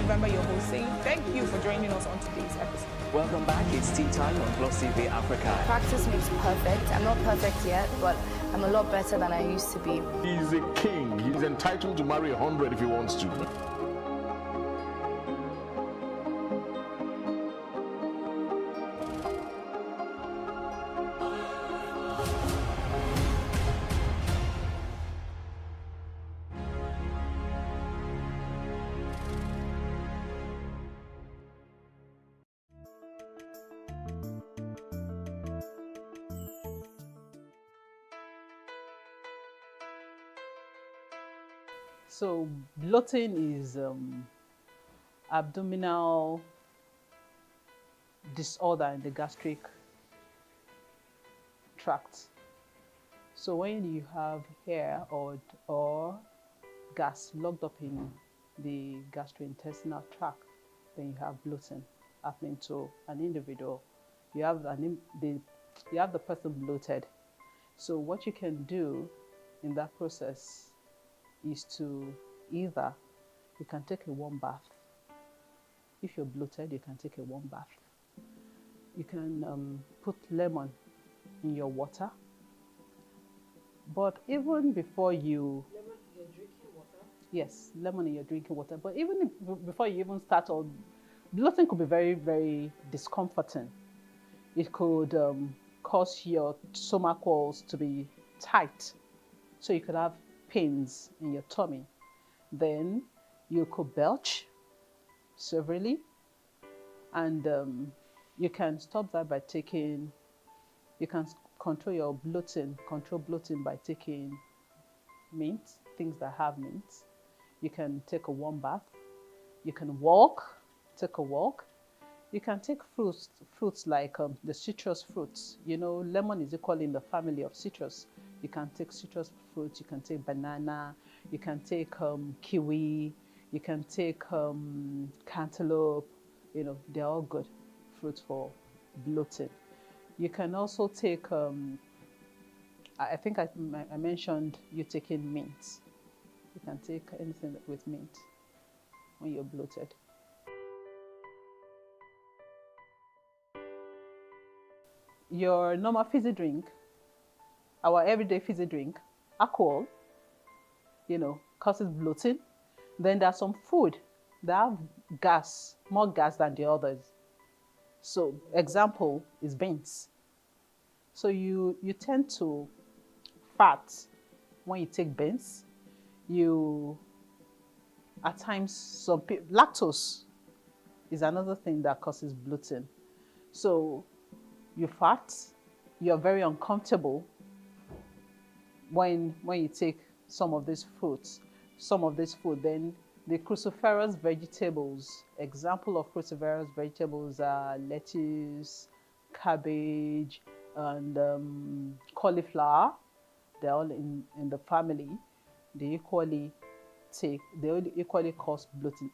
November, your host, saying thank you for joining us on today's episode. Welcome back. It's Tea Time on Plus TV Africa. Practice makes perfect. I'm not perfect yet, but I'm a lot better than I used to be. He's a king. He's entitled to marry 100 if he wants to. So bloating is abdominal disorder in the gastric tract. So when you have hair or gas locked up in the gastrointestinal tract, then you have bloating happening to an individual. You have the person bloated. So what you can do in that process is to either you can take a warm bath. If you're bloated, you can take a warm bath. You can put lemon in your water. But even before you... Lemon in your drinking water? Yes, lemon in your drinking water. But even before you even start on... Bloating could be very, very discomforting. It could cause your stomach walls to be tight. So you could have pains in your tummy. Then you could belch severely, and you can stop that by taking, you can control bloating by taking mint, things that have mint. You can take a warm bath. You can take a walk. You can take fruits like the citrus fruits. You know, lemon is equally in the family of citrus. You can take citrus fruits, you can take banana, you can take kiwi, you can take cantaloupe. You know, they're all good fruits for bloating. You can also take, I think I mentioned you taking mint. You can take anything with mint when you're bloated. Your normal fizzy drink, our everyday fizzy drink, alcohol, you know, causes bloating. Then there's some food that have gas, more gas than the others. So example is beans. So you tend to fart when you take beans. At times, lactose is another thing that causes bloating. So you fart, you're very uncomfortable when you take some of these fruits, then the cruciferous vegetables, example of cruciferous vegetables are lettuce, cabbage, and cauliflower. They're all in the family. They equally cause bloating.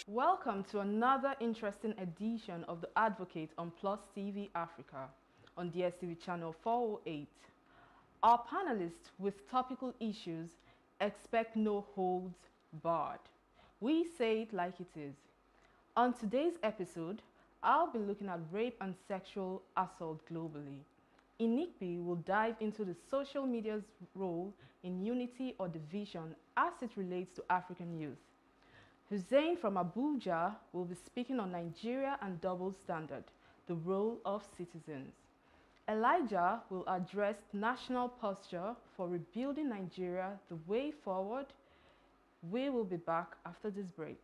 Welcome to another interesting edition of The Advocate on Plus TV Africa on DSTV channel 408. Our panelists with topical issues expect no holds barred. We say it like it is. On today's episode, I'll be looking at rape and sexual assault globally. Inikbi will dive into the social media's role in unity or division as it relates to African youth. Hussein from Abuja will be speaking on Nigeria and double standard, the role of citizens. Elijah will address national posture for rebuilding Nigeria, the way forward. We will be back after this break.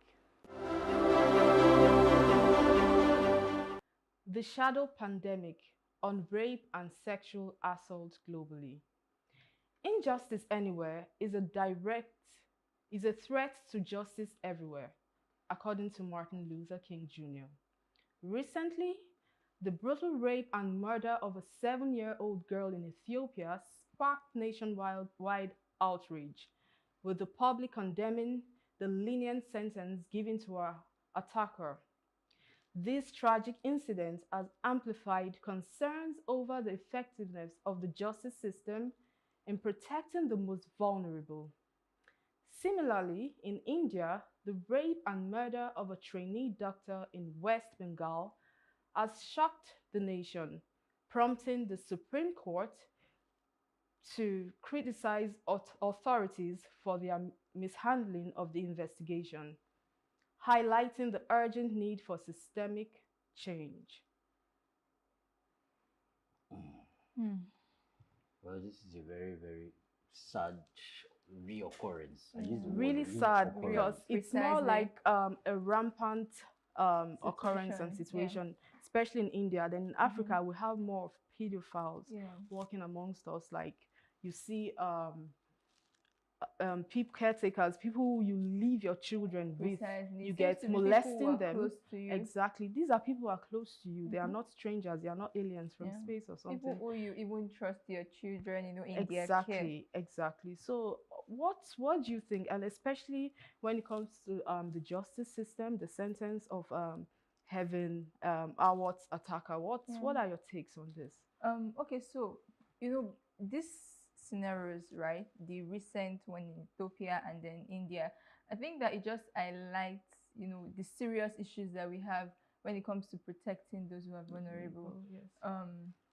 The shadow pandemic on rape and sexual assault globally. Injustice anywhere is a threat to justice everywhere, according to Martin Luther King Jr. Recently, the brutal rape and murder of a 7-year-old girl in Ethiopia sparked nationwide outrage, with the public condemning the lenient sentence given to her attacker. This tragic incident has amplified concerns over the effectiveness of the justice system in protecting the most vulnerable. Similarly, in India, the rape and murder of a trainee doctor in West Bengal has shocked the nation, prompting the Supreme Court to criticize authorities for their mishandling of the investigation, highlighting the urgent need for systemic change. Well, this is a very, very sad reoccurrence. I use the word Really sad reoccurrence. because it's more Precisely. like a rampant occurrence and situation, especially in India. Then in Africa, we have more of pedophiles walking amongst us. Like you see people, caretakers, people who you leave your children with, Precisely. you It get seems to be people who molesting are them. close to you. Exactly. These are people who are close to you. They are not strangers. They are not aliens from Yeah. space or something. People who you even trust your children, in their care. Exactly. So what do you think, and especially when it comes to the justice system, the sentence of having Awat's attacker, what are your takes on this? Okay, so these scenarios, right? The recent one in Ethiopia and then India, I think that it just highlights, the serious issues that we have when it comes to protecting those who are vulnerable. Yes.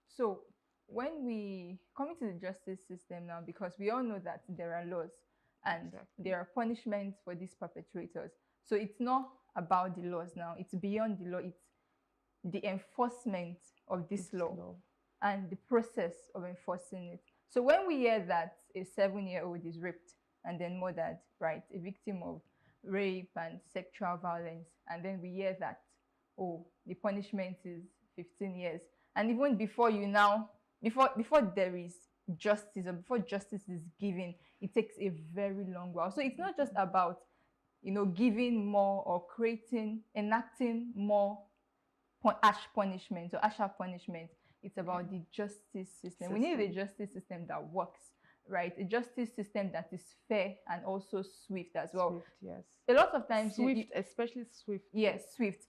So when we come into the justice system now, because we all know that there are laws and there are punishments for these perpetrators. So it's not about the laws now. It's beyond the law. It's the enforcement of this law and the process of enforcing it. So when we hear that a 7-year-old is raped and then murdered, right, a victim of rape and sexual violence, and then we hear that, the punishment is 15 years. And even before before there is justice or before justice is given, it takes a very long while. So it's not just about, giving more or enacting more harsh punishment or harsher punishment. It's about the justice system. We need a justice system that works, right? A justice system that is fair and also swift as well. Swift, yes. A lot of times, Swift, especially swift. Yes, swift.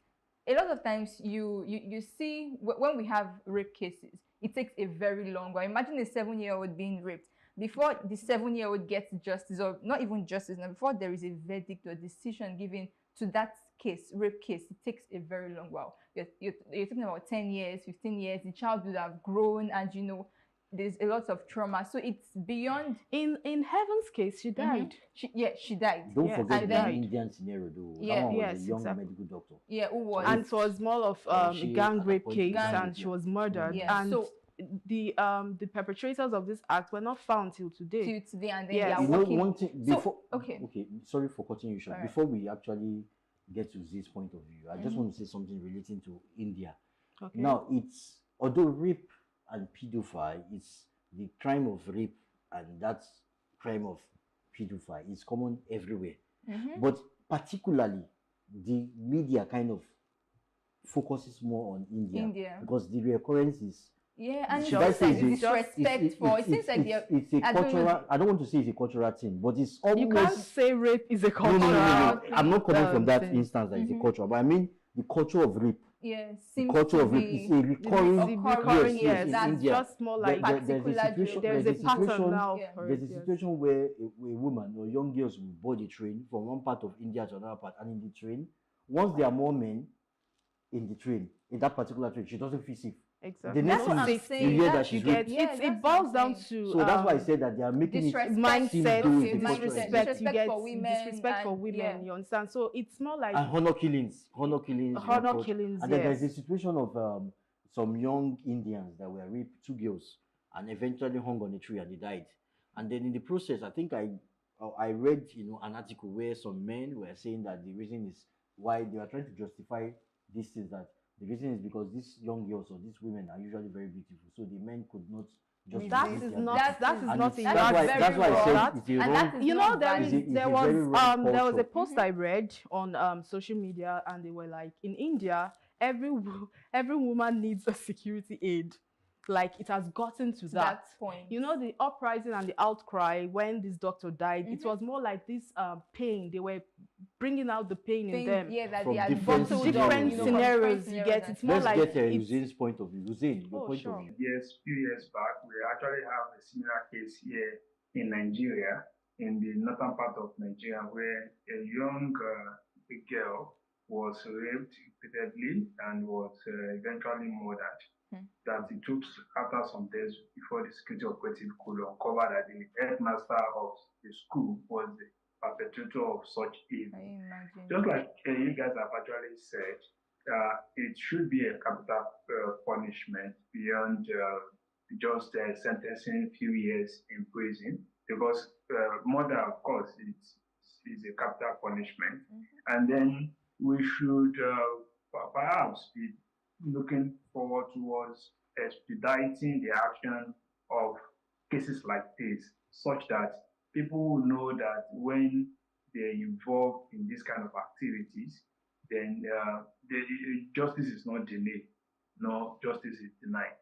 A lot of times you see when we have rape cases, it takes a very long while. Imagine a 7-year-old being raped. Before the 7-year-old gets justice, or not even justice, now before there is a verdict or decision given to that case, rape case, it takes a very long while. You're talking about 10 years, 15 years. The child would have grown, and there's a lot of trauma. So it's beyond. In Heaven's case, she died. She died. Don't Yes, forget and the then- Indian scenario, though. Yeah, That one was yes, a young exactly. medical doctor. Yeah, who was? And it was more of a she gang at rape that point case, gang- and she was murdered. Yeah, And so- the perpetrators of this act were not found till today. till today, and then Yes. they are You know, working. one thing before. okay. Sorry for cutting you short. All right. Before we actually get to this point of view, I just want to say something relating to India. Okay. Now, although rape and pedophile, it's the crime of rape and that crime of pedophile is common everywhere. But particularly, the media kind of focuses more on India. Because the reoccurrence is. Yeah, and should I say it's disrespectful. It seems like it's a I don't cultural. know. I don't want to say it's a cultural thing, but it's almost. You can't say rape is a No, cultural. no. I'm not coming from that thing. instance that it's a culture, but I mean the culture of rape. Yeah, The seems culture to of rape be is a recurring. Recurring, yes. in That's India. just more like There's a particular situation. joke. there's a there's pattern situation- now. Yeah. For There's it, a yes. situation where a woman or young girls will board a train from one part of India to another part, and in the train, once there are more men in the train, in that particular train, she doesn't feel safe. Exactly. The That's next what thing I'm you saying. hear That that You she's get raped. Yeah, it that's boils what down I'm saying. to So that's why I said that they are making Disrespect. it mindset, seem though it's a Disrespect. cultural thing. disrespect. You get for women disrespect for and- women. yeah. You understand? So it's more like And honor killings, Honor killings, And then there's a yes. situation of some young Indians that were raped, 2 girls, and eventually hung on a tree and they died. And then in the process, I think I read an article where some men were saying that the reason is why they are trying to justify this is that the reason is because these young girls or these women are usually very beautiful, so the men could not just That resist is their not decision. that is And not it's- a that's bad why very that's why I wrong. said it's a And wrong. that is You know, not there valid. is It's a there was very wrong there was a culture. post I read on social media, and they were like, in India, every woman needs a security aid. Like, it has gotten to that. point. You know, the uprising and the outcry when this doctor died, it was more like this pain. They were bringing out the pain in them. Yeah, that From they are different bottled up, Different you know, scenarios, you get. It's more Let's like get it's- Hussein's point of view. Hussein, your Oh, point sure. of view. Yes, few years back, we actually have a similar case here in Nigeria, in the northern part of Nigeria, where a young girl was raped repeatedly and was eventually murdered. That it took after some days before the security operative could uncover that the headmaster of the school was the perpetrator of such evil. Just like you guys have actually said, it should be a capital punishment beyond just sentencing few years in prison, because murder, of course, is a capital punishment. And then we should perhaps be looking forward towards expediting the action of cases like this, such that people will know that when they're involved in this kind of activities, then justice is not delayed, no, justice is denied.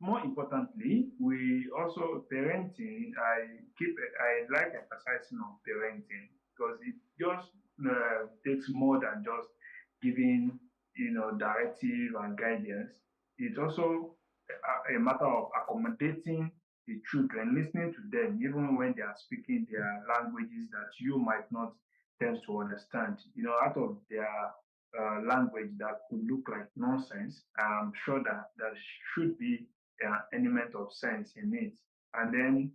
More importantly, we also parenting. I like emphasizing on parenting, because it just takes more than just giving directive and guidance. It's also a matter of accommodating the children, listening to them, even when they are speaking their languages that you might not tend to understand. Out of their language that could look like nonsense, I'm sure that there should be an element of sense in it. And then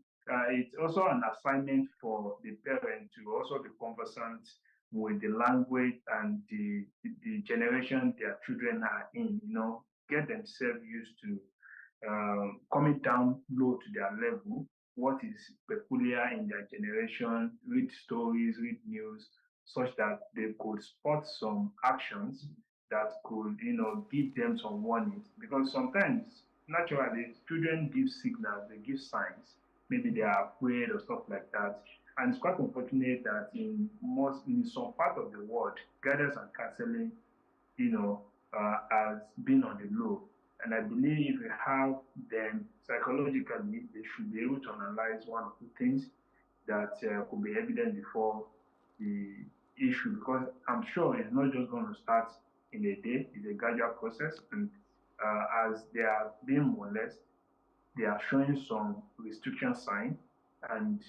it's also an assignment for the parent to also be conversant with the language and the generation their children are in, get themselves used to coming down low to their level, what is peculiar in their generation, read stories, read news, such that they could spot some actions that could, give them some warnings. Because sometimes, naturally, children give signals, they give signs. Maybe they are afraid or stuff like that. And it's quite unfortunate that in some part of the world, guidance and counseling, has been on the low. And I believe if we have them psychologically, they should be able to analyze one or two things that could be evident before the issue. Because I'm sure it's not just going to start in a day; it's a gradual process. And as they are being molested, they are showing some restriction sign, and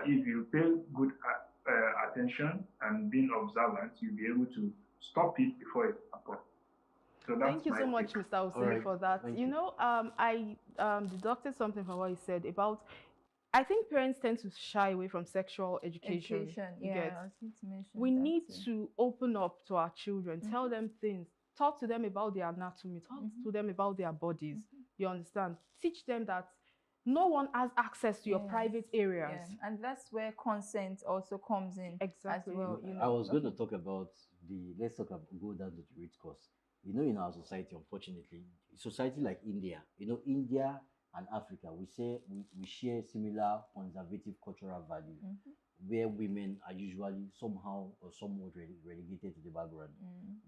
if you pay good attention and being observant, you'll be able to stop it before it happens. So that's Thank you so much, Mr. Hussein, for that. I deducted something from what you said about, I think parents tend to shy away from sexual education. We need to open up to our children, tell them things, talk to them about their anatomy, talk to them about their bodies. You understand? Teach them that no one has access to your private areas. And that's where consent also comes in. Exactly. As well, I was going to talk about go down to the root cause. In our society, unfortunately, society like India, India and Africa, we share similar conservative cultural values, where women are usually somehow or somewhat relegated to the background.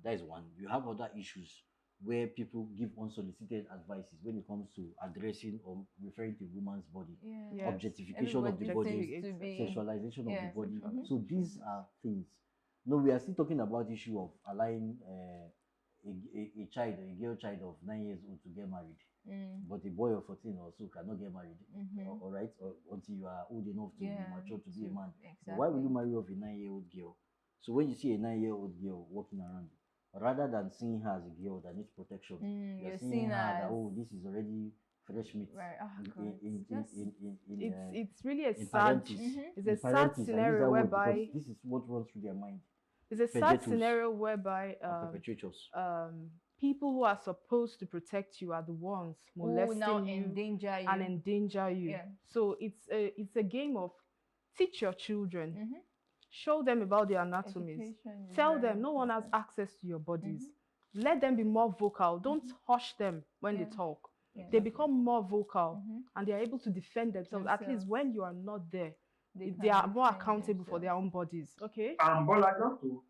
That is one. You have other issues where people give unsolicited advices when it comes to addressing or referring to woman's body, objectification of the body, sexualization of the body. So these are things. No, we are still talking about the issue of allowing a girl child of 9 years old to get married, but a boy of 14 or so cannot get married. All right, until you are old enough to be mature to be a man. So why will you marry off a 9-year-old girl? So when you see a 9-year-old girl walking around, rather than seeing her as a girl that needs protection, you're seeing her that, this is already fresh meat. Right. It's really a sad, it's a sad scenario whereby this is what runs through their mind. It's a sad scenario whereby people who are supposed to protect you are the ones molesting you and endanger you. So it's a game of teach your children, show them about their anatomies, tell them no one has access to your bodies. Let them be more vocal. Don't hush them when they talk. they become more vocal and they are able to defend themselves. At least when you are not there, they are more accountable for their own bodies. Okay. Bola,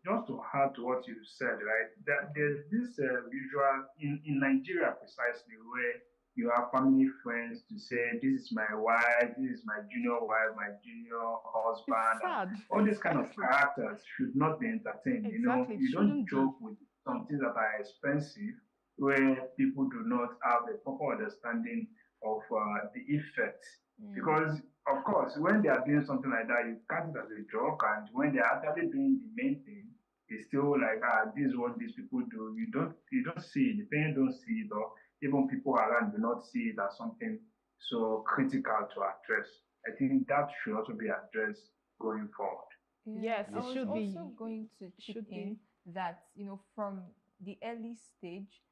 just to add to what you said, right? That there's this visual in Nigeria precisely where you have family friends to say, this is my wife, this is my junior wife, my junior husband. All these kind of characters should not be entertained. Exactly. You know, you don't joke with some things that are expensive where people do not have a proper understanding of the effects. Because, of course, when they are doing something like that, you count it as a joke, and when they are actually doing the main thing, it's still like, this is what these people do. You don't see it, the parents don't see it, or even people around do not see it as something so critical to address. I think that should also be addressed going forward. Yes, it should be. Also going to chip in that, you know, from the early stage,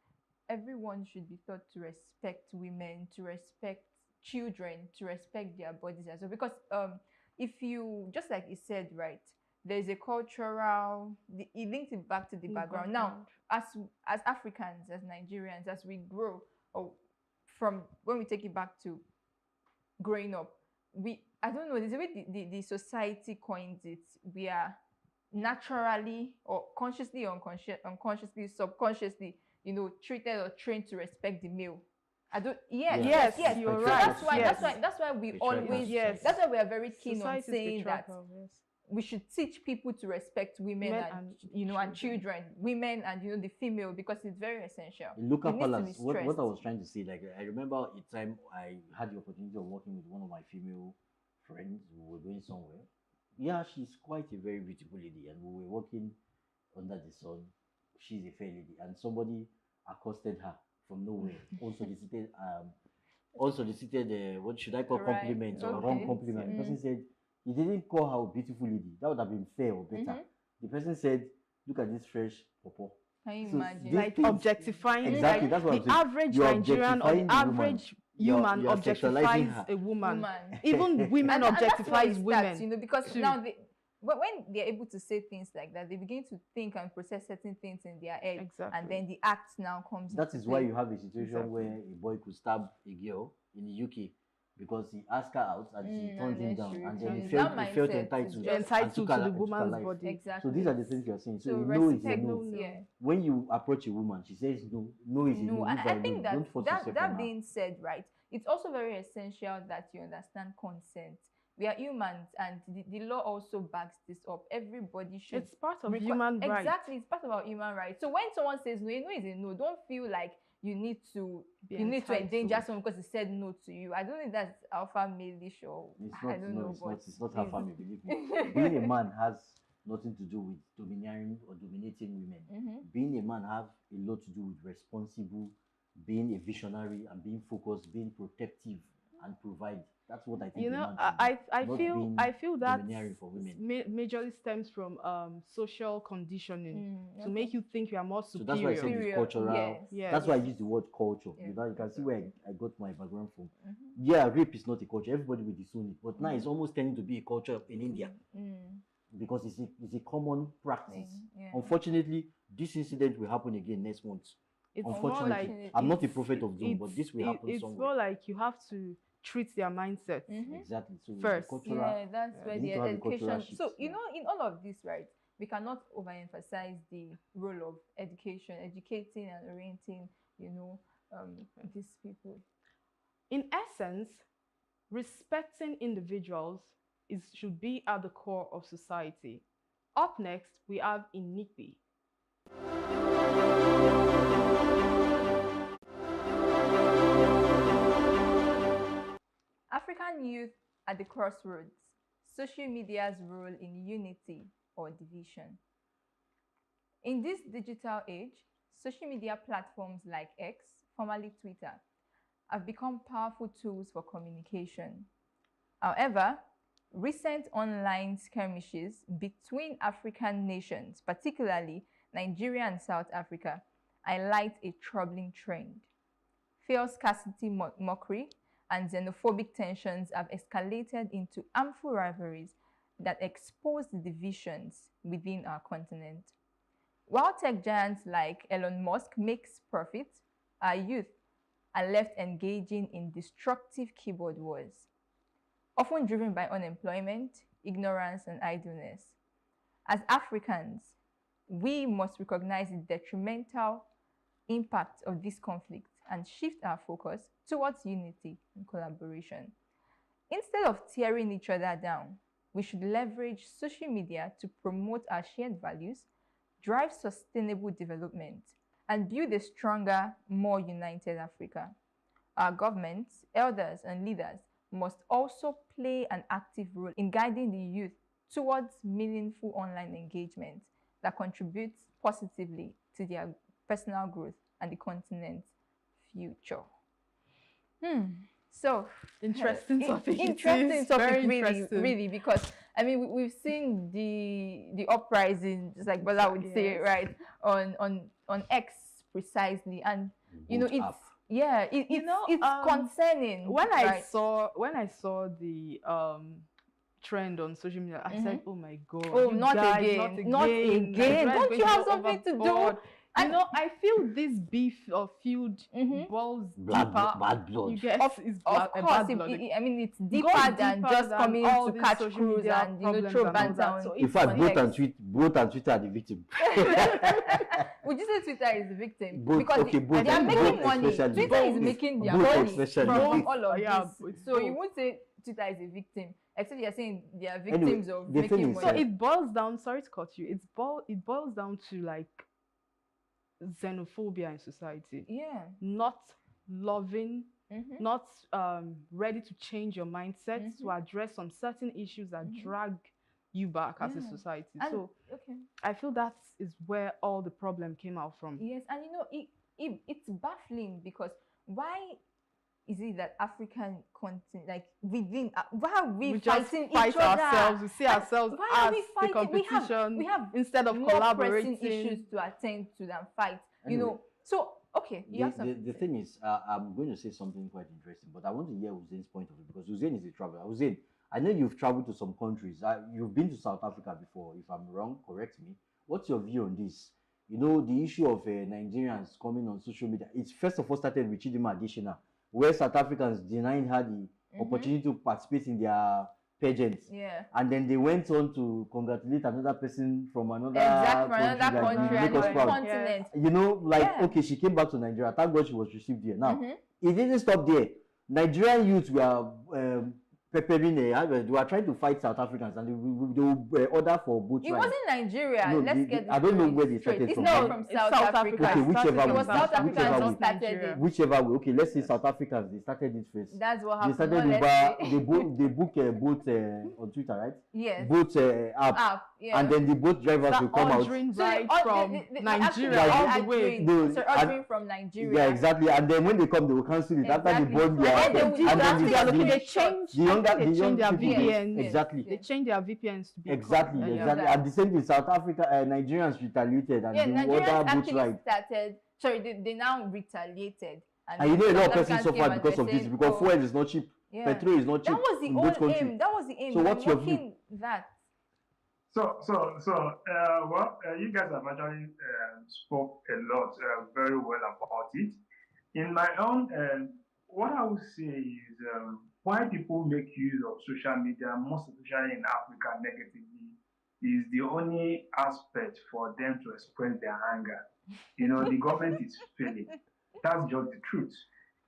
everyone should be taught to respect women, to respect children, to respect their bodies as well. Because if you, just like you said, right, there's a cultural, it links it back to the background. Now, as Africans, as Nigerians, as we grow, or from when we take it back to growing up, I don't know, there's a way the society coins it. We are naturally, or consciously, unconsciously, subconsciously, you know, treated or trained to respect the male. Yes, you're right. That's why we always, that's why we are very keen on saying that we should teach people to respect women and you know, and children, women and, you know, the female, because it's very essential. In local balance, what I was trying to say, like, I remember a time I had the opportunity of working with one of my female friends who were going somewhere. Yeah, she's quite a very beautiful lady, and we were working under the sun. She's a fair lady, and somebody accosted her from nowhere, unsolicited, what should I call, compliments or wrong compliment. The person said, he didn't call her a beautiful lady. That would have been fair or better. The person said, look at this fresh popo. Can you imagine? Like objectifying. Exactly, that's what I'm saying. Average Nigerian or the average human objectifies a woman. Even women objectifies women. You know, because now when they're able to say things like that, they begin to think and process certain things in their head, and then the act now comes. That is why you have a situation where a boy could stab a girl in the UK because he asked her out and she turned him down, and then he felt entitled to the woman's body. Exactly. So these are the things you are saying. So no is a no. When you approach a woman, she says no. No is a no. And I think that being said, right, it's also very essential that you understand consent. We are humans, and the law also backs this up. Everybody should. It's part of human rights. Exactly, it's part of our human rights. So when someone says no, no is a no. Don't feel like you need to endanger someone because he said no to you. I don't think that's alpha male-ish, or I don't know. It's not alpha male. Believe me. Being a man has nothing to do with domineering or dominating women. Being a man has a lot to do with responsible, being a visionary, and being focused, being protective, and provide. That's what I think. You know, I feel that majorly stems from social conditioning to make you think you are more superior. So that's why I said it's cultural. Yes. That's why I use the word culture. You know, you can see where I got my background from. Yeah, rape is not a culture. Everybody will disown it, but now it's almost tending to be a culture in India because it's a common practice. Unfortunately, this incident will happen again next month. Unfortunately, I'm not a prophet of doom, but this will happen somewhere. It's more like you have to treat their mindset exactly. So first. That's where the education. So you know, in all of this, right, we cannot overemphasize the role of education, educating and orienting, you know, these people. In essence, respecting individuals should be at the core of society. Up next, we have Inikbi. African youth at the crossroads, social media's role in unity or division. In this digital age, social media platforms like X, formerly Twitter, have become powerful tools for communication. However, recent online skirmishes between African nations, particularly Nigeria and South Africa, highlight a troubling trend. Fierce scarcity mockery and xenophobic tensions have escalated into harmful rivalries that expose the divisions within our continent. While tech giants like Elon Musk makes profit, our youth and left engaging in destructive keyboard wars, often driven by unemployment, ignorance, and idleness. As Africans, we must recognize the detrimental impact of this conflict and shift our focus towards unity and collaboration. Instead of tearing each other down, we should leverage social media to promote our shared values, drive sustainable development, and build a stronger, more united Africa. Our governments, elders, and leaders must also play an active role in guiding the youth towards meaningful online engagement that contributes positively to their personal growth and the continent's future. So Interesting topic. Interesting topic, Very really, interesting. really, because I mean we've seen the uprising, just like Bola would say, Yes. right, on X precisely, and you know Boot it's up. yeah, it's concerning. When right? I saw the trend on social media, I said, "Oh my God! Oh, you not guys, again. Not Don't Nigeria's you going have go something to do? overboard." You And- know, I feel this beef or feud balls Blood, deeper. bad blood. You get Of it's Of a course, bad blood. I mean it's deeper Goes than deeper just than coming all to these catch social crews media and throw problems and all banter that. on. So In it's fact, on both X. and Twitter are the victim. Would you say Twitter is the victim? Both- because okay, both- they are both making money. especially. Twitter is Both. making their Both money especially. from Both. all of Yeah, this. it's So you both. won't say Twitter is a victim, except you're saying they are Anyway, victims of the thing making is, money. So it boils down. Sorry to cut you. It boils down to like xenophobia in society. Yeah. Not loving, Mhm. not ready to change your mindset to address some certain issues that drag you back as a Yeah. society. And- So okay. I feel that is where all the problem came out from. Yes, and you know it's baffling because why is it that African continent, like within, why are we just fighting fight each other? ourselves. We see And ourselves why are as we the fighting? competition We have instead of more collaborating. pressing issues to attend to than fight. Anyway, you know, so okay, you have The something. the to say. thing is, I'm going to say something quite interesting, but I want to hear Hussein's point of view because Hussein is a traveler. Hussein, I know you've traveled to some countries. You've been to South Africa before. If I'm wrong, correct me. What's your view on this? You know, the issue of Nigerians coming on social media. It's first of all started with Chidinma Additional, where South Africans denied her the opportunity to participate in their pageants. Yeah. And then they went on to congratulate another person from another Exactly, from another that country make and us even proud. continent. You know, like, Yeah. okay, she came back to Nigeria. Thank God she was received here. Now, Mhm. it didn't stop there. Nigerian youths were peppering, they were trying to fight South Africans and they would order for boat It ride. wasn't Nigeria. No, Let's get this I don't know straight. where they straight. started It's from. not Right? from It's South South Africa. Okay, whichever It way. was South Africans Whichever who way. started Nigeria. it. Whichever way. Okay, let's say South Africans, they started it first. That's what They happened. started No, Uber, let's say. they book a boat on Twitter, right? Yes. Boat app. Up. Yeah. And then the boat drivers will That come out. ordering So right they- from they Nigeria actually all the ordering- way. No, so and- ordering from Nigeria. Yeah, exactly. And then when they come, they will cancel it after they Exactly. burn their. And then they will and then do that. the- They They change- change. the younger, I think the they young change their people, VPN. exactly. They change their VPNs to be Exactly, yeah. exactly. And the same thing, South Africa, Nigerians retaliated and Yeah, they Nigerians ordered boat actually ride. started. Sorry, they now retaliated. And you know a lot of South persons Africans came suffered and because were of this saying, because oh, fuel is not cheap, yeah. petrol is not cheap. That was the in whole both countries. aim. That was the aim. So what's your view? mocking that. You guys have actually spoke a lot, very well about it. In my own, what I would say is why people make use of social media, most especially in Africa, negatively, is the only aspect for them to express their anger. You know, the government is failing. That's just the truth.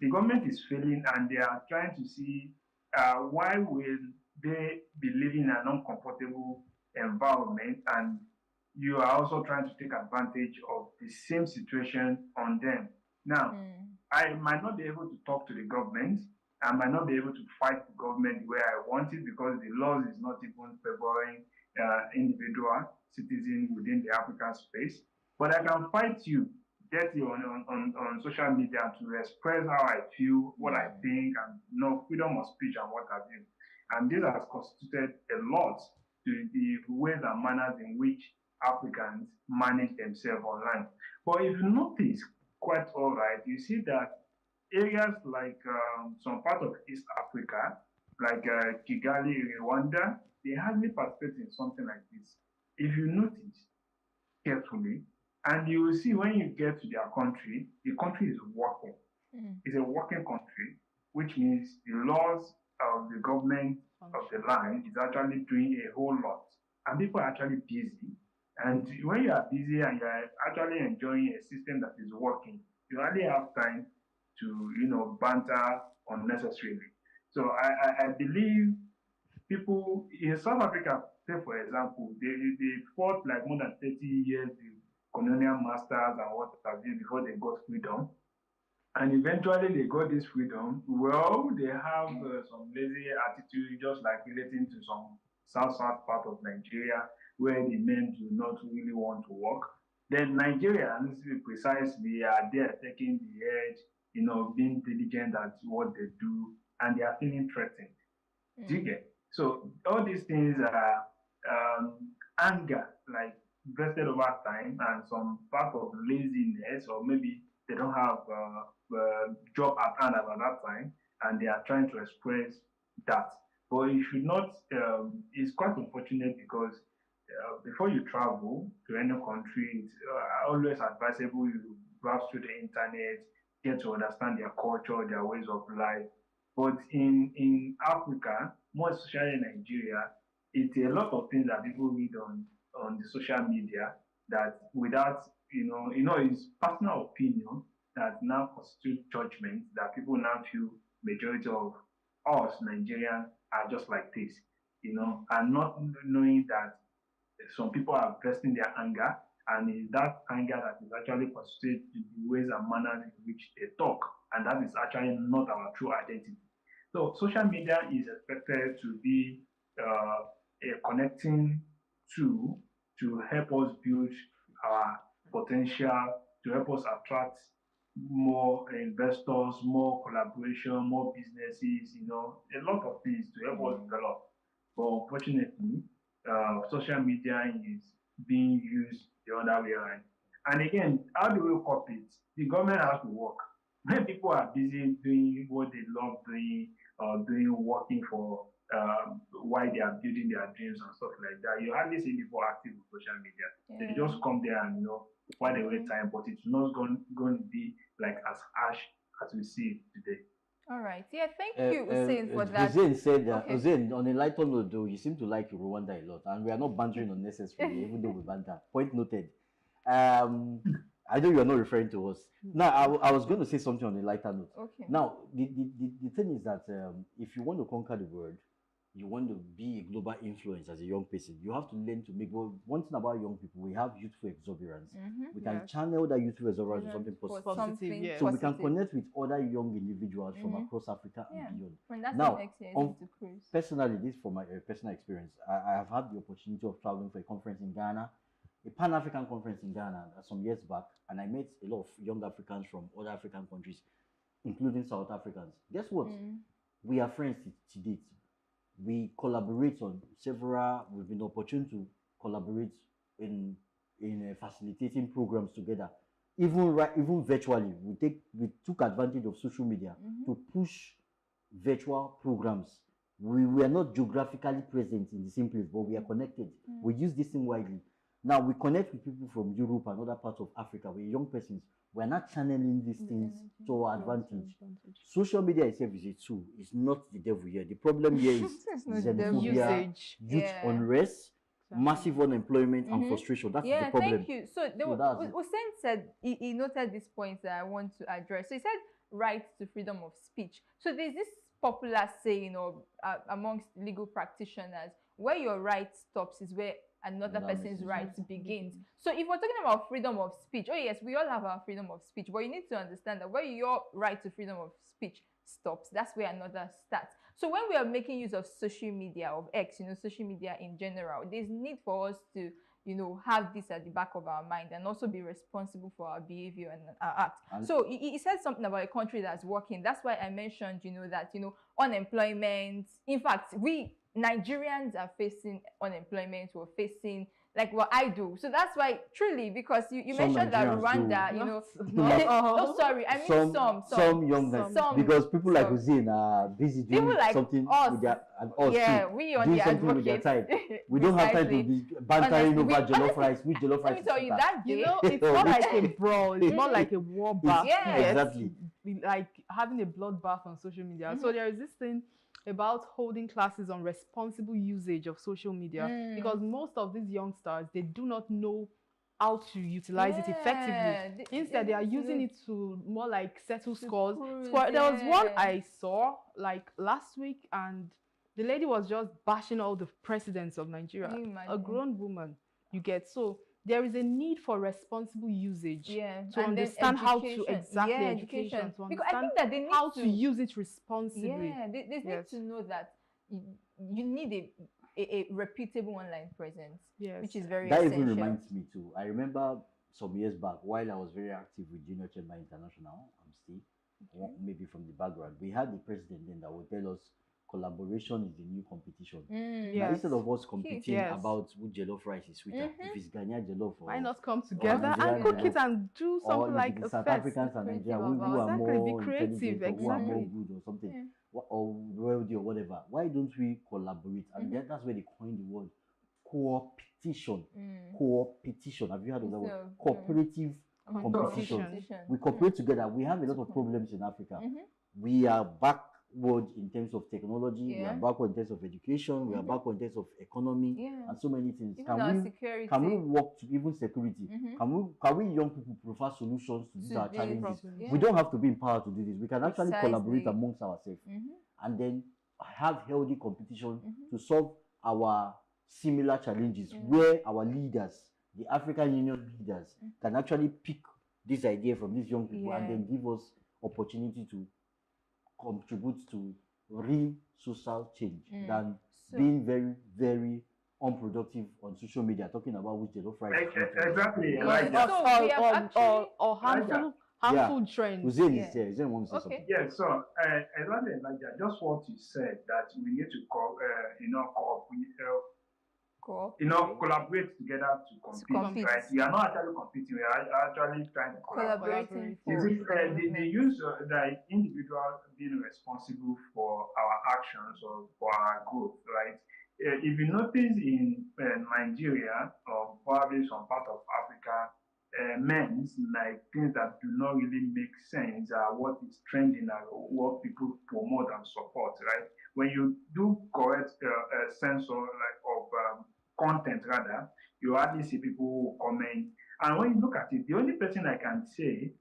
The government is failing, and they are trying to see why will they be living in an uncomfortable environment, and you are also trying to take advantage of the same situation on them. Now, I might not be able to talk to the government. I might not be able to fight the government the way I want it because the laws is not even favoring individual citizens within the African space. But I can fight you, get you on social media to express how I feel, what I think, and freedom of speech and what have you. And this has constituted a lot to the ways and manners in which Africans manage themselves online. But if you notice, quite all right, you see that areas like some part of East Africa, like Kigali, Rwanda, they hardly participate in something like this. If you notice carefully, and you will see when you get to their country, the country is working. It's a working country, which means the laws of the government of the land is actually doing a whole lot. And people are actually busy. And when you are busy and you are actually enjoying a system that is working, you hardly have time to, banter unnecessarily. So I believe people in South Africa, say for example, they fought like more than 30 years with colonial masters and what have you before they got freedom. And eventually they got this freedom. Well, they have some lazy attitude, just like relating to some south part of Nigeria, where the men do not really want to work. Then Nigerians, precisely, are there taking the edge, being diligent at what they do, and they are feeling threatened. Do you get? So all these things are anger, like vested over time, and some part of laziness, or maybe they don't have job at hand at that time, and they are trying to express that. But you should not. It's quite unfortunate because before you travel to any country, it's always advisable you browse through the internet, get to understand their culture, their ways of life. But in Africa, more especially in Nigeria, it's a lot of things that people read on the social media that without, it's personal opinion that now constitute judgment that people now feel majority of us Nigerians are just like this, and not knowing that some people are expressing their anger, and it's that anger that is actually constituted the ways and manners in which they talk, and that is actually not our true identity. So social media is expected to be a connecting tool to help us build our potential, to help us attract more investors, more collaboration, more businesses, a lot of things to help us develop. But unfortunately, social media is being used the other way around. And again, how do we cop it? The government has to work. When people are busy doing what they love doing, or working for why they are building their dreams and stuff like that, you hardly see people active on social media. Yeah. They just come there and while they wait time, but it's not going to be like as harsh as we see it today. All right. Yeah, thank you, Hussein, for that. Hussein said that, Hussein, on a lighter note, though, you seem to like Rwanda a lot, and we are not bantering unnecessarily, even though we banter. Point noted. I know you are not referring to us. Now, I was going to say something on a lighter note. Okay. Now, the thing is that if you want to conquer the world, you want to be a global influence as a young person, you have to learn to make, one thing about young people, we have youthful exuberance. We can channel that youthful exuberance to something positive. So we can connect with other young individuals from across Africa and beyond. When that's now, the next year, personally, this is from my personal experience. I have had the opportunity of traveling for a conference in Ghana, a Pan-African conference in Ghana some years back, and I met a lot of young Africans from other African countries, including South Africans. Guess what? We are friends to date. We collaborate on several, we've been opportune to collaborate in facilitating programs together. Even virtually, we took advantage of social media to push virtual programs. We are not geographically present in the same place, but we are connected. We use this thing widely. Now we connect with people from Europe and other parts of Africa. We're young persons. We're not channeling these things to our advantage. Social media itself is a tool. It's not the devil here. The problem here is xenophobia, youth unrest, massive unemployment and frustration. That's the problem. Thank you. So Hussein said, he noted this point that I want to address. So he said right to freedom of speech. So there's this popular saying amongst legal practitioners, where your right stops is where another person's right begins. So if we're talking about freedom of speech, oh yes, we all have our freedom of speech, but you need to understand that where your right to freedom of speech stops, that's where another starts. So when we are making use of social media, of X, social media in general, there's need for us to, have this at the back of our mind and also be responsible for our behavior and our act. So he said something about a country that's working. That's why I mentioned, that, unemployment. In fact, we Nigerians are facing unemployment. We're facing like what I do. So that's why truly, because you mentioned that Rwanda, no, sorry, I mean some young guys, because people like Hussein are busy doing like something with their we on the something with their time. We don't have time to be bantering over jollof rice. Which jollof rice? Let me tell you that day, it's not like a brawl. It's more like a war back. Exactly. like having a bloodbath on social media. So there is this thing about holding classes on responsible usage of social media, because most of these youngsters, they do not know how to utilize it effectively. Instead, they are using it to more like settle scores. There was one I saw like last week, and the lady was just bashing all the presidents of Nigeria. A grown woman, you get. So there is a need for responsible usage to understand how to education to because I think that they need how to use it responsibly. Yeah, they need to know that you need a reputable online presence, which is very that essential. even reminds me too. I remember some years back while I was very active with Junior Chamber International. I'm still maybe from the background. We had the president then that would tell us collaboration is the new competition. Now, instead of us competing about which jollof rice is sweeter, if it's Ghana jollof, why not come together and cook it and do something like a South fest? Africans and Nigeria, who are more creative, who are more good or something, or wealthy or whatever. Why don't we collaborate? And that's where they coined the word co-opetition. Co-opetition. Have you heard of that word? Cooperative competition. We cooperate together. We have a lot of problems in Africa. We are backward in terms of technology. We are backward in terms of education. We are backward in terms of economy and so many things. Can we work to even security? Can we young people provide solutions to these our challenges? We don't have to be in power to do this. We can actually collaborate amongst ourselves and then have healthy competition to solve our similar challenges, where our leaders, the African Union leaders, can actually pick this idea from these young people and then give us opportunity to contribute to real social change than being very, very unproductive on social media, talking about which jollof rice. Exactly. Or harmful trends. Hussein is there. Hussein wants to say something. Yes, so exactly, Elijah, just what you said, that we need to collaborate together to compete. Right? We are not actually competing, we are actually trying to collaborate. The use of the individual being responsible for our actions or for our growth, right? If you notice in Nigeria or probably some part of Africa, men's like things that do not really make sense are what is trending and what people promote and support, right? When you do correct censor of content rather, you hardly see people who comment. And when you look at it, the only person I can say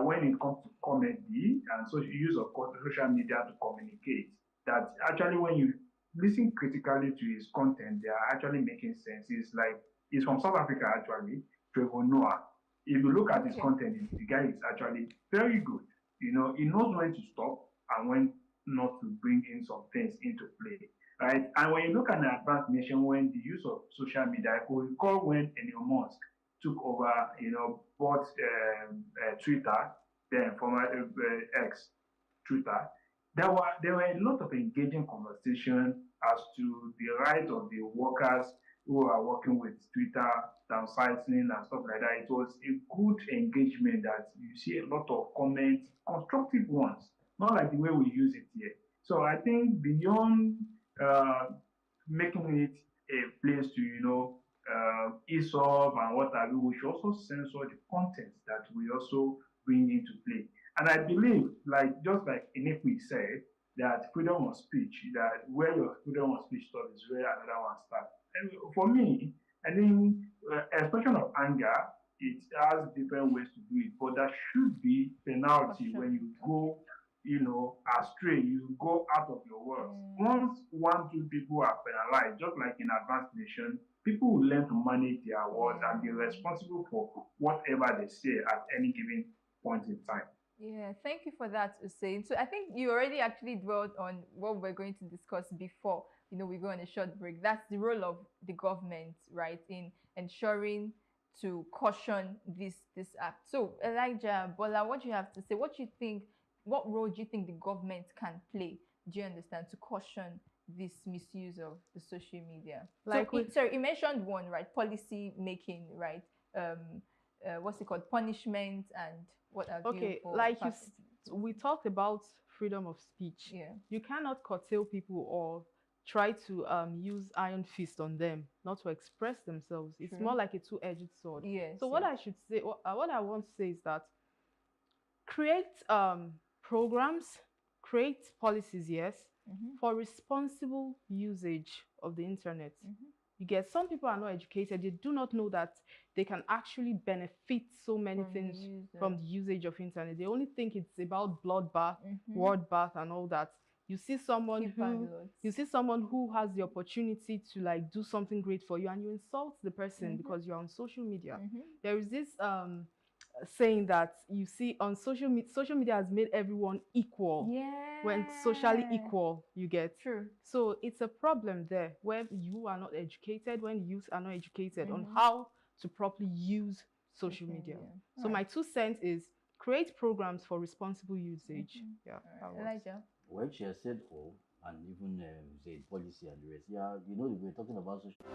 when it comes to comedy and so use of social media to communicate, that actually when you listen critically to his content, they are actually making sense. He's from South Africa actually, Trevor Noah. If you look at his content, the guy is actually very good. You know, he knows when to stop and when not to bring in some things into play, right? And when you look at an advanced nation, when the use of social media, I could recall when Elon Musk took over, bought Twitter, then former X, Twitter, there were a lot of engaging conversation as to the right of the workers who are working with Twitter, downsizing and stuff like that. It was a good engagement that you see a lot of comments, constructive ones, not like the way we use it here. So I think beyond making it a place to, ease off and what have you, we should also censor the content that we also bring into play. And I believe, just like Inekwe said, that freedom of speech, that where your freedom of speech stops is where another one starts. And for me, I think expression of anger, it has different ways to do it, but there should be penalty when you go, astray, you go out of your words. Once 1-2 people are penalized, just like in advanced nation, people will learn to manage their words and be responsible for whatever they say at any given point in time. Yeah, thank you for that, Hussein. So I think you already actually dwelled on what we're going to discuss before, we go on a short break. That's the role of the government, right, in ensuring to caution this act. So Elijah, Bola, what do you have to say? What role do you think the government can play, do you understand, to caution this misuse of the social media? You mentioned one, right? Policy making, right? What's it called? Punishment and what have you. Okay, like we talked about freedom of speech. Yeah. You cannot curtail people or try to use iron fist on them, not to express themselves. It's more like a two-edged sword. Yes. So what I should say, what I want to say is that create programs, create policies, yes, for responsible usage of the internet. You get, some people are not educated, they do not know that they can actually benefit so many things from the usage of internet. They only think it's about bloodbath, word bath, and all that. You see someone who has the opportunity to like do something great for you, and you insult the person because you're on social media. There is this saying that you see on social media has made everyone equal. When socially equal, you get. True. So it's a problem there where you are not educated, when youth are not educated on how to properly use social media. So my 2 cents is create programs for responsible usage. Yeah. Elijah. Well, she has said all, and even the policy and the rest. Yeah, you know, we're talking about social.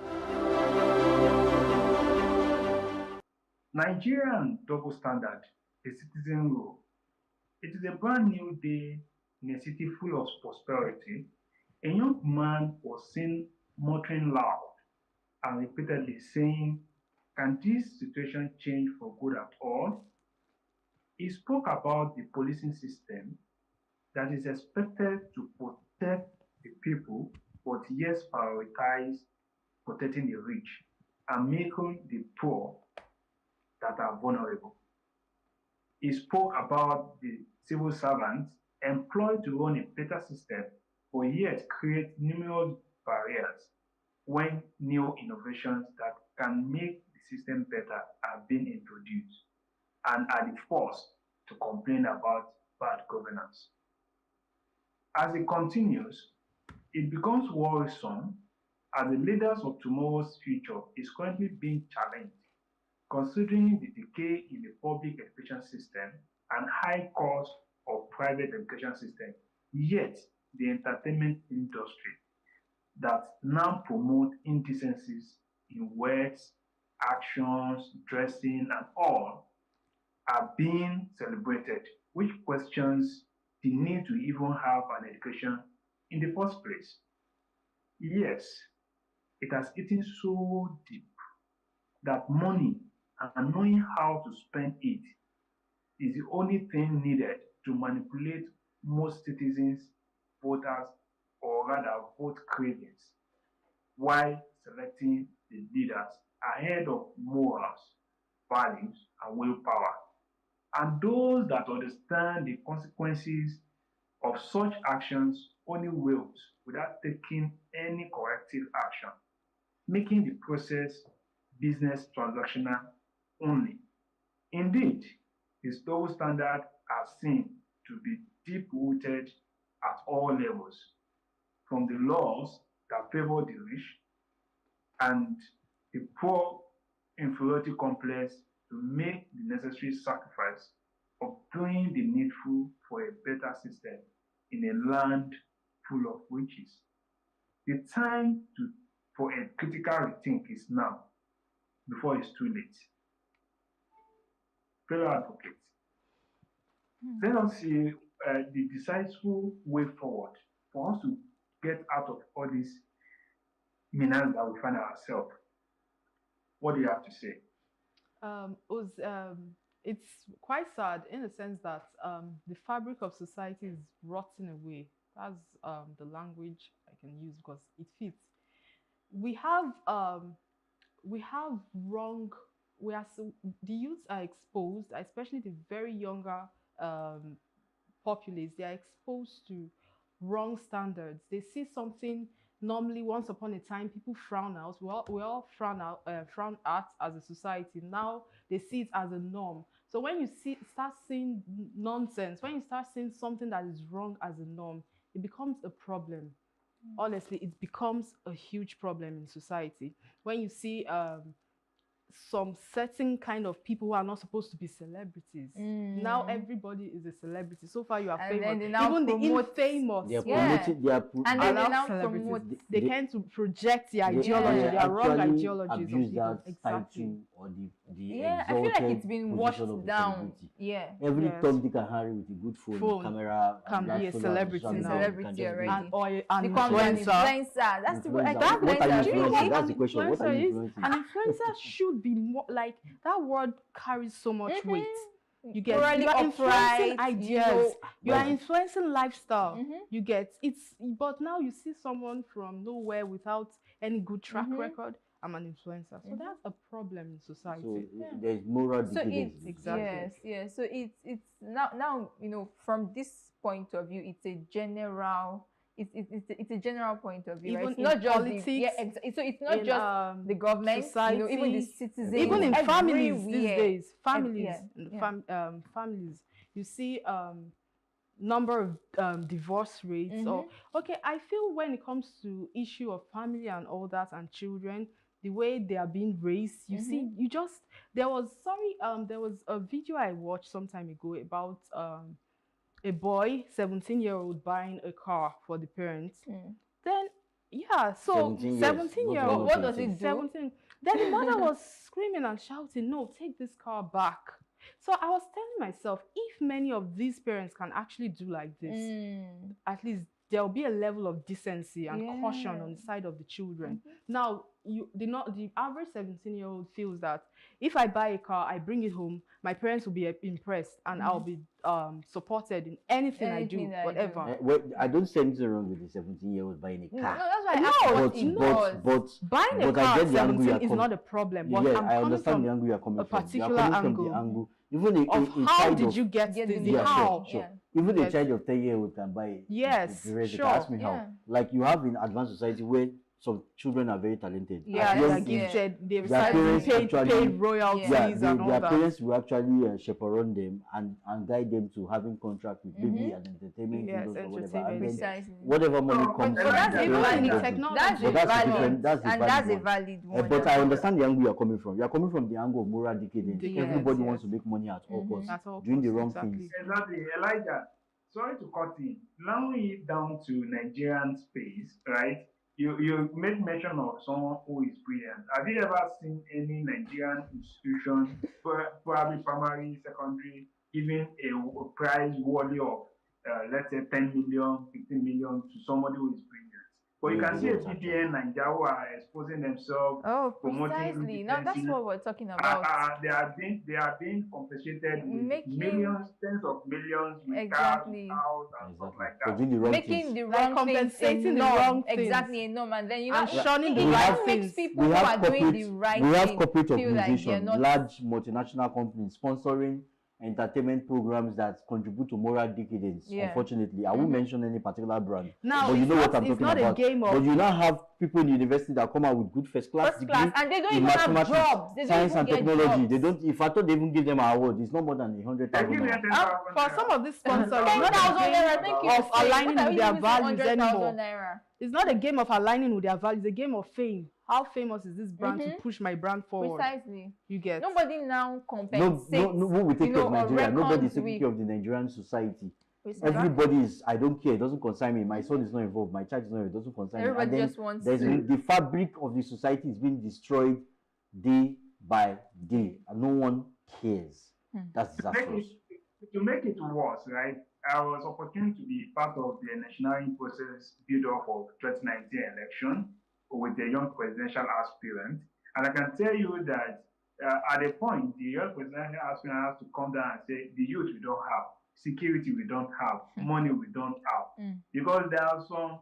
Nigerian double standard, a citizen rule. It is a brand new day in a city full of prosperity. A young man was seen muttering loud and repeatedly saying, "Can this situation change for good at all?" He spoke about the policing system that is expected to protect the people, but yes, prioritize protecting the rich and making the poor that are vulnerable. He spoke about the civil servants employed to run a better system, but yet create numerous barriers when new innovations that can make the system better are being introduced, and are the first to complain about bad governance. As it continues, it becomes worrisome as the leaders of tomorrow's future is currently being challenged, considering the decay in the public education system and high cost of private education system, yet the entertainment industry that now promote indecencies in words, actions, dressing, and all are being celebrated, which questions the need to even have an education in the first place. Yes, it has eaten so deep that money and knowing how to spend it is the only thing needed to manipulate most citizens, voters, or rather vote cravings, while selecting the leaders ahead of morals, values, and willpower. And those that understand the consequences of such actions only wills without taking any corrective action, making the process business transactional only. Indeed, these double standards are seen to be deep-rooted at all levels, from the laws that favor the rich and the poor inferiority complex to make the necessary sacrifice of doing the needful for a better system in a land full of riches. The time for a critical rethink is now, before it's too late. Fellow advocates, let us see the decisive way forward for us to get out of all these menace that we find ourselves. What do you have to say? It's quite sad in the sense that the fabric of society is rotting away. That's the language I can use because it fits. The youths are exposed, especially the very younger populace. They are exposed to wrong standards. They see something normally once upon a time people frown out. We all frown at as a society. Now they see it as a norm. So when you start seeing nonsense, when you start seeing something that is wrong as a norm, it becomes a problem. Honestly, it becomes a huge problem in society. When you see some certain kind of people who are not supposed to be celebrities. Now everybody is a celebrity. So far you are famous. Even the infamous. They are promoting, and then they now celebrities. promote. They tend to project the ideology, their wrong ideologies of abuse people. that Exactly. title or the Yeah, I feel like exalted it's been position washed of a down. celebrity. Yeah. Every Yes. Tom, Dick, and Harry with a good phone camera can be a celebrity now. Celebrity already. Or an Become an influencer. That's the word. Influencer. Like, What are you influencer. influencing? That's the question. What are you influencing? An influencer should be more like that word carries so much weight. You get morally you are influencing upright, ideas. You are But- influencing lifestyle. Mhm. You get it's. But now you see someone from nowhere without any good track Mhm. record. I'm an influencer, so that's a problem in society. So Yeah. there's moral So decadence. it's Exactly. yes. So it's now from this point of view, it's a general. It's a general point of view. Right? Even It's in not just politics, so it's not in, just the government, even the society, citizens, even in families these everywhere. days, families, yeah, and yeah. families, you see number of divorce rates. Or okay, I feel when it comes to issue of family and all that and children, the way they are being raised, you see, you just there was a video I watched some time ago about a boy, 17-year-old, buying a car for the parents. Then yeah, so 17 years. What does it do? 17. Then the mother was screaming and shouting, "No, take this car back." So I was telling myself, if many of these parents can actually do like this, at least there will be a level of decency and caution on the side of the children. Now, the average 17-year-old feels that if I buy a car, I bring it home, my parents will be impressed, and I'll be supported in anything I do, whatever. Well, I don't see anything wrong with the 17-year-old buying a No, car. that's why I asked what it was. Buying a but I car get at the angle 17 you're is not a problem. But Yes, I'm I coming understand from the angle you're coming a from. particular You're coming angle from the angle. Even a how child did of, you get Get this? the yeah, How? sure. Yeah. Even Yes. a child of 10-year-old can buy Yes, the rest. sure. Ask me Yeah. how. Like you have in advanced society where some children are very talented. Yeah, At they young are age, gifted. They their receive parents paid actually- royalties Yeah, and all their that. parents will actually chaperone them and guide them to having contract with maybe an entertainment Yes, industry or whatever. entertainment. And then Precisely. whatever money So, comes but from that's the even parents in will the go to- technology. That's But a that's a valid, different- that's a and valid that's a one. valid one. But I as understand the angle you're coming from. You're coming from the angle of moral decadence. Yes, Everybody yes. wants to make money at all costs, At all doing the costs, wrong exactly. things. Exactly, Elijah. Sorry to cut in. Narrowing it down to Nigerian space, right? You made mention of someone who is brilliant. Have you ever seen any Nigerian institution, probably primary, secondary, giving a prize worthy of, let's say, 10 million, 15 million to somebody who is brilliant? But you Yeah, can see they a don't actually. PPN Nigeria who are exposing themselves. Oh, promoting precisely. Now that's indecency. what we're talking about. They are being compensated with Making- millions, tens of millions, with Exactly. cars and stuff Exactly. like For that. doing the wrong Making things. the Like wrong things compensating a the norm. wrong things. Exactly, a norm, and then And shunning the it right even makes things. people We who have are doing the corporate, right we have thing corporate feel like they're organizations, not. large multinational companies sponsoring entertainment programs that contribute to moral decadence. Yeah. Unfortunately, I won't mention any particular brand. Now, but you it's know what not- I'm it's talking not a about. game of- But you now have people in university that come out with good first class First degree class, and they don't in even have mathematics, jobs. They don't science even and get technology. jobs. They don't. If I thought they even give them an award, it's not more than They 100,000 give naira. them 10,000 For naira. some of these sponsors, it's 10,000 not a naira. game Thank you of for saying. aligning What are with you their using values 100,000 anymore. naira? It's not a game of aligning with their values. It's a game of fame. How famous is this brand to push my brand forward? Precisely. You get. Nobody now No, compensates. no, who will take you care know, of or Nigeria? Nobody is reckons taking with- care of the Nigerian society. Precisely. Everybody is, I don't care, it doesn't concern me. My son is not involved, my child is not involved, it doesn't concern Everybody me. And then just wants there's to- the fabric of the society is being destroyed day by day, and no one cares. That's disastrous. To make it worse, right? I was opportune to be part of the national process build-up of 2019 election with a young presidential aspirant. And I can tell you that at a point, the young presidential aspirant has to come down and say, the youth we don't have, security we don't have, money we don't have. Because there are some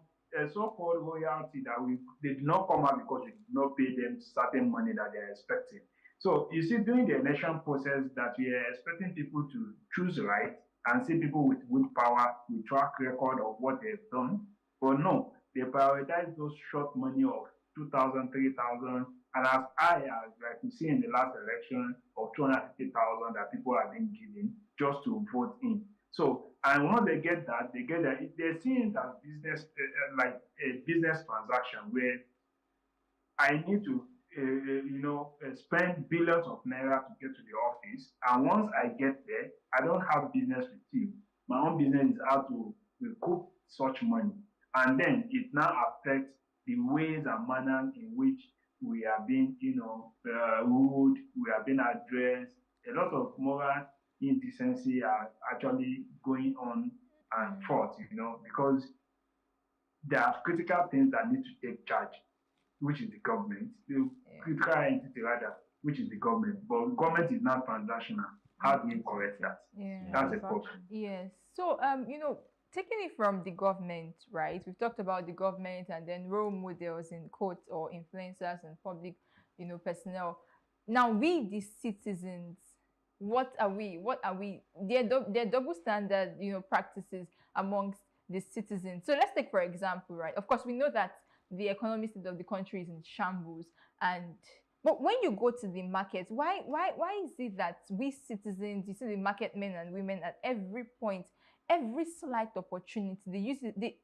so-called royalty that they did not come out because we did not pay them certain money that they are expecting. So you see, during the election process that we are expecting people to choose right and see people with good power, with track record of what they've done. But no, they prioritize those short money of 2,000, 3,000, and as high as, like we see in the last election, of 250,000 that people are being given just to vote in. So, and once they get that, they're seeing it as business, like a business transaction where I need to, spend billions of naira to get to the office. And once I get there, I don't have business with you. My own business is how to recoup such money. And then it now affects the ways and manners in which we are being, ruled, we are being addressed. A lot of moral indecency are actually going on and forth, because there are critical things that need to take charge, which is the government, the critical entity rather, which is the government. But government is not transactional. How do we correct that? Yeah. That's the problem. Yes. So, taking it from the government, right? We've talked about the government and then role models in quotes or influencers and public, personnel. Now, we, the citizens, what are we? There are double standard, practices amongst the citizens. So let's take, for example, right? Of course, we know that the economic state of the country is in shambles, but when you go to the market, why is it that we citizens, you see the market men and women at every point, every slight opportunity, they use it, they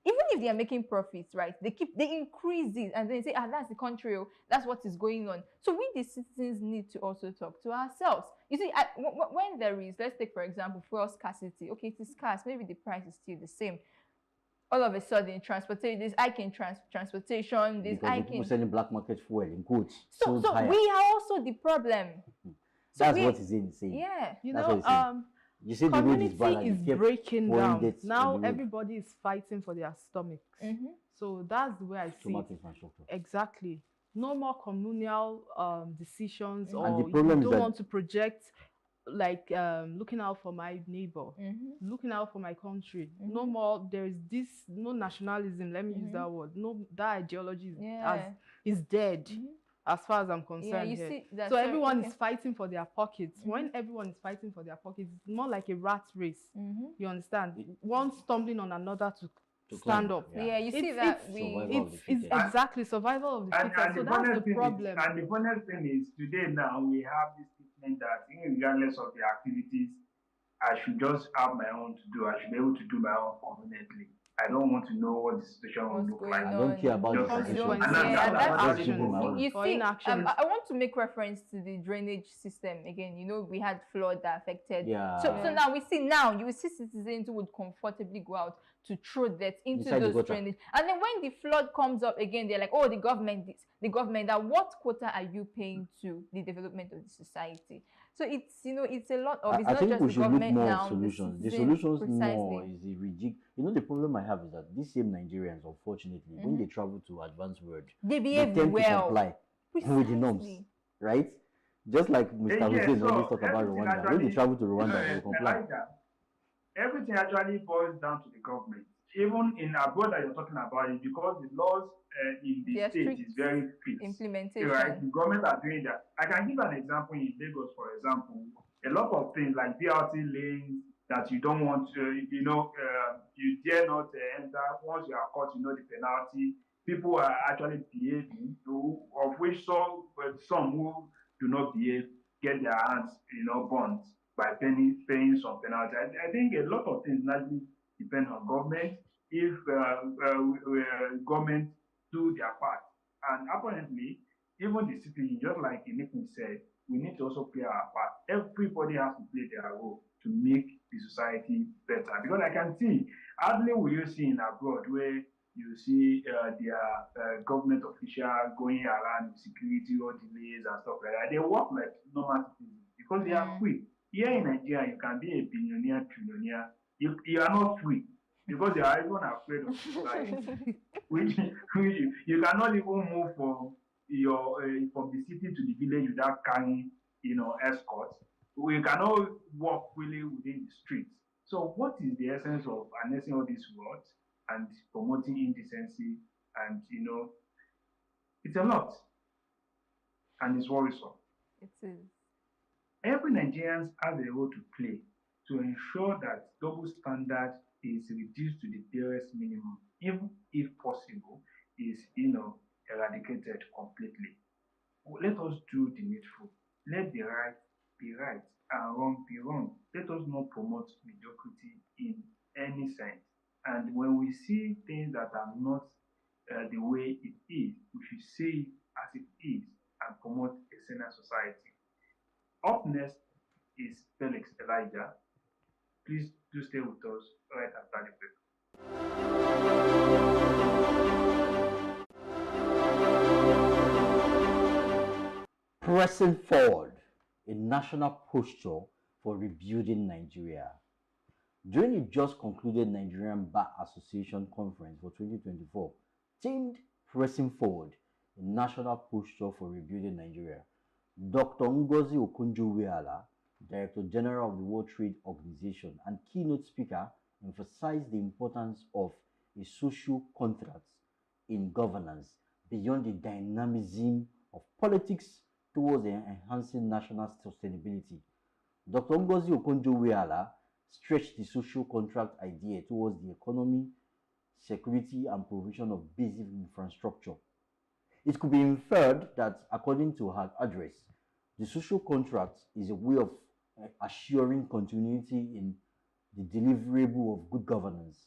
even if they are making profits, right, they increase it and then say, that's the country, that's what is going on. So we, the citizens, need to also talk to ourselves. You see, when there is, let's take, for example, fuel scarcity. Okay, it is scarce, maybe the price is still the same. All of a sudden, transportation, this hike in transportation, this hike in... People selling black market fuel in quotes. So we are also the problem. That's what is insane. Yeah. You see, community the road is breaking down. Now everybody everybody is fighting for their stomachs. So that's the way I see it. Exactly. No more communal decisions, or you don't want to project like looking out for my neighbor, looking out for my country. No more. There is this no nationalism. Let me use that word. No, that ideology is dead. As far as I'm concerned, so everyone is fighting for their pockets. When everyone is fighting for their pockets, it's more like a rat race. You understand? One stumbling on another to stand up. Yeah, you see that it's exactly survival of the fittest. So that's the problem. And the funny thing is, today now we have this statement that regardless of the activities, I should just have my own to do. I should be able to do my own conveniently. I don't want to know what the situation will look like. I don't care about the situation. You see, I want to make reference to the drainage system again. We had flood that affected. So now you will see citizens who would comfortably go out to throw that into those drainage. And then when the flood comes up again, they're like, oh, the government, that what quota are you paying to the development of the society? So it's, it's a lot of, it's not just the government now. Solutions. The solutions more is the ridiculous. The problem I have is that these same Nigerians, unfortunately, when they travel to advanced world, they behave tend well. to comply with the norms, right? Just like Mr. Hussein always talk about Rwanda. When they travel to Rwanda, they comply. Everything actually boils down to the government. Even in abroad that you're talking about it, because the laws in the state is very strict. Implementation. Right? The government are doing that. I can give an example in Lagos, for example. A lot of things like BRT lanes that you don't want to, you dare not enter. Once you are caught, the penalty. People are actually behaving, of which some who do not behave get their hands, burned by paying some penalty. I think a lot of things naturally depend on government. If government do their part, and apparently even the citizen, just like Nitin said, we need to also play our part. Everybody has to play their role to make the society better. Because I can see, hardly will you see in abroad where you see their government official going around with security or delays and stuff like that. They work like normal citizens because they are free. Here in Nigeria, you can be a billionaire, trillionaire. You are not free because you are even afraid of society. which you cannot even move from the city to the village without carrying, escorts. We cannot walk freely within the streets. So what is the essence of harnessing all these words and promoting indecency? And it's a lot, and it's worrisome. It is. Every Nigerian has a role to play to ensure that double standard is reduced to the barest minimum, even if possible, is eradicated completely. Let us do the needful. Let the right be right and wrong be wrong. Let us not promote mediocrity in any sense. And when we see things that are not the way it is, we should see it as it is and promote a saner society. Up next is Felix Elijah. Please do stay with us right after the break. Pressing forward, a national posture for rebuilding Nigeria. During the just concluded Nigerian Bar Association Conference for 2024, themed Pressing Forward, a national posture for rebuilding Nigeria, Dr. Ngozi Okonjo-Iweala, Director General of the World Trade Organization, and keynote speaker, emphasized the importance of a social contract in governance beyond the dynamism of politics towards enhancing national sustainability. Dr. Ngozi Okonjo-Iweala stretched the social contract idea towards the economy, security, and provision of basic infrastructure. It could be inferred that, according to her address, the social contract is a way of assuring continuity in the deliverable of good governance,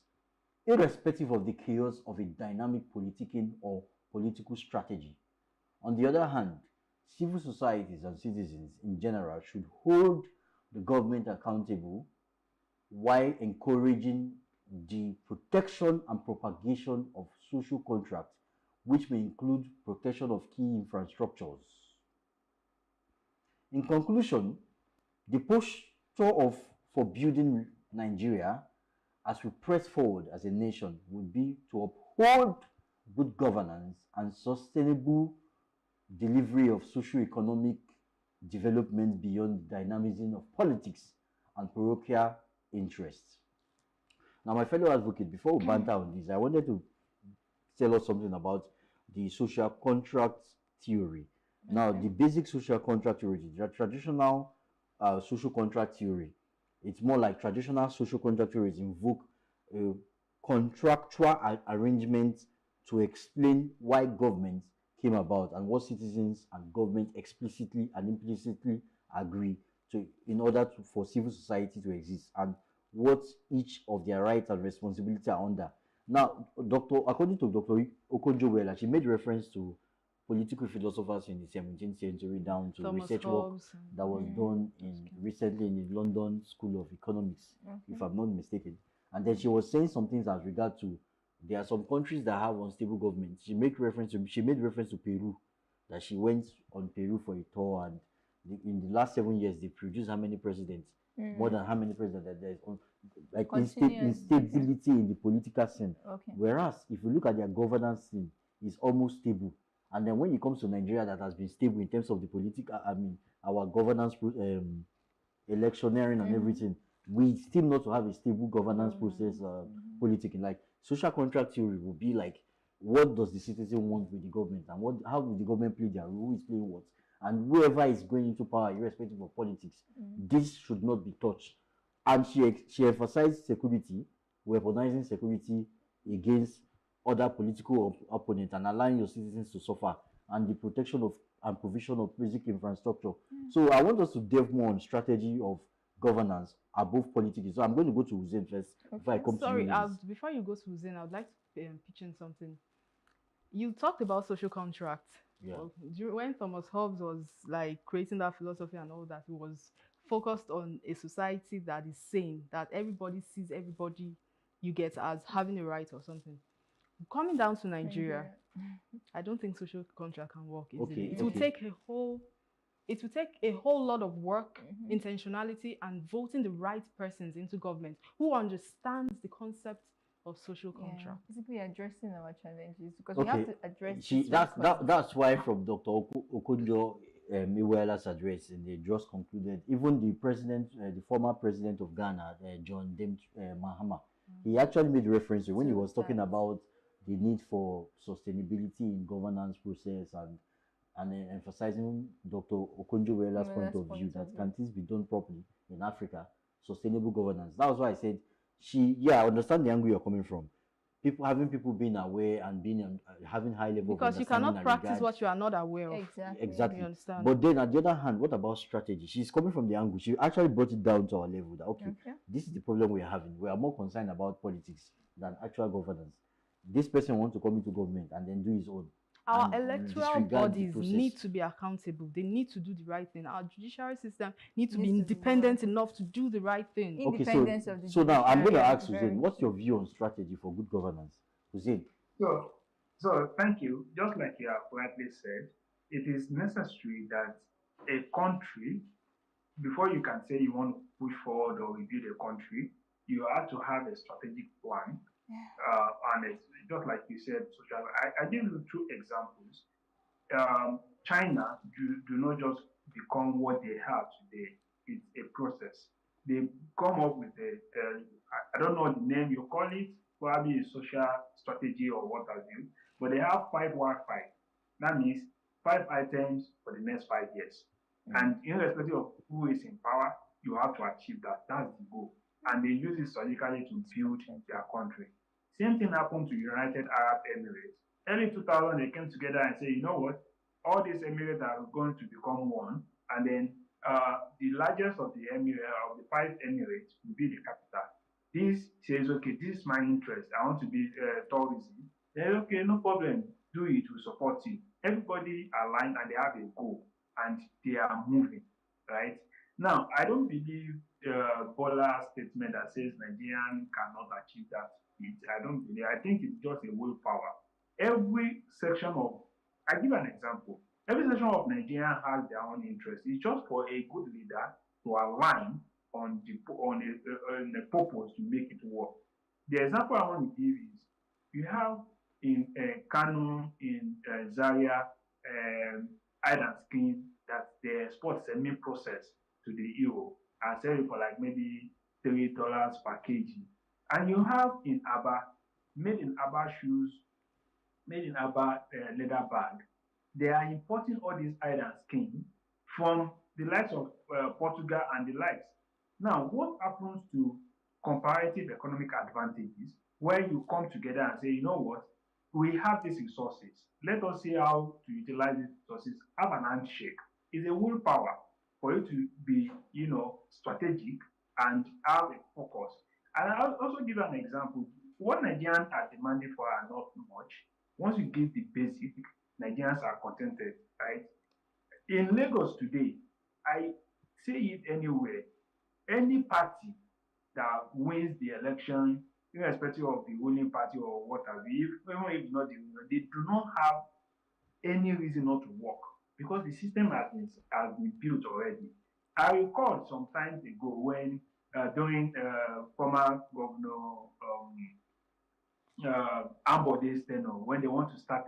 irrespective of the chaos of a dynamic politicking or political strategy. On the other hand, civil societies and citizens in general should hold the government accountable while encouraging the protection and propagation of social contracts, which may include protection of key infrastructures. In conclusion, the posture for building Nigeria as we press forward as a nation would be to uphold good governance and sustainable delivery of socio-economic development beyond the dynamism of politics and parochial interests. Now, my fellow advocate, before we banter on this, I wanted to tell us something about the social contract theory. Now, the basic social contract theory, the traditional social contract theory, it's more like traditional social contract theories invoke contractual arrangements to explain why government came about and what citizens and government explicitly and implicitly agree to in order for civil society to exist, and what each of their rights and responsibilities are under. Now, according to Dr. Okonjo-Iweala, she made reference to political philosophers in the 17th century down to Thomas research Hobbes. work that was done recently in the London School of Economics, if I'm not mistaken. And then she was saying some things as regard to there are some countries that have unstable government. She made reference to Peru, that she went on Peru for a tour, and in the last 7 years they produced how many presidents? More than how many presidents that there is on, like instability in the political scene. Whereas if you look at their governance scene, it's almost stable. And then when it comes to Nigeria, that has been stable in terms of the political, our governance, electioneering and everything, we still not to have a stable governance process, politicking. Like social contract theory will be like, what does the citizen want with the government, and how will the government play their role, who is playing what, and whoever is going into power, irrespective of politics, this should not be touched. And she emphasized security, weaponizing security against other political opponents and allowing your citizens to suffer, and the protection of and provision of basic infrastructure. So I want us to delve more on strategy of governance above politics. So I'm going to go to Hussein first before I come to you. Sorry, before you go to Hussein, I would like to pitch in something. You talked about social contracts. Yeah. When Thomas Hobbes was like creating that philosophy and all that, he was focused on a society that is sane, that everybody sees everybody you get as having a right or something. Coming down to Nigeria, I don't think social contract can work easily. It will take a whole lot of work, intentionality, and voting the right persons into government who understands the concept of social contract. Basically addressing our challenges, because we have to address that's why from Dr. Okonjo-Iweala's address, and they just concluded, even the president, the former president of Ghana, John Mahama, he actually made reference to when he was talking about the need for sustainability in governance process, and emphasizing Dr. Okonjo-Iweala's point of view that can things be done properly in Africa, sustainable governance. That was why I said I understand the angle you're coming from. Having people being aware and being having high level because you cannot practice what you are not aware of. Exactly. You understand? But then at the other hand, what about strategy? She's coming from the angle. She actually brought it down to our level that this is the problem we are having. We are more concerned about politics than actual governance. This person wants to come into government and then do his own. Our electoral bodies need to be accountable. They need to do the right thing. Our judiciary system needs to be independent enough to do the right thing. Independence of the so now I'm going to ask Hussein, what's your view on strategy for good governance? Hussein. So thank you. Just like you have rightly said, it is necessary that a country, before you can say you want to push forward or rebuild a country, you have to have a strategic plan. And it's just like you said, social. I give you two examples. China do not just become what they have today it's a process. They come up with I don't know the name you call it, probably a social strategy or what have you, but they have 5-1-5. That means 5 items for the next 5 years. And irrespective of who is in power, you have to achieve that. That's the goal. And they use it strategically to build their country. Same thing happened to United Arab Emirates. Early 2000, they came together and said, you know what? All these Emirates are going to become one. And then the largest of the 5 Emirates will be the capital. This says, okay, this is my interest. I want to be tourism. Then, okay, no problem. Do it. We support you. Everybody aligned and they have a goal. And they are moving, right? Now, I don't believe Bola's statement that says Nigerian cannot achieve that. I don't believe. I think it's just a willpower. Every section of, I give an example. Every section of Nigeria has their own interest. It's just for a good leader to align on a purpose to make it work. The example I want to give is you have in Kano, in Zaria, hide and skin that they export semi-processed to the EU and sell it for like maybe $3 per kg. And you have in Aba, made in Aba shoes, made in Aba leather bag. They are importing all these hide and skin from the likes of Portugal and the likes. Now, what happens to comparative economic advantages where you come together and say, you know what, we have these resources. Let us see how to utilize these resources. Have an handshake. It's a willpower for you to be, strategic and have a focus. And I'll also give an example. What Nigerians are demanding for are not much. Once you give the basic, Nigerians are contented, right? In Lagos today, I say it anywhere, any party that wins the election, irrespective of the ruling party or what have you, even if not the winner, they do not have any reason not to work because the system has been built already. I recall some time ago when during former Governor Ambode's tenure, when they want to start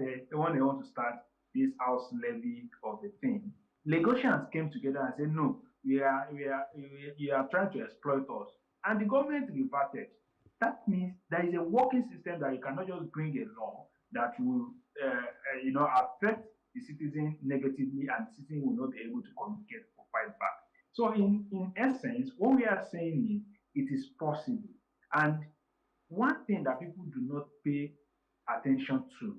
this house levy of the thing, Lagosians came together and said, no, you are trying to exploit us. And the government reverted. That means there is a working system that you cannot just bring a law that will affect the citizen negatively and the citizen will not be able to communicate or fight back. So in essence, what we are saying is it is possible. And one thing that people do not pay attention to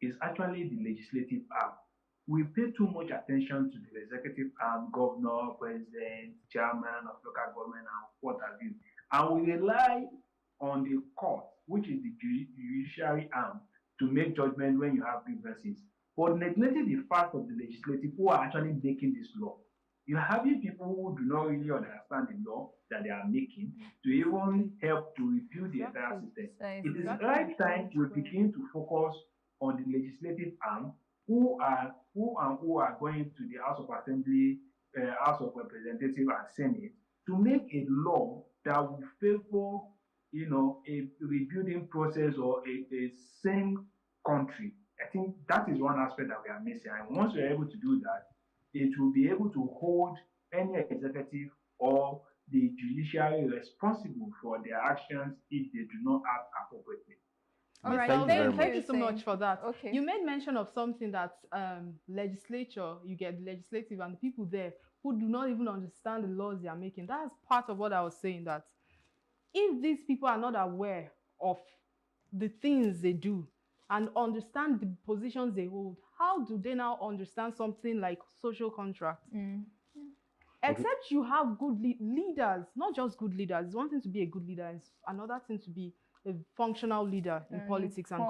is actually the legislative arm. We pay too much attention to the executive arm, governor, president, chairman of local government, and what have you. And we rely on the court, which is the judiciary arm, to make judgment when you have grievances. But neglecting the fact of the legislative who are actually making this law. You're having people who do not really understand the law that they are making to even help to review the entire system. It is the right time to begin to focus on the legislative arm who are going to the House of Assembly, House of Representatives, and Senate to make a law that will favor, a rebuilding process or a sane country. I think that is one aspect that we are missing. And once we are able to do that, it will be able to hold any executive or the judiciary responsible for their actions if they do not act appropriately. All right, thank you so much for that. Okay. You made mention of something that legislature, you get the legislative and the people there who do not even understand the laws they are making. That's part of what I was saying, that if these people are not aware of the things they do and understand the positions they hold, how do they now understand something like social contract? Except you have good leaders, not just good leaders. It's one thing to be a good leader, it's another thing to be a functional leader in politics and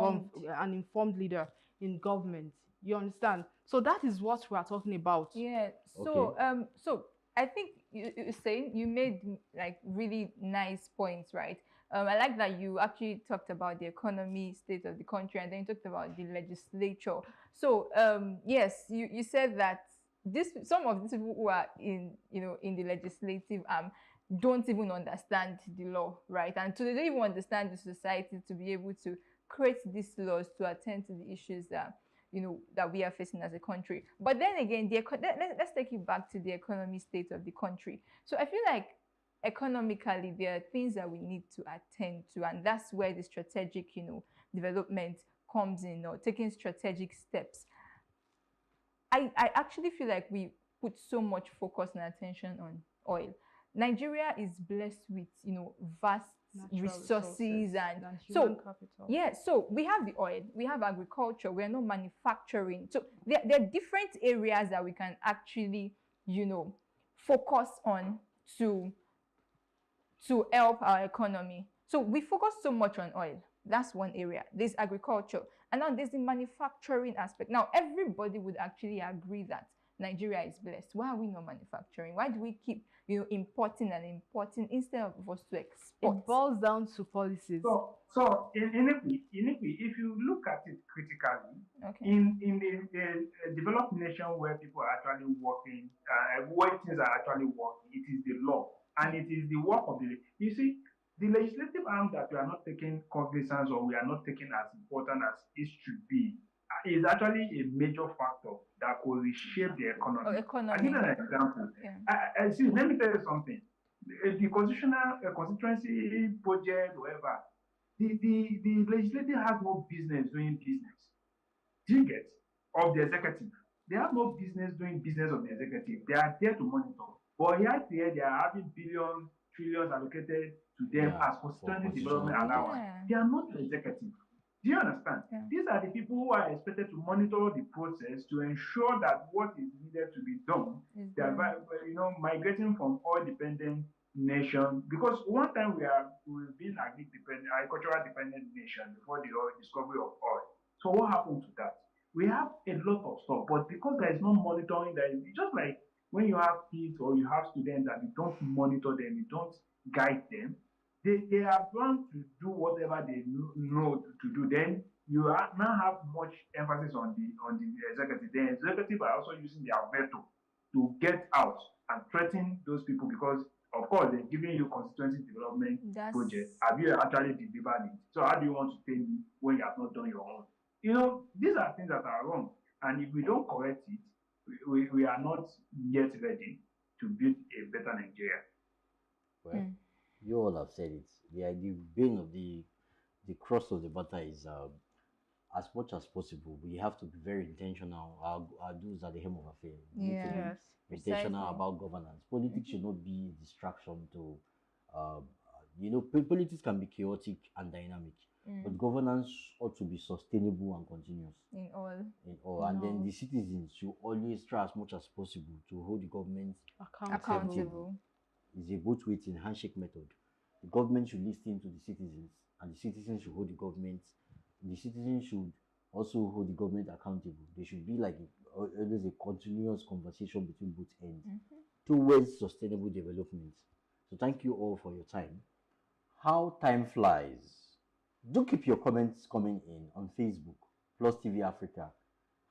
an informed leader in government. You understand? So that is what we are talking about. Yeah. So so I think you made like really nice points, right? I like that you actually talked about the economy, state of the country, and then you talked about the legislature. So yes, you said that some of these people who are in the legislative don't even understand the law, right? And so they don't even understand the society to be able to create these laws to attend to the issues that that we are facing as a country. But then again, let's take it back to the economy state of the country. So I feel like economically, there are things that we need to attend to, and that's where the strategic, development comes in, or taking strategic steps. I actually feel like we put so much focus and attention on oil. Nigeria is blessed with, vast resources and so capital. Yeah, so we have the oil, we have agriculture, we are not manufacturing. So there are different areas that we can actually, focus on to help our economy. So we focus so much on oil. That's one area. There's agriculture. And now there's the manufacturing aspect. Now, everybody would actually agree that Nigeria is blessed. Why are we not manufacturing? Why do we keep, importing and importing instead of us to export? It boils down to policies. So if you look at it critically, Okay. in the developed nation where people are actually working, where things are actually working, it is the law and it is the work of you see, the legislative arm that we are not taking cognizance or we are not taking as important as it should be is actually a major factor that could reshape the economy. I'll give you an example. Yeah. See, let me tell you something. The constituency budget, whatever, the legislative has no business doing business. Do you get? Of the executive. They have no business doing business of the executive. They are there to monitor. But here they are having billions, trillions allocated to them as constituency development allowance. They are not the executive. Do you understand? Yeah. These are the people who are expected to monitor the process to ensure that what is needed to be done, they are, migrating from oil-dependent nation. Because one time we've been agricultural dependent nation before the discovery of oil. So what happened to that? We have a lot of stuff, but because there is no monitoring, it's just like when you have kids or you have students and you don't monitor them, you don't guide them, they are going to do whatever they know to do. Then you now have much emphasis on the executive. The executive are also using their veto to get out and threaten those people because, of course, they're giving you constituency development project. Have you actually delivered it? So how do you want to tell me when you have not done your own? These are things that are wrong. And if we don't correct it, we are not yet ready to build a better Nigeria. Well, you all have said it. The bane of the cross of the matter is as much as possible, we have to be very intentional. Our dues are the hem of affair. Yes. Intentional about governance. Politics should not be a distraction to, politics can be chaotic and dynamic, but governance ought to be sustainable and continuous. In all. And then the citizens should always try as much as possible to hold the government accountable. It's a both ways in handshake method. The government should listen to the citizens, and the citizens should hold the government. The citizens should also hold the government accountable. There should be like always a continuous conversation between both ends towards sustainable development. So thank you all for your time. How time flies. Do keep your comments coming in on Facebook, Plus TV Africa,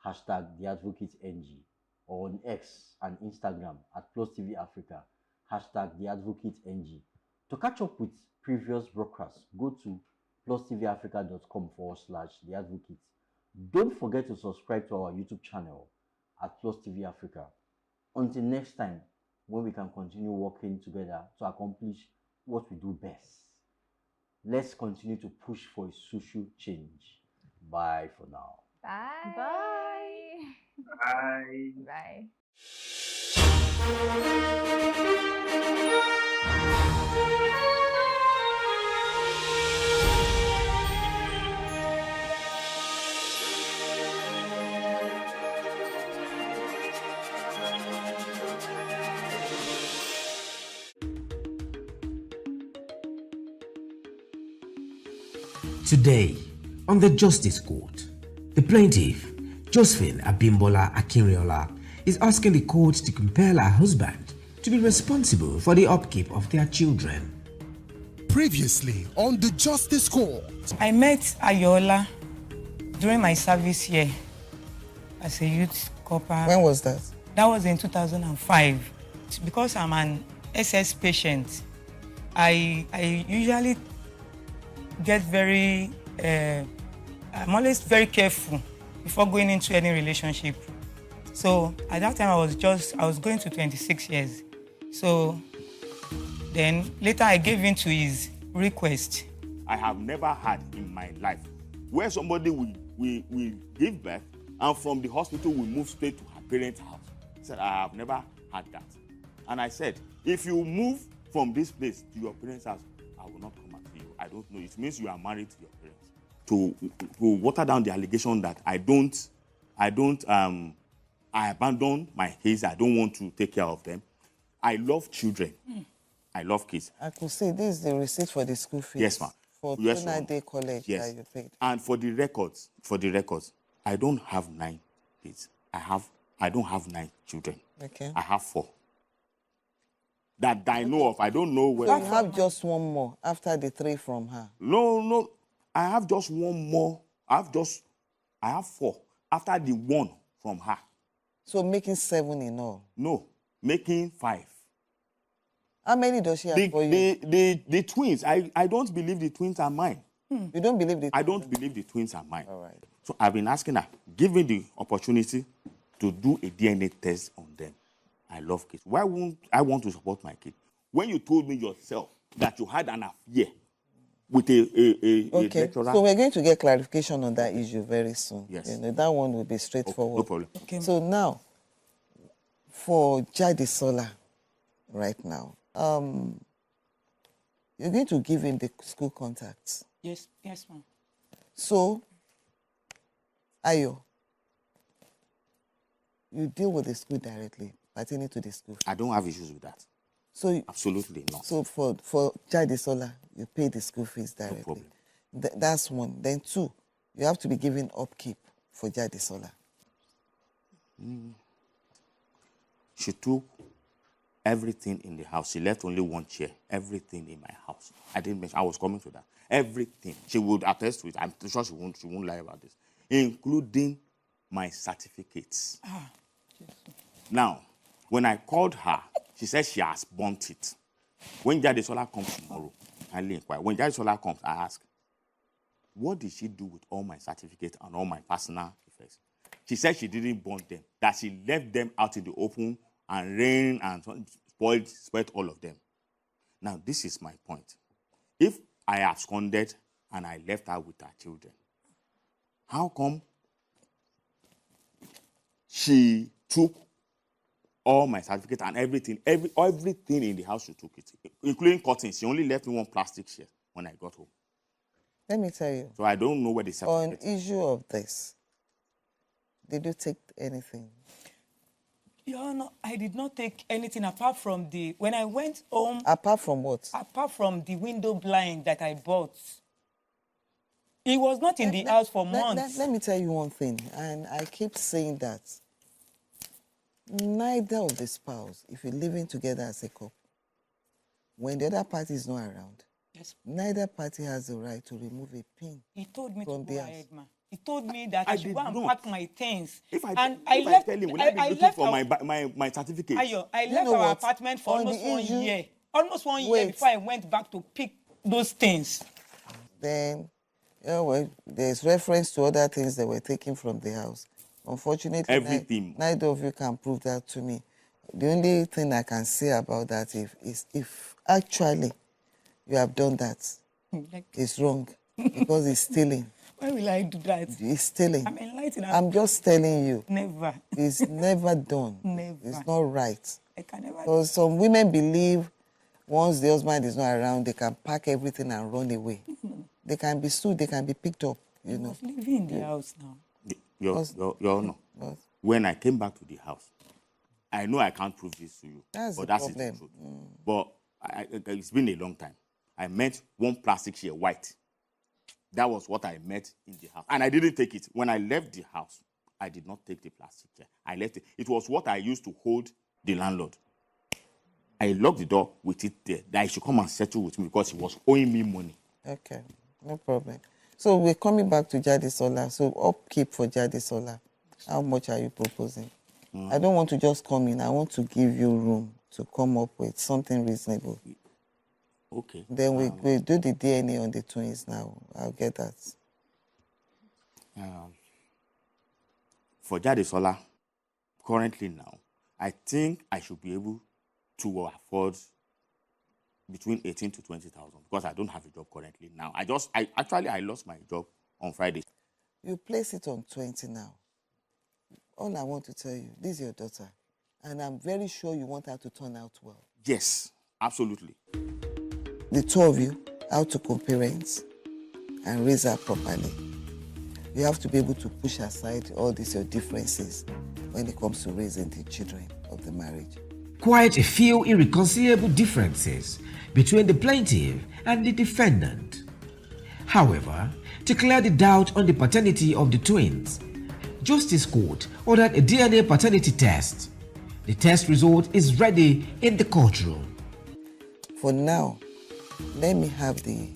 #TheAdvocateNG, or on X and Instagram at Plus TV Africa, #TheAdvocateNG. To catch up with previous broadcasts, go to plustvafrica.com/theadvocate. Don't forget to subscribe to our YouTube channel at Plus TV Africa. Until next time, when we can continue working together to accomplish what we do best. Let's continue to push for a social change. Bye for now. Bye. Bye. Bye. Today, on the Justice Court, the plaintiff, Josephine Abimbola Akinriola, is asking the court to compel her husband to be responsible for the upkeep of their children. Previously on the Justice Court. I met Ayola during my service here as a youth corper. When was that? That was in 2005. Because I'm an SS patient, I usually get I'm always very careful before going into any relationship. So at that time, I was going to 26 years. So then later I gave in to his request. I have never had in my life where somebody will give birth and from the hospital will move straight to her parents' house. I said, I have never had that. And I said, if you move from this place to your parents' house, I will not come after you. I don't know. It means you are married to your parents. To water down the allegation that I abandoned my kids. I don't want to take care of them. I love children. I love kids. I could say this is the receipt for the school fees. Yes, ma'am. For Yes, Day College that you paid. And for the records, I don't have 9 kids. I don't have 9 children. Okay. I have 4. That I know of. I don't know where. So you have just one more after the 3 from her. No. I have just one more. I have 4 after the 1 from her. So making 7 in all. No, making 5. How many does she have for you? The twins. I don't believe the twins are mine. You don't believe the twins? I don't believe the twins are mine. All right. So I've been asking her, give me the opportunity to do a DNA test on them. I love kids. Why won't I want to support my kid? When you told me yourself that you had an affair with a lecturer. So we're going to get clarification on that issue very soon. Yes. You know, that one will be straightforward. No problem. Okay. So now, for Jadisola, right now, you're going to give him the school contacts. Yes, ma'am. So, Ayo, you deal with the school directly, pertaining to the school. I don't have issues with that. So absolutely not. So for Jadisola, you pay the school fees directly. No problem. That's one. Then 2, you have to be giving upkeep for Jadisola. She took everything in the house. She left only 1 chair. Everything in my house. I didn't mention. I was coming to that. Everything. She would attest to it. I'm sure she won't lie about this, including my certificates. Now, when I called her, she said she has burnt it. When Jadisola comes tomorrow, kindly inquire. When Jadisola comes, I ask, what did she do with all my certificates and all my personal effects? She said she didn't burn them, that she left them out in the open and rain and spoiled all of them. Now, this is my point. If I absconded and I left her with her children, how come she took all my certificates and everything in the house? She took it, including curtains. She only left me 1 plastic chair when I got home. Let me tell you. So I don't know where the certificate is. On issue of this, did you take anything? Your Honor, I did not take anything apart from when I went home. Apart from what? Apart from the window blind that I bought. He was not in the house for months. Let me tell you one thing, and I keep saying that. Neither of the spouse, if you're living together as a couple, when the other party is not around, neither party has the right to remove a pin. He told me from to go the ahead, ma. He told me that I should go and not. pack my things. If I tell him, will I be looking for my certificate? I left our apartment for almost 1 year. Almost 1 year before I went back to pick those things. Then, there's reference to other things that were taken from the house. Unfortunately, neither of you can prove that to me. The only thing I can say about that is if actually you have done that, it's wrong because it's stealing. Why will I do that? It's stealing. I'm enlightened. I'm just telling you. Never. It's never done. Never. It's not right. I can never. Because some women believe once the husband is not around, they can pack everything and run away. They can be sued. They can be picked up. You know. Living in the house now. Your Honor, when I came back to the house, I know I can't prove this to you. That's but the that's problem. the truth. But it's been a long time. I met 1 plastic chair, white. That was what I met in the house. And I didn't take it. When I left the house, I did not take the plastic chair. I left it. It was what I used to hold the landlord. I locked the door with it there, that he should come and settle with me because he was owing me money. Okay, no problem. So we're coming back to Jadisola. So upkeep for Jadisola. How much are you proposing? I don't want to just come in. I want to give you room to come up with something reasonable. Okay. Then we do the DNA on the twins now. I'll get that. for Jadesola, currently now, I think I should be able to afford between 18 to 20,000 because I don't have a job currently now. I lost my job on Friday. You place it on 20 now. All I want to tell you, this is your daughter, and I'm very sure you want her to turn out well. Yes, absolutely. The two of you, how to co-parent and raise her properly. You have to be able to push aside all these your differences when it comes to raising the children of the marriage. Quite a few irreconcilable differences between the plaintiff and the defendant. However, to clear the doubt on the paternity of the twins, Justice Court ordered a DNA paternity test. The test result is ready in the courtroom. For now, let me have the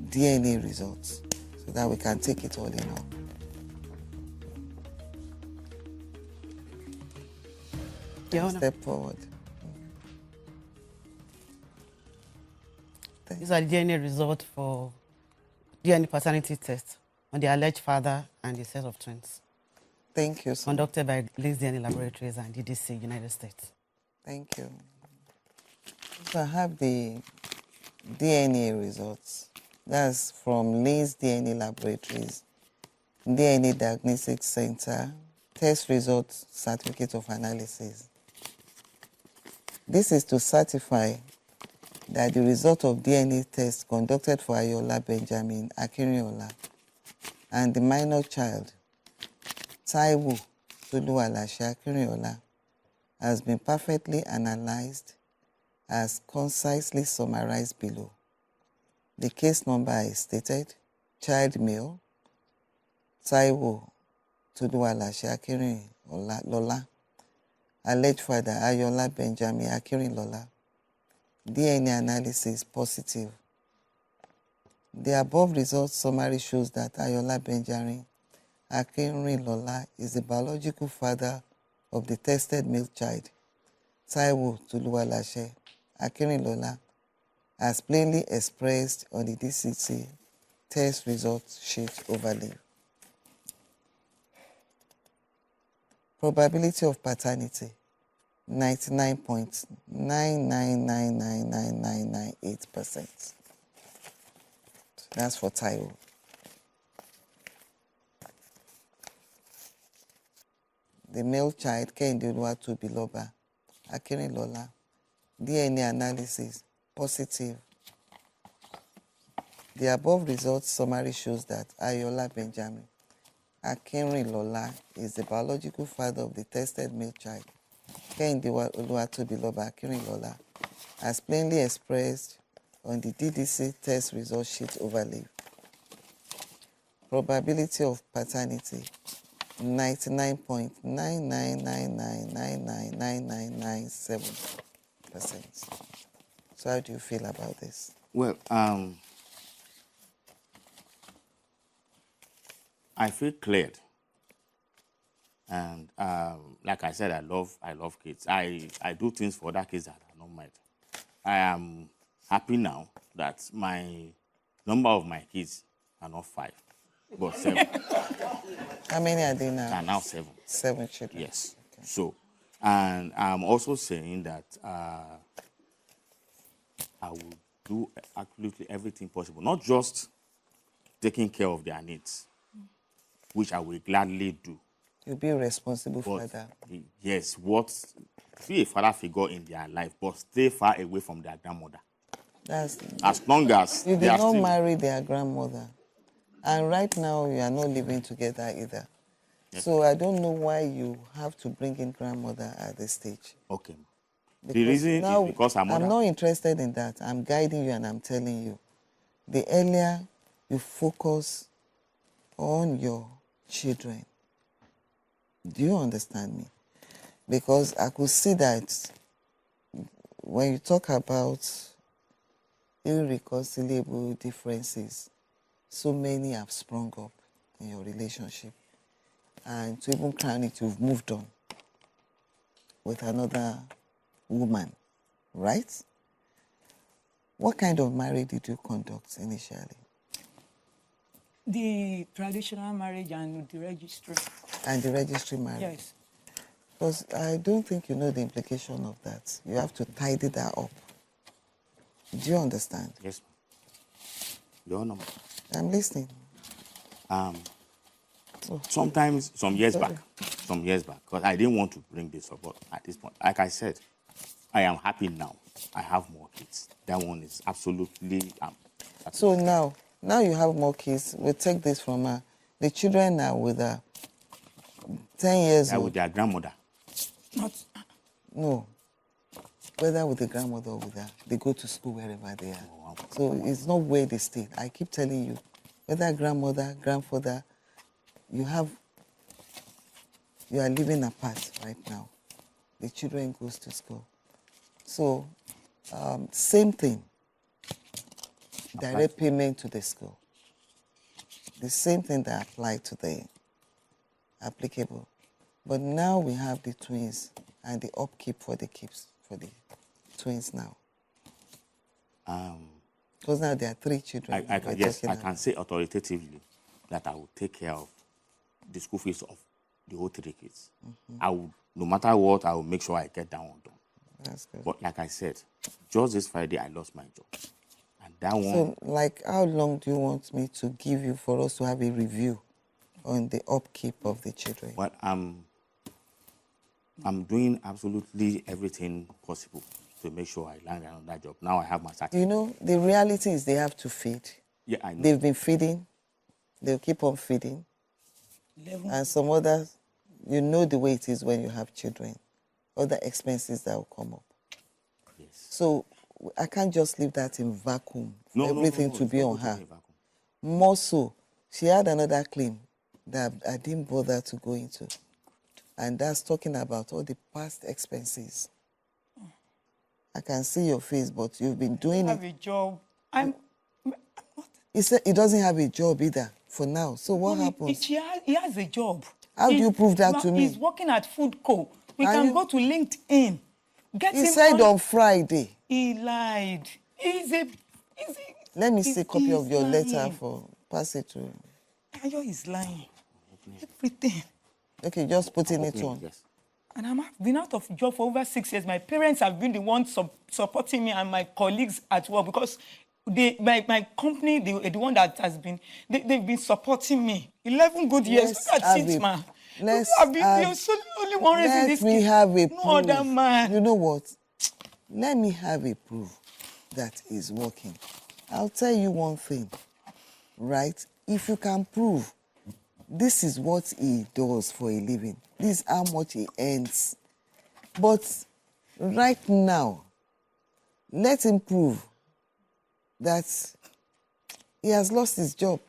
DNA results so that we can take it all in all. Step forward. These are the DNA results for DNA paternity test on the alleged father and the set of twins. Thank you, sir. Conducted by Leeds DNA Laboratories and DDC, United States. Thank you. So I have the DNA results. That's from Leeds DNA Laboratories, DNA Diagnostic Center, test results, certificate of analysis. This is to certify that the result of DNA test conducted for Ayola Benjamin Akinriola and the minor child, Taiwo Toluwalashe Akinriola, has been perfectly analyzed as concisely summarized below. The case number is stated: child male, Taiwo Toluwalashe Akinriola, alleged father Ayola Benjamin Akinriola. DNA analysis positive. The above results summary shows that Ayola Benjamin Akinriola is the biological father of the tested male child, Taiwo Toluwalashe Akinriola, as plainly expressed on the DCT test results sheet overlay. Probability of paternity, 99.9999998%. That's for Taiwo. The male child, Kehinde Oluwatobiloba Akinriola, DNA analysis positive. The above results summary shows that Ayola Benjamin Akinriola is the biological father of the tested male child, Kehinde Oluwatobiloba Akinriola, as plainly expressed on the DDC test result sheet overlay. Probability of paternity, 99.999999997%. So how do you feel about this? Well, I feel cleared, and like I said, I love kids. I do things for other kids that are not mine. I am happy now that my number of my kids are not 5, but 7. How many are they now? Are now 7. 7 children. Yes. Okay. So, and I'm also saying that I will do absolutely everything possible, not just taking care of their needs, which I will gladly do. You'll be responsible for that. Yes, be a father figure in their life, but stay far away from their grandmother. That's as long as you did not marry their grandmother, and right now you are not living together either. Yes. So I don't know why you have to bring in grandmother at this stage. Okay. Because the reason is because I'm not interested in that. I'm guiding you and I'm telling you. The earlier you focus on your children, do you understand me? Because I could see that when you talk about irreconcilable differences, so many have sprung up in your relationship. And to even crown it, you've moved on with another woman, right? What kind of marriage did you conduct initially? The traditional marriage and the registry. and the registry marriage. Yes. Because I don't think you know the implication of that. You have to tidy that up. Do you understand? Yes. Your number. I'm listening. Sometimes, some years back, because I didn't want to bring this up, but at this point, like I said, I am happy now. I have more kids. That one is absolutely. So now you have more kids. We'll take this from her. The children are with her. 10 years old. With their grandmother. No. Whether with the grandmother or with her, they go to school wherever they are. So it's not where they stay. I keep telling you, whether grandmother, grandfather, you are living apart right now. The children goes to school. So, same thing. Direct payment to the school. The same thing that applied to the applicable. But now we have the twins and the upkeep for the twins now. Because now there are 3 children. Yes, I can say authoritatively that I will take care of the school fees of the whole 3 kids. I will, no matter what, I will make sure I get that one done. That's good. But like I said, just this Friday, I lost my job. And that one... So, like, how long do you want me to give you for us to have a review on the upkeep of the children? Well, I'm doing absolutely everything possible to make sure I land another job. Now I have my certificate. You know, the reality is they have to feed. Yeah, I know. They've been feeding. They'll keep on feeding. 11. And some others, you know the way it is when you have children. Other expenses that will come up. Yes. So I can't just leave that in vacuum. Everything to be on her. More so, she had another claim that I didn't bother to go into. And that's talking about all the past expenses. I can see your face, but you've been doing I have a job. He said he doesn't have a job either for now. So what happens? He has a job. How do you prove that to me? He's working at Food Co. We can go to LinkedIn. He said on Friday. He lied. Let me see a copy of your letter for pass it to him. Ayo is lying. Everything. Okay, just putting it on. Yes. And I've been out of job for over 6 years. My parents have been the ones supporting me and my colleagues at work because my company, the one that has been, they've been supporting me. 11 good years. Look at it, man. Let me have a proof. No other man. You know what? Let me have a proof that is working. I'll tell you one thing, right? If you can prove this is what he does for a living, this is how much he earns. But right now, let him prove that he has lost his job.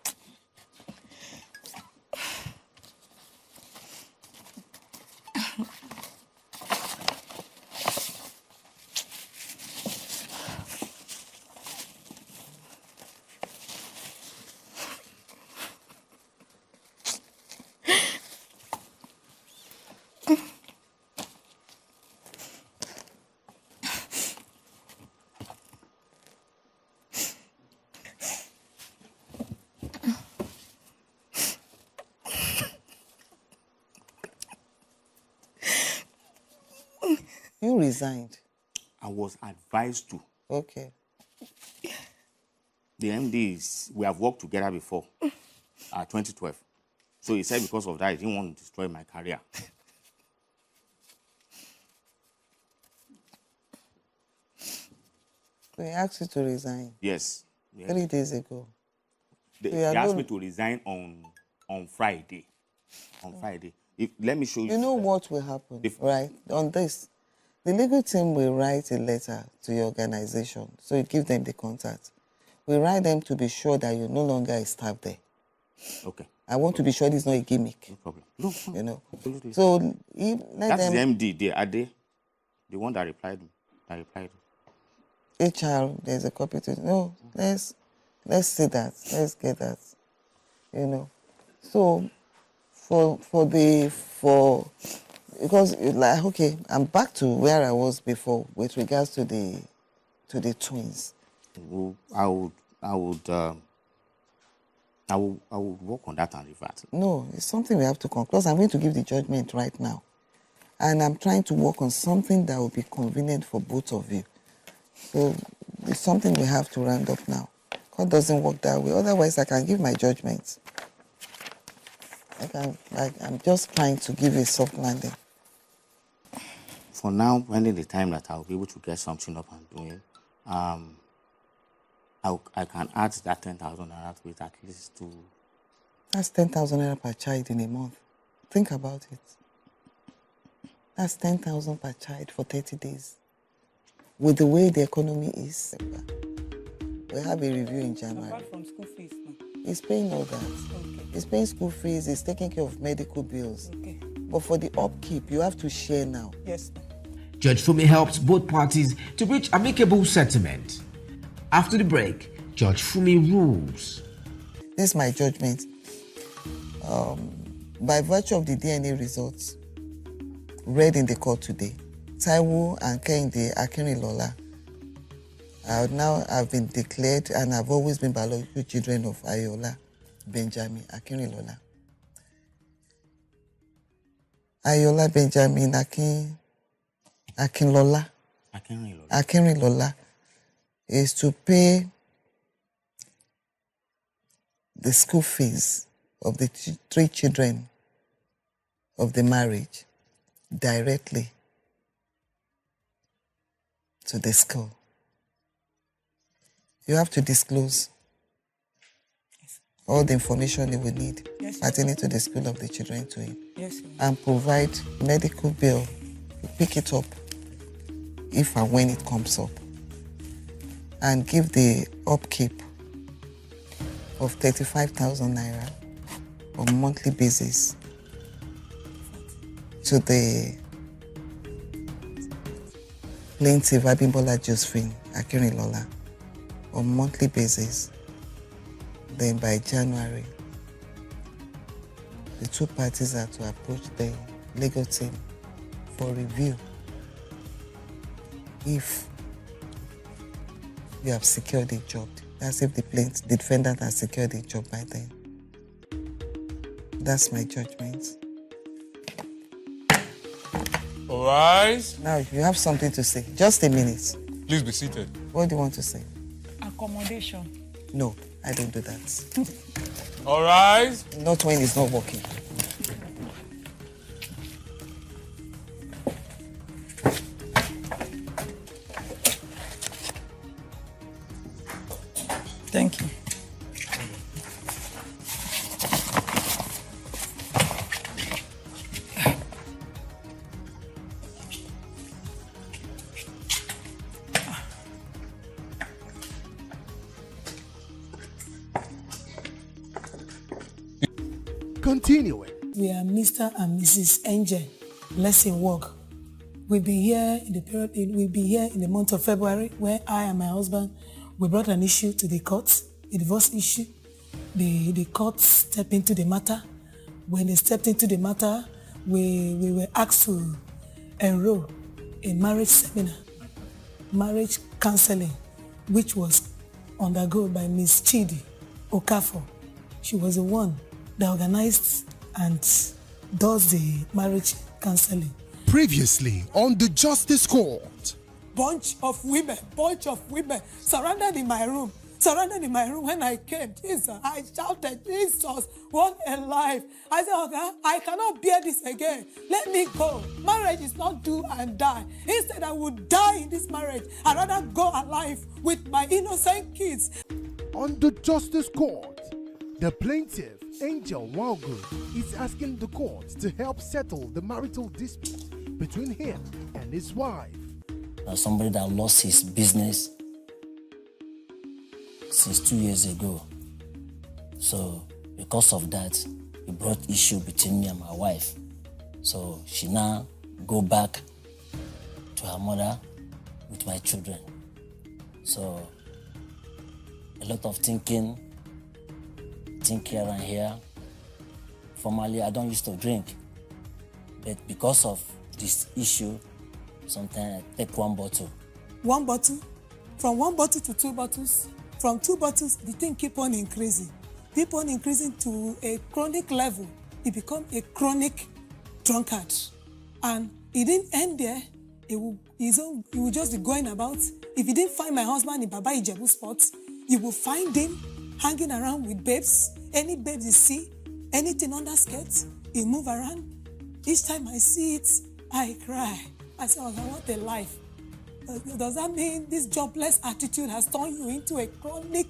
You resigned. I was advised to. Okay. The MD is, we have worked together before, 2012. So he said because of that, he didn't want to destroy my career. We asked you to resign. Yes. 3 days ago. They asked me to resign on Friday. On Friday. Let me show you. You know what will happen, right? On this, the legal team will write a letter to your organization. So you give them the contact. We write them to be sure that you're no longer a staff there. Okay. I want to be sure it's not a gimmick. No problem. No, you know. Absolutely. So let that's them. the MD there, are they? The one that replied. HR, there's a copy to. No, let's see that. Let's get that. You know. So because like okay, I'm back to where I was before with regards to the twins. I would I will work on that and revert. No, it's something we have to conclude. I'm going to give the judgment right now. And I'm trying to work on something that will be convenient for both of you. So it's something we have to round up now. God doesn't work that way. Otherwise, I can give my judgment. I'm just trying to give a soft landing. For now, pending the time that I'll be able to get something up and doing, I can add that 10,000 naira to it at least to... That's 10,000 naira per child in a month. Think about it. That's 10,000 per child for 30 days. With the way the economy is, we have a review in January. Apart from school fees, no? He's paying all that. Okay. He's paying school fees, he's taking care of medical bills. Okay. But for the upkeep, you have to share now. Yes. Judge Fumi helps both parties to reach amicable settlement. After the break, Judge Fumi rules. This is my judgment. By virtue of the DNA results read in the court today, Taiwo and Kehinde Akinrilola have been declared and have always been biological children of Ayola Benjamin Akinrilola. Ayola Benjamin Akinrilola is to pay the school fees of the 3 children of the marriage directly to the school. You have to disclose all the information you will need pertaining to the school of the children to him. Yes, and provide medical bill. You pick it up if and when it comes up. And give the upkeep of 35,000 naira on a monthly basis to the plaintiff Abimbola Josephine Akinrilola on a monthly basis. Then by January, the 2 parties are to approach the legal team for review if you have secured a job. That's if the defendant has secured a job by then. That's my judgment. All right. Now, you have something to say. Just a minute. Please be seated. What do you want to say? Accommodation. No, I don't do that. All right. Not when it's not working. Thank you. Continuing. We are Mr. and Mrs. Angel Blessing Work. We've been here in the month of February, where I and my husband, we brought an issue to the court, a divorce issue. The court stepped into the matter. When they stepped into the matter, we were asked to enroll in marriage seminar, marriage counseling, which was undergone by Ms. Chidi Okafor. She was the one that organized and does the marriage counseling. Previously on the Justice Court. Bunch of women surrounded in my room when I came. Jesus, I shouted, Jesus, what a life. I said, okay, I cannot bear this again. Let me go. Marriage is not do and die. Instead, I would die in this marriage. I'd rather go alive with my innocent kids. On the Justice Court, the plaintiff, Angel Nwaogu, is asking the court to help settle the marital dispute between him and his wife. Somebody that lost his business since 2 years ago. So because of that, it brought issue between me and my wife. So she now go back to her mother with my children. So a lot of thinking here and here. Formerly, I don't used to drink, but because of this issue, sometimes I take 1 bottle. 1 bottle? From 1 bottle to 2 bottles? From 2 bottles, the thing keep on increasing. keep on increasing to a chronic level. He become a chronic drunkard. And he didn't end there. He will just be going about. If he didn't find my husband in Baba Ijebu spots, you will find him hanging around with babes. Any babes you see, anything under skirts, he move around. Each time I see it, I cry. I say, oh, what a life. Does that mean this jobless attitude has turned you into a chronic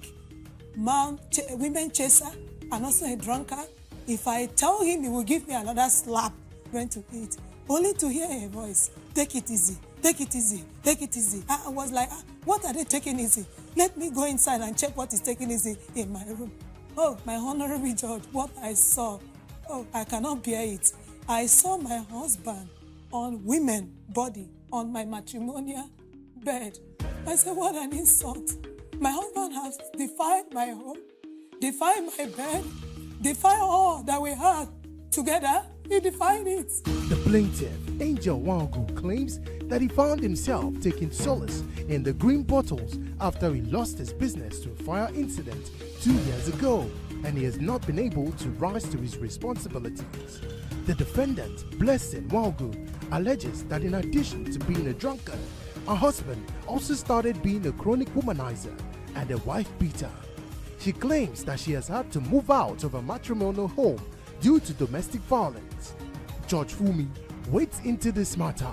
women chaser and also a drunkard? If I tell him, he will give me another slap when to eat, only to hear a voice, take it easy, take it easy, take it easy. I was like, what are they taking easy? Let me go inside and check what is taking easy in my room. Oh, my honorable judge, what I saw, oh, I cannot bear it. I saw my husband on women's body on my matrimonial bed. I said, what an insult. My husband has defied my home, defied my bed, defied all that we had together. He defied it. The plaintiff, Angel Wangu, claims that he found himself taking solace in the green bottles after he lost his business to a fire incident 2 years ago, and he has not been able to rise to his responsibilities. The defendant, Blessing Wangu, alleges that in addition to being a drunkard, her husband also started being a chronic womanizer and a wife beater. She claims that she has had to move out of her matrimonial home due to domestic violence. Judge Fumi wades into this matter.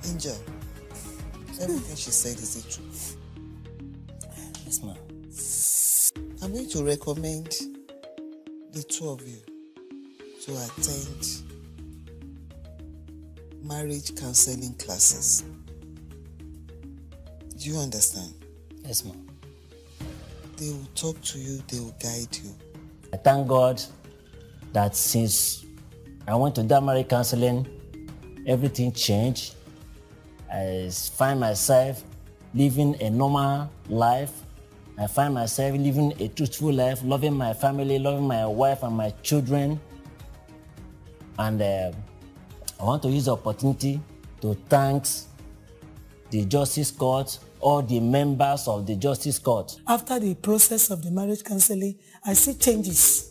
Angel, everything she said is the truth. Yes, ma'am. I'm going to recommend the two of you to attend marriage counseling classes. Do you understand? Yes, ma'am. They will talk to you, they will guide you. I thank God that since I went to that marriage counseling, everything changed. I find myself living a normal life. I find myself living a truthful life, loving my family, loving my wife and my children. And I want to use the opportunity to thank the Justice Court, all the members of the Justice Court. After the process of the marriage counseling, I see changes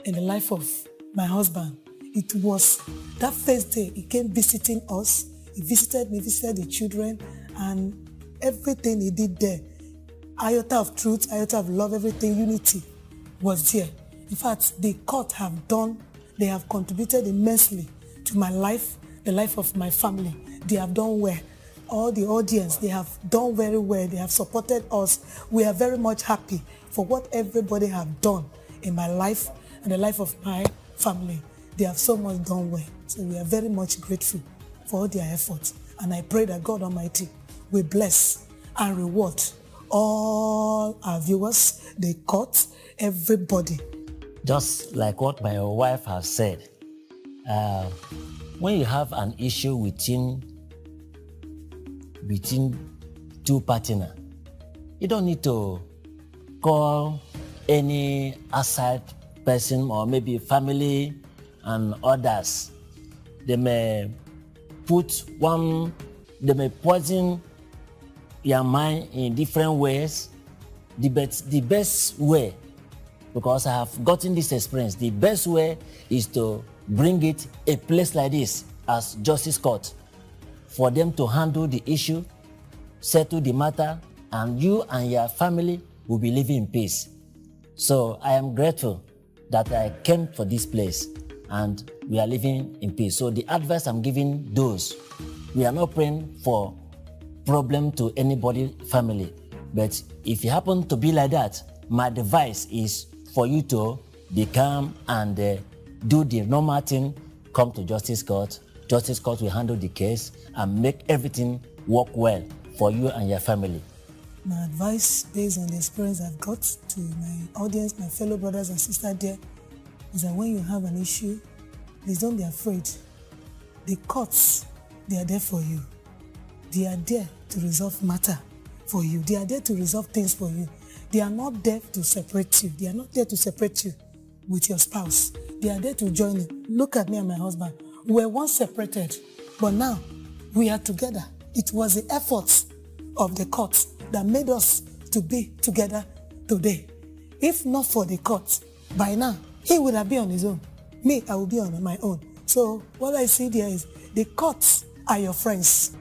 in the life of my husband. It was that first day he came visiting us. He visited me, visited the children, and everything he did there, iota of truth, iota of love, everything, unity was there. In fact, the court they have contributed immensely to my life, the life of my family. They have done well. All the audience, they have done very well. They have supported us. We are very much happy for what everybody have done in my life and the life of my family. They have so much done well. So we are very much grateful for all their efforts. And I pray that God Almighty will bless and reward all our viewers, the court, everybody. Just like what my wife has said, when you have an issue between two partners, you don't need to call any outside person or maybe family and others. They may poison your mind in different ways. The best way, because I have gotten this experience, the best way is to bring it a place like this as Justice Court for them to handle the issue, settle the matter, and you and your family will be living in peace. So I am grateful that I came for this place and we are living in peace. So the advice I'm giving those, we are not praying for problem to anybody family. But if you happen to be like that, my advice is for you to be calm and do the normal thing, come to Justice Court. Justice Court will handle the case and make everything work well for you and your family. My advice, based on the experience I've got to my audience, my fellow brothers and sisters there, is that when you have an issue, please don't be afraid. The courts, they are there for you. They are there to resolve matter for you. They are there to resolve things for you. They are not there to separate you. They are not there to separate you with your spouse. They are there to join you. Look at me and my husband. We were once separated, but now we are together. It was the efforts of the courts that made us to be together today. If not for the court, by now, he would have been on his own. Me, I will be on my own. So what I see there is the courts are your friends.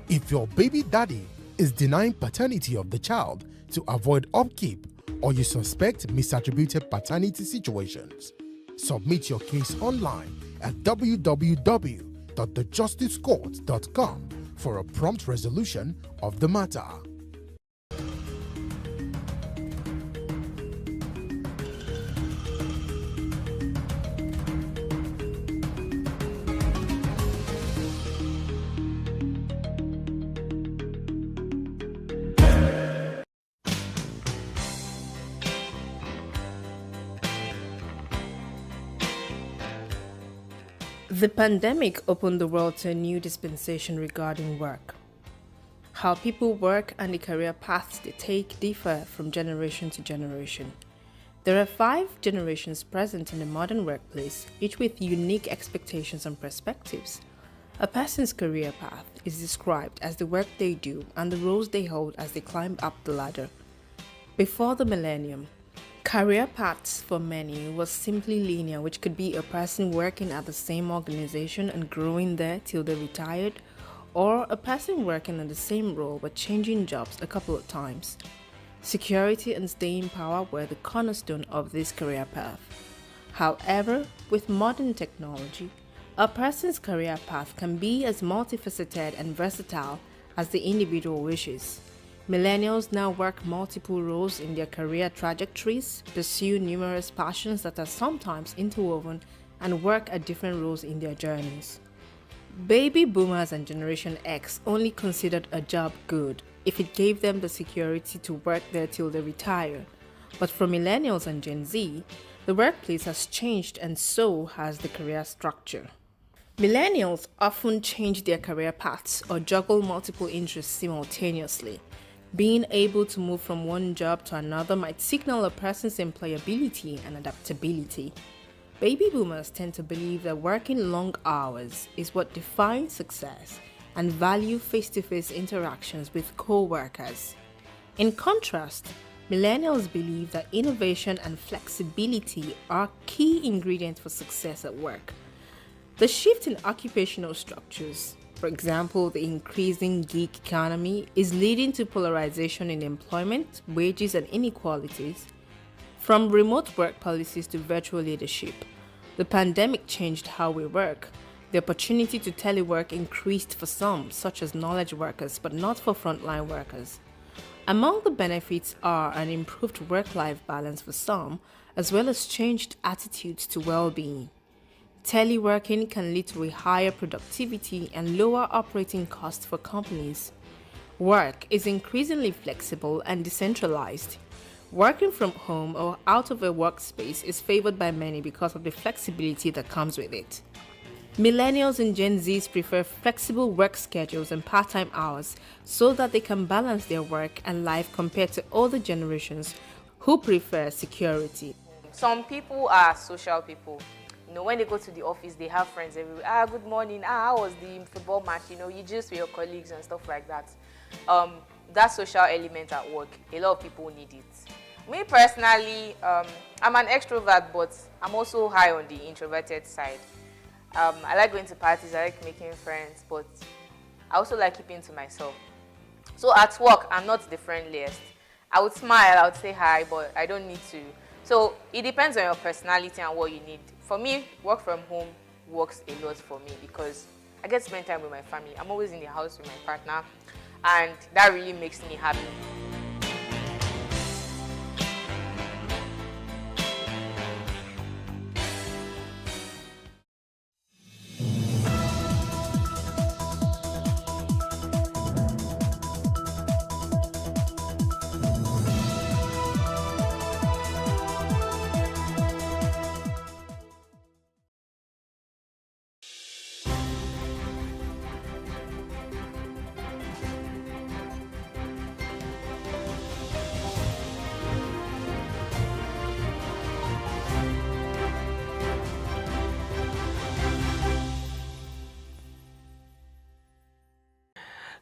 If your baby daddy is denying paternity of the child to avoid upkeep, or you suspect misattributed paternity situations, submit your case online at www.thejusticecourt.com for a prompt resolution of the matter. The pandemic opened the world to a new dispensation regarding work. How people work and the career paths they take differ from generation to generation. There are 5 generations present in the modern workplace, each with unique expectations and perspectives. A person's career path is described as the work they do and the roles they hold as they climb up the ladder. Before the millennium, career paths for many was simply linear, which could be a person working at the same organization and growing there till they retired, or a person working in the same role but changing jobs a couple of times. Security and staying power were the cornerstone of this career path. However, with modern technology, a person's career path can be as multifaceted and versatile as the individual wishes. Millennials now work multiple roles in their career trajectories, pursue numerous passions that are sometimes interwoven, and work at different roles in their journeys. Baby boomers and Generation X only considered a job good if it gave them the security to work there till they retire. But for millennials and Gen Z, the workplace has changed and so has the career structure. Millennials often change their career paths or juggle multiple interests simultaneously. Being able to move from one job to another might signal a person's employability and adaptability. Baby boomers tend to believe that working long hours is what defines success and value face-to-face interactions with co-workers. In contrast, millennials believe that innovation and flexibility are key ingredients for success at work. The shift in occupational structures, for example, the increasing gig economy, is leading to polarization in employment, wages, and inequalities. From remote work policies to virtual leadership, the pandemic changed how we work. The opportunity to telework increased for some, such as knowledge workers, but not for frontline workers. Among the benefits are an improved work-life balance for some, as well as changed attitudes to well-being. Teleworking can lead to a higher productivity and lower operating costs for companies. Work is increasingly flexible and decentralized. Working from home or out of a workspace is favored by many because of the flexibility that comes with it. Millennials and Gen Zs prefer flexible work schedules and part-time hours so that they can balance their work and life compared to older generations who prefer security. Some people are social people. You know, when they go to the office, they have friends everywhere. Good morning. How was the football match? You know, you just with your colleagues and stuff like that. That social element at work, a lot of people need it. Me personally, I'm an extrovert, but I'm also high on the introverted side. I like going to parties, I like making friends, but I also like keeping to myself. So at work, I'm not the friendliest. I would smile, I would say hi, but I don't need to. So it depends on your personality and what you need. For me, work from home works a lot for me because I get to spend time with my family. I'm always in the house with my partner, and that really makes me happy.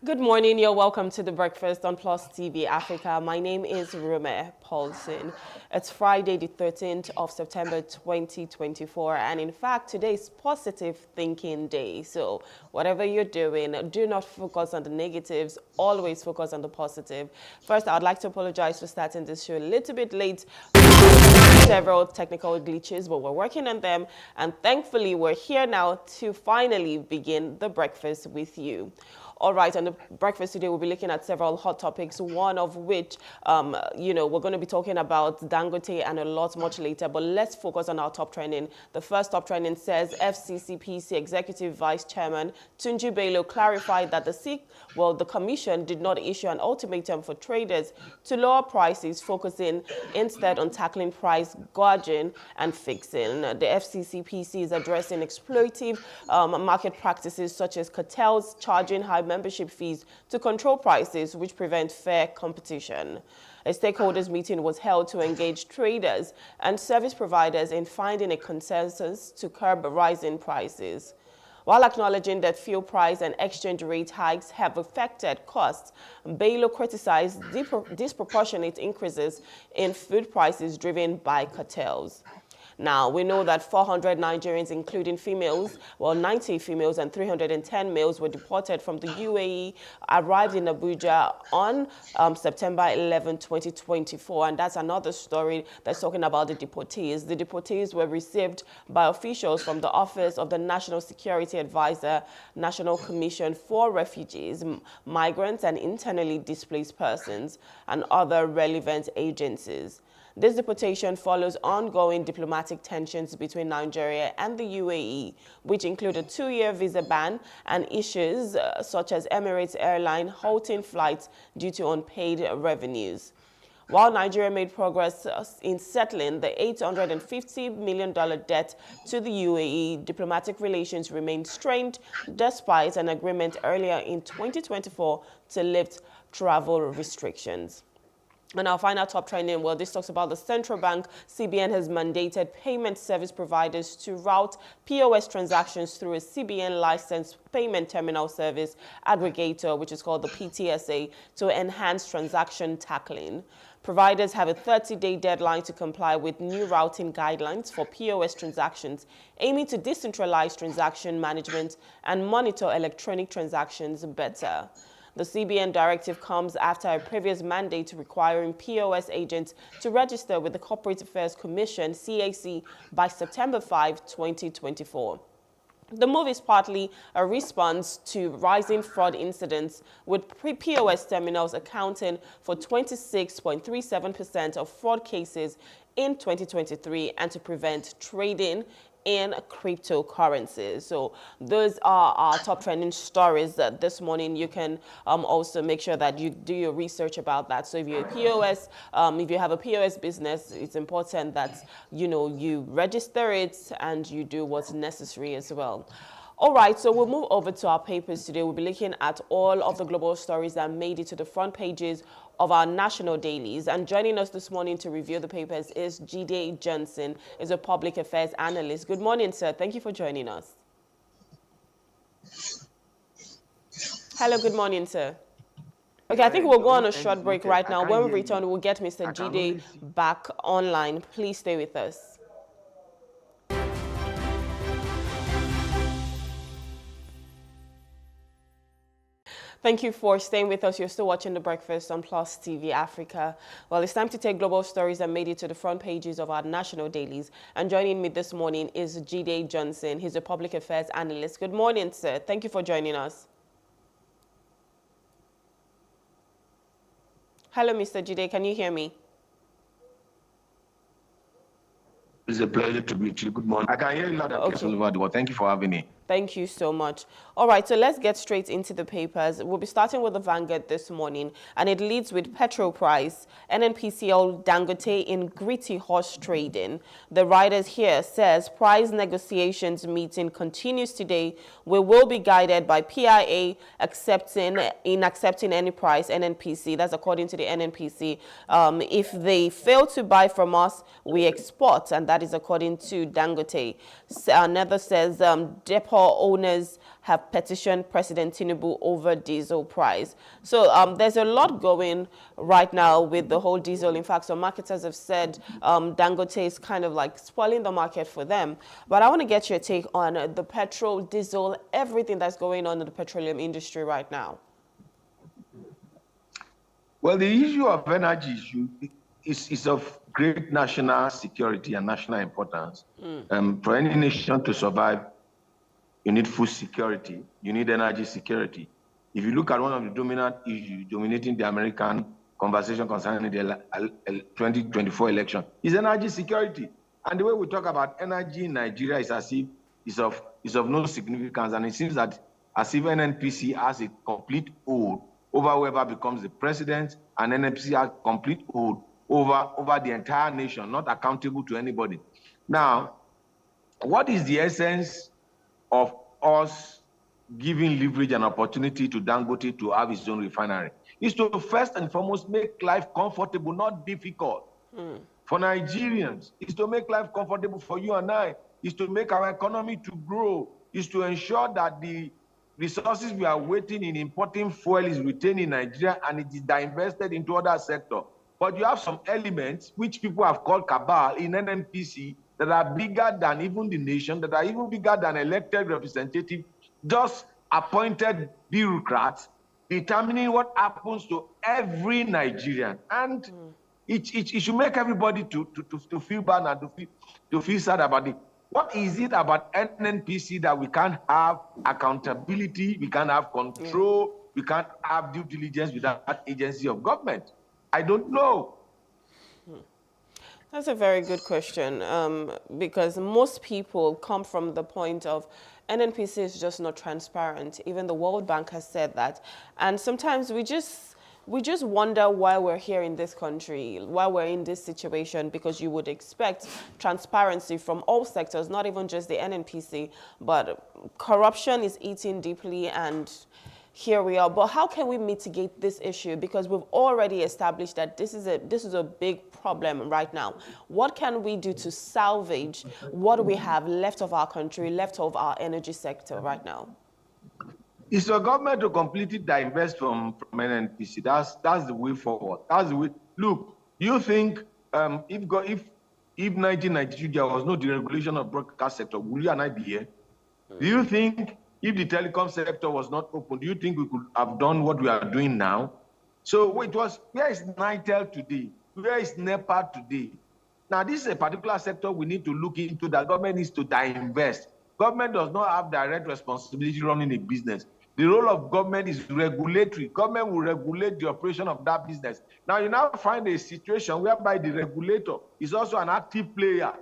Good morning. You're welcome to the Breakfast on Plus TV Africa. My name is Rome Paulson. It's Friday, the 13th of September, 2024. And in fact, today is Positive Thinking Day. So whatever you're doing, do not focus on the negatives. Always focus on the positive. First, I would like to apologize for starting this show a little bit late. Several technical glitches, but we're working on them. And thankfully, we're here now to finally begin the breakfast with you. All right, on the breakfast today, we'll be looking at several hot topics, one of which, we're going to be talking about Dangote and a lot much later, but let's focus on our top trending. The first top trending says FCCPC Executive Vice Chairman Tunji Bello clarified that the Commission did not issue an ultimatum for traders to lower prices, focusing instead on tackling price gouging and fixing. The FCCPC is addressing exploitative market practices such as cartels charging high membership fees to control prices, which prevent fair competition. A stakeholders meeting was held to engage traders and service providers in finding a consensus to curb rising prices. While acknowledging that fuel price and exchange rate hikes have affected costs, Bello criticized disproportionate increases in food prices driven by cartels. Now, we know that 400 Nigerians, including females, 90 females and 310 males were deported from the UAE, arrived in Abuja on September 11, 2024. And that's another story that's talking about the deportees. The deportees were received by officials from the Office of the National Security Advisor, National Commission for Refugees, Migrants and Internally Displaced Persons, and other relevant agencies. This deportation follows ongoing diplomatic tensions between Nigeria and the UAE, which include a 2-year visa ban and issues such as Emirates Airline halting flights due to unpaid revenues. While Nigeria made progress in settling the $850 million debt to the UAE, diplomatic relations remain strained despite an agreement earlier in 2024 to lift travel restrictions. And our final top trending, this talks about the central bank. CBN has mandated payment service providers to route POS transactions through a CBN licensed payment terminal service aggregator, which is called the PTSA, to enhance transaction tackling. Providers have a 30-day deadline to comply with new routing guidelines for POS transactions, aiming to decentralize transaction management and monitor electronic transactions better. The CBN directive comes after a previous mandate requiring POS agents to register with the Corporate Affairs Commission, CAC, by September 5, 2024. The move is partly a response to rising fraud incidents, with POS terminals accounting for 26.37% of fraud cases in 2023 and to prevent trading in cryptocurrencies. So those are our top trending stories this morning. You can also make sure that you do your research about that. So if you're a POS, if you have a POS business, it's important that you register it and you do what's necessary as well. All right, so we'll move over to our papers today. We'll be looking at all of the global stories that made it to the front pages of our national dailies. And joining us this morning to review the papers is Jide Johnson, is a public affairs analyst. Good morning, sir. Thank you for joining us. Hello, good morning, sir. Okay, I think we'll go on a short break right now. When we return, we'll get Mr. Jide back online. Please stay with us. Thank you for staying with us. You're still watching The Breakfast on Plus TV Africa. Well, it's time to take global stories that made it to the front pages of our national dailies. And joining me this morning is Jide Johnson. He's a public affairs analyst. Good morning, sir. Thank you for joining us. Hello, Mr. Jide. Can you hear me? It's a pleasure to meet you. Good morning. I can hear you loud and clear. Thank you for having me. Thank you so much. All right, so let's get straight into the papers. We'll be starting with the Vanguard this morning, and it leads with petrol price. NNPCL Dangote in gritty horse trading. The writers here says price negotiations meeting continues today. We will be guided by PIA accepting any price, NNPC. That's according to the NNPC. If they fail to buy from us, we export, and that is according to Dangote. Another says depot car owners have petitioned President Tinubu over diesel price. So there's a lot going right now with the whole diesel. In fact, some marketers have said Dangote is kind of like spoiling the market for them. But I want to get your take on the petrol, diesel, everything that's going on in the petroleum industry right now. Well, the issue of energy is of great national security and national importance. For any nation to survive, you need food security, you need energy security. If you look at one of the dominant issues dominating the American conversation concerning the 2024 election, is energy security. And the way we talk about energy in Nigeria is as if it's of no significance, and it seems that as if NNPC has a complete hold over whoever becomes the president, and NNPC has complete hold over the entire nation, not accountable to anybody. Now, what is the essence of us giving leverage and opportunity to Dangote to have his own refinery? Is to first and foremost make life comfortable, not difficult. For Nigerians, is to make life comfortable for you and I, is to make our economy to grow, is to ensure that the resources we are waiting in importing fuel is retained in Nigeria and it is divested into other sectors. But you have some elements which people have called cabal in NNPC that are bigger than even the nation, that are even bigger than elected representatives, just appointed bureaucrats determining what happens to every Nigerian. And it should make everybody to feel bad and to feel sad about it. What is it about NNPC that we can't have accountability, we can't have control, we can't have due diligence without that agency of government? I don't know. That's a very good question, because most people come from the point of NNPC is just not transparent. Even the World Bank has said that. And sometimes we just wonder why we're here in this country, why we're in this situation, because you would expect transparency from all sectors, not even just the NNPC, but corruption is eating deeply, and here we are. But how can we mitigate this issue? Because we've already established that this is a big problem right now. What can we do to salvage what we have left of our country, left of our energy sector right now? It's the government to completely divest from NNPC. That's the way forward. That's the way. Look, you think if 1992 there was no deregulation of broadcast sector, will you and I be here? Do you think if the telecom sector was not open, do you think we could have done what we are doing now? So where is Nitel today? Where is NEPA today? Now, this is a particular sector we need to look into, that government needs to divest. Government does not have direct responsibility running a business. The role of government is regulatory. Government will regulate the operation of that business. Now, you now find a situation whereby the regulator is also an active player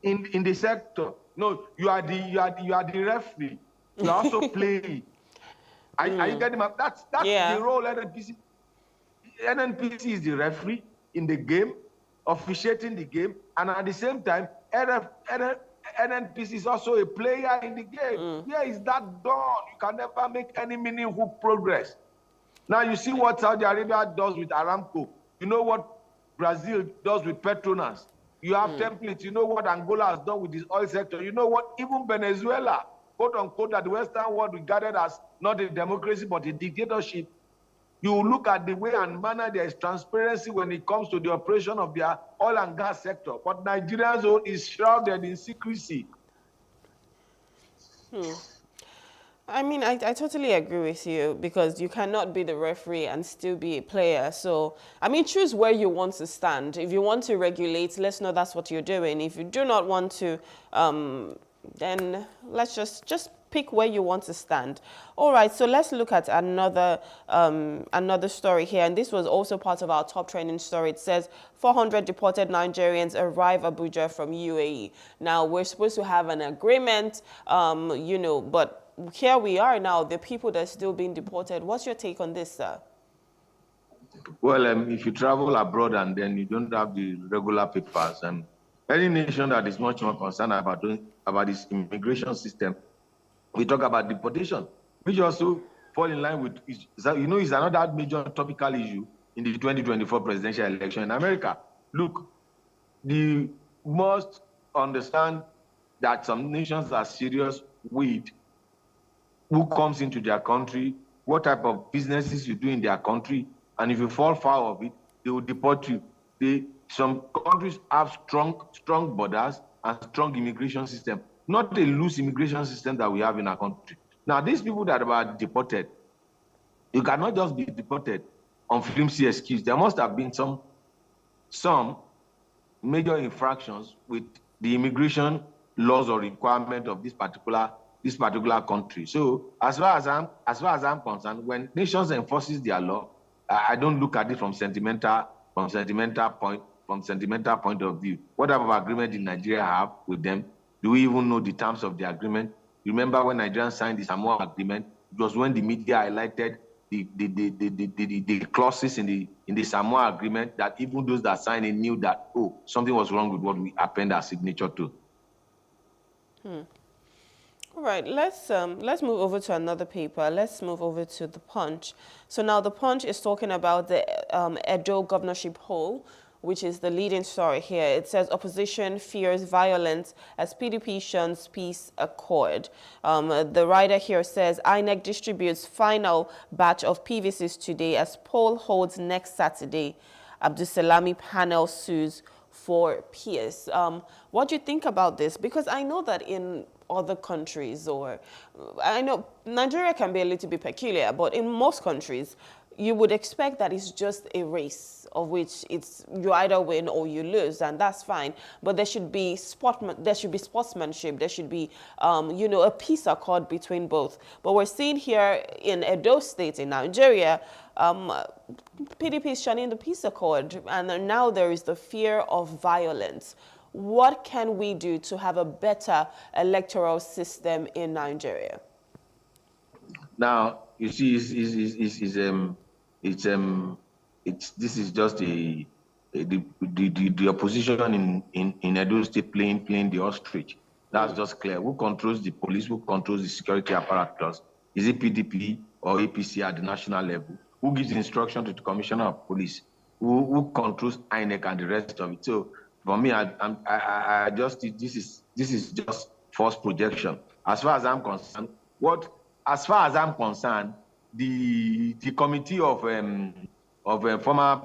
in the sector. No, you are the referee. You are also playing. Are you getting my? That's the role NNPC. NNPC is the referee in the game, officiating the game, and at the same time, NNPC is also a player in the game. Where is that done? You can never make any meaningful progress. Now you see what Saudi Arabia does with Aramco. You know what Brazil does with Petronas. You have templates. You know what Angola has done with this oil sector. You know what even Venezuela, quote unquote, that the Western world regarded as not a democracy but a dictatorship. You look at the way and manner there is transparency when it comes to the operation of their oil and gas sector. But Nigeria's own is shrouded in secrecy. I mean, I totally agree with you, because you cannot be the referee and still be a player. So, I mean, choose where you want to stand. If you want to regulate, let's know that's what you're doing. If you do not want to, then let's just pick where you want to stand. All right, so let's look at another story here. And this was also part of our top trending story. It says 400 deported Nigerians arrive Abuja from UAE. Now, we're supposed to have an agreement, you know, but here we are now, the people that are still being deported. What's your take on this, sir? Well, if you travel abroad and then you don't have the regular papers, any nation that is much more concerned about this immigration system, we talk about deportation, which also fall in line with, is another major topical issue in the 2024 presidential election in America. Look, the must understand that some nations are serious with who comes into their country, what type of businesses you do in their country, and if you fall foul of it, they will deport you. Some countries have strong borders and strong immigration system, not a loose immigration system that we have in our country. Now, these people that were deported, you cannot just be deported on flimsy excuse. There must have been some major infractions with the immigration laws or requirement of this particular country. So as far as I'm concerned, when nations enforces their law, I don't look at it from sentimental point of view. What type of agreement did Nigeria have with them? Do we even know the terms of the agreement? Remember when Nigeria signed the Samoa Agreement? It was when the media highlighted the clauses in the Samoa Agreement that even those that signed it knew that, oh, something was wrong with what we append our signature to. All right, let's move over to another paper. Let's move over to The Punch. So now The Punch is talking about the Edo governorship poll, which is the leading story here. It says opposition fears violence as PDP shuns peace accord. The writer here says INEC distributes final batch of PVCs today as poll holds next Saturday. Abdusalami panel sues for peace. What do you think about this? Because I know that in other countries, or I know Nigeria can be a little bit peculiar, but in most countries, you would expect that it's just a race of which you either win or you lose, and that's fine. But there should be sportsmanship. There should be, a peace accord between both. But we're seeing here in Edo State in Nigeria, PDP is shunning the peace accord, and now there is the fear of violence. What can we do to have a better electoral system in Nigeria? Now, you see, this is just the opposition in Edo State playing the ostrich. That's just clear. Who controls the police? Who controls the security apparatus? Is it PDP or APC at the national level? Who gives instruction to the commissioner of police? Who controls INEC and the rest of it? So for me, I just this is just false projection. As far as I'm concerned, the committee of former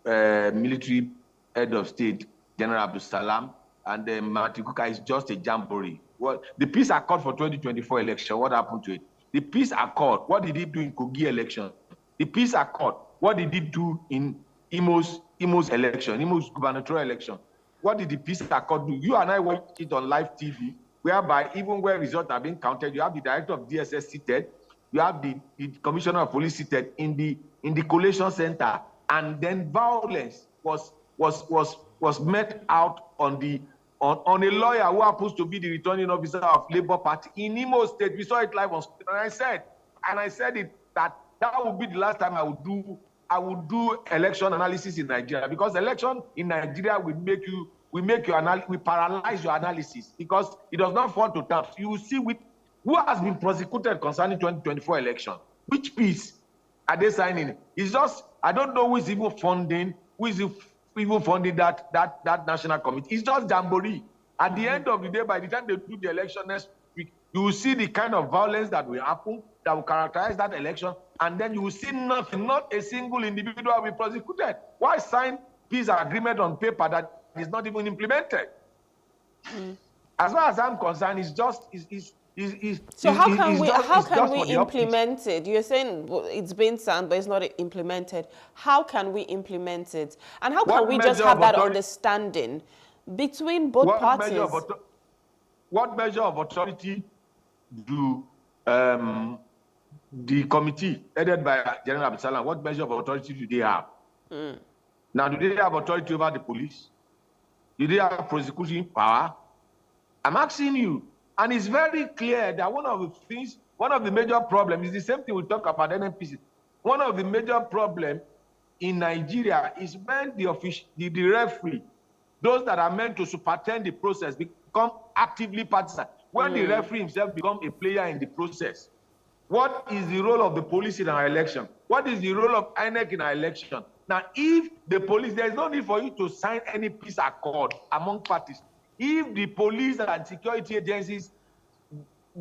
military head of state, General Abdul Salam, and Martin Kuka is just a jamboree. Well, the peace accord for 2024 election, what happened to it? The peace accord, what did it do in Kogi election? The peace accord, what did it do in Imo's election, Imo's gubernatorial election? What did the peace accord do? You and I watched it on live TV, whereby even where results are being counted, you have the director of DSS seated, you have the commissioner of police seated in the collation center, and then violence was met out on a lawyer who happens to be the returning officer of Labour Party in Imo State. We saw it live on screen, and I said it that would be the last time I would do election analysis in Nigeria, because election in Nigeria will paralyze your analysis, because it does not fall to taps. You will see who has been prosecuted concerning 2024 election. Which piece are they signing? It's just, I don't know who is even funding that national committee. It's just jamboree. At the end of the day, by the time they do the election next week, you will see the kind of violence that will happen, that will characterize that election, and then you will see nothing, not a single individual will be prosecuted. Why sign peace agreement on paper that is not even implemented? As far as I'm concerned, it's just... So how can we implement it? You're saying it's been signed, but it's not implemented. How can we implement it? And how can we just have that understanding between both parties? What measure of authority do the committee headed by General Abdul Salam, what measure of authority do they have? Now, do they have authority over the police? Do they have prosecuting power? I'm asking you. And it's very clear that one of the major problems is the same thing we talk about NNPC. One of the major problems in Nigeria is when the referee, those that are meant to superintend the process, become actively partisan. When the referee himself becomes a player in the process. What is the role of the police in our election? What is the role of INEC in our election? Now, if the police, there is no need for you to sign any peace accord among parties. if the police and security agencies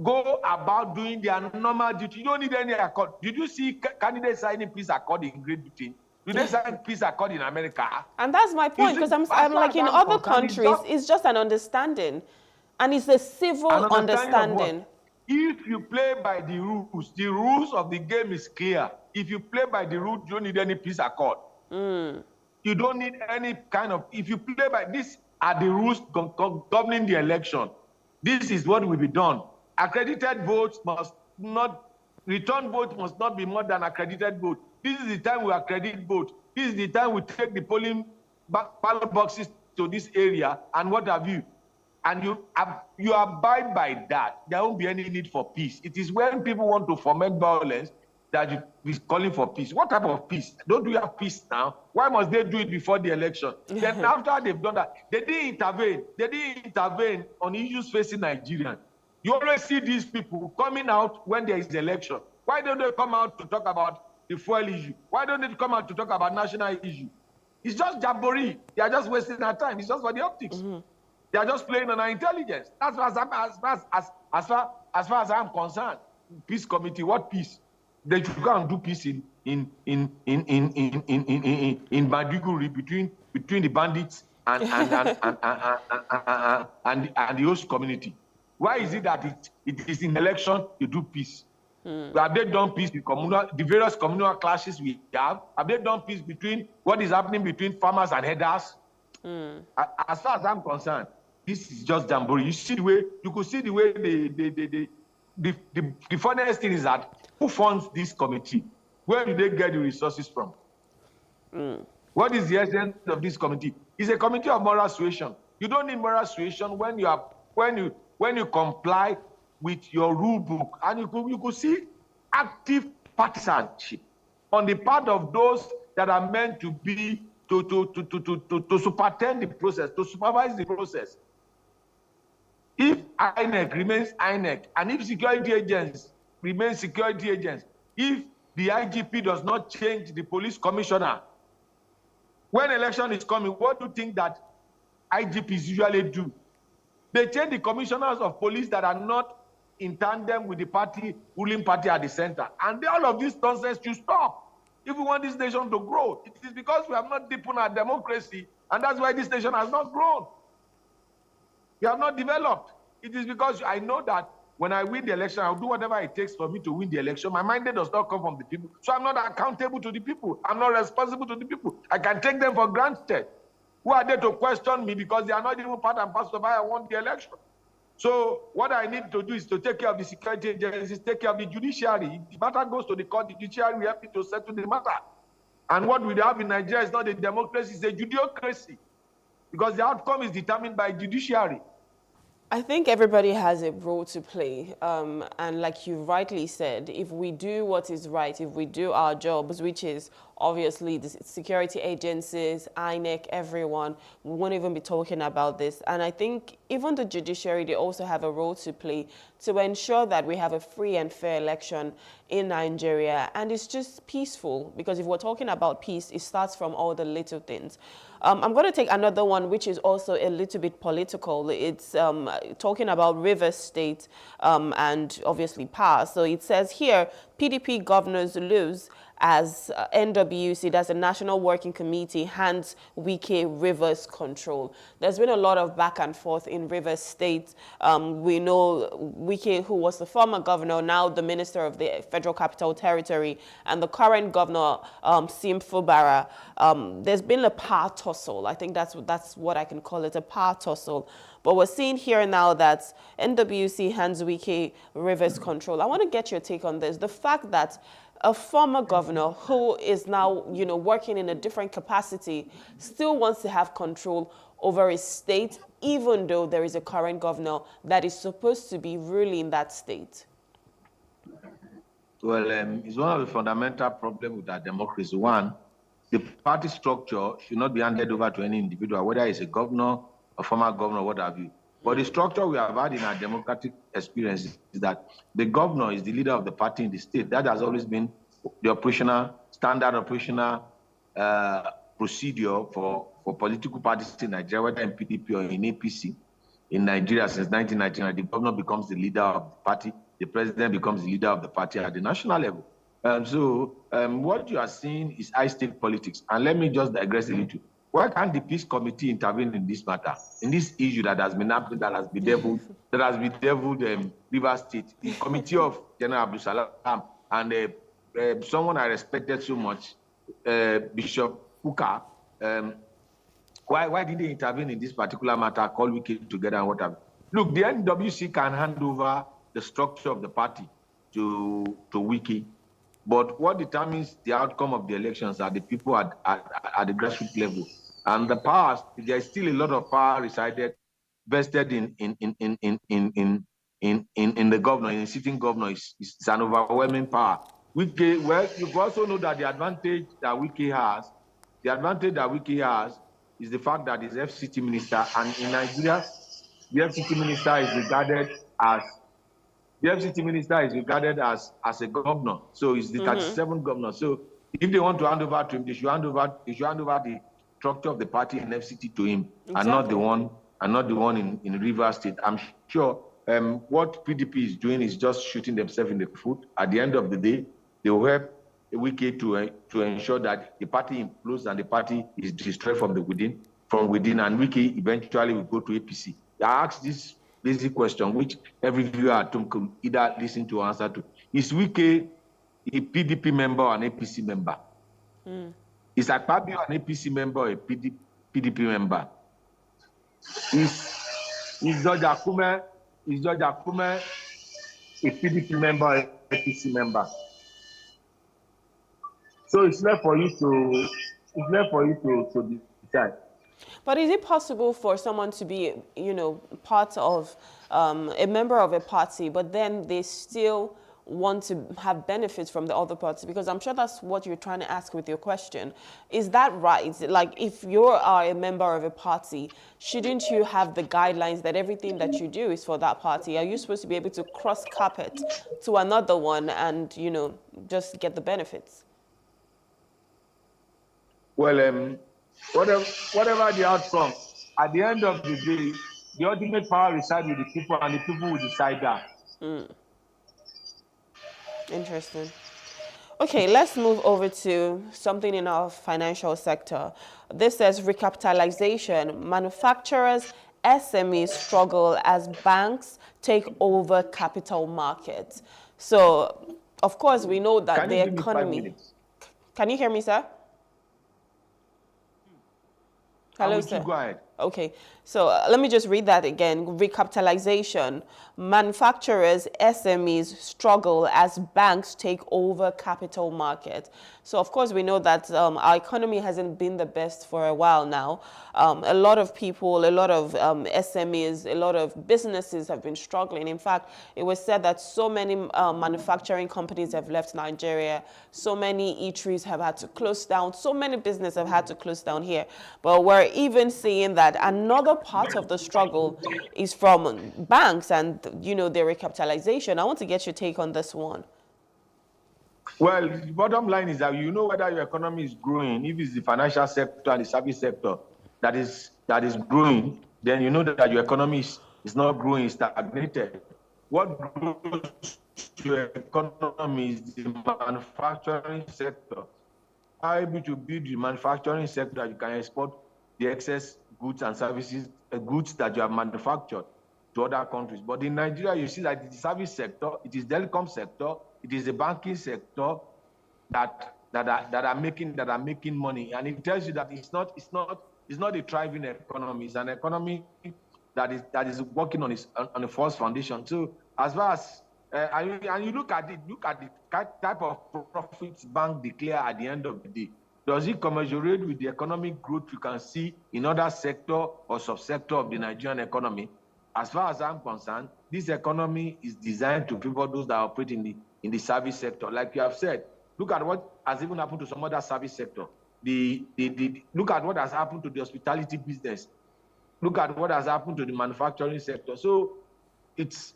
go about doing their normal duty, you don't need any accord. Did you see candidates signing peace accord in Great Britain? Do they sign peace accord in America? And that's my point, because I'm like, in other countries, it's just an understanding. And it's a civil understanding. If you play by the rules of the game is clear. If you play by the rules, you don't need any peace accord. You don't need any kind of, if you play by, these are the rules governing the election. This is what will be done. Accredited votes must not, return votes must not be more than accredited vote. This is the time we accredit vote. This is the time we take the polling ballot boxes to this area and what have you. And you abide by that. There won't be any need for peace. It is when people want to foment violence that you be calling for peace. What type of peace? Don't we have peace now? Why must they do it before the election? Then after they've done that, they didn't intervene. They didn't intervene on issues facing Nigerians. You always see these people coming out when there is the election. Why don't they come out to talk about the fuel issue? Why don't they come out to talk about national issue? It's just jamboree. They are just wasting our time. It's just for the optics. They are just playing on our intelligence. That's as far as I'm concerned. Peace committee, what peace? They should go and do peace in Maiduguri between the bandits and the host community. Why is it that it is in election you do peace? Have they done peace with the various communal clashes we have? Have they done peace between what is happening between farmers and herders? As far as I'm concerned, this is just jamboree. You see the way, you could see the way the funniest thing is that who funds this committee? Where do they get the resources from? What is the essence of this committee? It's a committee of moral suasion. You don't need moral suasion when you comply with your rule book, and you could see active partisanship on the part of those that are meant to be to superintend the process, to supervise the process. If INEC remains INEC, and if security agents remain security agents, if the IGP does not change the police commissioner, when election is coming, what do you think that IGPs usually do? They change the commissioners of police that are not in tandem with the ruling party at the center. And all of this nonsense should stop. If we want this nation to grow, it is because we have not deepened our democracy, and that's why this nation has not grown. We have not developed. It is because I know that when I win the election, I'll do whatever it takes for me to win the election. My mandate does not come from the people. So I'm not accountable to the people. I'm not responsible to the people. I can take them for granted. Who are they to question me because they are not even part and parcel of why I won the election? So what I need to do is to take care of the security agencies, take care of the judiciary. If the matter goes to the court, the judiciary will help me to settle the matter. And what we have in Nigeria is not a democracy, it's a judiciocracy. Because the outcome is determined by judiciary. I think everybody has a role to play. And like you rightly said, if we do what is right, if we do our jobs, which is obviously the security agencies, INEC, everyone, we won't even be talking about this. And I think even the judiciary, they also have a role to play to ensure that we have a free and fair election in Nigeria. And it's just peaceful, because if we're talking about peace, it starts from all the little things. I'm going to take another one, which is also a little bit political. It's talking about Rivers State and obviously power. So it says here, PDP governors lose as NWC, that's the National Working Committee, hands Wike Rivers control. There's been a lot of back and forth in Rivers State. We know Wike, who was the former governor, now the minister of the Federal Capital Territory, and the current governor, Sim Fubara. There's been a power tussle. I think that's what I can call it, a power tussle. But we're seeing here now that NWC hands Wike Rivers control. I want to get your take on this. The fact that a former governor who is now, working in a different capacity still wants to have control over his state, even though there is a current governor that is supposed to be ruling that state. Well, it's one of the fundamental problems with our democracy. One, the party structure should not be handed over to any individual, whether it's a governor, a former governor, what have you. But the structure we have had in our democratic experience is that the governor is the leader of the party in the state. That has always been the standard operational procedure for political parties in Nigeria, whether in PDP or in APC. in Nigeria since 1999. The governor becomes the leader of the party, the president becomes the leader of the party at the national level. So what you are seeing is high-stake politics. And let me just digress a little. Why can't the peace committee intervene in this matter, in this issue that has been happening, that has bedeviled Rivers State? The committee of General Abdul Salam and someone I respected so much, Bishop Kuka, why did they intervene in this particular matter, call Wike together and whatever? Look, the NWC can hand over the structure of the party to Wike, but what determines the outcome of the elections are the people at the grassroots level. And the powers, there is still a lot of power vested in the governor, in the sitting governor. It's an overwhelming power. Wike, well, you also know that the advantage that Wike has, is the fact that he's FCT minister, and in Nigeria, the FCT minister is regarded as a governor. So he's the 37th governor. So if they want to hand over to him, they should hand over the structure of the party in FCT to him, and not the one in Rivers State. I'm sure what PDP is doing is just shooting themselves in the foot. At the end of the day, they will help Wike to ensure that the party implodes and the party is destroyed from within, and Wike eventually will go to APC. I asked this basic question, which every viewer at home could either listen to or answer to. Is Wike a PDP member or an APC member? Is Akpabio an APC member or a PDP member? Is George Akume a PDP member or a APC member? So it's left for you to decide. But is it possible for someone to be, part of a member of a party, but then they still want to have benefits from the other party? Because I'm sure that's what you're trying to ask with your question. Is that right? Like, if you are a member of a party, shouldn't you have the guidelines that everything that you do is for that party? Are you supposed to be able to cross carpet to another one and, just get the benefits? Well, whatever the outcome, at the end of the day, the ultimate power resides with the people, and the people will decide that. Interesting. Okay, let's move over to something in our financial sector. This says recapitalization. Manufacturers, SMEs struggle as banks take over capital markets. So, of course, we know that the economy... Can you hear me, sir? Hello, sir. Go ahead. Okay, so let me just read that again. Recapitalization. Manufacturers, SMEs struggle as banks take over capital market. So, of course, we know that our economy hasn't been the best for a while now. A lot of people, a lot of SMEs, a lot of businesses have been struggling. In fact, it was said that so many manufacturing companies have left Nigeria. So many eateries have had to close down. So many businesses have had to close down here. But we're even seeing that another part of the struggle is from banks and, their recapitalization. I want to get your take on this one. Well, the bottom line is that you know whether your economy is growing. If it's the financial sector and the service sector that is growing, then you know that your economy is not growing, it's stagnated. What grows your economy is the manufacturing sector. How able to build the manufacturing sector, you can export the excess goods and services, goods that you have manufactured to other countries. But in Nigeria, you see that the service sector, it is the telecom sector, it is the banking sector that are making money, and it tells you that it's not a thriving economy. It's an economy that is working on a false foundation. So as far as and you look at the type of profits bank declare at the end of the day. Does it commensurate with the economic growth you can see in other sector or subsector of the Nigerian economy? As far as I'm concerned, this economy is designed to favor those that operate in the service sector. Like you have said, look at what has even happened to some other service sector. Look at what has happened to the hospitality business. Look at what has happened to the manufacturing sector. So it's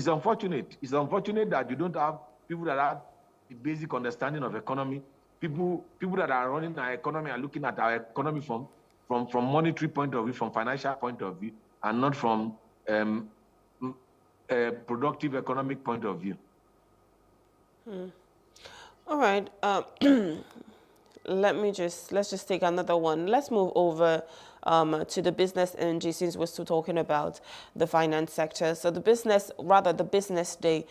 unfortunate. It's unfortunate that you don't have people that have the basic understanding of economy. People that are running our economy are looking at our economy from from monetary point of view, from financial point of view, and not from a productive economic point of view. All right. Let's just take another one. Let's move over to the business energy, since we're still talking about the finance sector. So the business day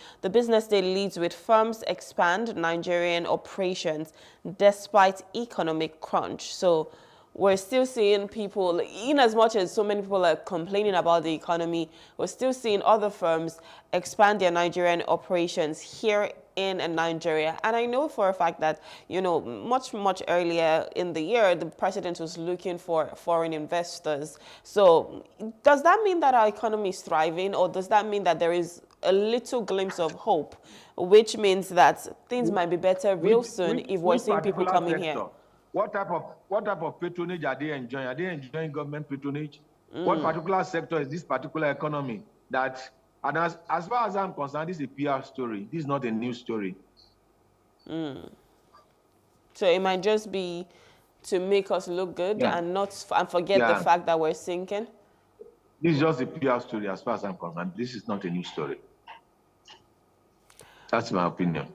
leads with firms expand Nigerian operations despite economic crunch. So we're still seeing people, in as much as so many people are complaining about the economy, we're still seeing other firms expand their Nigerian operations here in Nigeria. And I know for a fact that, much earlier in the year, the president was looking for foreign investors. So does that mean that our economy is thriving, or does that mean that there is a little glimpse of hope, which means that things might be better real soon if we're seeing people coming here? What type of patronage are they enjoying? Are they enjoying government patronage? What particular sector is this particular economy that? And as far as I'm concerned, this is a PR story. This is not a news story. So it might just be to make us look good and forget the fact that we're sinking. This is just a PR story as far as I'm concerned. This is not a news story. That's my opinion.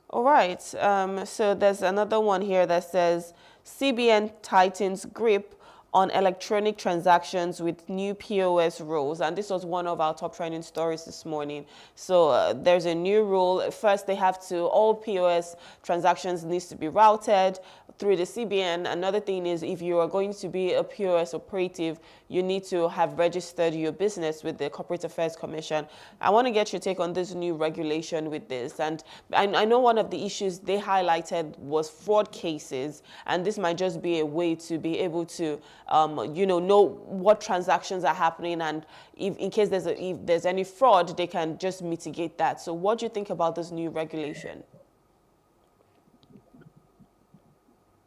All right. So there's another one here that says CBN tightens grip on electronic transactions with new POS rules. And this was one of our top trending stories this morning. So there's a new rule. First, all POS transactions needs to be routed through the CBN. Another thing is, if you are going to be a POS operative, you need to have registered your business with the Corporate Affairs Commission. I want to get your take on this new regulation with this. And I know one of the issues they highlighted was fraud cases. And this might just be a way to be able to know what transactions are happening, and if in case there's any fraud, they can just mitigate that. So what do you think about this new regulation?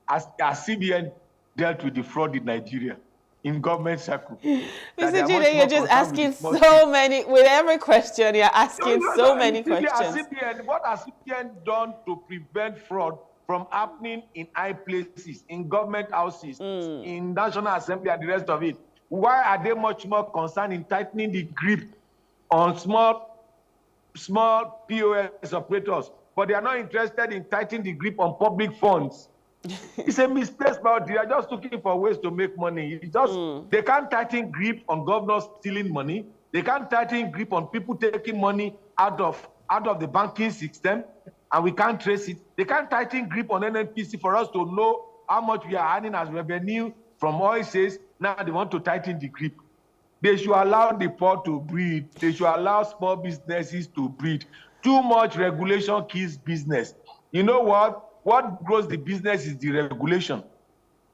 As CBN dealt with the fraud in Nigeria, in government circle. Mr. Jide, you're just asking so many, with every question, you're asking so many questions. What has CBN done to prevent fraud from happening in high places, in government houses, in National Assembly and the rest of it? Why are they much more concerned in tightening the grip on small POS operators, but they are not interested in tightening the grip on public funds? It's a misplaced power. They are just looking for ways to make money. They can't tighten grip on governors stealing money. They can't tighten grip on people taking money out of the banking system, and we can't trace it. They can't tighten grip on NNPC for us to know how much we are earning as revenue from oil sales. Now they want to tighten the grip. They should allow the poor to breathe. They should allow small businesses to breathe. Too much regulation kills business. You know what? What grows the business is the regulation.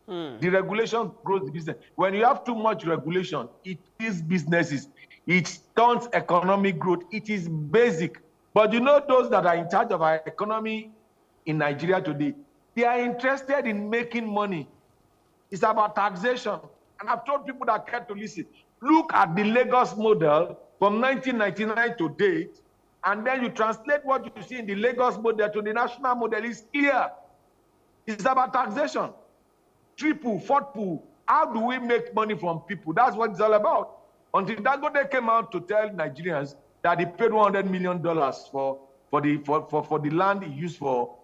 The regulation grows the business. When you have too much regulation, it kills businesses. It stunts economic growth. It is basic. But those that are in charge of our economy in Nigeria today, they are interested in making money. It's about taxation. And I've told people that care to listen, look at the Lagos model from 1999 to date, and then you translate what you see in the Lagos model to the national model. It's clear. It's about taxation. Triple, fourth. How do we make money from people? That's what it's all about. Until Dangote came out to tell Nigerians that he paid $100 million for the land he used for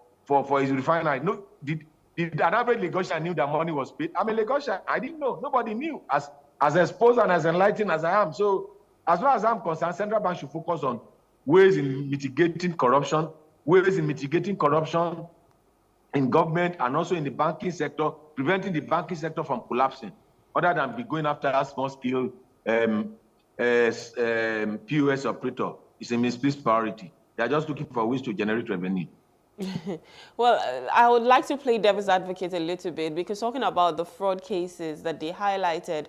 his refinery. No, did an average Lagosian knew that money was paid? I'm a Lagosian. I didn't know. Nobody knew. As exposed and as enlightened as I am. So, as far as I'm concerned, central bank should focus on ways in mitigating corruption, in government and also in the banking sector, preventing the banking sector from collapsing, other than be going after a small-scale POS operator. It's a misplaced priority. They are just looking for ways to generate revenue. Well, I would like to play devil's advocate a little bit, because talking about the fraud cases that they highlighted,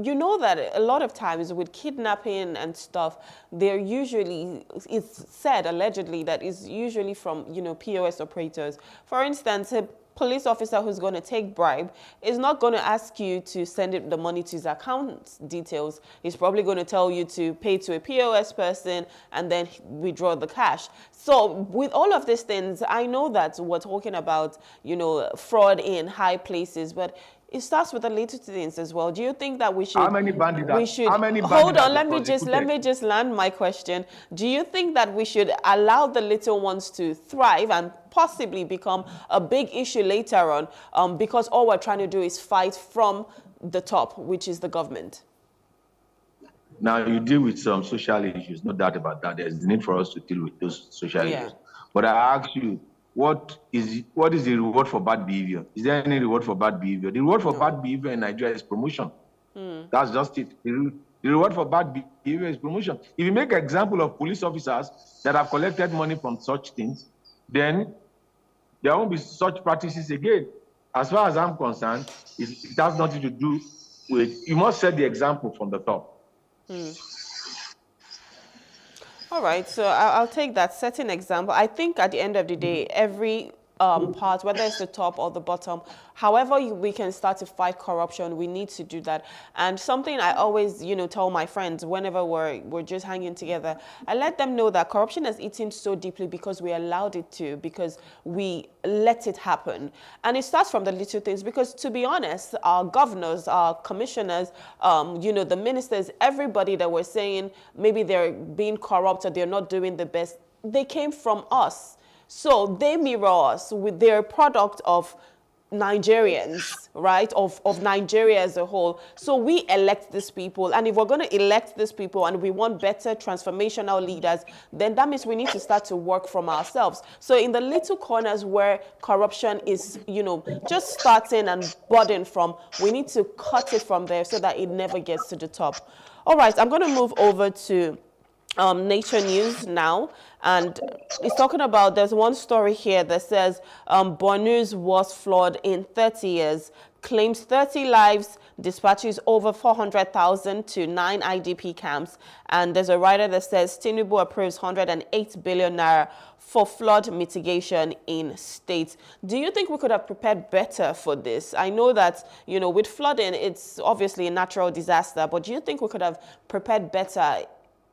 you know that a lot of times with kidnapping and stuff, they're usually, it's said allegedly that it's usually from, POS operators. For instance, a police officer who's going to take bribe is not going to ask you to send the money to his account details. He's probably going to tell you to pay to a POS person and then withdraw the cash. So with all of these things, I know that we're talking about, fraud in high places, but it starts with the little things as well. Do you think that we should? How many bandits? How many hold on. Let bandits me just land my question. Do you think that we should allow the little ones to thrive and possibly become a big issue later on? Because all we're trying to do is fight from the top, which is the government. Now you deal with some social issues, no doubt about that. There's the need for us to deal with those social issues. But I ask you, what is the reward for bad behavior? Is there any reward for bad behavior? The reward for bad behavior in Nigeria is promotion. That's just it. The reward for bad behavior is promotion. If you make an example of police officers that have collected money from such things, then there won't be such practices again. As far as I'm concerned, it has nothing to do with, you must set the example from the top. All right, so I'll take that setting example. I think at the end of the day, every part, whether it's the top or the bottom, however we can start to fight corruption, we need to do that. And something I always, tell my friends whenever we're just hanging together, I let them know that corruption has eaten so deeply because we allowed it to, because we let it happen. And it starts from the little things, because to be honest, our governors, our commissioners, the ministers, everybody that we're saying maybe they're being corrupt or they're not doing the best, they came from us. So they mirror us with their product of Nigerians, right? Of Nigeria as a whole. So we elect these people. And if we're going to elect these people and we want better transformational leaders, then that means we need to start to work from ourselves. So in the little corners where corruption is, just starting and budding from, we need to cut it from there so that it never gets to the top. All right, I'm going to move over to Nature News now, and it's talking about, there's one story here that says Bornu's worst flood in 30 years, claims 30 lives, dispatches over 400,000 to 9 IDP camps, and there's a writer that says Tinubu approves 108 billion naira for flood mitigation in states. Do you think we could have prepared better for this? I know that, with flooding, it's obviously a natural disaster, but do you think we could have prepared better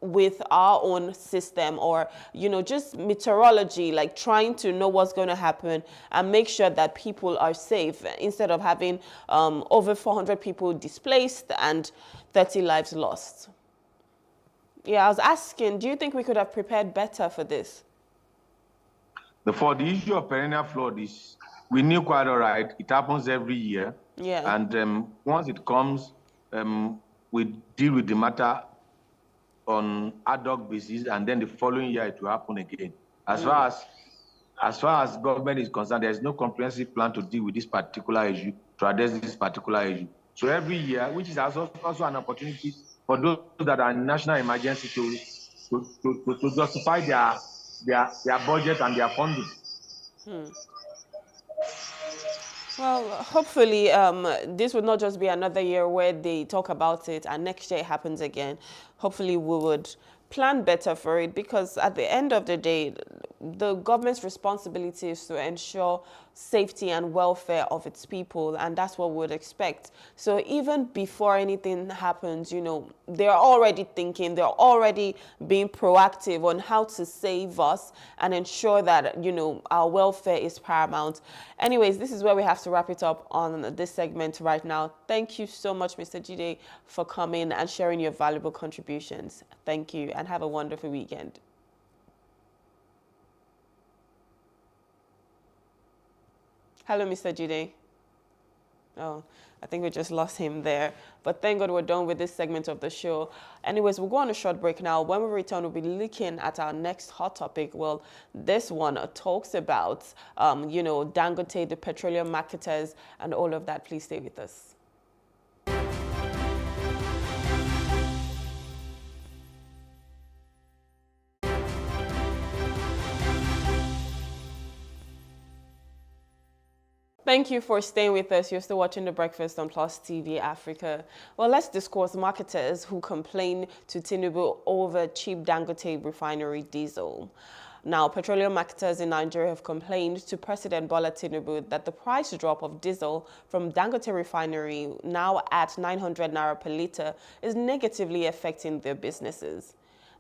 with our own system, or just meteorology, like trying to know what's going to happen and make sure that people are safe, instead of having over 400 people displaced and 30 lives lost? I was asking, do you think we could have prepared better for this? For the issue of perennial flood, is we knew quite all right. It happens every year. And once it comes, we deal with the matter on ad hoc basis, and then the following year it will happen again. As far as government is concerned, there is no comprehensive plan to deal with this particular issue, to address this particular issue. So every year, which is also an opportunity for those that are in national emergency to justify their budget and their funding. Well, hopefully this would not just be another year where they talk about it and next year it happens again. Hopefully we would plan better for it, because at the end of the day, the government's responsibility is to ensure safety and welfare of its people, and that's what we would expect. So even before anything happens, they're already thinking, they're already being proactive on how to save us and ensure that, our welfare is paramount. Anyways, this is where we have to wrap it up on this segment right now. Thank you so much, Mr. Jide, for coming and sharing your valuable contributions. Thank you, and have a wonderful weekend. Hello, Mr. Jide. Oh, I think we just lost him there. But thank God we're done with this segment of the show. Anyways, we'll go on a short break now. When we return, we'll be looking at our next hot topic. Well, this one talks about, Dangote, the petroleum marketers, and all of that. Please stay with us. Thank you for staying with us. You're still watching The Breakfast on Plus TV Africa. Well, let's discuss marketers who complain to Tinubu over cheap Dangote refinery diesel. Now, petroleum marketers in Nigeria have complained to President Bola Tinubu that the price drop of diesel from Dangote refinery, now at 900 naira per litre, is negatively affecting their businesses.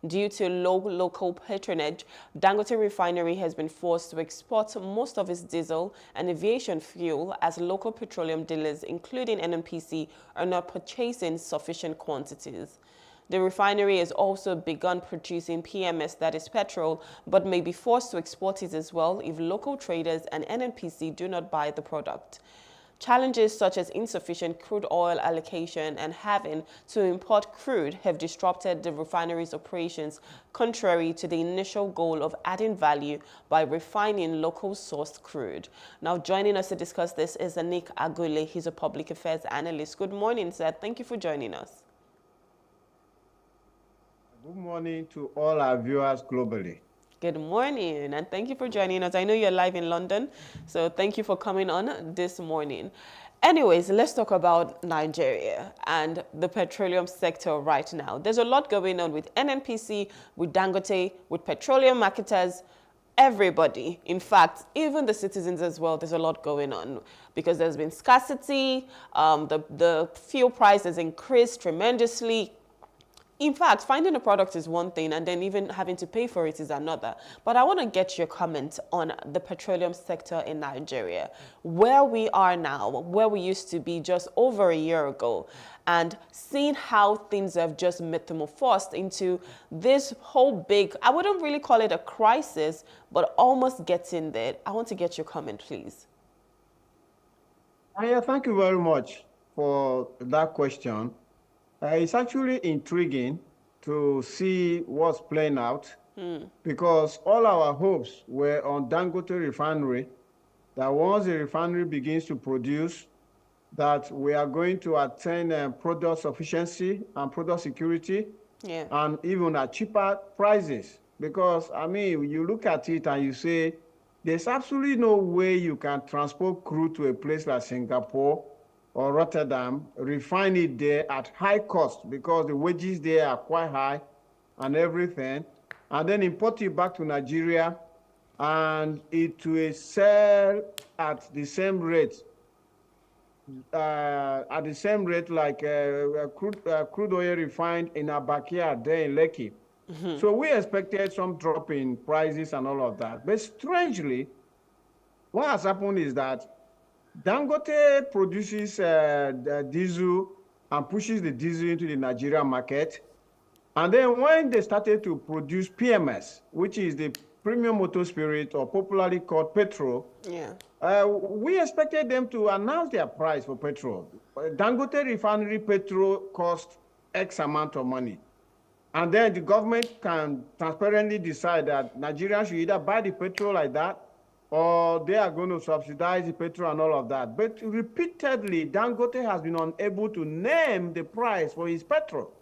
Due to low local patronage, Dangote Refinery has been forced to export most of its diesel and aviation fuel as local petroleum dealers, including NNPC, are not purchasing sufficient quantities. The refinery has also begun producing PMS, that is petrol, but may be forced to export it as well if local traders and NNPC do not buy the product. Challenges such as insufficient crude oil allocation and having to import crude have disrupted the refinery's operations, contrary to the initial goal of adding value by refining local sourced crude. Now, joining us to discuss this is Nick Agule. He's a public affairs analyst. Good morning, sir. Thank you for joining us. Good morning to all our viewers globally. Good morning, and thank you for joining us. I know you're live in London, so thank you for coming on this morning. Anyways, let's talk about Nigeria and the petroleum sector right now. There's a lot going on with NNPC, with Dangote, with petroleum marketers, everybody. In fact, even the citizens as well, there's a lot going on because there's been scarcity, the fuel price has increased tremendously. In fact, finding a product is one thing, and then even having to pay for it is another. But I want to get your comment on the petroleum sector in Nigeria, where we are now, where we used to be just over a year ago, and seeing how things have just metamorphosed into this whole big, I wouldn't really call it a crisis, but almost getting there. I want to get your comment, please. Yeah, thank you very much for that question. It's actually intriguing to see what's playing out because all our hopes were on Dangote Refinery, that once the refinery begins to produce, that we are going to attain product sufficiency and product security, and even at cheaper prices. Because, I mean, you look at it and you say, there's absolutely no way you can transport crude to a place like Singapore or Rotterdam, refine it there at high cost because the wages there are quite high and everything, and then import it back to Nigeria and it will sell at the same rate, like crude oil refined in our backyard there in Lekki. So we expected some drop in prices and all of that. But strangely, what has happened is that Dangote produces diesel and pushes the diesel into the Nigerian market. And then when they started to produce PMS, which is the premium motor spirit, or popularly called petrol, we expected them to announce their price for petrol. Dangote Refinery petrol cost X amount of money. And then the government can transparently decide that Nigerians should either buy the petrol like that, or they are going to subsidize the petrol and all of that. But repeatedly, Dangote has been unable to name the price for his petrol.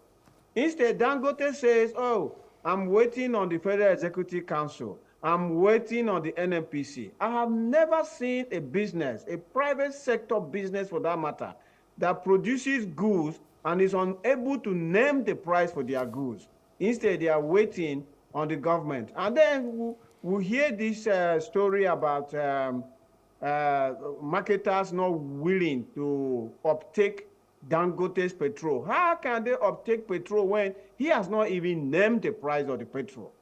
Instead, Dangote says, oh, I'm waiting on the Federal Executive Council. I'm waiting on the NNPC. I have never seen a business, a private sector business for that matter, that produces goods and is unable to name the price for their goods. Instead, they are waiting on the government. And then we hear this story about marketers not willing to uptake Dangote's petrol. How can they uptake petrol when he has not even named the price of the petrol?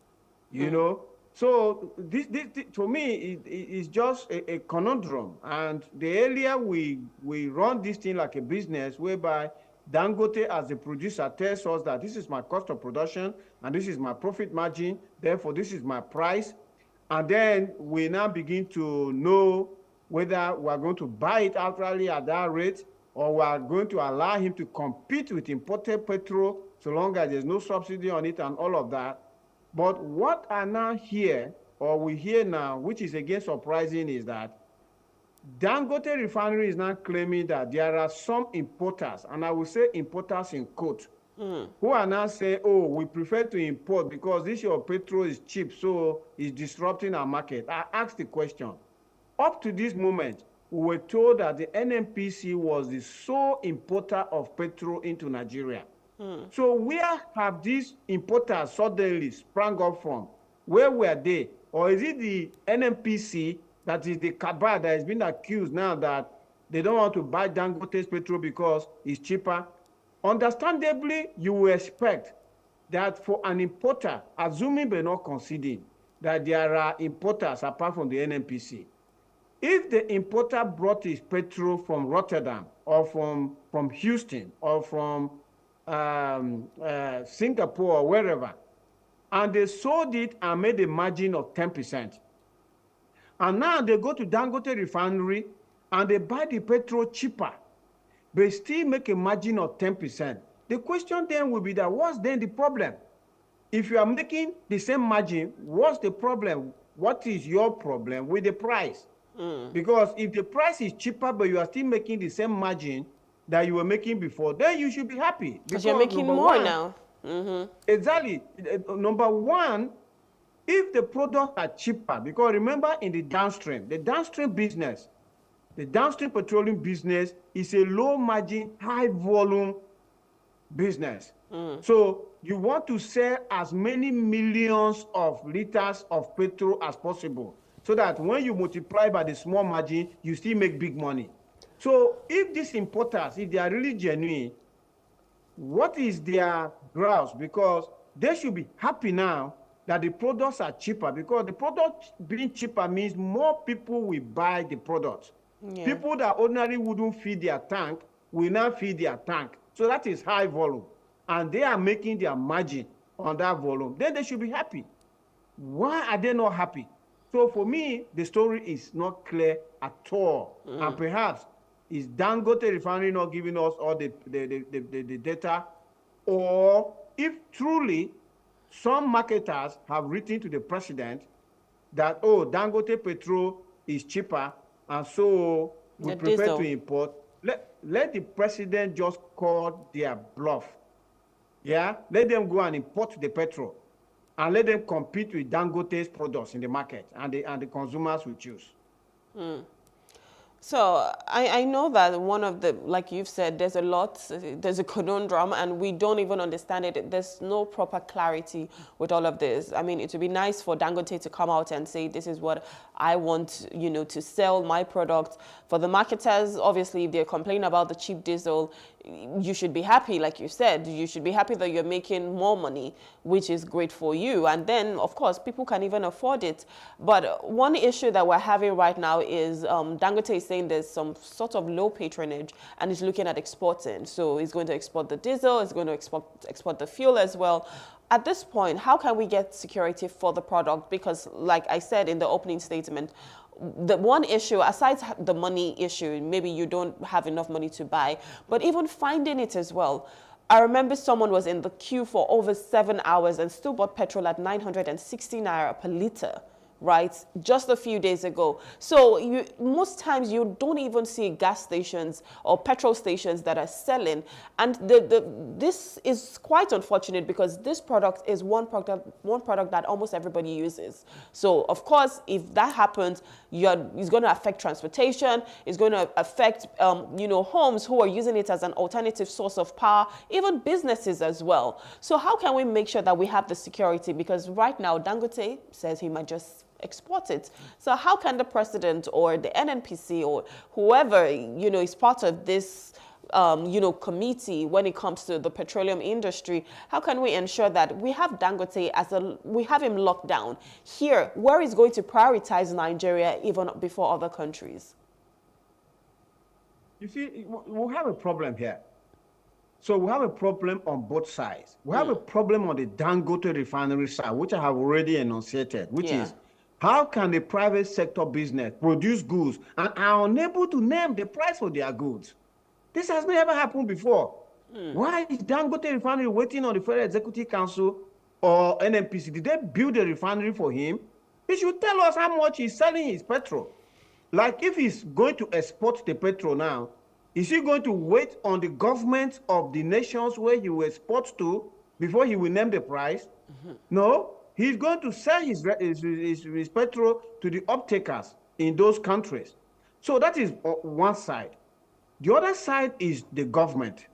You know? So this to me, is just a conundrum. And the earlier we run this thing like a business, whereby Dangote as a producer tells us that this is my cost of production and this is my profit margin, therefore this is my price. And then we now begin to know whether we are going to buy it outrightly at that rate, or we are going to allow him to compete with imported petrol so long as there's no subsidy on it and all of that. But what I now hear, or we hear now, which is again surprising, is that Dangote Refinery is now claiming that there are some importers, and I will say importers in quote, who are now saying, oh, we prefer to import because this your petrol is cheap, so it's disrupting our market. I asked the question. Up to this moment, we were told that the NNPC was the sole importer of petrol into Nigeria. So where have these importers suddenly sprang up from? Where were they? Or is it the NNPC that is the cabal that has been accused now that they don't want to buy Dangote's petrol because it's cheaper? Understandably, you will expect that for an importer, assuming but not conceding that there are importers apart from the NNPC, if the importer brought his petrol from Rotterdam or from Houston or from Singapore or wherever, and they sold it and made a margin of 10%, and now they go to Dangote refinery and they buy the petrol cheaper, they still make a margin of 10%. The question then will be that what's then the problem? If you are making the same margin, what's the problem? What is your problem with the price? Because if the price is cheaper, but you are still making the same margin that you were making before, then you should be happy. Because you're making more now. Exactly. Number one, if the products are cheaper, because remember in the downstream business, the downstream petroleum business is a low margin, high volume business. So you want to sell as many millions of liters of petrol as possible, so that when you multiply by the small margin, you still make big money. So if these importers, if they are really genuine, what is their grouse? Because they should be happy now that the products are cheaper, because the product being cheaper means more people will buy the product. People that ordinarily wouldn't feed their tank will now feed their tank. So that is high volume. And they are making their margin on that volume. Then they should be happy. Why are they not happy? So for me, the story is not clear at all. And perhaps is Dangote refinery not giving us all the data? Or if truly some marketers have written to the president that, oh, Dangote petrol is cheaper, and so we prefer to import, let the president just call their bluff. Yeah, let them go and import the petrol and let them compete with Dangote's products in the market, and the consumers will choose. So I know that one of the, like you've said, there's a conundrum, and we don't even understand it. There's no proper clarity with all of this. I mean, it would be nice for Dangote to come out and say, this is what I want, to sell my product. For the marketers, obviously, if they're complaining about the cheap diesel, you should be happy, like you said. You should be happy that you're making more money, which is great for you. And then, of course, people can even afford it. But one issue that we're having right now is Dangote is saying there's some sort of low patronage, and he's looking at exporting. So he's going to export the diesel, he's going to export the fuel as well. At this point, how can we get security for the product? Because like I said in the opening statement, the one issue, aside the money issue, maybe you don't have enough money to buy, but even finding it as well. I remember someone was in the queue for over 7 hours and still bought petrol at 960 naira per liter, right? Just a few days ago. So most times you don't even see gas stations or petrol stations that are selling. And this is quite unfortunate, because this product is one product that almost everybody uses. So of course, if that happens, it's going to affect transportation. It's going to affect, homes who are using it as an alternative source of power, even businesses as well. So how can we make sure that we have the security? Because right now, Dangote says he might just export it. So how can the president or the NNPC or whoever, is part of this, committee when it comes to the petroleum industry, how can we ensure that we have Dangote we have him locked down here, where he's going to prioritize Nigeria even before other countries? You see, we have a problem here. So we have a problem on both sides. We have a problem on the Dangote refinery side, which I have already enunciated, which is, how can the private sector business produce goods and are unable to name the price for their goods? This has never happened before. Why is Dangote refinery waiting on the Federal Executive Council or NNPC? Did they build a refinery for him? He should tell us how much he's selling his petrol. Like, if he's going to export the petrol now, is he going to wait on the government of the nations where he will export to before he will name the price? No. He's going to sell his petrol to the off-takers in those countries. So that is one side. The other side is the government.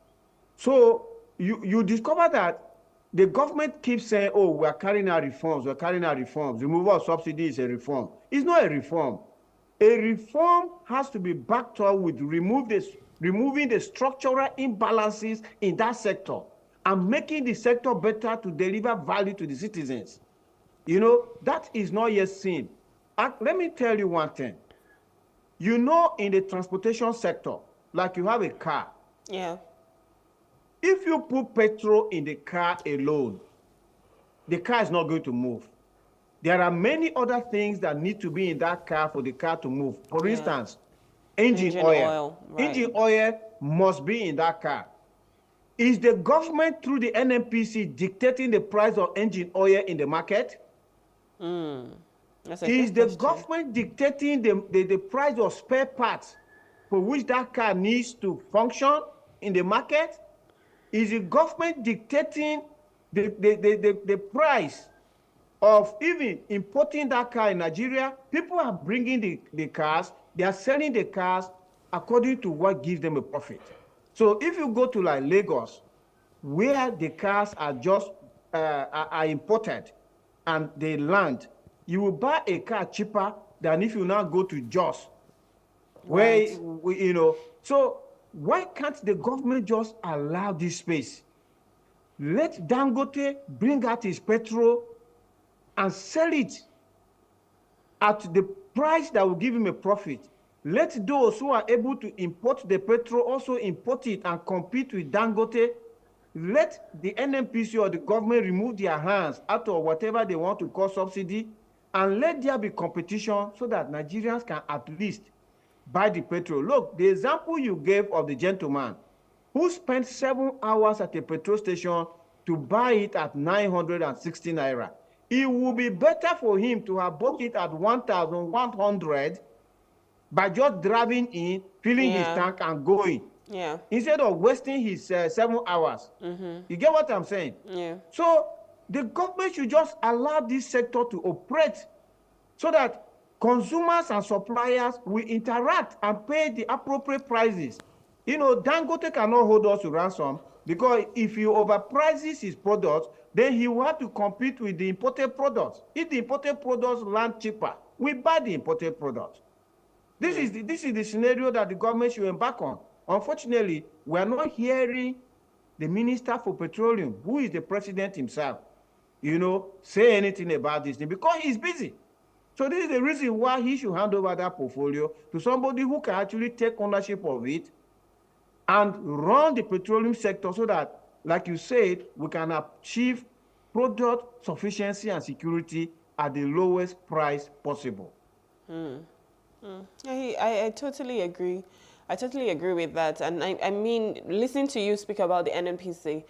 So you discover that the government keeps saying, oh, we're carrying out reforms, we're carrying out reforms. Removal of subsidy is a reform. It's not a reform. A reform has to be backed up with removing the structural imbalances in that sector. and making the sector better to deliver value to the citizens. You know, that is not yet seen. And let me tell you one thing. You know, in the transportation sector, like you have a car. Yeah. If you put petrol in the car alone, the car is not going to move. There are many other things that need to be in that car for the car to move. For instance, engine oil. Right. Engine oil must be in that car. Is the government through the NNPC dictating the price of engine oil in the market? Is the government dictating the price of spare parts for which that car needs to function in the market? Is the government dictating the price of even importing that car in Nigeria? People are bringing the cars, they are selling the cars according to what gives them a profit. So if you go to like Lagos, where the cars are just are imported and they land, you will buy a car cheaper than if you now go to Jos, where, you know. So why can't the government just allow this space? Let Dangote bring out his petrol and sell it at the price that will give him a profit. Let those who are able to import the petrol also import it and compete with Dangote. Let the NNPC or the government remove their hands out of whatever they want to call subsidy, and let there be competition so that Nigerians can at least buy the petrol. Look, the example you gave of the gentleman who spent 7 hours at a petrol station to buy it at 960 naira. It would be better for him to have bought it at 1,100 by just driving in, filling his tank and going. Yeah. Instead of wasting his 7 hours. You get what I'm saying? Yeah. So the government should just allow this sector to operate so that consumers and suppliers will interact and pay the appropriate prices. You know, Dangote cannot hold us to ransom, because if he overprices his products, then he will have to compete with the imported products. If the imported products land cheaper, we buy the imported products. This is the scenario that the government should embark on. Unfortunately, we are not hearing the Minister for Petroleum, who is the president himself, you know, say anything about this thing, because he's busy. So this is the reason why he should hand over that portfolio to somebody who can actually take ownership of it and run the petroleum sector so that, like you said, we can achieve product sufficiency and security at the lowest price possible. I totally agree. I totally agree with that. And I mean, listening to you speak about the NNPC,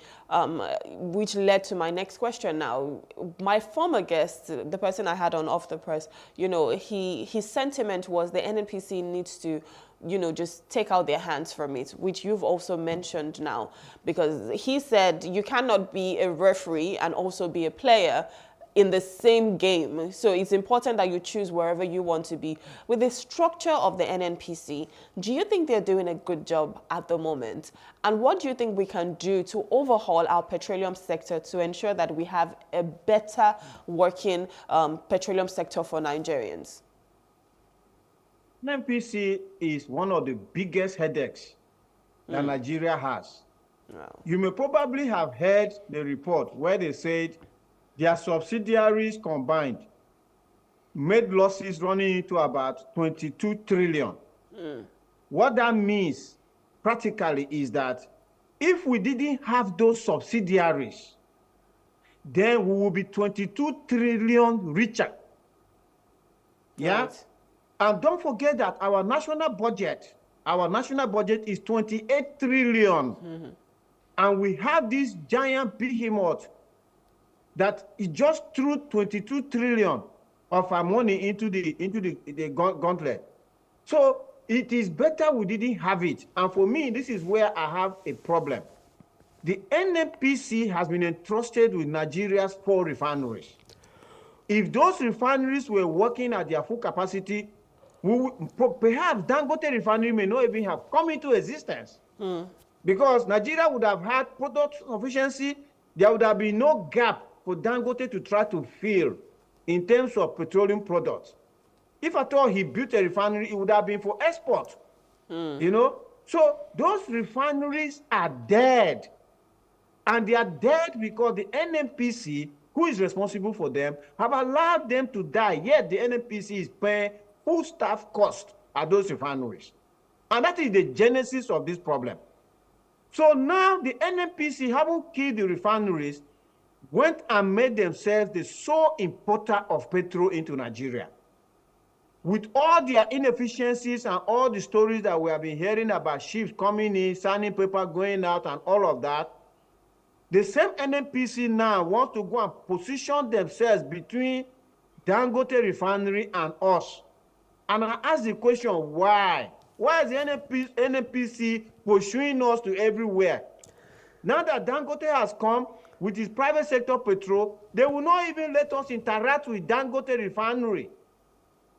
which led to my next question now. My former guest, the person I had on Off the Press, you know, his sentiment was the NNPC needs to, you know, just take out their hands from it, which you've also mentioned now, because he said you cannot be a referee and also be a player in the same game. So it's important that you choose wherever you want to be. With the structure of the NNPC, do you think they're doing a good job at the moment? And what do you think we can do to overhaul our petroleum sector to ensure that we have a better working petroleum sector for Nigerians? NNPC is one of the biggest headaches that Nigeria has. Wow. You may probably have heard the report where they said their subsidiaries combined made losses running into about 22 trillion. What that means practically is that if we didn't have those subsidiaries, then we will be 22 trillion richer. Yeah? Right. And don't forget that our national budget is 28 trillion. And we have this giant behemoth that is just threw 22 trillion of our money into the gauntlet. So it is better we didn't have it. And for me, this is where I have a problem. The NNPC has been entrusted with Nigeria's 4 refineries. If those refineries were working at their full capacity, perhaps Dangote refinery may not even have come into existence. Because Nigeria would have had product sufficiency, there would have been no gap for Dangote to try to fill in terms of petroleum products. If at all he built a refinery, it would have been for export. You know? So those refineries are dead. And they are dead because the NNPC, who is responsible for them, have allowed them to die, yet the NNPC is paying full staff cost at those refineries. And that is the genesis of this problem. So now the NNPC, having killed the refineries, went and made themselves the sole importer of petrol into Nigeria. With all their inefficiencies and all the stories that we have been hearing about ships coming in, signing paper, going out, and all of that, the same NNPC now wants to go and position themselves between Dangote Refinery and us. And I ask the question, why? Why is the NNPC pursuing us to everywhere? Now that Dangote has come with his private sector petrol, they will not even let us interact with Dangote Refinery.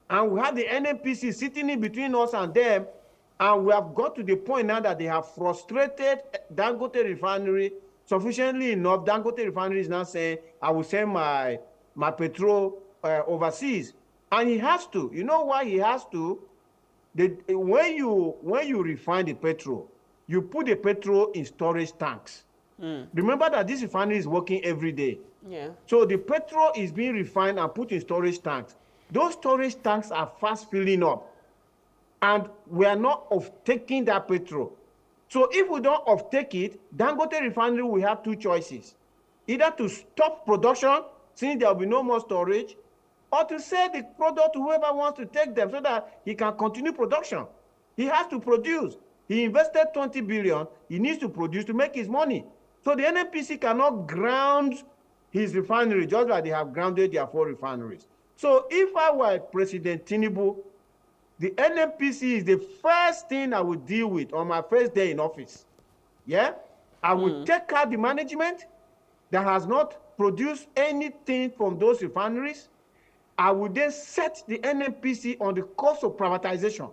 And we have the NNPC sitting in between us and them, and we have got to the point now that they have frustrated Dangote Refinery sufficiently enough. Dangote Refinery is now saying, I will send my petrol overseas. And he has to. You know why he has to? When you refine the petrol, you put the petrol in storage tanks. Remember that this refinery is working every day. Yeah. So the petrol is being refined and put in storage tanks. Those storage tanks are fast filling up. And we are not off-taking that petrol. So if we don't off-take it, Dangote Refinery will have two choices. Either to stop production, since there will be no more storage, or to sell the product to whoever wants to take them so that he can continue production. He has to produce. He invested 20 billion. He needs to produce to make his money. So the NNPC cannot ground his refinery just like they have grounded their 4 refineries. So if I were President Tinubu, the NNPC is the first thing I would deal with on my first day in office. Yeah? I would take out the management that has not produced anything from those refineries. I would then set the NNPC on the course of privatization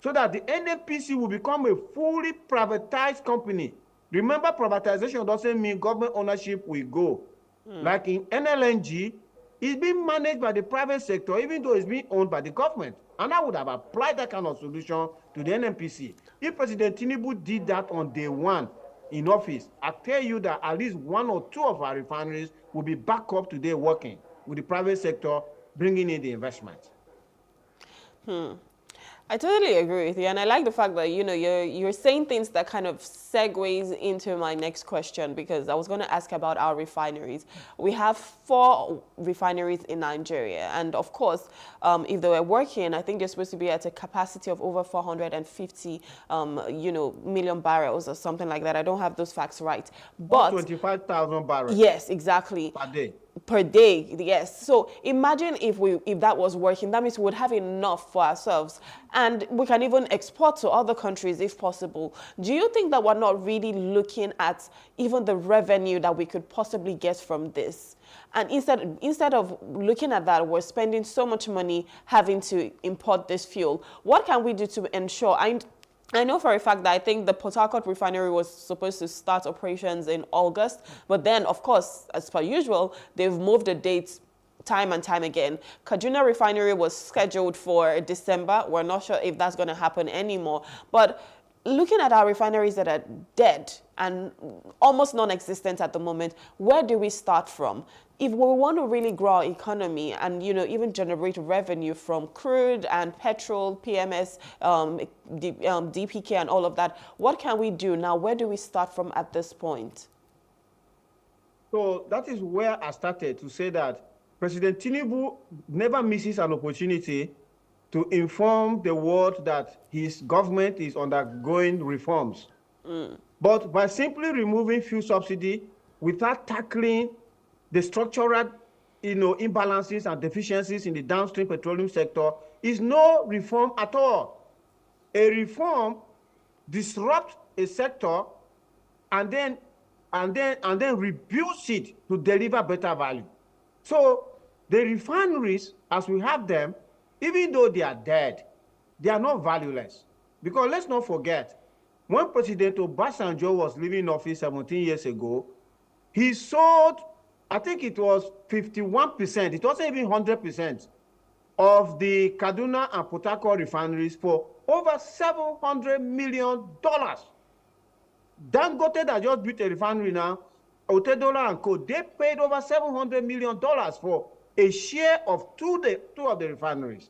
so that the NNPC will become a fully privatized company. Remember, privatization doesn't mean government ownership will go. Like in NLNG, it's being managed by the private sector, even though it's being owned by the government. And I would have applied that kind of solution to the NNPC. If President Tinubu did that on day 1 in office, I tell you that at least 1 or 2 of our refineries will be back up today working with the private sector, bringing in the investment. I totally agree with you, and I like the fact that you're saying things that kind of segues into my next question, because I was going to ask about our refineries. We have 4 refineries in Nigeria, and of course, if they were working, I think they're supposed to be at a capacity of over 450, million barrels or something like that. I don't have those facts right, but 25,000 barrels. Yes, exactly. Per day. Per day, yes. So imagine if that was working, that means we would have enough for ourselves, and we can even export to other countries if possible. Do you think that we're not really looking at even the revenue that we could possibly get from this? And instead of looking at that, we're spending so much money having to import this fuel. What can we do to ensure? I know for a fact that I think the Port Harcourt refinery was supposed to start operations in August, but then, of course, as per usual, they've moved the dates time and time again. Kaduna refinery was scheduled for December. We're not sure if that's going to happen anymore. But looking at our refineries that are dead and almost non-existent at the moment, where do we start from? If we want to really grow our economy and, even generate revenue from crude and petrol, PMS, DPK and all of that, what can we do now? Where do we start from at this point? So that is where I started to say that President Tinubu never misses an opportunity to inform the world that his government is undergoing reforms. But by simply removing fuel subsidy without tackling the structural, imbalances and deficiencies in the downstream petroleum sector is no reform at all. A reform disrupts a sector and then rebuilds it to deliver better value. So the refineries, as we have them, even though they are dead, they are not valueless. Because let's not forget, when President Obasanjo was leaving office 17 years ago, he sold, I think it was 51%, it wasn't even 100%, of the Kaduna and Port Harcourt refineries for over $700 million. Dangote that just built a refinery now, Otedola and Co., they paid over $700 million for a share of two of the refineries.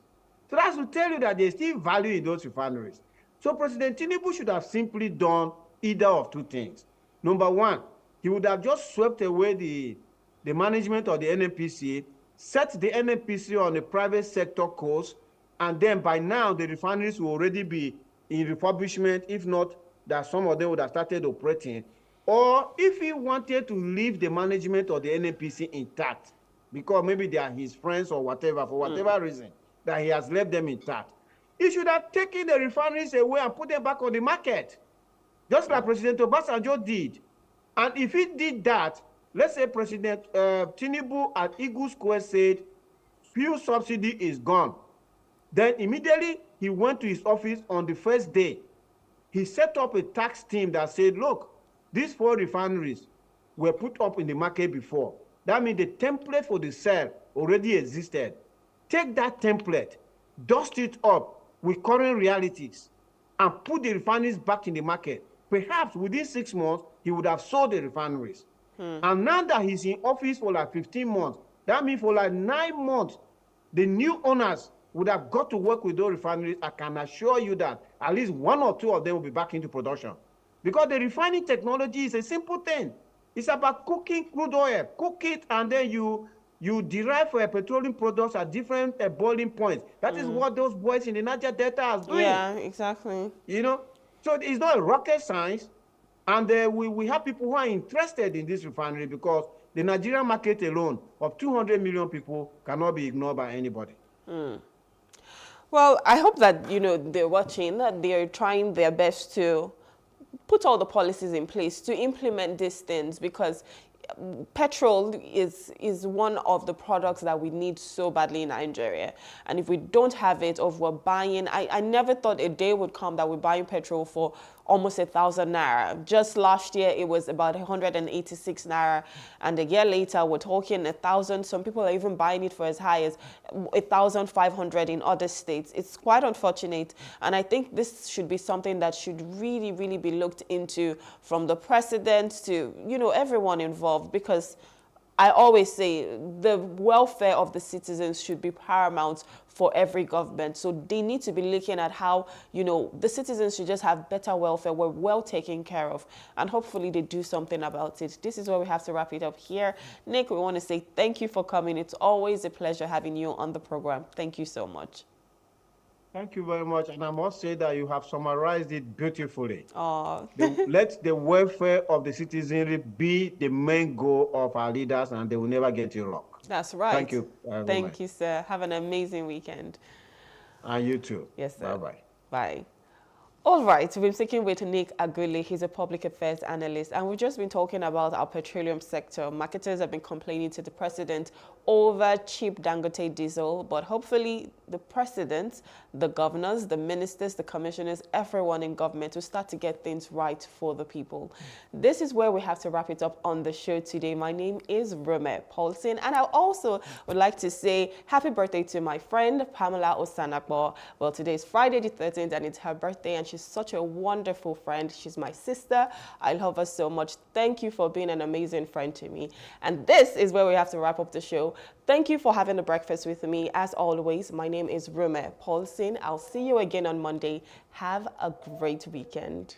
So that's to tell you that there's still value in those refineries. So President Tinubu should have simply done either of two things. Number one, he would have just swept away the management of the NNPC, set the NNPC on a private sector course, and then by now the refineries will already be in refurbishment, if not that some of them would have started operating. Or if he wanted to leave the management of the NNPC intact, because maybe they are his friends or whatever, for whatever reason, that he has left them intact, he should have taken the refineries away and put them back on the market, just like President Obasanjo did. And if he did that, let's say President Tinubu at Eagle Square said, fuel subsidy is gone. Then immediately he went to his office on the first day. He set up a tax team that said, look, these 4 refineries were put up in the market before. That means the template for the sale already existed. Take that template, dust it up with current realities, and put the refineries back in the market. Perhaps within 6 months, he would have sold the refineries. And now that he's in office for like 15 months, that means for like 9 months, the new owners would have got to work with those refineries. I can assure you that at least 1 or 2 of them will be back into production. Because the refining technology is a simple thing. It's about cooking crude oil. Cook it, and then you derive petroleum products at different boiling points. That is what those boys in the Niger Delta are doing. Yeah, exactly. You know? So it's not rocket science. And we have people who are interested in this refinery because the Nigerian market alone of 200 million people cannot be ignored by anybody. Well, I hope that, they're watching, that they're trying their best to put all the policies in place to implement these things, because petrol is one of the products that we need so badly in Nigeria. And if we don't have it, or if we're buying, I never thought a day would come that we're buying petrol for almost 1,000 naira. Just last year, it was about 186 naira. And a year later, we're talking 1,000. Some people are even buying it for as high as 1,500 in other states. It's quite unfortunate. And I think this should be something that should really, really be looked into, from the president to, everyone involved, because I always say the welfare of the citizens should be paramount for every government. So they need to be looking at how, the citizens should just have better welfare, we're well taken care of, and hopefully they do something about it. This is where we have to wrap it up here. Nick, we want to say thank you for coming. It's always a pleasure having you on the program. Thank you so much. Thank you very much. And I must say that you have summarized it beautifully. Let the welfare of the citizenry be the main goal of our leaders, and they will never get it wrong. That's right. Thank you. Thank you, sir. Have an amazing weekend. And you too. Yes, sir. Bye-bye. Bye. All right, we've been speaking with Nick Agule. He's a public affairs analyst, and we've just been talking about our petroleum sector. Marketers have been complaining to the president over cheap Dangote diesel, but hopefully the president, the governors, the ministers, the commissioners, everyone in government will start to get things right for the people. This is where we have to wrap it up on the show today. My name is Rome Paulson, and I also would like to say happy birthday to my friend Pamela Osanakbo. Well, today is Friday the 13th, and it's her birthday, and she's such a wonderful friend. She's my sister. I love her so much. Thank you for being an amazing friend to me. And this is where we have to wrap up the show. Thank you for having a breakfast with me. As always, my name is Rome Paulson. I'll see you again on Monday. Have a great weekend.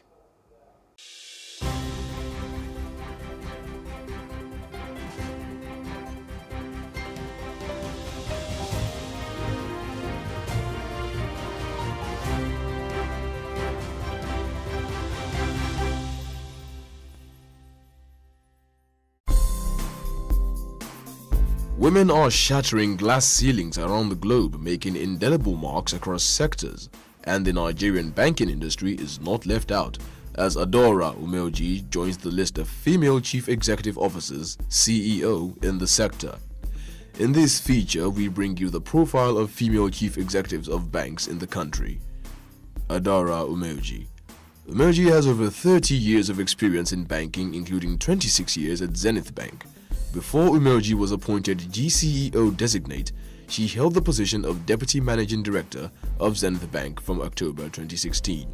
Women are shattering glass ceilings around the globe, making indelible marks across sectors, and the Nigerian banking industry is not left out, as Adora Umeoji joins the list of female chief executive officers (CEO) in the sector. In this feature, we bring you the profile of female chief executives of banks in the country. Adora Umeoji. Umeoji has over 30 years of experience in banking, including 26 years at Zenith Bank. Before Umeoji was appointed GCEO designate, she held the position of Deputy Managing Director of Zenith Bank from October 2016.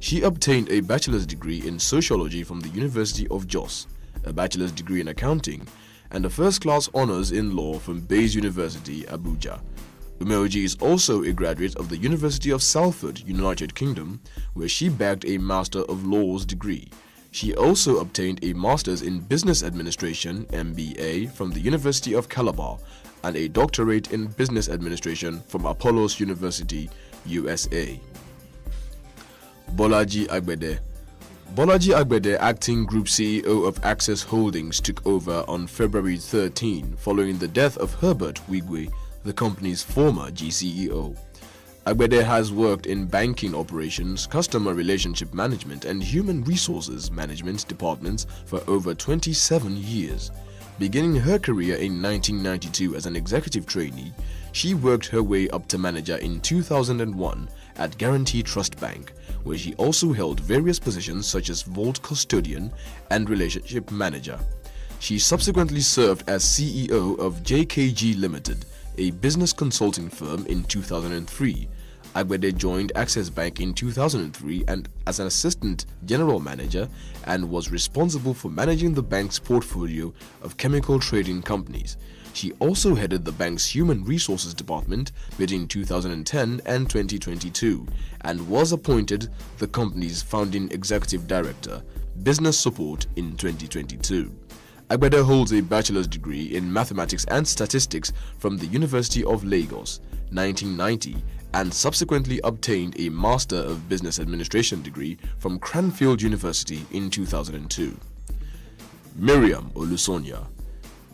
She obtained a bachelor's degree in sociology from the University of Jos, a bachelor's degree in accounting, and a first-class honors in law from Bayes University, Abuja. Umeoji is also a graduate of the University of Salford, United Kingdom, where she bagged a Master of Laws degree. She also obtained a Master's in Business Administration (MBA) from the University of Calabar and a doctorate in Business Administration from Apollos University, USA. Bolaji Agbede. Bolaji Agbede, acting Group CEO of Access Holdings, took over on February 13 following the death of Herbert Wigwe, the company's former GCEO. Agbede has worked in banking operations, customer relationship management, and human resources management departments for over 27 years. Beginning her career in 1992 as an executive trainee, she worked her way up to manager in 2001 at Guarantee Trust Bank, where she also held various positions such as vault custodian and relationship manager. She subsequently served as CEO of JKG Limited, a business consulting firm, in 2003. Agbede joined Access Bank in 2003 and as an assistant general manager and was responsible for managing the bank's portfolio of chemical trading companies. She also headed the bank's human resources department between 2010 and 2022 and was appointed the company's founding executive director, business support, in 2022. Agbede holds a bachelor's degree in mathematics and statistics from the University of Lagos, 1990, and subsequently obtained a Master of Business Administration degree from Cranfield University in 2002. Miriam Olusonya.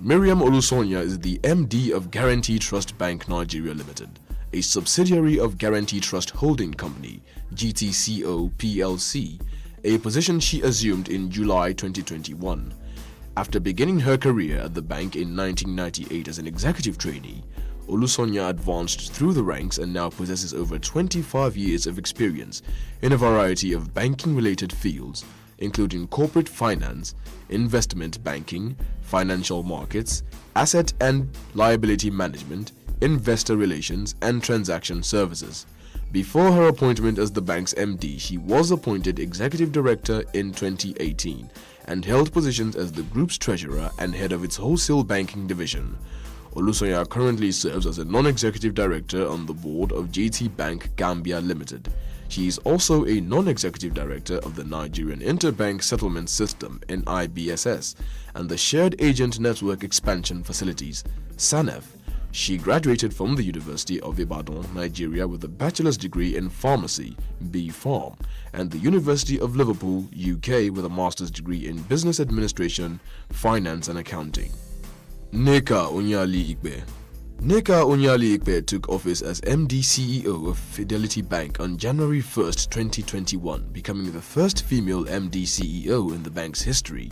Miriam Olusonya is the MD of Guarantee Trust Bank Nigeria Limited, a subsidiary of Guarantee Trust Holding Company, GTCO PLC, a position she assumed in July 2021. After beginning her career at the bank in 1998 as an executive trainee, Olusonya advanced through the ranks and now possesses over 25 years of experience in a variety of banking-related fields, including corporate finance, investment banking, financial markets, asset and liability management, investor relations, and transaction services. Before her appointment as the bank's MD, she was appointed Executive Director in 2018 and held positions as the group's treasurer and head of its wholesale banking division. Olusonya currently serves as a non-executive director on the board of GT Bank Gambia Limited. She is also a non-executive director of the Nigerian Interbank Settlement System (NIBSS) and the Shared Agent Network Expansion Facilities (SANEF). She graduated from the University of Ibadan, Nigeria, with a bachelor's degree in pharmacy (B.Pharm) and the University of Liverpool, UK, with a master's degree in business administration, finance and accounting. Nneka Onyeali-Ikpe. Nneka Onyeali-Ikpe took office as MD CEO of Fidelity Bank on January 1, 2021, becoming the first female MD CEO in the bank's history.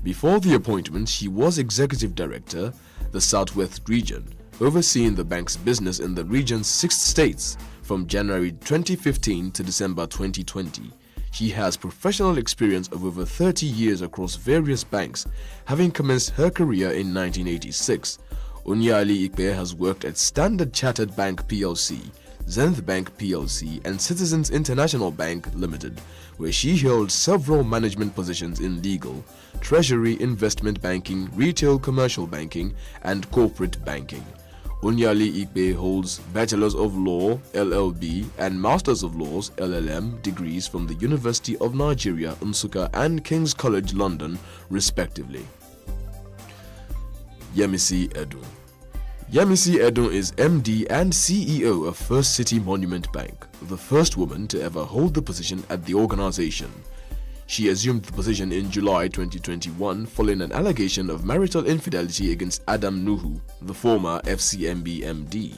Before the appointment, she was Executive Director, the Southwest Region, overseeing the bank's business in the region's 6 states from January 2015 to December 2020. She has professional experience of over 30 years across various banks, having commenced her career in 1986. Onyeali-Ikpe has worked at Standard Chartered Bank PLC, Zenith Bank PLC, and Citizens International Bank Limited, where she held several management positions in legal, treasury, investment banking, retail commercial banking, and corporate banking. Onyeali-Ikpe holds Bachelor's of Law (LLB) and Master's of Laws (LLM) degrees from the University of Nigeria, Nsukka, and King's College London, respectively. Yemisi Edun. Yemisi Edun is MD and CEO of First City Monument Bank, the first woman to ever hold the position at the organization. She assumed the position in July 2021 following an allegation of marital infidelity against Adam Nuhu, the former FCMB MD.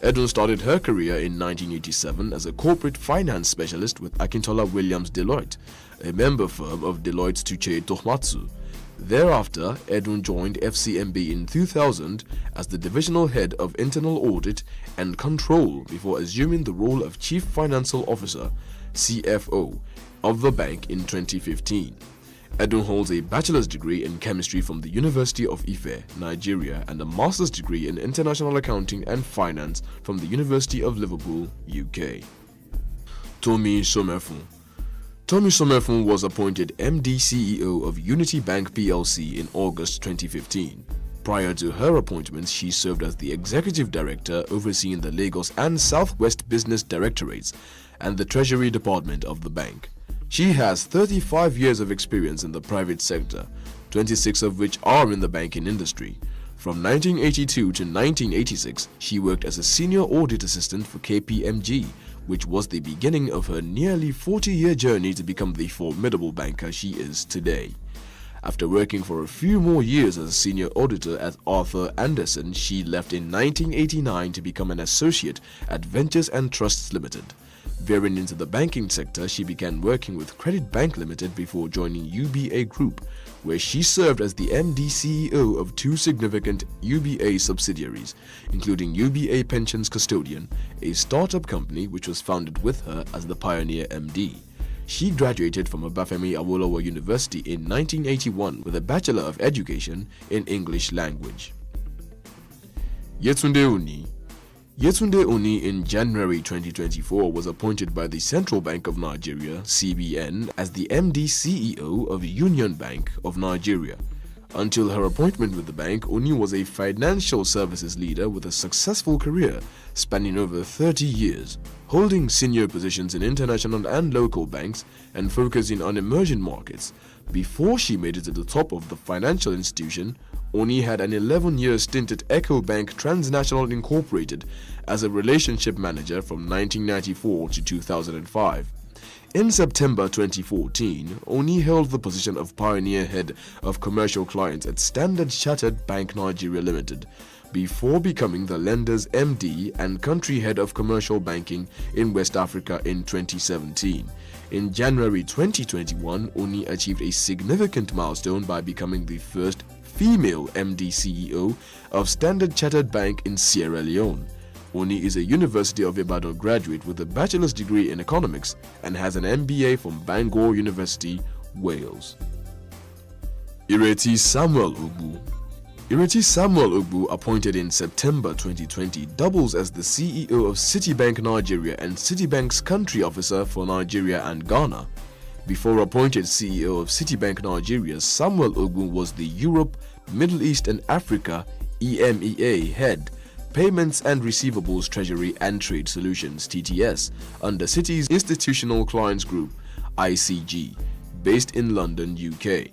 Edun started her career in 1987 as a corporate finance specialist with Akintola Williams Deloitte, a member firm of Deloitte Touche Tohmatsu. Thereafter, Edun joined FCMB in 2000 as the divisional head of internal audit and control before assuming the role of Chief Financial Officer, CFO, of the bank in 2015. Edun holds a bachelor's degree in chemistry from the University of Ife, Nigeria, and a master's degree in international accounting and finance from the University of Liverpool, UK. Tomi Somefun. Tommy Somefun was appointed MD CEO of Unity Bank PLC in August 2015. Prior to her appointment, she served as the Executive Director overseeing the Lagos and Southwest Business Directorates and the Treasury Department of the bank. She has 35 years of experience in the private sector, 26 of which are in the banking industry. From 1982 to 1986, she worked as a senior audit assistant for KPMG, which was the beginning of her nearly 40-year journey to become the formidable banker she is today. After working for a few more years as a senior auditor at Arthur Andersen, she left in 1989 to become an associate at Ventures and Trusts Limited. Veering into the banking sector, she began working with Credit Bank Limited before joining UBA Group, where she served as the MD CEO of two significant UBA subsidiaries, including UBA Pensions Custodian, a startup company which was founded with her as the pioneer MD. She graduated from Obafemi Awolowo University in 1981 with a Bachelor of Education in English Language. Yetunde Oni. Yetunde Oni in January 2024 was appointed by the Central Bank of Nigeria, CBN, as the MD CEO of Union Bank of Nigeria. Until her appointment with the bank, Oni was a financial services leader with a successful career spanning over 30 years, holding senior positions in international and local banks and focusing on emerging markets. Before she made it to the top of the financial institution, Oni had an 11-year stint at EcoBank Transnational Incorporated as a relationship manager from 1994 to 2005. In September 2014, Oni held the position of Pioneer Head of Commercial Clients at Standard Chartered Bank Nigeria Limited, before becoming the lender's MD and Country Head of Commercial Banking in West Africa in 2017. In January 2021, Oni achieved a significant milestone by becoming the first female MD CEO of Standard Chartered Bank in Sierra Leone. Oni is a University of Ibadan graduate with a bachelor's degree in economics and has an MBA from Bangor University, Wales. Ireti Samuel Ogbu. Ireti Samuel Ogbu, appointed in September 2020, doubles as the CEO of Citibank Nigeria and Citibank's country officer for Nigeria and Ghana. Before appointed CEO of Citibank Nigeria, Samuel Ogbu was the Europe, Middle East and Africa EMEA head, Payments and Receivables Treasury and Trade Solutions (TTS) under Citi's Institutional Clients Group (ICG), based in London, UK.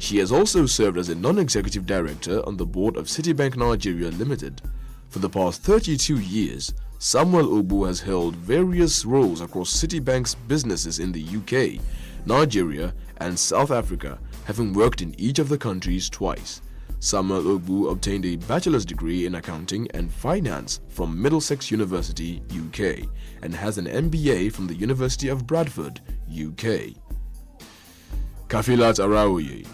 She has also served as a non-executive director on the board of Citibank Nigeria Limited. For the past 32 years, Samuel Ogbu has held various roles across Citibank's businesses in the UK, Nigeria and South Africa, having worked in each of the countries twice. Samuel Ogbu obtained a bachelor's degree in accounting and finance from Middlesex University, UK, and has an MBA from the University of Bradford, UK. Kafilat Araoye.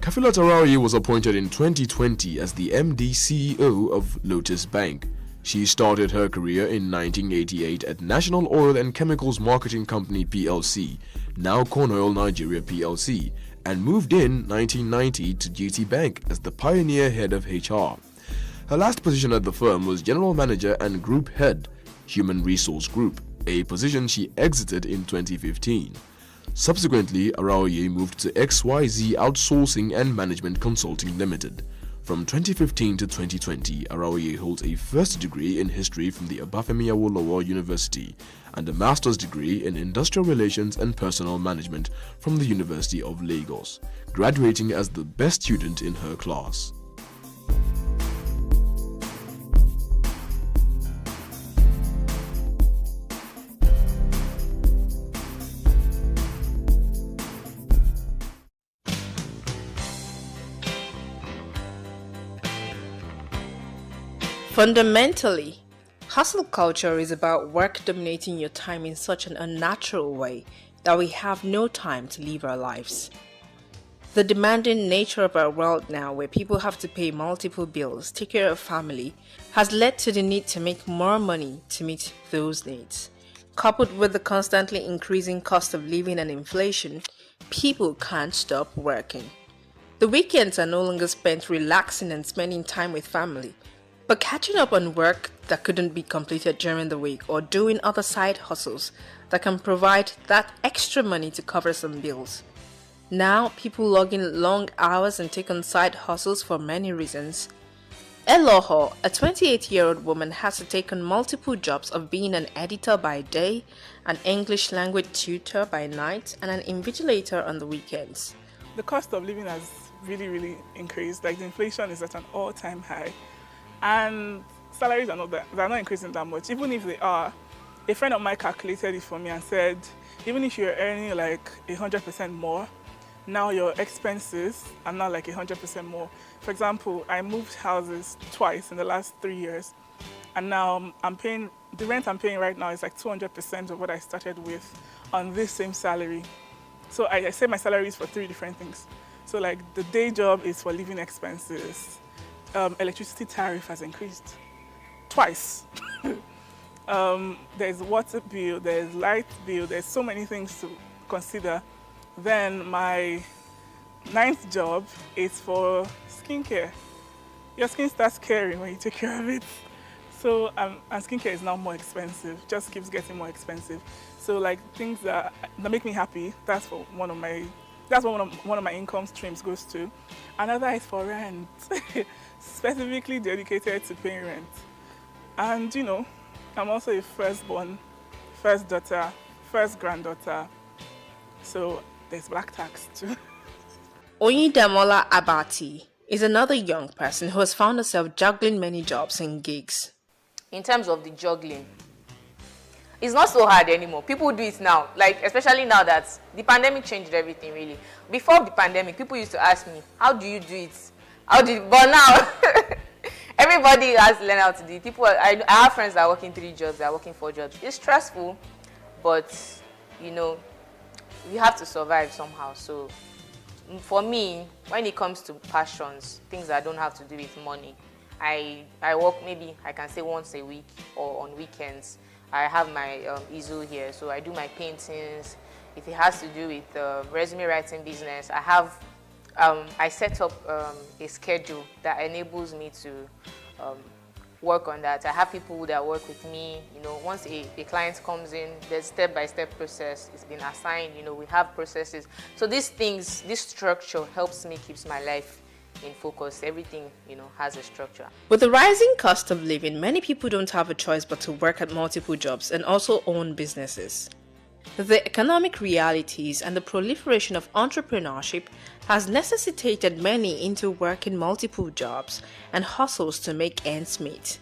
Kafilat Araoye was appointed in 2020 as the MD CEO of Lotus Bank. She started her career in 1988 at National Oil and Chemicals Marketing Company PLC, now Cornoil Nigeria PLC, and moved in 1990 to GT Bank as the pioneer head of HR. Her last position at the firm was General Manager and Group Head, Human Resource Group, a position she exited in 2015. Subsequently, Araoye moved to XYZ Outsourcing and Management Consulting Limited. From 2015 to 2020, Araoye holds a first degree in history from the Obafemi Awolowo University and a master's degree in industrial relations and personnel management from the University of Lagos, graduating as the best student in her class. Fundamentally, hustle culture is about work dominating your time in such an unnatural way that we have no time to live our lives. The demanding nature of our world now, where people have to pay multiple bills, take care of family, has led to the need to make more money to meet those needs. Coupled with the constantly increasing cost of living and inflation, people can't stop working. The weekends are no longer spent relaxing and spending time with family, but catching up on work that couldn't be completed during the week, or doing other side hustles that can provide that extra money to cover some bills. Now, people log in long hours and take on side hustles for many reasons. Eloho, a 28-year-old woman, has to take on multiple jobs of being an editor by day, an English language tutor by night, and an invigilator on the weekends. The cost of living has really increased. Like, the inflation is at an all-time high, and salaries are not increasing that much. Even if they are, a friend of mine calculated it for me and said, even if you're earning like 100% more, now your expenses are not like 100% more. For example, I moved houses twice in the last 3 years, and now the rent I'm paying right now is like 200% of what I started with on this same salary. So I say my salary is for 3 different things. So like the day job is for living expenses. Electricity tariff has increased twice. There's water bill, there's light bill, there's so many things to consider. Then my 9th job is for skincare. Your skin starts caring when you take care of it. So, and skincare is now more expensive, just keeps getting more expensive. So like things that make me happy, that's what one of my income streams goes to. Another is for rent, specifically dedicated to paying rent. And you know, I'm also a firstborn, first daughter, first granddaughter. So there's black tax too. Oyidamola Abati is another young person who has found herself juggling many jobs and gigs. In terms of the juggling, it's not so hard anymore. People do it now, like especially now that the pandemic changed everything really. Before the pandemic, people used to ask me, how do you do it? But now, everybody has learned how to do it. I have friends that are working 3 jobs, that are working 4 jobs. It's stressful, but you know, you have to survive somehow. So for me, when it comes to passions, things that don't have to do with money, I work maybe, I can say once a week or on weekends. I have my easel here, so I do my paintings. If it has to do with resume writing business, I set up a schedule that enables me to work on that. I have people that work with me. You know, once a client comes in, there's step-by-step process. It's been assigned. You know, we have processes. So these things, this structure helps me, keeps my life in focus. Everything, you know, has a structure. With the rising cost of living, many people don't have a choice but to work at multiple jobs and also own businesses. The economic realities and the proliferation of entrepreneurship has necessitated many into working multiple jobs and hustles to make ends meet.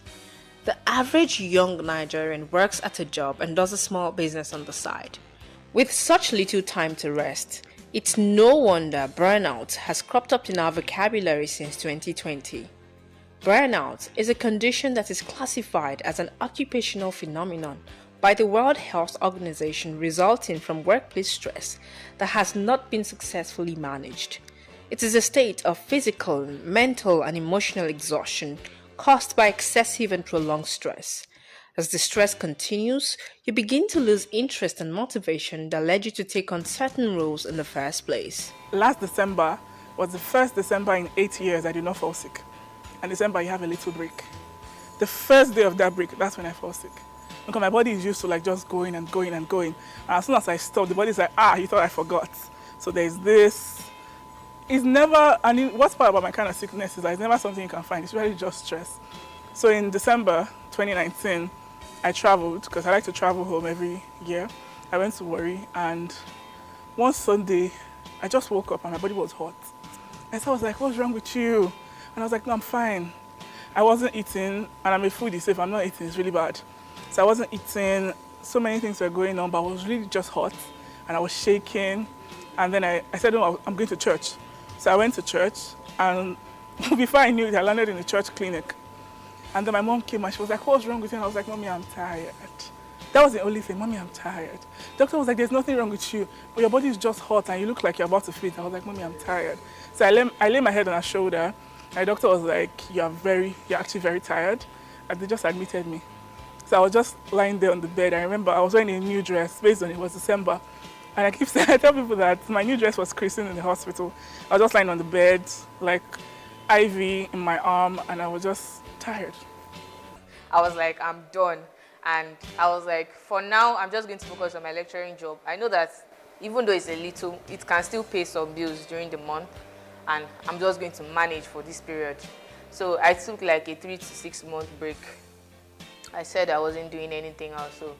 The average young Nigerian works at a job and does a small business on the side. With such little time to rest, it's no wonder burnout has cropped up in our vocabulary since 2020. Burnout is a condition that is classified as an occupational phenomenon by the World Health Organization resulting from workplace stress that has not been successfully managed. It is a state of physical, mental, and emotional exhaustion caused by excessive and prolonged stress. As the stress continues, you begin to lose interest and motivation that led you to take on certain roles in the first place. Last December was the first December in 8 years I did not fall sick. And December, you have a little break. The first day of that break, that's when I fall sick. Because my body is used to like just going and going and going. And as soon as I stop, the body's like, you thought I forgot. So there's this. It's never, and what's part about my kind of sickness is that it's never something you can find. It's really just stress. So in December 2019, I traveled, because I like to travel home every year. I went to Warri, and one Sunday, I just woke up and my body was hot. And so I was like, what's wrong with you? And I was like, no, I'm fine. I wasn't eating, and I'm a foodie, so if I'm not eating, it's really bad. So I wasn't eating, so many things were going on, but I was really just hot, and I was shaking. And then I said, no, I'm going to church. So I went to church, and before I knew it, I landed in a church clinic. And then my mom came and she was like, what's wrong with you? And I was like, Mommy, I'm tired. That was the only thing, Mommy, I'm tired. The doctor was like, there's nothing wrong with you, but your body is just hot and you look like you're about to faint. I was like, Mommy, I'm tired. So I lay my head on her shoulder. And the doctor was like, you're actually very tired. And they just admitted me. So I was just lying there on the bed. I remember I was wearing a new dress based on it was December. And I tell people that my new dress was christened in the hospital. I was just lying on the bed, like IV in my arm, and I was just tired. I was like, I'm done. And I was like, for now, I'm just going to focus on my lecturing job. I know that even though it's a little, it can still pay some bills during the month. And I'm just going to manage for this period. So I took like a 3 to 6 month break. I said I wasn't doing anything else. So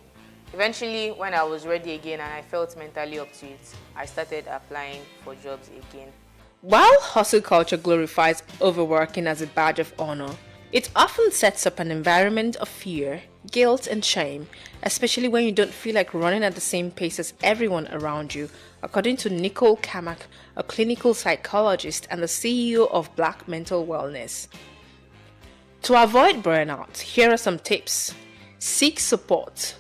eventually, when I was ready again and I felt mentally up to it, I started applying for jobs again. While hustle culture glorifies overworking as a badge of honor, it often sets up an environment of fear, guilt, and shame, especially when you don't feel like running at the same pace as everyone around you, according to Nicole Kamak, a clinical psychologist and the CEO of Black Mental Wellness. To avoid burnout, here are some tips. Seek support.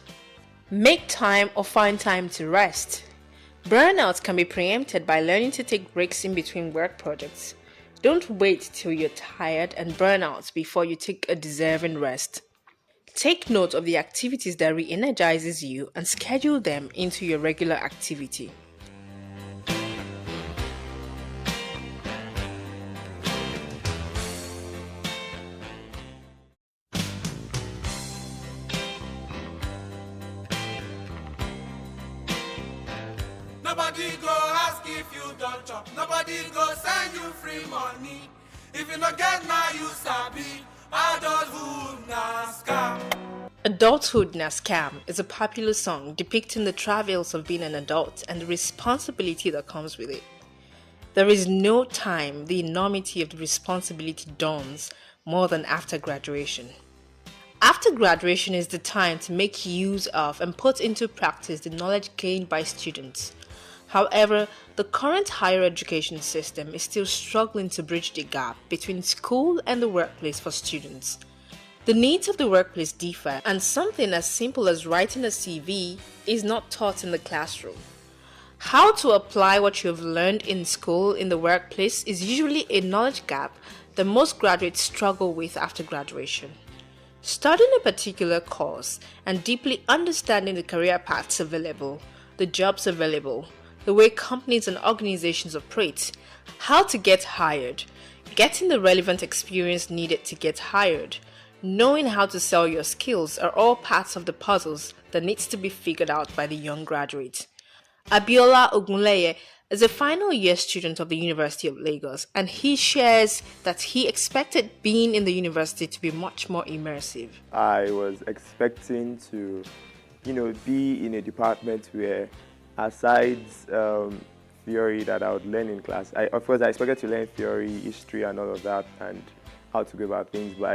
Make time or find time to rest. Burnout can be preempted by learning to take breaks in between work projects. Don't wait till you're tired and burn out before you take a deserving rest. Take note of the activities that re-energizes you and schedule them into your regular activity. Nobody go ask if you don't chop. Nobody go send you free money. If you not get now, you sabi. Adulthood na scam. Adulthood na Scam is a popular song depicting the travails of being an adult and the responsibility that comes with it. There is no time the enormity of the responsibility dawns more than after graduation. After graduation is the time to make use of and put into practice the knowledge gained by students. However, the current higher education system is still struggling to bridge the gap between school and the workplace for students. The needs of the workplace differ, and something as simple as writing a CV is not taught in the classroom. How to apply what you have learned in school in the workplace is usually a knowledge gap that most graduates struggle with after graduation. Studying a particular course and deeply understanding the career paths available, the jobs available, the way companies and organizations operate, how to get hired, getting the relevant experience needed to get hired, knowing how to sell your skills are all parts of the puzzles that needs to be figured out by the young graduate. Abiola Ogunleye is a final year student of the University of Lagos, and he shares that he expected being in the university to be much more immersive. I was expecting to, be in a department where, aside theory that I would learn in class, of course I expected to learn theory, history and all of that and how to go about things, but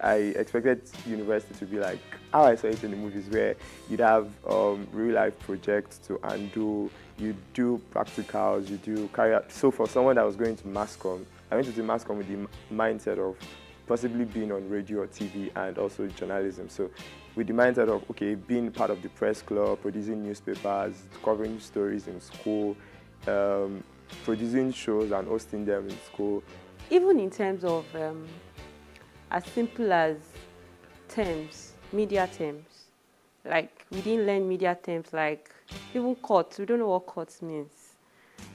I expected university to be like how I saw it in the movies, where you'd have real life projects to undo, you do practicals, you do carry out. So for someone that was going to mass comm, I went to do mass comm with the mindset of possibly being on radio or TV and also journalism. So with the mindset of, okay, being part of the press club, producing newspapers, covering stories in school, producing shows and hosting them in school. Even in terms of as simple as terms, media terms, like we didn't learn media terms, like even courts, we don't know what courts means.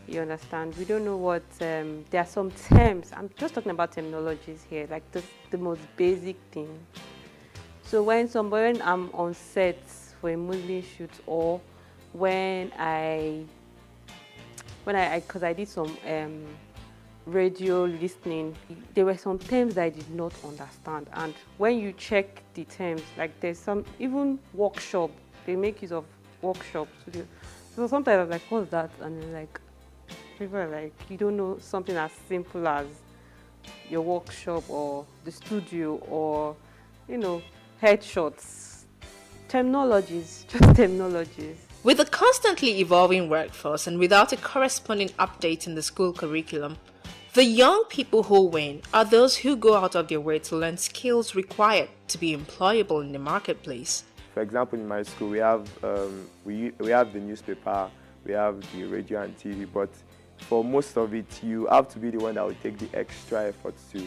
You understand? We don't know what, there are some terms, I'm just talking about terminologies here, like the most basic thing. So when I'm on set for a movie shoot, or because I did some radio listening, there were some terms that I did not understand. And when you check the terms, like there's some, even workshop, they make use of workshops. So sometimes I was like, what's that? And then like, people are like, you don't know something as simple as your workshop or the studio or, headshots. Terminologies, just terminologies. With a constantly evolving workforce and without a corresponding update in the school curriculum, the young people who win are those who go out of their way to learn skills required to be employable in the marketplace. For example, in my school, we have we have the newspaper, we have the radio and TV, but for most of it, you have to be the one that will take the extra effort to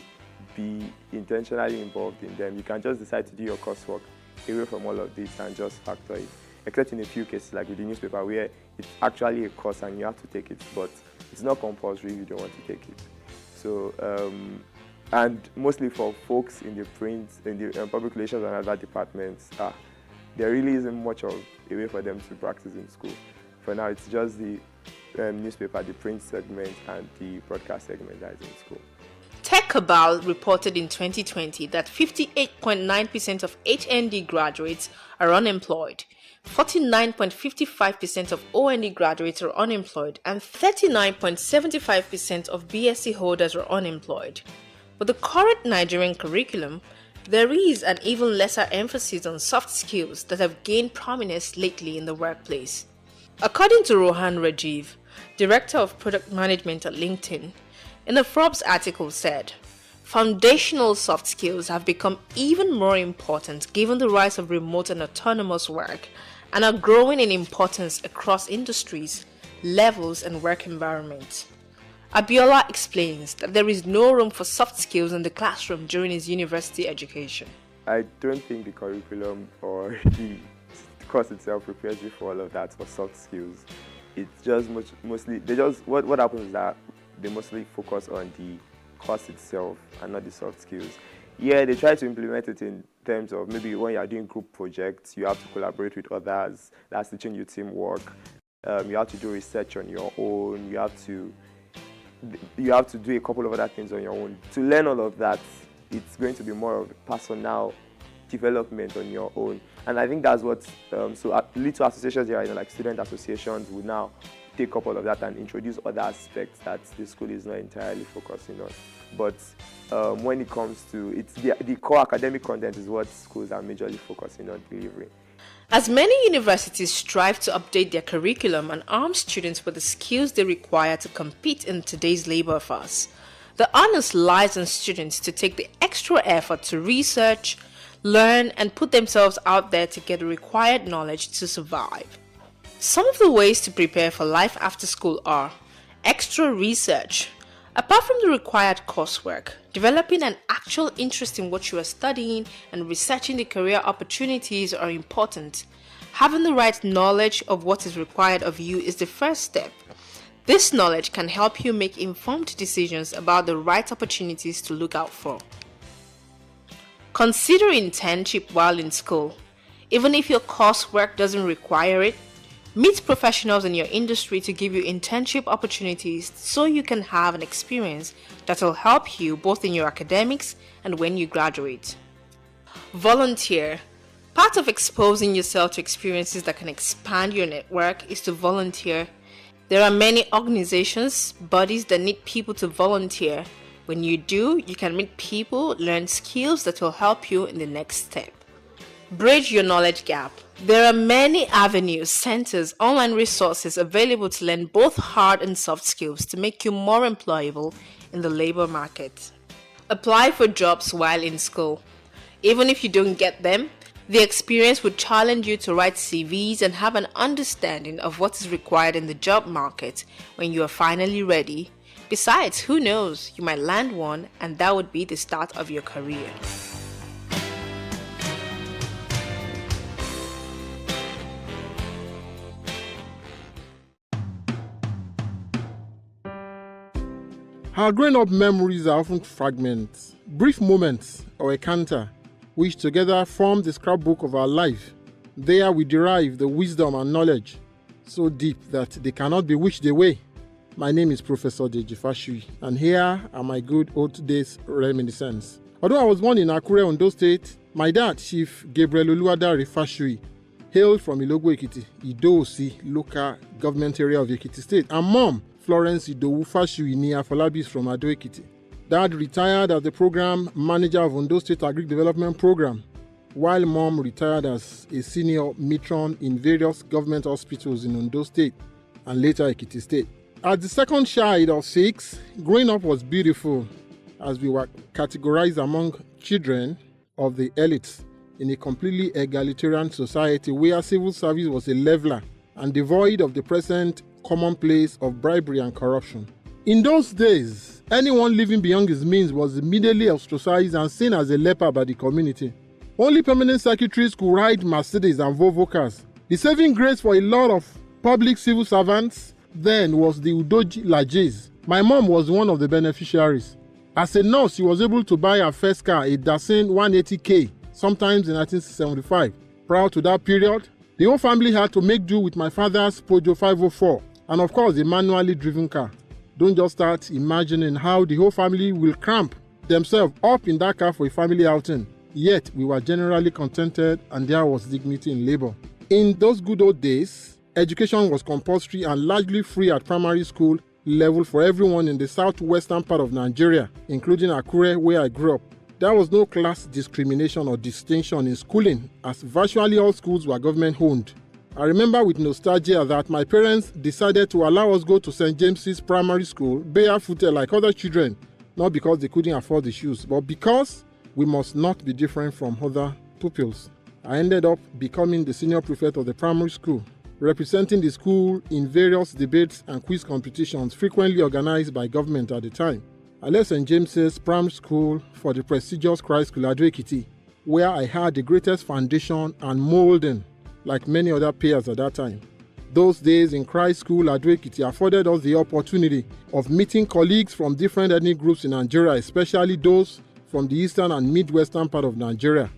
be intentionally involved in them. You can just decide to do your coursework away from all of this and just factor it. Except in a few cases, like with the newspaper, where it's actually a course and you have to take it, but it's not compulsory if you don't want to take it. So and mostly for folks in the print, in the public relations and other departments, there really isn't much of a way for them to practice in school. For now, it's just the newspaper, the print segment, and the broadcast segment that is in school. TechCabal reported in 2020 that 58.9% of HND graduates are unemployed, 49.55% of OND graduates are unemployed, and 39.75% of BSc holders are unemployed. With the current Nigerian curriculum, there is an even lesser emphasis on soft skills that have gained prominence lately in the workplace. According to Rohan Rajiv, Director of Product Management at LinkedIn, in a Forbes article said, foundational soft skills have become even more important given the rise of remote and autonomous work and are growing in importance across industries, levels, and work environments. Abiola explains that there is no room for soft skills in the classroom during his university education. I don't think the curriculum or the course itself prepares you for all of that, for soft skills. It's just mostly, what happens is that they mostly focus on the course itself and not the soft skills. Yeah, they try to implement it in terms of maybe when you are doing group projects, you have to collaborate with others. That's teaching you teamwork. You have to do research on your own. You have to do a couple of other things on your own. To learn all of that, it's going to be more of personal development on your own. And I think that's what, little associations here, like student associations, will now take up all of that and introduce other aspects that the school is not entirely focusing on. But when it comes to the core academic content is what schools are majorly focusing on delivering. As many universities strive to update their curriculum and arm students with the skills they require to compete in today's labor force, the onus lies on students to take the extra effort to research, learn, and put themselves out there to get the required knowledge to survive. Some of the ways to prepare for life after school are extra research. Apart from the required coursework, developing an actual interest in what you are studying and researching the career opportunities are important. Having the right knowledge of what is required of you is the first step. This knowledge can help you make informed decisions about the right opportunities to look out for. Consider internship while in school. Even if your coursework doesn't require it, meet professionals in your industry to give you internship opportunities so you can have an experience that will help you both in your academics and when you graduate. Volunteer. Part of exposing yourself to experiences that can expand your network is to volunteer. There are many organizations, bodies that need people to volunteer. When you do, you can meet people, learn skills that will help you in the next step. Bridge your knowledge gap. There are many avenues, centers, online resources available to learn both hard and soft skills to make you more employable in the labor market. Apply for jobs while in school. Even if you don't get them, the experience would challenge you to write CVs and have an understanding of what is required in the job market when you are finally ready. Besides, who knows, you might land one and that would be the start of your career. Our growing-up memories are often fragments, brief moments, or a canter, which together form the scrapbook of our life. There we derive the wisdom and knowledge, so deep that they cannot be wished away. My name is Professor Deji Fashui, and here are my good old days reminiscence. Although I was born in Akure, Ondo State, my dad, Chief Gabriel Oluwadare Fashui, hailed from Ilogbo Ekiti, Ido-Osi local government area of Ekiti State, and mom, Florence Idowu Fashui ni Afolabis from Ado Ekiti. Dad retired as the program manager of Ondo State Agri Development Program, while mom retired as a senior matron in various government hospitals in Ondo State and later Ekiti State. As the second child of 6, growing up was beautiful as we were categorized among children of the elites in a completely egalitarian society where civil service was a leveler and devoid of the present commonplace of bribery and corruption. In those days, anyone living beyond his means was immediately ostracized and seen as a leper by the community. Only permanent secretaries could ride Mercedes and Volvo cars. The saving grace for a lot of public civil servants then was the Udoji Lajes. My mom was one of the beneficiaries. As a nurse, she was able to buy her first car, a Datsun 180K, sometimes in 1975. Prior to that period, the whole family had to make do with my father's Peugeot 504, and of course, a manually driven car. Don't just start imagining how the whole family will cramp themselves up in that car for a family outing. Yet, we were generally contented and there was dignity in labor. In those good old days, education was compulsory and largely free at primary school level for everyone in the southwestern part of Nigeria, including Akure, where I grew up. There was no class discrimination or distinction in schooling, as virtually all schools were government-owned. I remember with nostalgia that my parents decided to allow us go to St. James's Primary School barefooted like other children, not because they couldn't afford the shoes, but because we must not be different from other pupils. I ended up becoming the senior prefect of the primary school, representing the school in various debates and quiz competitions frequently organized by government at the time. I left St. James's Primary School for the prestigious Christ School Ado-Ekiti, where I had the greatest foundation and molding, like many other peers at that time. Those days in Christ School Ado-Ekiti afforded us the opportunity of meeting colleagues from different ethnic groups in Nigeria, especially those from the eastern and midwestern part of Nigeria.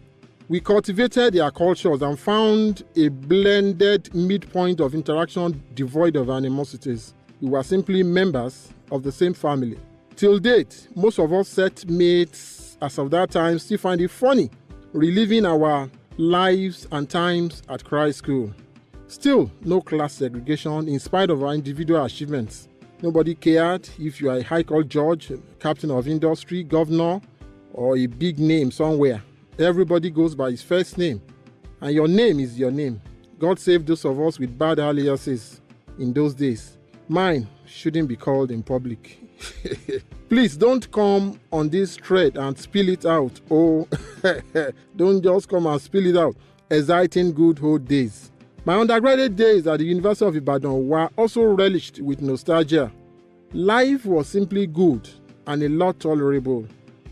We cultivated their cultures and found a blended midpoint of interaction devoid of animosities. We were simply members of the same family. Till date, most of us set mates as of that time still find it funny reliving our lives and times at Christ School. Still, no class segregation in spite of our individual achievements. Nobody cared if you are a high court judge, captain of industry, governor, or a big name somewhere. Everybody goes by his first name, and your name is your name. God save those of us with bad aliases in those days. Mine shouldn't be called in public. Please don't come on this thread and spill it out. Oh, don't just come and spill it out. Exciting good old days. My undergraduate days at the University of Ibadan were also relished with nostalgia. Life was simply good and a lot tolerable.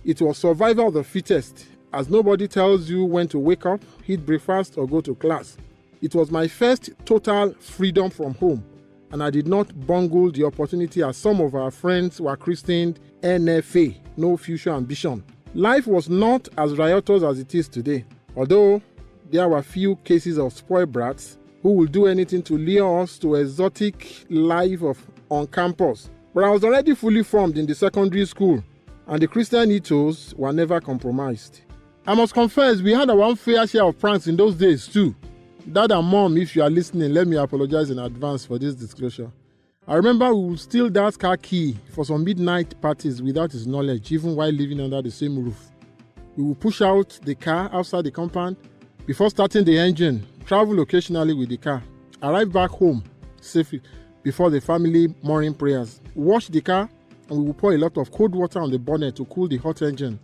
It was survival of the fittest, as nobody tells you when to wake up, eat breakfast, or go to class. It was my first total freedom from home, and I did not bungle the opportunity as some of our friends were christened NFA, no future ambition. Life was not as riotous as it is today, although there were few cases of spoiled brats who will do anything to lure us to exotic life on campus. But I was already fully formed in the secondary school, and the Christian ethos were never compromised. I must confess, we had our own fair share of pranks in those days too. Dad and Mom, if you are listening, let me apologize in advance for this disclosure. I remember we would steal Dad's car key for some midnight parties without his knowledge, even while living under the same roof. We would push out the car outside the compound before starting the engine, travel occasionally with the car, arrive back home safely before the family morning prayers, wash the car, and we would pour a lot of cold water on the bonnet to cool the hot engine,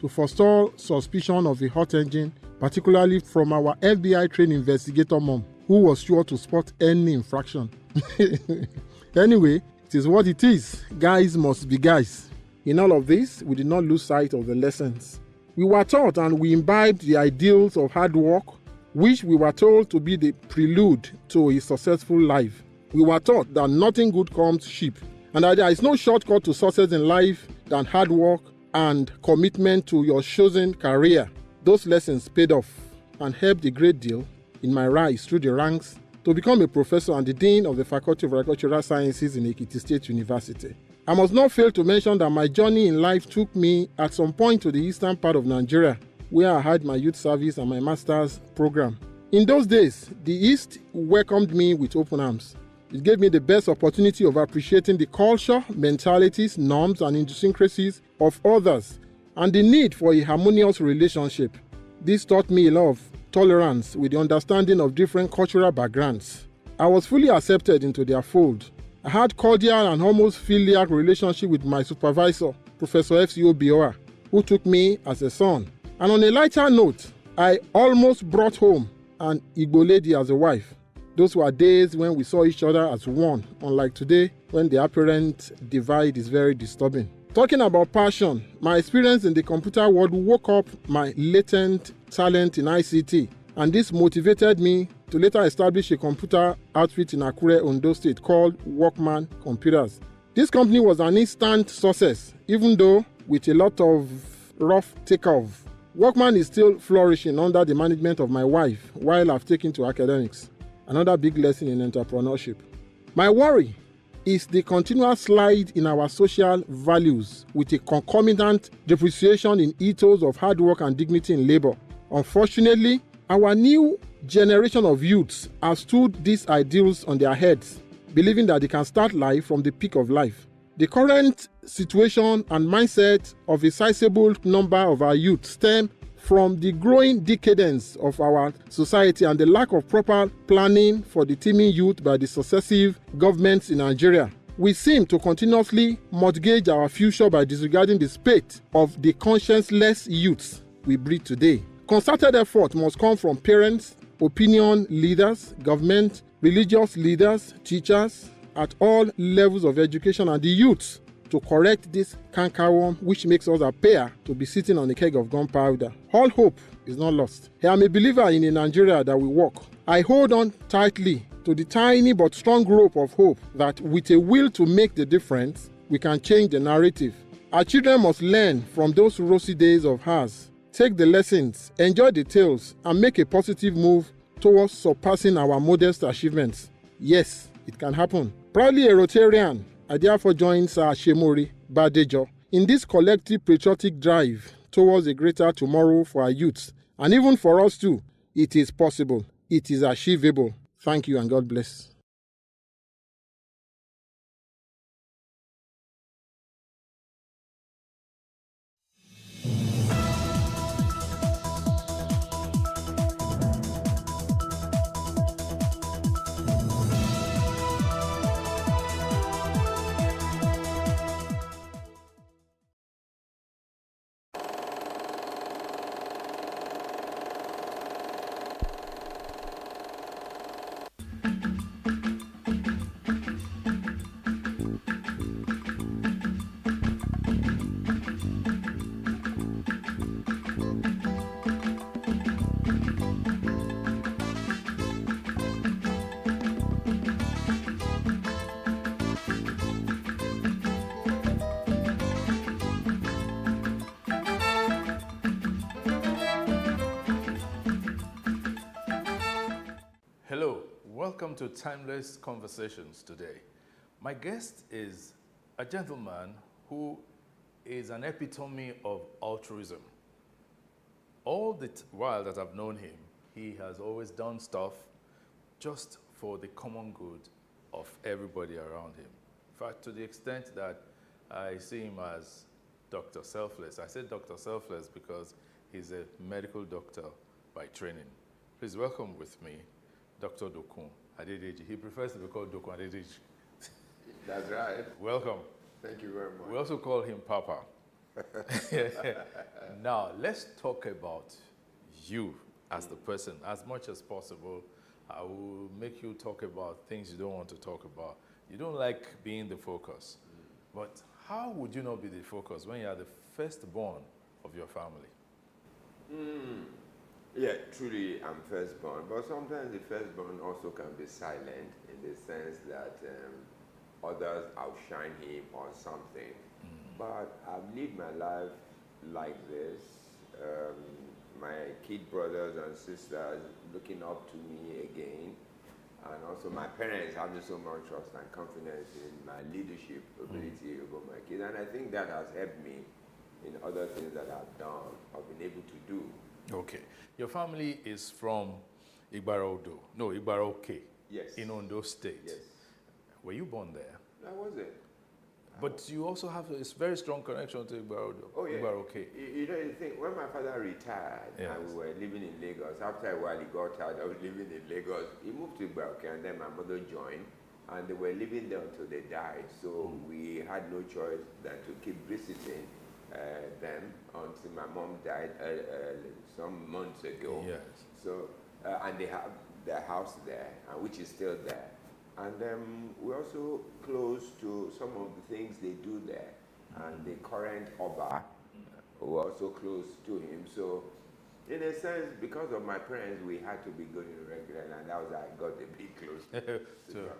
to forestall suspicion of a hot engine, particularly from our FBI trained investigator mom, who was sure to spot any infraction. Anyway, it is what it is. Guys must be guys. In all of this, we did not lose sight of the lessons. We were taught and we imbibed the ideals of hard work, which we were told to be the prelude to a successful life. We were taught that nothing good comes cheap, and that there is no shortcut to success in life than hard work and commitment to your chosen career. Those lessons paid off and helped a great deal in my rise through the ranks to become a professor and the dean of the Faculty of Agricultural Sciences in Ekiti State University. I must not fail to mention that my journey in life took me at some point to the eastern part of Nigeria, where I had my youth service and my master's program. In those days, the East welcomed me with open arms. It gave me the best opportunity of appreciating the culture, mentalities, norms, and idiosyncrasies of others, and the need for a harmonious relationship. This taught me a lot of tolerance with the understanding of different cultural backgrounds. I was fully accepted into their fold. I had cordial and almost filial relationship with my supervisor, Professor F.C.O. Bioa, who took me as a son. And on a lighter note, I almost brought home an Igbo lady as a wife. Those were days when we saw each other as one, unlike today when the apparent divide is very disturbing. Talking about passion, my experience in the computer world woke up my latent talent in ICT, and this motivated me to later establish a computer outfit in Akure, Ondo State called Workman Computers. This company was an instant success, even though with a lot of rough takeoff. Workman is still flourishing under the management of my wife while I've taken to academics. Another big lesson in entrepreneurship. My worry is the continual slide in our social values with a concomitant depreciation in ethos of hard work and dignity in labor. Unfortunately, our new generation of youths have stood these ideals on their heads, believing that they can start life from the peak of life. The current situation and mindset of a sizable number of our youth stem from the growing decadence of our society and the lack of proper planning for the teeming youth by the successive governments in Nigeria. We seem to continuously mortgage our future by disregarding the spate of the conscienceless youths we breed today. Concerted effort must come from parents, opinion leaders, government, religious leaders, teachers, at all levels of education and the youths to correct this cankerworm which makes us appear to be sitting on a keg of gunpowder. All hope is not lost. I am a believer in a Nigeria that will work. I hold on tightly to the tiny but strong rope of hope that with a will to make the difference, we can change the narrative. Our children must learn from those rosy days of ours. Take the lessons, enjoy the tales, and make a positive move towards surpassing our modest achievements. Yes, it can happen. Proudly a Rotarian, I therefore join Sir Shemori Badejo in this collective patriotic drive towards a greater tomorrow for our youths, and even for us too. It is possible. It is achievable. Thank you and God bless. Hello, welcome to Timeless Conversations today. My guest is a gentleman who is an epitome of altruism. All the while that I've known him, he has always done stuff just for the common good of everybody around him. In fact, to the extent that I see him as Dr. Selfless. I say Dr. Selfless because he's a medical doctor by training. Please welcome with me Dr. Dokun Adedeji. He prefers to be called Dokun Adedeji. That's right. Welcome. Thank you very much. We also call him Papa. Now, let's talk about you as the person. As much as possible, I will make you talk about things you don't want to talk about. You don't like being the focus. But how would you not be the focus when you are the firstborn of your family? Yeah, truly I'm firstborn, but sometimes the firstborn also can be silent in the sense that others outshine him or something. But I've lived my life like this. My kid brothers and sisters looking up to me again, and also my parents having so much trust and confidence in my leadership ability over my kids. And I think that has helped me in other things that I've done, I've been able to do. Okay. Your family is from Igbarodo. No, Igbaroke. Yes. In Ondo State. Yes. Were you born there? I wasn't. But you also have a very strong connection to Igbarodo. Oh, yeah. Igbaroke. You know, the thing, when my father retired and we were living in Lagos, after a while he got tired of living in Lagos, he moved to Igbaroke and then my mother joined and they were living there until they died. So we had no choice than to keep visiting them until my mom died some months ago. Yes. So, and they have their house there, which is still there. And we're also close to some of the things they do there. And the current Oba, we're also close to him. So In a sense, because of my parents, we had to be going regularly, and that was how I got a bit close to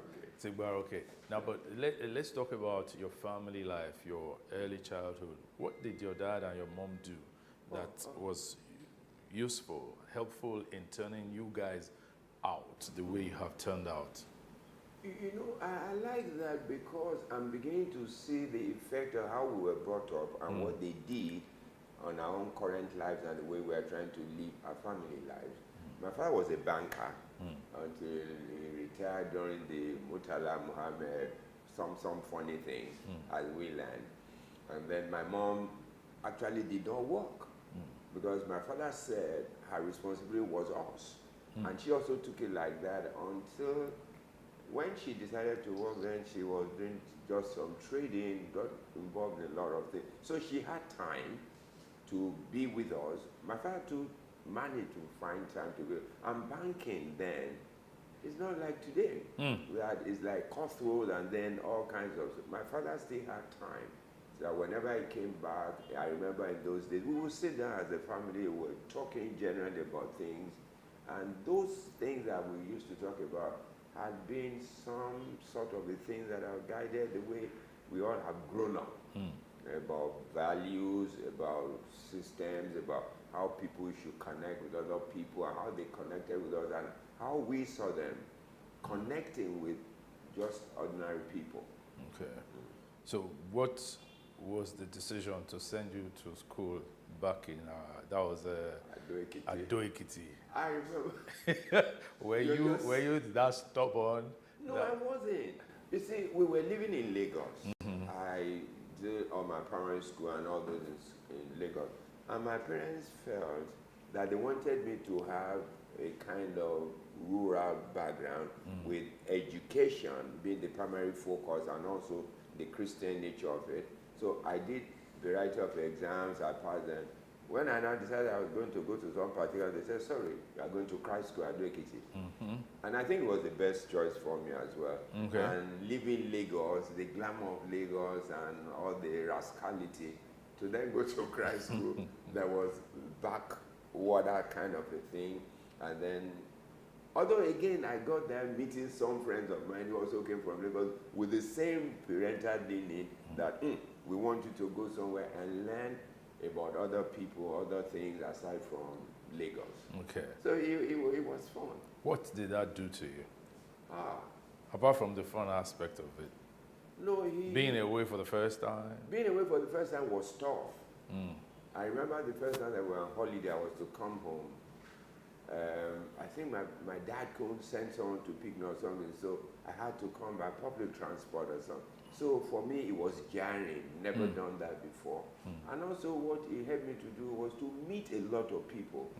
Tigbaroke. Now, but let's talk about your family life, your early childhood. What did your dad and your mom do that was useful, helpful in turning you guys out the way you have turned out? You know, I like that because I'm beginning to see the effect of how we were brought up and what they did on our own current lives and the way we are trying to live our family lives. My father was a banker until he retired during the Murtala Muhammad, some funny things, as we learned. And then my mom actually did not work because my father said her responsibility was us. And she also took it like that until when she decided to work, then she was doing just some trading, got involved in a lot of things. So she had time to be with us. My father too managed to find time to go. And banking then, it's not like today. It's like cutthroat and then all kinds of stuff. My father still had time. So whenever he came back, I remember in those days, we would sit down as a family, we were talking generally about things. And those things that we used to talk about had been some sort of the things that have guided the way we all have grown up. About values, about systems, about how people should connect with other people and how they connected with us and how we saw them connecting with just ordinary people. Okay. So what was the decision to send you to school back in, that was Ado-Ekiti? I remember. were you that stubborn? No, I wasn't. You see, we were living in Lagos. I did all my primary school and all those in Lagos. And my parents felt that they wanted me to have a kind of rural background with education being the primary focus and also the Christian nature of it. So I did a variety of exams, I passed them. When I now decided I was going to go to some particular, they said, sorry, you are going to Christ School at Ado-Ekiti. And I think it was the best choice for me as well. And living Lagos, the glamour of Lagos and all the rascality, to then go to Christ School, that was backwater kind of a thing. And then, although again, I got there meeting some friends of mine who also came from Lagos with the same parental leaning that we want you to go somewhere and learn about other people, other things aside from Lagos. Okay. So it was fun. What did that do to you? Apart from the fun aspect of it. No, being away for the first time? Being away for the first time was tough. I remember the first time that we were on holiday, I was to come home. I think my dad couldn't send someone to pick me or something, so I had to come by public transport or something. So for me, it was jarring, never done that before. And also what it helped me to do was to meet a lot of people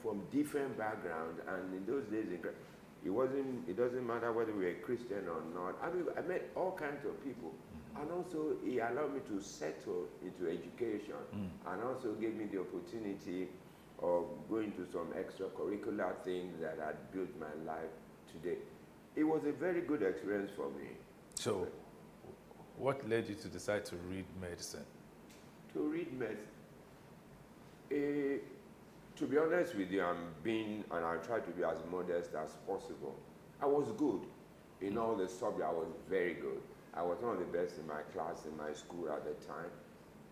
from different backgrounds. And in those days, it doesn't matter whether we were Christian or not. I mean, I met all kinds of people. And also, it allowed me to settle into education and also gave me the opportunity of going to some extracurricular things that had built my life today. It was a very good experience for me. So, what led you to decide to read medicine? To read medicine? To be honest with you, and I try to be as modest as possible. I was good in all the subjects. I was very good. I was one of the best in my class, in my school at the time.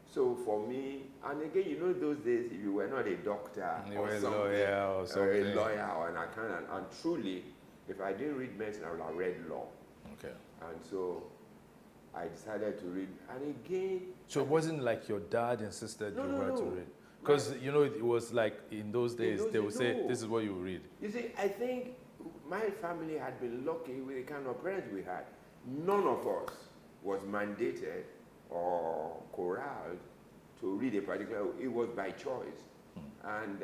So for me, and again, you know those days, if you were not a doctor or a lawyer or an accountant, and truly, if I didn't read medicine, I would have read law. Okay. And so I decided to read, and again... So it wasn't like your dad insisted you were to read? Because, you know, it was like in those days, they would say, this is what you read. You see, I think my family had been lucky with the kind of parents we had. None of us was mandated or corralled to read a particular, it was by choice. And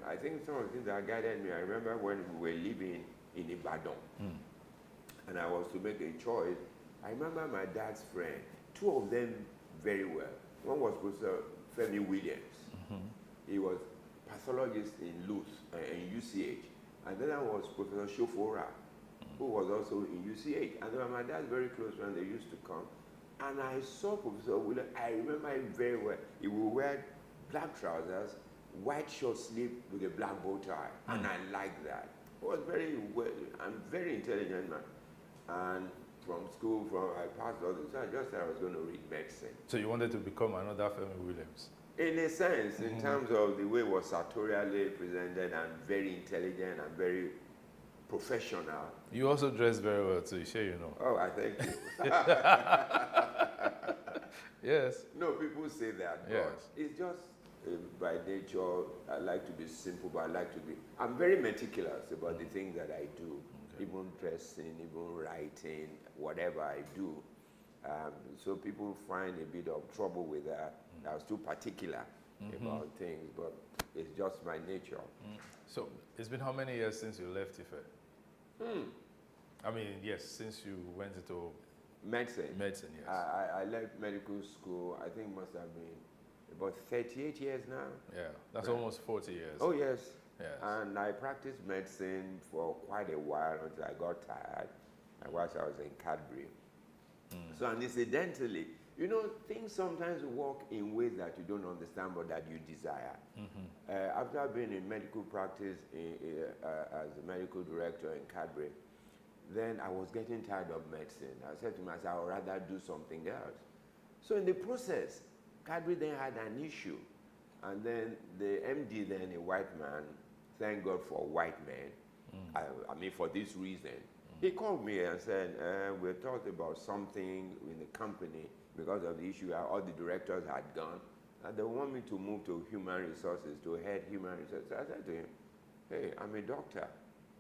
I think some of the things that guided me, I remember when we were living in Ibadan, and I was to make a choice. I remember my dad's friend, two of them very well. One was Professor Femi Williams. He was pathologist in in UCH. And then I was Professor Shofora, who was also in UCH. And they were my dad's very close friends. They used to come. And I saw Professor Williams. I remember him very well. He would wear black trousers white short sleeve with a black bow tie, and I like that. He was very well, I'm very intelligent man, and from school, I passed all this. I just said I was going to read medicine. So you wanted to become another Femi Williams? In a sense, in terms of the way it was sartorially presented and very intelligent and very professional. You also dress very well too, sure you know. Oh, I thank you. Yes. No, people say that, but yes. It's just by nature, I like to be simple, but I'm very meticulous about the things that I do, even dressing, even writing, whatever I do. So people find a bit of trouble with that. I was too particular about things, but it's just my nature. So it's been how many years since you left Ife? I mean, yes, since you went into medicine. Medicine, yes. I left medical school, I think must have been about 38 years now. Yeah, that's almost 40 years. Oh, yes. Yes. And I practiced medicine for quite a while until I got tired, and whilst I was in Cadbury. So, and incidentally, you know, things sometimes work in ways that you don't understand, but that you desire. After being in medical practice as a medical director in Cadbury, then I was getting tired of medicine. I said to myself, I would rather do something else. So in the process, Cadbury then had an issue. And then the MD, then a white man, thank God for white men, I mean for this reason, he called me and said, we talked about something in the company because of the issue, all the directors had gone, and they want me to move to human resources, to head human resources. I said to him, hey, I'm a doctor.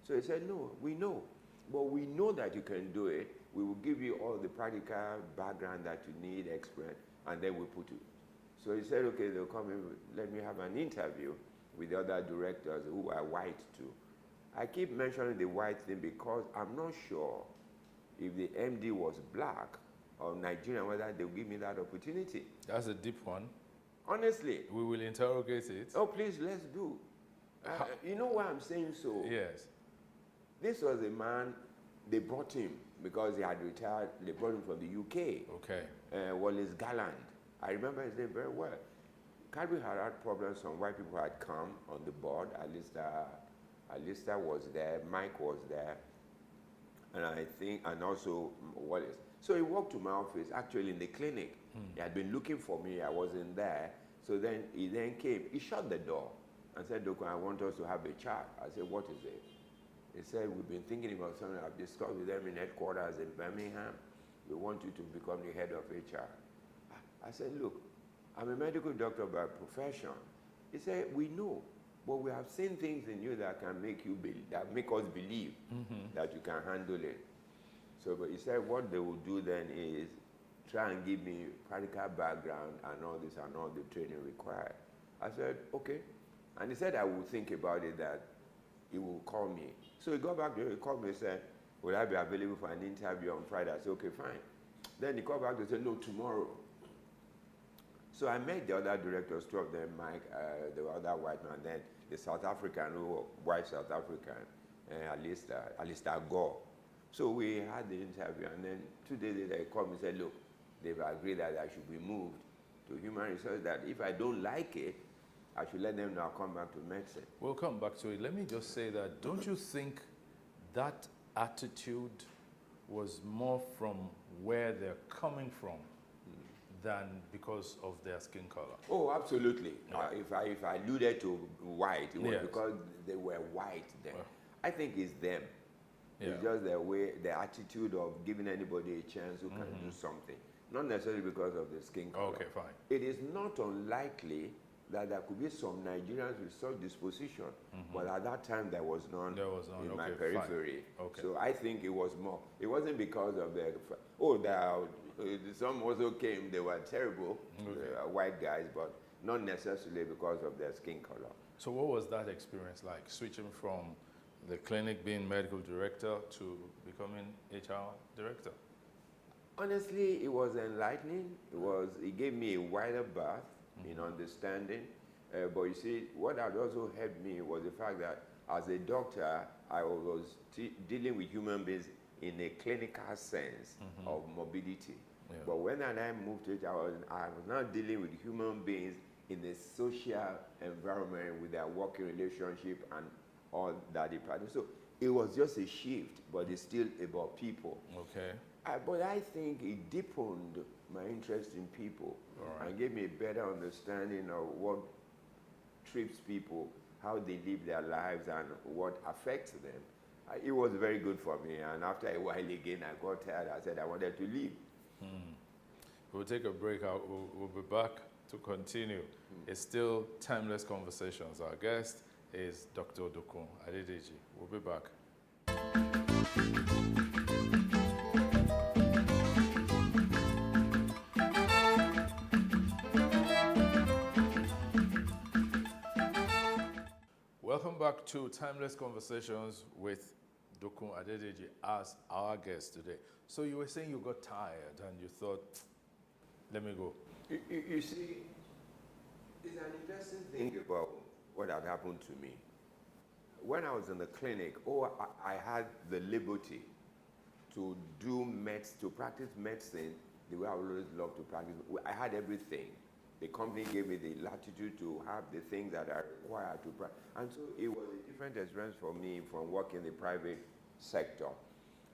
So he said, no, we know. But we know that you can do it. We will give you all the practical background that you need, experience, and then we put it. So he said, okay, they'll come in, let me have an interview with the other directors who are white too. I keep mentioning the white thing because I'm not sure if the MD was black or Nigerian, whether they'll give me that opportunity. That's a deep one. Honestly. We will interrogate it. Oh, please, let's do. You know why I'm saying so? Yes. This was a man, they brought him because he had retired, they brought him from the UK. Okay. Wallace Galland. I remember his name very well. Cadbury had problems, some white people had come on the board. Alistair was there, Mike was there, and I think, and also Wallace. So he walked to my office, actually in the clinic. He had been looking for me, I wasn't there. So then he came, he shut the door and said, Doko, I want us to have a chat. I said, what is it? He said, we've been thinking about something I've discussed with them in headquarters in Birmingham. We want you to become the head of HR. I said, look, I'm a medical doctor by profession. He said, we know, but we have seen things in you that can make you that make us believe that you can handle it. So, but he said, what they will do then is try and give me practical background and all this and all the training required. I said, okay. And he said, I will think about it, that he will call me. So he got back to me, he called me and said, will I be available for an interview on Friday? I said, okay, fine. Then he called back and said, no, tomorrow. So I met the other directors, two of them, Mike, the other white man, then the South African, white South African, Alistair Gore. So we had the interview, and then 2 days later he called me and said, look, they've agreed that I should be moved to human resources, that if I don't like it, I should let them know I'll come back to medicine. We'll come back to it. Let me just say that, don't you think that attitude was more from where they're coming from than because of their skin color? Oh, absolutely. Yeah. If I alluded to white, it was because they were white then. Well, I think it's them. Yeah. It's just their way, the attitude of giving anybody a chance who can do something. Not necessarily because of the skin color. Okay, fine. It is not unlikely that there could be some Nigerians with such disposition, but at that time there was none in my periphery. Okay. So I think it was more. It wasn't because of the, some also came, they were terrible, white guys, but not necessarily because of their skin color. So what was that experience like, switching from the clinic being medical director to becoming HR director? Honestly, it was enlightening. It gave me a wider berth in understanding. But you see, what had also helped me was the fact that as a doctor, I was dealing with human beings in a clinical sense of morbidity. Yeah. But when I moved to it, I was now dealing with human beings in a social environment with their working relationship and all that they practice. So it was just a shift, but it's still about people. Okay. But I think it deepened my interest in people and gave me a better understanding of what trips people, how they live their lives, and what affects them. It was very good for me, and after a while again, I got tired. I said I wanted to leave. We'll take a break. We'll be back to continue. It's still Timeless Conversations. Our guest is Dr. Dokun Adedeji. We'll be back. Welcome back to Timeless Conversations with Dokun Adedeji as our guest today. So you were saying you got tired and you thought, let me go. You see, it's an interesting thing about what had happened to me. When I was in the clinic, I had the liberty to to practice medicine the way I always loved to practice. I had everything. The company gave me the latitude to have the things that I required to practice. And so it was a different experience for me from working in the private sector.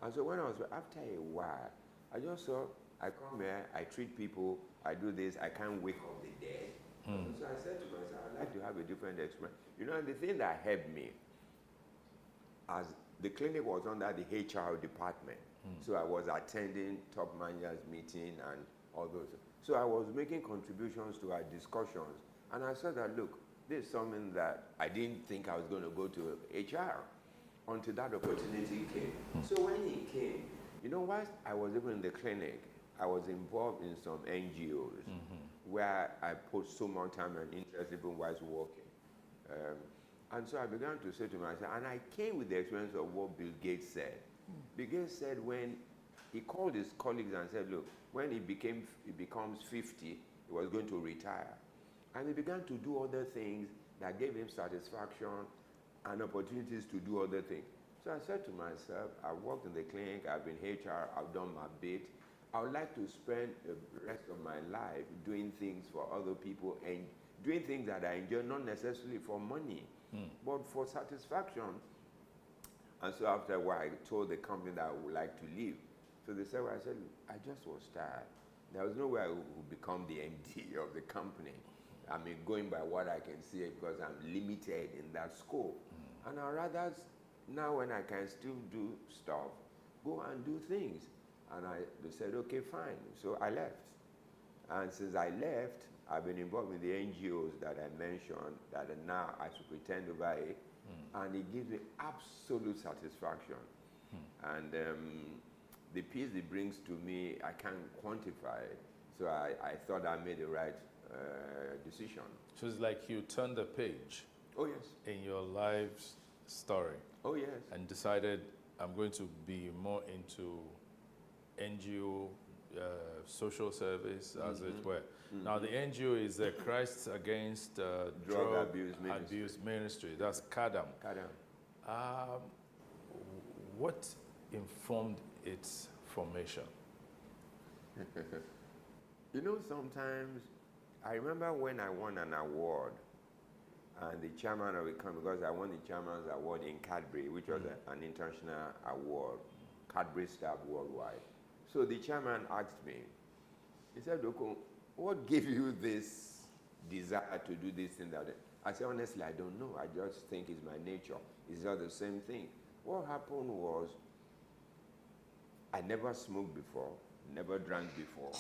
And so when after a while, I just saw, I come here, I treat people, I do this, I can't wake up the dead. So I said to myself, I'd like to have a different experience. You know, the thing that helped me, as the clinic was under the HR department, so I was attending top managers meeting and all those. So I was making contributions to our discussions, and I said that, look, this is something that I didn't think I was going to go to HR until that opportunity came. So when it came, you know, whilst I was even in the clinic, I was involved in some NGOs where I put so much time and interest even whilst working. And so I began to say to myself, and I came with the experience of what Bill Gates said. Bill Gates said when he called his colleagues and said, look, when he becomes 50, he was going to retire. And he began to do other things that gave him satisfaction and opportunities to do other things. So I said to myself, I've worked in the clinic, I've been HR, I've done my bit. I would like to spend the rest of my life doing things for other people and doing things that I enjoy, not necessarily for money, but for satisfaction. And so after a while, I told the company that I would like to leave. So they said, well, I said, I just was tired. There was no way I would become the MD of the company. I mean, going by what I can see, because I'm limited in that scope. And I'd rather, now when I can still do stuff, go and do things. And they said, okay, fine. So I left. And since I left, I've been involved in the NGOs that I mentioned, that now I superintend over it, and it gives me absolute satisfaction. And the peace it brings to me, I can't quantify it. So I thought I made the right decision. So it's like you turned the page. Oh, yes. In your life's story. Oh, yes. And decided I'm going to be more into NGO, social service, as it were. Now, the NGO is the Christ Against Drug Abuse Ministry. That's CADAM. What informed its formation? You know, sometimes, I remember when I won an award, and the chairman of the company, because I won the chairman's award in Cadbury, which was an international award, Cadbury staff worldwide. So the chairman asked me, he said, Dokun, what gave you this desire to do this and that? I said, honestly, I don't know. I just think it's my nature. It's not the same thing. What happened was, I never smoked before, never drank before.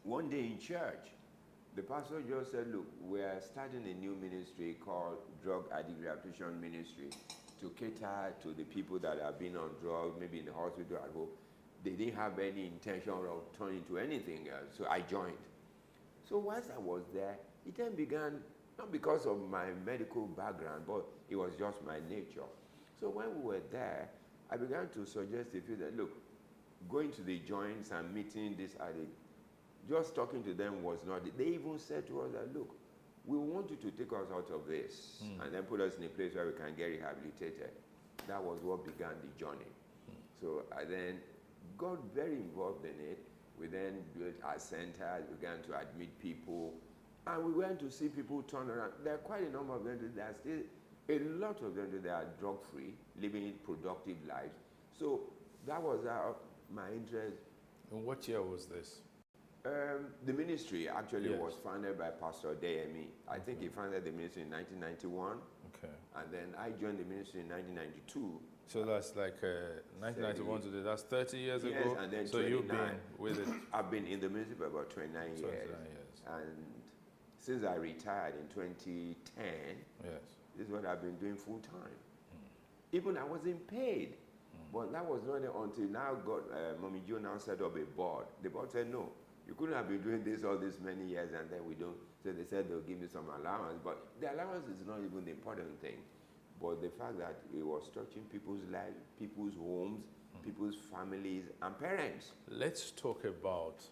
One day in church, the pastor just said, look, we're starting a new ministry called Drug Addict Rehabilitation Ministry to cater to the people that have been on drugs, maybe in the hospital at home. They didn't have any intention of turning to anything else, so I joined. So once I was there, it then began, not because of my medical background, but it was just my nature. So when we were there, I began to suggest to people that, look, going to the joints and meeting this addict, just talking to them was not, they even said to us that, look, we want you to take us out of this and then put us in a place where we can get rehabilitated. That was what began the journey. So I then got very involved in it. We then built our center, began to admit people, And we went to see people turn around. There are quite a number of them. There are still a lot of them that are drug-free, living productive lives. So that was my interest. In what year was this? The ministry actually Yes. was founded by Pastor Deyemi. I think he founded the ministry in 1991. Okay. And then I joined the ministry in 1992. So that's like 1991 today. That's 30 years Yes, ago. and then So you've 29. been with it. I've been in the ministry for about 29 years. 29 years. And since I retired in 2010, yes, this is what I've been doing full time. Even I wasn't paid. But that was not until now Mommy Joe now set up a board. The board said, no, you couldn't have been doing this all these many years and then we don't. So they said they'll give me some allowance. But the allowance is not even the important thing. But the fact that it was touching people's lives, people's homes, people's families and parents. Let's talk about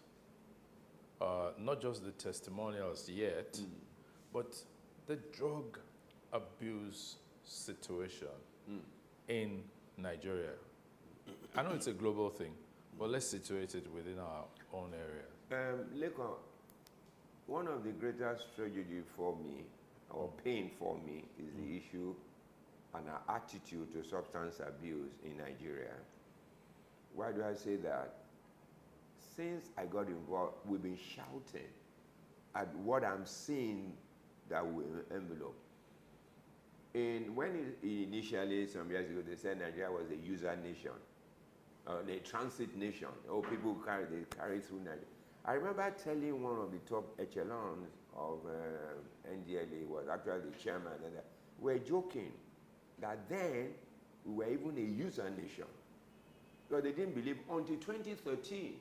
not just the testimonials yet, but the drug abuse situation in Nigeria. I know it's a global thing, but let's situate it within our own area. Lekon, one of the greatest tragedy for me, or pain for me, is the issue and our attitude to substance abuse in Nigeria. Why do I say that? Since I got involved, we've been shouting at what I'm seeing that will envelope. When initially, some years ago, they said Nigeria was a user nation, a transit nation. People carry through Nigeria. I remember telling one of the top echelons of NDLA, was actually the chairman, and we're joking that then we were even a user nation. So they didn't believe until 2013,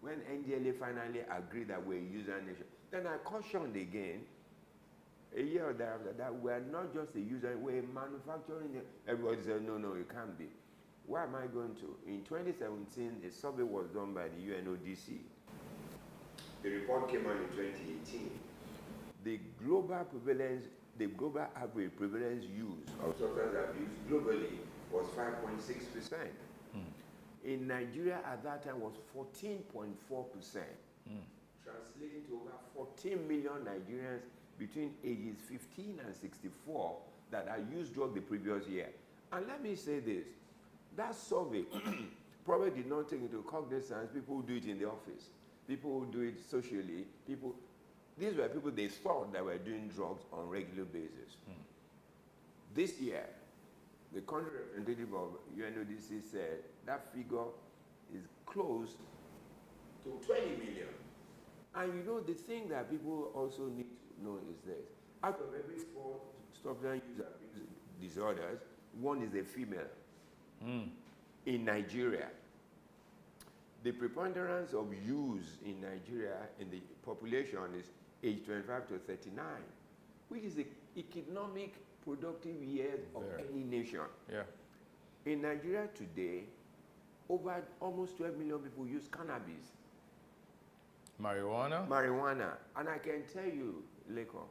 when NDLA finally agreed that we're a user nation. Then I cautioned again, a year thereafter, that we're not just a user, we're manufacturing. Everybody said, no, it can't be. Where am I going to? In 2017, a survey was done by the UNODC. The report came out in 2018. The global average prevalence use of substance abuse globally was 5.6%. In Nigeria at that time was 14.4%, translating to over 14 million Nigerians between ages 15 and 64 that had used drugs the previous year. And let me say this, that survey probably did not take into cognizance people who do it in the office, people who do it socially, these were people they thought that were doing drugs on a regular basis. This year, the country representative of UNODC said that figure is close to 20 million. And you know, the thing that people also need to know is this. Out of every 4 substance use abuse disorders, 1 is a female. In Nigeria, the preponderance of use in Nigeria in the population is age 25 to 39, which is the economic productive years of any nation. Yeah. In Nigeria today, over almost 12 million people use cannabis. Marijuana? Marijuana. And I can tell you, Lekon,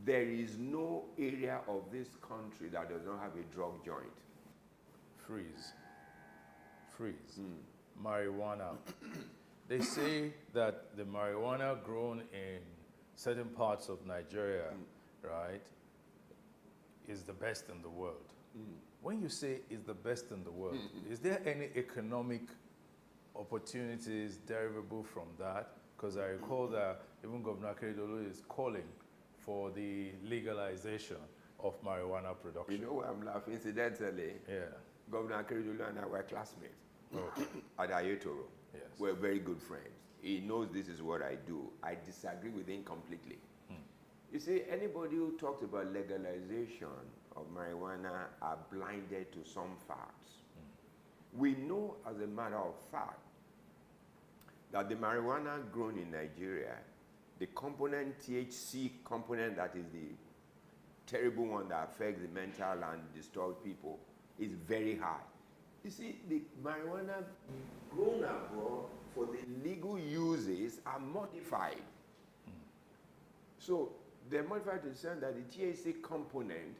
there is no area of this country that does not have a drug joint. Freeze. Marijuana. They say that the marijuana grown in certain parts of Nigeria, right, is the best in the world. When you say is the best in the world, is there any economic opportunities derivable from that? Because I recall that even Governor Akeredolu is calling for the legalization of marijuana production. You know why I'm laughing? Incidentally, Governor Akeredolu and I were classmates at Ayetoro. Yes. We're very good friends. He knows this is what I do. I disagree with him completely. You see, anybody who talks about legalization of marijuana are blinded to some facts. We know, as a matter of fact, that the marijuana grown in Nigeria, the component, THC component, that is the terrible one that affects the mental and disturbs people, is very high. You see, the marijuana grown abroad for the legal uses are modified. So they're modified to the extent that the THC component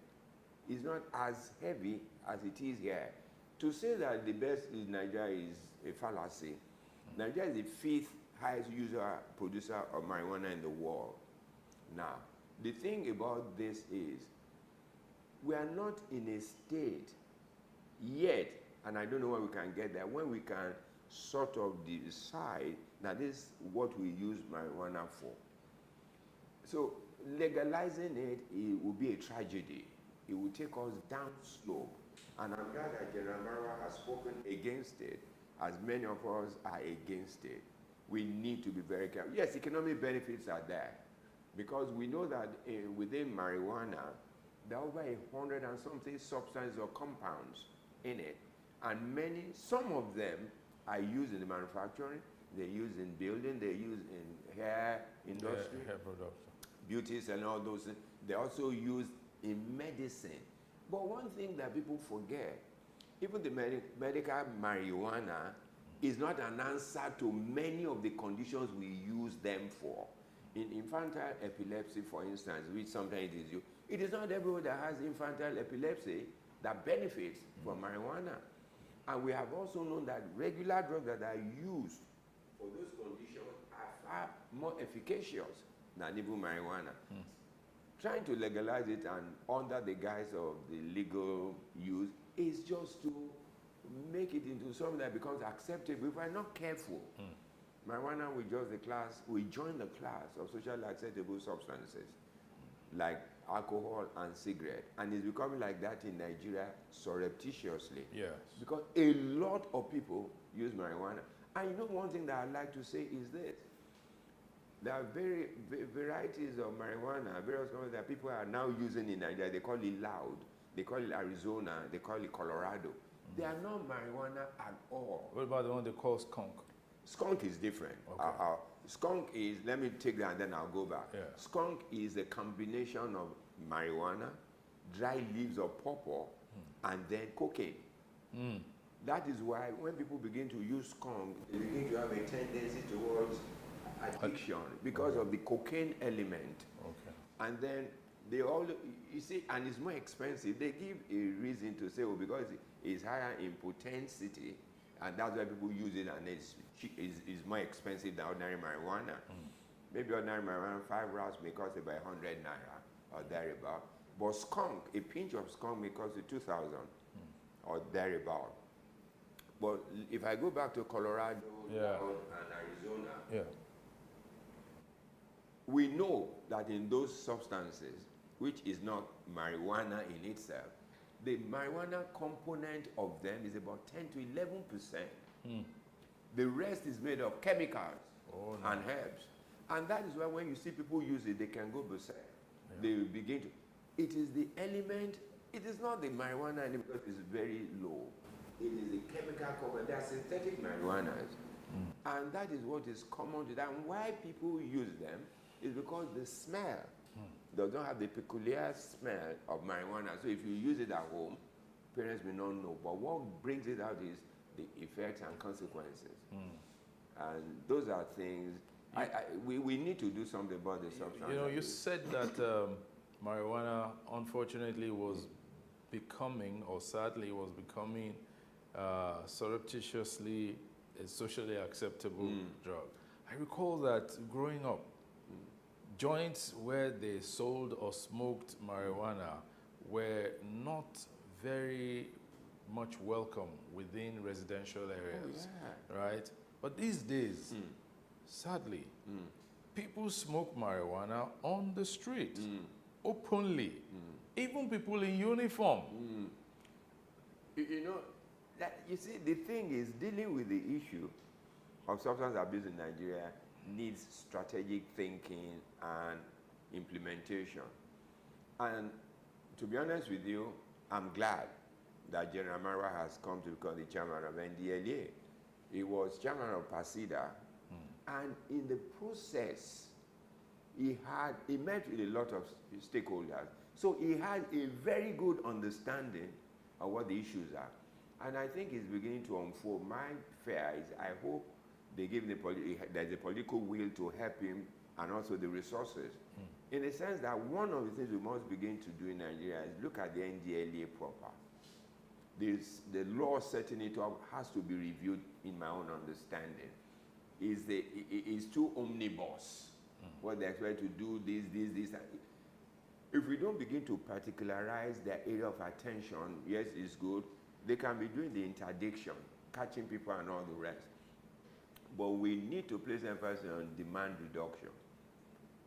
is not as heavy as it is here. To say that the best in Nigeria is a fallacy. Nigeria is the 5th highest producer of marijuana in the world. Now, the thing about this is, we are not in a state yet, and I don't know when we can get there, when we can sort of decide that this is what we use marijuana for. So legalizing it will be a tragedy. It will take us down slope. And I'm glad that General Marwa has spoken against it, as many of us are against it. We need to be very careful. Yes, economic benefits are there, because we know that within marijuana, there are over 100 and something substances or compounds in it. And some of them are used in the manufacturing, they're used in building, they're used in hair industry, hair production, beauties and all those things. They're also used in medicine. But one thing that people forget, even the medical marijuana is not an answer to many of the conditions we use them for. In infantile epilepsy, for instance, which sometimes it is used, it is not everyone that has infantile epilepsy that benefits from marijuana. And we have also known that regular drugs that are used for those conditions are far more efficacious than even marijuana. Trying to legalize it and under the guise of the legal use is just to make it into something that becomes acceptable. If we're not careful, marijuana will join the class of socially acceptable substances like alcohol and cigarette, and it's becoming like that in Nigeria surreptitiously. Yes. Because a lot of people use marijuana. And you know, one thing that I'd like to say is this. There are varieties of marijuana, various kinds that people are now using in Nigeria. They call it loud. They call it Arizona. They call it Colorado. They are not marijuana at all. What about the one they call skunk? Skunk is different. Okay. Skunk is, let me take that and then I'll go back. Yeah. Skunk is a combination of marijuana, dry leaves of pawpaw, and then cocaine. That is why when people begin to use skunk, they begin to have a tendency towards addiction because of the cocaine element. Okay. And then they all, you see, and it's more expensive. They give a reason to say, oh, because it's higher in potentiality, and that's why people use it, and it's more expensive than ordinary marijuana. Maybe ordinary marijuana, 5 rounds may cost about 100 naira or thereabout. But skunk, a pinch of skunk may cost you 2,000 or thereabout. But if I go back to Colorado and Arizona, we know that in those substances, which is not marijuana in itself, the marijuana component of them is about 10 to 11%. The rest is made of chemicals and herbs. And that is why when you see people use it, they can go berserk. They will begin to. It is the element, it is not the marijuana element because it's very low. It is the chemical component. They are synthetic marijuanas. And that is what is common to them. And why people use them is because the smell does not have the peculiar smell of marijuana. So if you use it at home, parents may not know. But what brings it out is the effects and consequences. And those are things, we need to do something about the substance. You know, you said that marijuana, unfortunately, was becoming, or sadly was becoming, surreptitiously a socially acceptable drug. I recall that growing up, joints where they sold or smoked marijuana were not very much welcome within residential areas, right? But these days, sadly, people smoke marijuana on the street, openly, even people in uniform. You know, you see, the thing is, dealing with the issue of substance abuse in Nigeria needs strategic thinking and implementation. And to be honest with you, I'm glad that General Marwa has come to become the chairman of NDLEA. He was chairman of PASIDA, and in the process, he met with a lot of stakeholders. So he had a very good understanding of what the issues are. And I think it's beginning to unfold. My fear is, I hope they give there's a political will to help him and also the resources. In the sense that one of the things we must begin to do in Nigeria is look at the NDLEA proper. The law setting it up has to be reviewed, in my own understanding. It's too omnibus. what they expect to do, this. If we don't begin to particularize their area of attention, yes, it's good. They can be doing the interdiction, catching people and all the rest. But we need to place emphasis on demand reduction.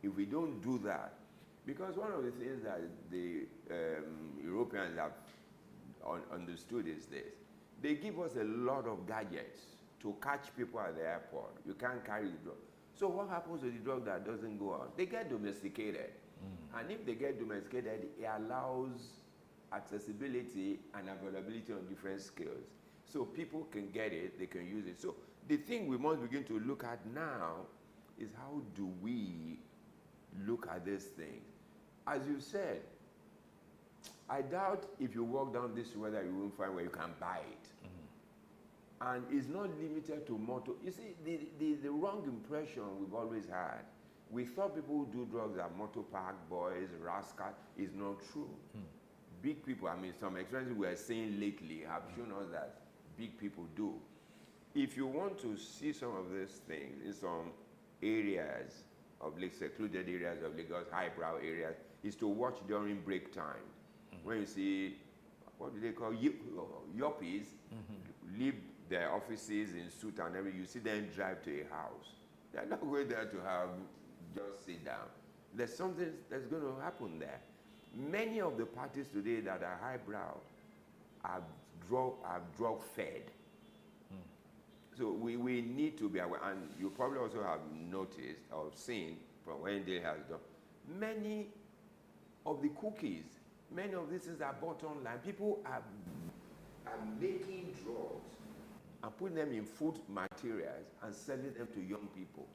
If we don't do that, because one of the things that the Europeans have understood is this. They give us a lot of gadgets to catch people at the airport. You can't carry the drug. So what happens to the drug that doesn't go out? They get domesticated. And if they get domesticated, it allows accessibility and availability on different scales. So people can get it, they can use it. So the thing we must begin to look at now is how do we look at this thing? As you said, I doubt if you walk down this whether you won't find where you can buy it. And it's not limited to motor. You see, the wrong impression we've always had. We thought people who do drugs are motor park boys, rascals. Is not true. Big people, I mean, some experiences we are seeing lately have shown us that big people do. If you want to see some of these things in some areas of secluded areas of Lagos, highbrow areas, is to watch during break time. When you see, what do they call, yuppies, leave their offices in suit and everything, you see them drive to a house. They're not going there to have, just sit down. There's something that's going to happen there. Many of the parties today that are highbrow are drug fed. So we need to be aware, and you probably also have noticed or seen from when they has done, many of the cookies, many of these things are bought online. People are making drugs and putting them in food materials and selling them to young people.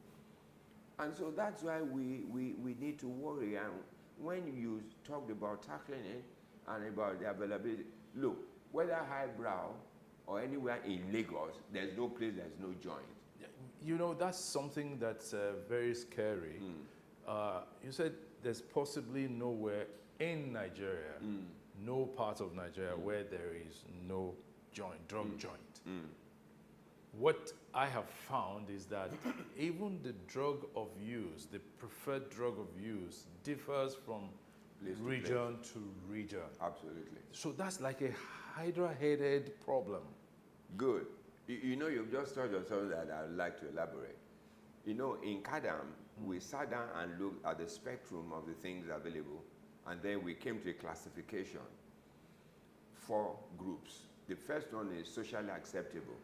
And so that's why we need to worry. And when you talked about tackling it and about the availability, look, whether highbrow or anywhere in Lagos, there's no place, there's no joint. You know, that's something that's very scary. You said there's possibly nowhere in Nigeria, no part of Nigeria where there is no joint, drug joint. What I have found is that even the drug of use, the preferred drug of use, differs from region to region. Absolutely. So that's like a hydra-headed problem. Good. You know, you've just touched on something that I'd like to elaborate. You know, in CADAM, we sat down and looked at the spectrum of the things available, and then we came to a classification. 4 groups. The first one is socially acceptable,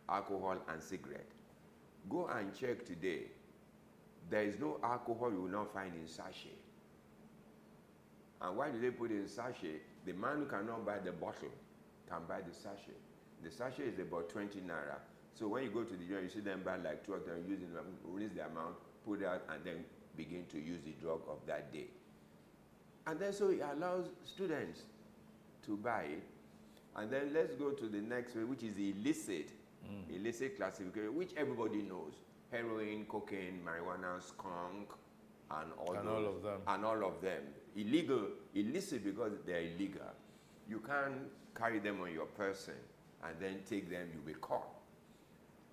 alcohol and cigarette. Go and check today. There is no alcohol you will not find in sachet. And why do they put it in sachet? The man who cannot buy the bottle can buy the sachet. The sachet is about 20 naira. So when you go to the joint, you see them buy like 2 of them, using them, release the amount, put it out, and then begin to use the drug of that day. And then so it allows students to buy it. And then let's go to the next way, which is illicit. Illicit classification, which everybody knows. Heroin, cocaine, marijuana, skunk, and all of them. And all of them. Illegal, illicit because they're illegal. You can't carry them on your person and then take them, you'll be caught.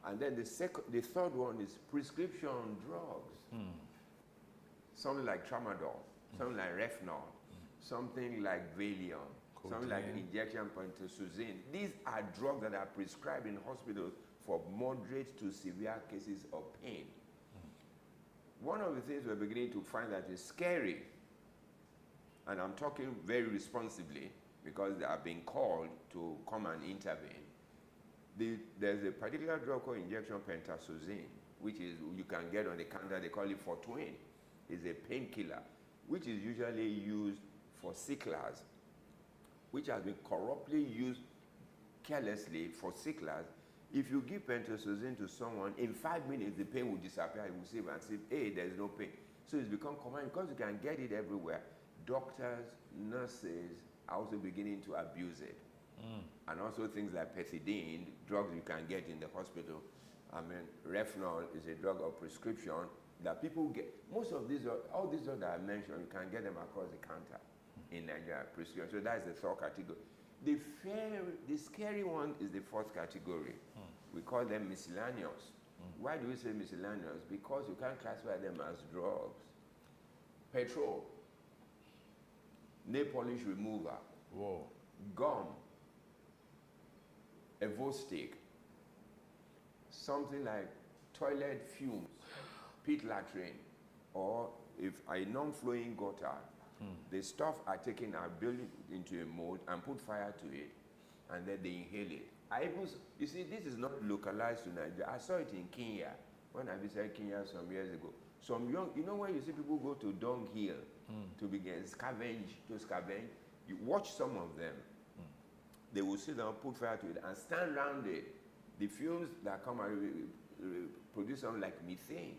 And then the third one is prescription drugs. Something like tramadol, something like Refnol, something like Valium, something like injection pentazocine. These are drugs that are prescribed in hospitals for moderate to severe cases of pain. One of the things we're beginning to find that is scary, and I'm talking very responsibly because they are being called to come and intervene. There's a particular drug called injection pentazocine, which is you can get on the counter. They call it Fortwin. It's a painkiller, which is usually used for sicklers, which has been corruptly used carelessly for sicklers. If you give pentazocine to someone, in 5 minutes the pain will disappear. You will see and say, hey, there's no pain. So it's become common because you can get it everywhere. Doctors, nurses are also beginning to abuse it. And also things like pethidine, drugs you can get in the hospital. I mean, Refnol is a drug of prescription that people get. Most of these, all these drugs that I mentioned, you can get them across the counter in Nigeria, prescription. So that's the 3rd category. The scary one is the 4th category. We call them miscellaneous. Why do we say miscellaneous? Because you can't classify them as drugs. Petrol, nail polish remover, whoa, gum, Evo stick, something like toilet fumes, pit latrine, or if a non-flowing gutter, the stuff are taken and built it into a mold and put fire to it, and then they inhale it. You see, this is not localized to Nigeria. I saw it in Kenya when I visited Kenya some years ago. Some young, you know when you see people go to dung hill to begin scavenge, you watch some of them. They will sit down, put fire to it, and stand around it. The fumes that come out produce something like methane,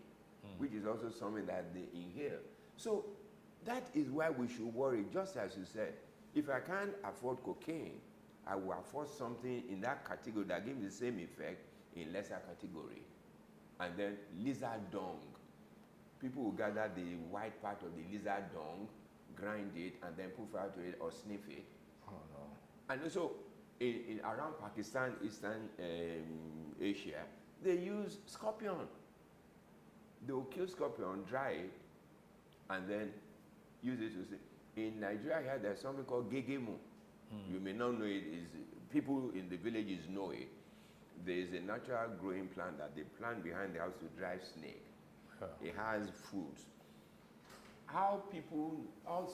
which is also something that they inhale. So that is why we should worry, just as you said. If I can't afford cocaine, I will afford something in that category that gives the same effect in lesser category. And then lizard dung. People will gather the white part of the lizard dung, grind it, and then put fire to it or sniff it. Oh, no. And also, around Pakistan, Eastern Asia, they use scorpion. They will kill scorpion, dry it, and then use it to see. In Nigeria here, there's something called gegemu. You may not know it. People in the villages know it. There is a natural growing plant that they plant behind the house to drive snake. It has fruits. How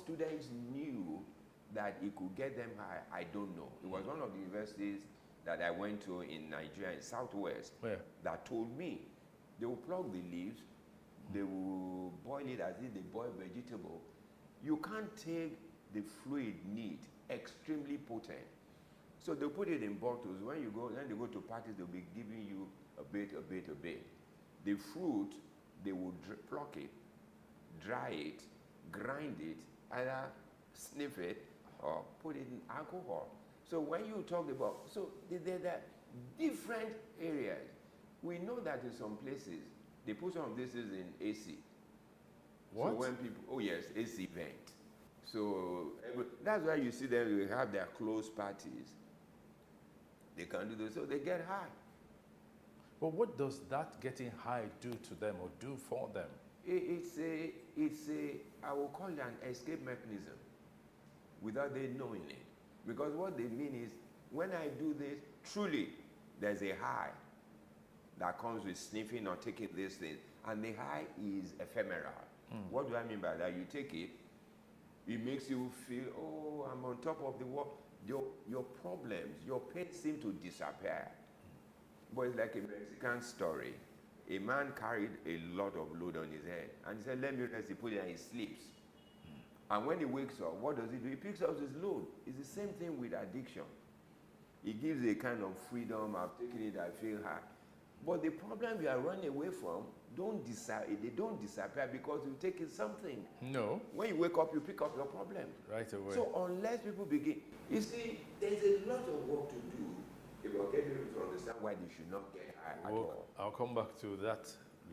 students knew that it could get them high, I don't know. It was one of the universities that I went to in Nigeria, in Southwest, that told me they will pluck the leaves, they will boil it as if they boil vegetable. You can't take the fluid neat, extremely potent. So they'll put it in bottles. When they go to parties, they'll be giving you a bit. The fruit, they will pluck it, dry it, grind it, either sniff it or put it in alcohol. So when you talk about, there are different areas. We know that in some places, they put some of this in AC. What? So when people, oh yes, AC vent. So that's why you see them, they have their closed parties. They can do this, so they get high. But what does that getting high do to them or do for them? It's a, I will call it an escape mechanism without they knowing it. Because what they mean is, when I do this, truly, there's a high that comes with sniffing or taking this thing. And the high is ephemeral. What do I mean by that? You take it, it makes you feel, oh, I'm on top of the world. Your problems, your pain seem to disappear. But it's like a Mexican story. A man carried a lot of load on his head. And he said, let me rest. He put it and he sleeps. And when he wakes up, what does he do? He picks up his load. It's the same thing with addiction. It gives a kind of freedom. I've taken it, I feel high. But the problem you are running away from, they don't disappear because you've taken something. No. When you wake up, you pick up your problem. Right away. So unless people begin, you see, there's a lot of work to do if we're getting people to understand why they should not get high at all. I'll come back to that.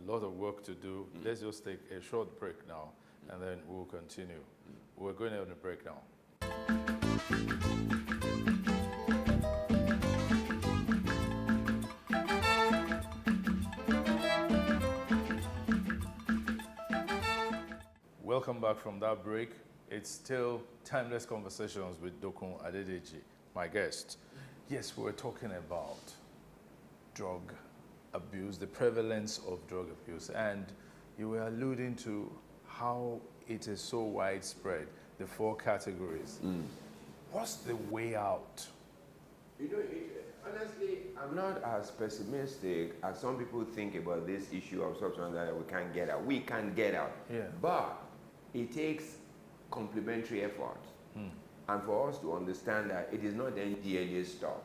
Lot of work to do. Let's just take a short break now, and then we'll continue. We're going on a break now. Welcome back from that break. It's still Timeless Conversations with Dokun Adedeji, my guest. Yes, we're talking about drug abuse, the prevalence of drug abuse, and you were alluding to how it is so widespread, the 4 categories. What's the way out? You know, honestly, I'm not as pessimistic as some people think about this issue of substance that we can't get out. We can't get out. Yeah. But it takes complementary effort. And for us to understand that it is not NDLEA stuff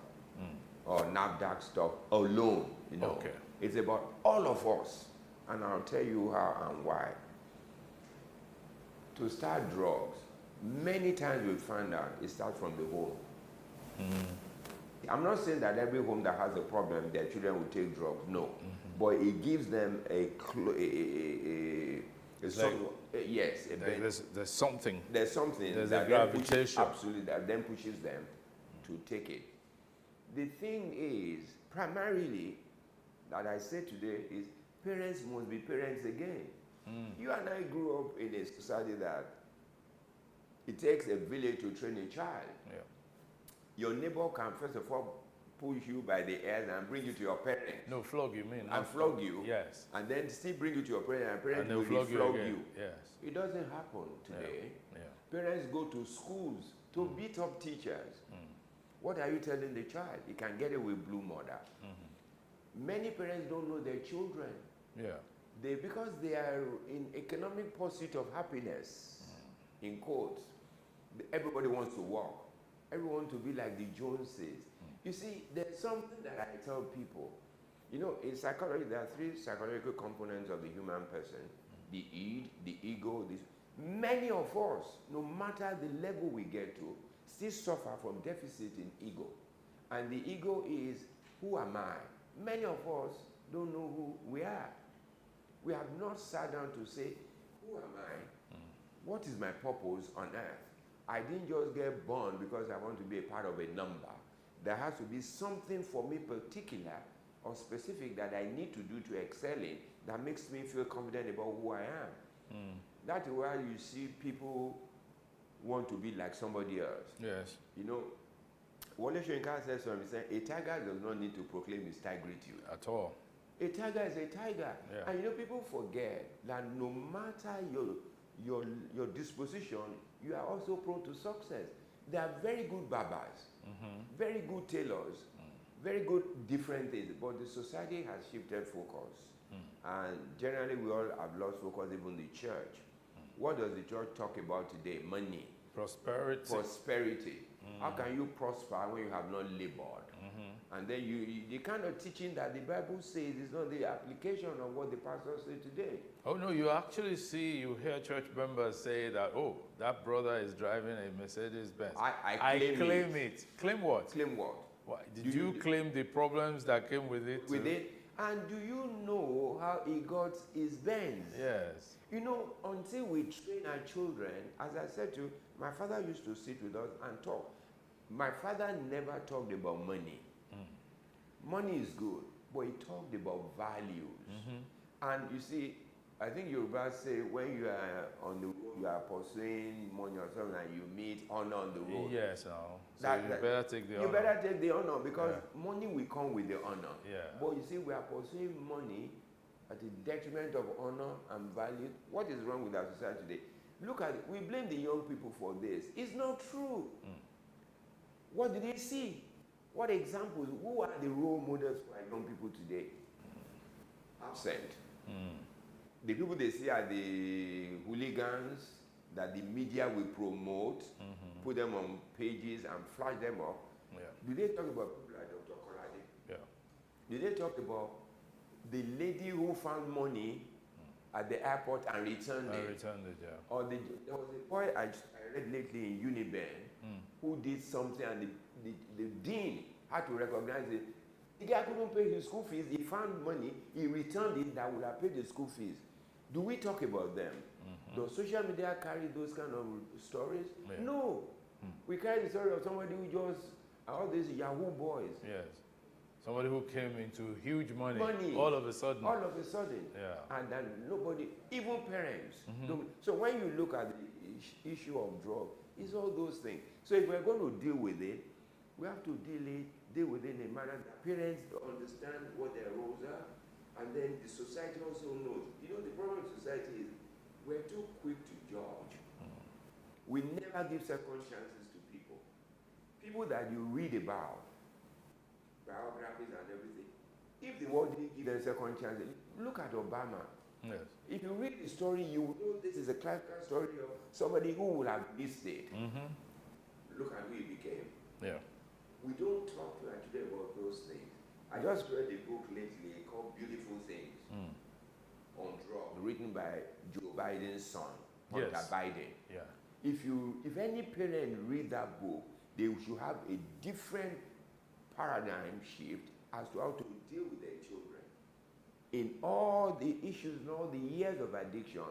or NAFDAC stuff alone, you know. Okay. It's about all of us. And I'll tell you how and why. To start drugs, many times we find out it starts from the home. I'm not saying that every home that has a problem, their children will take drugs, no. But it gives them there's something. There's something. There's that a gravitation. Absolutely, that then pushes them to take it. The thing is, primarily, that I say today is parents must be parents again. You and I grew up in a society that it takes a village to train a child. Yeah. Your neighbor can first of all push you by the ears and bring you to your parents. No, flog you mean? And flog you. Yes. And then still bring you to your parents and parents And will they'll flog flog you you. again. Yes. It doesn't happen today. Parents go to schools to beat up teachers. What are you telling the child? He can get away with blue murder. Many parents don't know their children. Yeah. Because they are in economic pursuit of happiness, in quotes. Everybody wants to work. Everyone to be like the Joneses. You see, there's something that I tell people. You know, in psychology, there are 3 psychological components of the human person. The id, the ego. Many of us, no matter the level we get to, still suffer from deficit in ego. And the ego is, who am I? Many of us don't know who we are. We have not sat down to say, who am I? What is my purpose on earth? I didn't just get born because I want to be a part of a number. There has to be something for me particular or specific that I need to do to excel in that makes me feel confident about who I am. That is why you see people want to be like somebody else. Yes. You know, Wole Soyinka says something, he said, a tiger does not need to proclaim his tigritude. At all. A tiger is a tiger. Yeah. And you know, people forget that no matter your disposition, you are also prone to success. There are very good barbers, very good tailors, very good different things, but the society has shifted focus. And generally we all have lost focus, even the church. What does the church talk about today? Money. Prosperity. Prosperity. How can you prosper when you have not labored? And then the kind of teaching that the Bible says is not the application of what the pastors say today. Oh no, you actually you hear church members say that, oh, that brother is driving a Mercedes Benz. I claim it. Claim what? Claim what? Why? Did you claim the problems that came with it? With it? And do you know how he got his Benz? Yes. You know, until we train our children, as I said to you, my father used to sit with us and talk. My father never talked about money. Money is good, but he talked about values. And you see, I think Yoruba say when you are on the road, you are pursuing money or something, and you meet honor on the road. Yes, no. So you better take the honor. You better take the honor because money will come with the honor. Yeah. But you see, we are pursuing money at the detriment of honor and value. What is wrong with our society today? Look at it. We blame the young people for this. It's not true. What did they see? What examples? Who are the role models for our young people today? Absent. The people they see are the hooligans that the media will promote, put them on pages and flash them up. Do they talk about people like Dr. Korade? Yeah. Do they talk about the lady who found money at the airport and returned it? Returned it, yeah. Or there was a boy I read lately in Uniben who did something and the dean had to recognize it. The guy couldn't pay his school fees. He found money. He returned it that would have paid the school fees. Do we talk about them? Does social media carry those kind of stories? Yeah. No. We carry the story of somebody who just, all these Yahoo boys. Yes. Somebody who came into huge money. Money. All of a sudden. All of a sudden. Yeah. And then nobody, even parents. So when you look at the issue of drugs, it's all those things. So if we're going to deal with it, we have to deal with it in a manner that parents understand what their roles are, and then the society also knows. You know, the problem with society is we're too quick to judge. We never give second chances to people. People that you read about, biographies and everything, if the world didn't give them second chances, look at Obama. Yes. If you read the story, you will know this is a classical story of somebody who would have missed it. Look at who he became. Yeah. We don't talk like today about those things. I just read a book lately called Beautiful Things on drugs, written by Joe Biden's son, Hunter Biden. Yeah. If any parent read that book, they should have a different paradigm shift as to how to deal with their children. In all the issues and all the years of addiction,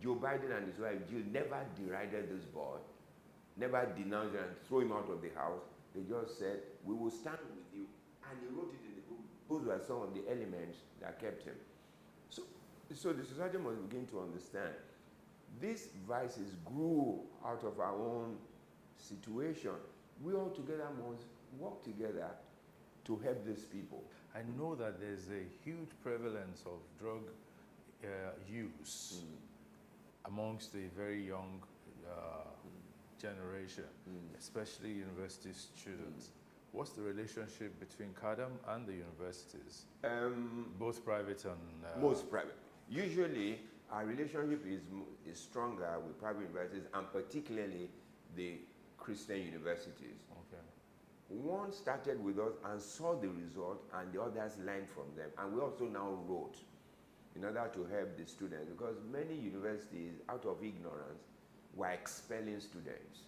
Joe Biden and his wife Jill never derided this boy, never denounced him and threw him out of the house. They just said, we will stand with you. And he wrote it in the book, Those were some of the elements that kept him. So the society must begin to understand these vices grew out of our own situation. We all together must work together to help these people. I know that there's a huge prevalence of drug use amongst the very young generation, especially university students. What's the relationship between CADAM and the universities? Both private and... Most private. Usually, our relationship is stronger with private universities, and particularly the Christian universities. Okay. One started with us and saw the result, and the others learned from them. And we also now wrote in order to help the students, because many universities, out of ignorance, were expelling students.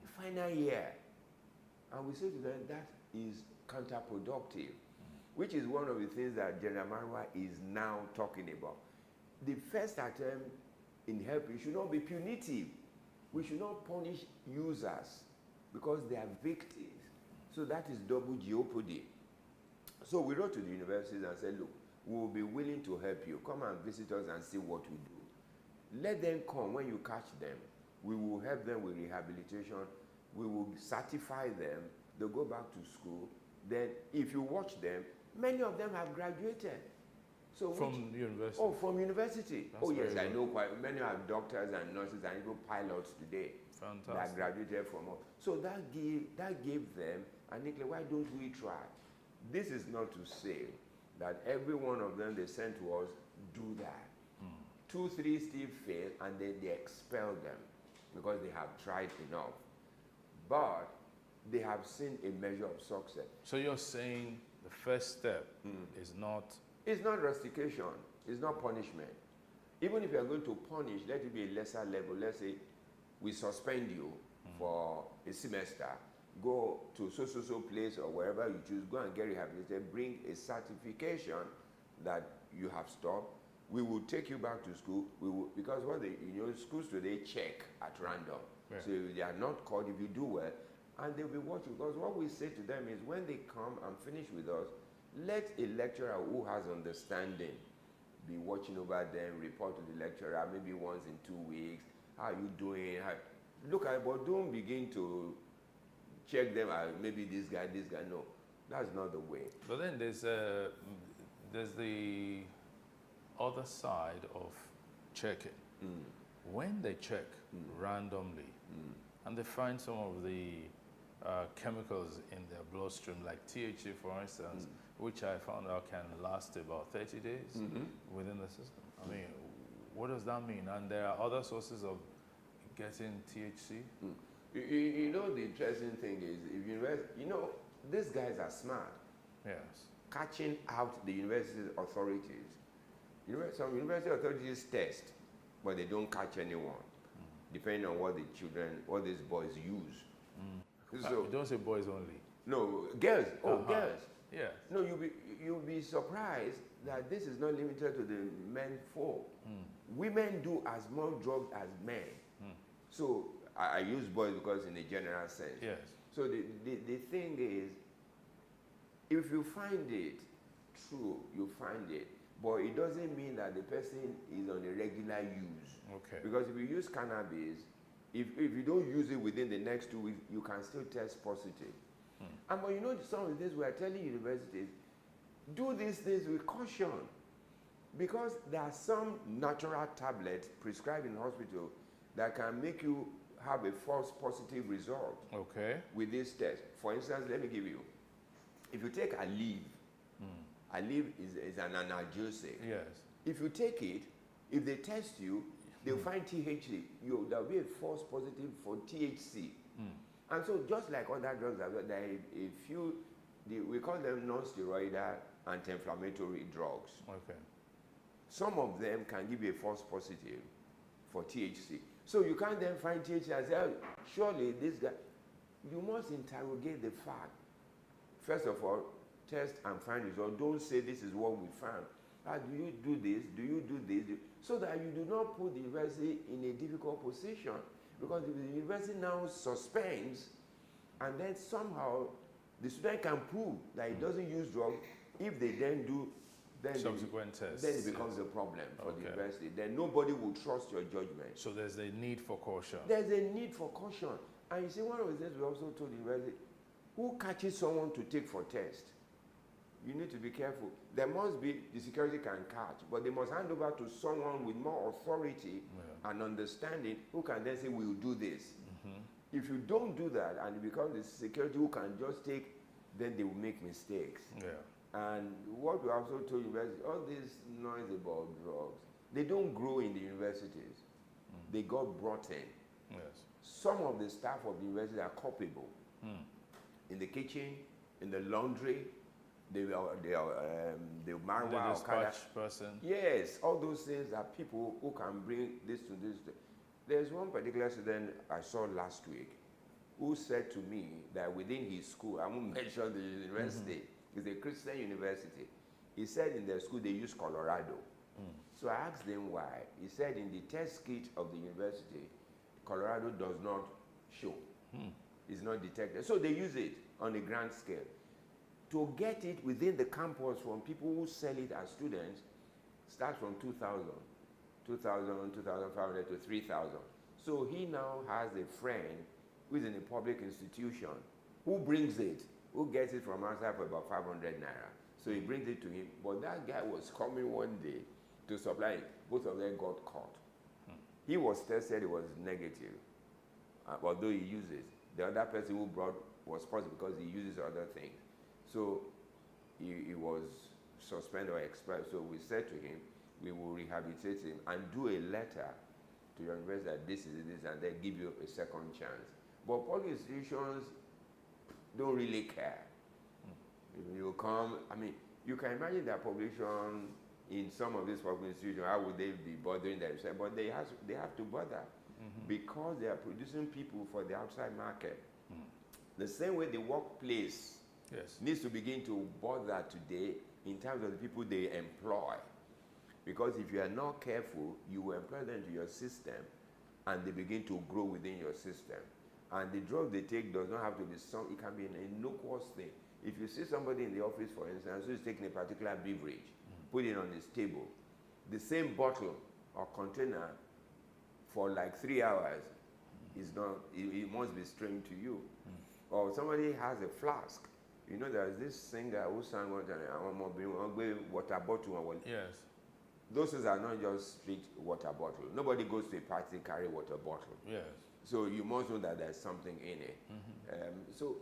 The final year. And we said to them, that is counterproductive, which is one of the things that General Marwa is now talking about. The first attempt in helping should not be punitive. We should not punish users because they are victims. So that is double jeopardy. So we wrote to the universities and said, look, we will be willing to help you. Come and visit us and see what we do. Let them come. When you catch them, we will help them with rehabilitation. We will certify them. They'll go back to school. Then if you watch them, many of them have graduated. So from university? Oh, from university. That's oh, yes, I good. know quite many are doctors and nurses and even pilots today. Fantastic. That graduated from us. So that gave them, and Nicola, why don't we try? This is not to say that every one of them they sent to us do that. 2, 3 still fail, and then they expel them because they have tried enough. But they have seen a measure of success. So you're saying the first step is not... It's not rustication. It's not punishment. Even if you are going to punish, let it be a lesser level. Let's say we suspend you for a semester. Go to so place or wherever you choose. Go and get rehabilitated. Bring a certification that you have stopped. We will take you back to school. We will, because what schools today check at random. Yeah. So they are not called if you do well, and they'll be watching. Because what we say to them is, when they come and finish with us, let a lecturer who has understanding be watching over them, report to the lecturer maybe once in 2 weeks. How are you doing? Look at it, but don't begin to check them out. Maybe this guy. No, that's not the way. But then there's the other side of checking. When they check randomly and they find some of the chemicals in their bloodstream, like THC, for instance, which I found out can last about 30 days within the system. I mean, what does that mean? And there are other sources of getting THC? You know, the interesting thing is, if these guys are smart. Yes. Catching out the university authorities. Some university authorities test, but they don't catch anyone, depending on what these boys use. So, you don't say boys only. No, girls. Oh, girls. Yeah. No, you'll be surprised that this is not limited to the men folk. Women do as much drugs as men. So I use boys because in a general sense. Yes. So the thing is, if you find it true, you find it. But it doesn't mean that the person is on a regular use. Okay. Because if you use cannabis, if you don't use it within the next 2 weeks, you can still test positive. But some of this we are telling universities, do these things with caution. Because there are some natural tablets prescribed in hospital that can make you have a false positive result. Okay. With this test. For instance, let me give you. If you take Aleve, Aleve is an analgesic. Yes. If you take it, if they test you, they'll find THC. There'll be a false positive for THC. And so just like other drugs, there are a few, we call them non-steroidal anti-inflammatory drugs. Okay. Some of them can give you a false positive for THC. So you can't then find THC and say, oh, surely this guy, you must interrogate the fact. First of all, test and find results. Don't say this is what we found. Do you do this? Do you do this? So that you do not put the university in a difficult position. Because if the university now suspends, and then somehow the student can prove that he doesn't use drugs, If they then do, then subsequent tests, then it becomes a problem for the university. Then nobody will trust your judgment. So there's a need for caution. There's a need for caution. And you see, one of the things we also told the university, who catches someone to take for test? You need to be careful. There must be, the security can catch, but they must hand over to someone with more authority and understanding who can then say, we'll do this. If you don't do that and it becomes the security who can just take, then they will make mistakes. And what we also told universities, all this noise about drugs, they don't grow in the universities. They got brought in. Some of the staff of the university are culpable. In the kitchen, in the laundry, the marijuana dispatch person. Yes, all those things are people who can bring this to this. There's one particular student I saw last week who said to me that within his school, I won't mention the university, it's a Christian university. He said in their school they use Colorado. So I asked him why. He said in the test kit of the university, Colorado does not show. It's not detected. So they use it on a grand scale. To get it within the campus from people who sell it as students starts from 2,000, 2,500 to 3,000. So he now has a friend who is in a public institution who brings it, who gets it from outside for about 500 naira. So he brings it to him. But that guy was coming one day to supply it. Both of them got caught. He was tested, it was negative, although he uses. The other person who brought was positive because he uses other things. So he was suspended or expelled. So we said to him, we will rehabilitate him and do a letter to your university that this is this, and then give you a second chance. But public institutions don't really care. You come, I mean, you can imagine that population in some of these public institutions, how would they be bothering themselves? But they have to bother because they are producing people for the outside market. The same way the workplace needs to begin to bother today in terms of the people they employ. Because if you are not careful, you will employ them to your system and they begin to grow within your system. And the drug they take does not have to be it can be an innocuous thing. If you see somebody in the office, for instance, who is taking a particular beverage, put it on his table, the same bottle or container for like 3 hours is not, it must be strange to you. Or somebody has a flask. You know, there's this singer who sang one time, water bottle. Yes. Those things are not just straight water bottle. Nobody goes to a party carry water bottle. Yes. So you must know that there's something in it. So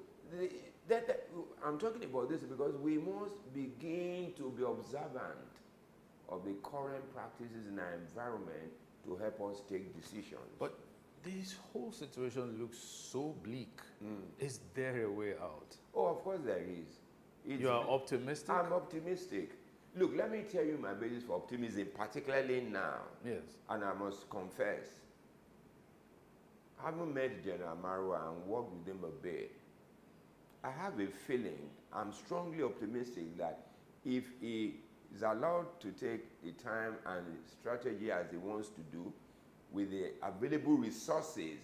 I'm talking about this because we must begin to be observant of the current practices in our environment to help us take decisions. But this whole situation looks so bleak. Is there a way out? Oh, of course there is. You are optimistic? I'm optimistic. Look, let me tell you my basis for optimism, particularly now. Yes. And I must confess, having met General Marwa and worked with him a bit, I have a feeling, I'm strongly optimistic that if he is allowed to take the time and strategy as he wants to do, with the available resources,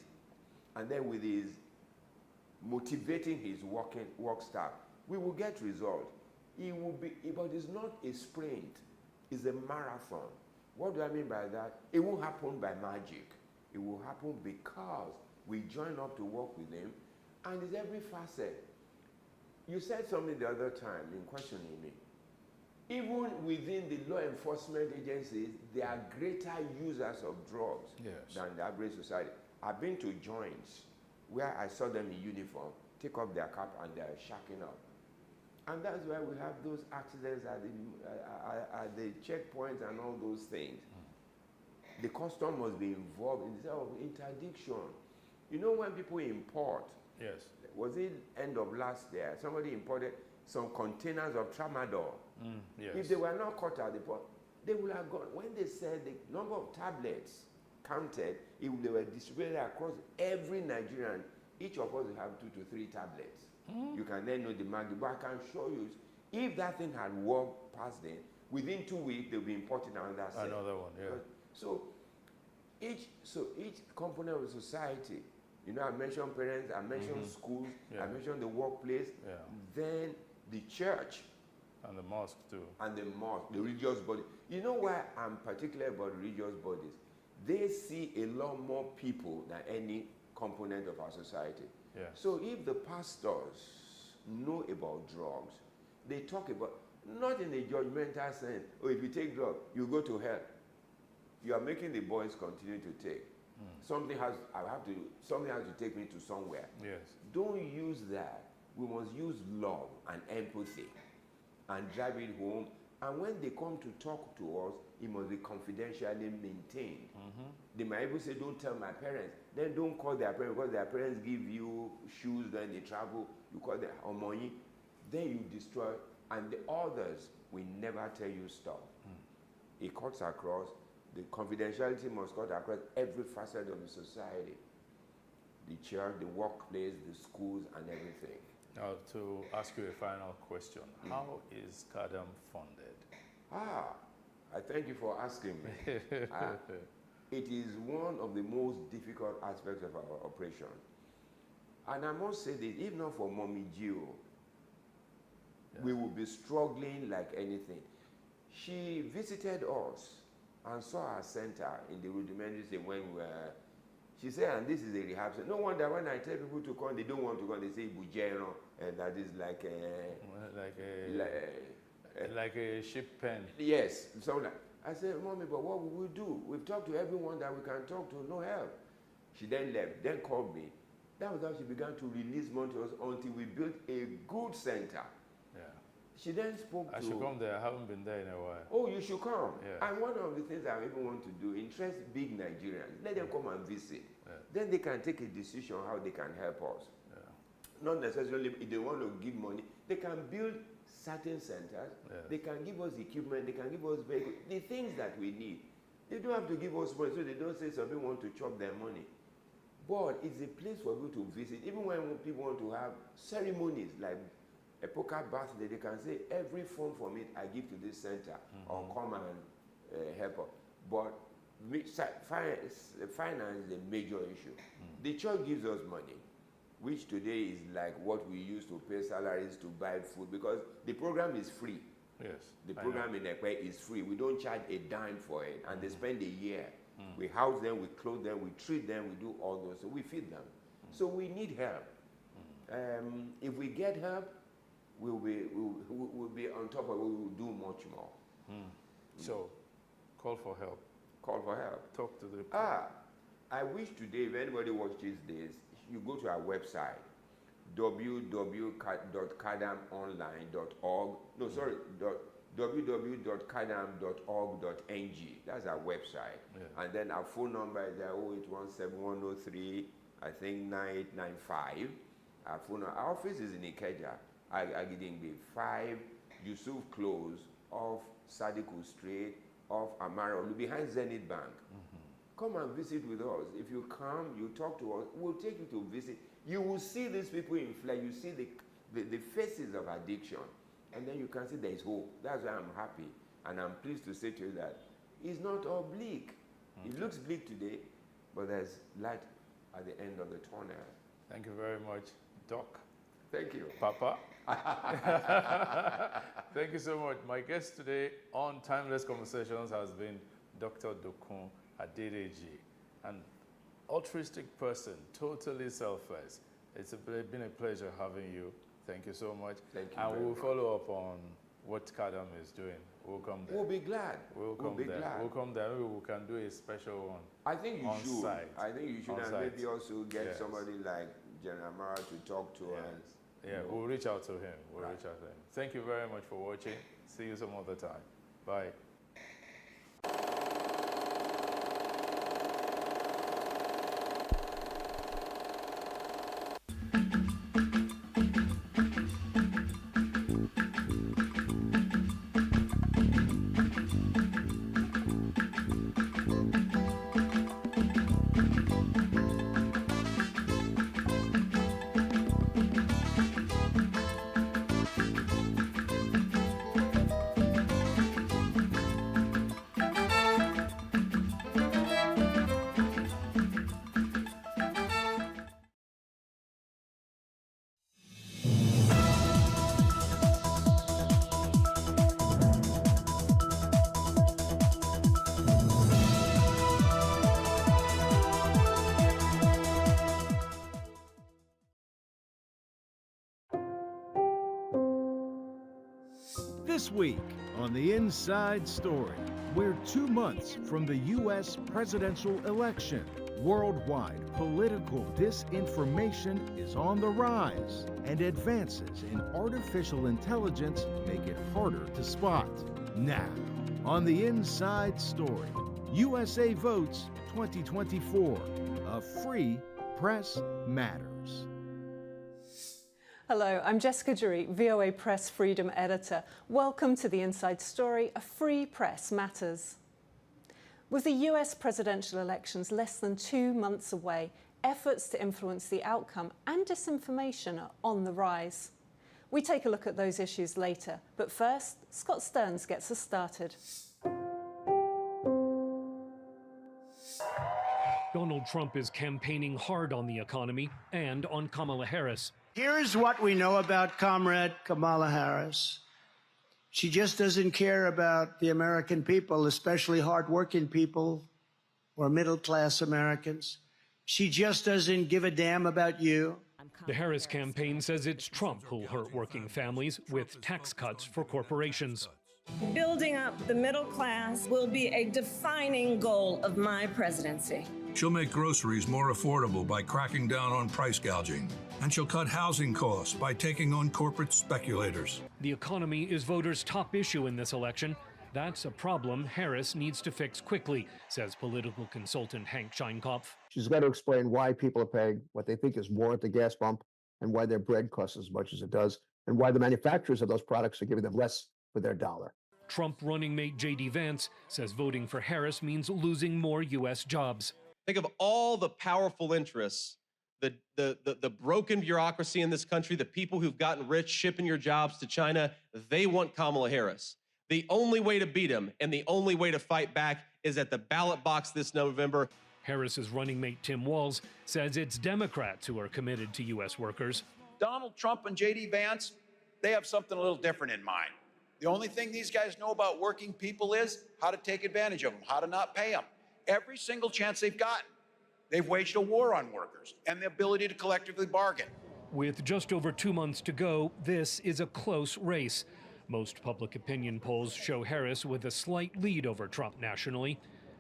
and then with his motivating his work staff, we will get results. It will be, but it's not a sprint, it's a marathon. What do I mean by that? It won't happen by magic. It will happen because we join up to work with him, and it's every facet. You said something the other time in questioning me. Even within the law enforcement agencies, they are greater users of drugs than the average society. I've been to joints where I saw them in uniform, take off their cap and they're shacking up. And that's why we have those accidents at the checkpoints and all those things. The custom must be involved in the of interdiction. You know when people import, was it end of last year, somebody imported some containers of tramadol. If they were not caught at the port, they would have gone. When they said the number of tablets counted, they were distributed across every Nigerian. Each of us will have 2 to 3 tablets. You can then know the magnitude. But I can show you, if that thing had walked past them, within 2 weeks they'll be importing another set. Another one, So each component of society, you know, I mentioned parents, I mentioned schools, I mentioned the workplace, then the church And the mosque too. And the mosque, the religious body. You know why I'm particular about religious bodies? They see a lot more people than any component of our society. Yeah. So if the pastors know about drugs, they talk about, not in a judgmental sense, oh, if you take drugs, you go to hell. You are making the boys continue to take. Something has to take me to somewhere. Yes. Don't use that. We must use love and empathy and drive it home. And when they come to talk to us, it must be confidentially maintained. They might even say, don't tell my parents. Then don't call their parents, because their parents give you shoes when they travel. You call them money. Then you destroy. And the others will never tell you stop. It cuts across. The confidentiality must cut across every facet of the society. The church, the workplace, the schools, and everything. Now, to ask you a final question, how is CADAM funded? I thank you for asking me. It is one of the most difficult aspects of our operation. And I must say this, if not for Mommy Gio, we would be struggling like anything. She visited us and saw our center in the rudimentary stage when we were, she said, and this is a rehab center. No wonder when I tell people to come, they don't want to come. They say Bujero, and that is like a ship pen. Yes, so like, I said, Mommy, but what will we do? We've talked to everyone that we can talk to, no help. She then left, then called me. That was how she began to release money to us until we built a good center. Yeah. She then spoke to... I should come there. I haven't been there in a while. Oh, you should come. Yeah. And one of the things I even want to do, interest big Nigerians. Let them come and visit. Yeah. Then they can take a decision how they can help us. Yeah. Not necessarily if they want to give money. They can build certain centers. Yeah. They can give us equipment. They can give us vehicles. The things that we need. They don't have to give us money, so they don't say some people want to chop their money. But it's a place for people to visit. Even when people want to have ceremonies like a poker birthday, they can say, every fund from it I give to this center, or come and help us. But finance is a major issue. The church gives us money, which today is like what we use to pay salaries to buy food, because the program is free. Yes. The program in Ekpe is free. We don't charge a dime for it, and they spend a year. We house them, we clothe them, we treat them, we do all those, so we feed them. So we need help. If we get help, we'll be on top of it, we will do much more. So, call for help. Call for help. Talk to the people. I wish today, if anybody watches this, you go to our website, www.cadamonline.org. No, sorry, www.cadam.org.ng. That's our website. Yeah. And then our phone number is 0817-103, I think 9895. Our phone number. Our office is in Ikeja, Agidingbi, 5 Yusuf Close, off Sadiku Street, off Amaro, behind Zenith Bank. Come and visit with us. If you come, you talk to us, we'll take you to visit. You will see these people in flesh. You see the faces of addiction. And then you can see there is hope. That's why I'm happy. And I'm pleased to say to you that it's not all bleak. It looks bleak today, but there's light at the end of the tunnel. Thank you very much, Doc. Thank you. Papa. Thank you so much. My guest today on Timeless Conversations has been Dr. Dokun Adedeji, an altruistic person, totally selfless. It's been a pleasure having you. Thank you so much. Thank you. And we'll follow up on what CADAM is doing. We'll come there. We'll be glad. We'll come there. We'll come there. Maybe we can do a special one. I think you should. Site. I think you should, and maybe also get somebody like General Mara to talk to. And, yeah, we'll reach out to him. We'll reach out to him. Thank you very much for watching. See you some other time. Bye. This week on The Inside Story, we're 2 months from the U.S. presidential election. Worldwide political disinformation is on the rise, and advances in artificial intelligence make it harder to spot. Now, on The Inside Story, USA Votes 2024, a free press matters. Hello, I'm Jessica Jury, VOA Press Freedom Editor. Welcome to The Inside Story, a free press matters. With the US presidential elections less than 2 months away, efforts to influence the outcome and disinformation are on the rise. We take a look at those issues later, but first, Scott Stearns gets us started. Donald Trump is campaigning hard on the economy and on Kamala Harris. Here's what we know about Comrade Kamala Harris. She just doesn't care about the American people, especially hardworking people or middle-class Americans. She just doesn't give a damn about you. The Harris campaign says it's Trump who'll hurt working families with tax cuts for corporations. Building up the middle class will be a defining goal of my presidency. She'll make groceries more affordable by cracking down on price gouging. And she'll cut housing costs by taking on corporate speculators. The economy is voters' top issue in this election. That's a problem Harris needs to fix quickly, says political consultant Hank Scheinkopf. She's got to explain why people are paying what they think is more at the gas pump and why their bread costs as much as it does and why the manufacturers of those products are giving them less for their dollar. Trump running mate J.D. Vance says voting for Harris means losing more U.S. jobs. Think of all the powerful interests, the broken bureaucracy in this country, the people who've gotten rich shipping your jobs to China. They want Kamala Harris. The only way to beat him and the only way to fight back is at the ballot box this November. Harris's running mate Tim Walz says it's Democrats who are committed to U.S. workers. Donald Trump and J.D. Vance, they have something a little different in mind. The only thing these guys know about working people is how to take advantage of them, how to not pay them. Every single chance they've gotten, they've waged a war on workers and the ability to collectively bargain. With just over 2 months to go, this is a close race. Most public opinion polls show Harris with a slight lead over Trump nationally.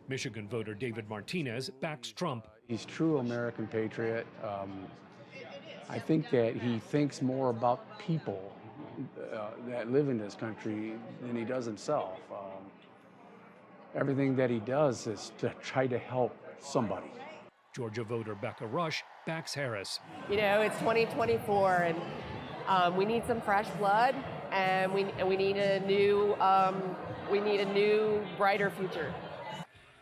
Michigan voter David Martinez backs Trump. He's a true American patriot. I think that he thinks more about people that live in this country than he does himself. Everything that he does is to try to help somebody. Georgia voter Becca Rush backs Harris. You know, it's 2024, and we need some fresh blood, and we need a new brighter future.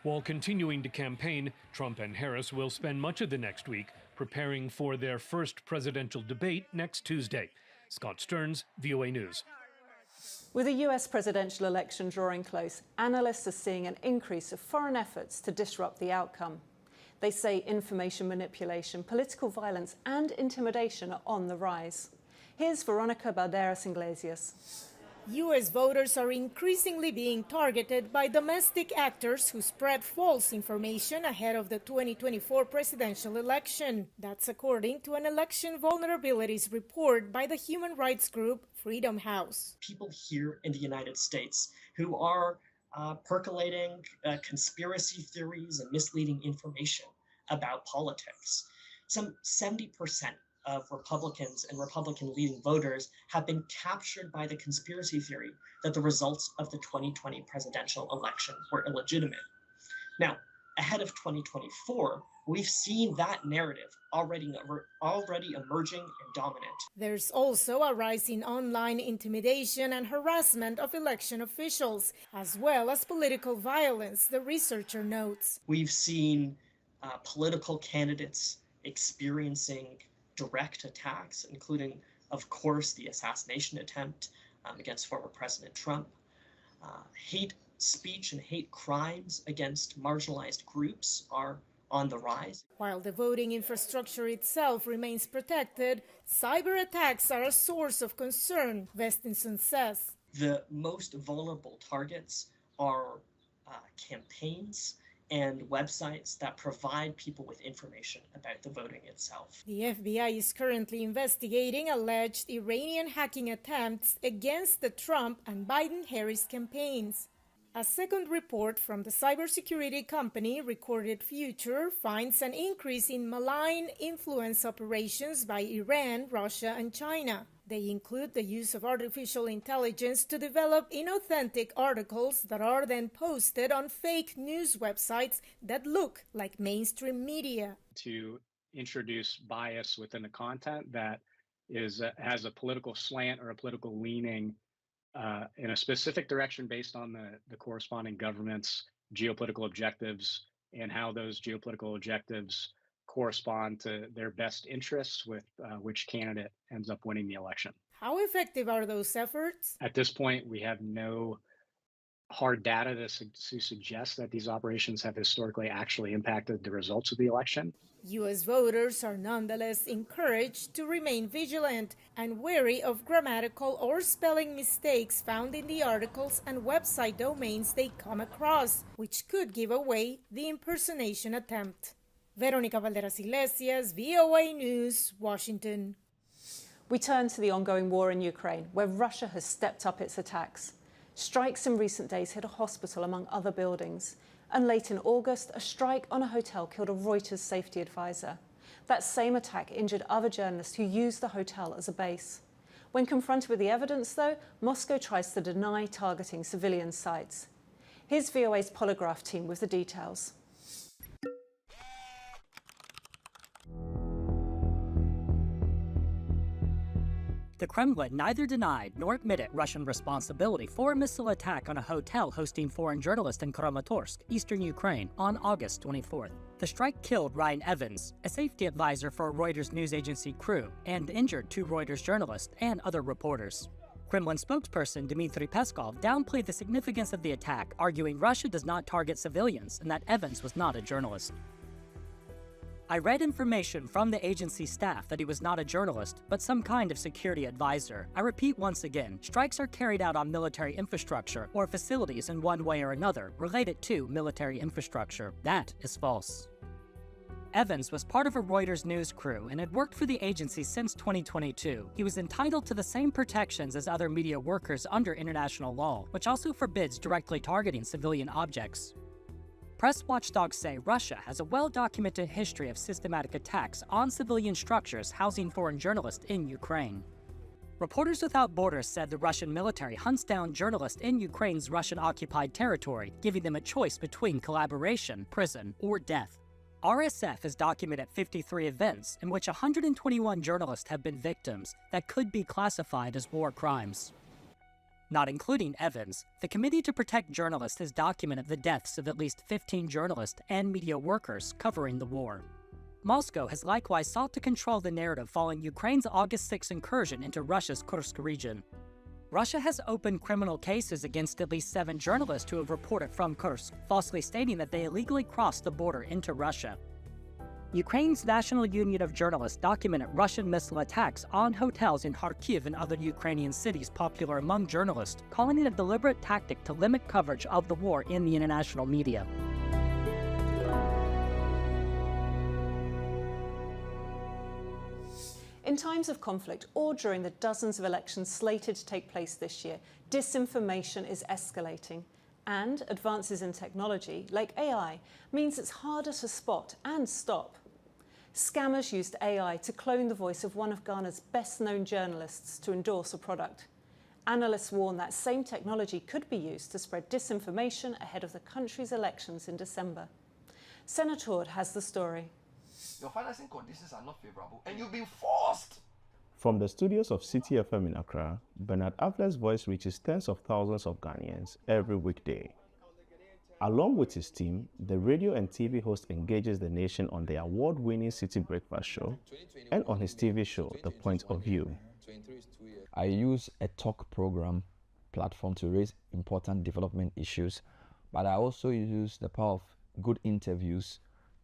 While continuing to campaign, Trump and Harris will spend much of the next week preparing for their first presidential debate next Tuesday. Scott Stearns, VOA News. With the US presidential election drawing close, analysts are seeing an increase of foreign efforts to disrupt the outcome. They say information manipulation, political violence, and intimidation are on the rise. Here's Veronica Balderas Iglesias. U.S. voters are increasingly being targeted by domestic actors who spread false information ahead of the 2024 presidential election. That's according to an election vulnerabilities report by the human rights group Freedom House. People here in the United States who are percolating conspiracy theories and misleading information about politics. Some 70% of Republicans and Republican-leading voters have been captured by the conspiracy theory that the results of the 2020 presidential election were illegitimate. Now, ahead of 2024, we've seen that narrative already emerging and dominant. There's also a rise in online intimidation and harassment of election officials, as well as political violence, the researcher notes. We've seen political candidates experiencing direct attacks, including, of course, the assassination attempt against former President Trump. Hate speech and hate crimes against marginalized groups are on the rise. While the voting infrastructure itself remains protected, cyber attacks are a source of concern, Vestinson says. The most vulnerable targets are campaigns and websites that provide people with information about the voting itself. The FBI is currently investigating alleged Iranian hacking attempts against the Trump and Biden-Harris campaigns. A second report from the cybersecurity company Recorded Future finds an increase in malign influence operations by Iran, Russia, and China. They include the use of artificial intelligence to develop inauthentic articles that are then posted on fake news websites that look like mainstream media. To introduce bias within the content that has a political slant or a political leaning in a specific direction based on the corresponding government's geopolitical objectives and how those geopolitical objectives correspond to their best interests with which candidate ends up winning the election. How effective are those efforts? At this point, we have no hard data to suggest that these operations have historically actually impacted the results of the election. U.S. voters are nonetheless encouraged to remain vigilant and wary of grammatical or spelling mistakes found in the articles and website domains they come across, which could give away the impersonation attempt. Veronica Valderas Iglesias, VOA News, Washington. We turn to the ongoing war in Ukraine, where Russia has stepped up its attacks. Strikes in recent days hit a hospital, among other buildings. And late in August, a strike on a hotel killed a Reuters safety advisor. That same attack injured other journalists who used the hotel as a base. When confronted with the evidence, though, Moscow tries to deny targeting civilian sites. Here's VOA's Polygraph team with the details. The Kremlin neither denied nor admitted Russian responsibility for a missile attack on a hotel hosting foreign journalists in Kramatorsk, eastern Ukraine, on August 24th. The strike killed Ryan Evans, a safety advisor for a Reuters news agency crew, and injured 2 Reuters journalists and other reporters. Kremlin spokesperson Dmitry Peskov downplayed the significance of the attack, arguing Russia does not target civilians and that Evans was not a journalist. I read information from the agency staff that he was not a journalist, but some kind of security advisor. I repeat once again, strikes are carried out on military infrastructure or facilities in one way or another related to military infrastructure. That is false. Evans was part of a Reuters news crew and had worked for the agency since 2022. He was entitled to the same protections as other media workers under international law, which also forbids directly targeting civilian objects. Press watchdogs say Russia has a well-documented history of systematic attacks on civilian structures housing foreign journalists in Ukraine. Reporters Without Borders said the Russian military hunts down journalists in Ukraine's Russian-occupied territory, giving them a choice between collaboration, prison, or death. RSF has documented 53 events in which 121 journalists have been victims that could be classified as war crimes. Not including Evans, the Committee to Protect Journalists has documented the deaths of at least 15 journalists and media workers covering the war. Moscow has likewise sought to control the narrative following Ukraine's August 6 incursion into Russia's Kursk region. Russia has opened criminal cases against at least 7 journalists who have reported from Kursk, falsely stating that they illegally crossed the border into Russia. Ukraine's National Union of Journalists documented Russian missile attacks on hotels in Kharkiv and other Ukrainian cities popular among journalists, calling it a deliberate tactic to limit coverage of the war in the international media. In times of conflict or during the dozens of elections slated to take place this year, disinformation is escalating. And advances in technology, like AI, means it's harder to spot and stop. Scammers used AI to clone the voice of one of Ghana's best-known journalists to endorse a product. Analysts warn that same technology could be used to spread disinformation ahead of the country's elections in December. Senator has the story. Your financing conditions are not favorable and you've been forced. From the studios of City FM in Accra, Bernard Avler's voice reaches tens of thousands of Ghanaians every weekday. Along with his team, the radio and TV host engages the nation on the award-winning City Breakfast Show and on his TV show, The Point of View. I use a talk program platform to raise important development issues, but I also use the power of good interviews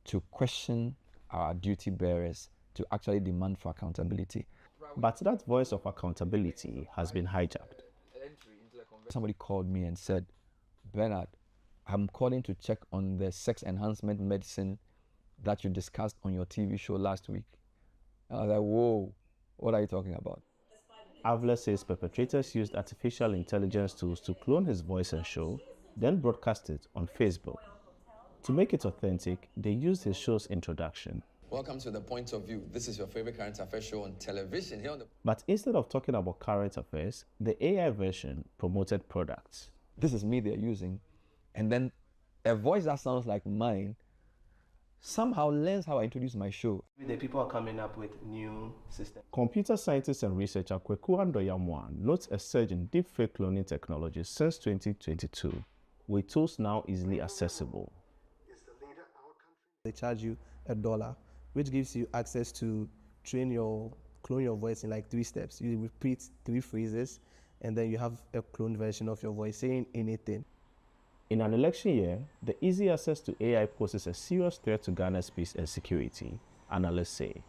to question our duty bearers, to actually demand for accountability. But that voice of accountability has been hijacked. Somebody called me and said, Bernard, I'm calling to check on the sex enhancement medicine that you discussed on your TV show last week. I was like, whoa, what are you talking about? Avler says perpetrators used artificial intelligence tools to clone his voice and show, then broadcast it on Facebook. To make it authentic, they used his show's introduction. Welcome to The Point of View. This is your favorite current affairs show on television here on the... But instead of talking about current affairs, the AI version promoted products. This is me they're using, and then a voice that sounds like mine somehow learns how I introduce my show. The people are coming up with new systems. Computer scientist and researcher Kweku Andoyamwa notes a surge in deepfake cloning technology since 2022, with tools now easily accessible. They charge you $1, which gives you access to clone your voice in like 3 steps. You repeat 3 phrases, and then you have a cloned version of your voice saying anything. In an election year, the easy access to AI poses a serious threat to Ghana's peace and security, analysts say.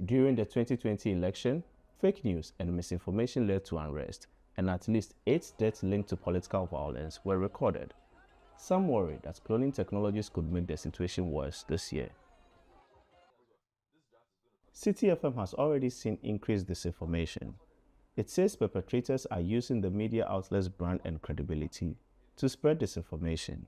During the 2020 election, fake news and misinformation led to unrest, and at least 8 deaths linked to political violence were recorded. Some worry that cloning technologies could make the situation worse this year. City FM has already seen increased disinformation. It says perpetrators are using the media outlet's brand and credibility to spread disinformation.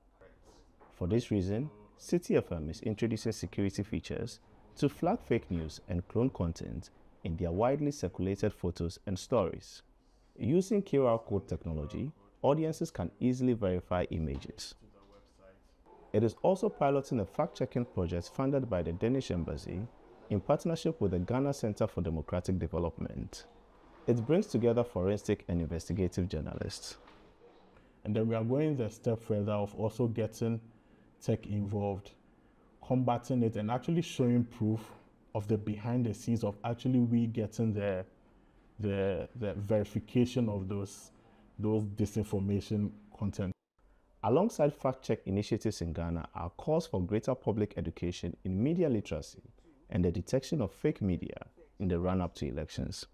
For this reason, City FM is introducing security features to flag fake news and clone content in their widely circulated photos and stories. Using QR code technology, audiences can easily verify images. It is also piloting a fact-checking project funded by the Danish Embassy in partnership with the Ghana Center for Democratic Development. It brings together forensic and investigative journalists. And then we are going the step further of also getting tech involved, combating it, and actually showing proof of the behind the scenes of actually we getting the verification of those disinformation content. Alongside fact-check initiatives in Ghana are calls for greater public education in media literacy and the detection of fake media in the run-up to elections.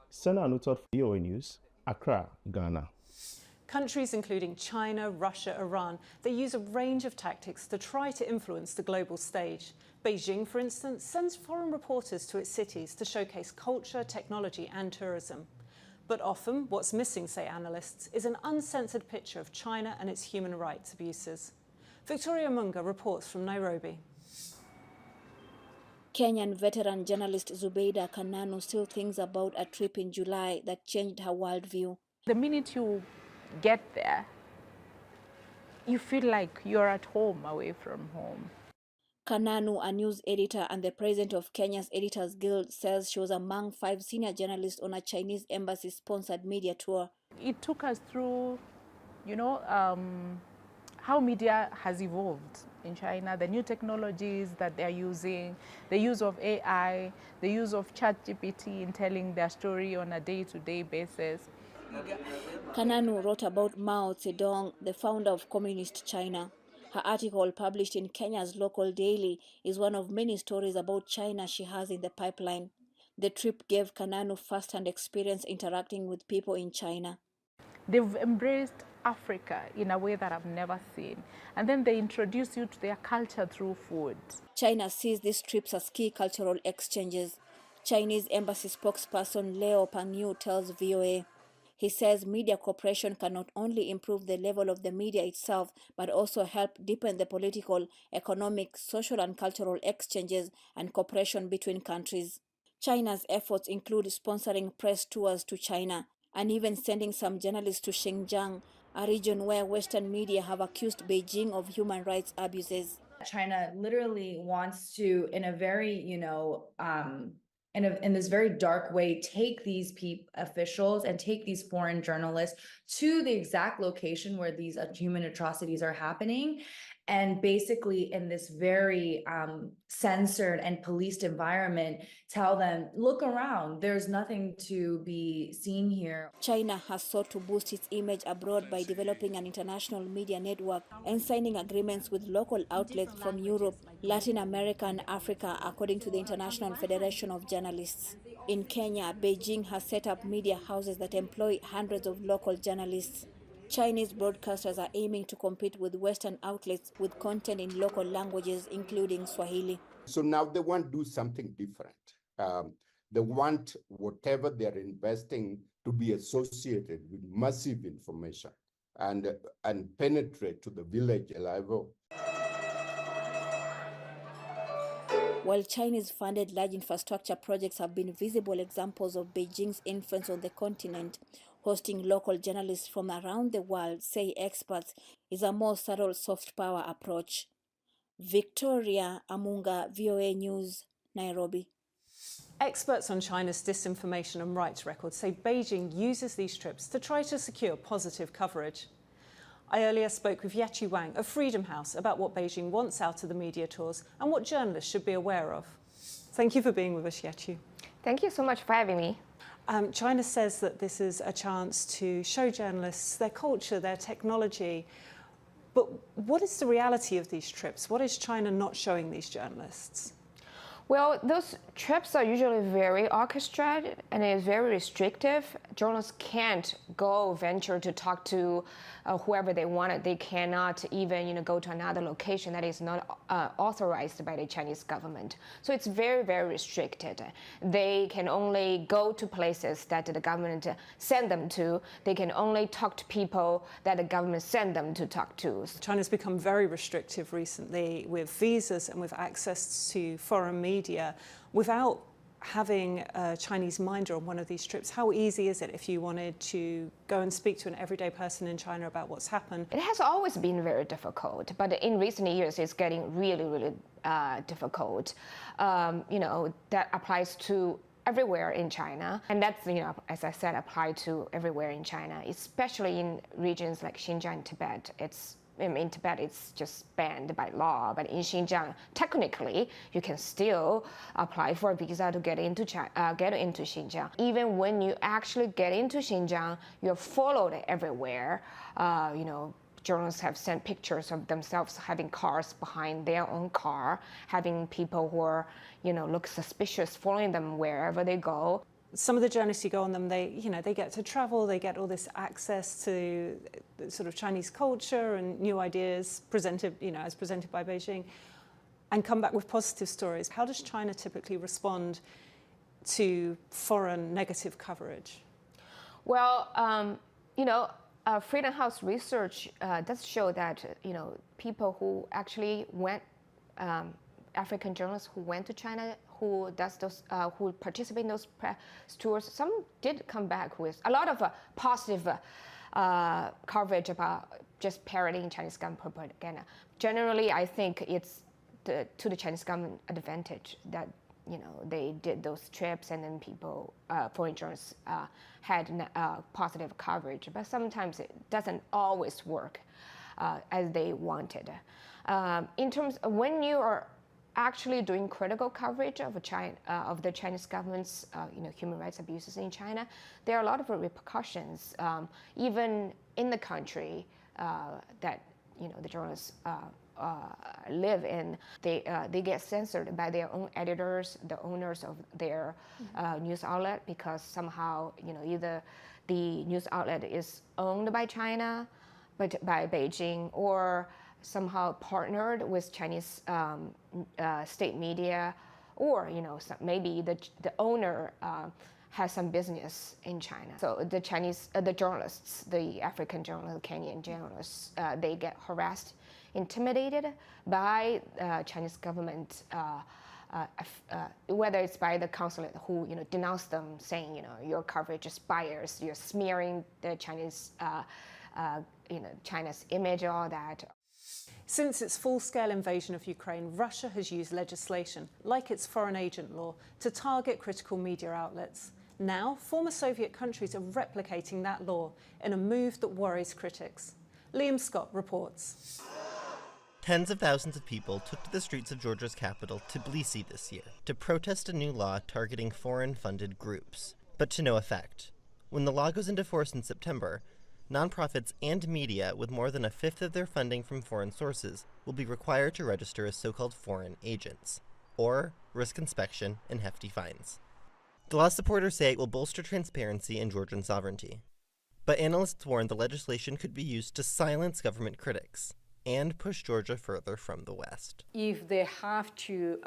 Senna Anutot for VOA News, Accra, Ghana. Countries including China, Russia, Iran, they use a range of tactics to try to influence the global stage. Beijing, for instance, sends foreign reporters to its cities to showcase culture, technology and tourism. But often, what's missing, say analysts, is an uncensored picture of China and its human rights abuses. Victoria Munga reports from Nairobi. Kenyan veteran journalist Zubeida Kananu still thinks about a trip in July that changed her worldview. The minute you get there, you feel like you're at home away from home. Kananu, a news editor and the president of Kenya's Editors Guild, says she was among 5 senior journalists on a Chinese embassy-sponsored media tour. It took us through, how media has evolved in China, the new technologies that they're using, the use of AI, the use of ChatGPT in telling their story on a day-to-day basis. Kananu wrote about Mao Zedong, the founder of Communist China. Her article, published in Kenya's local daily, is one of many stories about China she has in the pipeline. The trip gave Kananu first-hand experience interacting with people in China. They've embraced Africa in a way that I've never seen. And then they introduce you to their culture through food. China sees these trips as key cultural exchanges. Chinese embassy spokesperson Leo Pangyu tells VOA. He says media cooperation can not only improve the level of the media itself, but also help deepen the political, economic, social and cultural exchanges and cooperation between countries. China's efforts include sponsoring press tours to China and even sending some journalists to Xinjiang, a region where Western media have accused Beijing of human rights abuses. China literally wants to, in a very, in this very dark way, take these officials and take these foreign journalists to the exact location where these human atrocities are happening. And basically in this very censored and policed environment, tell them, look around, there's nothing to be seen here. China has sought to boost its image abroad by developing an international media network and signing agreements with local outlets from Europe, Latin America and Africa, according to the International Federation of Journalists. In Kenya, Beijing has set up media houses that employ hundreds of local journalists. Chinese broadcasters are aiming to compete with Western outlets with content in local languages, including Swahili. So now they want to do something different. They want whatever they're investing to be associated with massive information and penetrate to the village level. While Chinese-funded large infrastructure projects have been visible examples of Beijing's influence on the continent, hosting local journalists from around the world, say experts, is a more subtle soft power approach. Victoria Amunga, VOA News, Nairobi. Experts on China's disinformation and rights record say Beijing uses these trips to try to secure positive coverage. I earlier spoke with Yechi Wang of Freedom House about what Beijing wants out of the media tours and what journalists should be aware of. Thank you for being with us, Yechi. Thank you so much for having me. China says that this is a chance to show journalists their culture, their technology. But what is the reality of these trips? What is China not showing these journalists? Well, those trips are usually very orchestrated and it's very restrictive. Journalists can't venture to talk to whoever they want. They cannot even, go to another location that is not authorized by the Chinese government. So it's very, very restricted. They can only go to places that the government send them to. They can only talk to people that the government send them to talk to. China's become very restrictive recently with visas and with access to foreign media. Without having a Chinese minder on one of these trips, how easy is it if you wanted to go and speak to an everyday person in China about what's happened? It has always been very difficult, but in recent years it's getting really, really difficult. That applies to everywhere in China, and that's, as I said, applied to everywhere in China, especially in regions like Xinjiang and Tibet. In Tibet, it's just banned by law, but in Xinjiang, technically, you can still apply for a visa to get into Xinjiang. Even when you actually get into Xinjiang, you're followed everywhere. Journalists have sent pictures of themselves having cars behind their own car, having people who are, look suspicious following them wherever they go. Some of the journalists who go on them, they get to travel, they get all this access to sort of Chinese culture and new ideas presented, as presented by Beijing, and come back with positive stories. How does China typically respond to foreign negative coverage? Well, Freedom House research does show that, people who actually went, African journalists who went to China, who participate in those press tours, some did come back with a lot of positive coverage about just parroting Chinese government propaganda. Generally, I think it's to the Chinese government advantage that they did those trips and then people, foreign journalists, had positive coverage. But sometimes it doesn't always work as they wanted. In terms of when you are actually doing critical coverage of the Chinese government's human rights abuses in China, there are a lot of repercussions, even in the country that the journalists live in. They get censored by their own editors, the owners of their news outlet, because somehow either the news outlet is owned by China, but by Beijing, or somehow partnered with Chinese state media, or maybe the owner has some business in China. So the journalists, the African journalists, Kenyan journalists, they get harassed, intimidated by Chinese government, whether it's by the consulate who denounce them, saying your coverage is biased, you're smearing the Chinese China's image, all that. Since its full-scale invasion of Ukraine, Russia has used legislation, like its foreign agent law, to target critical media outlets. Now, former Soviet countries are replicating that law in a move that worries critics. Liam Scott reports. Tens of thousands of people took to the streets of Georgia's capital, Tbilisi, this year to protest a new law targeting foreign-funded groups, but to no effect. When the law goes into force in September, nonprofits and media with more than a fifth of their funding from foreign sources will be required to register as so-called foreign agents, or risk inspection and hefty fines. The law supporters say it will bolster transparency and Georgian sovereignty. But analysts warn the legislation could be used to silence government critics and push Georgia further from the West. If they have to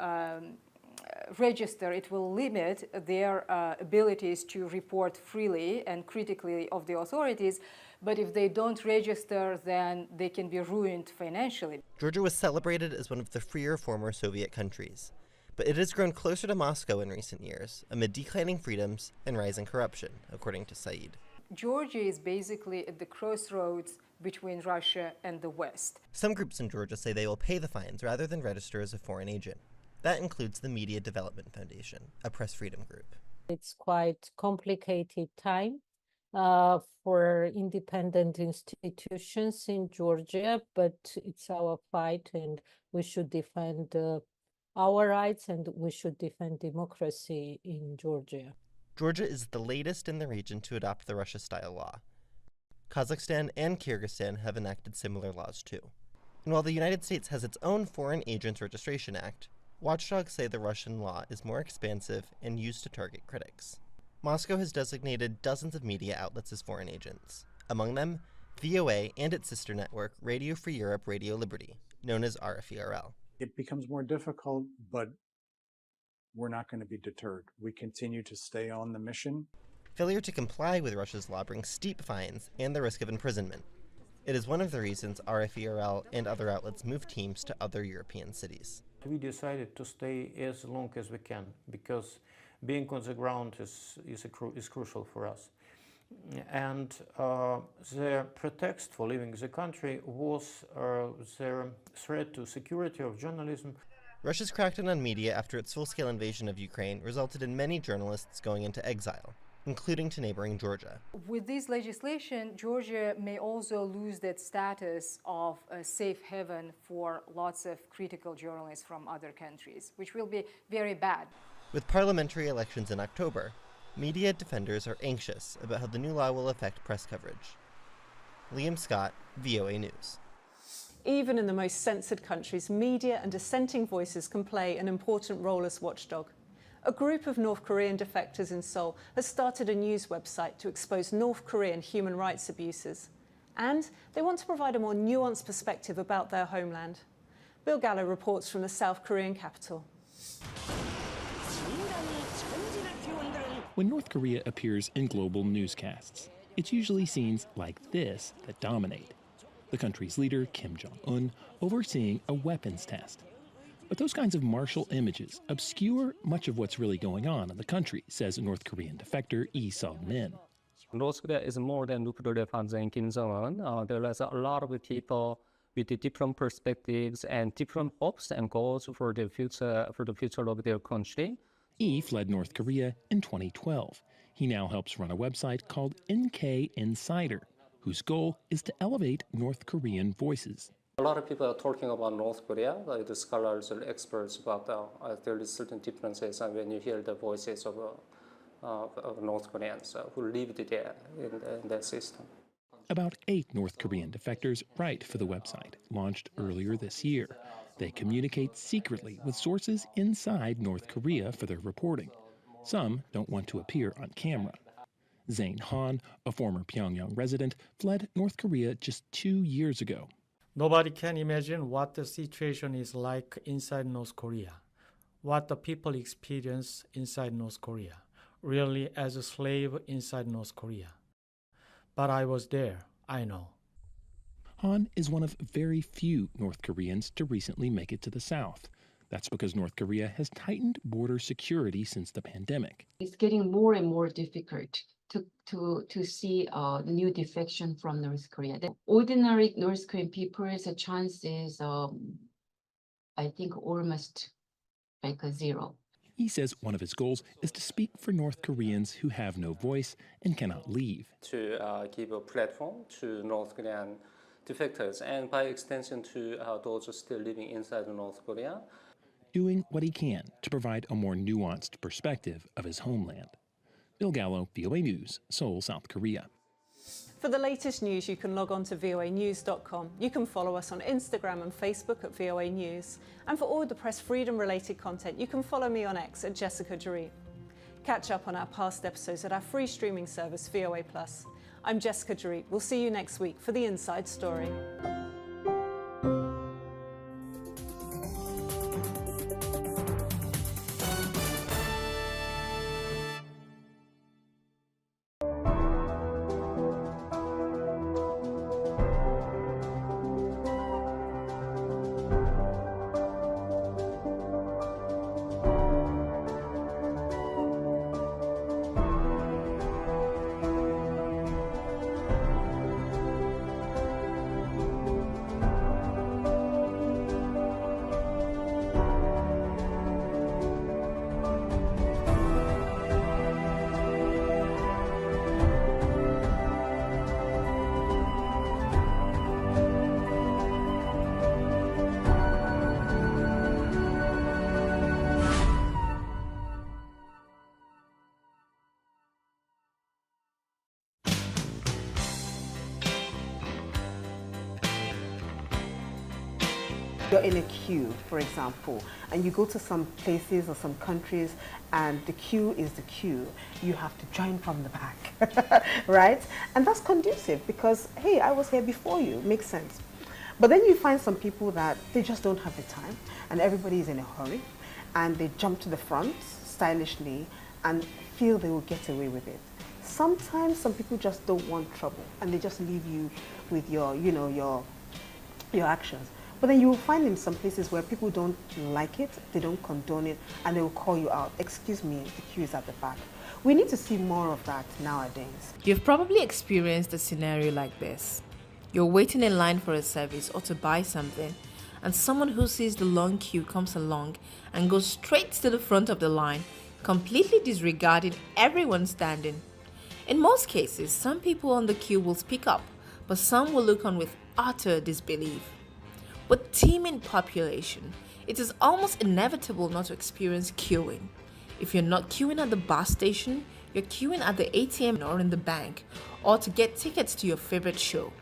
register, it will limit their abilities to report freely and critically of the authorities. But if they don't register, then they can be ruined financially. Georgia was celebrated as one of the freer former Soviet countries, but it has grown closer to Moscow in recent years, amid declining freedoms and rising corruption, according to Said. Georgia is basically at the crossroads between Russia and the West. Some groups in Georgia say they will pay the fines rather than register as a foreign agent. That includes the Media Development Foundation, a press freedom group. It's quite complicated time for independent institutions in Georgia, but it's our fight, and we should defend our rights, and we should defend democracy in Georgia. Georgia is the latest in the region to adopt the Russia-style law. Kazakhstan and Kyrgyzstan have enacted similar laws too. And while the United States has its own Foreign Agents Registration Act, watchdogs say the Russian law is more expansive and used to target critics. Moscow has designated dozens of media outlets as foreign agents, among them VOA and its sister network, Radio Free Europe, Radio Liberty, known as RFERL. It becomes more difficult, but we're not going to be deterred. We continue to stay on the mission. Failure to comply with Russia's law brings steep fines and the risk of imprisonment. It is one of the reasons RFERL and other outlets move teams to other European cities. We decided to stay as long as we can because being on the ground is crucial for us. And the pretext for leaving the country was the threat to security of journalism. Russia's crackdown on media after its full-scale invasion of Ukraine resulted in many journalists going into exile, including to neighboring Georgia. With this legislation, Georgia may also lose that status of a safe haven for lots of critical journalists from other countries, which will be very bad. With parliamentary elections in October, media defenders are anxious about how the new law will affect press coverage. Liam Scott, VOA News. Even in the most censored countries, media and dissenting voices can play an important role as watchdog. A group of North Korean defectors in Seoul has started a news website to expose North Korean human rights abuses. And they want to provide a more nuanced perspective about their homeland. Bill Gallo reports from the South Korean capital. When North Korea appears in global newscasts, it's usually scenes like this that dominate. The country's leader, Kim Jong-un, overseeing a weapons test. But those kinds of martial images obscure much of what's really going on in the country, says North Korean defector Lee Sung-min. North Korea is more than nuclear weapons and Kim Jong-un. There is a lot of people with different perspectives and different hopes and goals for the future of their country. Lee fled North Korea in 2012. He now helps run a website called NK Insider, whose goal is to elevate North Korean voices. A lot of people are talking about North Korea, like the scholars or experts, but there is certain differences when you hear the voices of North Koreans who lived there in that system. About 8 North Korean defectors write for the website, launched earlier this year. They communicate secretly with sources inside North Korea for their reporting. Some don't want to appear on camera. Zain Han, a former Pyongyang resident, fled North Korea just 2 years ago. Nobody can imagine what the situation is like inside North Korea, what the people experience inside North Korea, really as a slave inside North Korea. But I was there, I know. Han is one of very few North Koreans to recently make it to the South. That's because North Korea has tightened border security since the pandemic. It's getting more and more difficult to see the new defection from North Korea. The ordinary North Korean people's chance is, I think, almost like a zero. He says one of his goals is to speak for North Koreans who have no voice and cannot leave. To give a platform to North Korean defectors and by extension to those still living inside North Korea. Doing what he can to provide a more nuanced perspective of his homeland. Bill Gallo, VOA News, Seoul, South Korea. For the latest news, you can log on to voanews.com. You can follow us on Instagram and Facebook at VOA News. And for all the press freedom related content, you can follow me on X at Jessica Dorit. Catch up on our past episodes at our free streaming service, VOA Plus. I'm Jessica Jareet. We'll see you next week for The Inside Story. You're in a queue, for example, and you go to some places or some countries and the queue is the queue. You have to join from the back, right? And that's conducive because, hey, I was here before you, makes sense. But then you find some people that they just don't have the time and everybody is in a hurry and they jump to the front stylishly and feel they will get away with it. Sometimes some people just don't want trouble and they just leave you with your, you know, your actions. But then you will find in some places where people don't like it, they don't condone it, and they will call you out. Excuse me, the queue is at the back. We need to see more of that nowadays. You've probably experienced a scenario like this. You're waiting in line for a service or to buy something, and someone who sees the long queue comes along and goes straight to the front of the line, completely disregarding everyone standing. In most cases, some people on the queue will speak up, but some will look on with utter disbelief. With teeming population, it is almost inevitable not to experience queuing. If you're not queuing at the bus station, you're queuing at the ATM or in the bank, or to get tickets to your favorite show.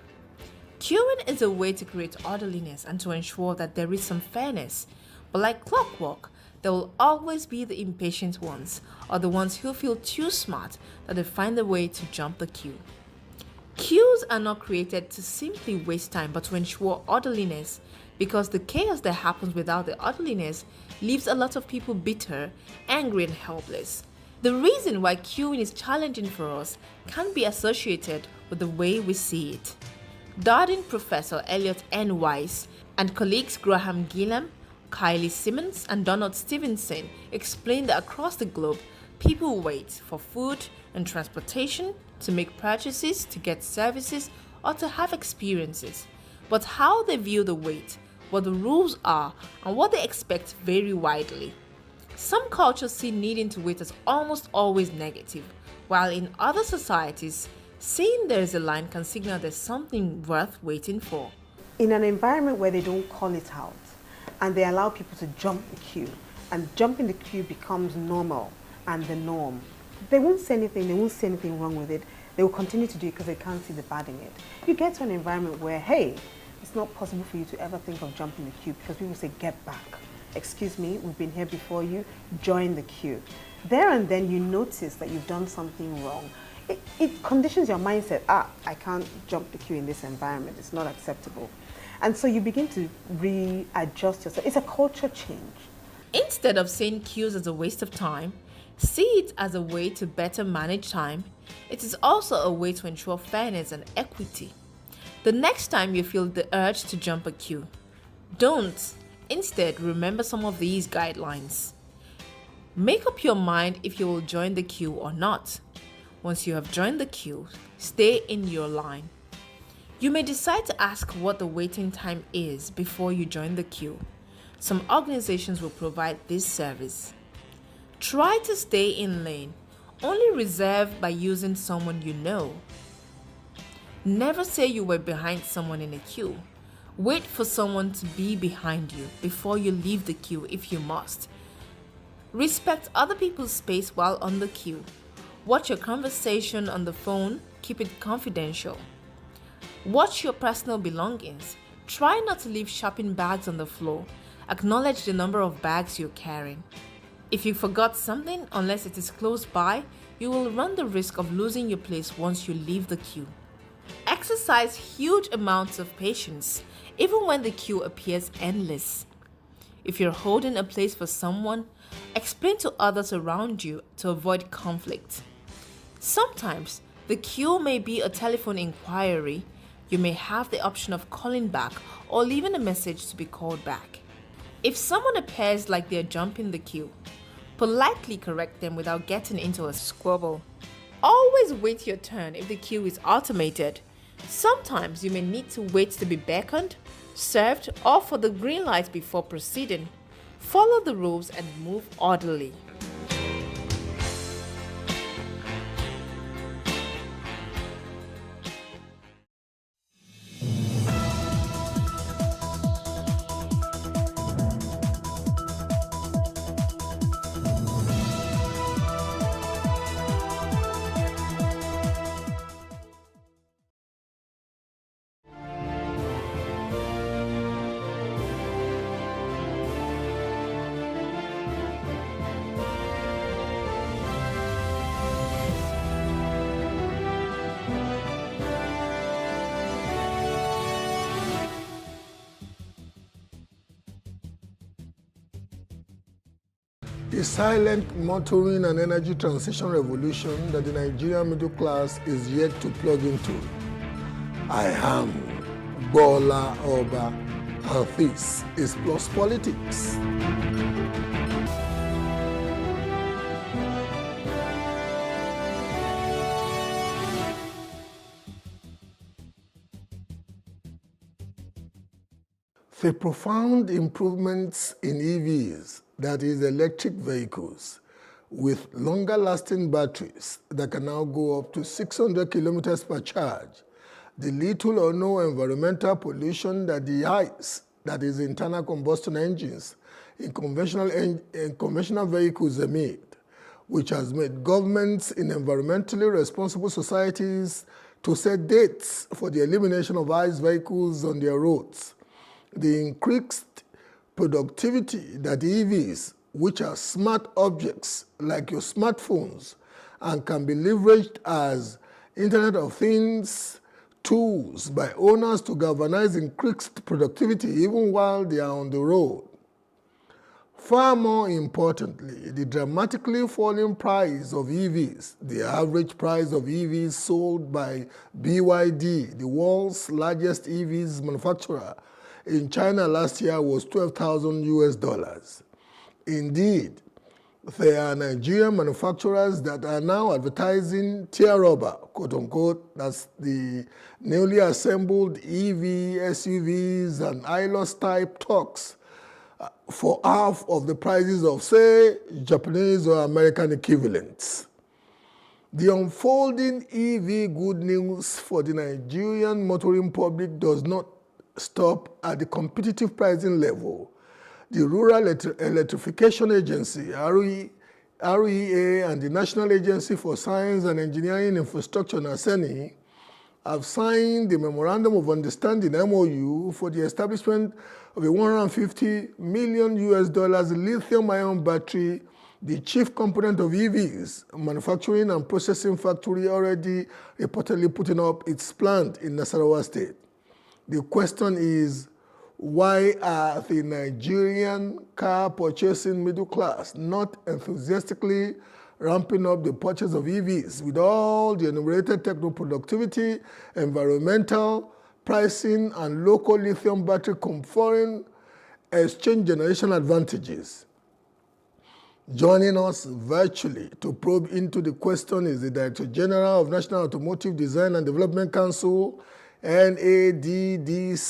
Queuing is a way to create orderliness and to ensure that there is some fairness. But like clockwork, there will always be the impatient ones, or the ones who feel too smart that they find a way to jump the queue. Queues are not created to simply waste time, but to ensure orderliness, because the chaos that happens without the orderliness leaves a lot of people bitter, angry, and helpless. The reason why queuing is challenging for us can be associated with the way we see it. Darden Professor Elliot N. Weiss and colleagues Graham Gillam, Kylie Simmons, and Donald Stevenson explained that across the globe, people wait for food and transportation, to make purchases, to get services, or to have experiences. But how they view the wait, what the rules are, and what they expect vary widely. Some cultures see needing to wait as almost always negative, while in other societies, seeing there is a line can signal there's something worth waiting for. In an environment where they don't call it out and they allow people to jump the queue, and jumping the queue becomes normal and the norm, they won't say anything wrong with it. They will continue to do it because they can't see the bad in it. You get to an environment where, hey, it's not possible for you to ever think of jumping the queue because people say, get back. Excuse me, we've been here before you, join the queue. There and then you notice that you've done something wrong. It conditions your mindset, I can't jump the queue in this environment, it's not acceptable. And so you begin to readjust yourself. It's a culture change. Instead of seeing queues as a waste of time, see it as a way to better manage time. It is also a way to ensure fairness and equity. The next time you feel the urge to jump a queue, don't. Instead, remember some of these guidelines. Make up your mind if you will join the queue or not. Once you have joined the queue, stay in your line. You may decide to ask what the waiting time is before you join the queue. Some organizations will provide this service. Try to stay in lane, only reserve by using someone you know. Never say you were behind someone in a queue. Wait for someone to be behind you before you leave the queue if you must. Respect other people's space while on the queue. Watch your conversation on the phone, keep it confidential. Watch your personal belongings. Try not to leave shopping bags on the floor. Acknowledge the number of bags you're carrying. If you forgot something, unless it is close by, you will run the risk of losing your place once you leave the queue. Exercise huge amounts of patience, even when the queue appears endless. If you're holding a place for someone, explain to others around you to avoid conflict. Sometimes, the queue may be a telephone inquiry. You may have the option of calling back or leaving a message to be called back. If someone appears like they're jumping the queue, politely correct them without getting into a squabble. Always wait your turn if the queue is automated. Sometimes you may need to wait to be beckoned, served, or for the green light before proceeding. Follow the rules and move orderly. The silent motoring and energy transition revolution that the Nigerian middle class is yet to plug into. I am Bola Oba, and this is Plus Politics. The profound improvements in EVs, that is electric vehicles, with longer lasting batteries that can now go up to 600 kilometers per charge, the little or no environmental pollution that the ICE, that is internal combustion engines, in conventional vehicles emit, which has made governments in environmentally responsible societies to set dates for the elimination of ICE vehicles on their roads. The increased productivity that EVs, which are smart objects like your smartphones and can be leveraged as Internet of Things tools by owners to galvanize increased productivity even while they are on the road. Far more importantly, the dramatically falling price of EVs, the average price of EVs sold by BYD, the world's largest EVs manufacturer, in China last year was $12,000. Indeed, there are Nigerian manufacturers that are now advertising tear rubber, quote unquote, that's the newly assembled EV, SUVs, and ILOS type trucks for half of the prices of, say, Japanese or American equivalents. The unfolding EV good news for the Nigerian motoring public does not stop at the competitive pricing level. The Rural Electrification Agency, REA, and the National Agency for Science and Engineering Infrastructure, NASENI, have signed the Memorandum of Understanding, MOU, for the establishment of a $150 million lithium-ion battery, the chief component of EVs, manufacturing and processing factory already reportedly putting up its plant in Nasarawa State. The question is, why are the Nigerian car purchasing middle class not enthusiastically ramping up the purchase of EVs with all the enumerated techno-productivity, environmental, pricing, and local lithium battery conferring exchange generation advantages? Joining us virtually to probe into the question is the Director General of National Automotive Design and Development Council, NADDC,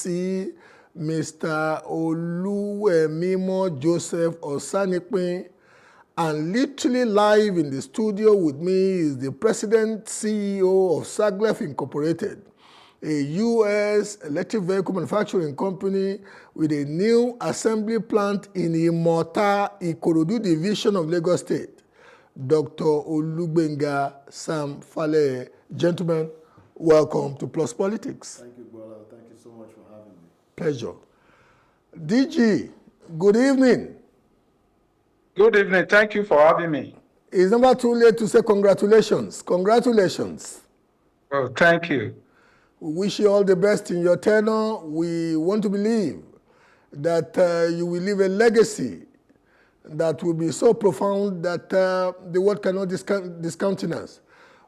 Mr. Oluwemimo Joseph Osanipin, and literally live in the studio with me is the President CEO of Saglef Incorporated, a U.S. electric vehicle manufacturing company with a new assembly plant in Imota, Ikorodu division of Lagos State, Dr. Olugbenga Sam Fale. Gentlemen, welcome to Plus Politics. Thank you, Bola. Thank you so much for having me. Pleasure. DG, good evening. Good evening. Thank you for having me. it's never too late to say congratulations. Congratulations. Oh, thank you. We wish you all the best in your tenure. We want to believe that you will leave a legacy that will be so profound that the world cannot discountenance.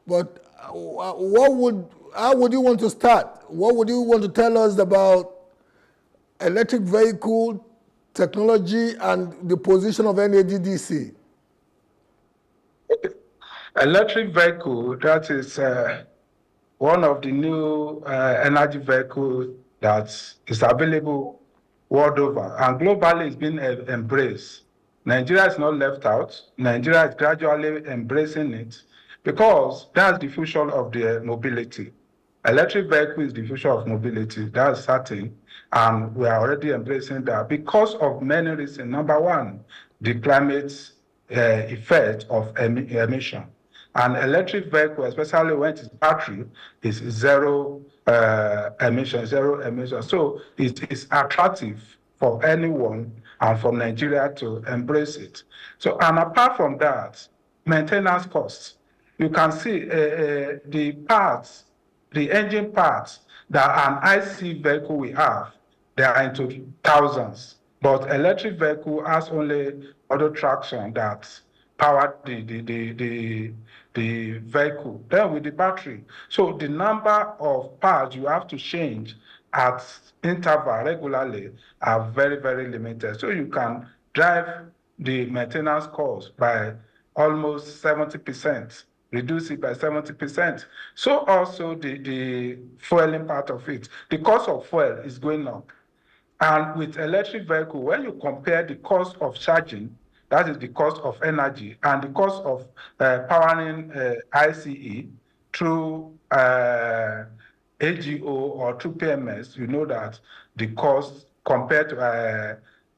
But how would you want to start? What would you want to tell us about electric vehicle technology and the position of NADDC? Electric vehicle, that is one of the new energy vehicles that is available world over, and globally it's been embraced. Nigeria is not left out. Nigeria is gradually embracing it because that's the future of the mobility. Electric vehicle is the future of mobility, that's certain, and we are already embracing that because of many reasons. Number one, the climate effect of emission. An electric vehicle, especially when it's battery, is zero emission. So it is attractive for anyone and for Nigeria to embrace it. So, and apart from that, maintenance costs. You can see the parts, the engine parts that an IC vehicle will have, they are into thousands. But electric vehicle has only auto traction that power the vehicle. Then with the battery. So the number of parts you have to change at interval regularly are very, very limited. So you can drive the maintenance cost by almost 70%, reduce it by 70%. So also the fueling part of it. The cost of fuel is going up. And with electric vehicle, when you compare the cost of charging, that is the cost of energy, and the cost of powering ICE through AGO or through PMS, you know that the cost compared to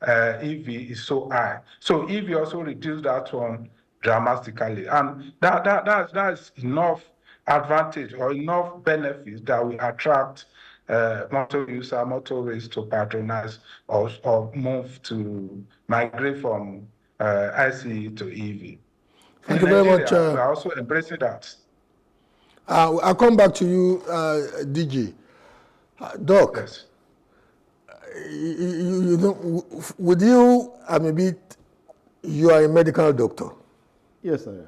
EV is so high. So EV also reduced that one dramatically. And that's enough advantage or enough benefits that will attract motor user, motorists to patronize or move to migrate from ICE to EV. Thank you very much. We're also embracing that. I'll come back to you, DG. Doc, yes. You know, with you, you are a medical doctor. Yes, I am.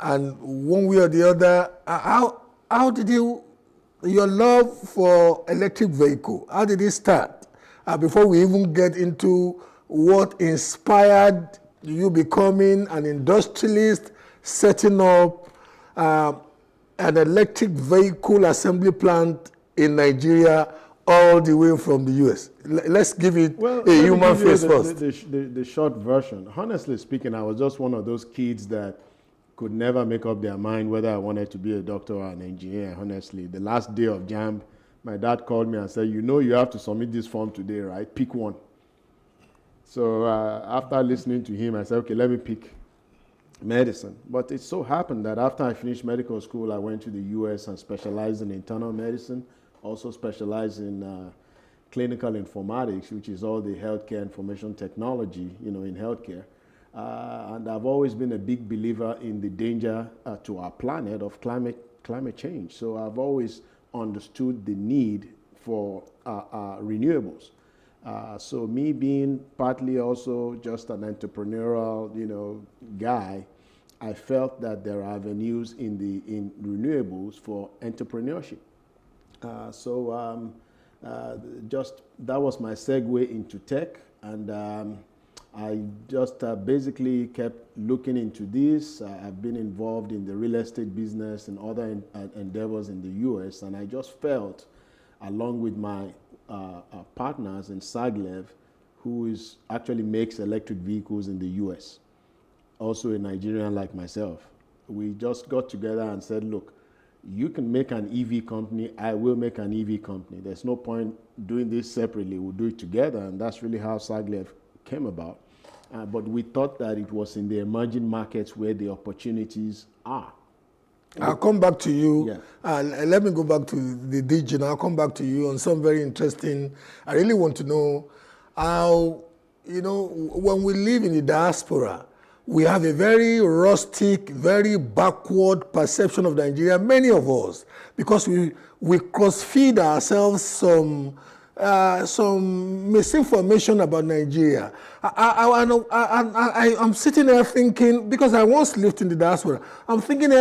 And one way or the other, how did your love for electric vehicle, how did it start? Before we even get into what inspired you becoming an industrialist, setting up an electric vehicle assembly plant in Nigeria all the way from the US. Let's give it a human face first. The short version. Honestly speaking, I was just one of those kids that could never make up their mind whether I wanted to be a doctor or an engineer, honestly. The last day of JAMB, my dad called me and said, you know you have to submit this form today, right? Pick one. So after listening to him, I said, okay, let me pick medicine. But it so happened that after I finished medical school, I went to the US and specialized in internal medicine, also specialized in clinical informatics, which is all the healthcare information technology, in healthcare. And I've always been a big believer in the danger to our planet of climate change. So I've always understood the need for renewables. So me being partly also just an entrepreneurial, guy, I felt that there are avenues in renewables for entrepreneurship. Just that was my segue into tech, and I just basically kept looking into this. I've been involved in the real estate business and other endeavors in the US, and I just felt, along with my partners in Saglev, who actually makes electric vehicles in the US, also a Nigerian like myself, we just got together and said, look, you can make an EV company, I will make an EV company. There's no point doing this separately, we'll do it together, and that's really how Saglev came about. But we thought that it was in the emerging markets where the opportunities are. I'll come back to you. Yeah. Let me go back to the DG, and I'll come back to you on some very interesting. I really want to know how, when we live in the diaspora, we have a very rustic, very backward perception of Nigeria, many of us, because we cross-feed ourselves some misinformation about Nigeria. I'm sitting there thinking, because I once lived in the diaspora, I'm thinking,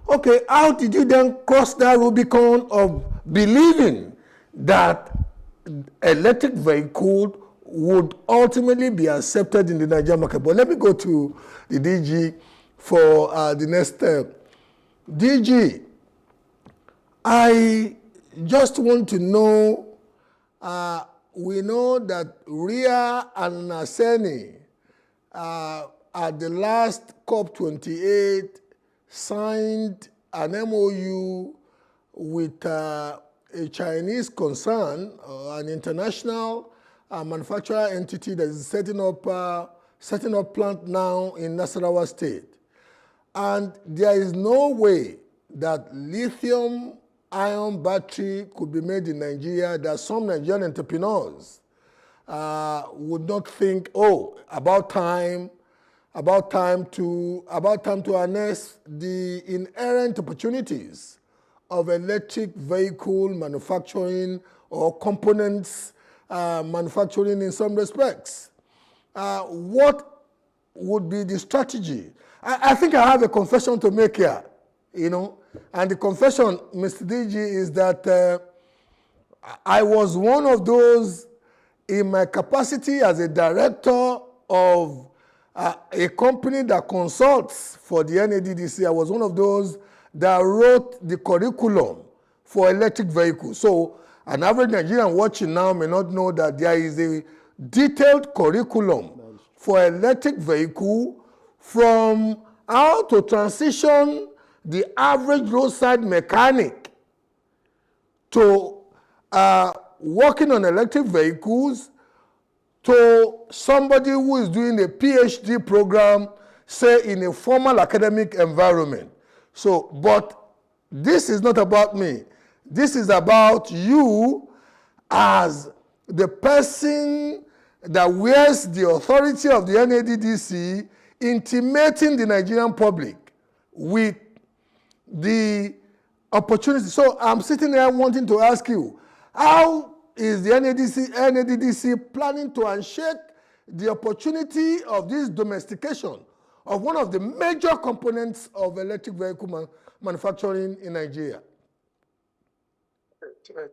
okay, how did you then cross that Rubicon of believing that electric vehicle would ultimately be accepted in the Nigerian market? But let me go to the DG for the next step. DG, I just want to know, we know that Ria and Naseni at the last COP28 signed an MOU with a Chinese concern, an international manufacturer entity that is setting up plant now in Nasarawa State. And there is no way that lithium-ion battery could be made in Nigeria that some Nigerian entrepreneurs would not think, oh, about time to harness the inherent opportunities of electric vehicle manufacturing or components manufacturing in some respects. What would be the strategy? I think I have a confession to make here, and the confession, Mr. DG, is that I was one of those in my capacity as a director of a company that consults for the NADDC. I was one of those that wrote the curriculum for electric vehicles. So an average Nigerian watching now may not know that there is a detailed curriculum for electric vehicle, from how to transition the average roadside mechanic to working on electric vehicles, to somebody who is doing a PhD program, say in a formal academic environment. So, but this is not about me. This is about you as the person that wears the authority of the NADDC, intimating the Nigerian public with the opportunity. So I'm sitting there wanting to ask you, how is the NADDC planning to unshake the opportunity of this domestication of one of the major components of electric vehicle manufacturing in Nigeria?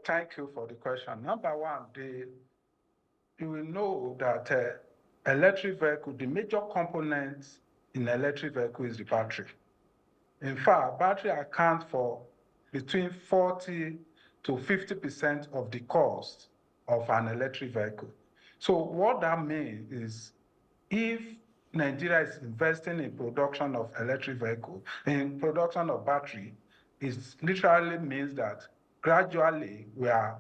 Thank you for the question. Number one, you will know that electric vehicle, the major component in electric vehicle is the battery. In fact, battery account for between 40 to 50% of the cost of an electric vehicle. So what that means is, if Nigeria is investing in production of electric vehicle, in production of battery, it literally means that gradually we are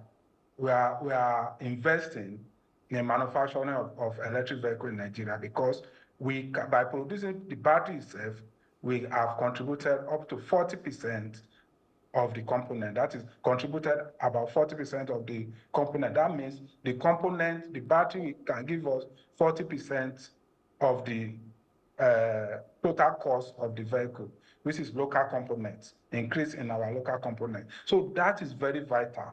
investing in manufacturing of electric vehicle in Nigeria, because by producing the battery itself, we have contributed up to 40% of the component. That is contributed about 40% of the component. That means the battery can give us 40% of the total cost of the vehicle, which is local components, increase in our local component. So that is very vital.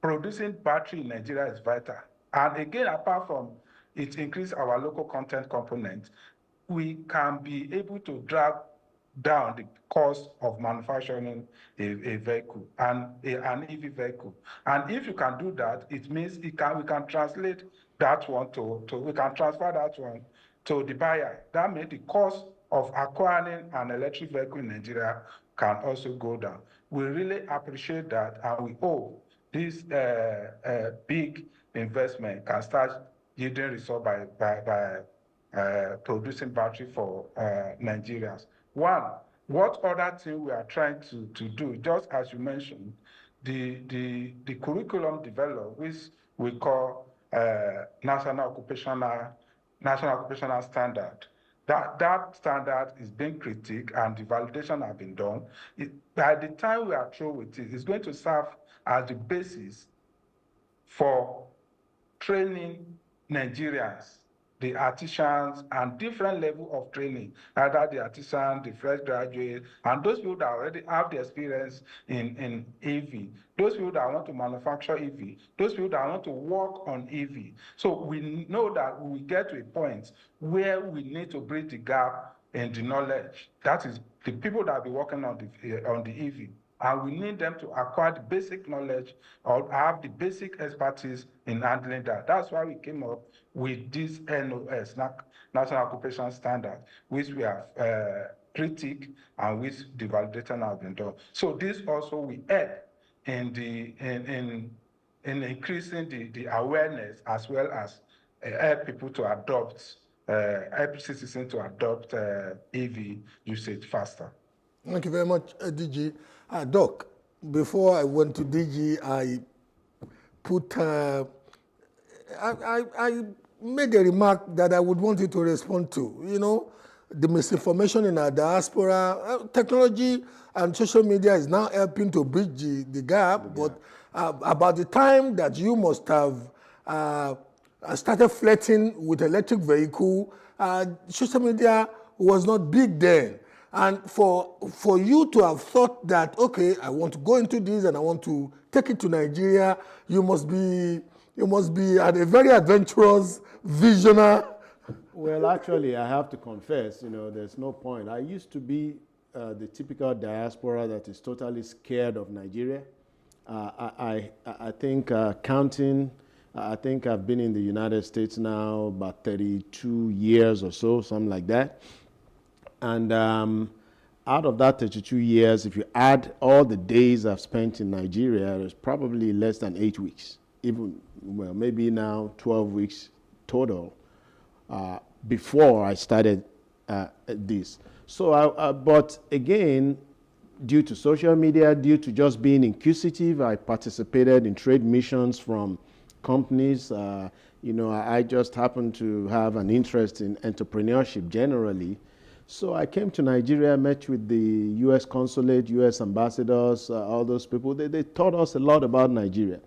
Producing battery in Nigeria is vital. And again, apart from it increase our local content component, we can be able to drag down the cost of manufacturing a vehicle and an EV vehicle. And if you can do that, it means we can translate that one we can transfer that one to the buyer. That means the cost of acquiring an electric vehicle in Nigeria can also go down. We really appreciate that, and we hope this big investment can start yielding results by producing battery for Nigerians. One, what other thing we are trying to do, just as you mentioned, the curriculum developed, which we call National Occupational Standard. That standard is being critiqued and the validation have been done. By the time we are through with it, it's going to serve as the basis for training Nigerians, the artisans, and different level of training, either the artisan, the fresh graduate, and those people that already have the experience in EV, those people that want to manufacture EV, those people that want to work on EV. So we know that we will get to a point where we need to bridge the gap in the knowledge. That is the people that will be working on the EV. And we need them to acquire the basic knowledge or have the basic expertise in handling that. That's why we came up with this NOS, National Occupation Standard, which we have critiqued and which the validation has been done. So this also will help in increasing the awareness, as well as help people to adopt, help citizens to adopt EV usage faster. Thank you very much, DG. Doc, before I went to DG, I put, I made a remark that I would want you to respond to. You know, the misinformation in our diaspora, technology and social media is now helping to bridge the gap, but about the time that you must have started flirting with electric vehicle, social media was not big then. And for you to have thought that, okay, I want to go into this and I want to take it to Nigeria, you must be a very adventurous visionary. Well, actually, I have to confess, there's no point. I used to be the typical diaspora that is totally scared of Nigeria. I think counting, I think I've been in the United States now about 32 years or so, something like that. And out of that 32 years, if you add all the days I've spent in Nigeria, it's probably less than 8 weeks, even, well, maybe now 12 weeks total before I started this. So, but again, due to social media, due to just being inquisitive, I participated in trade missions from companies. I just happened to have an interest in entrepreneurship generally. So I came to Nigeria, met with the U.S. consulate, U.S. ambassadors, all those people. They taught us a lot about Nigeria.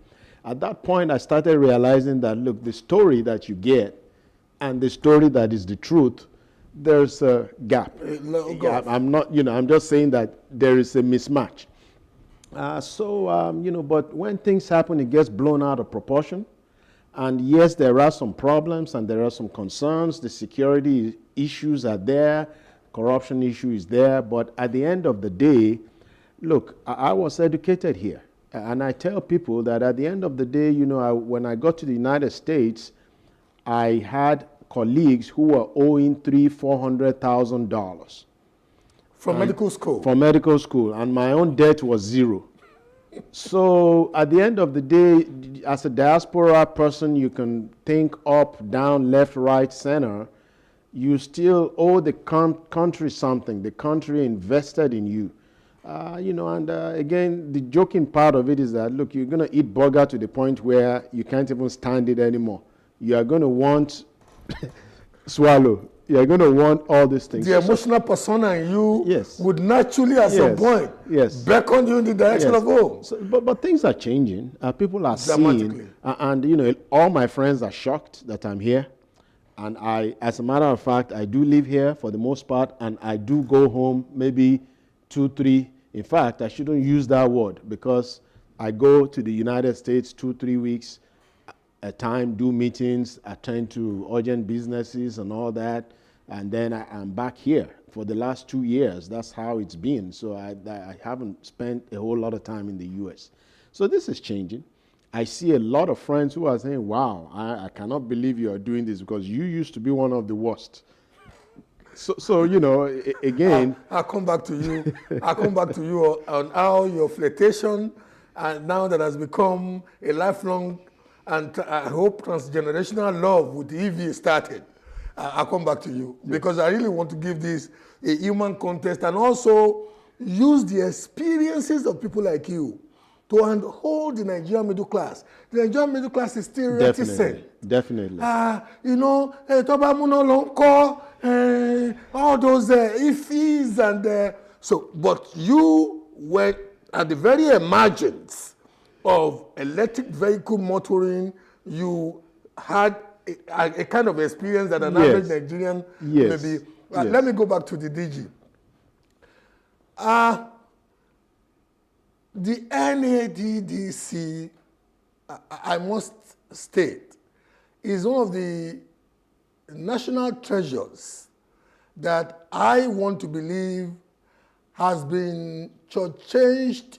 At that point, I started realizing that, look, the story that you get and the story that is the truth, there's a gap. I'm not, I'm just saying that there is a mismatch. But when things happen, it gets blown out of proportion. And yes, there are some problems and there are some concerns. The security issues are there. Corruption issue is there, but at the end of the day, look, I was educated here. And I tell people that at the end of the day, when I got to the United States, I had colleagues who were owing $300,000-$400,000. From medical school? From medical school, and my own debt was zero. So at the end of the day, as a diaspora person, you can think up, down, left, right, center. You still owe the country something. The country invested in you. Again, the joking part of it is that, look, you're going to eat burger to the point where you can't even stand it anymore. You are going to want swallow. You are going to want all these things. The emotional persona in you would naturally, at some point, beckon you in the direction of home. So, but things are changing. People are seeing. And, all my friends are shocked that I'm here. And as a matter of fact, I do live here for the most part, and I do go home maybe 2, 3. In fact, I shouldn't use that word because I go to the United States 2, 3 weeks at a time, do meetings, attend to urgent businesses and all that, and then I'm back here for the last 2 years. That's how it's been. So I haven't spent a whole lot of time in the U.S. So this is changing. I see a lot of friends who are saying, wow, I cannot believe you are doing this because you used to be one of the worst. So again. I'll come back to you. I'll come back to you on how your flirtation, and now that has become a lifelong and I hope transgenerational love with EV started. I'll come back to you because I really want to give this a human context and also use the experiences of people like you to hold the Nigerian middle class. The Nigerian middle class is still reticent. Definitely. All those ifs and but you were at the very emergence of electric vehicle motoring. You had a kind of experience that an Yes. average Nigerian Yes. maybe. Yes. Let me go back to the DG. The NADDC, I must state, is one of the national treasures that I want to believe has been changed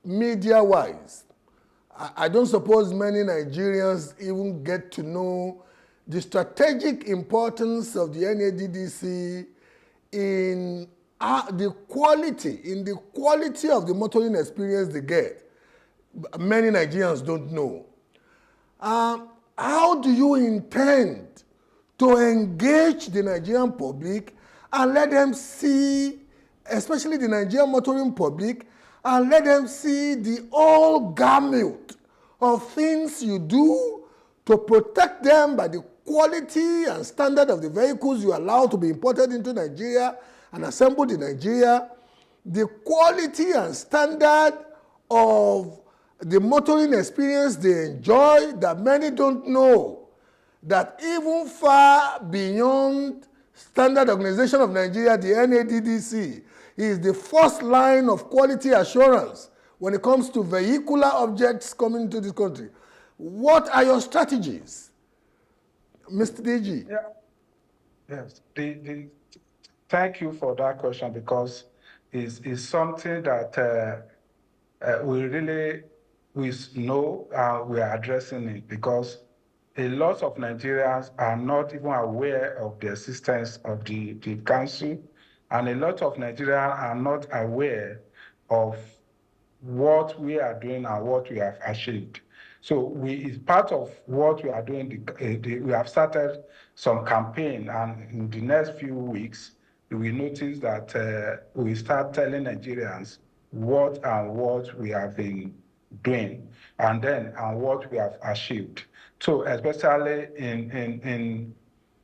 media-wise. I don't suppose many Nigerians even get to know the strategic importance of the NADDC in the quality of the motoring experience they get. Many Nigerians don't know. How do you intend to engage the Nigerian public and let them see, especially the Nigerian motoring public, and let them see the whole gamut of things you do to protect them by the quality and standard of the vehicles you allow to be imported into Nigeria and assembled in Nigeria, the quality and standard of the motoring experience they enjoy that many don't know, that even far beyond Standard Organization of Nigeria, the NADDC, is the first line of quality assurance when it comes to vehicular objects coming into this country. What are your strategies, Mr. DG? Yeah. Yes. Thank you for that question, because it's something that we know we are addressing it, because a lot of Nigerians are not even aware of the existence of the council, and a lot of Nigerians are not aware of what we are doing and what we have achieved. So it's part of what we are doing. We have started some campaign, and in the next few weeks, we notice that we start telling Nigerians what we have been doing, and what we have achieved. So especially in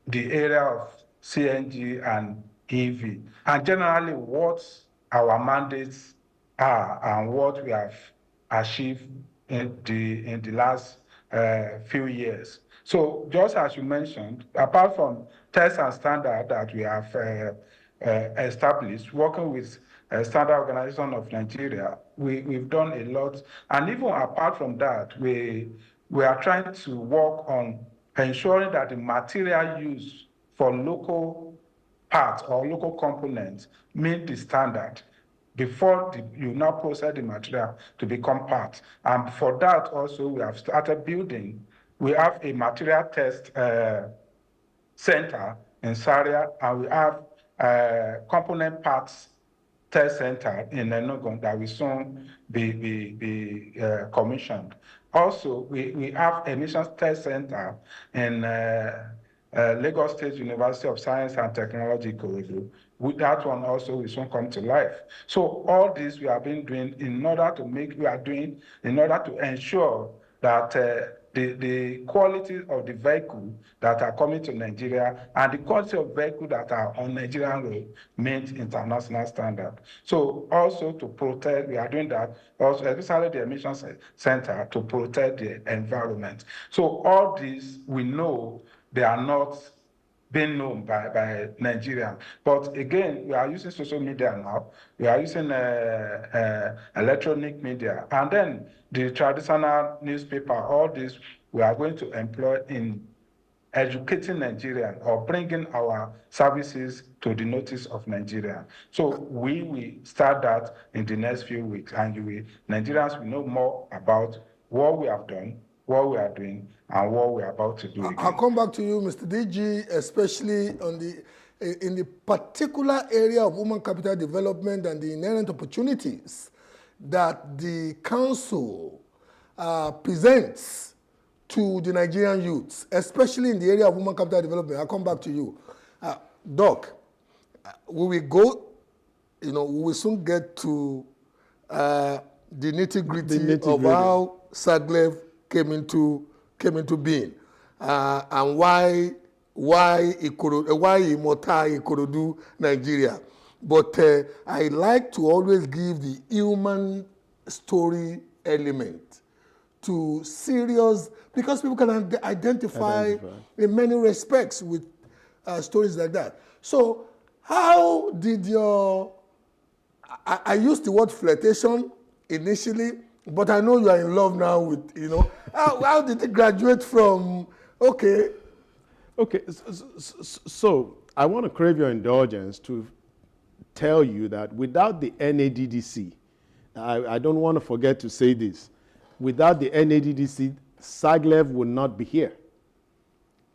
the area of CNG and EV, and generally what our mandates are and what we have achieved in the last few years. So just as you mentioned, apart from tests and standards that we have established, working with Standard Organization of Nigeria, we've done a lot. And even apart from that, we are trying to work on ensuring that the material used for local parts or local components meet the standard before you now process the material to become parts. And for that also, we have started building. We have a material test center in Zaria, and we have component parts test center in Enugu that will soon be commissioned. Also, we have emissions test center in Lagos State University of Science and Technology, Ikorodu. With that one also will soon come to life. So all this we have been doing in order to ensure that the quality of the vehicle that are coming to Nigeria and the quality of vehicle that are on Nigerian road meet international standard. So also to protect, we are doing that also, especially the emissions center, to protect the environment. So all these, we know they are not being known by Nigerians. But again, we are using social media now. We are using electronic media. And then the traditional newspaper, all this, we are going to employ in educating Nigerians or bringing our services to the notice of Nigeria. So we will start that in the next few weeks. And Nigerians will know more about what we have done, what we are doing, and what we are about to do again. I'll come back to you, Mr. DG, especially in the particular area of human capital development and the inherent opportunities that the council presents to the Nigerian youths, especially in the area of human capital development. I'll come back to you. Doc, we will go, we will soon get to the nitty-gritty of how SAGLEV came into being and why Imota Ikorodu, Nigeria. But I like to always give the human story element to serious, because people can identify in many respects with stories like that. So how did your, I used the word flirtation initially, but I know you are in love now with, you know, how did it graduate from, okay. Okay, so I want to crave your indulgence to tell you that without the NADDC, I don't want to forget to say this, without the NADDC, SAGLEV would not be here.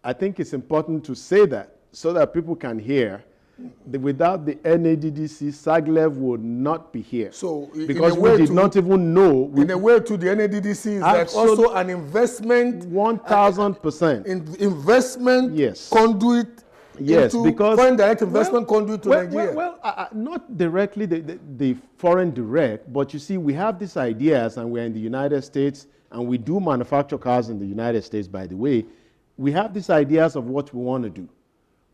I think it's important to say that so that people can hear that without the NADDC, SAGLEV would not be here. So because we did not even know. In a way, to the NADDC is like also an investment. 1,000%. Investment yes. Conduit. Yes, because foreign direct investment conduit to Nigeria. Not directly the foreign direct, but you see, we have these ideas, and we're in the United States, and we do manufacture cars in the United States, by the way. We have these ideas of what we want to do,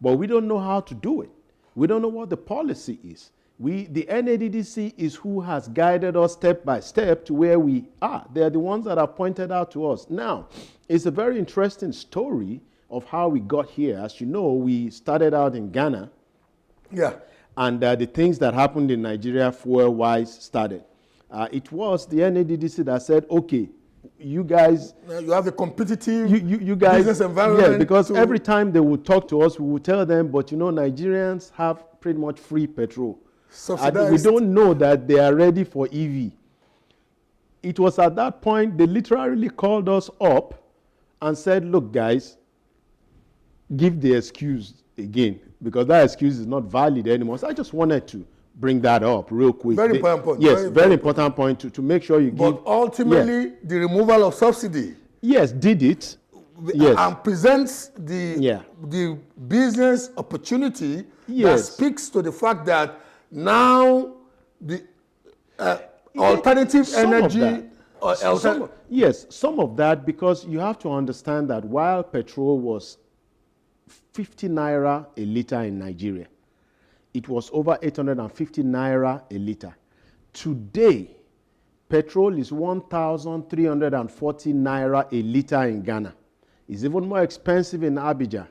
but we don't know how to do it. We don't know what the policy is. The NADDC is who has guided us step by step to where we are. They're the ones that have pointed out to us. Now, it's a very interesting story of how we got here. As you know, we started out in Ghana. Yeah. And the things that happened in Nigeria fuel-wise started. It was the NADDC that said, okay, you guys... Now you have a competitive you guys, business environment. Yeah, because every time they would talk to us, we would tell them, but you know, Nigerians have pretty much free petrol. And we don't know that they are ready for EV. It was at that point, they literally called us up and said, look, guys, give the excuse again, because that excuse is not valid anymore. So I just wanted to bring that up real quick. Very important point. Yes, very important point to make sure you give. But ultimately, the removal of subsidy. Yes, did it. Yes. And presents the business opportunity that speaks to the fact that now the alternative energy. Yes, some of that, because you have to understand that while petrol was 50 naira a liter in Nigeria, it was over 850 naira a liter. Today, petrol is 1,340 naira a liter in Ghana. It's even more expensive in Abidjan.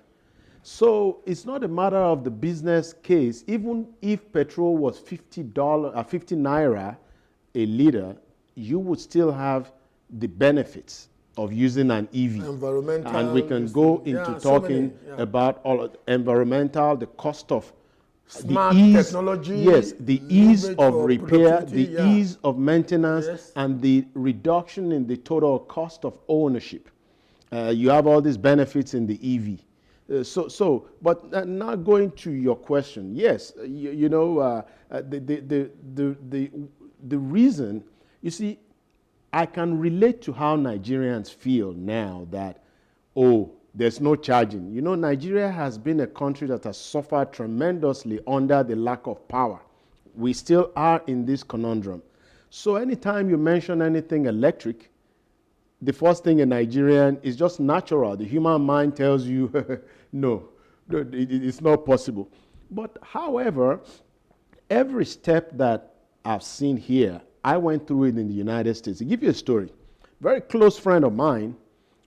So it's not a matter of the business case. Even if petrol was 50 naira a liter, you would still have the benefits of using an EV. Environmental. And we can go into talking about all of environmental, the cost of smart the ease, technology. Yes, the ease of repair, the ease of maintenance, and the reduction in the total cost of ownership. You have all these benefits in the EV. But now going to your question, yes, the reason, you see, I can relate to how Nigerians feel now that, oh, there's no charging. You know, Nigeria has been a country that has suffered tremendously under the lack of power. We still are in this conundrum. So anytime you mention anything electric, the first thing in Nigerian is just natural. The human mind tells you, no, it's not possible. But however, every step that I've seen here, I went through it in the United States. To give you a story, very close friend of mine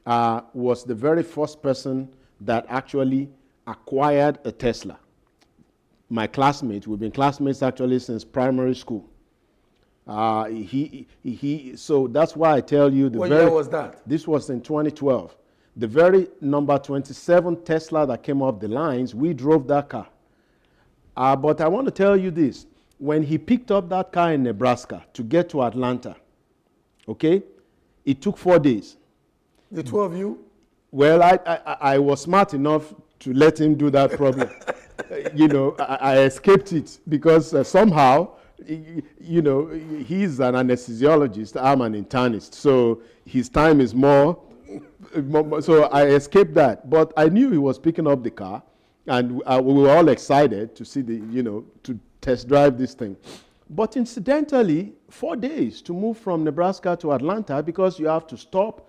was the very first person that actually acquired a Tesla. My classmate, we've been classmates actually since primary school. So that's why I tell you what year was that? This was in 2012. The very number 27 Tesla that came off the lines, we drove that car. But I want to tell you this. When he picked up that car in Nebraska to get to Atlanta, okay, it took 4 days. The two of you? Well, I was smart enough to let him do that problem. I escaped it because somehow, he's an anesthesiologist, I'm an internist, so his time is more, so I escaped that. But I knew he was picking up the car, and we were all excited to see to test drive this thing. But incidentally, 4 days to move from Nebraska to Atlanta because you have to stop.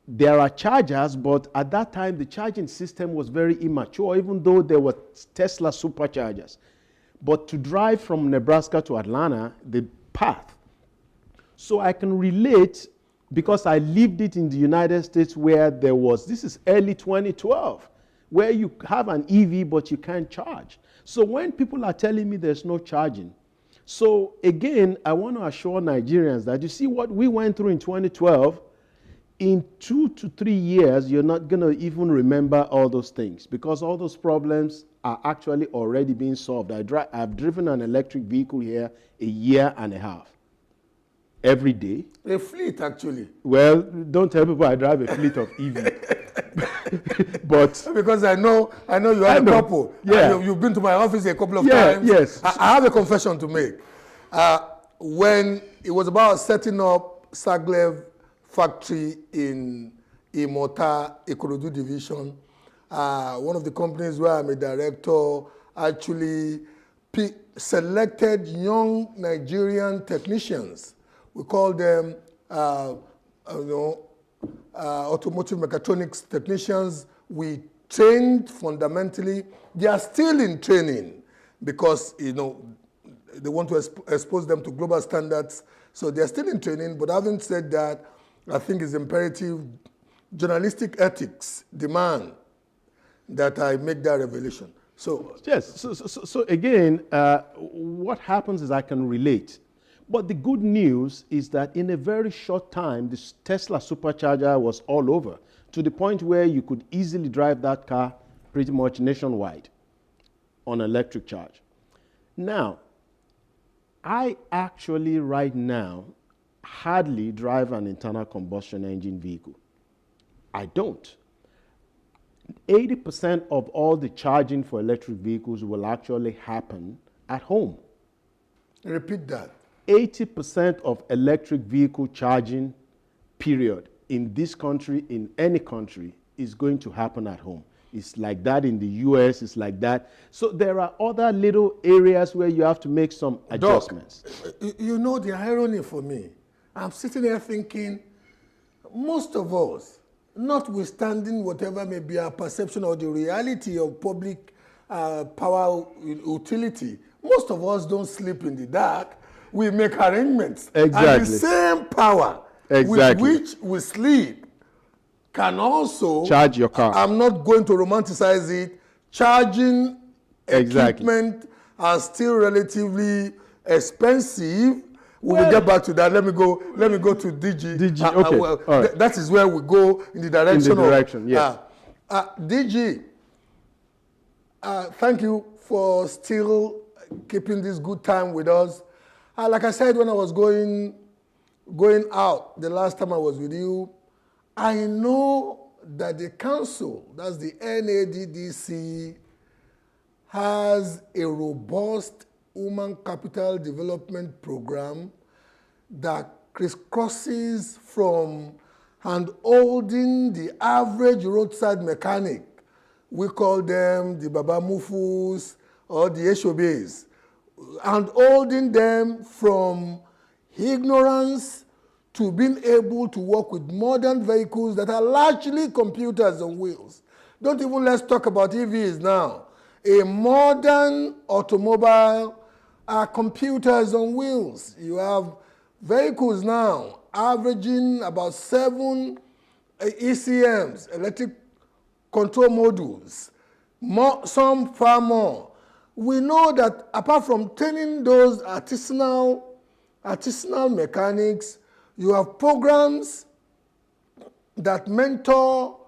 There are chargers, but at that time, the charging system was very immature, even though there were Tesla superchargers. But to drive from Nebraska to Atlanta, the path. So I can relate because I lived it in the United States where there was, this is early 2012, where you have an EV but you can't charge. So when people are telling me there's no charging, so again, I want to assure Nigerians that you see what we went through in 2012, in 2 to 3 years, you're not going to even remember all those things because all those problems are actually already being solved. I've driven an electric vehicle here a year and a half. Every day. A fleet, actually. Well, don't tell people I drive a fleet of EV. But because I know you are a couple. Yeah. You've been to my office a couple of times. Yes. I have a confession to make. When it was about setting up Saglev factory in Imota, Ikorodu division, one of the companies where I'm a director actually selected young Nigerian technicians. We call them automotive mechatronics technicians. We trained fundamentally. They are still in training because they want to expose them to global standards. So they are still in training. But having said that, I think it's imperative. Journalistic ethics demand that I make that revelation. So yes. So again, what happens is I can relate. But the good news is that in a very short time, this Tesla supercharger was all over to the point where you could easily drive that car pretty much nationwide on electric charge. Now, I actually right now hardly drive an internal combustion engine vehicle. I don't. 80% of all the charging for electric vehicles will actually happen at home. Repeat that. 80% of electric vehicle charging, period, in this country, in any country, is going to happen at home. It's like that in the US, it's like that. So there are other little areas where you have to make some adjustments. Doc, you know the irony for me. I'm sitting here thinking, most of us, notwithstanding whatever may be our perception or the reality of public power utility, most of us don't sleep in the dark. We make arrangements. Exactly. And the same power with which we sleep can also charge your car. I'm not going to romanticize it. Charging equipment are still relatively expensive. We will get back to that. Let me go to DG. DG, okay. All right. That is where we go in the direction yes. DG, thank you for still keeping this good time with us. Like I said, when I was going out the last time I was with you, I know that the council, that's the NADDC, has a robust human capital development program that crisscrosses from hand-holding the average roadside mechanic. We call them the Baba Mufus or the HOBs. And holding them from ignorance to being able to work with modern vehicles that are largely computers on wheels. Don't even let's talk about EVs now. A modern automobile are computers on wheels. You have vehicles now averaging about 7 ECMs, electric control modules, some far more. We know that apart from training those artisanal mechanics, you have programs that mentor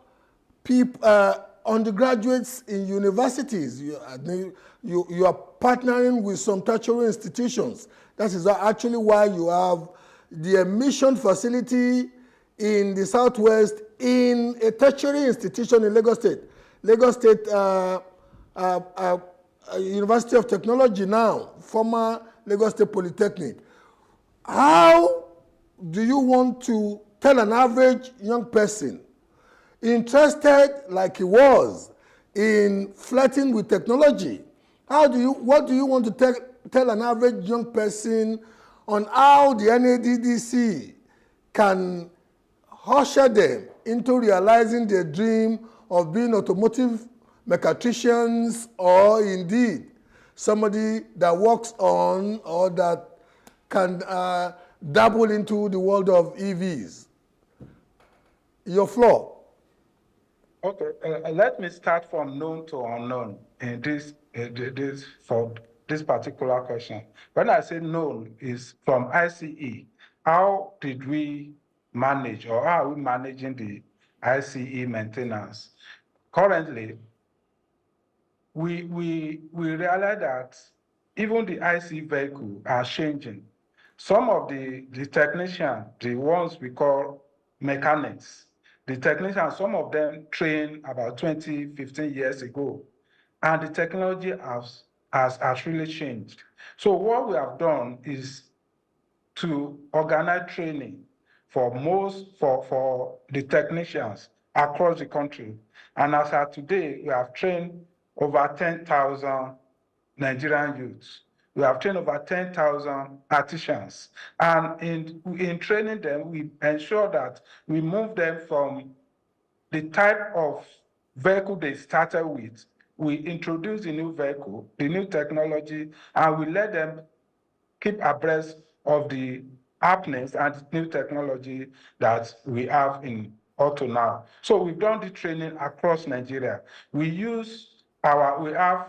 people, undergraduates in universities. You are partnering with some tertiary institutions. That is actually why you have the emission facility in the Southwest in a tertiary institution in Lagos State. Lagos State University of Technology now, former Lagos State Polytechnic. How do you want to tell an average young person interested like he was in flirting with technology? What do you want to tell an average young person on how the NADDC can usher them into realizing their dream of being automotive mechatricians, or indeed somebody that works on or that can dabble into the world of EVs? Your floor. Okay, let me start from known to unknown in this for this particular question. When I say known, is from ICE. How did we manage, or how are we managing the ICE maintenance? Currently, we realize that even the ICE vehicle are changing. Some of the technicians, the ones we call mechanics, the technicians, some of them trained about 20, 15 years ago, and the technology has really changed. So what we have done is to organize training for the technicians across the country. And as of today, we have trained over 10,000 Nigerian youths. We have trained over 10,000 artisans. And in training them, we ensure that we move them from the type of vehicle they started with. We introduce the new vehicle, the new technology, and we let them keep abreast of the happenings and new technology that we have in auto now. So we've done the training across Nigeria. We have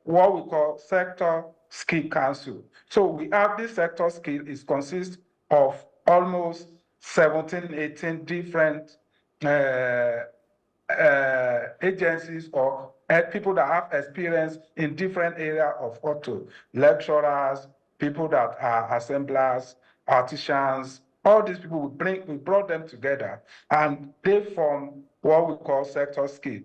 what we call sector skill council. So we have this sector skill, it consists of almost 17, 18 different agencies or people that have experience in different areas of auto, lecturers, people that are assemblers, artisans, all these people, we brought them together and they form what we call sector skill.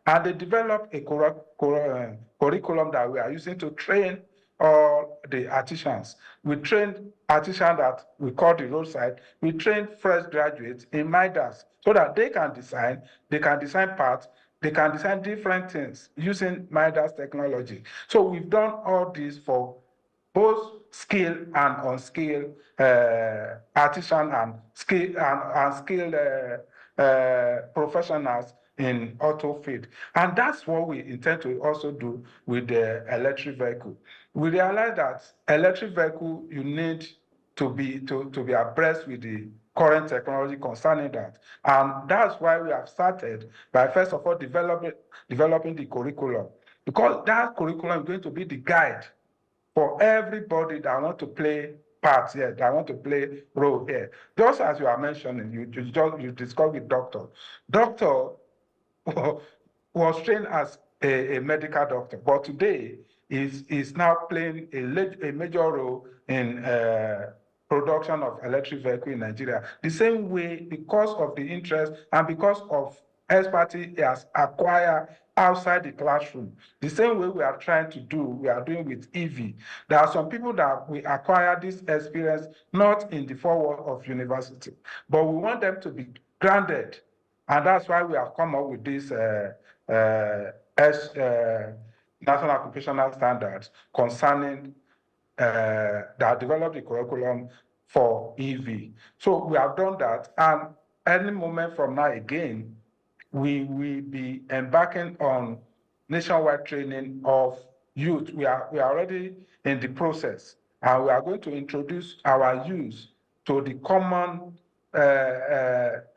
And they develop a curriculum that we are using to train all the artisans. We train artisans that we call the roadside. We train fresh graduates in Midas so that they can design parts, they can design different things using Midas technology. So we've done all this for both skilled and unskilled artisan and skilled professionals in auto field. And that's what we intend to also do with the electric vehicle. We realize that electric vehicle, you need to be abreast with the current technology concerning that. And that's why we have started by first of all developing the curriculum, because that curriculum is going to be the guide for everybody that want to play parts here, that want to play role here. Just as you are mentioning, you discussed with doctor. Doctor was trained as a medical doctor, but today is now playing a major role in production of electric vehicle in Nigeria. The same way, because of the interest and because of expertise he has acquired outside the classroom. The same way we are doing with EV. There are some people that we acquire this experience not in the four walls of university, but we want them to be grounded. And that's why we have come up with this National Occupational Standards concerning that develop the curriculum for EV. So we have done that, and any moment from now again, we will be embarking on nationwide training of youth. We are already in the process, and we are going to introduce our youth to the common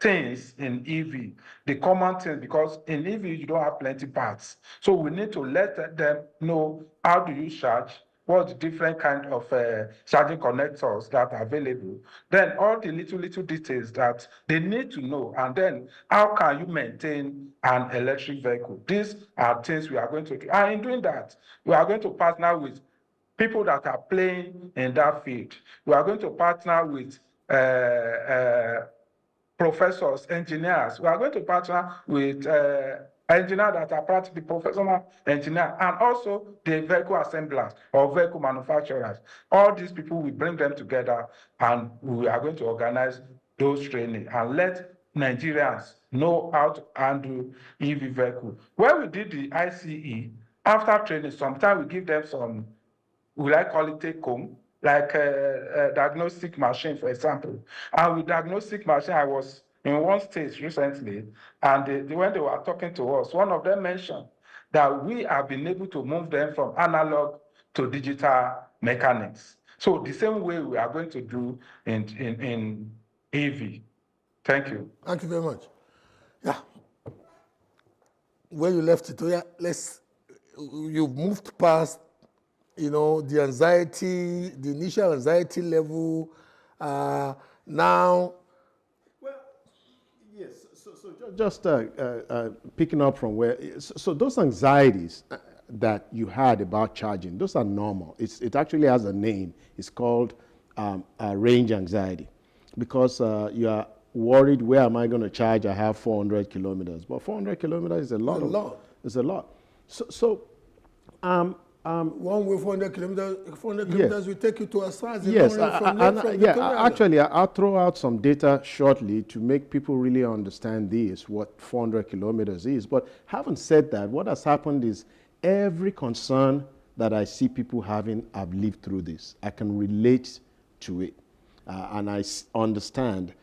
things in EV, the common things, because in EV you don't have plenty parts. So we need to let them know how do you charge, what's the different kind of charging connectors that are available, then all the little details that they need to know, and then how can you maintain an electric vehicle. These are things we are going to do. And in doing that, we are going to partner with people that are playing in that field. We are going to partner with professors, engineers. We are going to partner with engineers that are practically professional engineers, and also the vehicle assemblers or vehicle manufacturers. All these people, we bring them together, and we are going to organize those training and let Nigerians know how to handle EV vehicle. When we did the ICE, after training, sometimes we give them some, we like call it take home, like a diagnostic machine, for example. And with diagnostic machine, I was in one stage recently, and when they were talking to us, one of them mentioned that we have been able to move them from analog to digital mechanics. So the same way we are going to do in EV. Thank you. Thank you very much. Yeah. Where you left it, you've moved past, the anxiety, the initial anxiety level. Now. Well, yes. So just picking up from where, so those anxieties that you had about charging, those are normal. It actually has a name. It's called range anxiety, because you are worried, where am I going to charge? I have 400 kilometers. But 400 kilometers is a lot. It's a lot. So one way 400 kilometers will take you to as far as yes, actually, I'll throw out some data shortly to make people really understand this, what 400 kilometers is. But having said that, what has happened is every concern that I see people having, I've lived through this. I can relate to it, and I understand,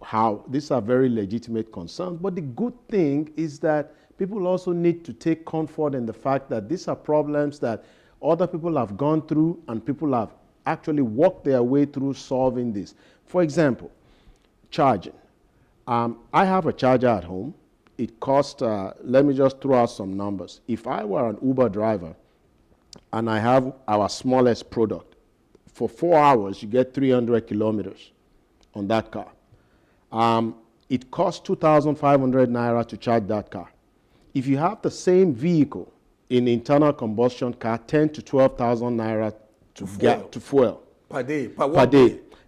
how these are very legitimate concerns. But the good thing is that people also need to take comfort in the fact that these are problems that other people have gone through, and people have actually walked their way through solving this. For example, charging. I have a charger at home. It costs, let me just throw out some numbers. If I were an Uber driver and I have our smallest product, for 4 hours, you get 300 kilometers on that car. It costs 2,500 naira to charge that car. If you have the same vehicle in internal combustion car, 10 to 12,000 naira to get to fuel per day.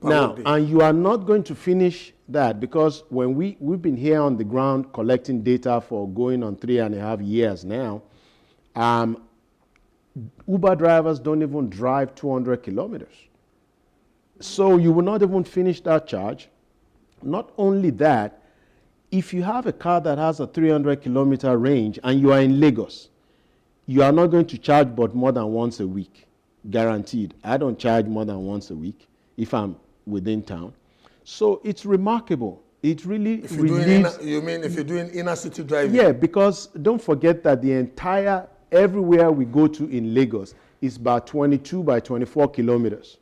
Now, and you are not going to finish that, because when we've been here on the ground collecting data for going on 3.5 years now, Uber drivers don't even drive 200 kilometers. So you will not even finish that charge. Not only that, if you have a car that has a 300 kilometer range and you are in Lagos, you are not going to charge but more than once a week, guaranteed. I don't charge more than once a week if I'm within town. So it's remarkable. It really relieves. You mean if you're doing inner city driving? Yeah, because don't forget that everywhere we go to in Lagos is about 22 by 24 kilometers.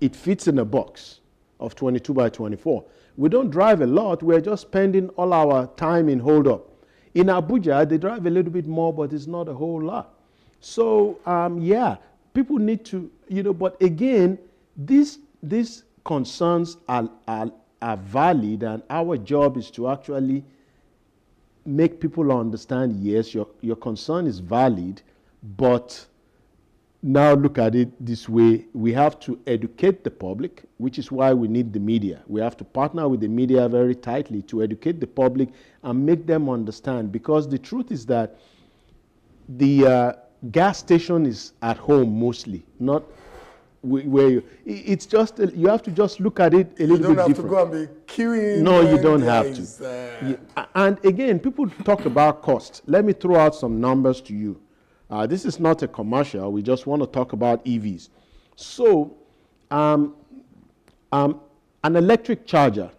It fits in a box of 22 by 24. We don't drive a lot. We're just spending all our time in hold up. In Abuja, they drive a little bit more, but it's not a whole lot. So, people need to, but again, these concerns are valid, and our job is to actually make people understand, yes, your concern is valid, but now look at it this way. We have to educate the public, which is why we need the media. We have to partner with the media very tightly to educate the public and make them understand, because the truth is that the gas station is at home mostly, not where it's just, you have to just look at it a little bit different. You don't have to go and be queuing. No, you don't have to. And again, people talk about cost. Let me throw out some numbers to you. This is not a commercial. We just want to talk about EVs. So, an electric charger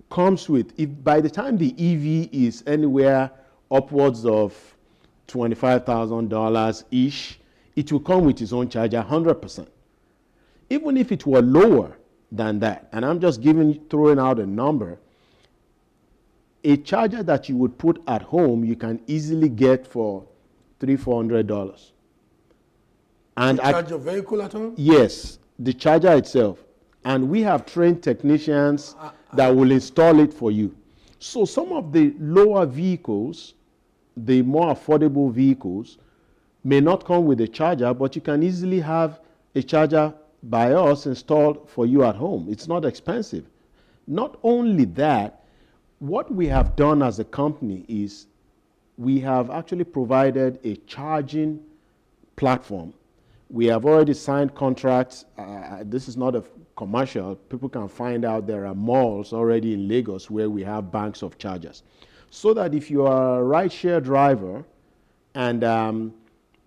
comes with, by the time the EV is anywhere upwards of $25,000-ish, it will come with its own charger 100%. Even if it were lower than that, and I'm just throwing out a number, a charger that you would put at home, you can easily get for $300-400. And charge your vehicle at home? Yes, the charger itself. And we have trained technicians that will install it for you. So some of the lower vehicles, the more affordable vehicles, may not come with a charger, but you can easily have a charger by us installed for you at home. It's not expensive. Not only that, what we have done as a company is we have actually provided a charging platform. We have already signed contracts. This is not a commercial. People can find out there are malls already in Lagos where we have banks of chargers. So that if you are a rideshare driver and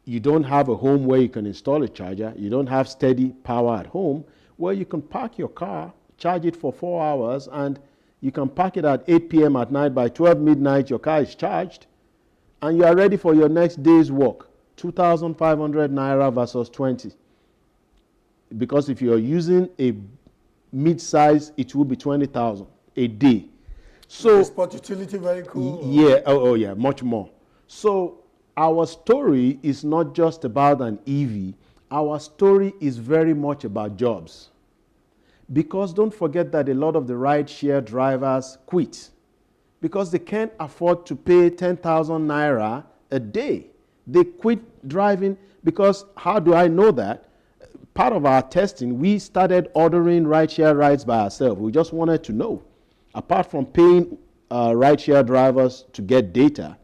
you don't have a home where you can install a charger, you don't have steady power at home, well, you can park your car, charge it for 4 hours, and you can park it at 8 p.m. at night. By 12 midnight, your car is charged, and you are ready for your next day's work. 2,500 naira versus 20. Because if you're using a mid-size, it will be 20,000. a day. So sport utility vehicle? Yeah, oh yeah, much more. So our story is not just about an EV. Our story is very much about jobs. Because don't forget that a lot of the rideshare drivers quit because they can't afford to pay 10,000 naira a day. They quit driving because, how do I know that? Part of our testing, we started ordering rideshare rides by ourselves. We just wanted to know. Apart from paying rideshare drivers to get data,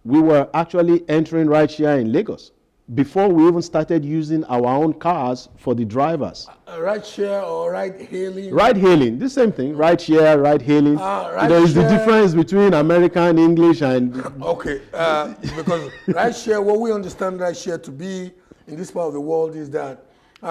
we were actually entering rideshare in Lagos before we even started using our own cars for the drivers. Ride share or ride hailing? Ride hailing, the same thing. Ride share, ride hailing. There is the ride-share- difference between American English and. Okay, because ride share, what we understand ride share to be in this part of the world is that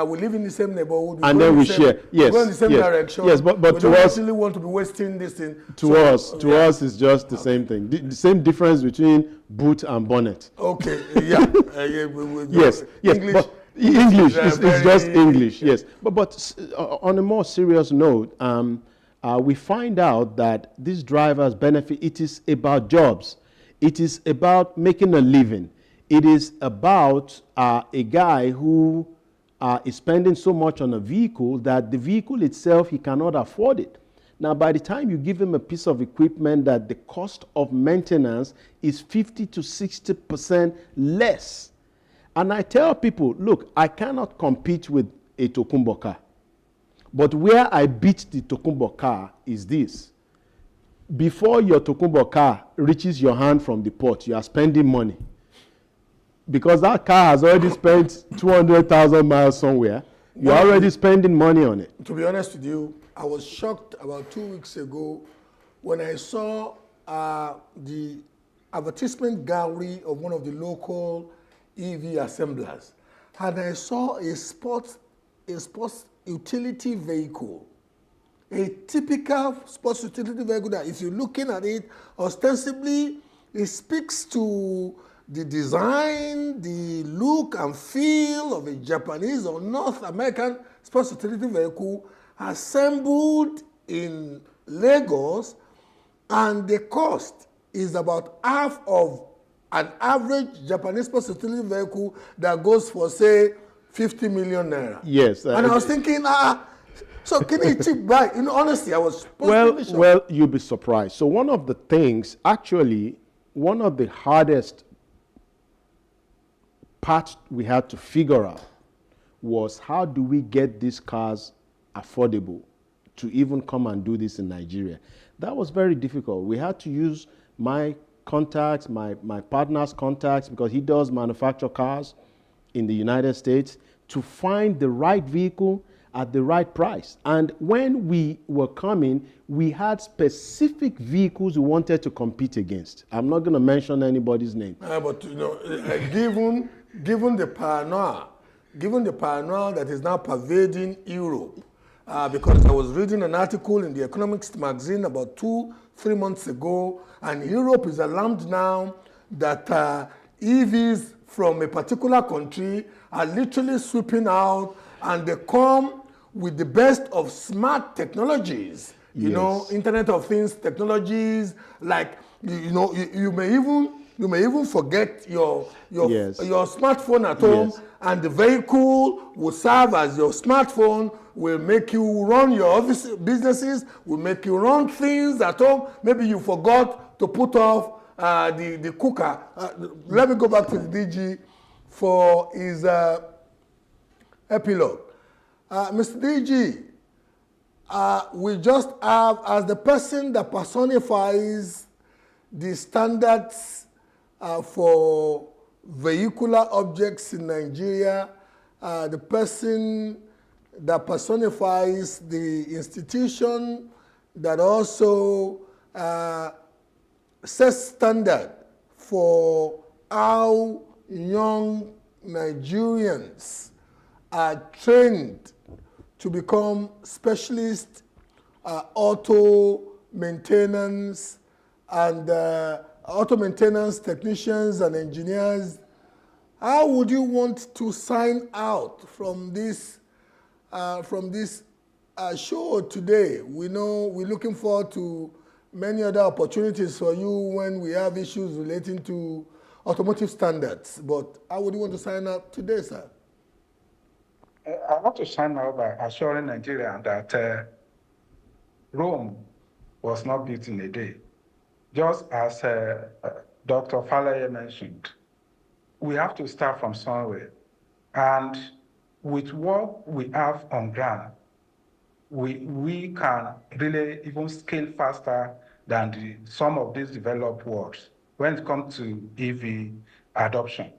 we live in the same neighborhood. And then we share. Yes, we go in the same yes, direction. yes, but we to don't us- really want to be wasting this thing. To us, it's just the same thing. The same difference between boot and bonnet. Okay, yeah. Yes, yes, English, but English is very- just English, yes. But on a more serious note, we find out that these drivers benefit. It is about jobs. It is about making a living. It is about a guy who is spending so much on a vehicle that the vehicle itself, he cannot afford it. Now, by the time you give him a piece of equipment that the cost of maintenance is 50 to 60% less. And I tell people, look, I cannot compete with a Tokunbo car. But where I beat the Tokunbo car is this. Before your Tokunbo car reaches your hand from the port, you are spending money. Because that car has already spent 200,000 miles somewhere. You're already spending money on it. To be honest with you, I was shocked about 2 weeks ago when I saw the advertisement gallery of one of the local EV assemblers. And I saw a sports utility vehicle, a typical sports utility vehicle that if you're looking at it, ostensibly, it speaks to the design, the look and feel of a Japanese or North American sports utility vehicle assembled in Lagos, and the cost is about half of an average Japanese sports utility vehicle that goes for, say, 50 million naira. Yes. And I was thinking, so can it cheap buy? You know, honestly, I was Well, you'll be surprised. So one of the things, actually, one of the hardest parts we had to figure out was how do we get these cars affordable to even come and do this in Nigeria. That was very difficult. We had to use my contacts, my partner's contacts, because he does manufacture cars in the United States, to find the right vehicle at the right price. And when we were coming, we had specific vehicles we wanted to compete against. I'm not going to mention anybody's name. But you know, given the paranoia that is now pervading Europe, because I was reading an article in the Economics magazine about 2-3 months ago, and Europe is alarmed now that EVs from a particular country are literally sweeping out, and they come with the best of smart technologies. You know, Internet of Things technologies, like you may even forget your smartphone at home, and the vehicle will serve as your smartphone, will make you run your office businesses, will make you run things at home. Maybe you forgot to put off the cooker. Let me go back to the DG for his epilogue. Mr. DG, we just have, as the person that personifies the standards for vehicular objects in Nigeria, the person that personifies the institution that also sets standard for how young Nigerians are trained to become specialists, auto maintenance technicians and engineers. How would you want to sign out from this show today. We know we're looking forward to many other opportunities for you when we have issues relating to automotive standards. But how would you want to sign up today, sir? I want to sign up by assuring Nigeria that Rome was not built in a day. Just as Dr. Falaye mentioned, we have to start from somewhere. And with what we have on ground, we can really even scale faster than some of these developed worlds when it comes to EV adoption.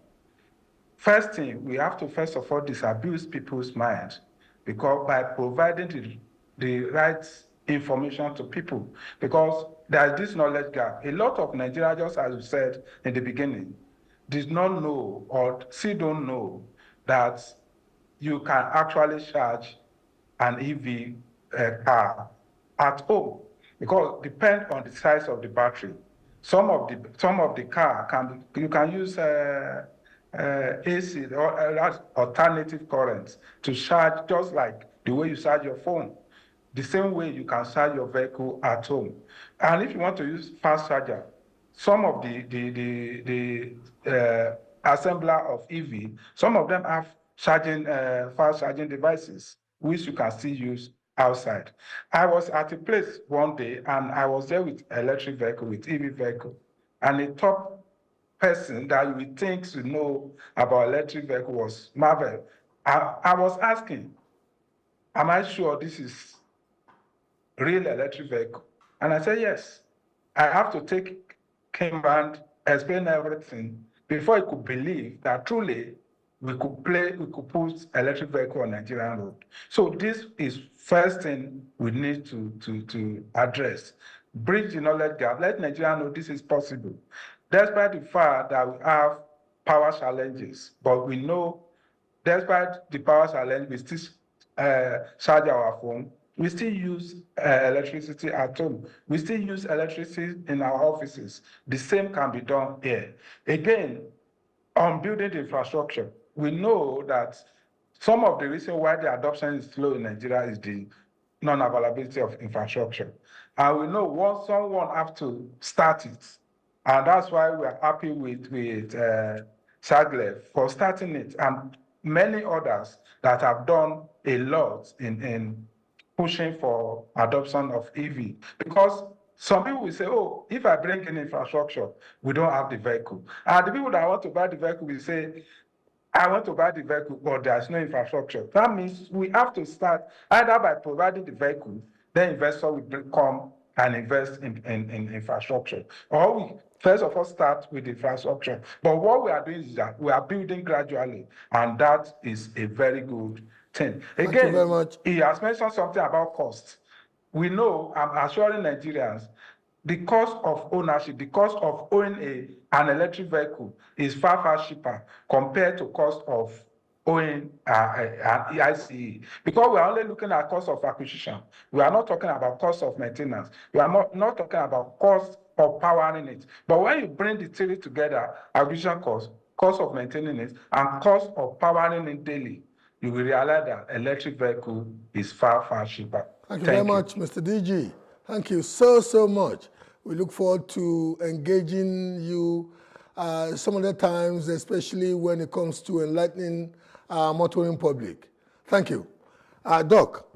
First thing, we have to first of all disabuse people's minds, because by providing the right information to people, because there is this knowledge gap. A lot of Nigerians, just as you said in the beginning, did not know or still don't know that you can actually charge an EV car at home, because depend on the size of the battery. Some of the car you can use AC or alternative currents to charge, just like the way you charge your phone. The same way you can charge your vehicle at home. And if you want to use fast charger, some of the assembler of EV, some of them have fast charging devices, which you can still use outside. I was at a place one day, and I was there with electric vehicle, with EV vehicle, and a top person that you would think to know about electric vehicle was Marvel. I was asking, am I sure this is real electric vehicle? And I said, yes. I have to take him and explain everything before he could believe that truly we could put electric vehicle on Nigerian road. So this is first thing we need to address. Bridge the knowledge gap. Let Nigerians know this is possible. Despite the fact that we have power challenges, but we know, despite the power challenge, we still charge our phone. We still use electricity at home. We still use electricity in our offices. The same can be done here. Again, on building the infrastructure, we know that some of the reason why the adoption is slow in Nigeria is the non-availability of infrastructure. And we know once someone has to start it, and that's why we are happy with SAGLEV for starting it, and many others that have done a lot in pushing for adoption of EV. Because some people will say, oh, if I bring in infrastructure, we don't have the vehicle. And the people that want to buy the vehicle will say, I want to buy the vehicle, but there's no infrastructure. That means we have to start either by providing the vehicle, then investor will come and invest in infrastructure. Or we first of all start with infrastructure. But what we are doing is that we are building gradually, and that is a very good thing. Again, Thank you very much. He has mentioned something about cost. We know, I'm assuring Nigerians, the cost of ownership, the cost of owning an electric vehicle is far, far cheaper compared to cost of owning an ICE. Because we are only looking at cost of acquisition. We are not talking about cost of maintenance. We are not talking about cost of powering it. But when you bring the three together, acquisition cost, cost of maintaining it, and cost of powering it daily, you will realize that electric vehicle is far, far cheaper. Thank you very much, Mr. DG. Thank you so much. We look forward to engaging you some other times, especially when it comes to enlightening our motoring public. Thank you. Doc,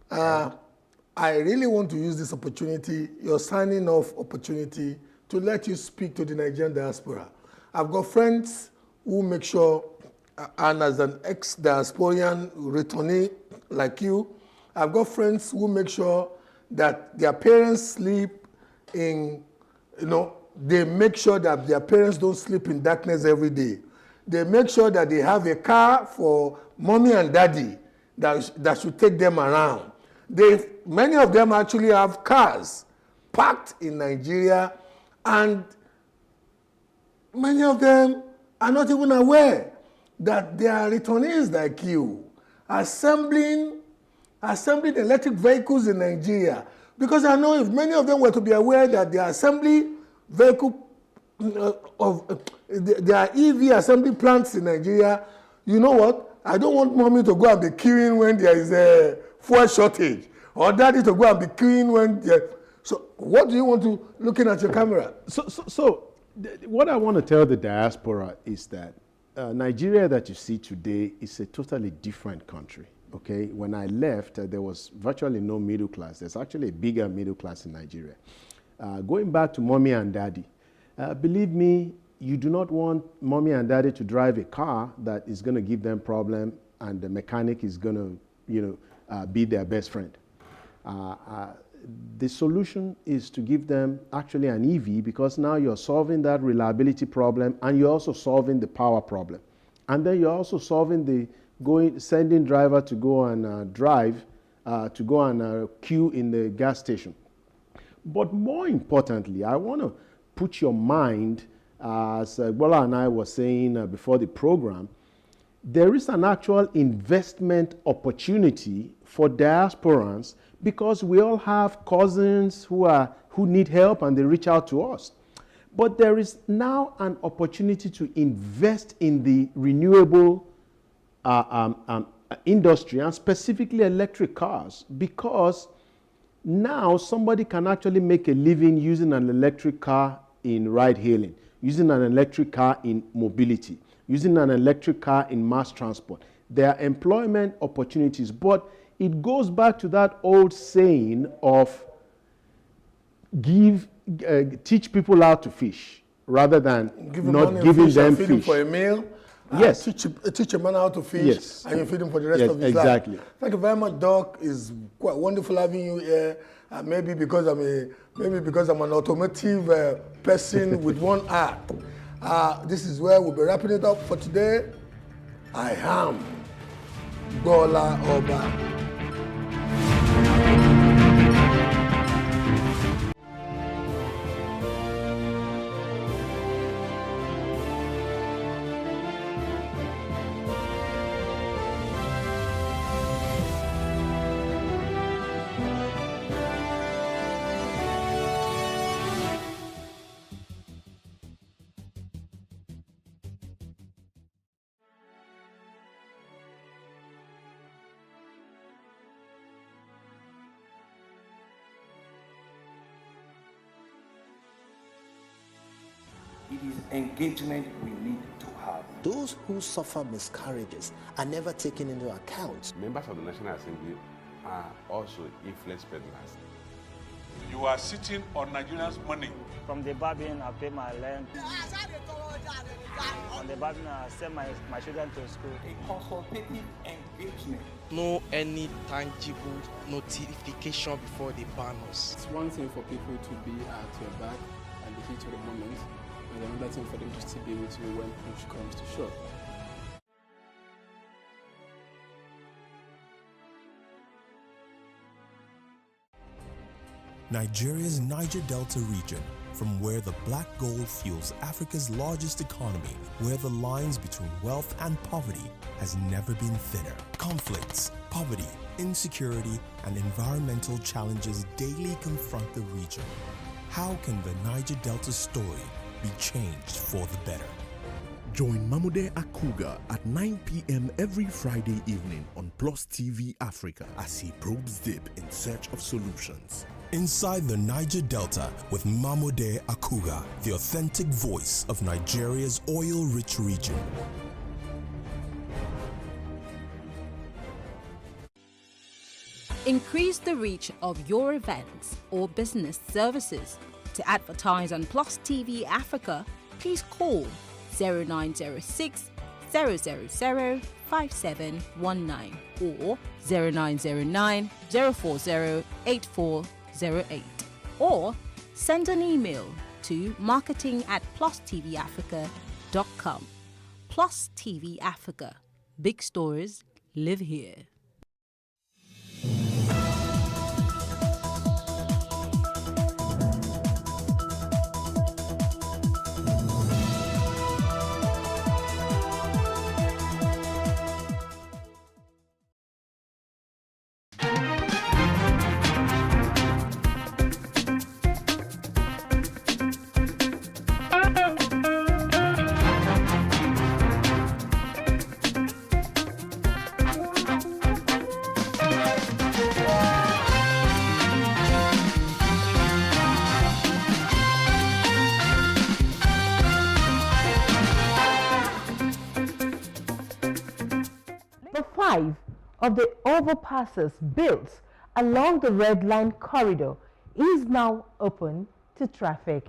I really want to use this opportunity, your signing off opportunity, to let you speak to the Nigerian diaspora. I've got friends who make sure, and as an ex-diasporian returnee like you, I've got friends who make sure that their parents sleep in, they make sure that their parents don't sleep in darkness every day. They make sure that they have a car for mommy and daddy that should take them around. Many of them actually have cars parked in Nigeria, and many of them are not even aware that they are returnees like you, assembling electric vehicles in Nigeria. Because I know if many of them were to be aware that the assembly vehicle there are EV assembly plants in Nigeria, you know what? I don't want mommy to go and be queuing when there is fuel shortage, or daddy to go and be clean when. So what do you want to looking at your camera? What I want to tell the diaspora is that Nigeria that you see today is a totally different country. Okay, when I left, there was virtually no middle class. There's actually a bigger middle class in Nigeria. Going back to mommy and daddy, believe me, you do not want mommy and daddy to drive a car that is going to give them problem, and the mechanic is going to, be their best friend. The solution is to give them actually an EV, because now you're solving that reliability problem, and you're also solving the power problem, and then you're also solving the sending driver to go and drive, to go and queue in the gas station. But more importantly, I want to put your mind, as Bola and I were saying before the program, there is an actual investment opportunity for diasporans, because we all have cousins who need help and they reach out to us. But there is now an opportunity to invest in the renewable industry, and specifically electric cars, because now somebody can actually make a living using an electric car in ride hailing, using an electric car in mobility, using an electric car in mass transport. There are employment opportunities, but it goes back to that old saying of teach people how to fish rather than not giving them fish. Feed him for a meal. Yes. Teach a man how to fish, yes, and you feed him for the rest of his exactly. life. Thank you very much, Doc. It's quite wonderful having you here. Maybe because I'm an automotive person with one eye. This is where we'll be wrapping it up for today. I am Bola Oba. It is engagement we need to have. Those who suffer miscarriages are never taken into account. Members of the National Assembly are also influence peddlers. You are sitting on Nigerians' money. From the Babin, I pay my rent. From the Babin, I send my children to school. A consultative engagement. No any tangible notification before they ban us. It's one thing for people to be at your back and the heat of the moment, and another thing for them to still be with you when push comes to shove. Nigeria's Niger Delta region, from where the black gold fuels Africa's largest economy, where the lines between wealth and poverty has never been thinner. Conflicts, poverty, insecurity, and environmental challenges daily confront the region. How can the Niger Delta story be changed for the better? Join Mamode Akuga at 9 p.m. every Friday evening on Plus TV Africa as he probes deep in search of solutions. Inside the Niger Delta with Mamode Akuga, the authentic voice of Nigeria's oil-rich region. Increase the reach of your events or business services. To advertise on Plus TV Africa, please call 0906 000 5719 or 0909 040 8408, or send an email to marketing@plustvafrica.com. Plus TV Africa. Big stories live here. 5 of the overpasses built along the Red Line corridor is now open to traffic.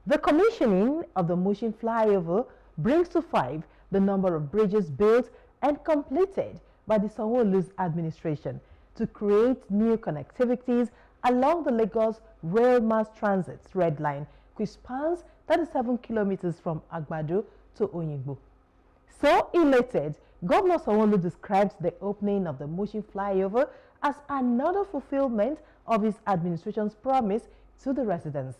The commissioning of the Mushin flyover brings to 5 the number of bridges built and completed by the Sanwo-Olu's administration to create new connectivities along the Lagos Rail Mass Transit's Red Line, which spans 37 kilometers from Agbado to Oyingbo. So elated, Governor Sanwo-Olu describes the opening of the Mushin flyover as another fulfillment of his administration's promise to the residents.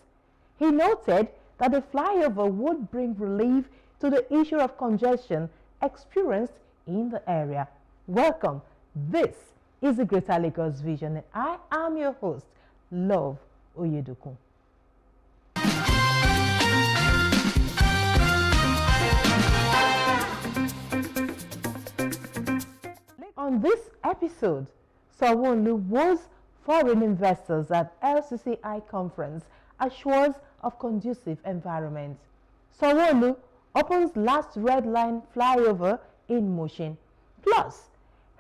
He noted that the flyover would bring relief to the issue of congestion experienced in the area. Welcome. This is the Greater Lagos Vision, and I am your host, Love Oyedokun. On this episode, Sanwo-Olu was foreign investors at LCCI conference assures of conducive environment. Sanwo-Olu opens last Red Line flyover in Mushin. Plus,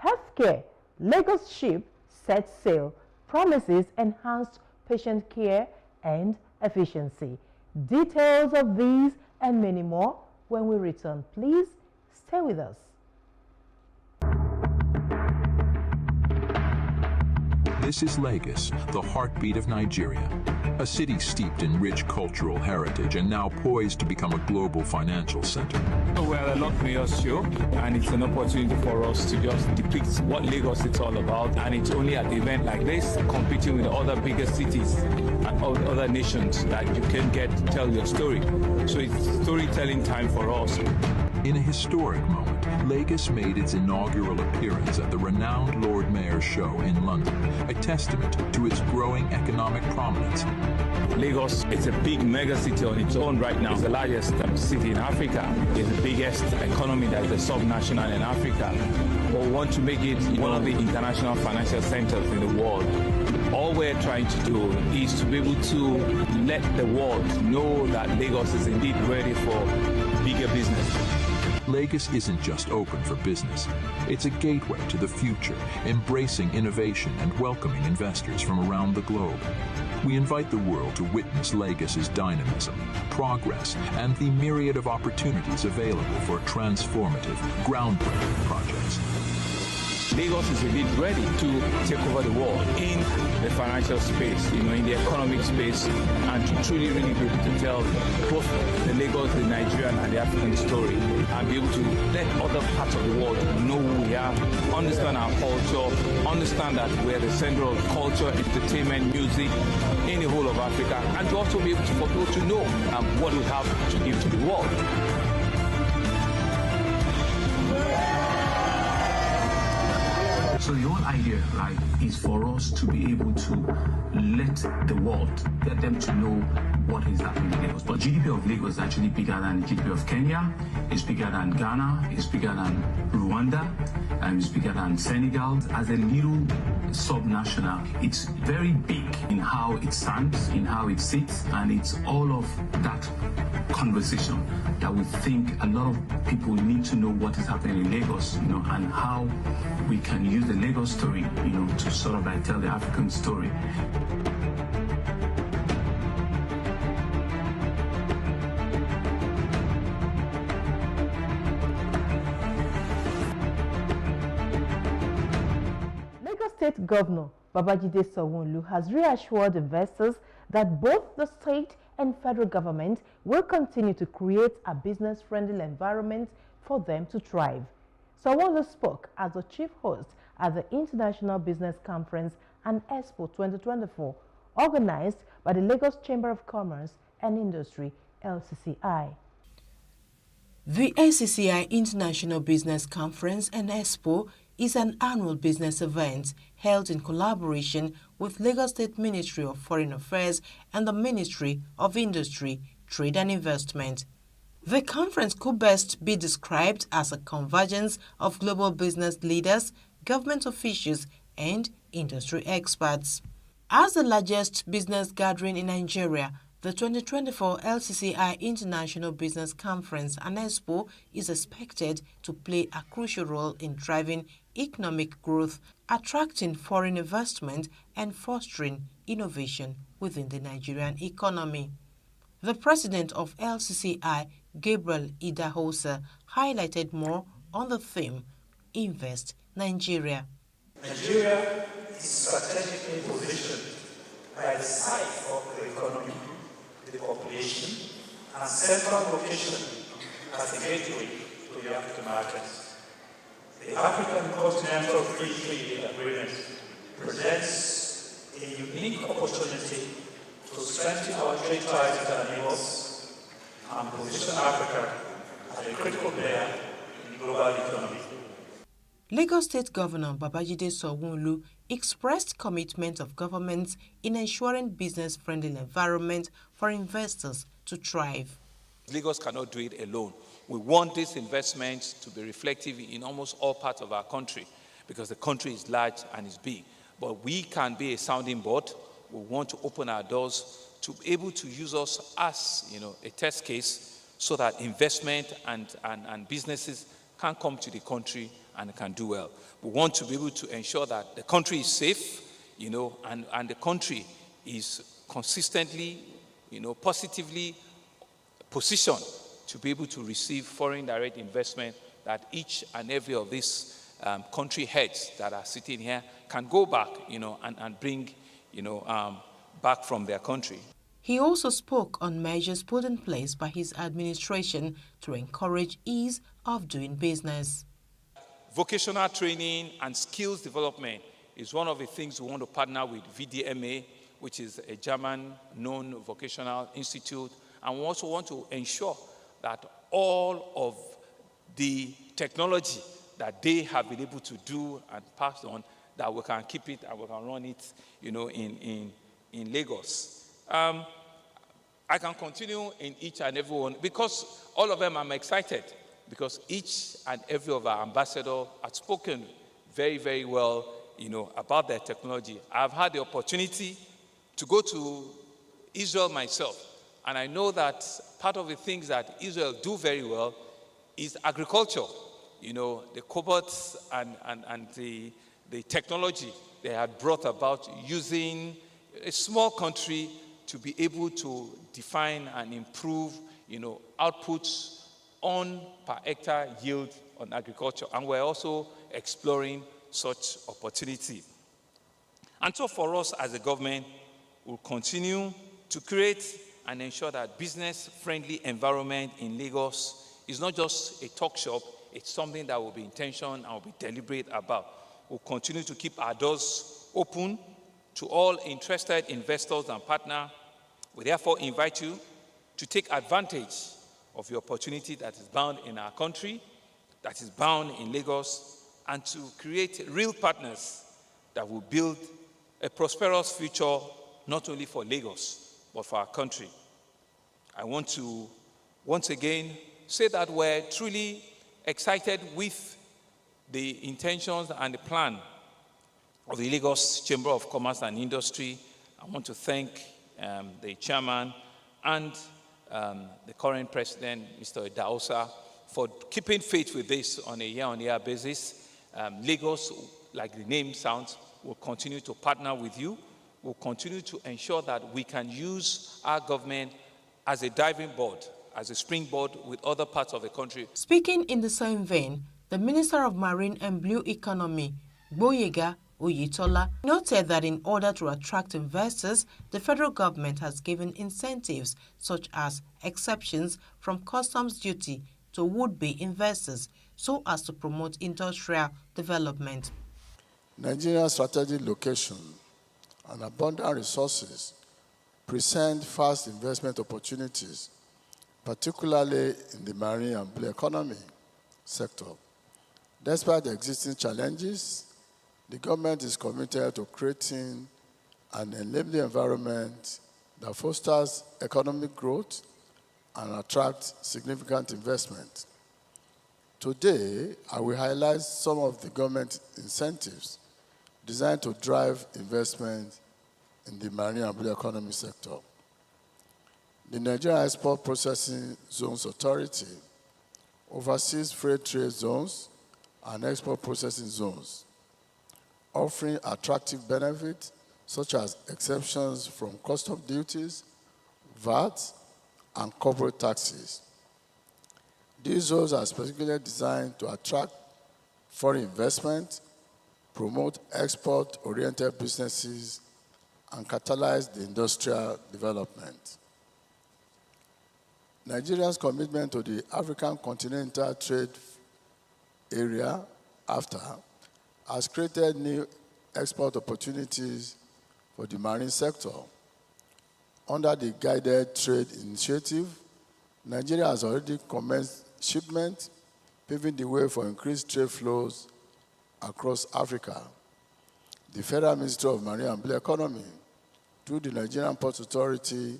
healthcare, Lagos ship sets sail, promises enhanced patient care and efficiency. Details of these and many more when we return. Please stay with us. This is Lagos, the heartbeat of Nigeria, a city steeped in rich cultural heritage and now poised to become a global financial center. We're at a Lock Mayor show, and it's an opportunity for us to just depict what Lagos is all about. And it's only at an event like this, competing with other bigger cities and other nations, that you can get to tell your story. So it's storytelling time for us. In a historic moment, Lagos made its inaugural appearance at the renowned Lord Mayor's show in London, a testament to its growing economic prominence. Lagos is a big mega city on its own right now. It's the largest city in Africa. It's the biggest economy that is a subnational in Africa. But we want to make it one of the international financial centers in the world. All we're trying to do is to be able to let the world know that Lagos is indeed ready for bigger business. Lagos isn't just open for business. It's a gateway to the future, embracing innovation and welcoming investors from around the globe. We invite the world to witness Lagos's dynamism, progress, and the myriad of opportunities available for transformative, groundbreaking projects. Lagos is indeed ready to take over the world in the financial space, in the economic space, and to truly really be able to tell both the Lagos, the Nigerian, and the African story, and be able to let other parts of the world know who we are, understand our culture, understand that we're the center of culture, entertainment, music in the whole of Africa, and to also be able for people to know what we have to give to the world. So the whole idea, right, is for us to be able to let the world, get them to know what is happening in Lagos. But GDP of Lagos is actually bigger than the GDP of Kenya, it's bigger than Ghana, it's bigger than Rwanda, and it's bigger than Senegal. As a little subnational, it's very big in how it stands, in how it sits, and it's all of that conversation that we think a lot of people need to know what is happening in Lagos, and how we can use the Lagos story, to sort of like tell the African story. Lagos State Governor Babajide Sanwo-Olu has reassured investors that both the state and federal government will continue to create a business-friendly environment for them to thrive. Sanwo-Olu spoke as the chief host at the International Business Conference and Expo 2024, organized by the Lagos Chamber of Commerce and Industry, LCCI. The LCCI International Business Conference and Expo is an annual business event held in collaboration with Lagos State Ministry of Foreign Affairs and the Ministry of Industry, Trade and Investment. The conference could best be described as a convergence of global business leaders, government officials, and industry experts. As the largest business gathering in Nigeria, the The 2024 LCCI International Business Conference and Expo is expected to play a crucial role in driving economic growth, attracting foreign investment, and fostering innovation within the Nigerian economy. The president of LCCI, Gabriel Idahosa, highlighted more on the theme, Invest Nigeria. Nigeria is strategically positioned by the size of the economy, the population, and central location as a gateway to the African markets. The African Continental Free Trade Agreement presents a unique opportunity to strengthen our trade ties with our neighbors and position Africa as a critical player in the global economy. Lagos State Governor Babajide Sanwo-Olu expressed commitment of governments in ensuring business-friendly environment for investors to thrive. Lagos cannot do it alone. We want these investments to be reflective in almost all parts of our country because the country is large and is big. But we can be a sounding board. We want to open our doors to be able to use us as a test case so that investment and businesses can come to the country and can do well. We want to be able to ensure that the country is safe, and the country is consistently, positively positioned to be able to receive foreign direct investment, that each and every of these country heads that are sitting here can go back, and bring, back from their country. He also spoke on measures put in place by his administration to encourage ease of doing business. Vocational training and skills development is one of the things we want to partner with VDMA, which is a German-known vocational institute, and we also want to ensure that all of the technology that they have been able to do and pass on, that we can keep it and we can run it, in Lagos. I can continue in each and every one because all of them I'm excited because each and every of our ambassadors have spoken very, very well, about their technology. I've had the opportunity to go to Israel myself, and I know that part of the things that Israel do very well is agriculture. The cobots and the technology they had brought about using a small country to be able to define and improve, outputs on per hectare yield on agriculture. And we're also exploring such opportunity. And so for us as a government, we'll continue to create and ensure that business-friendly environment in Lagos is not just a talk shop, it's something that will be intentional and will be deliberate about. We'll continue to keep our doors open to all interested investors and partners. We therefore invite you to take advantage of the opportunity that is bound in our country, that is bound in Lagos, and to create real partners that will build a prosperous future, not only for Lagos, but for our country. I want to once again say that we're truly excited with the intentions and the plan of the Lagos Chamber of Commerce and Industry. I want to thank the chairman and the current president, Mr. Idahosa, for keeping faith with this on a year-on-year basis. Lagos, like the name sounds, will continue to partner with you. We'll continue to ensure that we can use our government as a diving board, as a springboard with other parts of the country. Speaking in the same vein, the Minister of Marine and Blue Economy, Gboyega Oyetola, noted that in order to attract investors, the federal government has given incentives such as exceptions from customs duty to would-be investors so as to promote industrial development. Nigeria's strategic location and abundant resources present vast investment opportunities, particularly in the marine and blue economy sector. Despite the existing challenges, the government is committed to creating an enabling environment that fosters economic growth and attracts significant investment. Today, I will highlight some of the government incentives designed to drive investment in the marine and blue economy sector. The Nigeria Export Processing Zones Authority oversees freight trade zones and export processing zones, offering attractive benefits such as exemptions from custom duties, VAT, and corporate taxes. These zones are specifically designed to attract foreign investment, promote export-oriented businesses, and catalyze the industrial development. Nigeria's commitment to the African Continental Trade Area, AfTA, has created new export opportunities for the marine sector. Under the Guided Trade Initiative, Nigeria has already commenced shipment, paving the way for increased trade flows across Africa. The Federal Ministry of Marine and Blue Economy, through the Nigerian Ports Authority,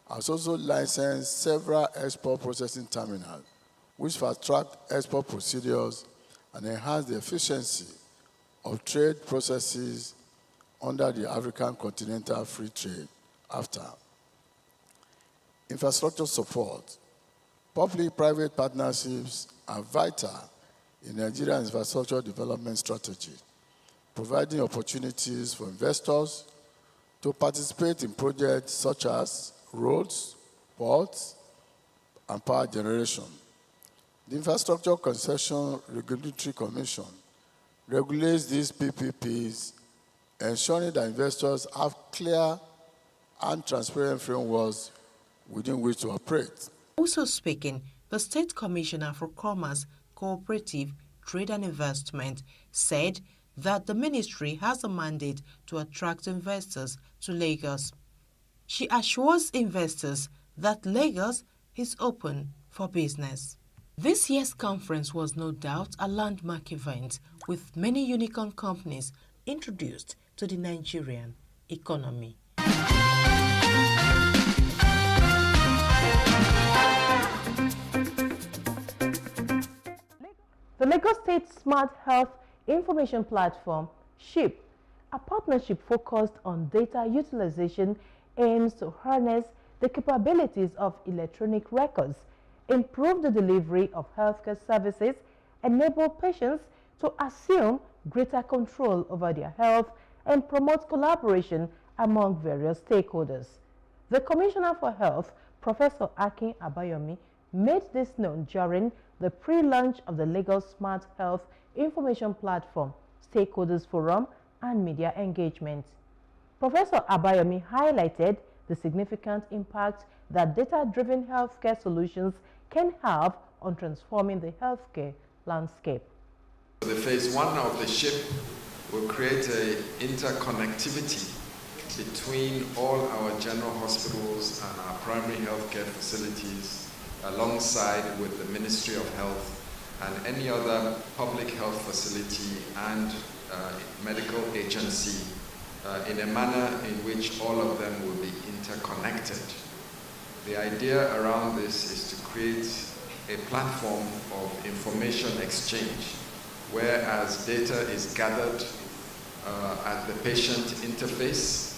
has also licensed several export processing terminals, which fast-track export procedures and enhance the efficiency of trade processes under the African Continental Free Trade, AfTA. Infrastructure support. Public-private partnerships are vital in Nigeria's infrastructure development strategy, providing opportunities for investors to participate in projects such as roads, ports, and power generation. The Infrastructure Concession Regulatory Commission regulates these PPPs, ensuring that investors have clear and transparent frameworks within which to operate. Also speaking, the State Commissioner for Commerce, Cooperative, Trade and Investment said that the ministry has a mandate to attract investors to Lagos. She assures investors that Lagos is open for business. This year's conference was no doubt a landmark event with many unicorn companies introduced to the Nigerian economy. The Lagos State Smart Health Information Platform, SHIP, a partnership focused on data utilization, aims to harness the capabilities of electronic records, improve the delivery of healthcare services, enable patients to assume greater control over their health, and promote collaboration among various stakeholders. The Commissioner for Health, Professor Akin Abayomi, made this known during the pre-launch of the Lagos Smart Health Information Platform, Stakeholders Forum, and media engagement. Professor Abayomi highlighted the significant impact that data-driven healthcare solutions can have on transforming the healthcare landscape. The phase one of the SHIP will create an interconnectivity between all our general hospitals and our primary healthcare facilities, alongside with the Ministry of Health and any other public health facility and medical agency in a manner in which all of them will be interconnected. The idea around this is to create a platform of information exchange, whereas data is gathered at the patient interface.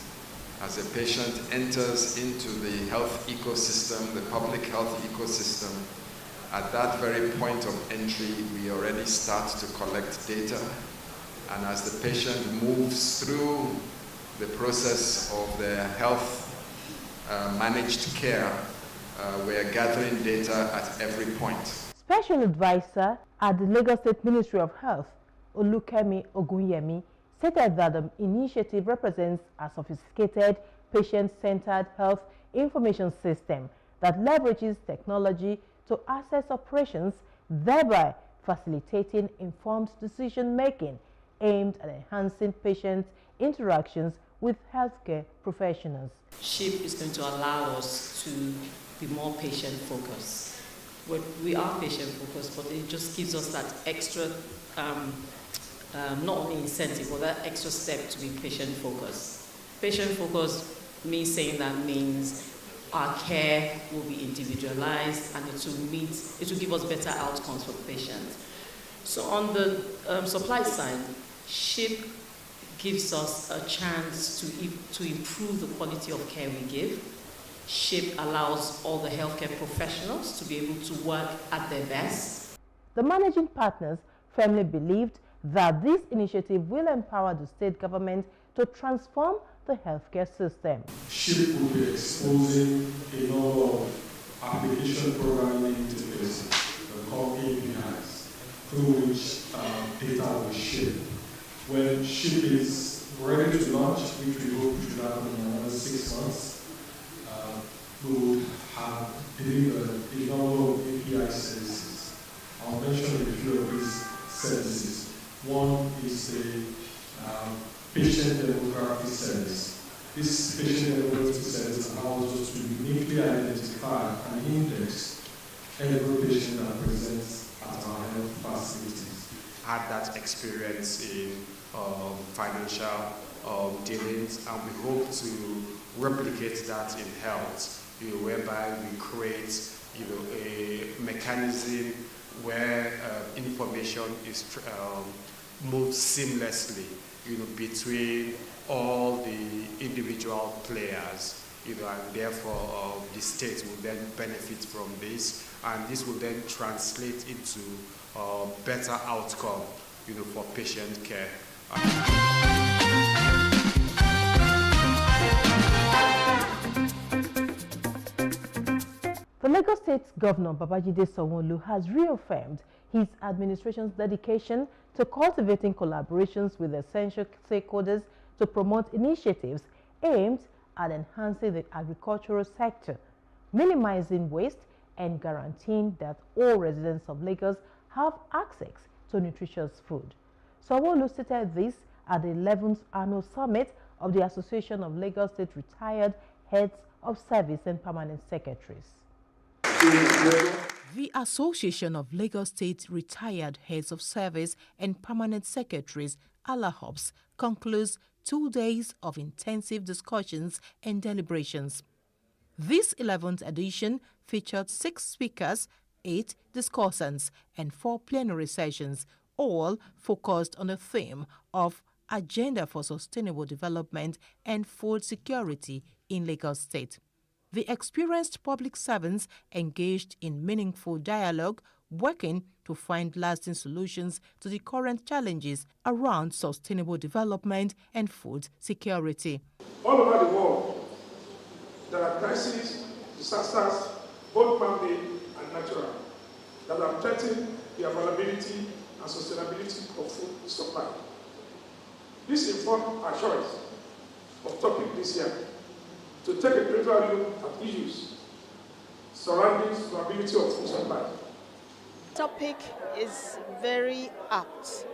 As a patient enters into the health ecosystem, the public health ecosystem, at that very point of entry, we already start to collect data. And as the patient moves through the process of their health managed care, we are gathering data at every point. Special advisor at the Lagos State Ministry of Health, Olukemi Ogunyemi, stated that the initiative represents a sophisticated, patient-centered health information system that leverages technology to assess operations, thereby facilitating informed decision-making aimed at enhancing patient interactions with healthcare professionals. SHIP is going to allow us to be more patient-focused. We are patient-focused, but it just gives us that extra not only incentive, but that extra step to be patient-focused. Patient-focused means our care will be individualized and it will give us better outcomes for the patient. So on the supply side, SHIP gives us a chance to improve the quality of care we give. SHIP allows all the healthcare professionals to be able to work at their best. The managing partners firmly believed that this initiative will empower the state government to transform the healthcare system. SHIP will be exposing a number of application programming interfaces, called APIs, through which data will ship. When SHIP is ready to launch, which we hope should happen in another 6 months, we will have delivered a number of API services. I'll mention a few of these services. One is the patient demography service. This patient demography service allows us to uniquely identify and index every patient that presents at our health facilities. Had that experience in financial dealings, and we hope to replicate that in health, whereby we create a mechanism where information is moved seamlessly between all the individual players, and therefore the state will then benefit from this, and this will then translate into better outcome for patient care. The Lagos State Governor Babajide Sanwo-Olu has reaffirmed his administration's dedication to cultivating collaborations with essential stakeholders to promote initiatives aimed at enhancing the agricultural sector, minimizing waste, and guaranteeing that all residents of Lagos have access to nutritious food. Sanwo-Olu stated this at the 11th annual summit of the Association of Lagos State Retired Heads of Service and Permanent Secretaries. The Association of Lagos State Retired Heads of Service and Permanent Secretaries, ALAHOPS, concludes 2 days of intensive discussions and deliberations. This 11th edition featured 6 speakers, 8 discussants, and 4 plenary sessions, all focused on the theme of Agenda for Sustainable Development and Food Security in Lagos State. The experienced public servants engaged in meaningful dialogue, working to find lasting solutions to the current challenges around sustainable development and food security. All over the world, there are crises, disasters, both man-made and natural, that are threatening the availability and sustainability of food supply. This informed our choice of topic this year, to take a critical look at issues surrounding sustainability of food supply. Topic is very apt,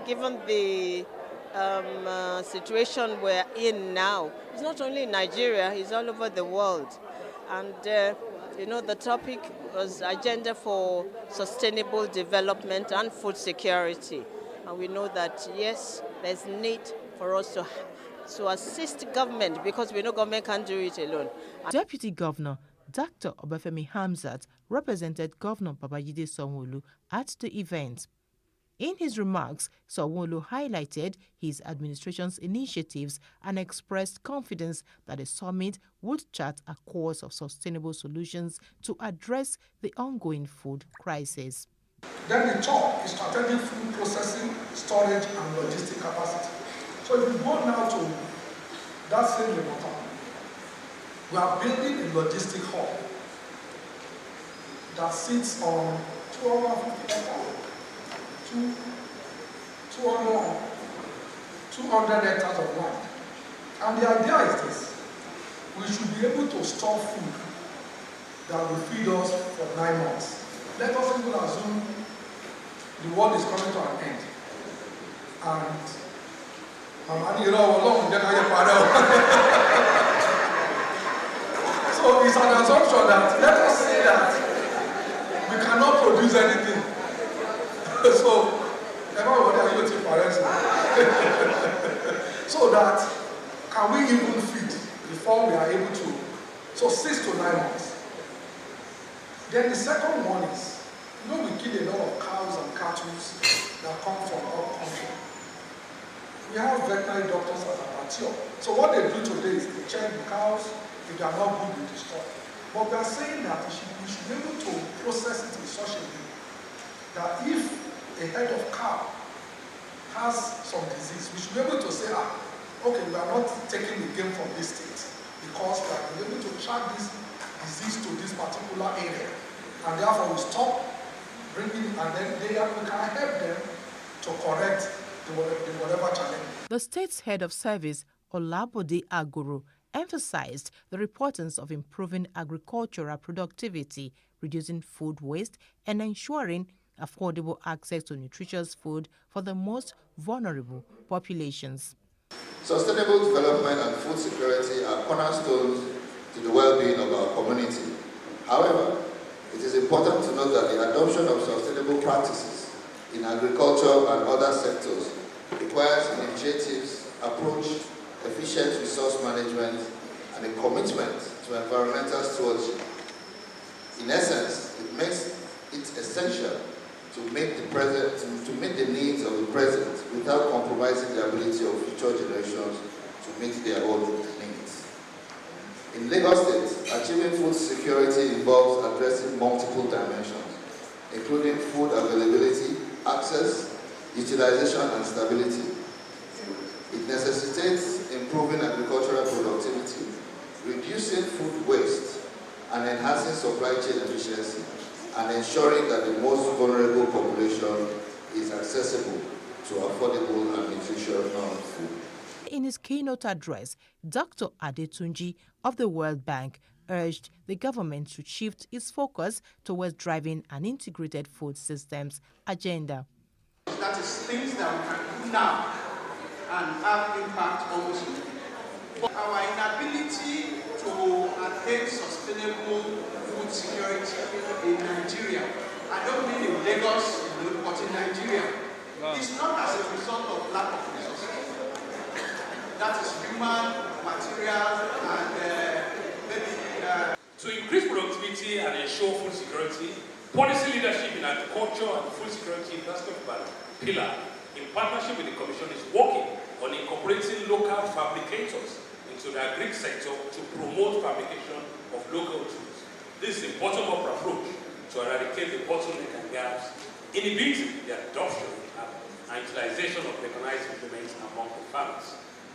given the situation we're in now. It's not only in Nigeria, it's all over the world. And, the topic was Agenda for Sustainable Development and Food Security. And we know that, yes, there's need for us to assist government, because we know government can't do it alone. Deputy Governor Dr. Obafemi Hamzat represented Governor Babajide Sanwo-Olu at the event. In his remarks, Sanwo-Olu highlighted his administration's initiatives and expressed confidence that the summit would chart a course of sustainable solutions to address the ongoing food crisis. Then the top is strategic food processing, storage, and logistic capacity. So if you go now to that same level, we are building a logistic hub that sits on 200 hectares of land. And the idea is this: we should be able to store food that will feed us for 9 months. Let us even assume the world is coming to an end. And so it's an assumption that, let us say that we cannot produce anything. So, so that, can we even feed before we are able to? So 6 to 9 months. Then the second one is, we kill a lot of cows and cattle that come from our country. We have veterinary doctors at Abattoir. So what they do today is they check the cows, If they are not good, we destroy. But we are saying that we should be able to process it in such a way that if a head of cow has some disease, we should be able to say, okay, we are not taking the game from this state because we are able to track this disease to this particular area. And therefore we stop bringing it, and then we can help them to correct whatever challenge. The state's head of service, Olabode Aguru, emphasized the importance of improving agricultural productivity, reducing food waste, and ensuring affordable access to nutritious food for the most vulnerable populations. Sustainable development and food security are cornerstones to the well-being of our community. However, it is important to note that the adoption of sustainable practices in agriculture and other sectors requires initiatives, approach, efficient resource management, and a commitment to environmental stewardship. In essence, it makes it essential to meet the needs of the present without compromising the ability of future generations to meet their own needs. In Lagos State, achieving food security involves addressing multiple dimensions, including food availability, access, utilization, and stability. It necessitates improving agricultural productivity, reducing food waste, and enhancing supply chain efficiency, and ensuring that the most vulnerable population is accessible to affordable and nutritious food. In his keynote address, Dr. Adetunji of the World Bank urged the government to shift its focus towards driving an integrated food systems agenda. That is things that we can do now and have impact almost immediately. But our inability to attain sustainable food security in Nigeria, I don't mean in Lagos, but in Nigeria, is not as a result of lack of resources. That is human, material, and maybe... To increase productivity and ensure food security, policy leadership in agriculture and food security investment pillar, in partnership with the Commission, is working on incorporating local fabricators into the agri sector to promote fabrication of local tools. This is a bottom-up approach to eradicate the bottleneck and gaps, inhibiting the adoption and utilization of mechanized implements among the farmers.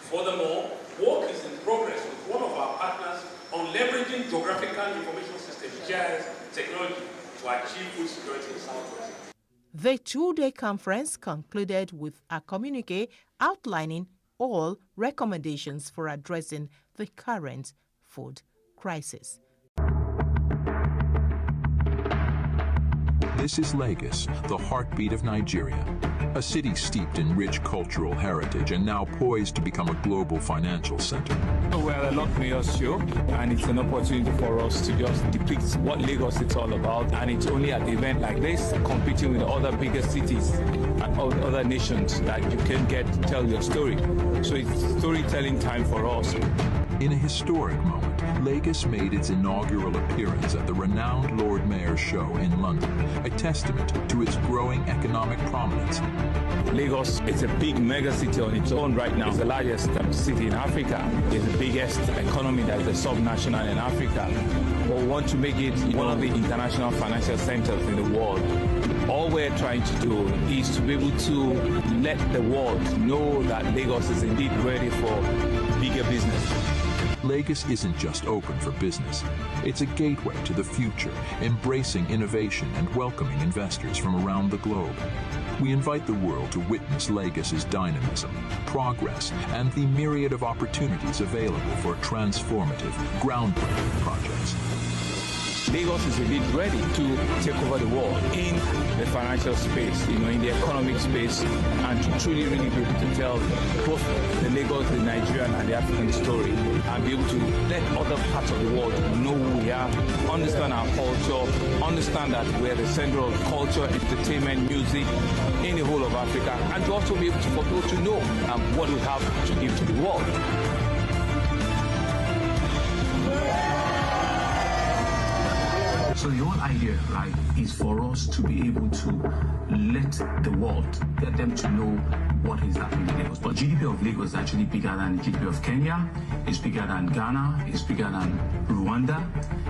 Furthermore, work is in progress with one of our partners on leveraging geographical information system GIS technology to achieve food security in Southwest. The two-day conference concluded with a communique outlining all recommendations for addressing the current food crisis. This is Lagos, the heartbeat of Nigeria, a city steeped in rich cultural heritage and now poised to become a global financial center. We're a Lot Mayor's show, and it's an opportunity for us to just depict what Lagos is all about, and it's only at an event like this, competing with other bigger cities and other nations, that you can get to tell your story. So it's storytelling time for us. In a historic moment, Lagos made its inaugural appearance at the renowned Lord Mayor's show in London, a testament to its growing economic prominence. Lagos is a big mega city on its own right now. It's the largest city in Africa. It's the biggest economy that is a sub-national in Africa. We want to make it one of the international financial centers in the world. All we're trying to do is to be able to let the world know that Lagos is indeed ready for bigger business. Lagos isn't just open for business. It's a gateway to the future, embracing innovation and welcoming investors from around the globe. We invite the world to witness Lagos's dynamism, progress, and the myriad of opportunities available for transformative, groundbreaking projects. Lagos is indeed ready to take over the world in the financial space, in the economic space, and to truly really be able to tell both the Lagos, the Nigerian, and the African story, and be able to let other parts of the world know who we are, understand our culture, understand that we're the center of culture, entertainment, music in the whole of Africa, and to also be able to, for people to know what we have to give to the world. So the whole idea, right, is for us to be able to let the world, get them to know what is happening in Lagos. But GDP of Lagos is actually bigger than the GDP of Kenya, it's bigger than Ghana, it's bigger than Rwanda,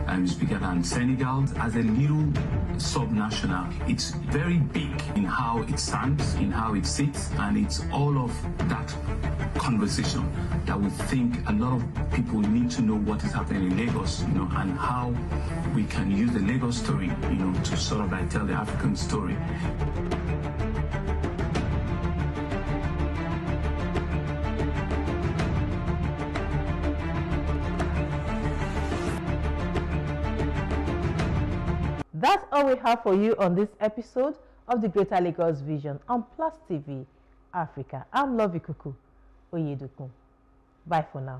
and it's bigger than Senegal. As a little subnational, it's very big in how it stands, in how it sits, and it's all of that conversation that we think a lot of people need to know what is happening in Lagos, and how we can use the Lagos story, to sort of like tell the African story. That's all we have for you on this episode of the Greater Lagos Vision on Plus TV Africa. I'm Lovey Kuku Oyedokun. Bye for now.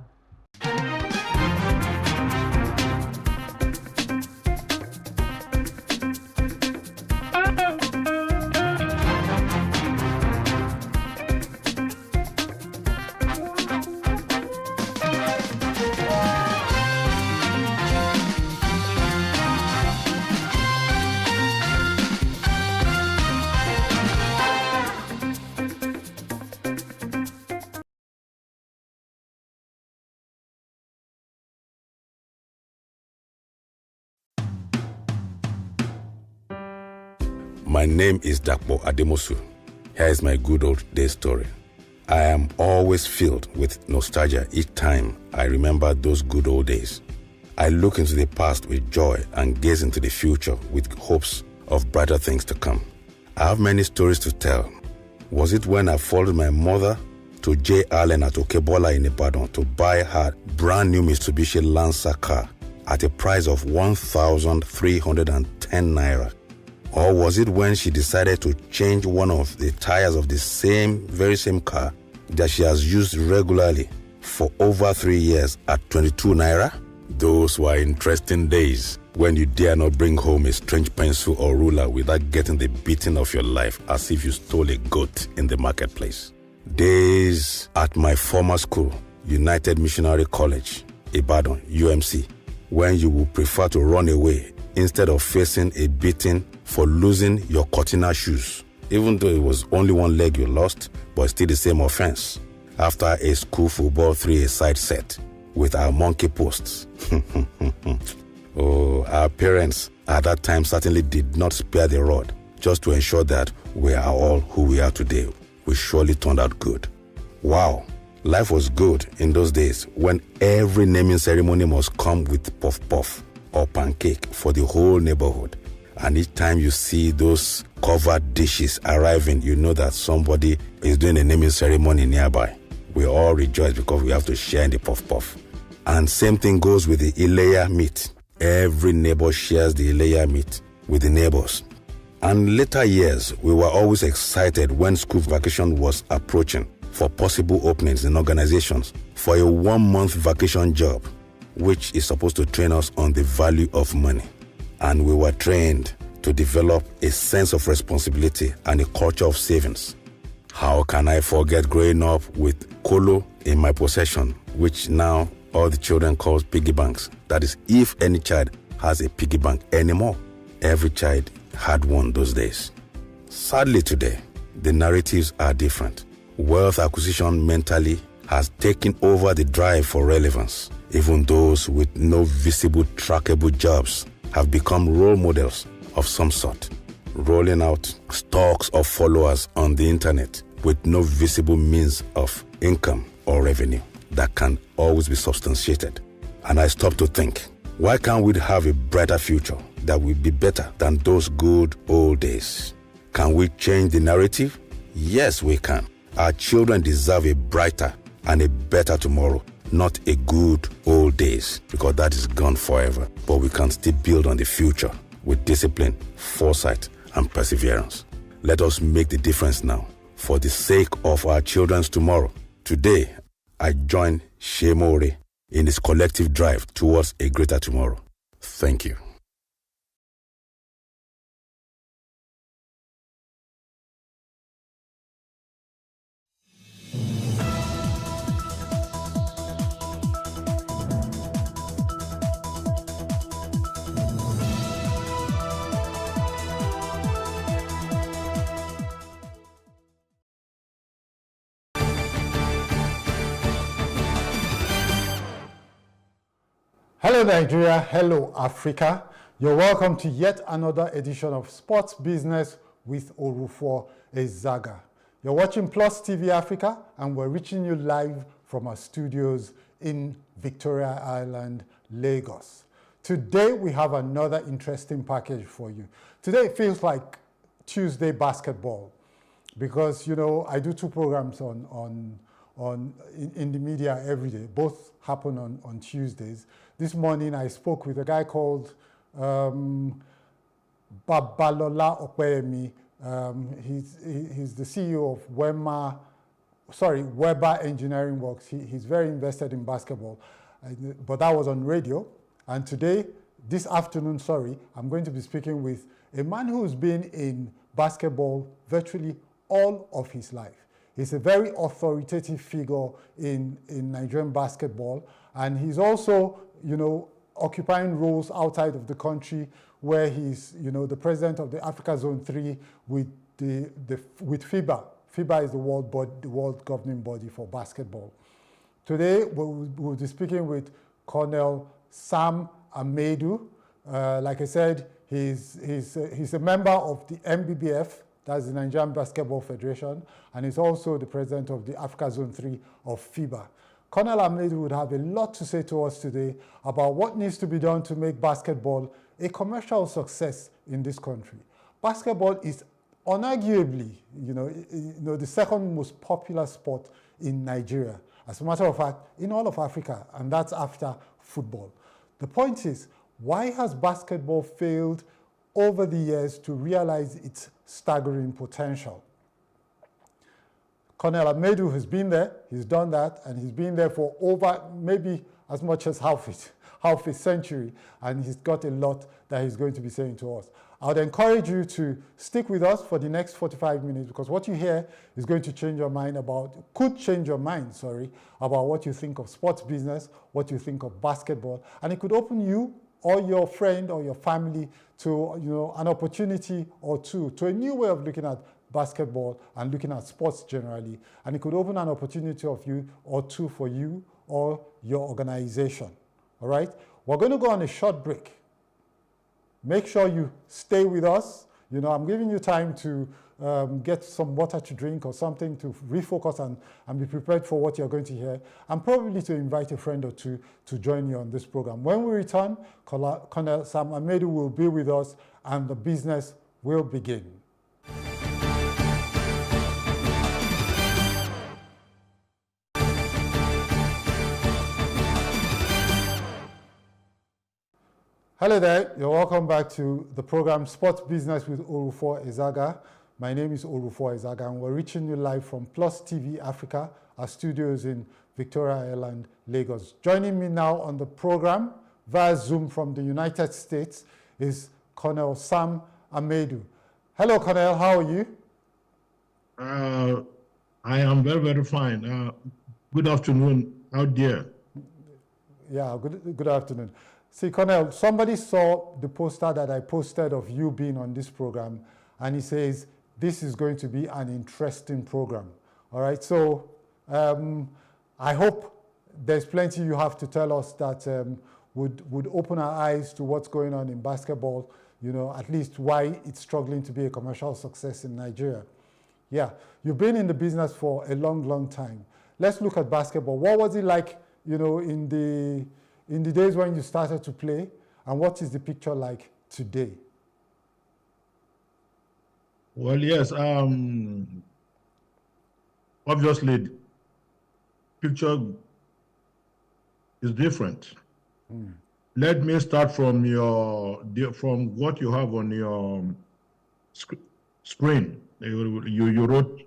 My name is Dakpo Ademosu. Here is my good old day story. I am always filled with nostalgia each time I remember those good old days. I look into the past with joy and gaze into the future with hopes of brighter things to come. I have many stories to tell. Was it when I followed my mother to J. Allen at Okebola in Ibadan to buy her brand new Mitsubishi Lancer car at a price of 1,310 naira? Or was it when she decided to change one of the tires of the very same car that she has used regularly for over 3 years at 22 naira? Those were interesting days when you dare not bring home a strange pencil or ruler without getting the beating of your life as if you stole a goat in the marketplace. Days at my former school, United Missionary College, Ibadan, UMC, when you would prefer to run away instead of facing a beating for losing your Cortina shoes, even though it was only one leg you lost, but still the same offense. After a school football 3-a-side set with our monkey posts. Oh, our parents at that time certainly did not spare the rod just to ensure that we are all who we are today. We surely turned out good. Wow, life was good in those days when every naming ceremony must come with puff-puff or pancake for the whole neighborhood. And each time you see those covered dishes arriving, you know that somebody is doing a naming ceremony nearby. We all rejoice because we have to share in the puff-puff. And same thing goes with the Ileya meat. Every neighbor shares the Ileya meat with the neighbors. And later years, we were always excited when school vacation was approaching for possible openings in organizations for a 1-month vacation job, which is supposed to train us on the value of money. And we were trained to develop a sense of responsibility and a culture of savings. How can I forget growing up with Kolo in my possession, which now all the children call piggy banks? That is, if any child has a piggy bank anymore. Every child had one those days. Sadly today, the narratives are different. Wealth acquisition mentally has taken over the drive for relevance. Even those with no visible trackable jobs have become role models of some sort, rolling out stocks of followers on the internet with no visible means of income or revenue that can always be substantiated. And I stop to think, why can't we have a brighter future that will be better than those good old days? Can we change the narrative? Yes, we can. Our children deserve a brighter and a better tomorrow, not a good old days, because that is gone forever. But we can still build on the future with discipline, foresight, and perseverance. Let us make the difference now for the sake of our children's tomorrow. Today, I join Shemore in his collective drive towards a greater tomorrow. Thank you. Hello Nigeria, hello Africa. You're welcome to yet another edition of Sports Business with Orufuo Ezaga. You're watching Plus TV Africa and we're reaching you live from our studios in Victoria Island, Lagos. Today we have another interesting package for you. Today it feels like Tuesday basketball because, you know, I do two programs in the media every day. Both happen on Tuesdays. This morning I spoke with a guy called Babalola Opeyemi. He's the CEO of Weber Engineering Works. He's very invested in basketball, but that was on radio. And today, this afternoon, I'm going to be speaking with a man who's been in basketball virtually all of his life. He's a very authoritative figure in Nigerian basketball, and he's also, you know, occupying roles outside of the country where he's, you know, the president of the Africa Zone 3 with FIBA. FIBA is the world governing body for basketball. Today, we'll be speaking with Colonel Sam Amedu. Like I said, he's a member of the NBBF, that's the Nigerian Basketball Federation, and he's also the president of the Africa Zone 3 of FIBA. Colonel Amedu would have a lot to say to us today about what needs to be done to make basketball a commercial success in this country. Basketball is unarguably, you know, the second most popular sport in Nigeria. As a matter of fact, in all of Africa, and that's after football. The point is, why has basketball failed over the years to realize its staggering potential? Colonel Amedu has been there, he's done that, and he's been there for over maybe as much as half a century, and he's got a lot that he's going to be saying to us. I would encourage you to stick with us for the next 45 minutes because what you hear is going to change your mind could change your mind, about what you think of sports business, what you think of basketball, and it could open you or your friend or your family to, you know, an opportunity or two, to a new way of looking at basketball and looking at sports generally. And it could open an opportunity of you or two for you or your organization. All right? We're going to go on a short break. Make sure you stay with us. You know, I'm giving you time to get some water to drink or something to refocus and be prepared for what you're going to hear, and probably to invite a friend or two to join you on this program. When we return, Colonel Sam Amedu will be with us and the business will begin. Hello there, you're welcome back to the program Sports Business with Orufuo Ezaga. My name is Orufuo Ezaga and we're reaching you live from Plus TV Africa, our studios in Victoria Island, Lagos. Joining me now on the program via Zoom from the United States is Colonel Sam Amedu. Hello, Colonel, how are you? I am very, very fine. Good afternoon out there. Yeah, good afternoon. See, Colonel, somebody saw the poster that I posted of you being on this program, and he says, this is going to be an interesting program. All right, so I hope there's plenty you have to tell us that would open our eyes to what's going on in basketball, you know, at least why it's struggling to be a commercial success in Nigeria. Yeah, you've been in the business for a long, long time. Let's look at basketball. What was it like, you know, in the days when you started to play, and what is the picture like today? Well, yes, obviously, picture is different. Let me start from what you have on your screen. You wrote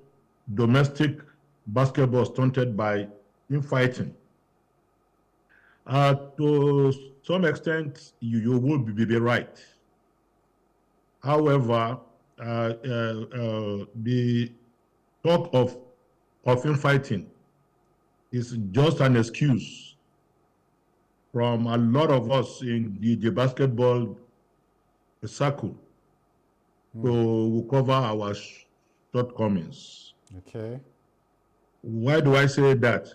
domestic basketball stunted by infighting. To some extent, you will be right. However, the talk of infighting is just an excuse from a lot of us in the basketball circle to cover our shortcomings. Okay. Why do I say that?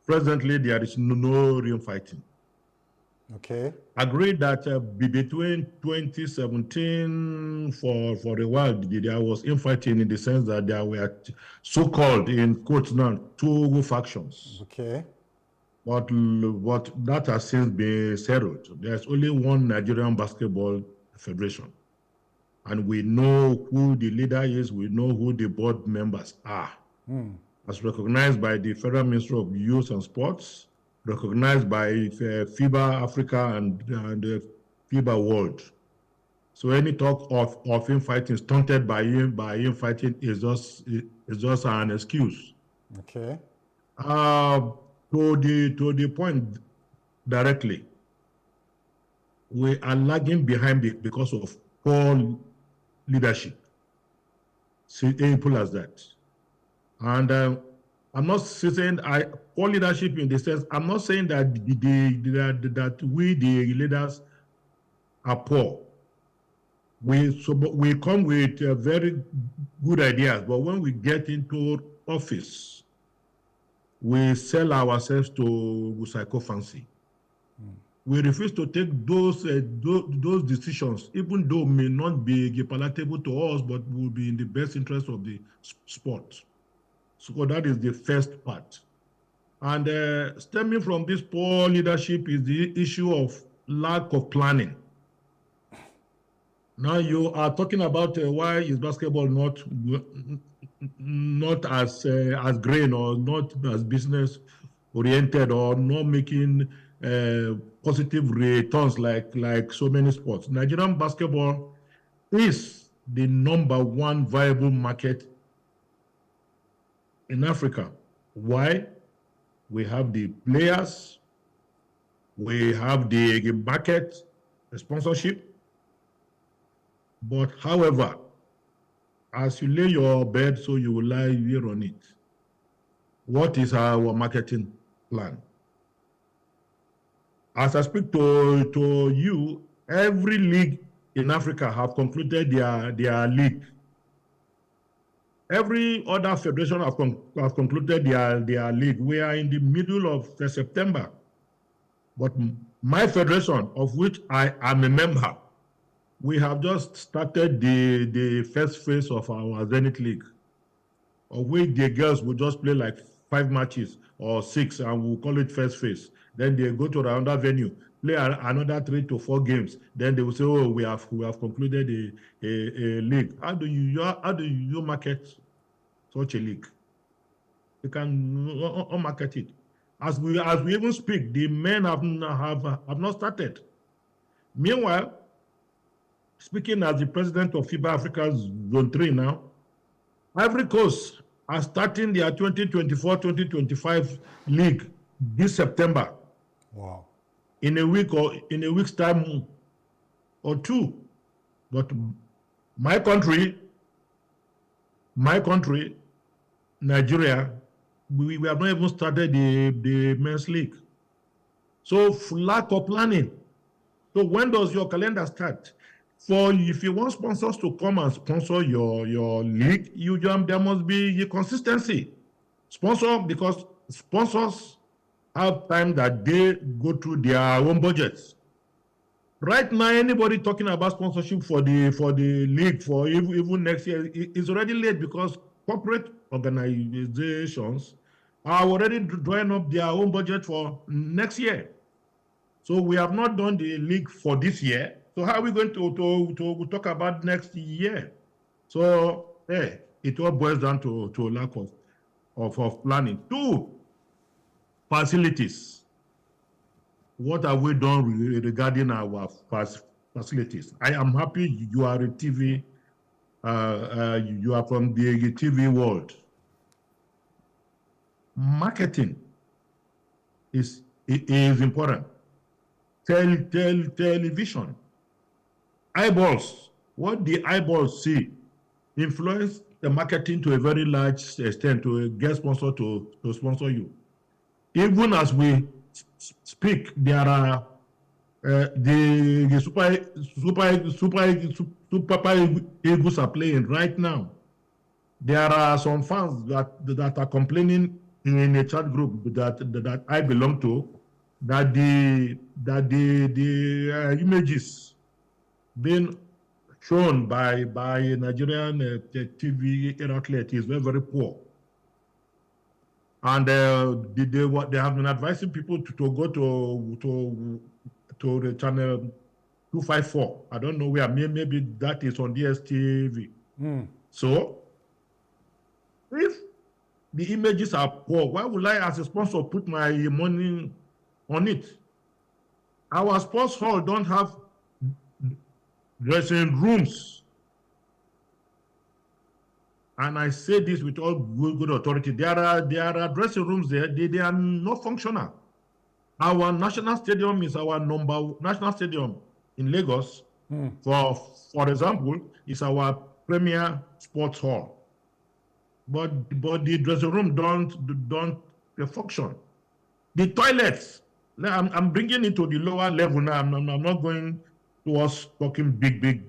Presently, there is no real fighting. Okay. agreed that between 2017 for a while, there was infighting in the sense that there were so-called, in quotes now, two factions. Okay. But that has since been settled. There's only one Nigerian Basketball Federation. And we know who the leader is, we know who the board members are. As recognized by the Federal Ministry of Youth and Sports, recognized by FIBA Africa and FIBA World. So any talk of infighting stunted by infighting is just an excuse. Okay. To the point directly, we are lagging behind because of poor leadership. Simple as that. And I'm not saying poor leadership in the sense, I'm not saying that that we, the leaders, are poor. We come with very good ideas, but when we get into office, we sell ourselves to sycophancy. We refuse to take those decisions, even though may not be palatable to us, but will be in the best interest of the sport. So that is the first part. And stemming from this poor leadership is the issue of lack of planning. Now you are talking about why is basketball not as grain or not as business oriented or not making positive returns like so many sports. Nigerian basketball is the #1 viable market in Africa. Why? We have the players, we have the market, the sponsorship. But however, as you lay your bed, so you will lie here on it. What is our marketing plan? As I speak to you, every league in Africa have concluded their league. Every other federation have concluded their league. We are in the middle of September. But my federation, of which I am a member, we have just started the first phase of our Zenith League, of which the girls will just play like 5 matches or 6, and we'll call it first phase. Then they go to another venue, play another 3 to 4 games. Then they will say, "Oh, we have concluded a league." How do you market such a league? You can market it. As we even speak, the men have not started. Meanwhile, speaking as the president of FIBA Africa Zone 3 now, Ivory Coast are starting their 2024-2025 league this September. Wow. In a week's time or 2. But my country, Nigeria, we have not even started the men's league. So lack of planning. So when does your calendar start? If you want sponsors to come and sponsor your league, there must be consistency. Because sponsors have time that they go through their own budgets. Right now, anybody talking about sponsorship for the league for even next year is already late, because corporate organizations are already drawing up their own budget for next year. So we have not done the league for this year. So how are we going to talk about next year? So it all boils down to lack of planning. 2, facilities. What have we done regarding our facilities? I am happy you are a TV. You are from the TV world. Marketing is important. Television. Eyeballs. What the eyeballs see influence the marketing to a very large extent to get sponsor to sponsor you. Even as we speak, there are the Super Eagles are playing right now. There are some fans that are complaining in a chat group that I belong to, that the images being shown by Nigerian TV outlet is very, very poor. And they have been advising people to go to the channel 254. I don't know where, maybe that is on DSTV. So, if the images are poor, why would I, as a sponsor, put my money on it? Our sports hall don't have dressing rooms. And I say this with all good authority. There are dressing rooms there. They are not functional. Our national stadium is our national stadium in Lagos. For example, is our premier sports hall. But the dressing room don't function. The toilets, I'm bringing it to the lower level now. I'm not going towards talking big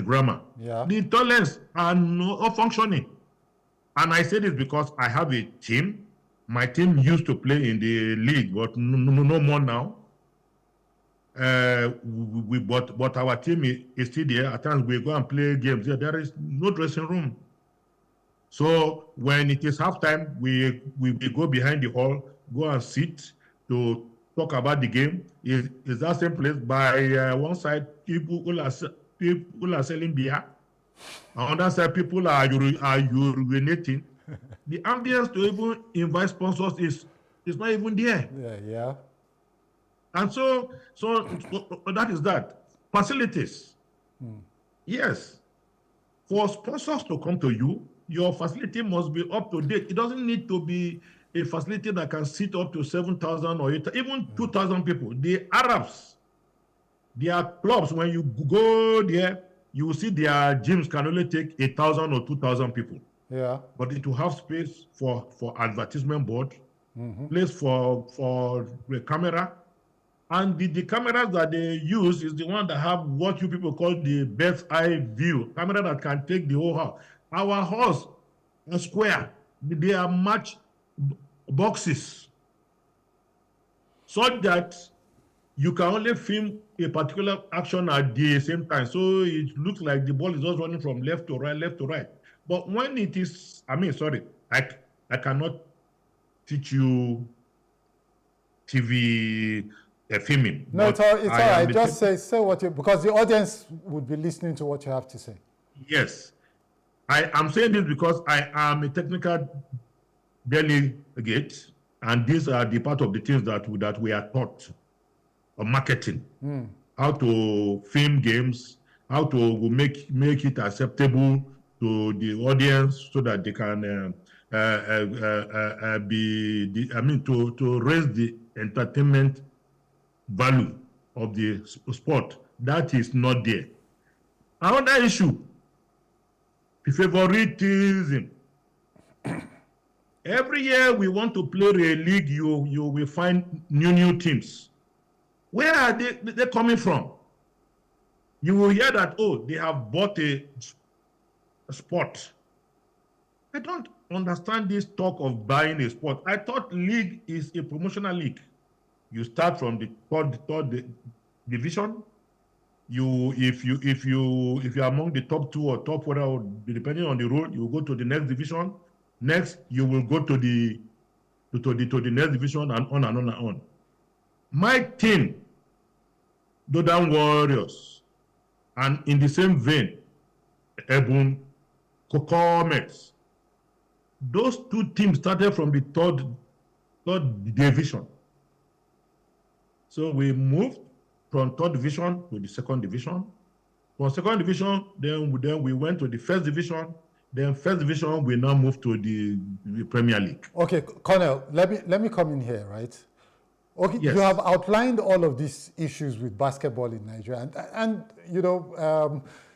grammar. Yeah. The toilets are not functioning. And I say this because I have a team. My team used to play in the league, but no more now. But our team is still there. At times we go and play games there. There is no dressing room. So when it is halftime, we go behind the hall, go and sit to talk about the game. Is that same place? By one side, people are selling beer. On the other side, people are urinating. The ambience to even invite sponsors is not even there. Yeah. And so that is that. Facilities. Yes. For sponsors to come to you, your facility must be up to date. It doesn't need to be a facility that can sit up to 7,000 or 8,000, even 2,000 people. The Arabs, their clubs, when you go there, you will see their gyms can only take 1,000 or 2,000 people. Yeah. But it will have space for advertisement board, place for the camera. And the cameras that they use is the one that have what you people call the bird's eye view, camera that can take the whole house. Our halls are square. They are match boxes, so that you can only film a particular action at the same time. So it looks like the ball is just running from left to right. But when it is, I cannot teach you TV filming. No, it's all right. Just say what you, because the audience would be listening to what you have to say. Yes. I am saying this because I am a technical delegate, and these are the part of the things that we are taught on marketing, how to film games, how to make it acceptable to the audience so that they can to raise the entertainment value of the sport. That is not there. Another issue. Favoritism. Every year we want to play a league, you will find new teams. Where are they coming from? You will hear that, they have bought a sport. I don't understand this talk of buying a sport. I thought league is a promotional league. You start from the third division. If you're among the top 2 or top whatever, depending on the role, you will go to the next division. Next, you will go to the next division, and on and on and on. My team, Dodan Warriors, and in the same vein, Ebun Comets. Those two teams started from the third division. So we moved from third division to the second division. From second division, then we went to the first division. Then first division, we now move to the Premier League. Okay, Colonel, let me come in here, right? Okay, yes. You have outlined all of these issues with basketball in Nigeria, and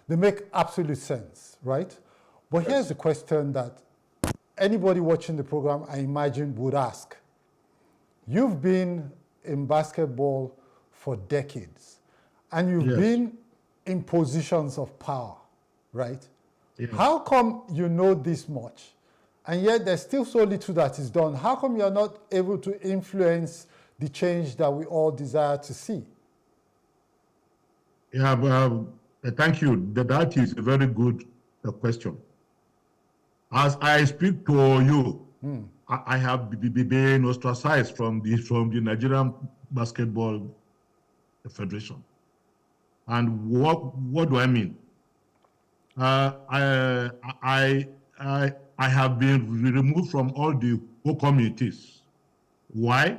they make absolute sense, right? But here's the question that anybody watching the program, I imagine, would ask. You've been in basketball for decades, and you've been in positions of power, right? Yeah. How come you know this much, and yet there's still so little that is done? How come you're not able to influence the change that we all desire to see? Yeah, thank you. That is a very good question. As I speak to you, I have been ostracized from the Nigerian Basketball Federation. And what do I mean? I have been removed from all the committees. Why?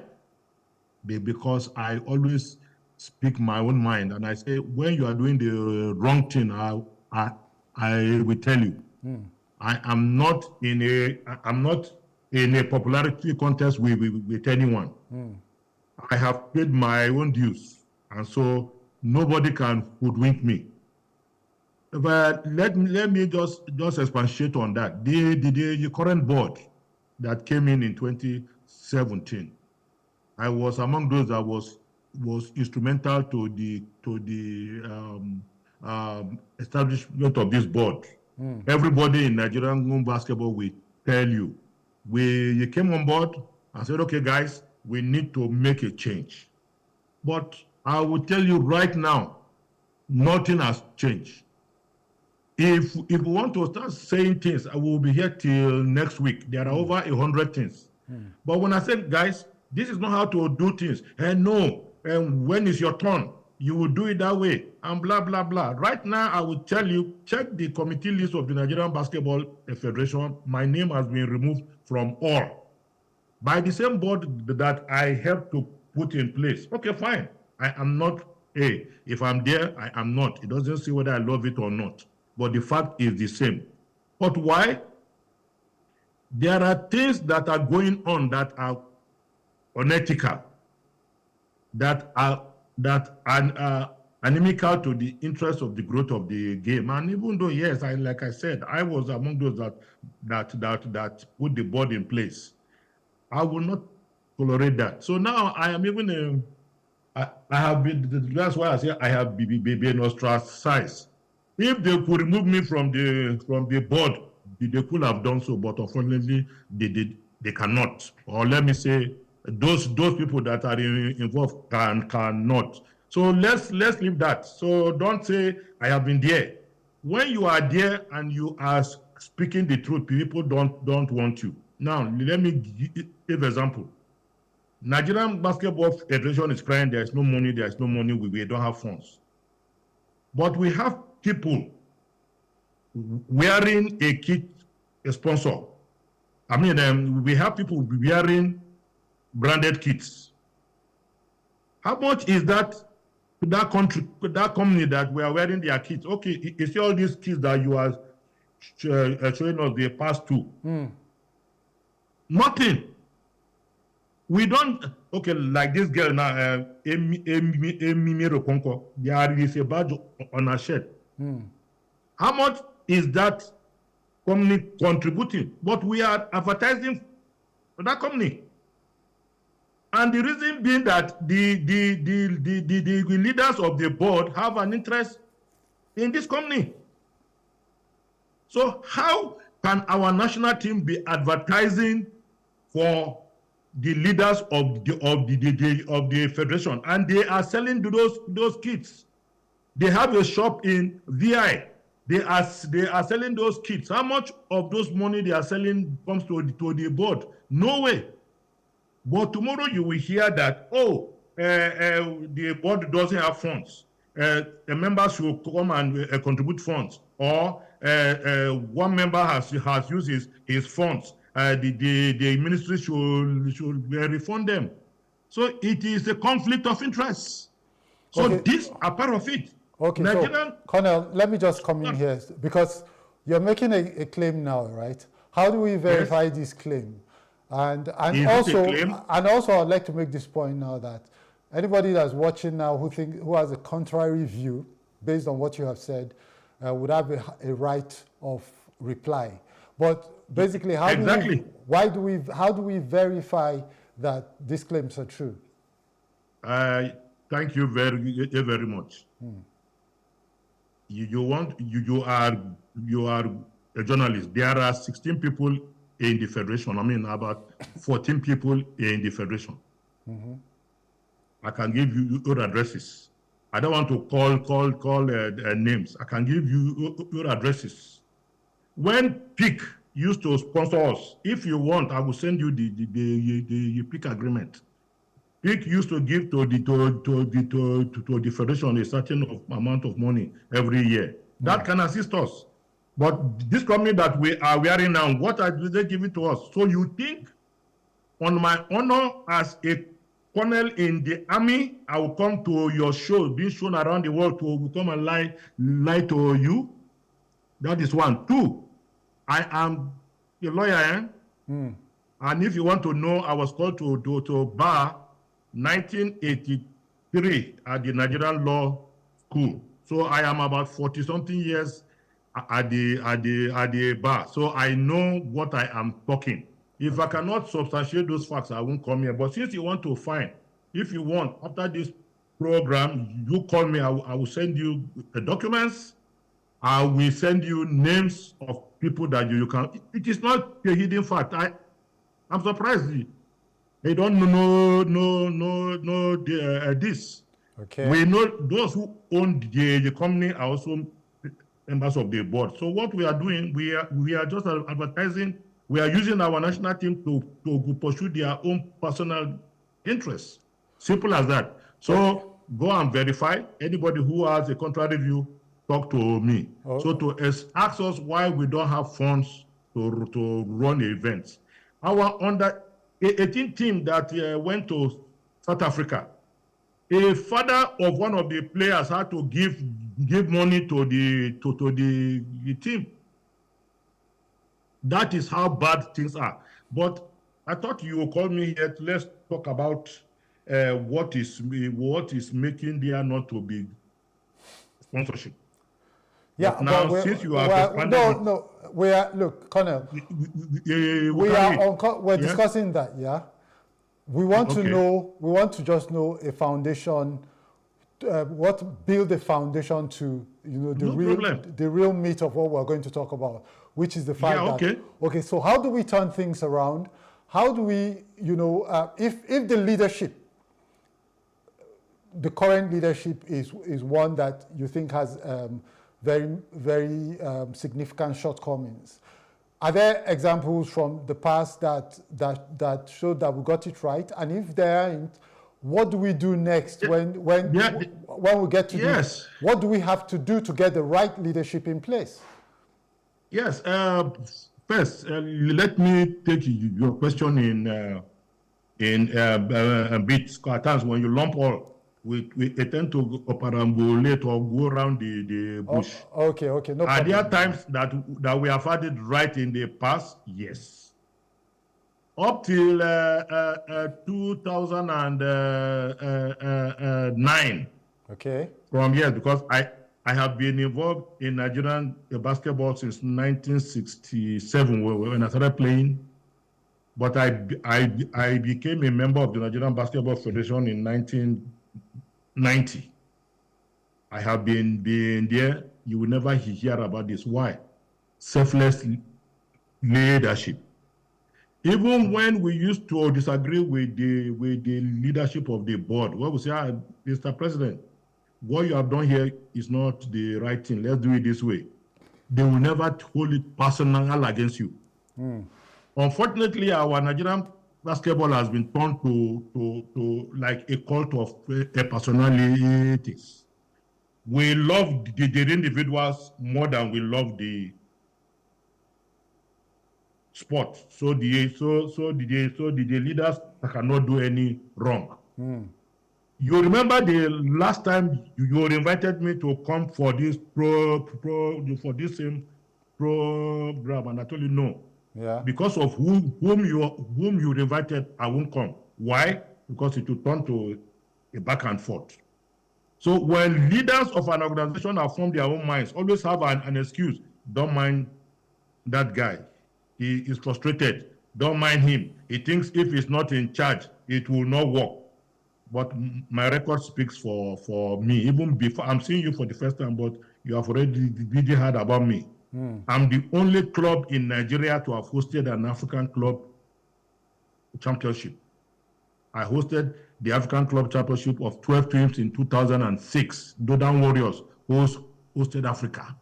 Because I always speak my own mind, and I say when you are doing the wrong thing, I will tell you. I am not in a popularity contest with anyone. I have paid my own dues, and so nobody can hoodwink me. But let me just expatiate on that. The current board that came in 2017, I was among those that was instrumental to the establishment of this board. Everybody in Nigerian basketball will tell you, you came on board and said, okay, guys, we need to make a change. But I will tell you right now, nothing has changed. If we want to start saying things, I will be here till next week. There are over 100 things. But when I said, guys, this is not how to do things, and no, and when is your turn, you will do it that way, and blah, blah, blah. Right now, I will tell you, check the committee list of the Nigerian Basketball Federation. My name has been removed from all. By the same board that I helped to put in place. Okay, fine. I am not A. If I'm there, I am not. It doesn't say whether I love it or not. But the fact is the same. But why? There are things that are going on that are unethical, that are inimical to the interest of the growth of the game. And even though, yes, like I said, I was among those that put the board in place, I will not tolerate that. So now I am even I have been. That's why I say I have been ostracized. If they could remove me from the board, they could have done so, but unfortunately they cannot. Or let me say, those people that are involved cannot. So let's leave that. So don't say I have been there. When you are there and you are speaking the truth, people don't want you. Now let me give an example. Nigerian Basketball Federation is crying there is no money, we don't have funds. But we have people wearing a kit, a sponsor. I mean, we have people wearing branded kits. How much is that to that country, that company that we are wearing their kits? Okay, you see all these kits that you are showing us the past two. Nothing. We don't, okay, like this girl now, Emi Rokonko, there is a badge on her shirt. How much is that company contributing? But we are advertising for that company. And the reason being that the leaders of the board have an interest in this company. So how can our national team be advertising for the leaders of the federation, and they are selling those kits? They have a shop in VI. They are selling those kits. How much of those money they are selling comes to the board? No way. But tomorrow you will hear that, the board doesn't have funds. The members should come and contribute funds, or one member has used his funds. The ministry should refund them. So it is a conflict of interest. So these are part of it. Okay, so Colonel, let me just come in here, because you're making a claim now, right? How do we verify this claim? And also I'd like to make this point now, that anybody that's watching now who has a contrary view based on what you have said would have a right of reply. But basically, how do we verify that these claims are true? Thank you very much. You are a journalist. There are 16 people in the federation. I mean, about 14 people in the federation. I can give you your addresses. I don't want to call names. I can give you your addresses. When PIC used to sponsor us, if you want, I will send you the PIC agreement. PIC used to give to the federation a certain amount of money every year. That can assist us. But this company that we are wearing now, what are they giving to us? So you think, on my honor as a colonel in the army, I will come to your show, being shown around the world, to come and lie to you? That is one. Two, I am a lawyer, and if you want to know, I was called to bar 1983 at the Nigerian Law School. So I am about 40-something years at the bar. So I know what I am talking. If I cannot substantiate those facts, I won't come here. But since you want to find, if you want, after this program, you call me, I will send you the documents. I will send you names of people that you can. It is not a hidden fact. I'm surprised they don't know this. Okay. We know those who own the company are also members of the board. So what we are doing, we are just advertising. We are using our national team to pursue their own personal interests. Simple as that. So go and verify. Anybody who has a contrary view, talk to me. Oh. So to ask us why we don't have funds to run events. Our under-18 team that went to South Africa, a father of one of the players had to give money to the team. That is how bad things are. But I thought you would call me here. Let's talk about what is making there not to be sponsorship. Yeah, but now since you are look, Colonel, we're discussing that. Yeah, we want to know. We want to just know a foundation. Build a foundation to the real meat of what we're going to talk about, which is the fact that okay. So how do we turn things around? How do we, if the leadership, the current leadership is one that you think has very, very significant shortcomings, are there examples from the past that show that we got it right? And if there aren't, what do we do next when we get to this? What do we have to do to get the right leadership in place? Yes. First, let me take your question in bits. At times, when you lump all, we tend to operambulate or go around the bush. Okay. No problem. Are there times that we have had it right in the past? Yes. Up till 2009. Okay. From here, because I have been involved in Nigerian basketball since 1967 when I started playing. But I became a member of the Nigerian Basketball Federation in 1990. I have been there. You will never hear about this. Why? Selfless leadership. Even when we used to disagree with the leadership of the board, what we say, Mr. President, what you have done here is not the right thing. Let's do it this way. They will never hold it personal against you. Unfortunately, our Nigerian basketball has been turned to like a cult of personalities. We love the individuals more than we love the sport. So the leaders cannot do any wrong. You remember the last time you invited me to come for this same program, and I told you no. Yeah. Because of whom you invited, I won't come. Why? Because it will turn to a back and forth. So when leaders of an organization have formed their own minds, always have an excuse. Don't mind that guy. He is frustrated. Don't mind him. He thinks if he's not in charge, it will not work. But my record speaks for me. Even before, I'm seeing you for the first time, but you have already heard about me. I'm the only club in Nigeria to have hosted an African club championship. I hosted the African Club Championship of 12 teams in 2006. Dodan Warriors hosted Africa.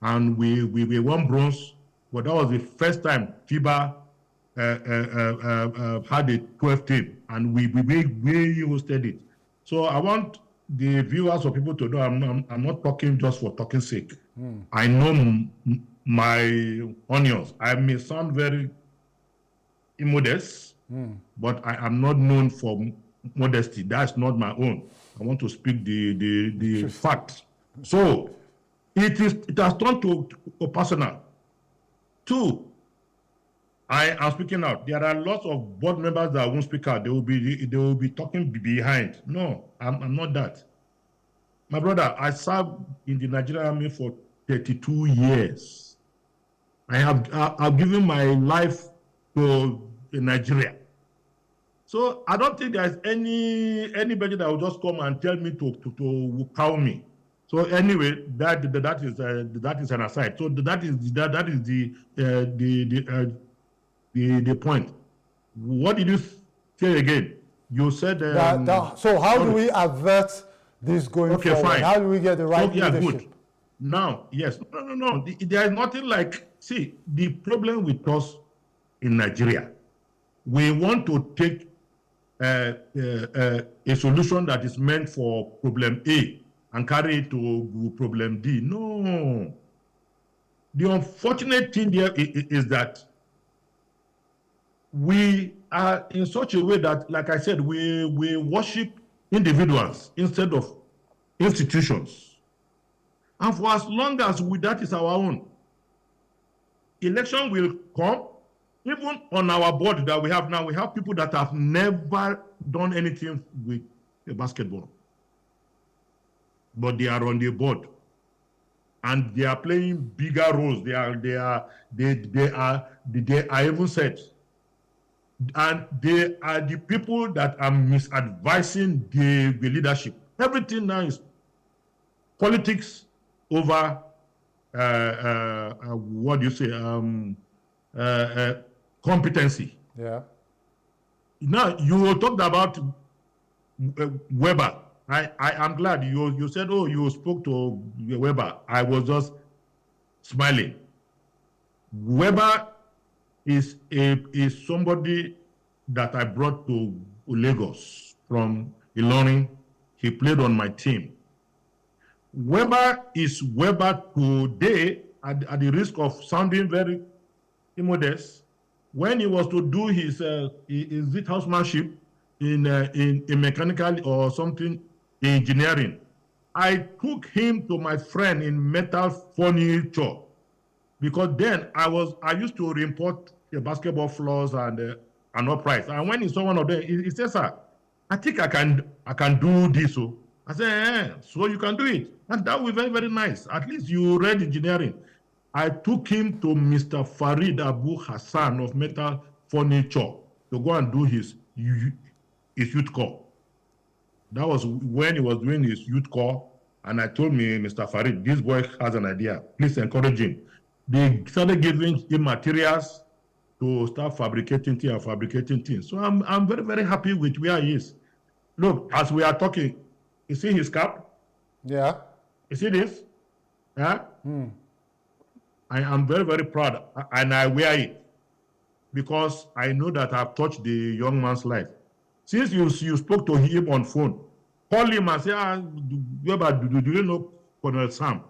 And we won bronze, but that was the first time FIBA had a 12 team, and we hosted it. So I want the viewers or people to know I'm not talking just for talking sake. I know my onions. I may sound very immodest, but I am not known for modesty. That's not my own. I want to speak the fact. So it has turned to personal. 2, I am speaking out. There are lots of board members that won't speak out. They will be talking behind. No, I'm not that. My brother, I served in the Nigerian Army for 32 years. I've given my life to Nigeria. So I don't think there's anybody that will just come and tell me to cow me. So anyway, that is an aside. So that is the point. What did you say again? You said so how do we avert this going forward? Fine. How do we get the right leadership? Good. Now, yes, no. There is nothing like. See, the problem with us in Nigeria, we want to take a solution that is meant for problem A and carry it to problem D. No. The unfortunate thing there is that we are in such a way that, like I said, we worship individuals instead of institutions. And for as long as that is our own, election will come. Even on our board that we have now, we have people that have never done anything with a basketball. But they are on the board. And they are playing bigger roles. They are even said. And they are the people that are misadvising the leadership. Everything now is politics over what do you say? Competency. Yeah. Now you talked about Weber. I am glad you said, oh, you spoke to Weber. I was just smiling. Weber is somebody that I brought to Lagos from Ilorin. He played on my team. Weber is Weber today, at the risk of sounding very immodest. When he was to do his housemanship in mechanical or something engineering, I took him to my friend in metal furniture, because then I used to report the basketball floors and uprights. And when he saw one of them, he said, "Sir, I think I can do this." So I said, so you can do it, and that would be very, very nice. At least you read engineering. I took him to Mr. Farid Abu Hassan of Metal Furniture to go and do his youth corps. That was when he was doing his youth corps, and I told me, Mr. Farid, this boy has an idea. Please encourage him. They started giving him materials to start fabricating things. So I'm very, very happy with where he is. Look, as we are talking, you see his cap? Yeah. You see this? Yeah? I am very, very proud, and I wear it because I know that I've touched the young man's life. Since you spoke to him on phone, call him and say, do you know Colonel Sam?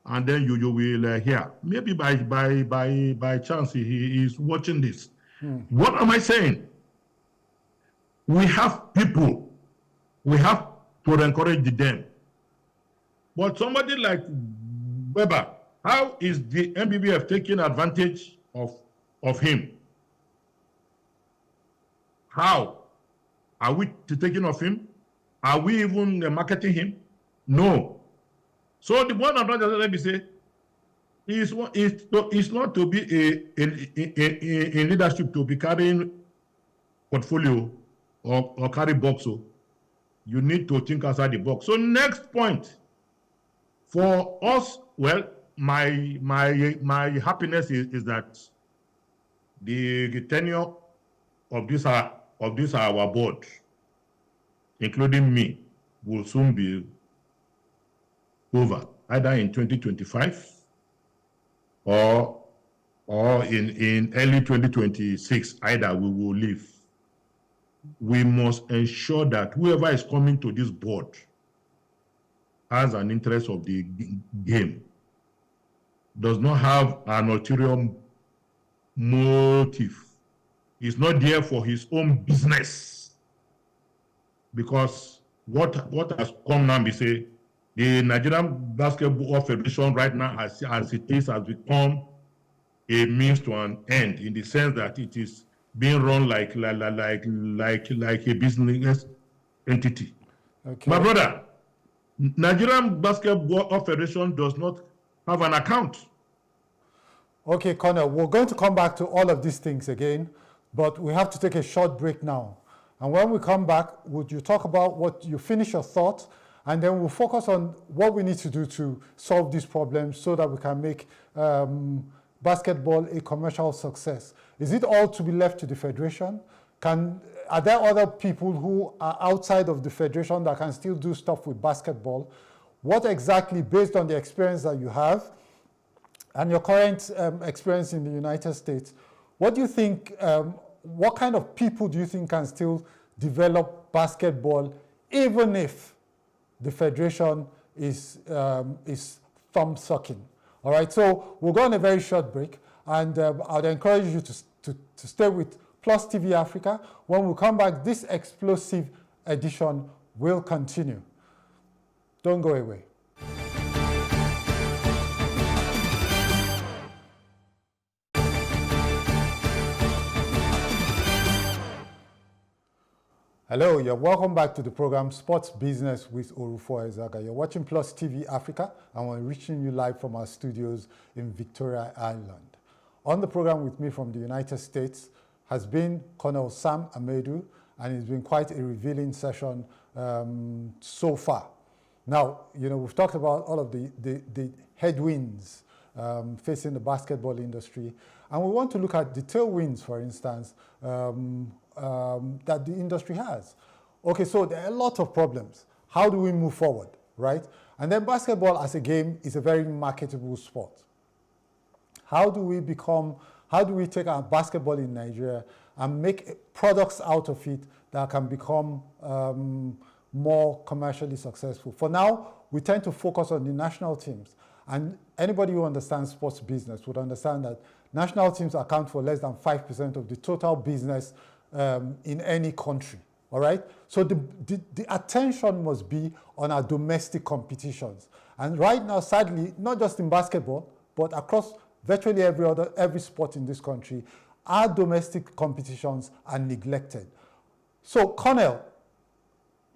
And then you will hear. Maybe by chance he is watching this. What am I saying? We have people. We have to encourage them. But somebody like Weber, how is the NBBF taking advantage of him? How? Are we taking of him? Are we even marketing him? No. So the one I'm trying to say is not to be in leadership to be carrying portfolio or carry box. So you need to think outside the box. So next point for us, well, my happiness is that the tenure of this our board including me, will soon be over, either in 2025 or in early 2026, either we will leave. We must ensure that whoever is coming to this board has an interest of the game, does not have an ulterior motive, is not there for his own business. Because what has come now, we say, the Nigerian Basketball Federation right now, as it is, has become a means to an end, in the sense that it is being run like a business entity. Okay. My brother, Nigerian Basketball Federation does not have an account. Okay, Colonel, we're going to come back to all of these things again, but we have to take a short break now. And when we come back, would you talk about what you finish your thoughts, and then we'll focus on what we need to do to solve these problems so that we can make basketball a commercial success. Is it all to be left to the federation? Are there other people who are outside of the federation that can still do stuff with basketball? What exactly, based on the experience that you have and your current experience in the United States, what do you think, what kind of people do you think can still develop basketball, even if the federation is thumb-sucking? All right, so we'll go on a very short break, and I'd encourage you to stay with Plus TV Africa. When we come back, this explosive edition will continue. Don't go away. Hello, you're welcome back to the program Sports Business with Orufo Ezaga. You're watching Plus TV Africa, and we're reaching you live from our studios in Victoria Island. On the program with me from the United States has been Colonel Sam Amedu, and it's been quite a revealing session so far. Now, we've talked about all of the headwinds facing the basketball industry, and we want to look at the tailwinds, for instance, that the industry has. Okay, so there are a lot of problems. How do we move forward, right? And then basketball as a game is a very marketable sport. How do we take our basketball in Nigeria and make products out of it that can become more commercially successful? For now, we tend to focus on the national teams. And anybody who understands sports business would understand that national teams account for less than 5% of the total business in any country, all right? So the attention must be on our domestic competitions. And right now, sadly, not just in basketball, but across virtually every sport in this country, our domestic competitions are neglected. So, Colonel,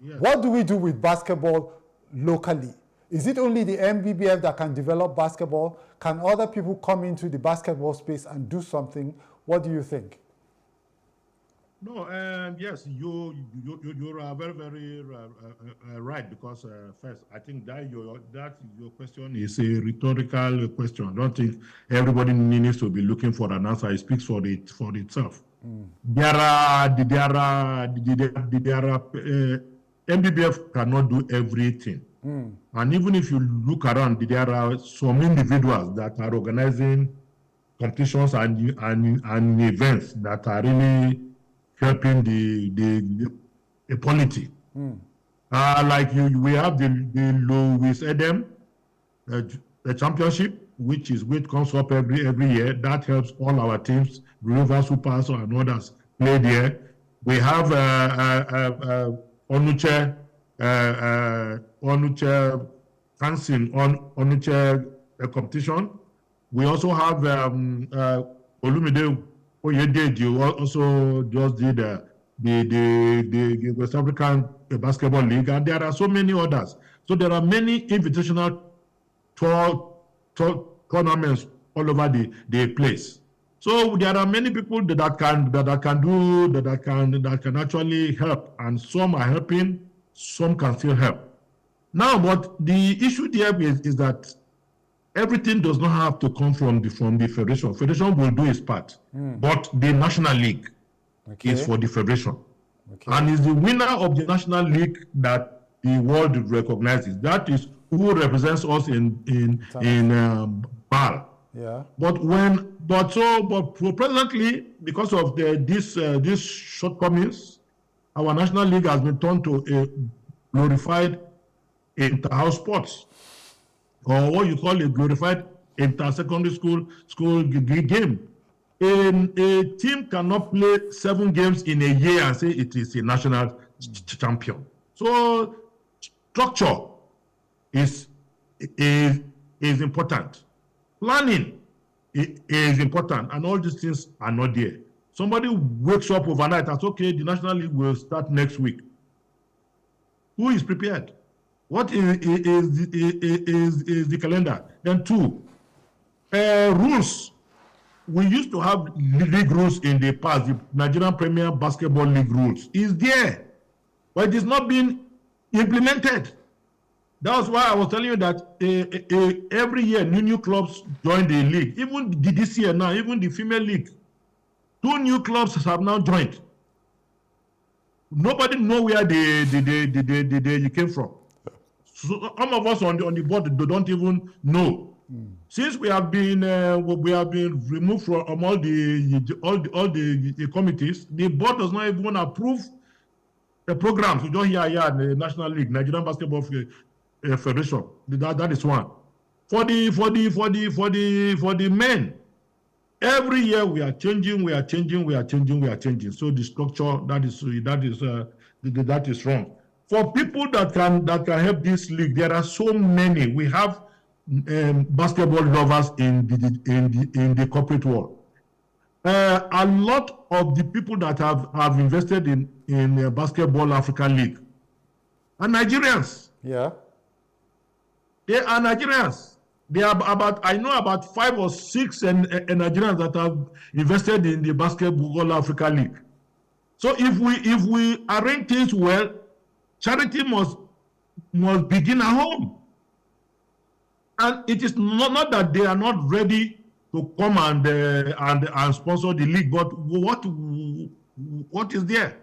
yes, what do we do with basketball locally? Is it only the MBBF that can develop basketball? Can other people come into the basketball space and do something? What do you think? No, yes, you are very, very right, because first, I think that your question is a rhetorical question. I don't think everybody needs to be looking for an answer. It speaks for itself. MBBF cannot do everything. And even if you look around, there are some individuals that are organizing competitions and events that are really helping the polity. Like we have the Louis Edem, the championship, which comes up every year. That helps all our teams, River Supers and others play there. We have Onuche Hansen Onuche competition. We also have Olumide Oyedeji also just did the West African Basketball League, and there are so many others. So there are many invitational tournaments all over the place. So there are many people that can actually help, and some are helping, some can still help. Now, but the issue there is that everything does not have to come from the federation. Federation will do its part, but the National League is for the federation. and is the winner of the National League that the world recognizes. That is who represents us in BAL. Yeah. But presently, because of these shortcomings, our National League has been turned to a glorified inter-house sports, or what you call a glorified inter-secondary school game. A team cannot play 7 games in a year and say it is a national champion. So structure is important. Planning is important, and all these things are not there. Somebody wakes up overnight and says, okay, the National League will start next week. Who is prepared? What is the calendar? Then 2, rules. We used to have league rules in the past. The Nigerian Premier Basketball League rules is there, but it is not being implemented. That's why I was telling you that every year new clubs join the league. Even this year now, even the female league, 2 new clubs have now joined. Nobody know where they came from. So some of us on the board don't even know. Since we have been removed from all the committees, the board does not even approve the programs. We don't hear the National League, Nigerian Basketball Federation. That is one. For the men, every year we are changing. So the structure that is wrong. For people that can help this league, there are so many. We have basketball lovers in the corporate world. A lot of the people that have invested in Basketball Africa League are Nigerians. Yeah. They are Nigerians. They are I know about 5 or 6 Nigerians that have invested in the Basketball Africa League. So if we arrange things well, charity must begin at home. And it is not that they are not ready to come and sponsor the league, but what is there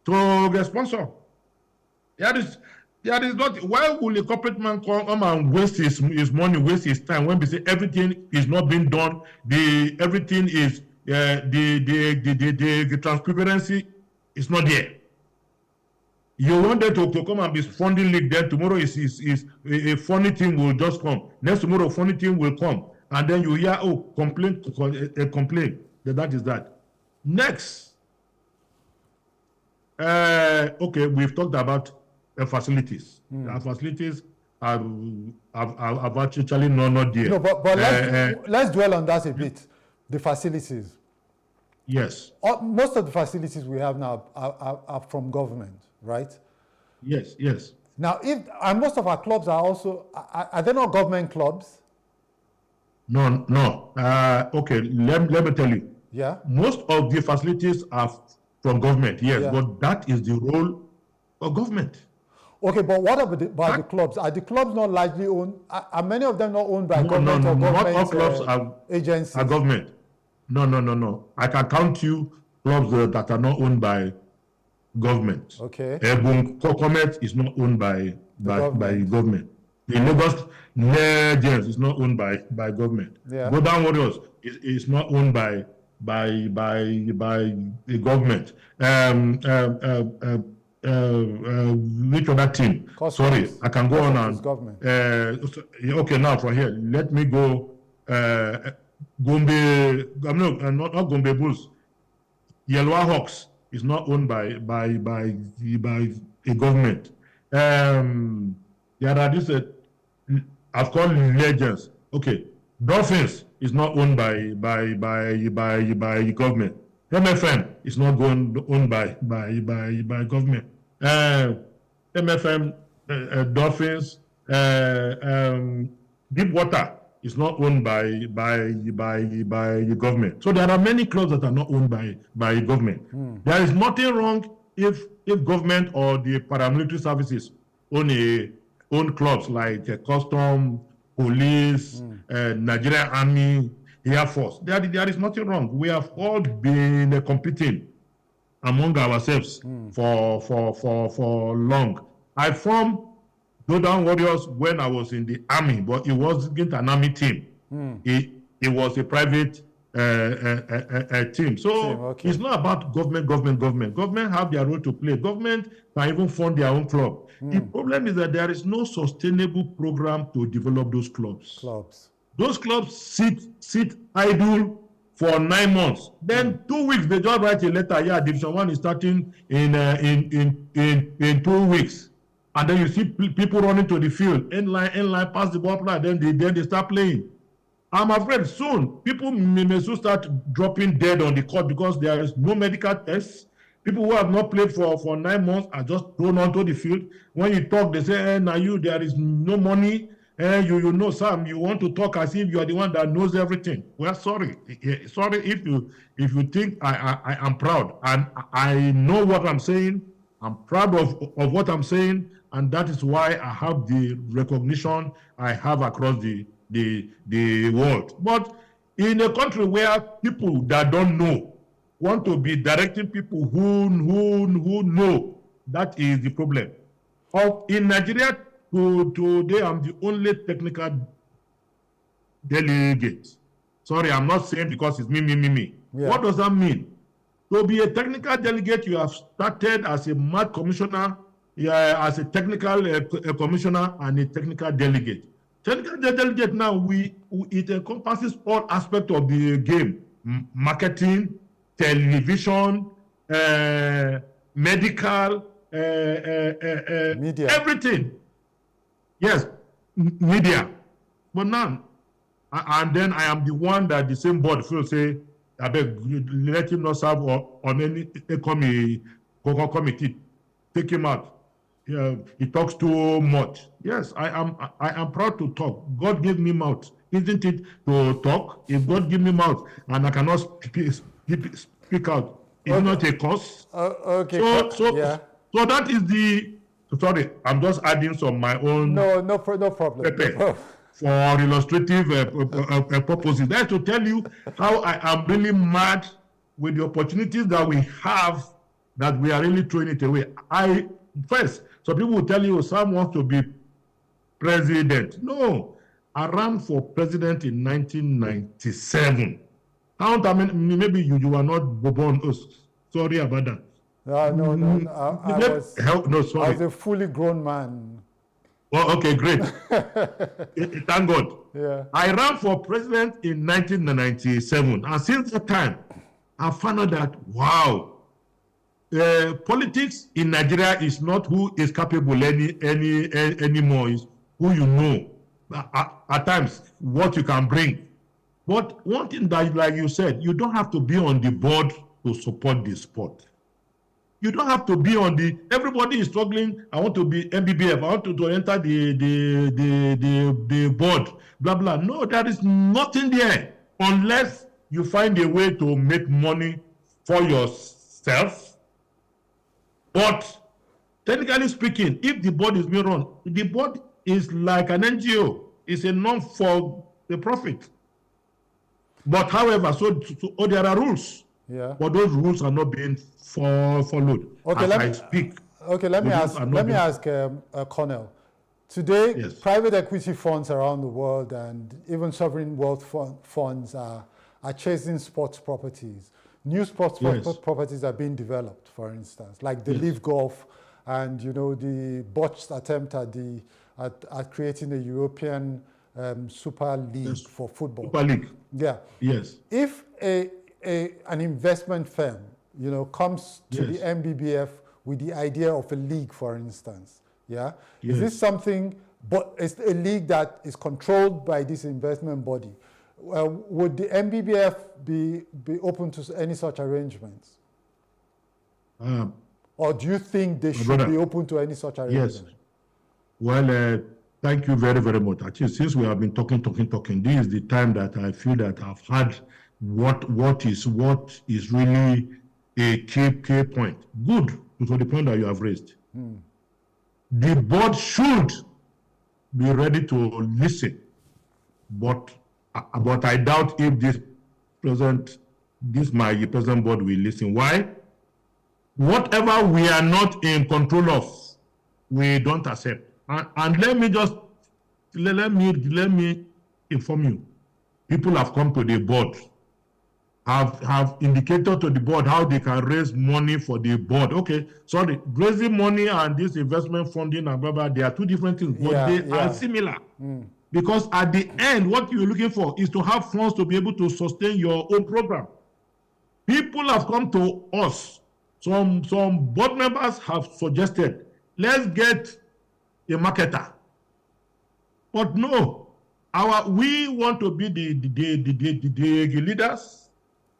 to get sponsor? There is not. Why will a corporate man come and waste his money, waste his time when we say everything is not being done? Everything is the transparency is not there. You wanted to come and be funding league, then tomorrow is a funny thing will just come. Next tomorrow, funny thing will come. And then you hear, complaint. That is that. Next. Okay, we've talked about facilities. Our facilities are actually not there. No, but let's dwell on that a bit. The facilities. Yes. Most of the facilities we have now are from government, right? Yes. Now, and most of our clubs are also, are they not government clubs? No. Okay, let me tell you. Yeah. Most of the facilities are from government, yes, yeah. But that is the role of government. Okay, but what about the clubs? Are the clubs not largely owned? Are many of them not owned by government or government not all clubs agencies? Are government. No. I can count you clubs that are not owned by government. Okay. Comet is not owned by government. The Lagos Legends is not owned by government. Yeah. Golden Warriors is not owned by the government. Which other team? Customs. Sorry, I can go on and government. Okay, now from here, let me go. Gombe, not Gombe Bulls. Yellow Hawks is not owned by a government. There are these I've called Legends. Okay, Dolphins is not owned by government. MFM is not owned by government. MFM, Dolphins, Deepwater is not owned by government. So there are many clubs that are not owned by government. There is nothing wrong if government or the paramilitary services own clubs like Custom, Police, Nigerian Army, Air Force. There is nothing wrong. We have all been competing among ourselves for long. I formed Dodan Warriors when I was in the army, but it wasn't an army team. It was a private team. So it's not about government. Government have their role to play. Government can even fund their own club. The problem is that there is no sustainable program to develop those clubs. Those clubs sit idle for 9 months. Then 2 weeks, they just write a letter. Yeah, Division 1 is starting in 2 weeks. And then you see people running to the field, end line, pass the ball, then they start playing. I'm afraid soon people may soon start dropping dead on the court because there is no medical tests. People who have not played for 9 months are just thrown onto the field. When you talk, they say, now there is no money. You know, Sam, you want to talk as if you are the one that knows everything. Well, sorry if you think I am proud, and I know what I'm saying. I'm proud of what I'm saying, and that is why I have the recognition I have across the world. But in a country where people that don't know want to be directing people who know, that is the problem. In Nigeria today, I'm the only technical delegate. Sorry, I'm not saying because it's me. Yeah. What does that mean? To be a technical delegate, you have started as a math commissioner, as a technical commissioner and a technical delegate. Technical delegate now, it encompasses all aspects of the game: marketing, television, medical, media, everything. Yes, media. But now, and then I am the one that the same board will say, I beg, let him not serve on any committee. Take him out. He talks too much. Yes, I am proud to talk. God gave me mouth, isn't it, to talk? If God give me mouth and I cannot speak out, it's not a curse. Okay. So that is the. Sorry, I'm just adding some my own. No problem. For illustrative purposes. That's to tell you how I am really mad with the opportunities that we have, that we are really throwing it away. So people will tell you, Sam wants to be president. No, I ran for president in 1997. Maybe you were not born. Oh, sorry about that. No. I was a fully grown man. Oh, okay, great. Thank God. Yeah. I ran for president in 1997, and since that time, I found out that politics in Nigeria is not who is capable anymore. It's who you know. At times, what you can bring. But one thing that, like you said, you don't have to be on the board to support the sport. You don't have to be on the. Everybody is struggling. I want to be MBBF. I want to enter the board. Blah blah. No, there is nothing there unless you find a way to make money for yourself. But technically speaking, if the board is being run, the board is like an NGO. It's a non-for-profit. But however, so there are rules. Yeah. But those rules are not being followed. Okay, let me ask Cornell. Today, yes, private equity funds around the world and even sovereign wealth funds are chasing sports properties. New sports properties are being developed, for instance, like the Live Golf and the botched attempt at creating a European Super League for football. Super League. Yeah. Yes. If an investment firm, comes to the MBBF with the idea of a league, for instance, is this something? But it's a league that is controlled by this investment body. Would the MBBF be open to any such arrangements? Or do you think they should be open to any such arrangements? Yes. Well, thank you very, very much. Actually, since we have been talking, this is the time that I feel that I've had what is really a key point. Good, to the point that you have raised. The board should be ready to listen, but I doubt if my present board will listen. Why? whatever we are not in control of, we don't accept. And let me inform you. People have come to the board, have indicated to the board how they can raise money for the board. Okay, sorry, raising money and this investment funding and blah, blah, they are two different things, but they are similar. Because at the end, what you're looking for is to have funds to be able to sustain your own program. People have come to us. Some board members have suggested, let's get a marketer. But no, we want to be the leaders,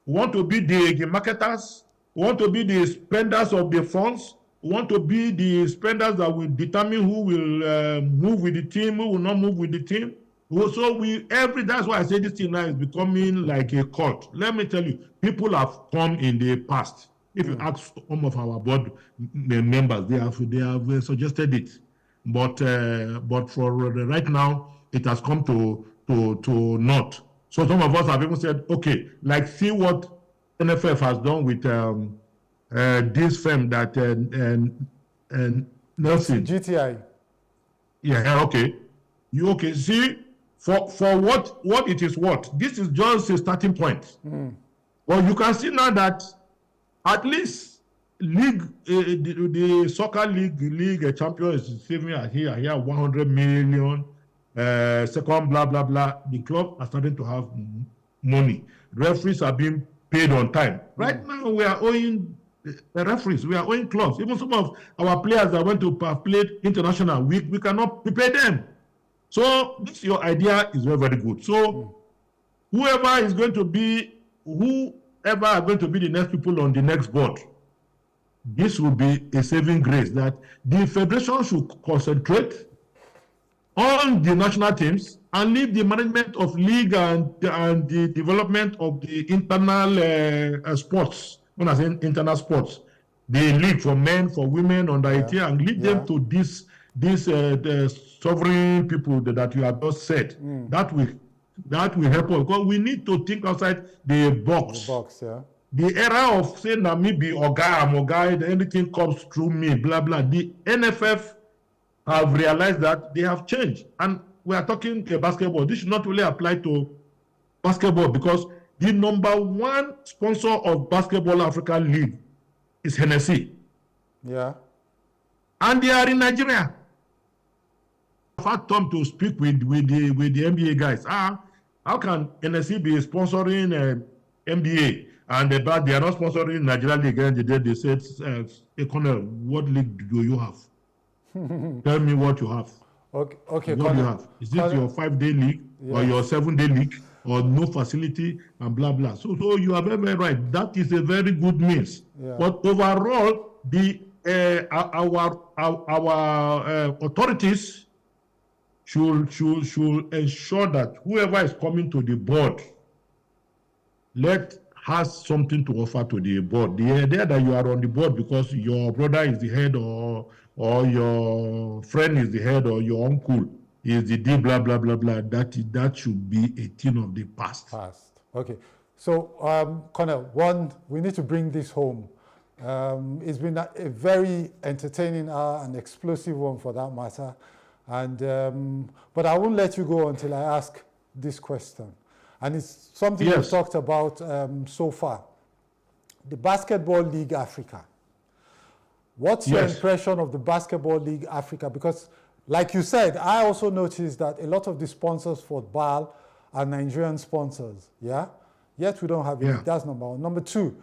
we want to be the marketers, we want to be the spenders of the funds, we want to be the spenders that will determine who will move with the team, who will not move with the team. So that's why I say this thing now is becoming like a cult. Let me tell you, people have come in the past. If you ask some of our board members, they have suggested it. But for right now, it has come to naught. So some of us have even said, okay, like see what NFF has done with this firm that Nelson. GTI. Yeah, okay. See, for what it is worth, this is just a starting point. Well, you can see now that at least the soccer league champion is saving here 100 million. Second, blah blah blah. The club are starting to have money. Referees are being paid on time. Right now, we are owing referees. We are owing clubs. Even some of our players that went to play international, we cannot pay them. So your idea is very, very good. So whoever are going to be the next people on the next board, this will be a saving grace that the federation should concentrate on the national teams and leave the management of league and the development of the internal sports, known as internal sports, the league for men, for women, under 18, and leave them to the sovereign people that you have just said. That will help us, because we need to think outside the box. The era of saying that me be Oga, anything comes through me, blah blah. The NFF have realized that they have changed, and we are talking about basketball. This should not really apply to basketball, because the number one sponsor of Basketball Africa League is Hennessy. Yeah. And they are in Nigeria. I've had time to speak with the NBA guys. How can Hennessy be sponsoring NBA and they are not sponsoring Nigeria League? And they said, hey, Colonel, what league do you have? Tell me what you have. Okay. What do you have? Is this your 5-day league or your 7-day league or no facility and blah blah? So you are very, very right. That is a very good means. But overall, our authorities should ensure that whoever is coming to the board has something to offer to the board. The idea that you are on the board because your brother is the head or your friend is the head or your uncle is the D blah blah blah blah, that should be a thing of the past. Okay. So Colonel, we need to bring this home. It's been a very entertaining hour and explosive one for that matter. And but I won't let you go until I ask this question. And it's something we've talked about so far. The Basketball League Africa. What's your impression of the Basketball League Africa? Because like you said, I also noticed that a lot of the sponsors for BAL are Nigerian sponsors, Yet we don't have it. That's number one. Number two,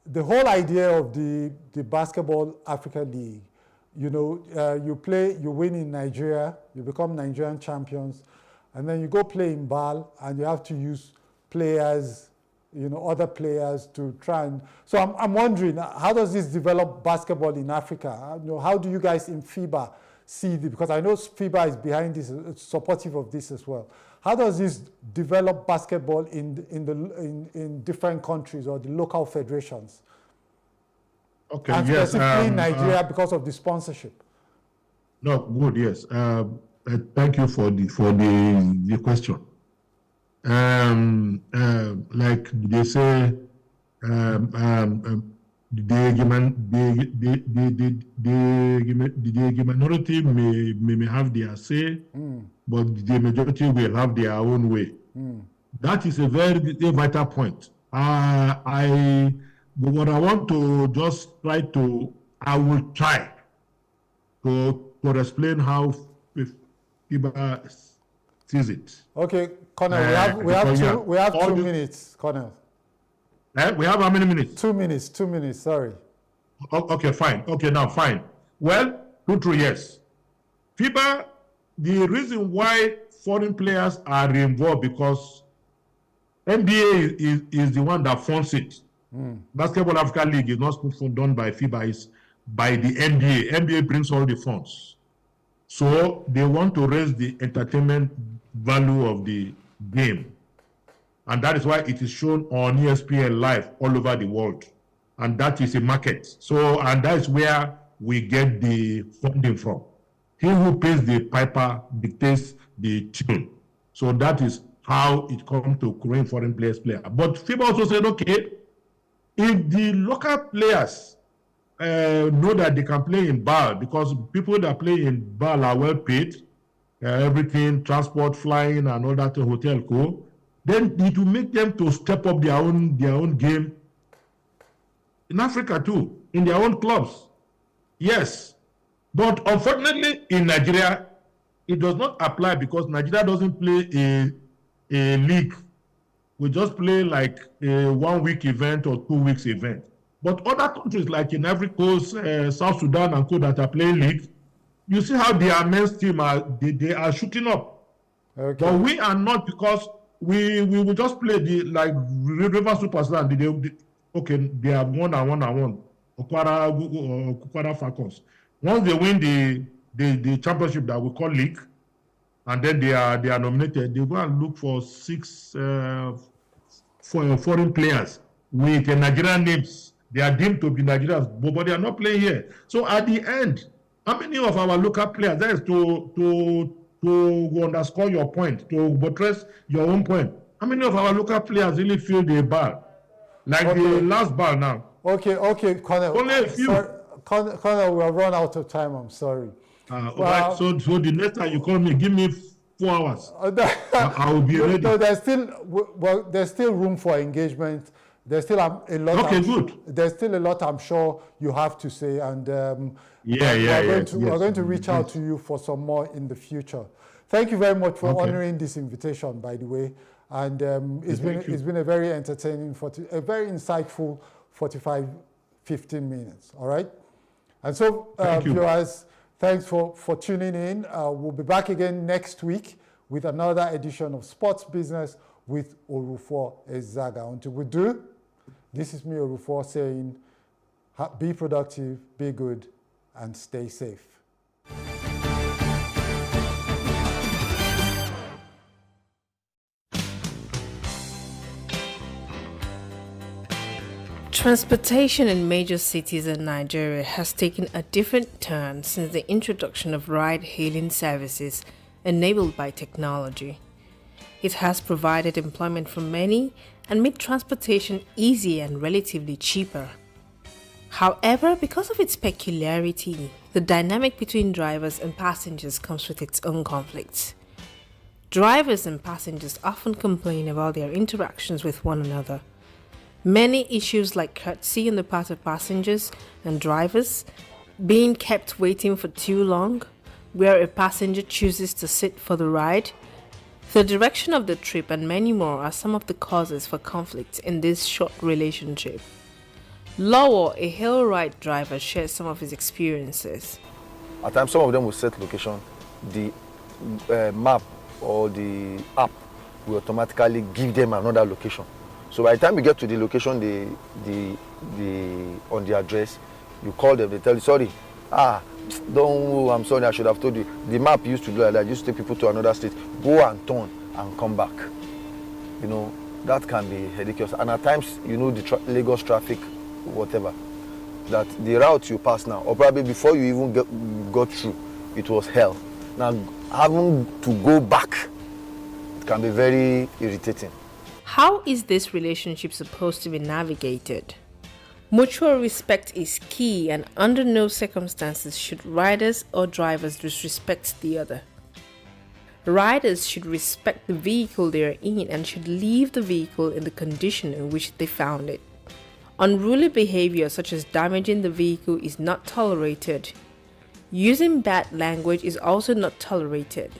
the whole idea of the Basketball Africa League, you win in Nigeria, you become Nigerian champions, and then you go play in BAL and you have to use players, other players to try and... So I'm wondering, how does this develop basketball in Africa? How do you guys in FIBA see this? Because I know FIBA is behind this, it's supportive of this as well. How does this develop basketball in different countries or the local federations? Okay, and specifically in Nigeria because of the sponsorship. No, good, yes. Thank you for the question. Like they say, minority may have their say, but the majority will have their own way. That is a very vital point. What I want to just I will try to explain how FIBA sees it. Okay, Colonel, we have 2 minutes, Colonel. We have how many minutes? 2 minutes, sorry. Okay, fine. Okay, now fine. Well, true, yes. FIBA, the reason why foreign players are involved because NBA is the one that funds it. Basketball Africa League is not done by FIBA, it's by the NBA. NBA brings all the funds. So they want to raise the entertainment value of the game. And that is why it is shown on ESPN Live all over the world. And that is a market. So, and that is where we get the funding from. He who pays the piper dictates the tune. So that is how it comes to Korean foreign players play. But FIBA also said, okay, if the local players know that they can play in BAL, because people that play in BAL are well paid, everything, transport, flying, and all that, hotel co, then it will make them to step up their own game in Africa too, in their own clubs. Yes. But unfortunately, in Nigeria, it does not apply because Nigeria doesn't play a league. We just play like a 1 week event or 2 weeks event. But other countries like in Ivory Coast, South Sudan and co that are playing league, you see how their men's team they are shooting up. Okay. But we are not because we will just play like River Superstar. They are one-on-one. Okwara Falcons. Once they win the championship that we call league, and then they are nominated, they go and look for 6 foreign players with Nigerian names. They are deemed to be Nigerians, but they are not playing here. So at the end, how many of our local players, that is to underscore your point, to buttress your own point, how many of our local players really feel the bar? Like the last bar now. Okay, Colonel. Only a few. Colonel, we have run out of time, I'm sorry. Right, so the next time you call me, give me 4 hours. I will be ready. No, there's still room for engagement. There's still a lot. Okay, good. There's still a lot I'm sure you have to say, and we're going to reach out to you for some more in the future. Thank you very much for honoring this invitation, by the way, and it's been a very entertaining, a very insightful 45-15 minutes. All right, and so viewers, thanks for tuning in. We'll be back again next week with another edition of Sports Business with Orufo Ezaga. Until we do, this is me, Orufo, saying be productive, be good, and stay safe. Transportation in major cities in Nigeria has taken a different turn since the introduction of ride-hailing services enabled by technology. It has provided employment for many and made transportation easier and relatively cheaper. However, because of its peculiarity, the dynamic between drivers and passengers comes with its own conflicts. Drivers and passengers often complain about their interactions with one another. Many issues like courtesy on the part of passengers and drivers, being kept waiting for too long, where a passenger chooses to sit for the ride, the direction of the trip, and many more are some of the causes for conflict in this short relationship. Lawo, a hail ride driver, shares some of his experiences. At times, some of them will set location. The map or the app will automatically give them another location. So by the time you get to the location, on the address, you call them, they tell you, sorry, I'm sorry, I should have told you. The map used to do like that, used to take people to another state, go and turn and come back. You know, that can be ridiculous. And at times, you know, the Lagos traffic, whatever, that the route you pass now, or probably before you even got through, it was hell. Now, having to go back, it can be very irritating. How is this relationship supposed to be navigated? Mutual respect is key, and under no circumstances should riders or drivers disrespect the other. Riders should respect the vehicle they are in and should leave the vehicle in the condition in which they found it. Unruly behavior such as damaging the vehicle is not tolerated. Using bad language is also not tolerated.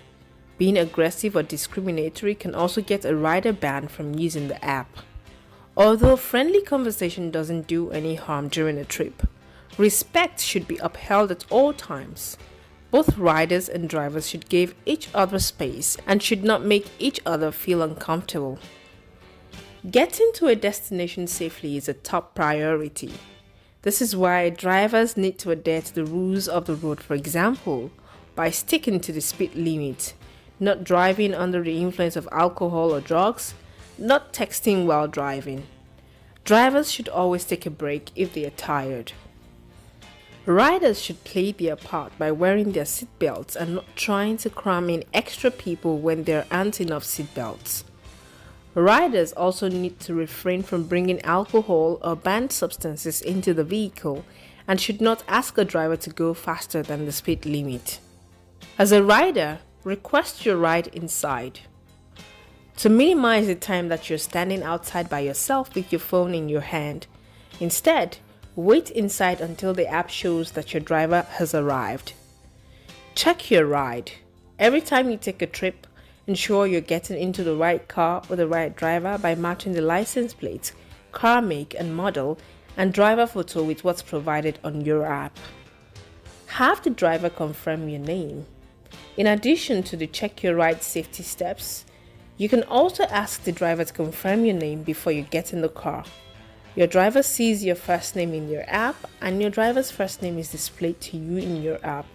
Being aggressive or discriminatory can also get a rider banned from using the app. Although friendly conversation doesn't do any harm during a trip, respect should be upheld at all times. Both riders and drivers should give each other space and should not make each other feel uncomfortable. Getting to a destination safely is a top priority. This is why drivers need to adhere to the rules of the road, for example, by sticking to the speed limit, not driving under the influence of alcohol or drugs, not texting while driving. Drivers should always take a break if they are tired. Riders should play their part by wearing their seatbelts and not trying to cram in extra people when there aren't enough seatbelts. Riders also need to refrain from bringing alcohol or banned substances into the vehicle and should not ask a driver to go faster than the speed limit. As a rider, request your ride inside. To minimize the time that you're standing outside by yourself with your phone in your hand, instead, wait inside until the app shows that your driver has arrived. Check your ride. Every time you take a trip, ensure you're getting into the right car or the right driver by matching the license plate, car make and model, and driver photo with what's provided on your app. Have the driver confirm your name. In addition to the check your ride safety steps, you can also ask the driver to confirm your name before you get in the car. Your driver sees your first name in your app and your driver's first name is displayed to you in your app.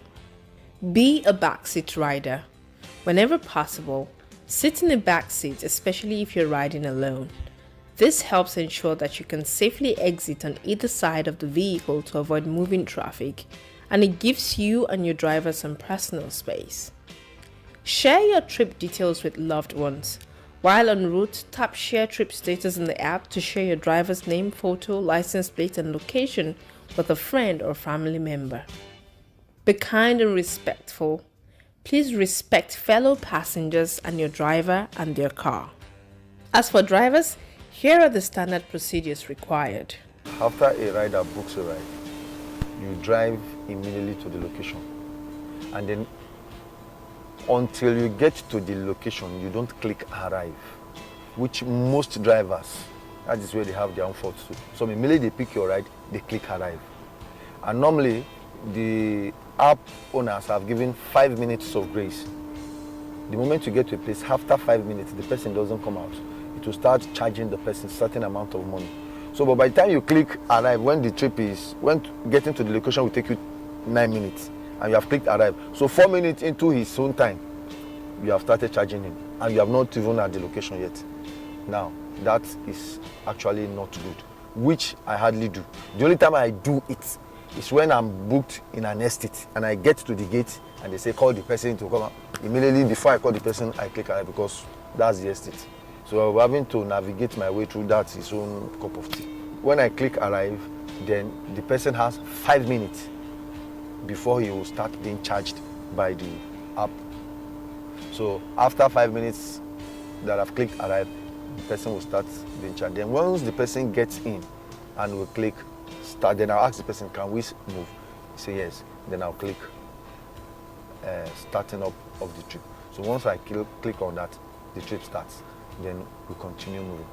Be a backseat rider. Whenever possible, sit in the back seat, especially if you're riding alone. This helps ensure that you can safely exit on either side of the vehicle to avoid moving traffic, and it gives you and your driver some personal space. Share your trip details with loved ones. While en route, tap Share Trip Status in the app to share your driver's name, photo, license plate, and location with a friend or family member. Be kind and respectful. Please respect fellow passengers and your driver and their car. As for drivers, here are the standard procedures required. After a rider books a ride, you drive immediately to the location. And then until you get to the location, you don't click arrive, which most drivers, that is where they have their own faults too. So immediately they pick your ride, they click arrive. And normally, the app owners have given 5 minutes of grace. The moment you get to a place, after 5 minutes, the person doesn't come out. It will start charging the person a certain amount of money. So, but by the time you click arrive, when the trip is, when getting to the location will take you 9 minutes, and you have clicked arrive. So 4 minutes into his own time, you have started charging him, and you have not even at the location yet. Now, that is actually not good, which I hardly do. The only time I do it is when I'm booked in an estate, and I get to the gate, and they say, call the person to come out. Immediately before I call the person, I click arrive because that's the estate. So having to navigate my way through that is own cup of tea. When I click arrive, then the person has 5 minutes before he will start being charged by the app. So after 5 minutes that I've clicked arrive, the person will start being charged. Then once the person gets in and will click start, then I'll ask the person, can we move? He say yes. Then I'll click starting up of the trip. So once I click on that, the trip starts. Then we continue moving.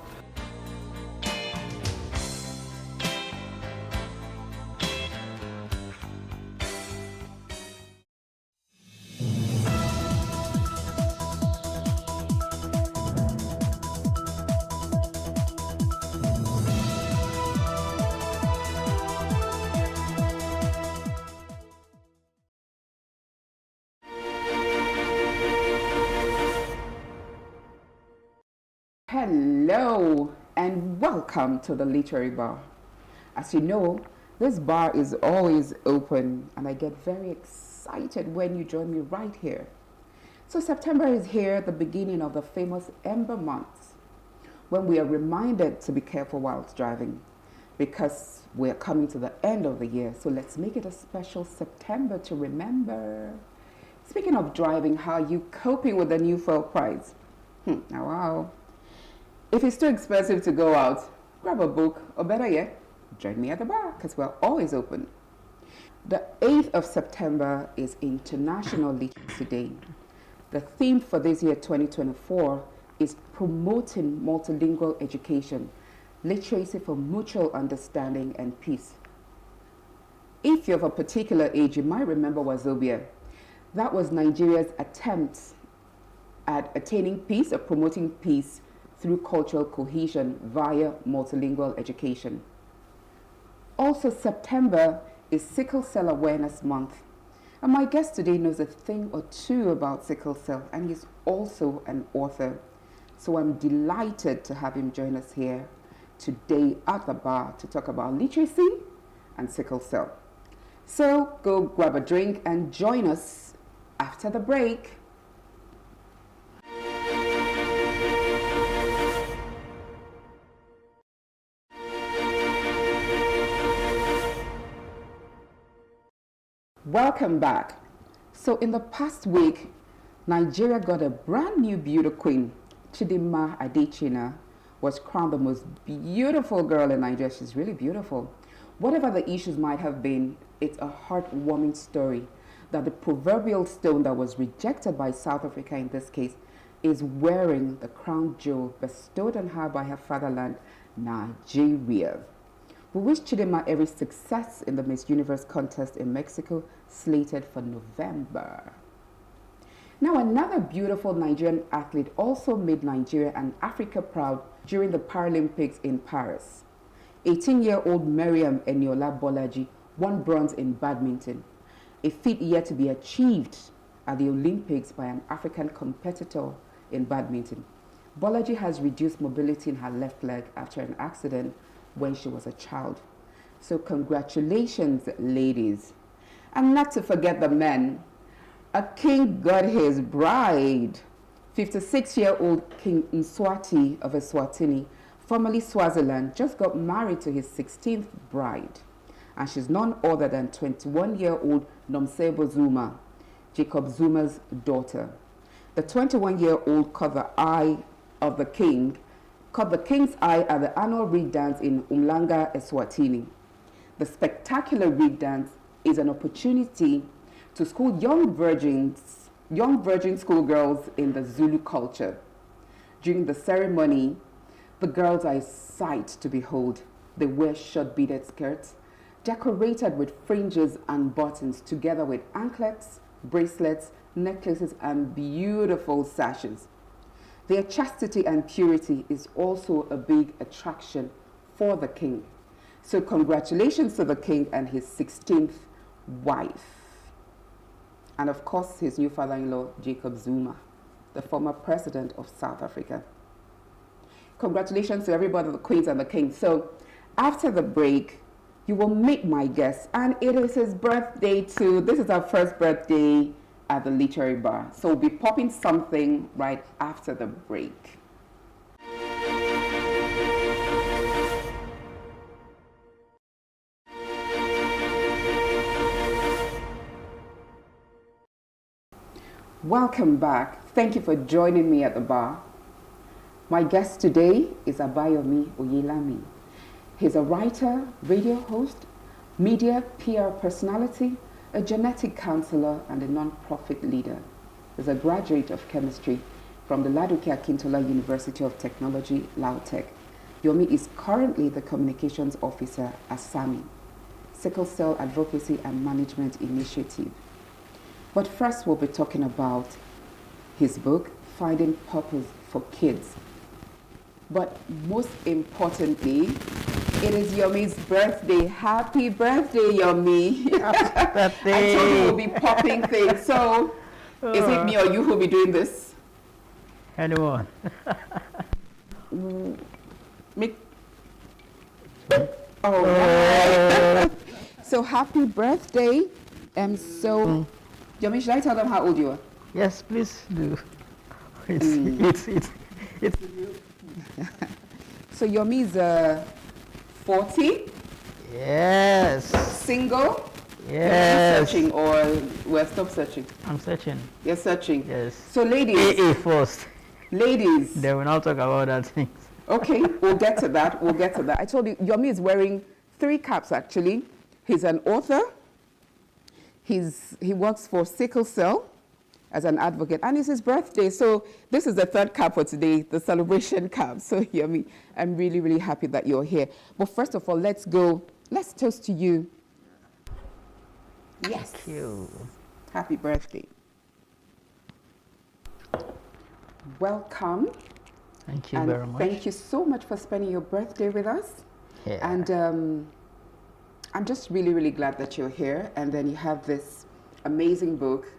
Hello and welcome to the Literary Bar. As you know, this bar is always open and I get very excited when you join me right here. So September is here, the beginning of the famous Ember months, when we are reminded to be careful whilst driving. because we're coming to the end of the year. So let's make it a special September to remember. Speaking of driving, how are you coping with the new fuel price? Now, wow. If it's too expensive to go out, grab a book, or better yet, join me at the bar, because we're always open. The 8th of September is International Literacy Day. The theme for this year, 2024, is promoting multilingual education, literacy for mutual understanding and peace. If you're of a particular age, you might remember Wazobia. That was Nigeria's attempt at attaining peace or promoting peace through cultural cohesion via multilingual education. Also, September is Sickle Cell Awareness Month. And my guest today knows a thing or two about sickle cell, and he's also an author. So I'm delighted to have him join us here today at the bar to talk about literacy and sickle cell. So go grab a drink and join us after the break. Welcome back. So in the past week, Nigeria got a brand new beauty queen. Chidinma Adechina was crowned the most beautiful girl in Nigeria. She's really beautiful. Whatever the issues might have been, it's a heartwarming story that the proverbial stone that was rejected by South Africa in this case is wearing the crown jewel bestowed on her by her fatherland, Nigeria. We wish Chidinma every success in the Miss Universe contest in Mexico, slated for November. Now, another beautiful Nigerian athlete also made Nigeria and Africa proud during the Paralympics in Paris. 18-year-old Mariam Eniola Bolaji won bronze in badminton, a feat yet to be achieved at the Olympics by an African competitor in badminton. Bolaji has reduced mobility in her left leg after an accident when she was a child. So congratulations, ladies. And not to forget the men. A king got his bride. 56-year-old King Mswati of Eswatini, formerly Swaziland, just got married to his 16th bride. And she's none other than 21-year-old Nomcebo Zuma, Jacob Zuma's daughter. The 21-year-old caught the eye of the king, caught the king's eye at the annual reed dance in Umhlanga, Eswatini. The spectacular reed dance is an opportunity to school young virgin schoolgirls in the Zulu culture. During the ceremony, the girls are a sight to behold. They wear short beaded skirts, decorated with fringes and buttons, together with anklets, bracelets, necklaces, and beautiful sashes. Their chastity and purity is also a big attraction for the king. So congratulations to the king and his 16th wife. And of course, his new father-in-law, Jacob Zuma, the former president of South Africa. Congratulations to everybody, the queens and the king. So after the break, you will meet my guest, and it is his birthday too. This is our first birthday at the Literary Bar. So we'll be popping something right after the break. Welcome back. Thank you for joining me at the bar. My guest today is Abayomi Oyelami. He's a writer, radio host, media PR personality, a genetic counselor, and a non-profit leader. He's a graduate of chemistry from the Ladoke Akintola University of Technology, LAUTECH. Yomi is currently the communications officer at SAMI, Sickle Cell Advocacy and Management Initiative. But first we'll be talking about his book, Finding Purpose for Kids. But most importantly, it is Yomi's birthday. Happy birthday, Yomi. Happy birthday. I told you we'll be popping things. So is it me or you who'll be doing this? Anyone. All right. So happy birthday. Yomi, should I tell them how old you are? Yes, please do. It's So Yomi is a 40? Yes. Single? Yes. Searching or well, stop searching. I'm searching. You're searching. Yes. So ladies. AA first. Ladies. They will not talk about that thing. Okay, we'll get to that. We'll get to that. I told you, Yomi is wearing 3 caps actually. He's an author. He works for Sickle Cell as an advocate, and it's his birthday. So this is the 3rd cap for today, the celebration cap. So Yomi, I'm really, really happy that you're here. But first of all, let's toast to you. Yes. Thank you. Happy birthday. Welcome. Thank you and very much. Thank you so much for spending your birthday with us. Yeah. And I'm just really, really glad that you're here. And then you have this amazing book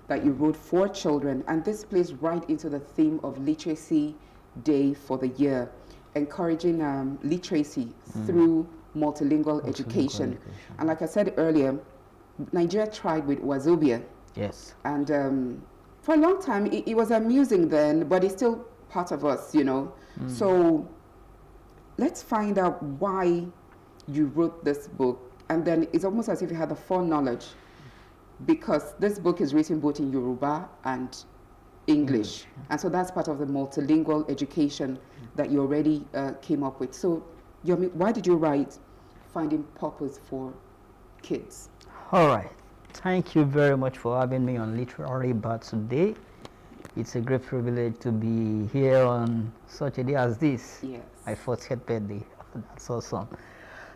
that you wrote for children. And this plays right into the theme of Literacy Day for the year, encouraging literacy through multilingual education. And like I said earlier, Nigeria tried with Wazobia. Yes. And for a long time, it was amusing then, but it's still part of us, you know. So let's find out why you wrote this book. And then it's almost as if you had the foreknowledge, because this book is written both in Yoruba and English. And so that's part of the multilingual education that you already came up with. So Yomi, why did you write Finding Purpose for Kids? All right. Thank you very much for having me on Literary Bar today. It's a great privilege to be here on such a day as this. Yes. My 40th birthday. That's awesome.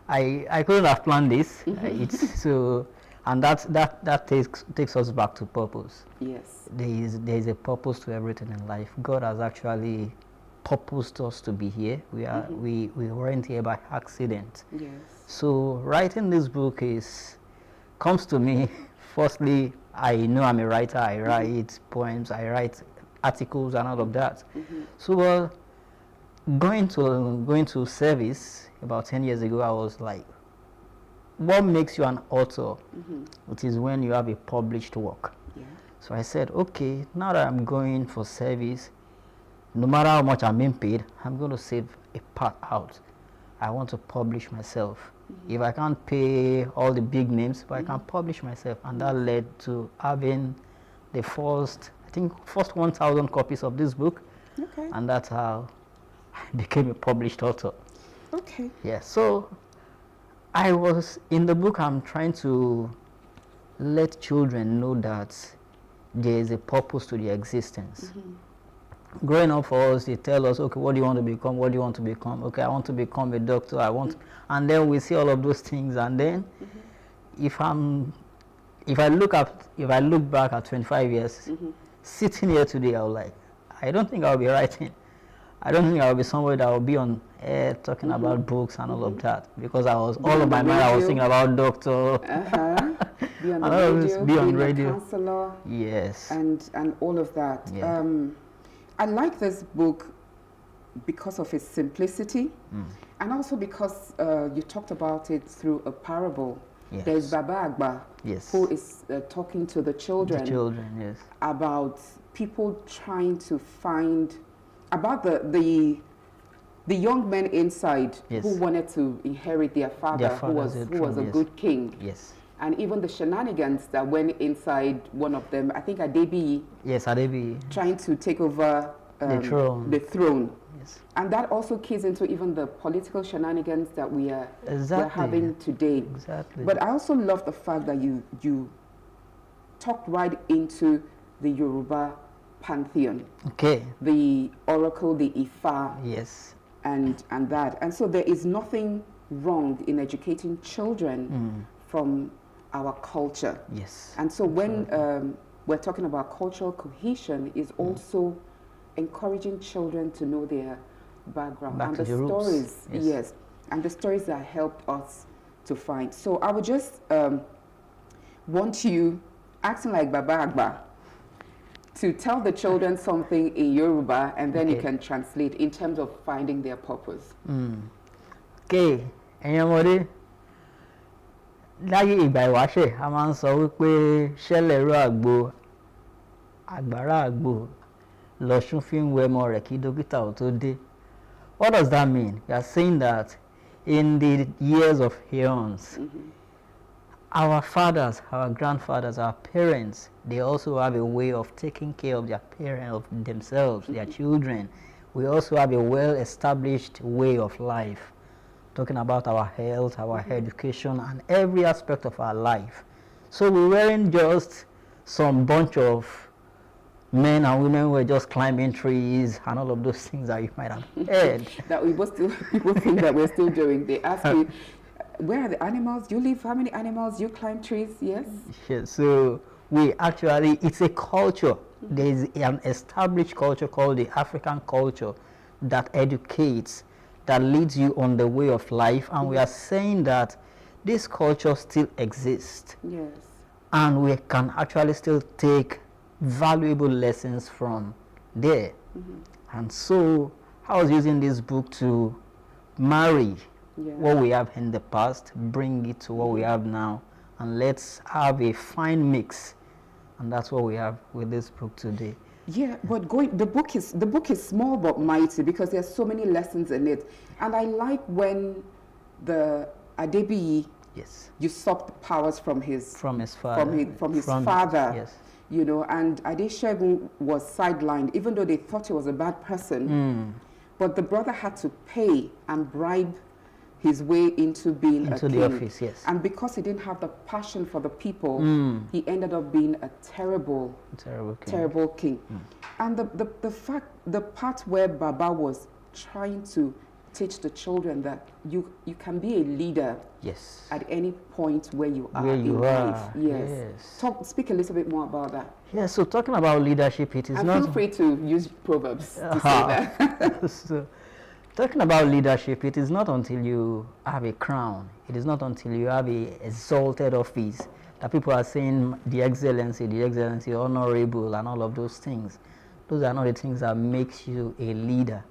I couldn't have planned this. It's so, and that takes us back to purpose. Yes. There is a purpose to everything in life. God has actually purposed us to be here. We weren't here by accident. Yes. So writing this book comes to me. Firstly, I know I'm a writer. I write poems. I write articles and all of that. So going to service about 10 years ago, I was like, what makes you an author? It is when you have a published work. Yeah. So I said, okay, now that I'm going for service, no matter how much I'm being paid, I'm going to save a part out. I want to publish myself. If I can't pay all the big names, but I can publish myself. And that led to having the first 1,000 copies of this book. Okay. And that's how I became a published author. Okay. Yeah, so I was, in the book, I'm trying to let children know that there is a purpose to their existence. Growing up for us, they tell us, okay, what do you want to become? What do you want to become? Okay, I want to become a doctor. And then we see all of those things. And then, if I look back at 25 years, sitting here today, I was like, I don't think I'll be writing. I don't think I'll be somewhere that will be on air talking about books and all of that, because I was all of my mind I was thinking about doctor. Be on the radio, be on being radio. a counselor. Yes. And all of that. Yeah. I like this book because of its simplicity, and also because you talked about it through a parable. Yes. There's Baba Agba, who is talking to the children. The children, yes. About people trying to find, about the young men inside who wanted to inherit their father who was a good king. Yes. And even the shenanigans that went inside one of them, I think Adebi. Yes, Adebi. Trying to take over the throne. Yes. And that also keys into even the political shenanigans that we're having today. Exactly. But I also love the fact that you talked right into the Yoruba pantheon. Okay. The oracle, the Ifa. Yes. And that. And so there is nothing wrong in educating children from our culture. Yes. And so when we're talking about cultural cohesion, is also encouraging children to know their background and the stories. Yes. And the stories that helped us to find. So I would just want you, acting like Baba Agba, to tell the children something in Yoruba, and then you can translate in terms of finding their purpose. Okay, ẹ̀yin ọmọdé, láyé ìgbà ìwáṣẹ̀ a máa ń sọ wípé ṣẹlẹ̀rọ àgbo àgbàrá àgbo lọ́ṣún fi ń wẹ ọmọ rẹ̀ kí dókítà ò tó dé. What does that mean? We are saying that in the years of eons, our fathers, our grandfathers, our parents, they also have a way of taking care of their parents, of themselves, their children. We also have a well-established way of life, talking about our health, our education, and every aspect of our life. So we weren't just some bunch of men and women who were just climbing trees and all of those things that you might have heard. That we both still, people think that we're still doing. They ask you, where are the animals? You live, how many animals? You climb trees? Yes? Yeah, so we actually, it's a culture. There is an established culture called the African culture that educates, that leads you on the way of life. And we are saying that this culture still exists. Yes. And we can actually still take valuable lessons from there. And so I was using this book to marry what we have in the past, bring it to what we have now, and let's have a fine mix. And that's what we have with this book today. Yeah, but the book is small but mighty because there's so many lessons in it. And I like when the Adebiyi usurped powers from his father. Yes. You know, and Adesegun was sidelined, even though they thought he was a bad person. But the brother had to pay and bribe his way into being a king. The office, yes. And because he didn't have the passion for the people, he ended up being a terrible king. And the part where Baba was trying to teach the children that you can be a leader at any point where you are in life. Yes. Speak a little bit more about that. Yeah, so talking about leadership, it is and not... feel free to use Proverbs to say that. So, talking about leadership, it is not until you have a crown, it is not until you have a exalted office that people are saying the excellency, honorable, and all of those things. Those are not the things that makes you a leader.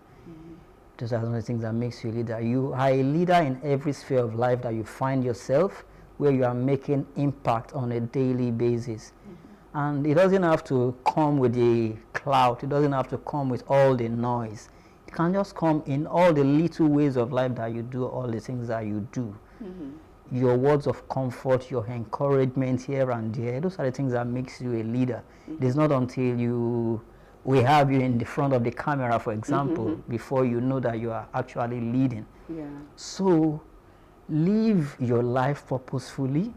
Those are not the things that makes you a leader. You are a leader in every sphere of life that you find yourself, where you are making impact on a daily basis. And it doesn't have to come with the clout. It doesn't have to come with all the noise. It can just come in all the little ways of life that you do, all the things that you do. Your words of comfort, your encouragement here and there, those are the things that makes you a leader. It is not until we have you in the front of the camera, for example, before you know that you are actually leading. So live your life purposefully,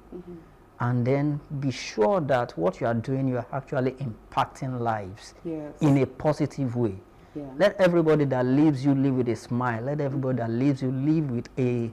and then be sure that what you are doing, you are actually impacting lives in a positive way. Let everybody that leaves you live with a smile. Let everybody that leaves you live with a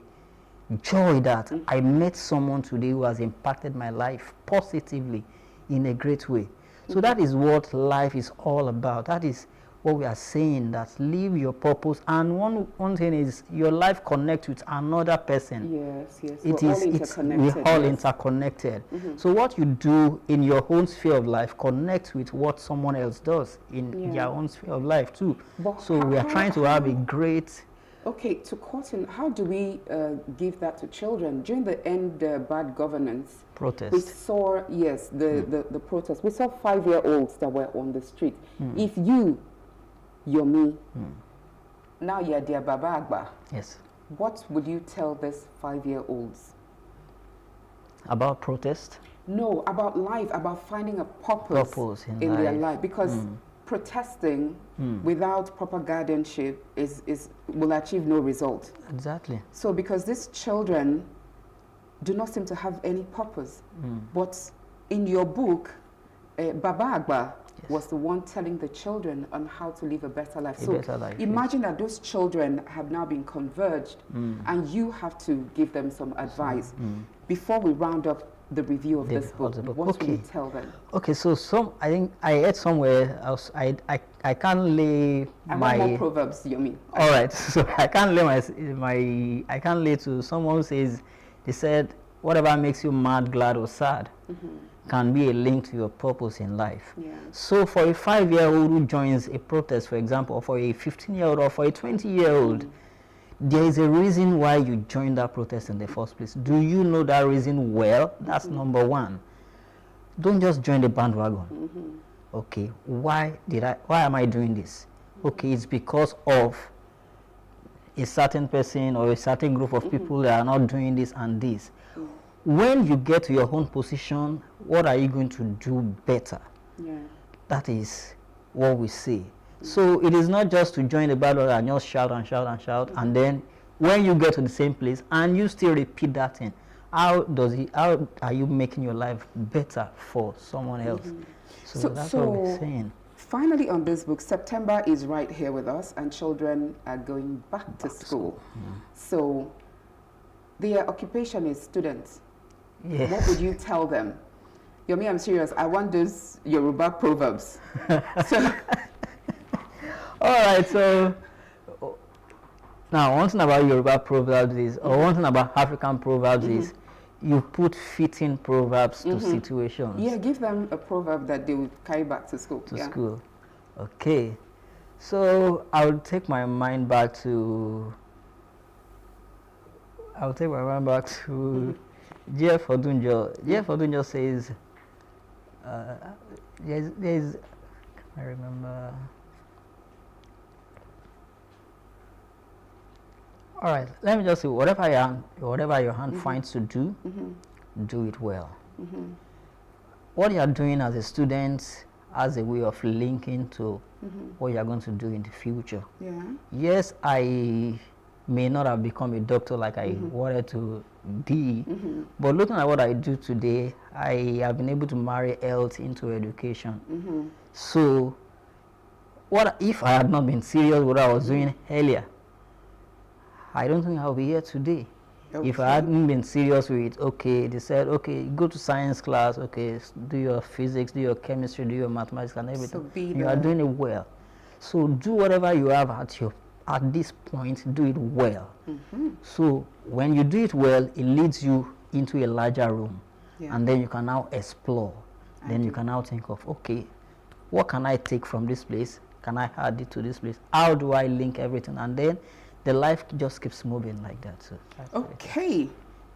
joy that I met someone today who has impacted my life positively in a great way. So that is what life is all about. That is what we are saying, that live your purpose. And one thing is your life connects with another person. We're all interconnected. So what you do in your own sphere of life connects with what someone else does in their own sphere of life too. So we are trying to have a great... Okay, to Cotton, how do we give that to children? During the end bad governance protest, we saw, the protest. We saw 5-year-olds that were on the street. If you're me, now you're dear Baba Agba. Yes. What would you tell these 5-year-olds? About protest? No, about life, about finding a purpose in their life. Because protesting without proper guardianship will achieve no result. Exactly. So because these children do not seem to have any purpose. But in your book, Baba Agba was the one telling the children on how to live a better life. Imagine that those children have now been converged and you have to give them some advice. Before we round up the review of this book, what will you tell them? Okay, so I think I read somewhere else, I can't lay my... more Proverbs, you mean? All right, so I can't lay I can't lay to someone who says, they said, whatever makes you mad, glad, or sad can be a link to your purpose in life. So for a 5-year-old who joins a protest, for example, or for a 15-year-old or for a 20-year-old, there is a reason why you joined that protest in the first place. Do you know that reason well? That's number one. Don't just join the bandwagon. Okay, why am I doing this? Okay, it's because of a certain person or a certain group of people that are not doing this and this. When you get to your own position, what are you going to do better? Yeah. That is what we say. So it is not just to join the battle and just shout and shout and shout, and then when you get to the same place and you still repeat that thing, how are you making your life better for someone else? So that's what we're saying. Finally, on this book, September is right here with us, and children are going back to school. So their occupation is students. Yes. What would you tell them? Yomi, I'm serious. I want those Yoruba proverbs. All right, so now one thing about Yoruba proverbs is, or one thing about African proverbs is, you put fitting proverbs to situations. Yeah, give them a proverb that they will carry back to school. School. Okay. So I'll take my mind back to Jeff Odunjo. Jeff Odunjo says, there's I remember. All right, let me just say, whatever your hand finds to do, do it well. What you are doing as a student has a way of linking to what you are going to do in the future. Yeah. Yes, I may not have become a doctor like I wanted to be, but looking at what I do today, I have been able to marry health into education. So, what if I had not been serious with what I was doing earlier? I don't think I'll be here today. Okay. If I hadn't been serious with it, okay, they said, okay, go to science class, okay, do your physics, do your chemistry, do your mathematics and everything. So you are doing it well. So do whatever you have at this point, do it well. So when you do it well, it leads you into a larger room. Yeah. And then you can now explore. Then you can now think of, okay, what can I take from this place? Can I add it to this place? How do I link everything? And then the life just keeps moving like that. So okay.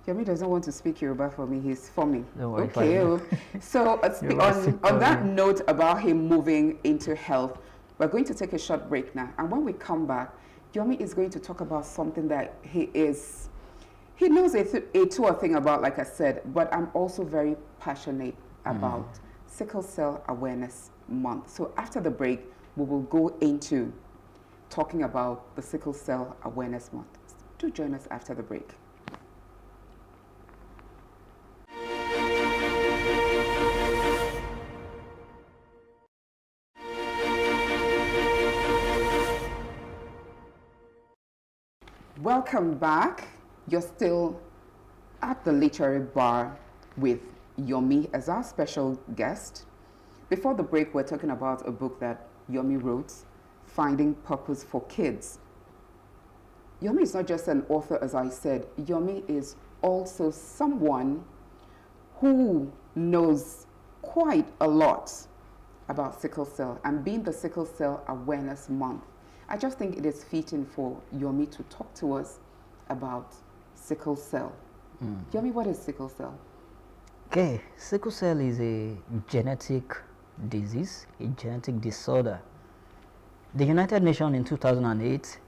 Yomi doesn't want to speak Yoruba for me. He's forming. Okay. So on that note about him moving into health, we're going to take a short break now. And when we come back, Yomi is going to talk about something that he knows a tour thing about, like I said, but I'm also very passionate about Sickle Cell Awareness Month. So after the break, we will go into talking about the Sickle Cell Awareness Month. Do join us after the break. Welcome back. You're still at the Literary Bar with Yomi as our special guest. Before the break, we're talking about a book that Yomi wrote, Finding Purpose for Kids. Yomi is not just an author, as I said. Yomi is also someone who knows quite a lot about sickle cell, and being the Sickle Cell Awareness Month, I just think it is fitting for Yomi to talk to us about sickle cell. Yomi, what is sickle cell? Okay, sickle cell is a genetic disease, a genetic disorder. The United Nations in 2008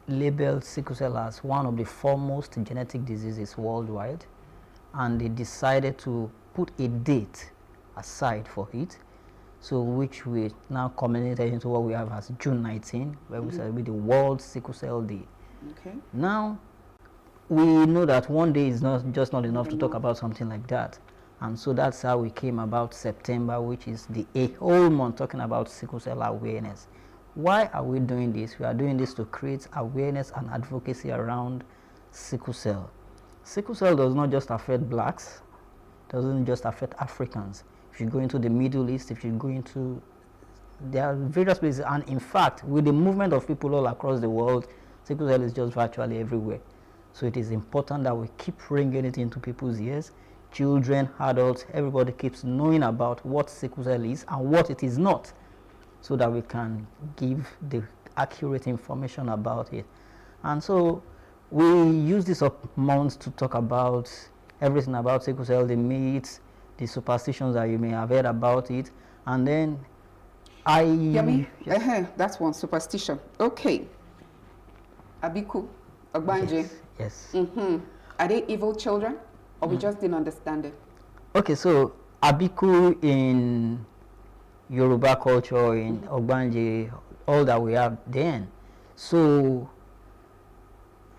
labeled sickle cell as one of the foremost genetic diseases worldwide, and they decided to put a date aside for it, so which we now culminated into what we have as June 19, where we celebrate the World Sickle Cell Day. Okay. Now, we know that one day is not enough to talk about something like that. And so that's how we came about September, which is a whole month talking about sickle cell awareness. Why are we doing this? We are doing this to create awareness and advocacy around sickle cell. Sickle cell does not just affect blacks, doesn't just affect Africans. If you go into the Middle East, if you go into, there are various places, and in fact, with the movement of people all across the world, sickle cell is just virtually everywhere. So it is important that we keep bringing it into people's ears. Children, adults, everybody keeps knowing about what sickle cell is and what it is not, so that we can give the accurate information about it. And so we use this month to talk about everything about sickle cell, the myths, the superstitions that you may have heard about it. And then Yummy, that's one superstition. Okay. Abiku, Ogbanje. Yes. Are they evil children, or we just didn't understand it? Okay, so Abiku in Yoruba culture, in Ogbanje, all that we have then. So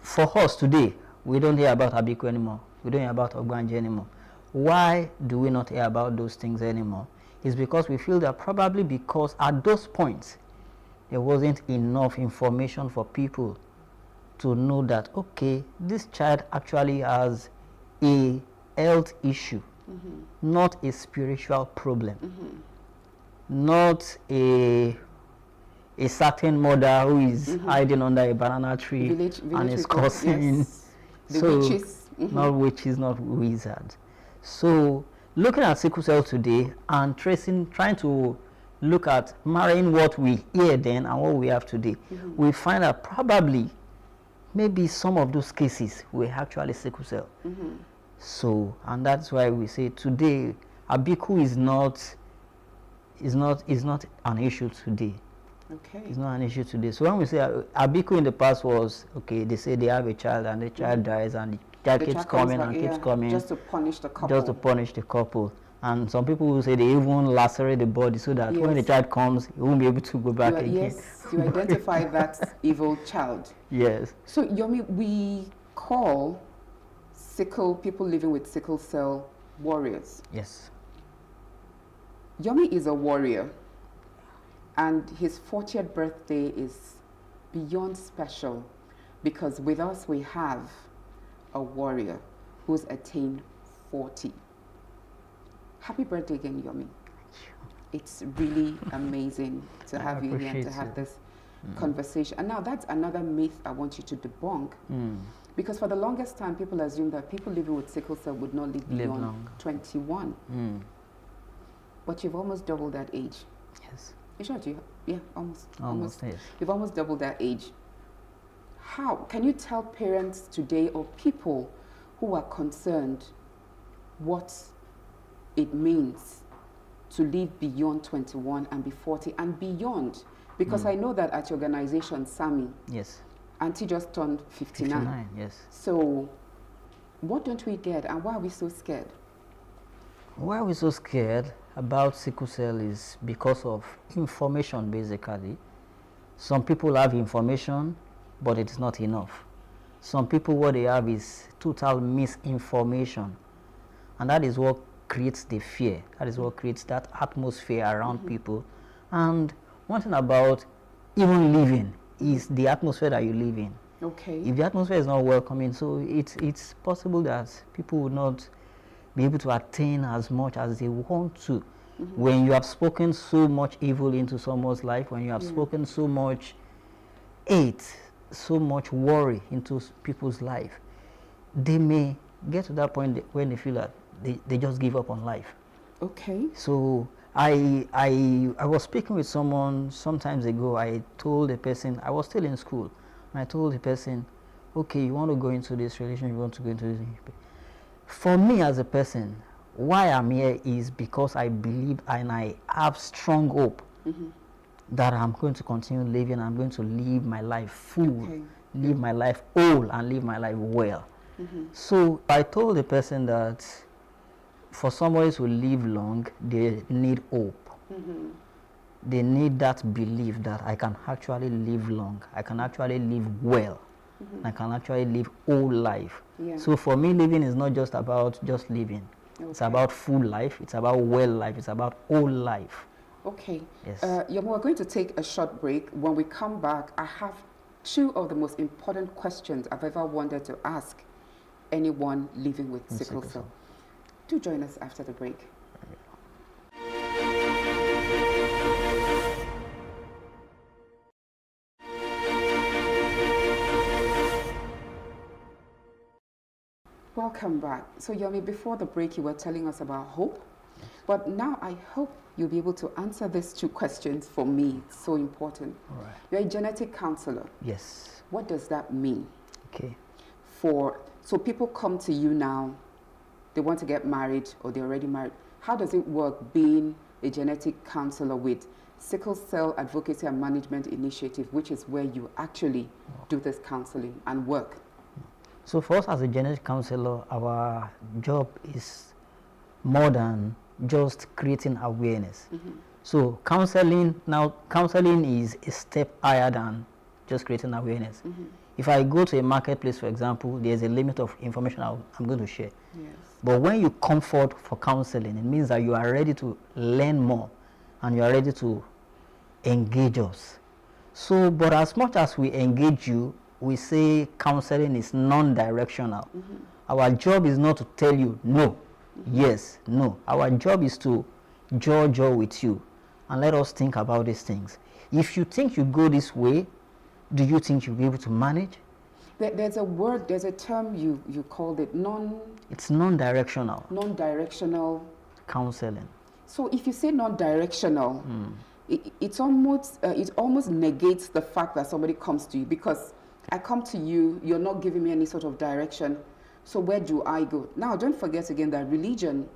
for us today, we don't hear about Abiku anymore. We don't hear about Ogbanje anymore. Why do we not hear about those things anymore? It's because we feel that probably because at those points, there wasn't enough information for people to know that, okay, this child actually has a health issue, not a spiritual problem, not a certain mother who is hiding under a banana tree and is causing witches. Not witches, not wizards. So looking at sickle cell today and trying to look at marrying what we hear then and what we have today, we find that probably maybe some of those cases were actually sickle cell. So, and that's why we say today Abiku is not an issue today. Okay. It's not an issue today. So when we say Abiku in the past was, okay, they say they have a child and the child dies and the child keeps coming and keeps coming. Just to punish the couple. Just to punish the couple. And some people will say they even lacerate the body so that when the child comes, he won't be able to go back again. Yes, you identify that evil child. Yes. So Yomi, we call people living with sickle cell warriors. Yes. Yomi is a warrior, and his 40th birthday is beyond special because with us we have a warrior who's attained 40. Happy birthday again, Yomi. It's really amazing to have you here and to have this conversation. And now that's another myth I want you to debunk. Because for the longest time, people assumed that people living with sickle cell would not live beyond 21. But you've almost doubled that age. Yes. You sure? Yeah, almost. Almost, yes. You've almost doubled that age. How? Can you tell parents today or people who are concerned what it means to live beyond 21 and be 40 and beyond? Because I know that at your organization, SAMI, yes, Auntie just turned 59. Yes. So what don't we get and why are we so scared? Why are we so scared about sickle cell is because of information, basically. Some people have information, but it is not enough. Some people, what they have is total misinformation. And that is what creates the fear. That is what creates that atmosphere around people. And one thing about even living is the atmosphere that you live in. Okay. If the atmosphere is not welcoming, so it's possible that people will not be able to attain as much as they want to. When you have spoken so much evil into someone's life, when you have spoken so much hate, so much worry into people's life, they may get to that point when they feel that they just give up on life. Okay. So I was speaking with someone some times ago. I told the person, I was still in school, and I told the person, okay, you want to go into this relationship, you want to go into this. For me as a person, why I'm here is because I believe and I have strong hope that I'm going to continue living. I'm going to live my life full, live my life whole, and live my life well. So I told the person that for somebody to live long, they need hope. They need that belief that I can actually live long, I can actually live well, I can actually live whole life. So for me, living is not just about just living. It's about full life, it's about well life, it's about whole life. Okay. Yes. Yomi, we're going to take a short break. When we come back, I have two of the most important questions I've ever wanted to ask anyone living with sickle cell. Do join us after the break. Welcome back. So Yomi, before the break you were telling us about hope, but now I hope you'll be able to answer these two questions for me. It's so important. All right. You're a genetic counselor. Yes. What does that mean? Okay. So people come to you now, they want to get married or they're already married. How does it work being a genetic counselor with Sickle Cell Advocacy and Management Initiative, which is where you actually do this counseling and work. So for us as a genetic counselor, our job is more than just creating awareness. So counseling is a step higher than just creating awareness. If I go to a marketplace, for example, there's a limit of information I'm going to share. Yes. But when you come forward for counseling, it means that you are ready to learn more and you are ready to engage us. So, but as much as we engage you, we say counseling is non-directional. Our job is not to tell you no, yes, no. Our job is to judge with you and let us think about these things. If you think you go this way, do you think you'll be able to manage? There's a word, there's a term you called it, It's non-directional. Non-directional Counseling. So if you say non-directional, it almost negates the fact that somebody comes to you, because I come to you, you're not giving me any sort of direction, so where do I go? Now, don't forget again that religion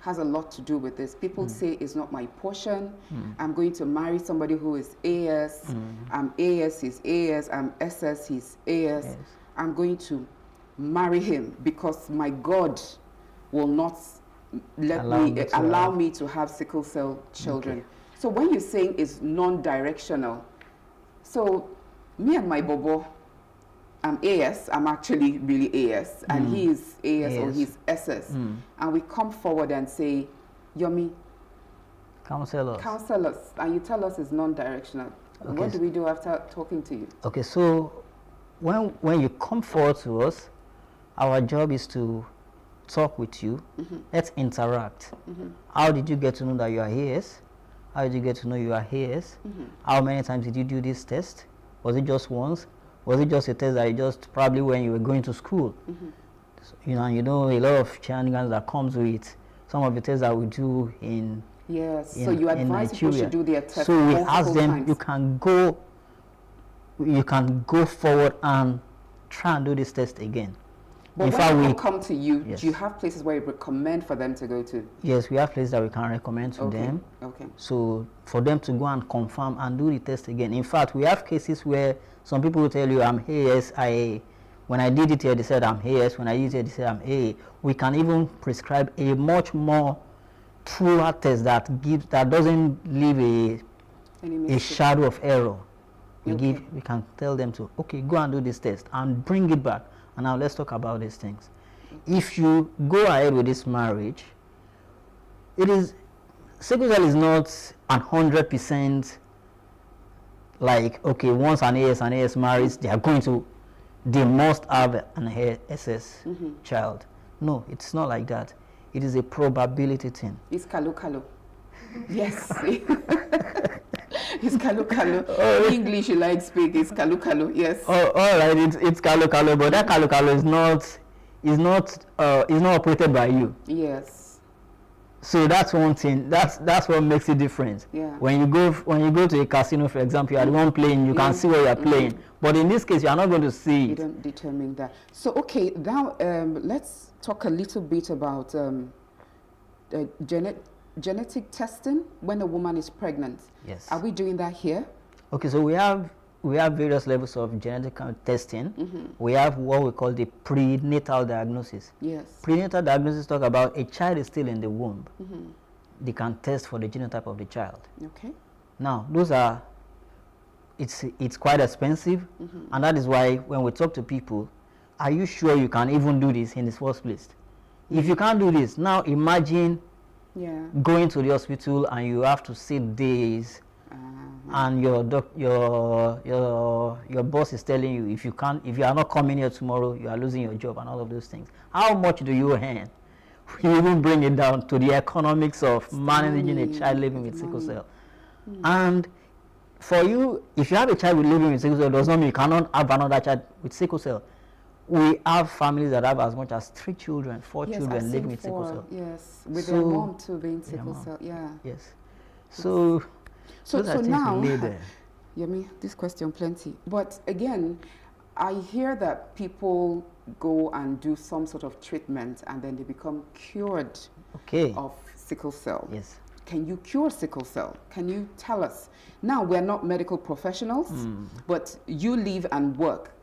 has a lot to do with this. People say it's not my portion. I'm going to marry somebody who is AS. I'm AS, he's AS. I'm SS, he's AS. Yes. I'm going to marry him because my God will not allow me to have sickle cell children. Okay. So when you're saying it's non-directional, so me and my bobo, I'm AS, I'm actually really AS, and he is AS or he's SS. And we come forward and say, Yomi, counsel us, and you tell us it's non-directional. Okay. What do we do after talking to you? Okay, so when you come forward to us, our job is to talk with you. Let's interact. How did you get to know that you are AS? How did you get to know you are AS? How many times did you do this test? Was it just once? Was it just a test that you just probably when you were going to school? So, you know a lot of shenanigans that comes with some of the tests that we do in so you advise people should do their test. So we ask them, you can go forward and try and do this test again. But when people come to you, do you have places where you recommend for them to go to? Yes, we have places that we can recommend to them. Okay. So for them to go and confirm and do the test again. In fact, we have cases where some people will tell you, I'm AS, when I did it here, they said I'm AS. When I did it here, they said I'm AA. We can even prescribe a much more truer test that doesn't leave a shadow of error. We can tell them to, go and do this test and bring it back. And now let's talk about these things. If you go ahead with this marriage, sickle cell is not 100% like, once an AS marries, they must have an SS child. No, it's not like that. It is a probability thing. It's kalu. Yes. It's kalu. English you like speak, it's kalu, yes. All right, it's kalu, but that kalu is not operated by you. Yes. So that's one thing. That's what makes it different. Yeah. When you go to a casino, for example, you are the one playing, you can see where you are playing. But in this case, you are not going to see it. You don't determine that. So now let's talk a little bit about genetic testing when a woman is pregnant. Yes. Are we doing that here? Okay, so we have various levels of genetic testing. We have what we call the prenatal diagnosis. Yes. Prenatal diagnosis talk about a child is still in the womb. They can test for the genotype of the child. Okay. Now, it's quite expensive, and that is why when we talk to people, are you sure you can even do this in the first place? If you can't do this, now imagine going to the hospital and you have to sit days, and your boss is telling you if you are not coming here tomorrow, you are losing your job and all of those things. How much do you earn? You even bring it down to the economics of managing a child living with sickle cell. And for you, if you have a child living with sickle cell, does not mean you cannot have another child with sickle cell. We have families that have as much as 3 children, 4 children living with sickle cell. Yes, with their mom too being sickle cell. Yeah. Yes. So now, Yomi, this question plenty. But again, I hear that people go and do some sort of treatment and then they become cured of sickle cell. Yes. can you cure sickle cell? Can you tell us? Now, we're not medical professionals, but you live and work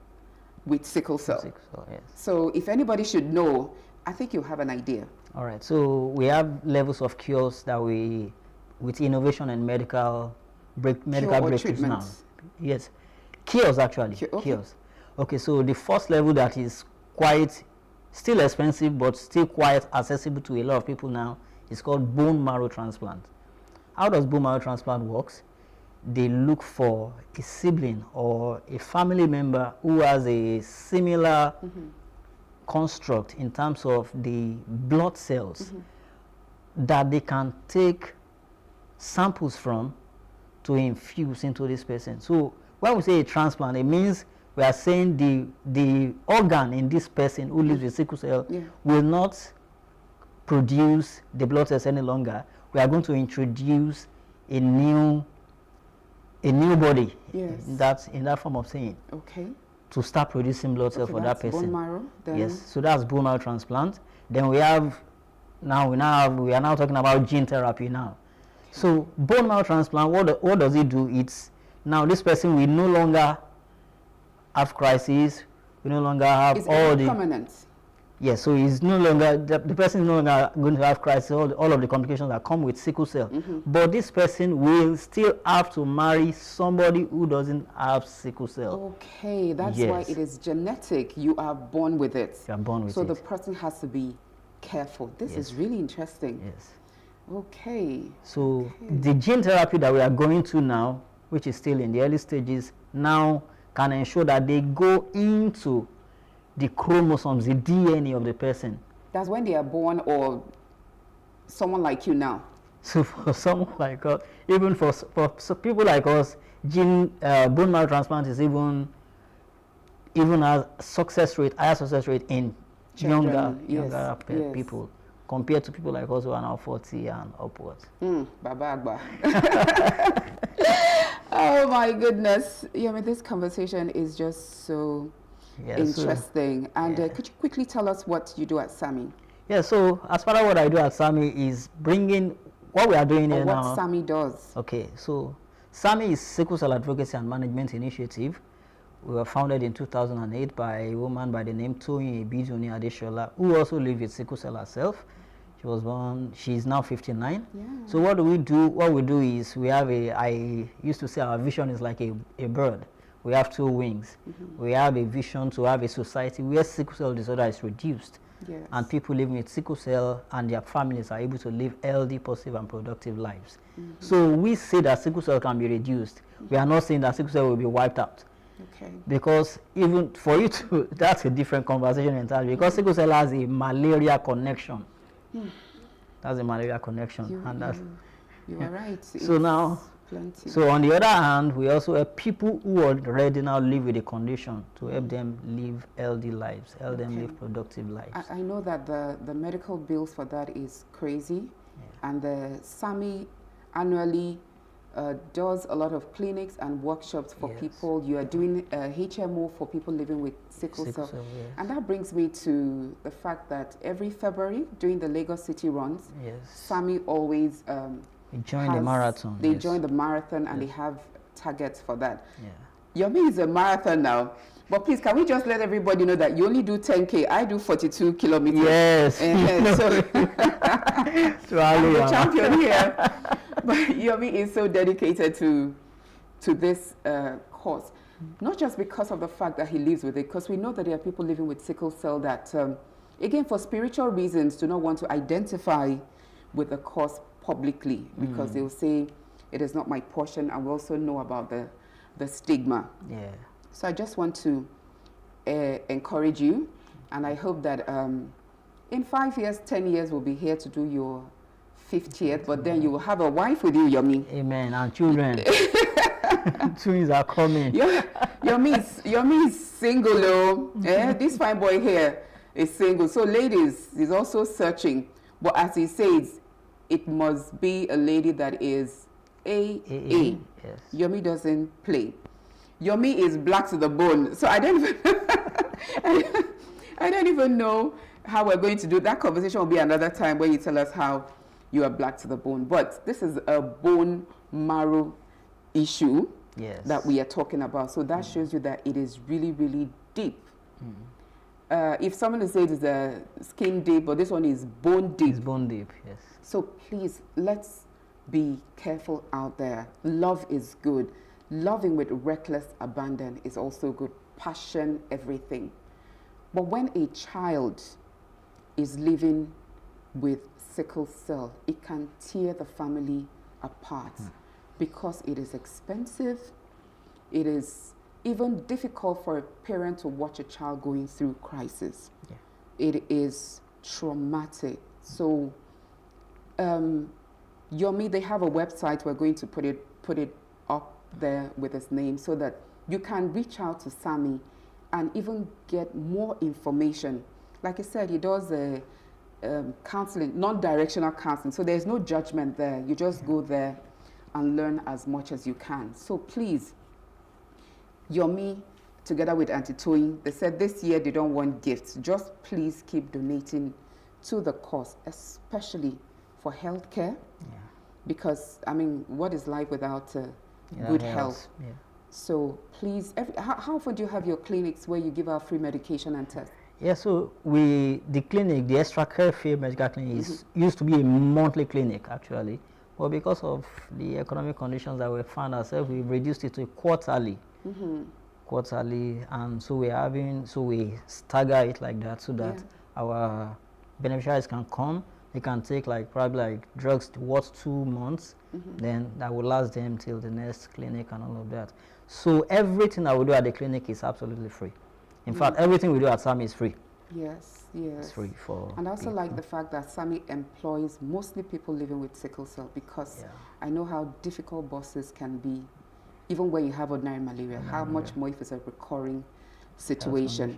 with sickle cell. Yes. So if anybody should know, I think you have an idea. All right, so we have levels of cures that we, with innovation and medical breakthroughs now. Yes, cures actually, cures. Okay, so the first level that is quite, still expensive, but still quite accessible to a lot of people now is called bone marrow transplant. How does bone marrow transplant works? They look for a sibling or a family member who has a similar construct in terms of the blood cells that they can take samples from to infuse into this person. So when we say a transplant, it means we are saying the organ in this person who lives with sickle cell will not produce the blood cells any longer. We are going to introduce a new body in that form of saying. Okay. To start producing blood cells for that person. Bone marrow. Then yes, so that's bone marrow transplant. Then we are now talking about gene therapy now. So bone marrow transplant, what does it do? It's now this person will no longer have crises, we no longer have all the permanent. Yes, so it's no longer the person is no longer going to have crisis, all of the complications that come with sickle cell. But this person will still have to marry somebody who doesn't have sickle cell. Okay, that's why it is genetic. You are born with it. You are born with it. So the person has to be careful. This is really interesting. Yes. Okay. So the gene therapy that we are going to now, which is still in the early stages, now can ensure that they go into the chromosomes, the DNA of the person. That's when they are born, or someone like you now? So for someone like us, even for people like us, bone marrow transplant is even has higher success rate in younger people compared to people like us who are now 40 and upwards. Baba Agba. Oh my goodness. Yeah, I mean, this conversation is just so interesting. And could you quickly tell us what you do at SAMI? Yeah, so as far as what I do at SAMI is bringing what we are doing here now. What SAMI does. Okay, so SAMI is Sickle Cell Advocacy and Management Initiative. We were founded in 2008 by a woman by the name Toyin Ebiduni Adeshola, who also lives with sickle cell herself. She was born, she's now 59. Yeah. So what do we do? What we do is we have I used to say our vision is like a bird. We have two wings. We have a vision to have a society where sickle cell disorder is reduced. Yes. And people living with sickle cell and their families are able to live healthy, positive, and productive lives. So we say that sickle cell can be reduced. We are not saying that sickle cell will be wiped out. Okay. Because even for you to, that's a different conversation entirely. Because sickle cell has a malaria connection. That's a malaria connection. You are right. So now, plenty. So on the other hand, we also have people who already now live with a condition to help them live healthy lives, help them live productive lives. I know that the medical bills for that is crazy, and the SAMI annually does a lot of clinics and workshops for people. You are doing HMO for people living with sickle cell. And that brings me to the fact that every February during the Lagos City runs, SAMI always join the marathon. They join the marathon and they have targets for that. Yomi is a marathon now. But please, can we just let everybody know that you only do 10K? I do 42 kilometers. Yes. So I'm the champion here. But Yomi is so dedicated to this cause. Not just because of the fact that he lives with it, because we know that there are people living with sickle cell that, again, for spiritual reasons, do not want to identify with the cause publicly, because they'll say, it is not my portion, and we also know about the stigma. So I just want to encourage you, and I hope that in 5 years, 10 years, we'll be here to do your 50th, but then you will have a wife with you, Yomi. Amen, and children. Twins are coming. Yomi is single, though. This fine boy here is single. So ladies, he's also searching. But as he says, it must be a lady that is AA. Yes. Yomi doesn't play. Yomi is black to the bone. So I don't even know how we're going to do that. Conversation will be another time when you tell us how you are black to the bone. But this is a bone marrow issue that we are talking about. So that shows you that it is really, really deep. If someone is saying it's a skin deep, but this one is bone deep. It's bone deep, yes. So please, let's be careful out there. Love is good. Loving with reckless abandon is also good. Passion, everything. But when a child is living with sickle cell, it can tear the family apart because it is expensive. It is even difficult for a parent to watch a child going through crisis. It is traumatic. So, Yomi, they have a website. We're going to put it up there with his name so that you can reach out to Sammy and even get more information. Like I said, he does counseling, non-directional counseling. So there's no judgment there. You just go there and learn as much as you can. So please, Yomi, together with Auntie Toyin, they said this year they don't want gifts. Just please keep donating to the cause, especially for healthcare. Because, I mean, what is life without good health? So please, how often do you have your clinics where you give out free medication and tests? Yeah, so the clinic, the Extra Care Field Medical Clinic, used to be a monthly clinic actually. But because of the economic conditions that we found ourselves, we've reduced it to quarterly. Quarterly, and so we stagger it like that so that our beneficiaries can come. They can take probably drugs worth 2 months, then that will last them till the next clinic and all of that. So everything that we do at the clinic is absolutely free. In fact, everything we do at SAMI is free. Yes, yes. It's free for And I also like the fact that SAMI employs mostly people living with sickle cell, because I know how difficult bosses can be, even when you have ordinary malaria, how much more if it's a recurring situation.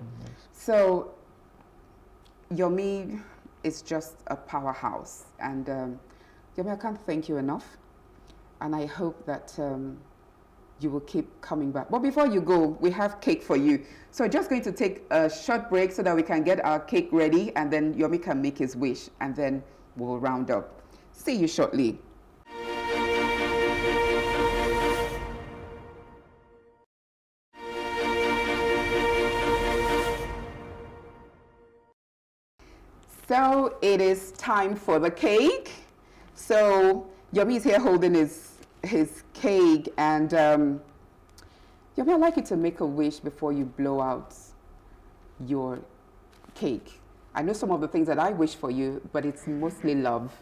So Yomi is just a powerhouse, and Yomi, I can't thank you enough, and I hope that you will keep coming back. But before you go, we have cake for you. So just going to take a short break so that we can get our cake ready, and then Yomi can make his wish, and then we'll round up. See you shortly. So it is time for the cake. So Yomi is here holding his cake, and Yomi, I'd like you to make a wish before you blow out your cake. I know some of the things that I wish for you, but it's mostly love,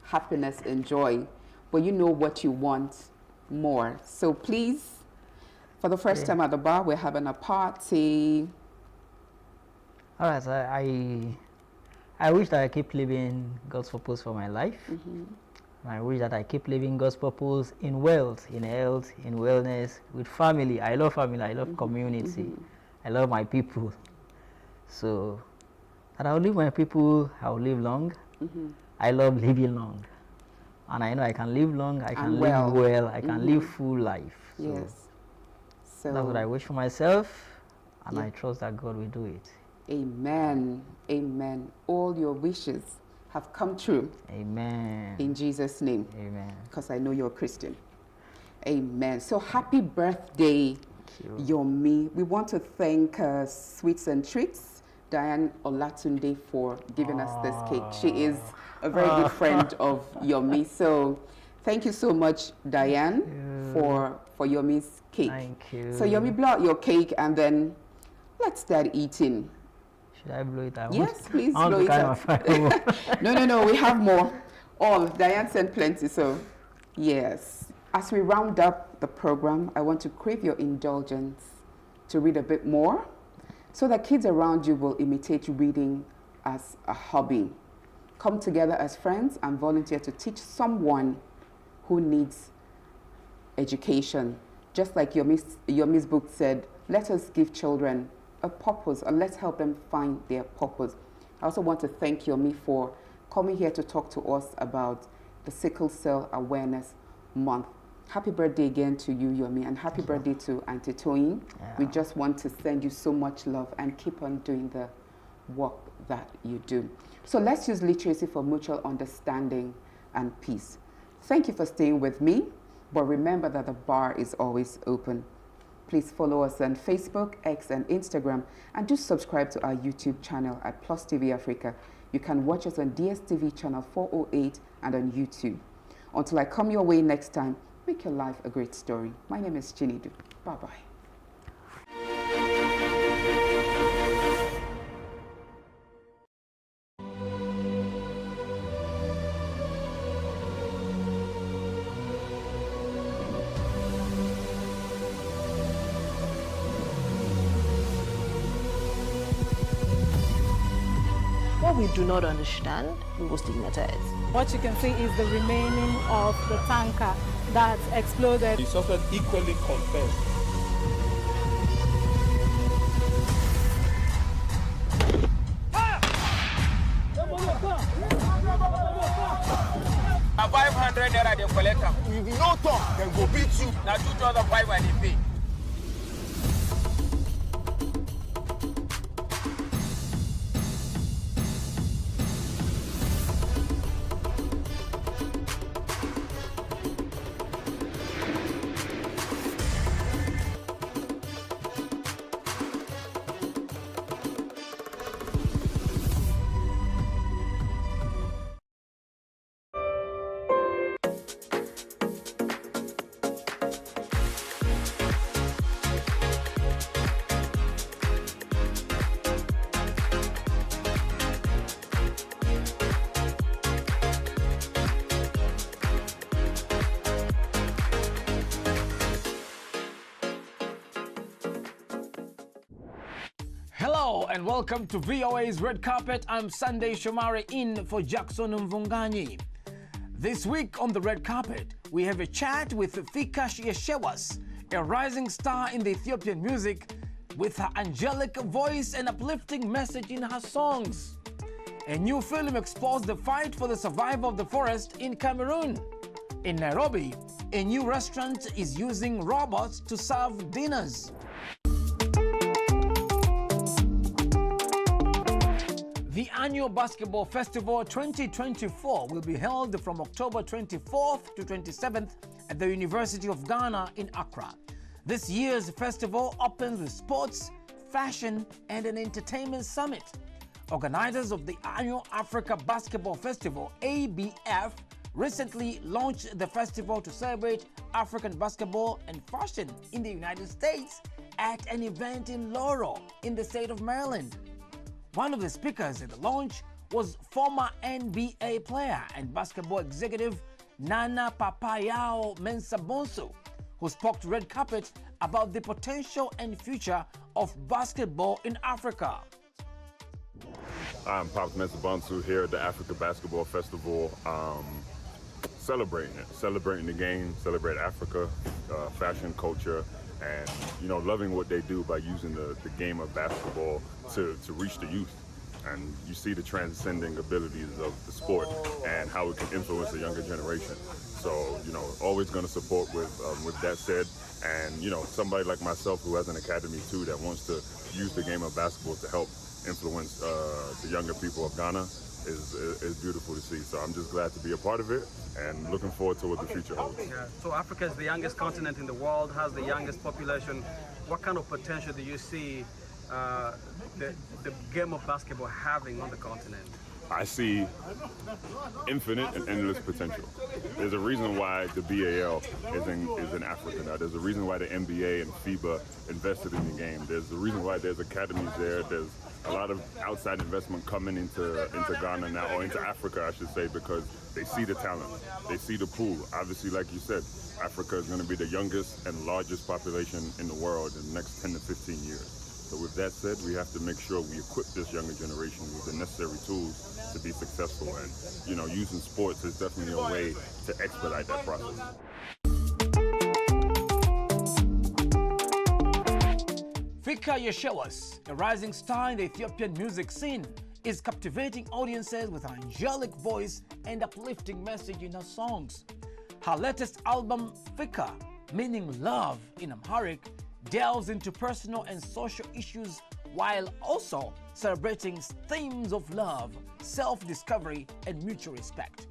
happiness, and joy. But you know what you want more. So please, for the first time at the bar, we're having a party. All right, I wish that I keep living God's purpose for my life. I wish that I keep living God's purpose in wealth, in health, in wellness, with family. I love family, I love community, I love my people. So that I'll live my people, I'll live long. I love living long. And I know I can live long, I can live well, I can live full life. So that's what I wish for myself, and I trust that God will do it. Amen. Amen. All your wishes have come true. Amen. In Jesus' name. Amen. Because I know you're a Christian. Amen. So happy birthday, Yomi. We want to thank Sweets and Treats, Diane Olatunde, for giving us this cake. She is a very good friend of Yomi. So thank you so much, Diane, for Yomi's cake. Thank you. So Yomi, blow out your cake and then let's start eating. Should I blow it out? Yes, please blow it out. No, we have more. Diane sent plenty, so yes. As we round up the program, I want to crave your indulgence to read a bit more so that kids around you will imitate reading as a hobby. Come together as friends and volunteer to teach someone who needs education. Just like Yomi's book said, let us give children a purpose, or let's help them find their purpose. I also want to thank Yomi for coming here to talk to us about the Sickle Cell Awareness Month. Happy birthday again to you, Yomi, and happy birthday to Auntie Toyin. We just want to send you so much love and keep on doing the work that you do. So let's use literacy for mutual understanding and peace. Thank you for staying with me, but remember that the bar is always open. Please follow us on Facebook, X, and Instagram, and do subscribe to our YouTube channel at Plus TV Africa. You can watch us on DSTV channel 408 and on YouTube. Until I come your way next time, make your life a great story. My name is Chinedu. Bye-bye. What we do not understand, we will stigmatize. What you can see is the remaining of the tanker that exploded. The suspect equally confessed. A 500 naira they collect am. If you no talk, then go beat you. Now 2,500 they pay. Hello and welcome to VOA's Red Carpet. I'm Sunday Shomari in for Jackson Mvunganyi. This week on the Red Carpet, we have a chat with Fika Yeshewas, a rising star in the Ethiopian music with her angelic voice and uplifting message in her songs. A new film explores the fight for the survival of the forest in Cameroon. In Nairobi, a new restaurant is using robots to serve dinners. The annual Basketball Festival 2024 will be held from October 24th to 27th at the University of Ghana in Accra. This year's festival opens with sports, fashion, and an entertainment summit. Organizers of the annual Africa Basketball Festival, ABF, recently launched the festival to celebrate African basketball and fashion in the United States at an event in Laurel in the state of Maryland. One of the speakers at the launch was former NBA player and basketball executive Nana Papayao Mensah-Bonsu, who spoke to Red Carpet about the potential and future of basketball in Africa. I'm Pops Mensah-Bonsu here at the Africa Basketball Festival, celebrating the game, celebrate Africa, fashion, culture, and loving what they do by using the game of basketball to reach the youth. And you see the transcending abilities of the sport and how it can influence the younger generation. So always going to support with that said, and somebody like myself who has an academy too that wants to use the game of basketball to help influence the younger people of Ghana is beautiful to see. So I'm just glad to be a part of it and looking forward to what the future holds. Yeah. So Africa is the youngest continent in the world, has the youngest population. What kind of potential do you see the game of basketball having on the continent? I see infinite and endless potential. There's a reason why the BAL is in Africa now. There's a reason why the NBA and FIBA invested in the game. There's a reason why there's academies there. There's a lot of outside investment coming into Ghana now, or into Africa, I should say, because they see the talent. They see the pool. Obviously, like you said, Africa is going to be the youngest and largest population in the world in the next 10 to 15 years. So with that said, we have to make sure we equip this younger generation with the necessary tools to be successful. And, using sports is definitely a way to expedite that process. Fika Yeshewas, a rising star in the Ethiopian music scene, is captivating audiences with her angelic voice and uplifting message in her songs. Her latest album, Fika, meaning love in Amharic, delves into personal and social issues while also celebrating themes of love, self-discovery, and mutual respect.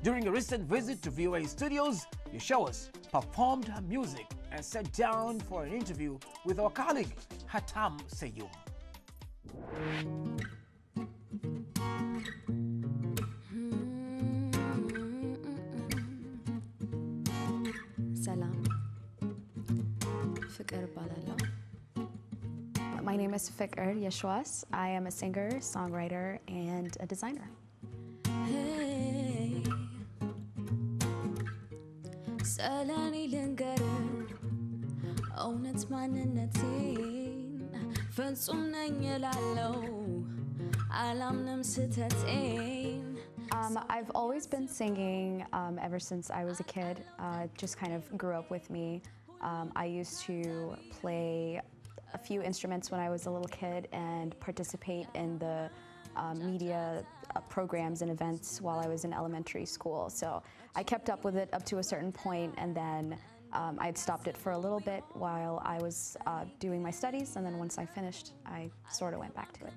During a recent visit to VOA studios, Yeshuas performed her music and sat down for an interview with our colleague, Hatam Seyum. Salam. Fikr Balala. My name is Fikr Yeshuas. I am a singer, songwriter, and a designer. Hey. Salani lingarer. Ownat maninatin. Fansum nanyalalo. Alamnam sitatin. I've always been singing ever since I was a kid. Just kind of grew up with me. I used to play a few instruments when I was a little kid and participate in the media programs and events while I was in elementary school. So I kept up with it up to a certain point, and then I'd stopped it for a little bit while I was doing my studies, and then once I finished, I sort of went back to it.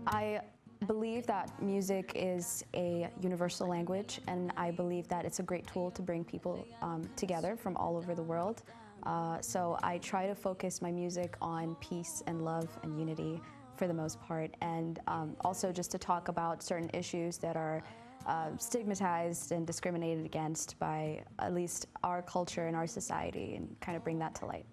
I believe that music is a universal language, and I believe that it's a great tool to bring people together from all over the world. So I try to focus my music on peace and love and unity for the most part, and also just to talk about certain issues that are stigmatized and discriminated against by at least our culture and our society, and kind of bring that to light.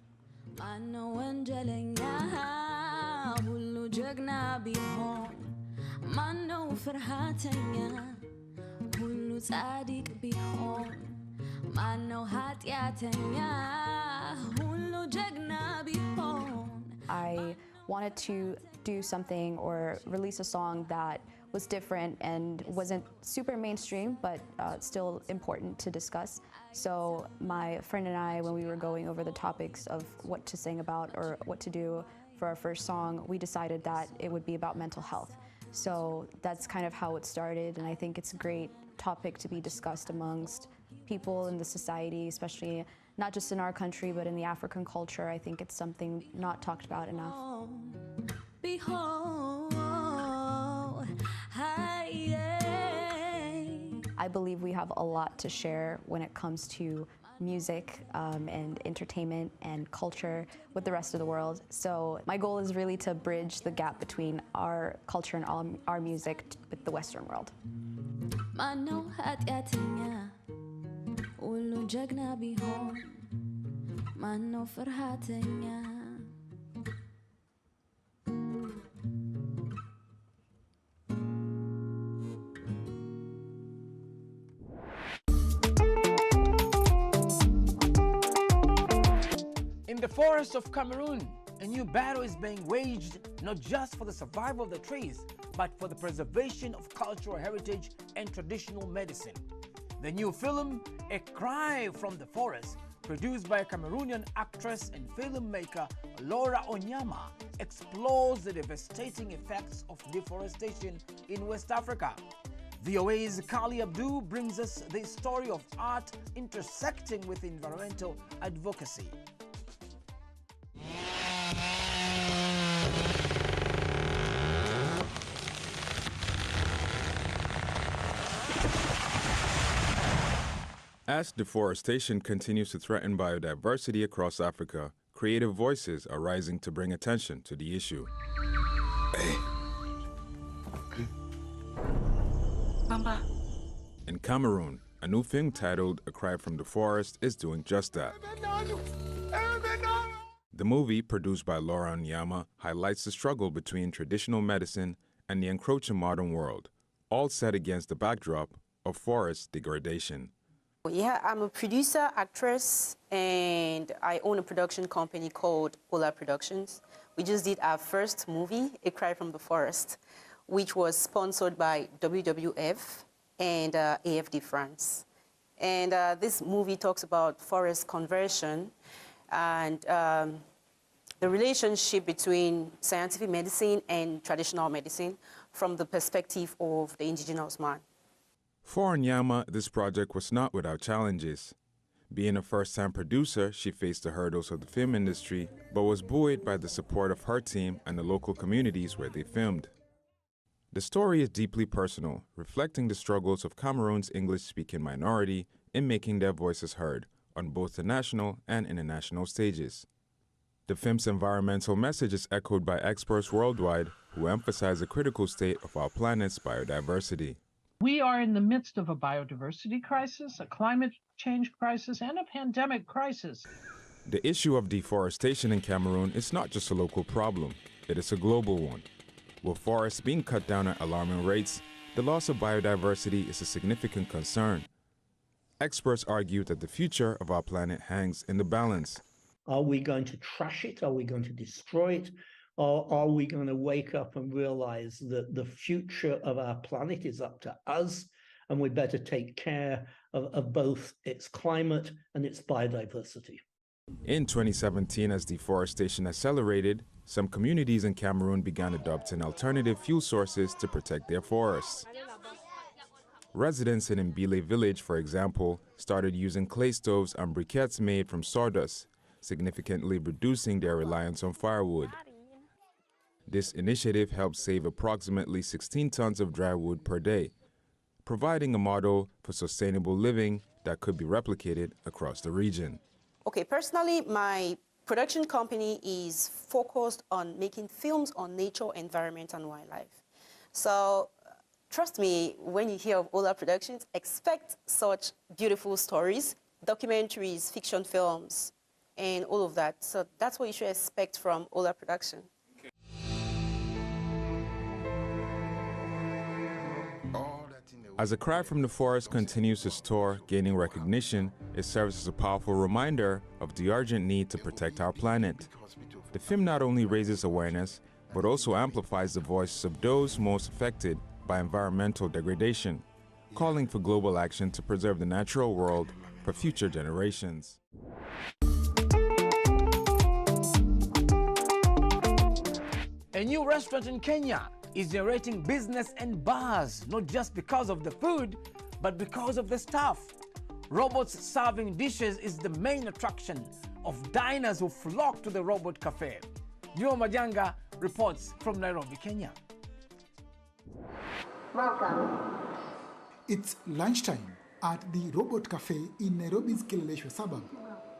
I wanted to do something or release a song that was different and wasn't super mainstream, but still important to discuss. So my friend and I, when we were going over the topics of what to sing about or what to do for our first song, we decided that it would be about mental health. So that's kind of how it started, and I think it's a great topic to be discussed amongst people in the society, especially not just in our country, but in the African culture. I think it's something not talked about enough. I believe we have a lot to share when it comes to music and entertainment and culture with the rest of the world. So my goal is really to bridge the gap between our culture and our music with the Western world. In the forests of Cameroon, a new battle is being waged not just for the survival of the trees, but for the preservation of cultural heritage and traditional medicine. The new film, A Cry from the Forest, produced by Cameroonian actress and filmmaker Laura Onyama, explores the devastating effects of deforestation in West Africa. VOA's Kali Abdu brings us the story of art intersecting with environmental advocacy. As deforestation continues to threaten biodiversity across Africa, creative voices are rising to bring attention to the issue. Bamba. In Cameroon, a new film titled A Cry from the Forest is doing just that. The movie, produced by Laura Onyama, highlights the struggle between traditional medicine and the encroaching modern world, all set against the backdrop of forest degradation. Yeah, I'm a producer, actress, and I own a production company called Ola Productions. We just did our first movie, A Cry from the Forest, which was sponsored by WWF and AFD France. And this movie talks about forest conversion and the relationship between scientific medicine and traditional medicine from the perspective of the indigenous man. For Onyama, this project was not without challenges. Being a first-time producer, she faced the hurdles of the film industry, but was buoyed by the support of her team and the local communities where they filmed. The story is deeply personal, reflecting the struggles of Cameroon's English-speaking minority in making their voices heard on both the national and international stages. The film's environmental message is echoed by experts worldwide who emphasize the critical state of our planet's biodiversity. We are in the midst of a biodiversity crisis, a climate change crisis, and a pandemic crisis. The issue of deforestation in Cameroon is not just a local problem, it is a global one. With forests being cut down at alarming rates, the loss of biodiversity is a significant concern. Experts argue that the future of our planet hangs in the balance. Are we going to trash it? Are we going to destroy it? Or are we going to wake up and realize that the future of our planet is up to us, and we better take care of both its climate and its biodiversity? In 2017, as deforestation accelerated, some communities in Cameroon began adopting alternative fuel sources to protect their forests. Residents in Mbile village, for example, started using clay stoves and briquettes made from sawdust, significantly reducing their reliance on firewood. This initiative helped save approximately 16 tons of dry wood per day, providing a model for sustainable living that could be replicated across the region. Okay, personally, my production company is focused on making films on nature, environment, and wildlife. So, trust me, when you hear of Ola Productions, expect such beautiful stories, documentaries, fiction films, and all of that. So that's what you should expect from Ola Production. As A Cry from the Forest continues to soar, gaining recognition, it serves as a powerful reminder of the urgent need to protect our planet. The film not only raises awareness, but also amplifies the voices of those most affected by environmental degradation, calling for global action to preserve the natural world for future generations. A new restaurant in Kenya is generating business and buzz, not just because of the food, but because of the staff. Robots serving dishes is the main attraction of diners who flock to the Robot Cafe. Juma Majanga reports from Nairobi, Kenya. Welcome. It's lunchtime at the Robot Cafe in Nairobi's Kileleshwa suburb,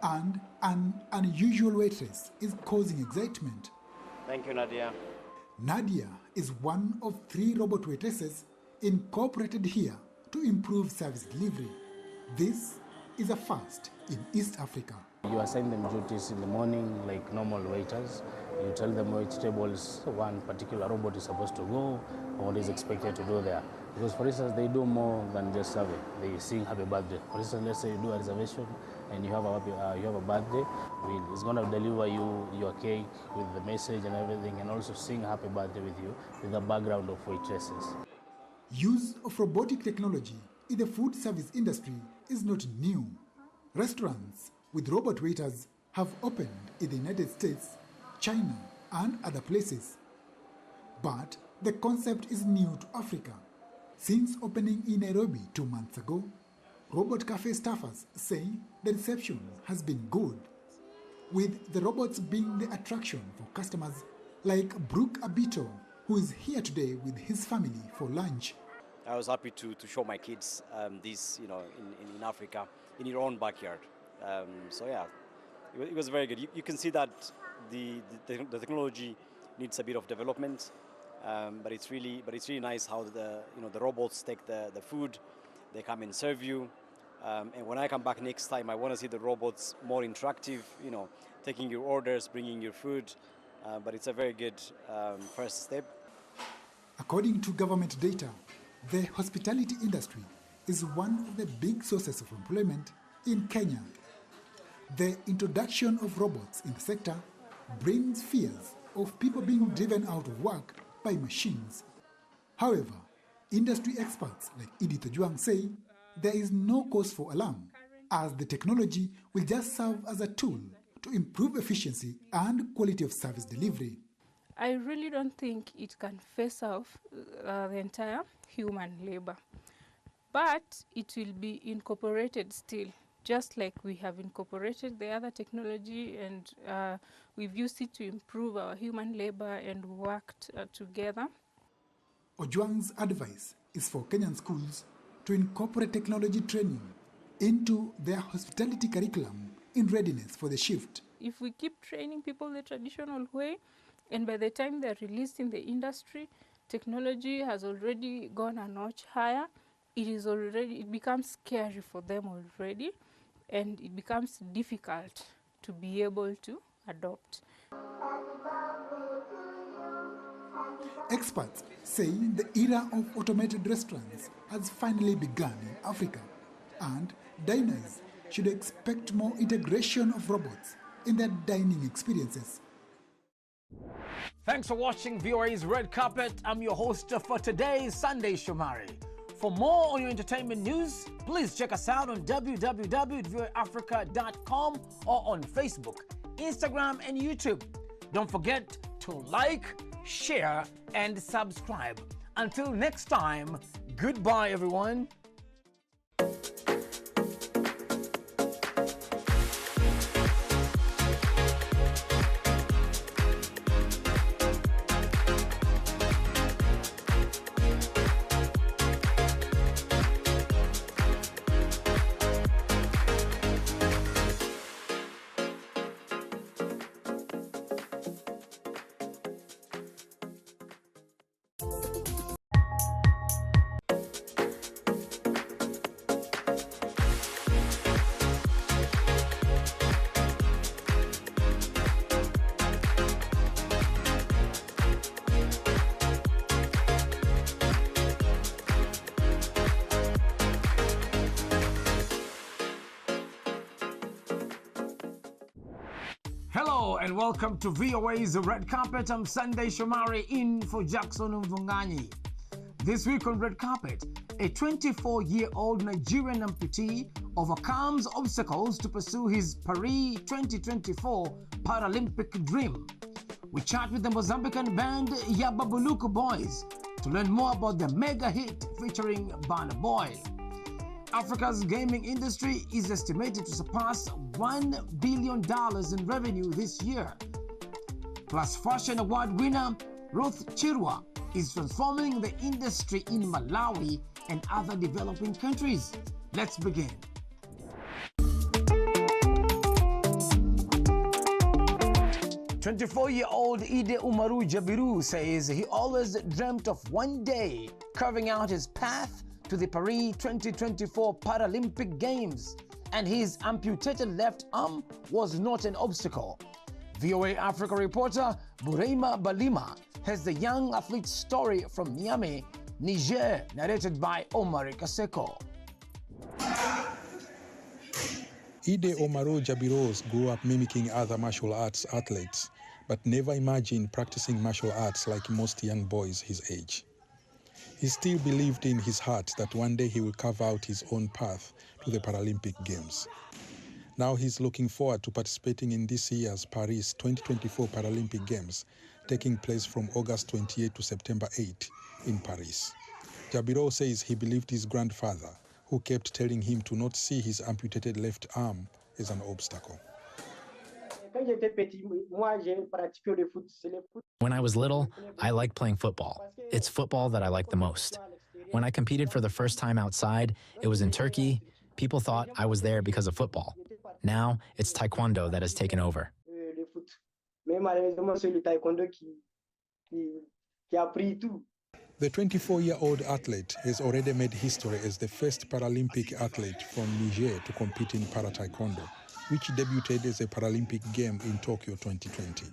and an unusual waitress is causing excitement. Thank you, Nadia. Nadia is one of 3 robot waitresses incorporated here to improve service delivery. This is a first in East Africa. You assign them duties in the morning like normal waiters. You tell them which tables one particular robot is supposed to go or what is expected to do there. Because for instance, they do more than just survey. They sing happy birthday. For instance, let's say you do a reservation and you have a birthday. It's going to deliver you your cake with the message and everything, and also sing happy birthday with you with the background of waitresses. Use of robotic technology in the food service industry is not new. Restaurants with robot waiters have opened in the United States, China, and other places. But the concept is new to Africa. Since opening in Nairobi 2 months ago, Robot Cafe staffers say the reception has been good, with the robots being the attraction for customers like Brooke Abito, who is here today with his family for lunch. I was happy to show my kids this, in Africa, in your own backyard. So yeah, it was very good. You can see that the technology needs a bit of development, but it's really nice how the robots take the food, they come and serve you. And when I come back next time, I want to see the robots more interactive, taking your orders, bringing your food. But it's a very good first step. According to government data, the hospitality industry is one of the big sources of employment in Kenya. The introduction of robots in the sector brings fears of people being driven out of work by machines. However, industry experts like Edith Ojuang say there is no cause for alarm, as the technology will just serve as a tool to improve efficiency and quality of service delivery. I really don't think it can face off the entire human labor, but it will be incorporated still just like we have incorporated the other technology and we've used it to improve our human labor and worked together. Ojwang's advice is for Kenyan schools to incorporate technology training into their hospitality curriculum in readiness for the shift. If we keep training people the traditional way, and by the time they're released in the industry, technology has already gone a notch higher. It becomes scary for them already, and it becomes difficult to be able to adopt. Experts say the era of automated restaurants has finally begun in Africa, and diners should expect more integration of robots in their dining experiences. Thanks for watching VOA's Red Carpet. I'm your host for today, Sunday Shomari. For more on your entertainment news, please check us out on www.voaafrica.com or on Facebook, Instagram, and YouTube. Don't forget to like, share, and subscribe. Until next time, goodbye, everyone. Hello and welcome to VOA's Red Carpet. I'm Sunday Shomari in for Jackson Mvunganyi. This week on Red Carpet, a 24-year-old Nigerian amputee overcomes obstacles to pursue his Paris 2024 Paralympic dream. We chat with the Mozambican band Yababuluku Boys to learn more about their mega hit featuring Burna Boy. Africa's gaming industry is estimated to surpass $1 billion in revenue this year. Plus, Fashion Award winner Ruth Chirwa is transforming the industry in Malawi and other developing countries. Let's begin. 24-year-old Ide Umaru Jabiru says he always dreamt of one day carving out his path to the Paris 2024 Paralympic Games, and his amputated left arm was not an obstacle. VOA Africa reporter Bureima Balima has the young athlete's story from Niamey, Niger, narrated by Omar Kaseko. Ide Omaru Jabiros grew up mimicking other martial arts athletes, but never imagined practicing martial arts like most young boys his age. He still believed in his heart that one day he will carve out his own path to the Paralympic Games. Now he's looking forward to participating in this year's Paris 2024 Paralympic Games, taking place from August 28 to September 8 in Paris. Jabiro says he believed his grandfather, who kept telling him to not see his amputated left arm as an obstacle. When I was little, I liked playing football. It's football that I like the most. When I competed for the first time outside, it was in Turkey. People thought I was there because of football. Now, it's Taekwondo that has taken over. The 24-year-old athlete has already made history as the first Paralympic athlete from Niger to compete in Para-Taekwondo, which debuted as a Paralympic game in Tokyo 2020.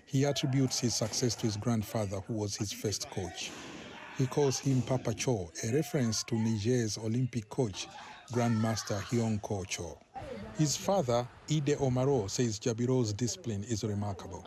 He attributes his success to his grandfather, who was his first coach. He calls him Papa Cho, a reference to Niger's Olympic coach, Grandmaster Hyong Ko Cho. His father, Ide Omaro, says Jabiro's discipline is remarkable.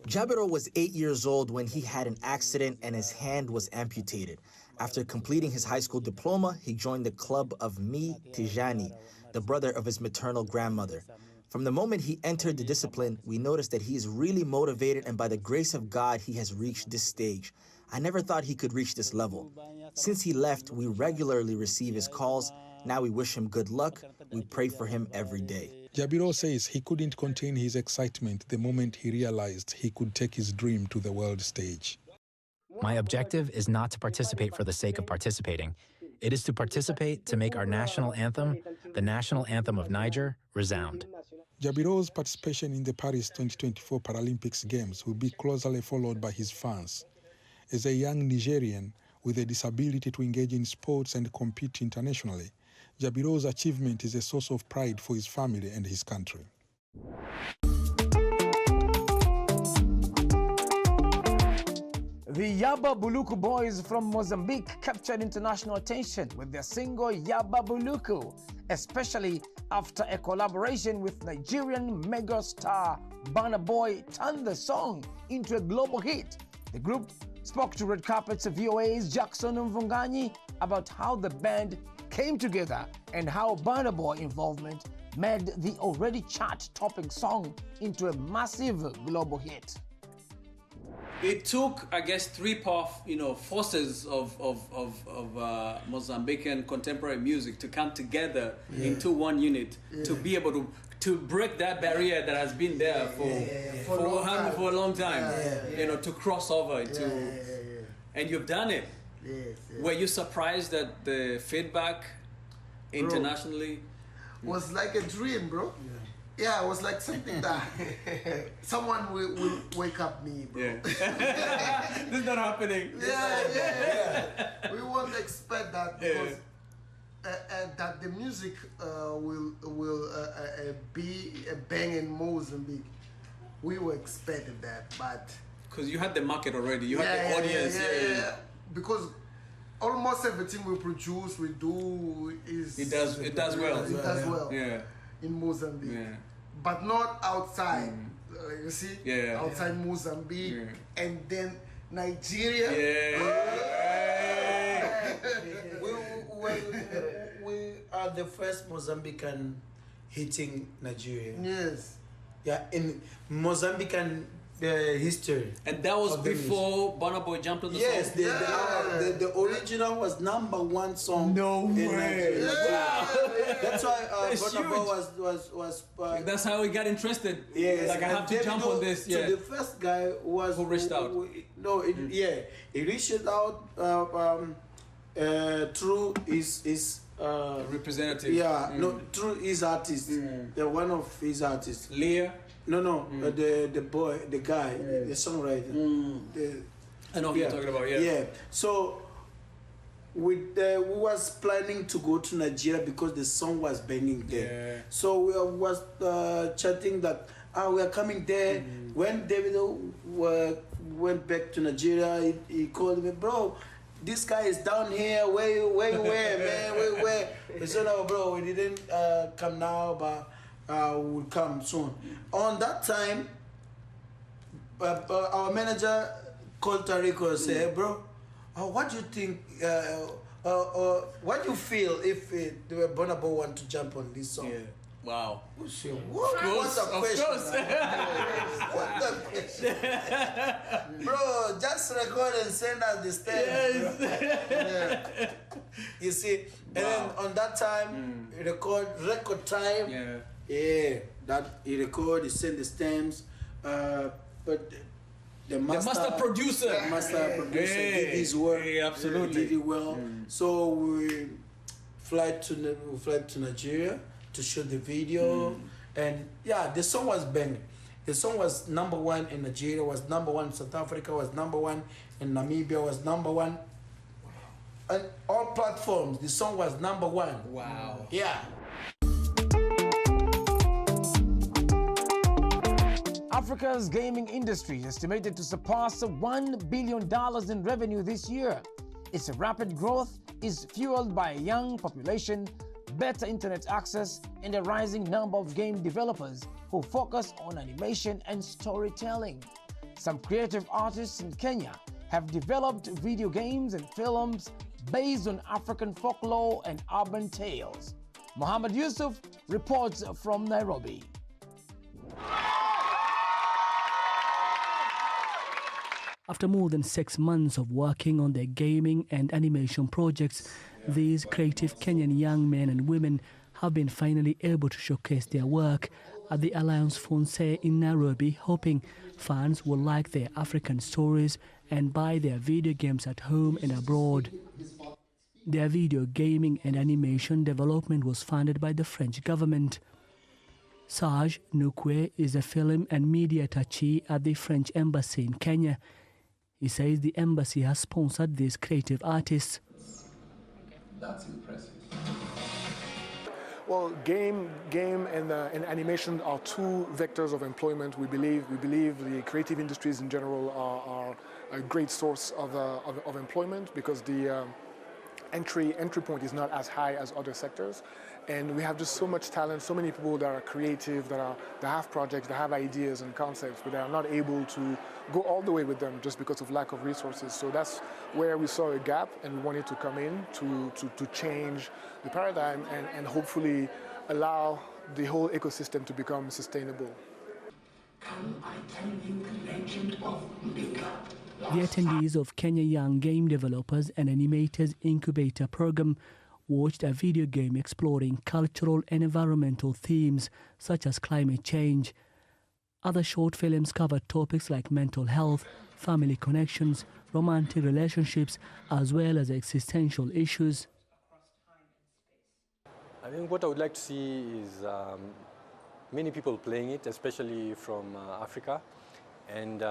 Jabiro was 8 years old when he had an accident and his hand was amputated. After completing his high school diploma, he joined the club of Mi Tijani, the brother of his maternal grandmother. From the moment he entered the discipline, we noticed that he is really motivated, and by the grace of God, he has reached this stage. I never thought he could reach this level. Since he left, we regularly receive his calls. Now we wish him good luck. We pray for him every day. Jabiro says he couldn't contain his excitement the moment he realized he could take his dream to the world stage. My objective is not to participate for the sake of participating. It is to participate to make our national anthem, the national anthem of Niger, resound. Jabiro's participation in the Paris 2024 Paralympics Games will be closely followed by his fans. As a young Nigerian with a disability to engage in sports and compete internationally, Jabiro's achievement is a source of pride for his family and his country. The Yaba Buluku boys from Mozambique captured international attention with their single Yaba Buluku, especially after a collaboration with Nigerian megastar Burna Boy turned the song into a global hit. The group spoke to Red Carpet's VOA's Jackson Mvunganyi about how the band came together and how Burna Boy involvement made the already chart-topping song into a massive global hit. It took, I guess, three forces of Mozambican contemporary music to come together into one unit to be able to break that barrier that has been there for a long time. To cross over and you've done it. Were you surprised at the feedback internationally? Was like a dream, bro. Yeah, it was like something that someone will wake up me, bro. Yeah. This is not happening. Yeah. We won't expect that because that the music will be a bang in Mozambique. We were expecting that, but because you had the market already, you had the audience. Yeah. Because almost everything we produce, we do is it does well. It does well. Yeah. In Mozambique. Yeah. But not outside. You see? Yeah. Outside Mozambique and then Nigeria. We are the first Mozambican hitting Nigeria. Yes. Yeah, in Mozambican history. And that was before Burna Boy jumped on the song? Yes, the original was #1 song. No way. Wow. That's why Burna Boy was that's how he got interested. Yes. Like I have to jump on this. So the first guy was who reached out. He reached out through his representative. Through his artist. One of his artists. Leah. No, the boy, the guy, the songwriter. I know who you're talking about, Yeah. So we was planning to go to Nigeria because the song was banging there. Yeah. So we was chatting that we are coming there. When David went back to Nigeria, he called me, bro. This guy is down here. Where you were, man? Where? He said, no, bro, we didn't come now, but will come soon. On that time, our manager called Tariq and said, bro, what do you think, what do you feel if the Burna Boy want to jump on this song? Yeah. Wow. What's the question? What the question? Bro, just record and send us the stems. Yes. You see, and then on that time, record time. Yeah, that he record, he send the stems, but the master producer did his work. Absolutely, did it well. So we fly to Nigeria to shoot the video, and the song was banging. The song was #1 in Nigeria, was #1 in South Africa, was #1 in Namibia, was #1. On all platforms, the song was #1. Wow. Yeah. Africa's gaming industry is estimated to surpass $1 billion in revenue this year. Its rapid growth is fueled by a young population, better internet access, and a rising number of game developers who focus on animation and storytelling. Some creative artists in Kenya have developed video games and films based on African folklore and urban tales. Mohammed Yusuf reports from Nairobi. After more than 6 months of working on their gaming and animation projects, these creative Kenyan young men and women have been finally able to showcase their work at the Alliance Francaise in Nairobi, hoping fans will like their African stories and buy their video games at home and abroad. Their video gaming and animation development was funded by the French government. Saj Nukwe is a film and media attaché at the French embassy in Kenya. He says the embassy has sponsored these creative artists. That's impressive. Well, game and animation are two vectors of employment. We believe the creative industries in general are a great source of employment because the entry point is not as high as other sectors. And we have just so much talent, so many people that are creative, that have projects, that have ideas and concepts, but they are not able to go all the way with them just because of lack of resources. So that's where we saw a gap, and we wanted to come in to change the paradigm and hopefully allow the whole ecosystem to become sustainable. Can I tell you the legend of Mbinga? The attendees of Kenya Young Game Developers and Animators Incubator Program watched a video game exploring cultural and environmental themes such as climate change. Other short films covered topics like mental health, family connections, romantic relationships, as well as existential issues. I think what I would like to see is many people playing it, especially from Africa, and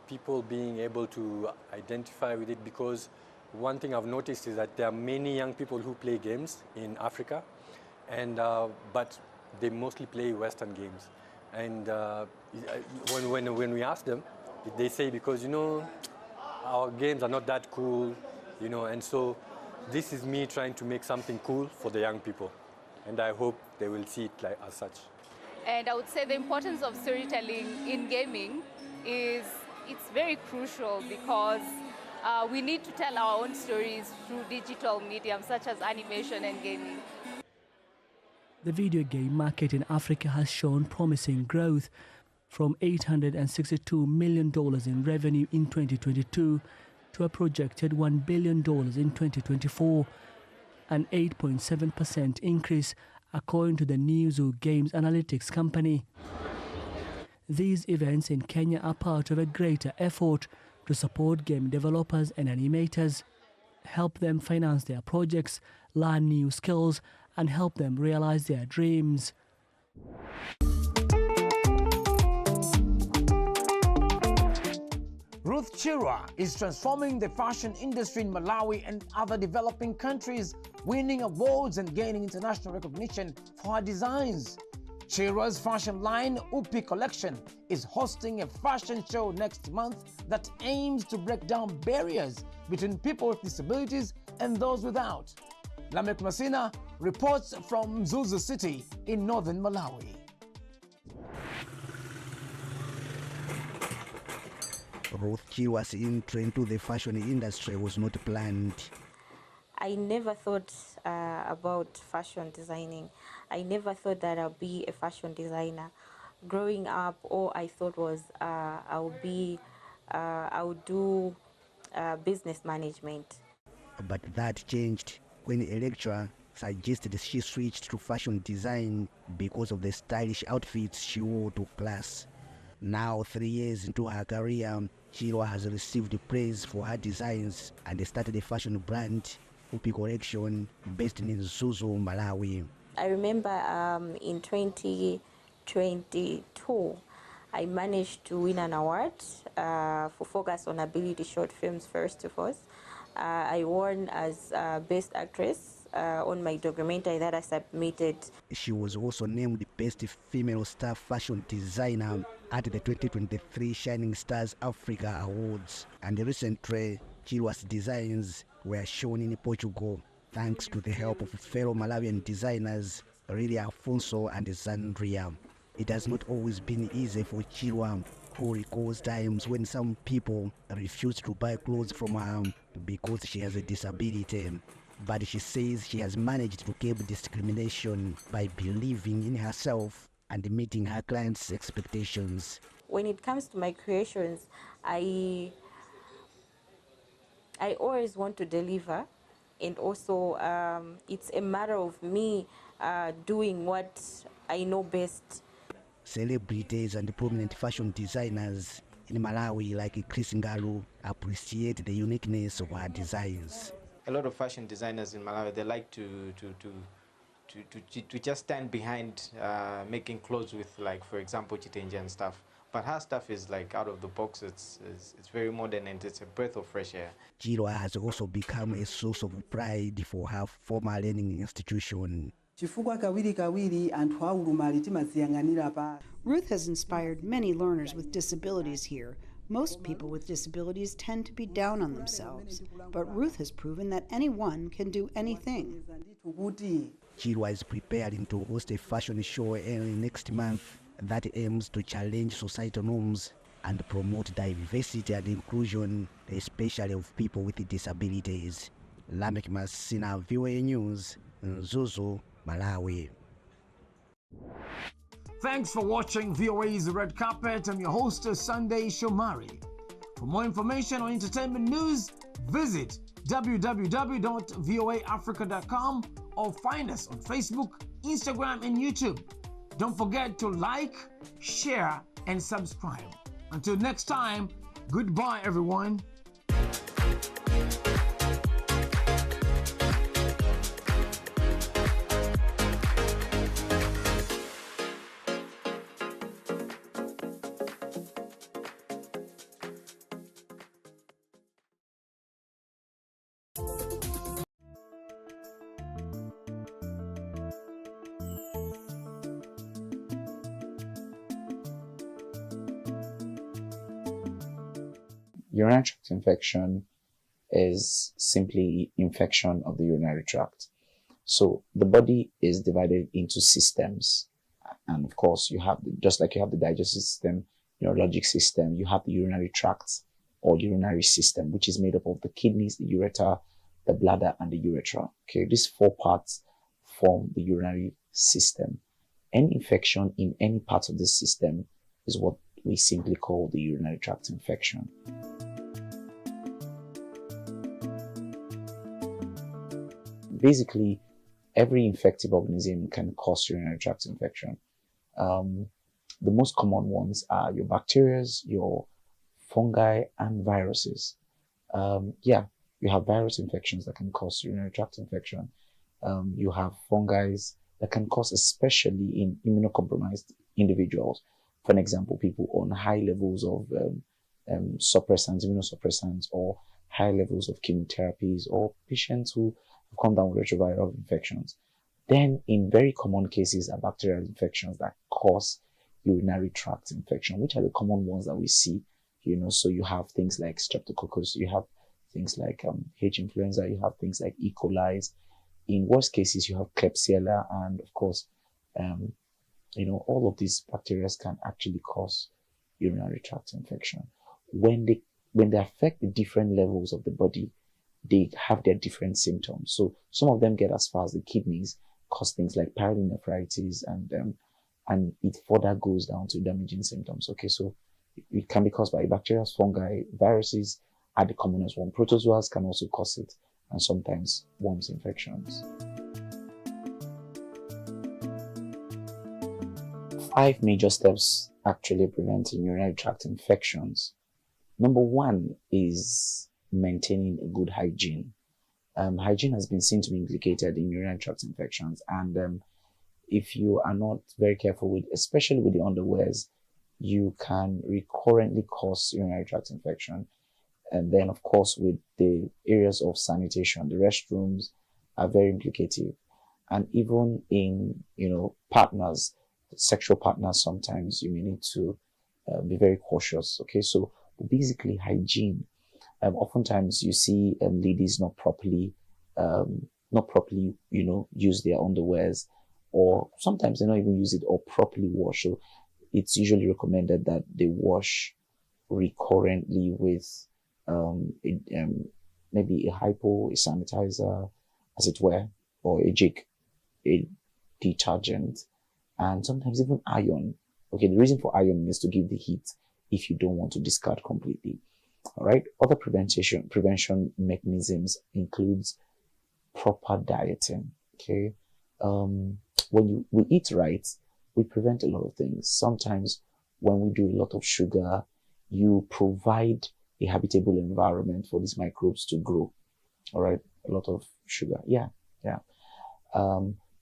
people being able to identify with it, because one thing I've noticed is that there are many young people who play games in Africa, and but they mostly play Western games. And when we ask them, they say because our games are not that cool, and so this is me trying to make something cool for the young people, and I hope they will see it like as such. And I would say the importance of storytelling in gaming is it's very crucial because we need to tell our own stories through digital mediums such as animation and gaming. The video game market in Africa has shown promising growth, from $862 million in revenue in 2022 to a projected $1 billion in 2024, an 8.7% increase according to the Newzoo Games Analytics company. These events in Kenya are part of a greater effort to support game developers and animators, help them finance their projects, learn new skills, and help them realize their dreams. Ruth Chirwa is transforming the fashion industry in Malawi and other developing countries, winning awards and gaining international recognition for her designs. Chirwa's fashion line, Upi Collection, is hosting a fashion show next month that aims to break down barriers between people with disabilities and those without. Lamek Masina reports from Mzuzu City in northern Malawi. Ruth Chirwa's entry into the fashion industry was not planned. I never thought about fashion designing. I never thought that I'll be a fashion designer. Growing up, all I thought was I would do business management. But that changed when a lecturer suggested she switched to fashion design because of the stylish outfits she wore to class. Now, 3 years into her career, Chirwa has received praise for her designs and started a fashion brand, Upi Collection, based in Mzuzu, Malawi. I remember in 2022, I managed to win an award for Focus on Ability short films first of all. I won as Best Actress on my documentary that I submitted. She was also named Best Female Star Fashion Designer at the 2023 Shining Stars Africa Awards. And recently, Chirwa's designs were shown in Portugal thanks to the help of fellow Malawian designers Rili Afonso and Zandria. It has not always been easy for Chirwa, who recalls times when some people refused to buy clothes from her because she has a disability. But she says she has managed to curb discrimination by believing in herself and meeting her clients' expectations. When it comes to my creations, I I always want to deliver, and also it's a matter of me doing what I know best. Celebrities and prominent fashion designers in Malawi like Chris Ngalu appreciate the uniqueness of her designs. A lot of fashion designers in Malawi, they like to just stand behind making clothes with, like, for example, Chitenje and stuff. But her stuff is like out of the box. It's very modern and it's a breath of fresh air. Chilwa has also become a source of pride for her former learning institution. Ruth has inspired many learners with disabilities here. Most people with disabilities tend to be down on themselves, but Ruth has proven that anyone can do anything. Chilwa is preparing to host a fashion show early next month that aims to challenge societal norms and promote diversity and inclusion, especially of people with disabilities. Lamek Masina, VOA News, Zuzu, Malawi. Thanks for watching VOA's Red Carpet. I'm your host, Sunday Shomari. For more information on entertainment news, visit www.voaafrica.com or find us on Facebook, Instagram, and YouTube. Don't forget to like, share, and subscribe. Until next time, goodbye, everyone. Urinary tract infection is simply infection of the urinary tract. So the body is divided into systems. And of course, you have, just like you have the digestive system, neurologic system, you have the urinary tract or urinary system, which is made up of the kidneys, the ureter, the bladder, and the urethra. Okay, these four parts form the urinary system. Any infection in any part of the system is what we simply call the urinary tract infection. Basically, every infective organism can cause urinary tract infection. The most common ones are your bacteria, your fungi, and viruses. You have virus infections that can cause urinary tract infection. You have fungi that can cause, especially in immunocompromised individuals. For example, people on high levels of suppressants, immunosuppressants, or high levels of chemotherapies, or patients who have come down with retroviral infections. Then, in very common cases, are bacterial infections that cause urinary tract infection, which are the common ones that we see. So you have things like Streptococcus, you have things like H. influenza, you have things like E. coli. In worst cases, you have Klebsiella, and of course, all of these bacteria can actually cause urinary tract infection. When they affect the different levels of the body, they have their different symptoms. So some of them get as far as the kidneys, cause things like pyelonephritis, and it further goes down to damaging symptoms. Okay, so it can be caused by bacteria, fungi, viruses are the commonest one. Protozoas can also cause it, and sometimes worms infections. 5 major steps actually preventing urinary tract infections. Number 1 is maintaining a good hygiene. Hygiene has been seen to be implicated in urinary tract infections, and if you are not very careful with, especially with the underwears, you can recurrently cause urinary tract infection. And then, of course, with the areas of sanitation, the restrooms are very implicative. And even in, partners, sexual partners, sometimes you may need to be very cautious. Okay, so basically hygiene. Oftentimes you see ladies not properly, use their underwears, or sometimes they don't even use it or properly wash. So it's usually recommended that they wash recurrently with maybe a hypo, a sanitizer, as it were, or a jig, a detergent, and sometimes even iron. Okay, the reason for iron is to give the heat if you don't want to discard completely. All right. Other prevention mechanisms includes proper dieting. Okay. When we eat right, we prevent a lot of things. Sometimes when we do a lot of sugar, you provide a habitable environment for these microbes to grow. All right. A lot of sugar. Yeah.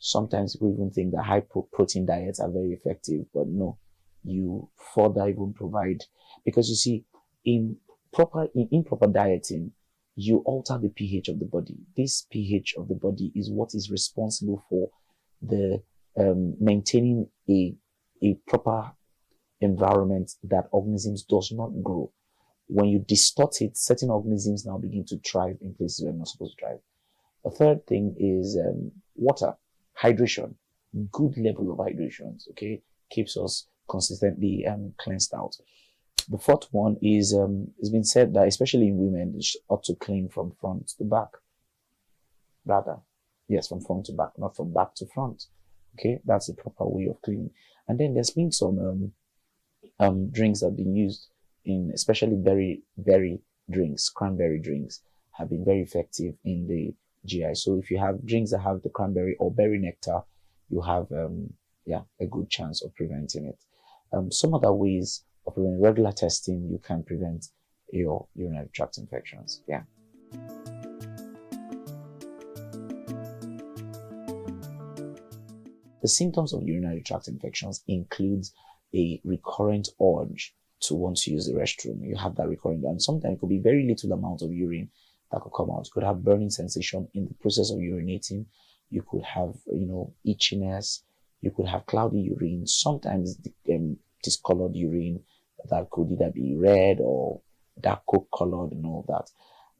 Sometimes we even think that high protein diets are very effective, but no, you further even provide, because you see, improper dieting, you alter the pH of the body. This pH of the body is what is responsible for the maintaining a proper environment that organisms does not grow. When you distort it, certain organisms now begin to thrive in places where they're not supposed to thrive. The third thing is water, hydration, good level of hydration, okay, keeps us consistently cleansed out. The fourth one is, it's been said that especially in women, they ought to clean from front to back. Rather, yes, from front to back, not from back to front. Okay, that's the proper way of cleaning. And then there's been some drinks that have been used in, especially berry drinks, cranberry drinks, have been very effective in the GI. So if you have drinks that have the cranberry or berry nectar, you have a good chance of preventing it. Some other ways of preventing: regular testing, you can prevent your urinary tract infections. Yeah. The symptoms of urinary tract infections includes a recurrent urge to want to use the restroom. You have that recurrent, and sometimes it could be very little amount of urine that could come out. You could have burning sensation in the process of urinating. You could have, itchiness. You could have cloudy urine. Sometimes discolored urine that could either be red or dark coke colored and all that.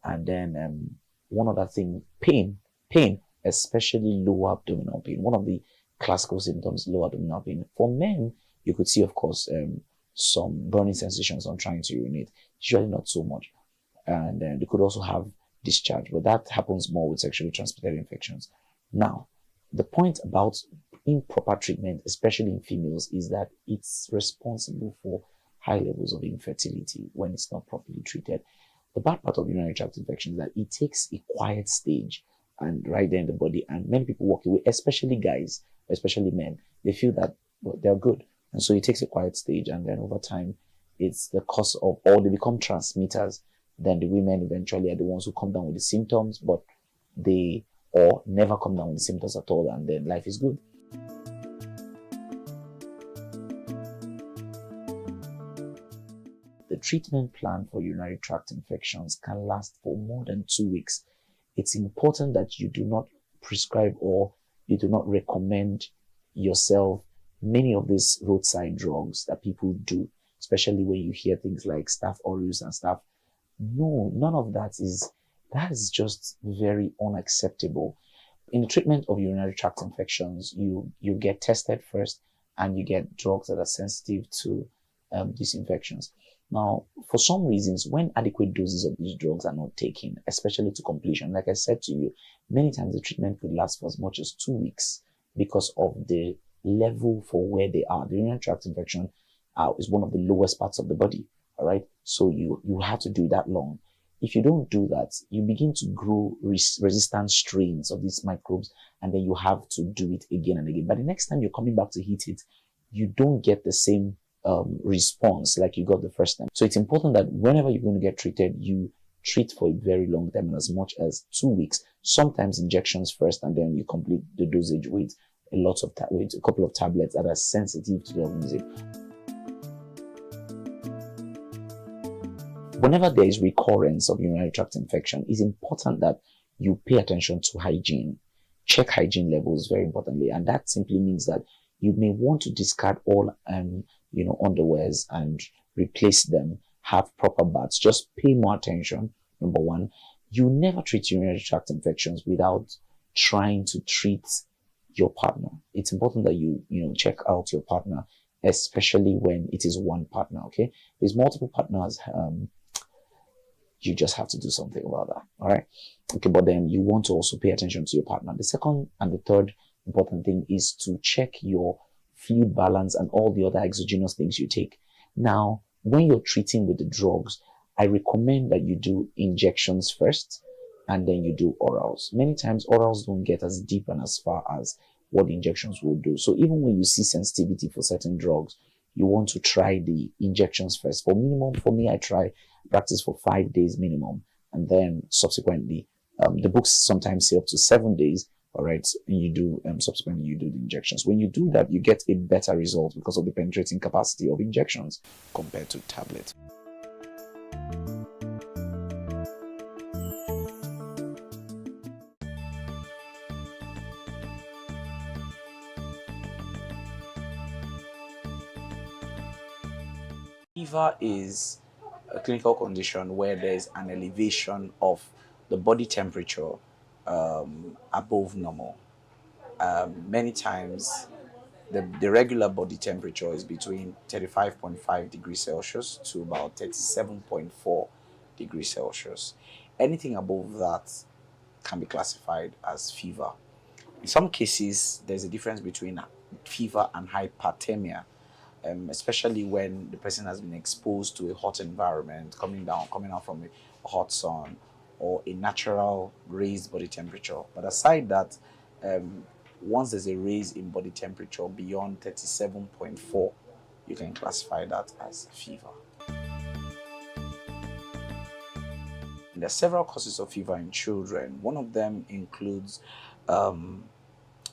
And then one other thing, pain, especially lower abdominal pain. One of the classical symptoms, lower abdominal pain. For men, you could see, of course, some burning sensations on trying to urinate. Usually not so much. And they could also have discharge, but that happens more with sexually transmitted infections. Now, the point about improper treatment, especially in females, is that it's responsible for high levels of infertility when it's not properly treated. The bad part of urinary tract infection is that it takes a quiet stage and right there in the body, and many people walk away, especially guys, especially men. They feel that they're good, and so it takes a quiet stage, and then over time, it's the cause of, or they become transmitters. Then the women eventually are the ones who come down with the symptoms, but they or never come down with the symptoms at all, and then life is good. The treatment plan for urinary tract infections can last for more than 2 weeks. It's important that you do not prescribe or you do not recommend yourself many of these roadside drugs that people do, especially when you hear things like Staph aureus and stuff. No, none of that is just very unacceptable. In the treatment of urinary tract infections, you get tested first and you get drugs that are sensitive to these infections. Now, for some reasons, when adequate doses of these drugs are not taken, especially to completion, like I said to you, many times the treatment could last for as much as 2 weeks because of the level for where they are. The urinary tract infection is one of the lowest parts of the body. All right. So you have to do that long. If you don't do that, you begin to grow resistant strains of these microbes, and then you have to do it again and again. But the next time you're coming back to hit it, you don't get the same response like you got the first time. So it's important that whenever you're going to get treated, you treat for a very long time, as much as 2 weeks. Sometimes injections first, and then you complete the dosage with a couple of tablets that are sensitive to the organism. Whenever there is recurrence of urinary tract infection, it's important that you pay attention to hygiene. Check hygiene levels very importantly, and that simply means that you may want to discard all underwears and replace them. Have proper baths. Just pay more attention. Number one, you never treat urinary tract infections without trying to treat your partner. It's important that you check out your partner, especially when it is one partner. Okay, if there's multiple partners, you just have to do something about that. All right. Okay. But then you want to also pay attention to your partner. The second and the third important thing is to check your fluid balance and all the other exogenous things you take. Now, when you're treating with the drugs, I recommend that you do injections first and then you do orals. Many times orals don't get as deep and as far as what injections will do. So even when you see sensitivity for certain drugs, you want to try the injections first. For me, I practice for 5 days minimum. And then subsequently, the books sometimes say up to 7 days. All right. And you do, subsequently you do the injections. When you do that, you get a better result because of the penetrating capacity of injections compared to tablets. Fever is a clinical condition where there's an elevation of the body temperature above normal. Many times, the regular body temperature is between 35.5 degrees Celsius to about 37.4 degrees Celsius. Anything above that can be classified as fever. In some cases, there's a difference between fever and hyperthermia. Especially when the person has been exposed to a hot environment, coming out from a hot sun or a natural raised body temperature. But aside that, once there's a raise in body temperature beyond 37.4, you can classify that as fever. There are several causes of fever in children. One of them includes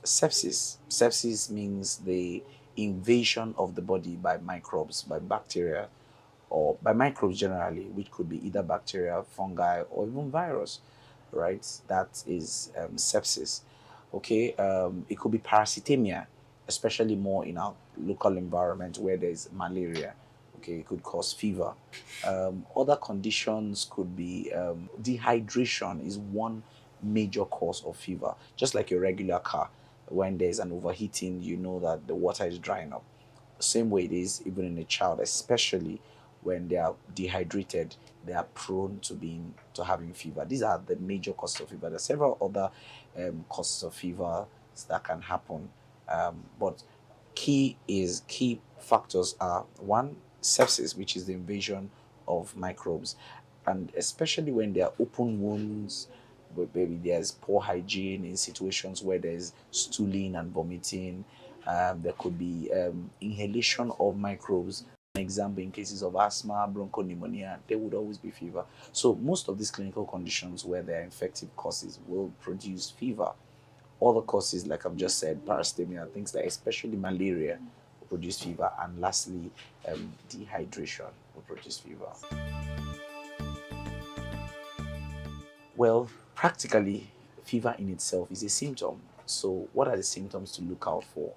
sepsis. Sepsis means the invasion of the body by microbes, by bacteria, or by microbes generally, which could be either bacteria, fungi, or even virus, right? That is sepsis. Okay, it could be parasitemia, especially more in our local environment where there's malaria. Okay, it could cause fever. Other conditions could be dehydration is one major cause of fever, just like a regular car. When there's an overheating, you know that the water is drying up. Same way it is even in a child, especially when they are dehydrated, they are prone to having fever. These are the major causes of fever. There are several other causes of fever that can happen, but key factors are one, sepsis, which is the invasion of microbes, and especially when there are open wounds. Maybe there's poor hygiene in situations where there's stooling and vomiting. There could be inhalation of microbes. An example, in cases of asthma, bronchopneumonia, there would always be fever. So most of these clinical conditions where there are infective causes will produce fever. Other causes, like I've just said, parasitemia, things like especially malaria will produce fever. And lastly, dehydration will produce fever. Well, practically, fever in itself is a symptom. So what are the symptoms to look out for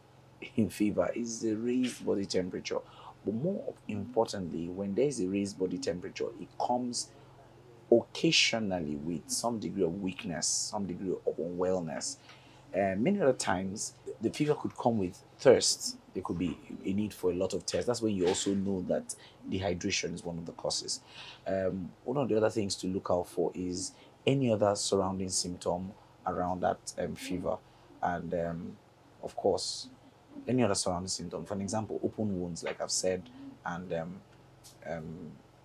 in fever? Is the raised body temperature. But more importantly, when there is a raised body temperature, it comes occasionally with some degree of weakness, some degree of unwellness. Many other times, the fever could come with thirst. There could be a need for a lot of thirst. That's when you also know that dehydration is one of the causes. One of the other things to look out for is any other surrounding symptom around that fever. And of course, any other surrounding symptom. For example, open wounds, like I've said, and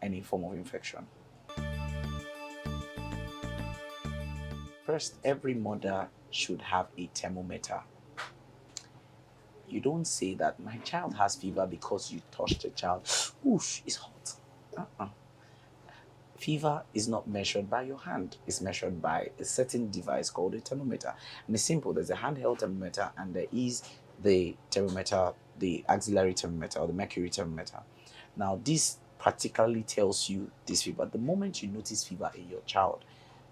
any form of infection. First, every mother should have a thermometer. You don't say that my child has fever because you touched the child. Oof, it's hot. Fever is not measured by your hand. It's measured by a certain device called a thermometer. And it's simple. There's a handheld thermometer and there is the thermometer, the auxiliary thermometer or the mercury thermometer. Now, this particularly tells you this fever. The moment you notice fever in your child,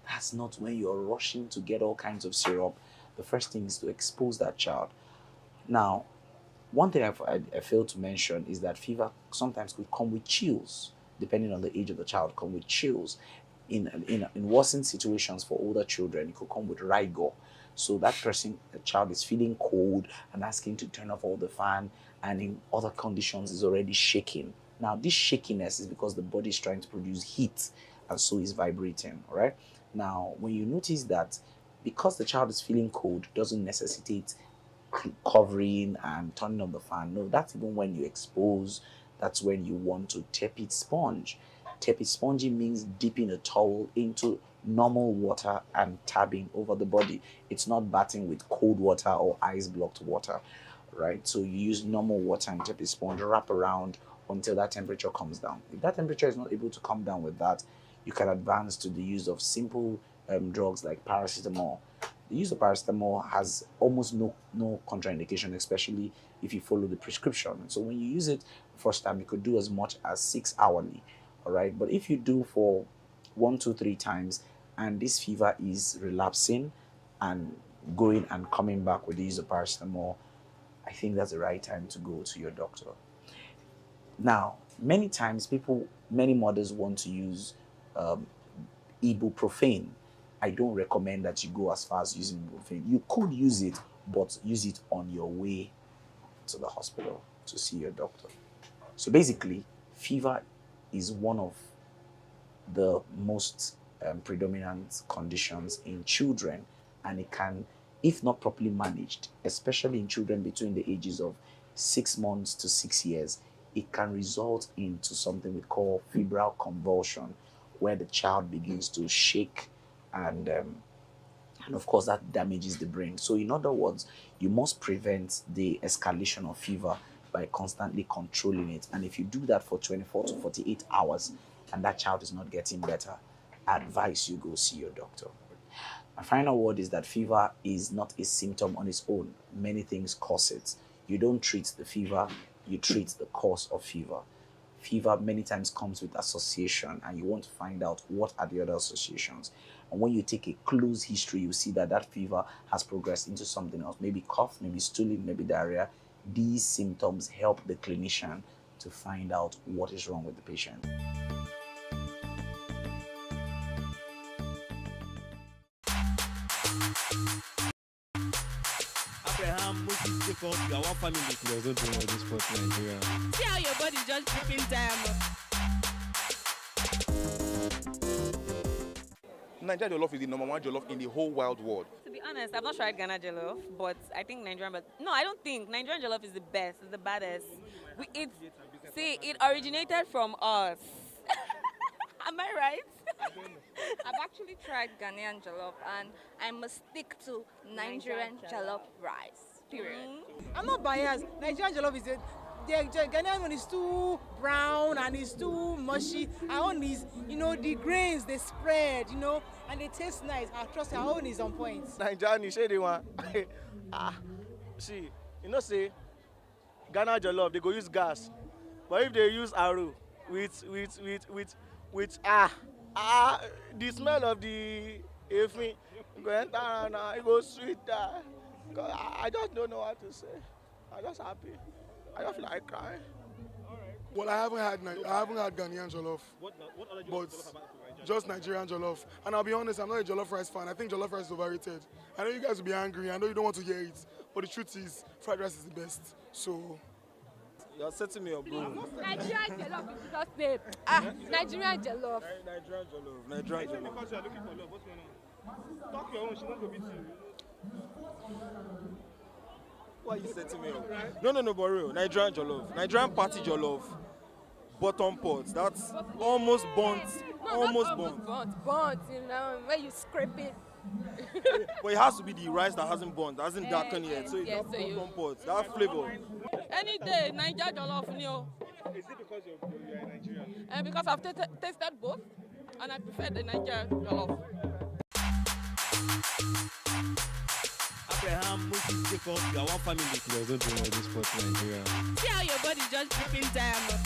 that's not when you're rushing to get all kinds of syrup. The first thing is to expose that child. Now, one thing I failed to mention is that fever sometimes could come with chills, depending on the age of the child, come with chills. In worsened situations for older children, it could come with rigor. So that person, the child is feeling cold and asking to turn off all the fan, and in other conditions is already shaking. Now, this shakiness is because the body is trying to produce heat, and so is vibrating, all right? Now, when you notice that, because the child is feeling cold, doesn't necessitate covering and turning on the fan. No, that's even when you expose. That's when you want to tepid sponge. Tepespongi means dipping a towel into normal water and tabbing over the body. It's not bathing with cold water or ice blocked water, right? So you use normal water and Tepespongi, wrap around until that temperature comes down. If that temperature is not able to come down with that, you can advance to the use of simple drugs like paracetamol. The use of paracetamol has almost no contraindication, especially if you follow the prescription. And so when you use it first time, you could do as much as 6 hourly, all right? But if you do for 1, 2, 3 times, and this fever is relapsing and going and coming back with the use of paracetamol, I think that's the right time to go to your doctor. Now, many times many mothers want to use ibuprofen. I don't recommend that you go as far as using ibuprofen. You could use it, but use it on your way to the hospital to see your doctor. So basically, fever is one of the most predominant conditions in children, and it can, if not properly managed, especially in children between the ages of 6 months to 6 years, it can result into something we call febrile convulsion, where the child begins to shake, and of course that damages the brain. So in other words, you must prevent the escalation of fever by constantly controlling it. And if you do that for 24 to 48 hours and that child is not getting better, I advise you go see your doctor. My final word is that fever is not a symptom on its own. Many things cause it. You don't treat the fever, you treat the cause of fever. Fever many times comes with association, and you want to find out what are the other associations. And when you take a close history, you see that that fever has progressed into something else, maybe cough, maybe stooling, maybe diarrhea. These symptoms help the clinician to find out what is wrong with the patient. Abraham, Moses, Jacob, you are one family. There's no doing all this sport in Nigeria. See how your body just dripping diamond. Nigerian jollof is the #1 jollof in the whole wide world. To be honest, I've not tried Ghana jollof, but I think Nigerian. But no, I don't think Nigerian jollof is the best. It's the baddest. It originated from us. Am I right? I've actually tried Ghanaian jollof, and I must stick to Nigerian jollof rice. Period. I'm not biased. Nigerian jollof is the Ghanaian one is too brown and it's too mushy. Our own is, the grains they spread, and they taste nice. I trust our own is on point. Nigerian is the one. See, say Ghana jollof they go use gas, but if they use arrow with the smell of the effing go enter and it goes sweet. I just don't know what to say. I'm just happy. I just feel like crying. Well, I haven't had Ghanaian jollof, but just Nigerian jollof. And I'll be honest, I'm not a jollof rice fan. I think jollof rice is overrated. I know you guys will be angry. I know you don't want to hear it, but the truth is, fried rice is the best. So. You're setting me up, bro. Nigerian jollof is just name. Nigerian jollof. Nigerian jollof. Nigerian jollof. Because you're looking for love, what's going on? Talk your own, she not going to beat you. Why are you setting me up? No, but real. Nigerian jollof. Nigerian party jollof. Bottom pot. That's almost burnt. Almost burnt. Burnt, where you scrape it. But it has to be the rice that hasn't burnt, that hasn't darkened yet. So it's not bottom pot. That flavor. Any day, Nigerian jollof, Is it because you're a Nigerian? Because I've tasted both, and I prefer the Nigerian jollof. Abraham, Moses, Jacob, you are one family. There's no doing all this sport in Nigeria. See how your body just dripping diamond.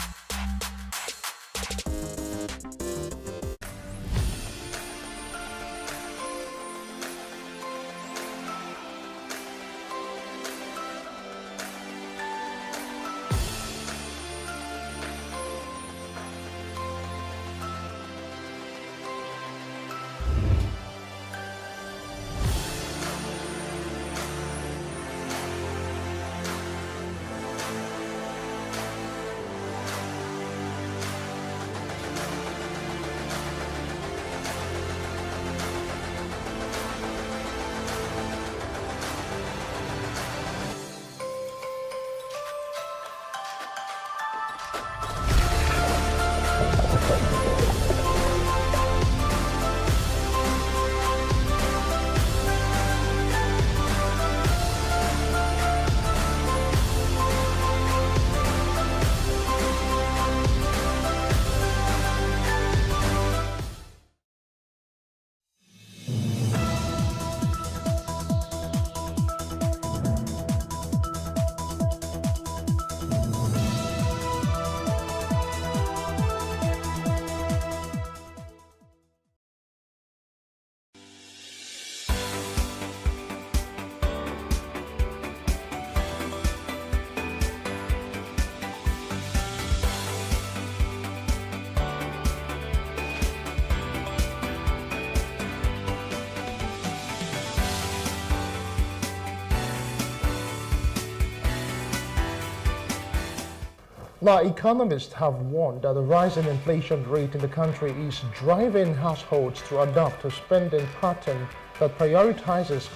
Now, economists have warned that the rise in inflation rate in the country is driving households to adopt a spending pattern that prioritizes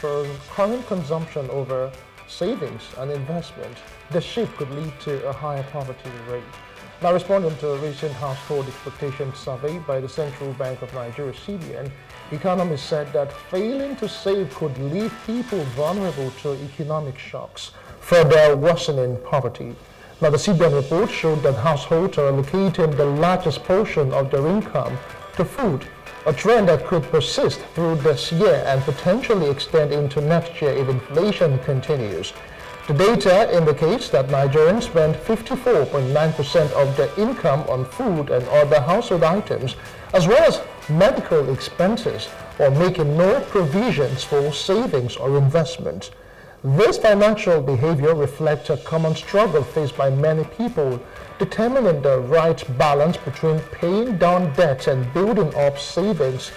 current consumption over savings and investment. The shift could lead to a higher poverty rate. Now, responding to a recent household expectation survey by the Central Bank of Nigeria, CBN, economists said that failing to save could leave people vulnerable to economic shocks, further worsening poverty. Now, the CBN report showed that households are allocating the largest portion of their income to food, a trend that could persist through this year and potentially extend into next year if inflation continues. The data indicates that Nigerians spend 54.9% of their income on food and other household items, as well as medical expenses, while making no provisions for savings or investment. This financial behavior reflects a common struggle faced by many people, determining the right balance between paying down debt and building up savings.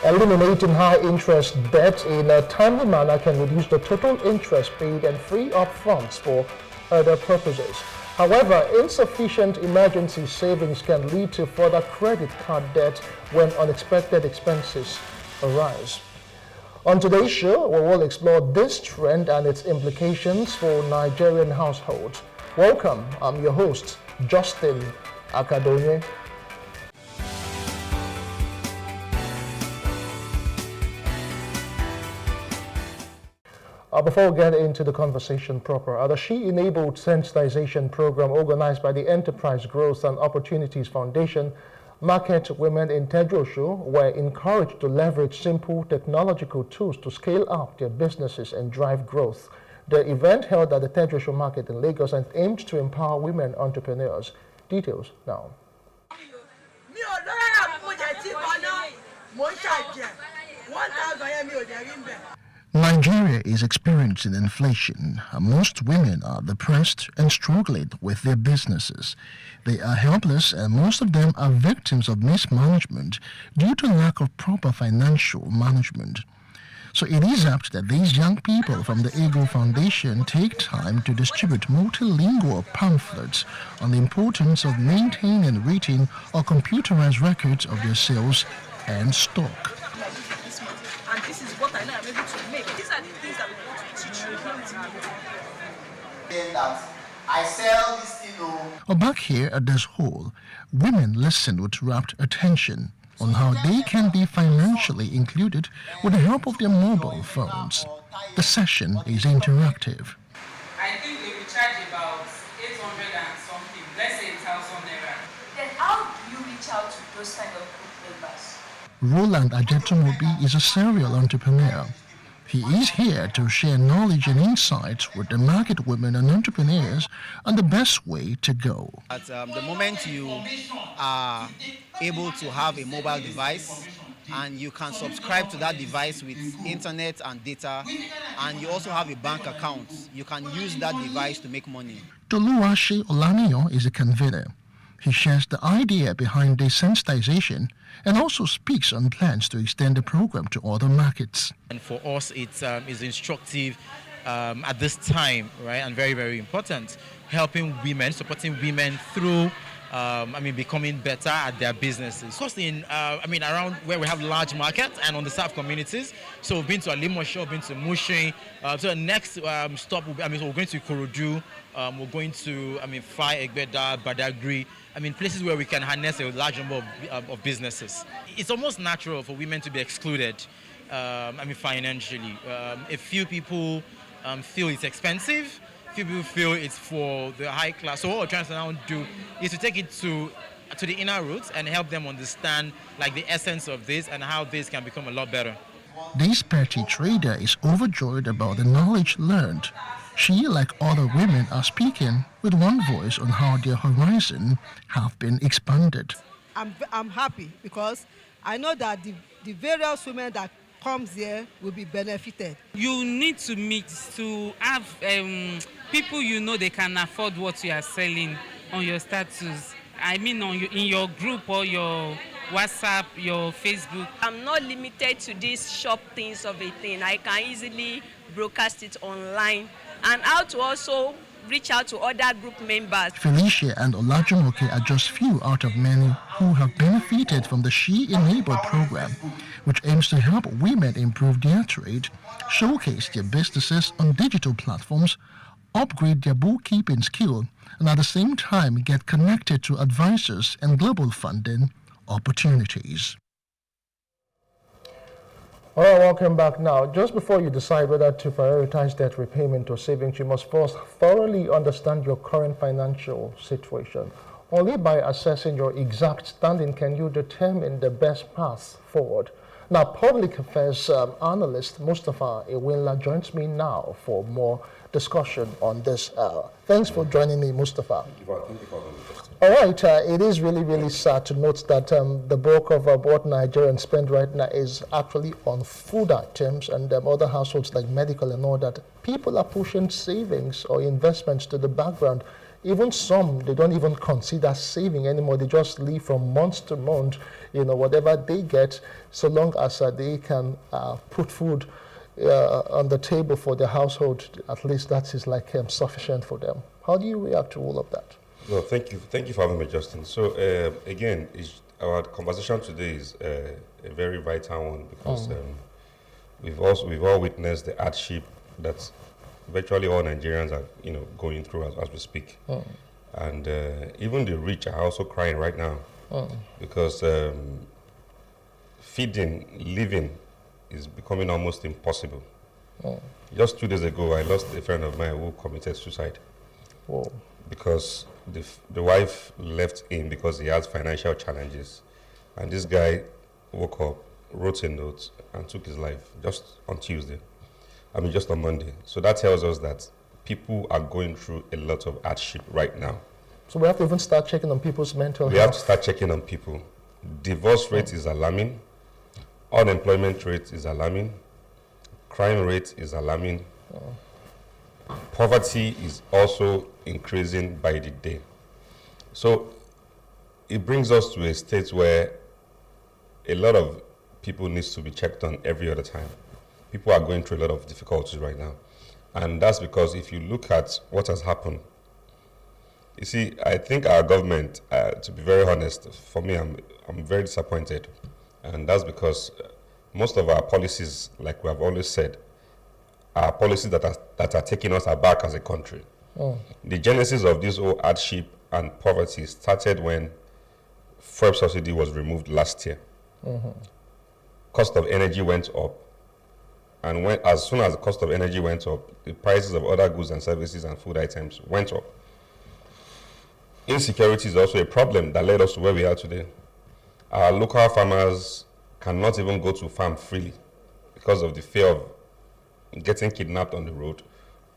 Eliminating high-interest debt in a timely manner can reduce the total interest paid and free up funds for other purposes. However, insufficient emergency savings can lead to further credit card debt when unexpected expenses arise. On today's show, we will explore this trend and its implications for Nigerian households. Welcome, I'm your host, Justin Akadonye. Before we get into the conversation proper, the She-Enabled Sensitization Program organized by the Enterprise Growth and Opportunities Foundation market women in Tedrosho were encouraged to leverage simple technological tools to scale up their businesses and drive growth. The event held at the Tedrosho market in Lagos and aimed to empower women entrepreneurs. Details now. Nigeria is experiencing inflation. Most women are depressed and struggling with their businesses. They are helpless and most of them are victims of mismanagement due to lack of proper financial management. So it is apt that these young people from the Eagle Foundation take time to distribute multilingual pamphlets on the importance of maintaining and reading or computerized records of their sales and stock. And this is what I know I'm able to make. These are the things that we want to teach you that I sell this thing. Back here at this hall, women listen with rapt attention on how they can be financially included with the help of their mobile phones. The session is interactive. I think they will charge about 800 and something, let's say 1,000 naira. Then how do you reach out to those kind of group members? Roland Ajetomobi is a serial entrepreneur. He is here to share knowledge and insights with the market women and entrepreneurs on the best way to go. At the moment you are able to have a mobile device and you can subscribe to that device with internet and data, and you also have a bank account, you can use that device to make money. Toluwaṣe Olaniyan is a convener. He shares the idea behind desensitization and also speaks on plans to extend the program to other markets. And for us, it is instructive at this time, right, and very, very important, helping women, supporting women through becoming better at their businesses. Of course, around where we have large markets and on the South communities. So we've been to Alimosho, been to Mushin. So the next stop, we're going to Ikorodu. We're going to, Fai, Egbeda, Badagry. Places where we can harness a large number of businesses. It's almost natural for women to be excluded, financially. A few people feel it's expensive. Few people feel it's for the high class. So what we're trying to now do is to take it to the inner roots and help them understand the essence of this and how this can become a lot better. This petty trader is overjoyed about the knowledge learned. She, like other women, are speaking with one voice on how their horizon have been expanded. I'm happy because I know that the various women that comes here will be benefited. You need to mix to have people they can afford what you are selling on your status. In your group or your WhatsApp, your Facebook. I'm not limited to these shop things of a thing. I can easily broadcast it online. And how to also reach out to other group members. Felicia and Olajumoke are just few out of many who have benefited from the She Enabled program, which aims to help women improve their trade, showcase their businesses on digital platforms, upgrade their bookkeeping skill, and at the same time get connected to advisors and global funding opportunities. All right, welcome back. Now, just before you decide whether to prioritize debt repayment or savings, you must first thoroughly understand your current financial situation. Only by assessing your exact standing can you determine the best path forward. Now, public affairs analyst Mustafa Iwinla joins me now for more discussion on this. Thanks for joining me, Mustafa. Thank you for having me. All right, it is really, really sad to note that the bulk of what Nigerians spend right now is actually on food items and other households like medical and all that. People are pushing savings or investments to the background. Even some, they don't even consider saving anymore. They just live from month to month, whatever they get, so long as they can put food on the table for their household. At least that is like sufficient for them. How do you react to all of that? Well, thank you for having me, Justin. So again, our conversation today is a very vital one because we've all witnessed the hardship that virtually all Nigerians are going through as we speak, and even the rich are also crying right now because living is becoming almost impossible. Just 2 days ago, I lost a friend of mine who committed suicide. Whoa. Because the wife left him because he has financial challenges, and this guy woke up, wrote a note, and took his life just on Monday. So that tells us that people are going through a lot of hardship right now. So we have to even start checking on people's mental health. We have to start checking on people. Divorce rate is alarming. Unemployment rate is alarming. Crime rate is alarming. Poverty is also increasing by the day. So it brings us to a state where a lot of people needs to be checked on every other time. People are going through a lot of difficulties right now. And that's because if you look at what has happened, you see, I think our government, to be very honest, for me, I'm very disappointed. And that's because most of our policies, like we have always said, are policies that are taking us aback as a country. The genesis of this whole hardship and poverty started when fuel subsidy was removed last year. Cost of energy went up, and as soon as the cost of energy went up, the prices of other goods and services and food items went up. Insecurity is also a problem that led us to where we are today. Our local farmers cannot even go to farm freely because of the fear of getting kidnapped on the road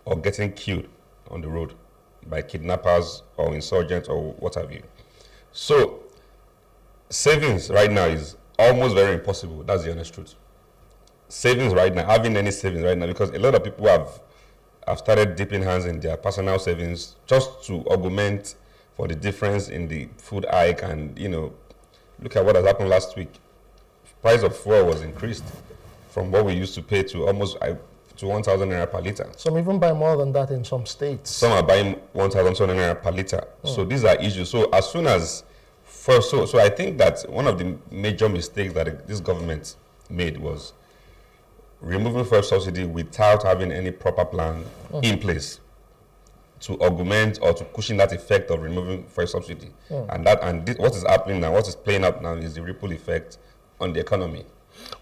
or getting killed on the road by kidnappers or insurgents or what have you. So savings right now is almost very impossible. That's the honest truth. Savings right now, having any savings right now, because a lot of people have started dipping hands in their personal savings just to augment for the difference in the food hike. And look at what has happened last week. Price of fuel was increased from what we used to pay to almost to 1,000 naira per liter. Some even buy more than that in some states. Some are buying 1,200 naira per liter. So these are issues. So as soon as so I think that one of the major mistakes that this government made was removing fuel subsidy without having any proper plan in place to augment or to cushion that effect of removing fuel subsidy. What is happening now, what is playing out now is the ripple effect on the economy.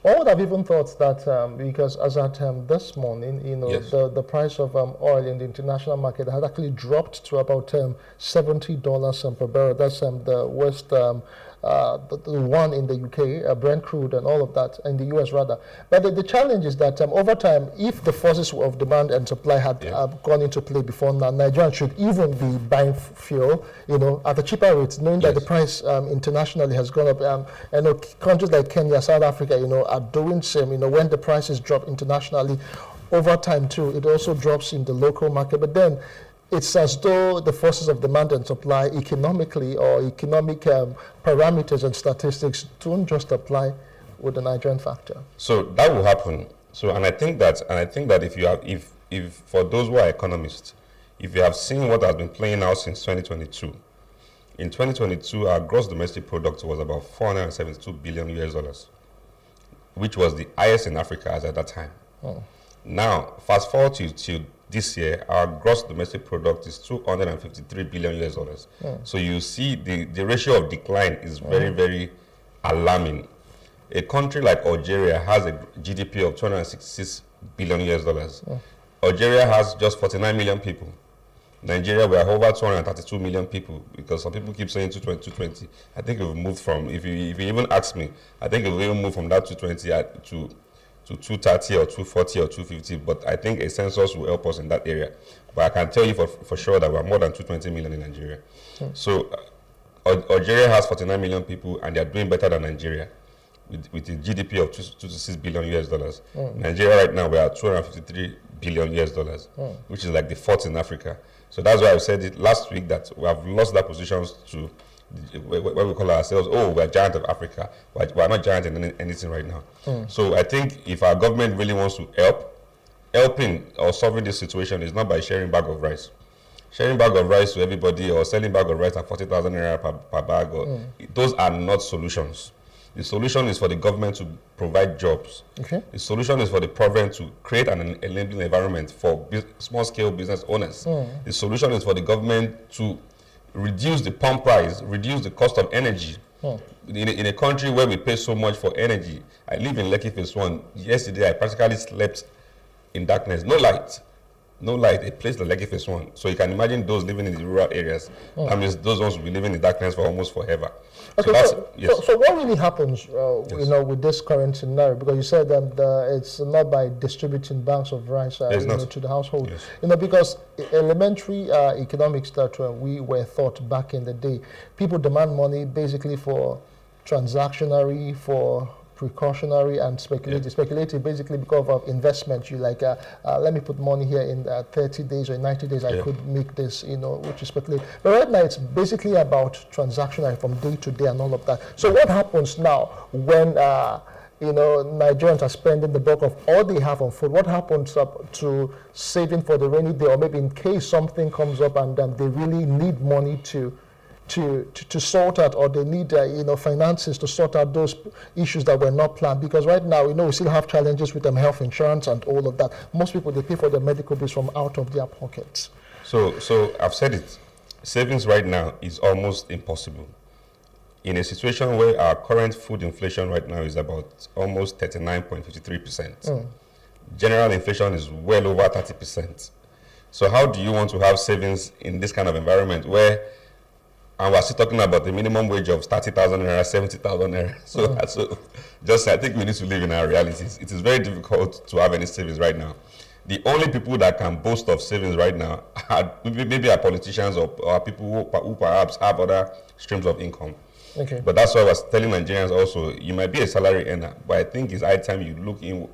One would have even thought that because as at this morning, Yes. the price of oil in the international market had actually dropped to about $70 per barrel. That's the worst, the one in the UK, Brent crude and all of that, in the US rather. But the challenge is that over time, if the forces of demand and supply had gone into play before now, Nigerians should even be buying fuel, at a cheaper rate, knowing that the price internationally has gone up. I know countries like Kenya, South Africa, are doing same. When the prices drop internationally, over time too, it also drops in the local market. But then it's as though the forces of demand and supply economically or economic parameters and statistics don't just apply with the Nigerian factor. So that will happen. So and I think that if for those who are economists, if you have seen what has been playing out since 2022, in 2022, our gross domestic product was about 472 billion US dollars, which was the highest in Africa as at that time. Oh. Now, fast forward to this year, our gross domestic product is 253 billion US dollars. So you see the ratio of decline is very, very alarming. A country like Algeria has a GDP of 266 billion US dollars. Algeria has just 49 million people. Nigeria, we are over 232 million people, because some people keep saying 220. I think we've moved from, if you even ask me, I think we've even moved from that 220 to 230 or 240 or 250, but I think a census will help us in that area. But I can tell you for sure that we're more than 220 million in Nigeria. So Algeria has 49 million people, and they're doing better than Nigeria with a GDP of 2 to 6 billion US dollars. Nigeria right now, we are 253 billion US dollars, which is like the fourth in Africa. So that's why I said it last week that we have lost that position to where we call ourselves, we're giant of Africa. We're not giant in anything right now. So I think if our government really wants to helping or solving this situation is not by sharing bag of rice. Sharing bag of rice to everybody or selling bag of rice at 40,000 naira per bag, those are not solutions. The solution is for the government to provide jobs. The solution is for the government to create an enabling environment for small-scale business owners. The solution is for the government to reduce the pump price, reduce the cost of energy. In a country where we pay so much for energy, I live in Lekki Phase 1. Yesterday, I practically slept in darkness. No light, a place like Lekki Phase 1. So you can imagine those living in the rural areas. That means those ones will be living in darkness for almost forever. Okay, so what really happens, with this current scenario? Because you said that it's not by distributing bags of rice to the household. Because elementary economics that we were taught back in the day, people demand money basically for transactionary, for precautionary, and speculative. Speculative basically because of investment. You like, let me put money here in 30 days or 90 days, I could make this, which is speculative. But right now it's basically about transactional from day to day and all of that. So what happens now when, Nigerians are spending the bulk of all they have on food? What happens up to saving for the rainy day, or maybe in case something comes up and they really need money to sort out, or they need finances to sort out those issues that were not planned? Because right now we still have challenges with health insurance and all of that. Most people, they pay for their medical bills from out of their pockets. So I've said it, savings right now is almost impossible. In a situation where our current food inflation right now is about almost 39.53%. General inflation is well over 30%. So how do you want to have savings in this kind of environment where, and we're still talking about the minimum wage of 30,000 naira, 70,000 naira. So I think we need to live in our realities. It is very difficult to have any savings right now. The only people that can boast of savings right now are maybe our politicians or people who perhaps have other streams of income. But that's why I was telling Nigerians also, you might be a salary earner, but I think it's high time you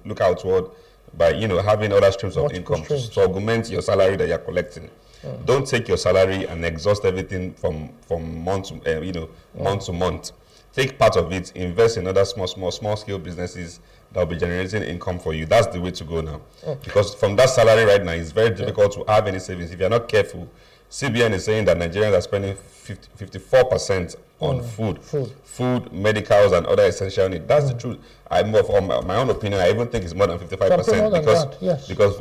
look outward by having other streams of income to augment your salary that you're collecting. Don't take your salary and exhaust everything from month to month. Take part of it, invest in other small scale businesses that will be generating income for you. That's the way to go now. Because from that salary right now, it's very difficult to have any savings if you're not careful. CBN is saying that Nigerians are spending 54% on food, medicals, and other essential needs. That's the truth. From my own opinion, I even think it's more than 55% because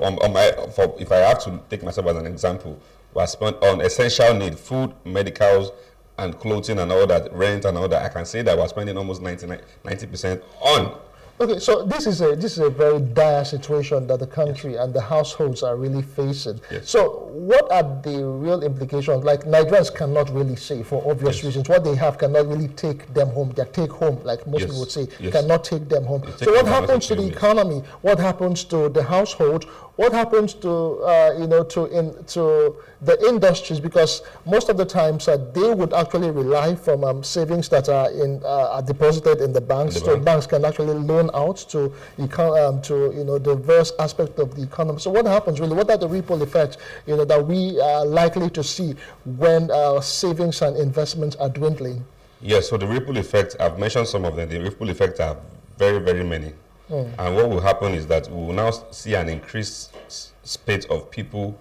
if I have to take myself as an example, we are spent on essential need, food, medicals, and clothing and all that, rent and all that. I can say that we're spending almost 90% on. Okay, so this is a very dire situation that the country and the households are really facing. So what are the real implications? Like, Nigerians cannot really say, for obvious reasons, what they have cannot really take them home. Their take home, like most people would say, cannot take them home. So what happens to the economy? What happens to the household? What happens to to the industries? Because most of the times they would actually rely from savings that are deposited in the banks. So banks can actually loan out to the various aspects of the economy. So what happens really? What are the ripple effects that we are likely to see when savings and investments are dwindling? Yes. So the ripple effects, I've mentioned some of them. The ripple effects are very, very many. And what will happen is that we will now see an increased spate of people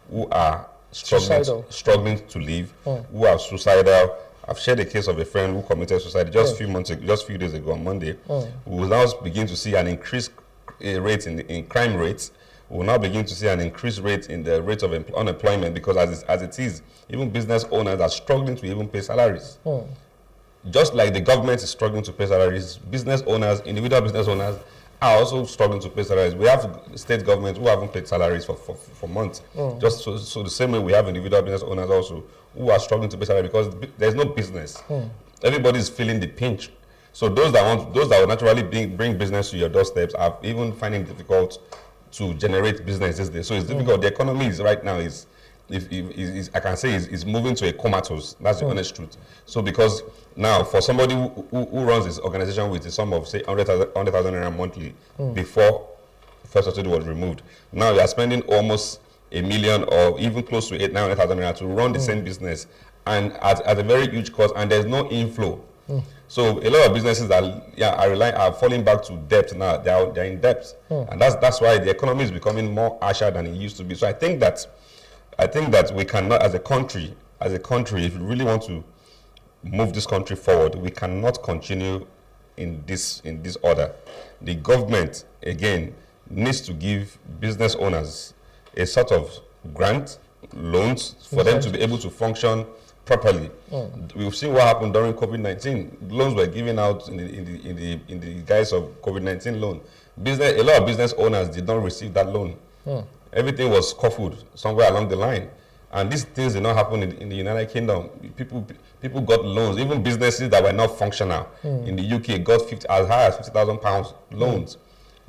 who are struggling to live, who are suicidal. I've shared a case of a friend who committed suicide just a few days ago on Monday. We will now begin to see an increased rate in crime rates. We will now begin to see an increased rate in the rate of unemployment, because as it is, even business owners are struggling to even pay salaries. Just like the government is struggling to pay salaries, business owners, individual business owners, are also struggling to pay salaries. We have state governments who haven't paid salaries for months. Just so the same way we have individual business owners also who are struggling to pay salaries because there's no business. Everybody is feeling the pinch. So those that will naturally bring business to your doorsteps are even finding it difficult to generate business these days. So it's difficult. The economy is right now I can say is moving to a comatose. That's the honest truth. So because now for somebody who runs this organization with a sum of say 100,000 naira monthly before first subsidy was removed, now you are spending almost $1 million or even close to 900,000 naira to run the same business, and at a very huge cost, and there's no inflow. So a lot of businesses are falling back to debt now. They're in debt, and that's why the economy is becoming more harsher than it used to be. So I think that we cannot, as a country, if we really want to move this country forward, we cannot continue in this order. The government again needs to give business owners a sort of grant, loans for them to be able to function properly. We've seen what happened during COVID-19. Loans were given out in the guise of COVID-19 loan. A lot of business owners did not receive that loan. Everything was scuffled somewhere along the line. And these things did not happen in the United Kingdom. People got loans. Even businesses that were not functional in the UK got as high as £50,000 loans.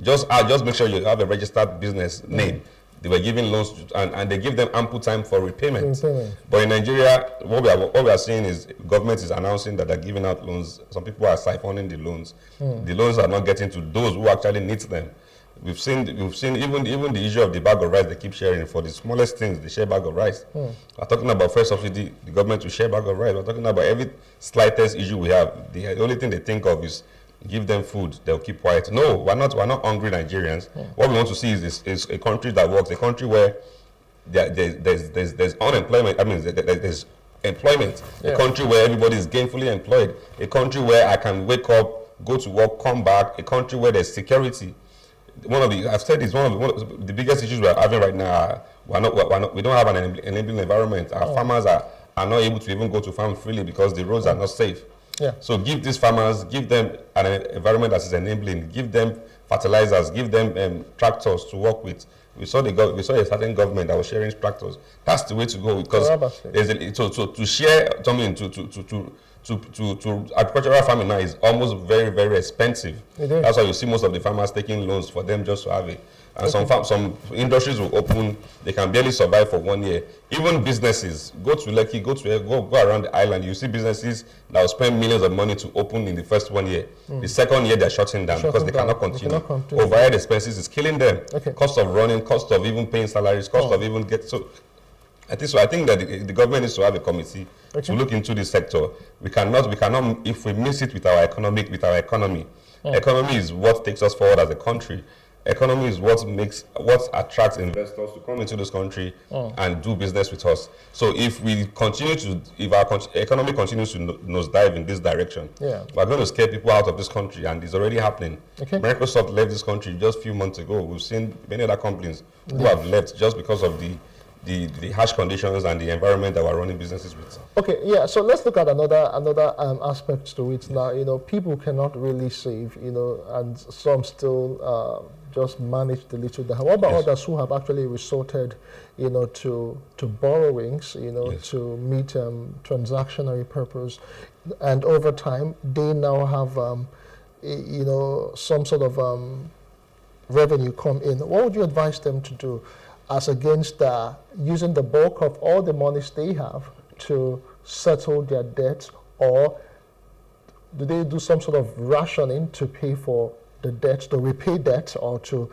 Just make sure you have a registered business name. They were giving loans and they give them ample time for repayment. But in Nigeria, what we are seeing is government is announcing that they're giving out loans. Some people are siphoning the loans. The loans are not getting to those who actually need them. We've seen even the issue of the bag of rice they keep sharing. For the smallest things, they share bag of rice. We're talking about first subsidy, the government will share bag of rice. We're talking about every slightest issue we have. The only thing they think of is give them food, they'll keep quiet. No, we're not hungry Nigerians. What we want to see is a country that works, a country where there's unemployment. I mean, there's employment. A country where everybody is gainfully employed. A country where I can wake up, go to work, come back. A country where there's security. I've said it's one of the biggest issues we're having right now. We don't have an enabling environment. Our farmers are not able to even go to farm freely because the roads are not safe. So give these farmers, give them an environment that is enabling, give them fertilizers, give them tractors to work with. We saw a certain government that was sharing tractors. That's the way to go, because to share something to agricultural farming now is almost very, very expensive. That's why you see most of the farmers taking loans for them just to have it. And some industries will open, they can barely survive for 1 year. Even businesses, go to Lekki, go around the island, you see businesses that will spend millions of money to open in the first 1 year. The second year they're shutting down because they cannot continue. Overhead expenses is killing them. Cost of running, cost of even paying salaries, cost of even I think that the government needs to have a committee to look into this sector. We cannot, if we miss it with our economy. Economy is what takes us forward as a country. Economy is what attracts investors to come into this country and do business with us. So if our economy continues to nosedive in this direction, we're going to scare people out of this country, and it's already happening. Microsoft left this country just a few months ago. We've seen many other companies who have left just because of the harsh conditions and the environment that we're running businesses with. So let's look at another aspect to it now. People cannot really save, and some still just manage the little they have. What about others who have actually resorted, to borrowings, to meet transactionary purpose, and over time they now have, some sort of revenue come in? What would you advise them to do, as against using the bulk of all the monies they have to settle their debts, or do they do some sort of rationing to pay for the debt, to repay debt, or to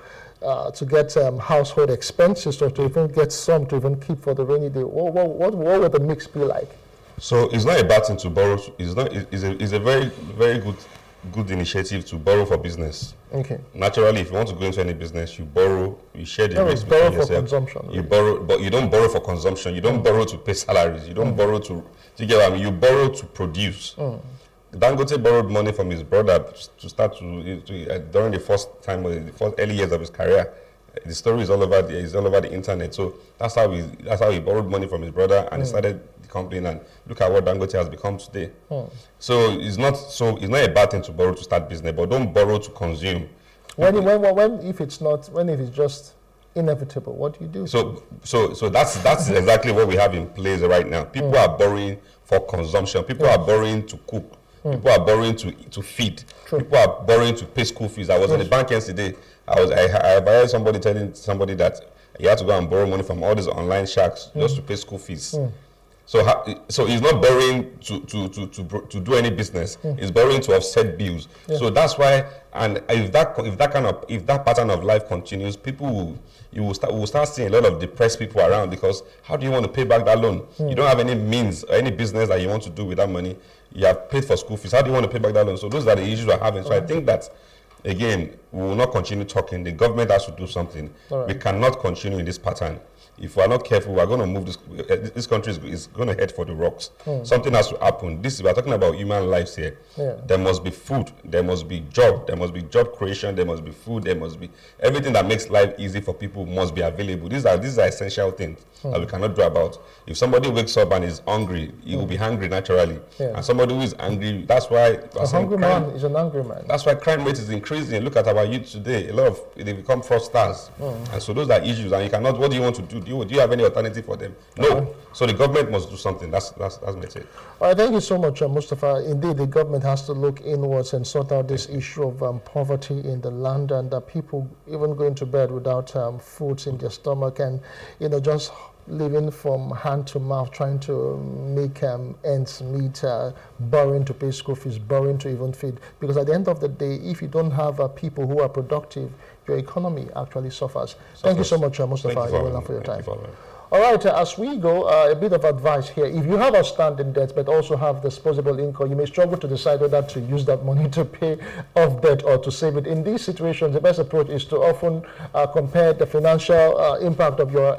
get household expenses, or to even get some to even keep for the rainy day? What would the mix be like? So it's not a bad thing to borrow. It's a very, very good good initiative to borrow for business. Okay. Naturally, if you want to go into any business, you borrow, you share the No, risk borrow between for yourself. consumption. You borrow, but you don't borrow for consumption. You don't borrow to pay salaries. You don't borrow to you get what I mean? You borrow to produce. Dangote borrowed money from his brother to start during the first time, the first early years of his career. The story is all over the internet. So that's how he borrowed money from his brother and he started the company. And look at what Dangote has become today. So it's not a bad thing to borrow to start business, but don't borrow to consume. If it's just inevitable, what do you do? So that's exactly what we have in place right now. People are borrowing for consumption. People are borrowing to cook. People are borrowing to feed. People are borrowing to pay school fees. I was in the bank yesterday. I heard somebody telling somebody that he had to go and borrow money from all these online sharks just to pay school fees. So he's not borrowing to do any business. He's borrowing to offset bills. So that's why. And if that pattern of life continues, will start seeing a lot of depressed people around, because how do you want to pay back that loan? You don't have any means or any business that you want to do with that money. You have paid for school fees. How do you want to pay back that loan? So those are the issues we're having. So I think that, again, we will not continue talking. The government has to do something. We cannot continue in this pattern. If we are not careful, we are going to move this country is going to head for the rocks. Something has to happen. We are talking about human lives here. There must be food, there must be job creation, there must be food, there must be everything that makes life easy for people must be available. These are essential things that we cannot do about. If somebody wakes up and is hungry, he will be hungry naturally. And somebody who is angry, that's why a hungry man is an angry man. That's why crime rate is increasing. Look at our youth today. They become fraudsters. And so those are issues, and you cannot. What do you want to do? Do you have any alternative for them? No. So the government must do something. That's my take. All right, thank you so much, Mustafa. Indeed, the government has to look inwards and sort out this issue of poverty in the land, and that people even going to bed without food in their stomach, and just living from hand to mouth, trying to make ends meet, borrowing to pay school fees, borrowing to even feed. Because at the end of the day, if you don't have people who are productive, your economy actually suffers. Thank you so much, Mustafa, for your time. All right, as we go, a bit of advice here. If you have outstanding debts but also have disposable income, you may struggle to decide whether to use that money to pay off debt or to save it. In these situations, the best approach is to often compare the financial impact of your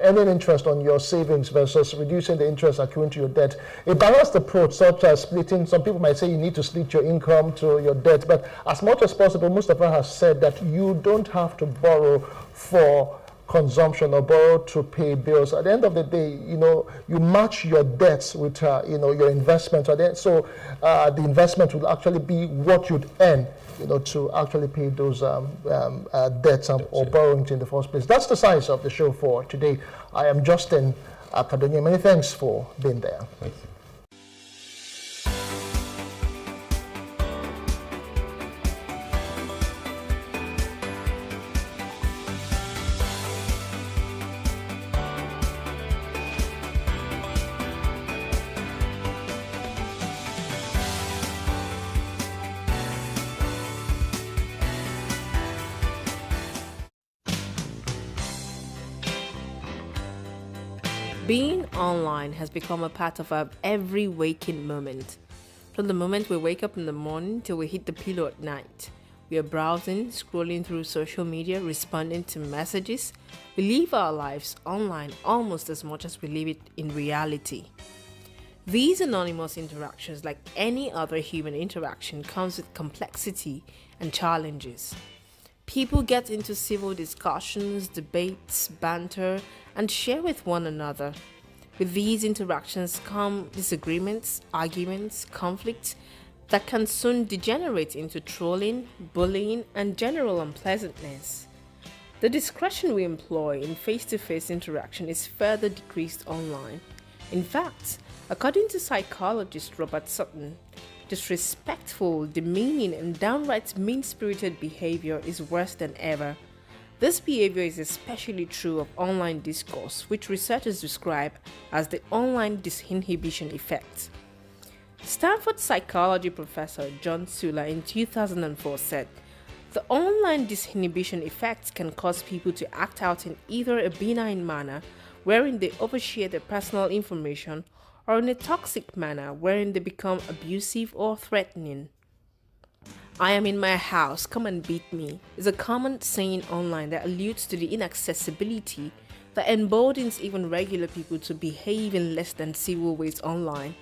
earning interest on your savings versus reducing the interest accruing to your debt. A balanced approach, such as splitting, some people might say you need to split your income to your debt, but as much as possible, Mustafa has said that you don't have to borrow for consumption or borrow to pay bills. At the end of the day, you match your debts with your investment. So the investment will actually be what you'd earn, to actually pay those debts or borrowings in the first place. That's the size of the show for today. I am Justin Akadonia. Many thanks for being there. Thank you. Being online has become a part of our every waking moment. From the moment we wake up in the morning till we hit the pillow at night, we are browsing, scrolling through social media, responding to messages. We live our lives online almost as much as we live it in reality. These anonymous interactions, like any other human interaction, comes with complexity and challenges. People get into civil discussions, debates, banter, and share with one another. With these interactions come disagreements, arguments, conflicts that can soon degenerate into trolling, bullying, and general unpleasantness. The discretion we employ in face-to-face interaction is further decreased online. In fact, according to psychologist Robert Sutton, disrespectful, demeaning, and downright mean-spirited behavior is worse than ever. This behavior is especially true of online discourse, which researchers describe as the online disinhibition effect. Stanford psychology professor John Sula in 2004 said, "The online disinhibition effect can cause people to act out in either a benign manner, wherein they overshare their personal information, or in a toxic manner, wherein they become abusive or threatening." "I am in my house, come and beat me," is a common saying online that alludes to the inaccessibility that emboldens even regular people to behave in less than civil ways online.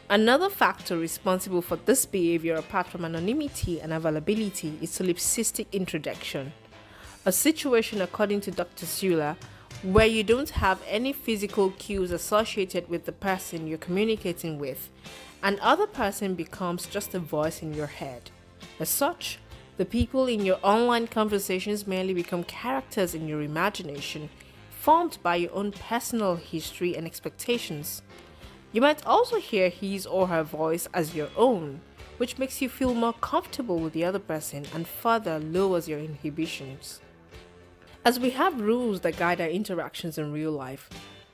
Another factor responsible for this behavior, apart from anonymity and availability, is solipsistic introduction, a situation, according to Dr. Sula, where you don't have any physical cues associated with the person you're communicating with, and other person becomes just a voice in your head. As such, the people in your online conversations merely become characters in your imagination, formed by your own personal history and expectations. You might also hear his or her voice as your own, which makes you feel more comfortable with the other person and further lowers your inhibitions. As we have rules that guide our interactions in real life,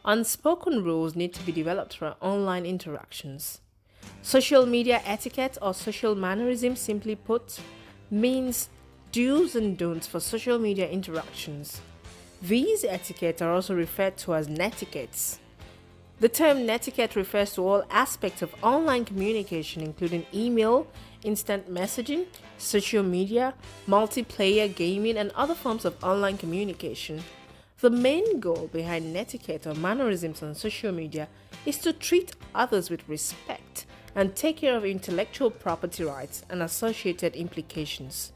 unspoken rules need to be developed for our online interactions. Social media etiquette, or social mannerism simply put, means do's and don'ts for social media interactions. These etiquettes are also referred to as netiquettes. The term netiquette refers to all aspects of online communication, including email, instant messaging, social media, multiplayer gaming, and other forms of online communication. The main goal behind netiquette or mannerisms on social media is to treat others with respect and take care of intellectual property rights and associated implications.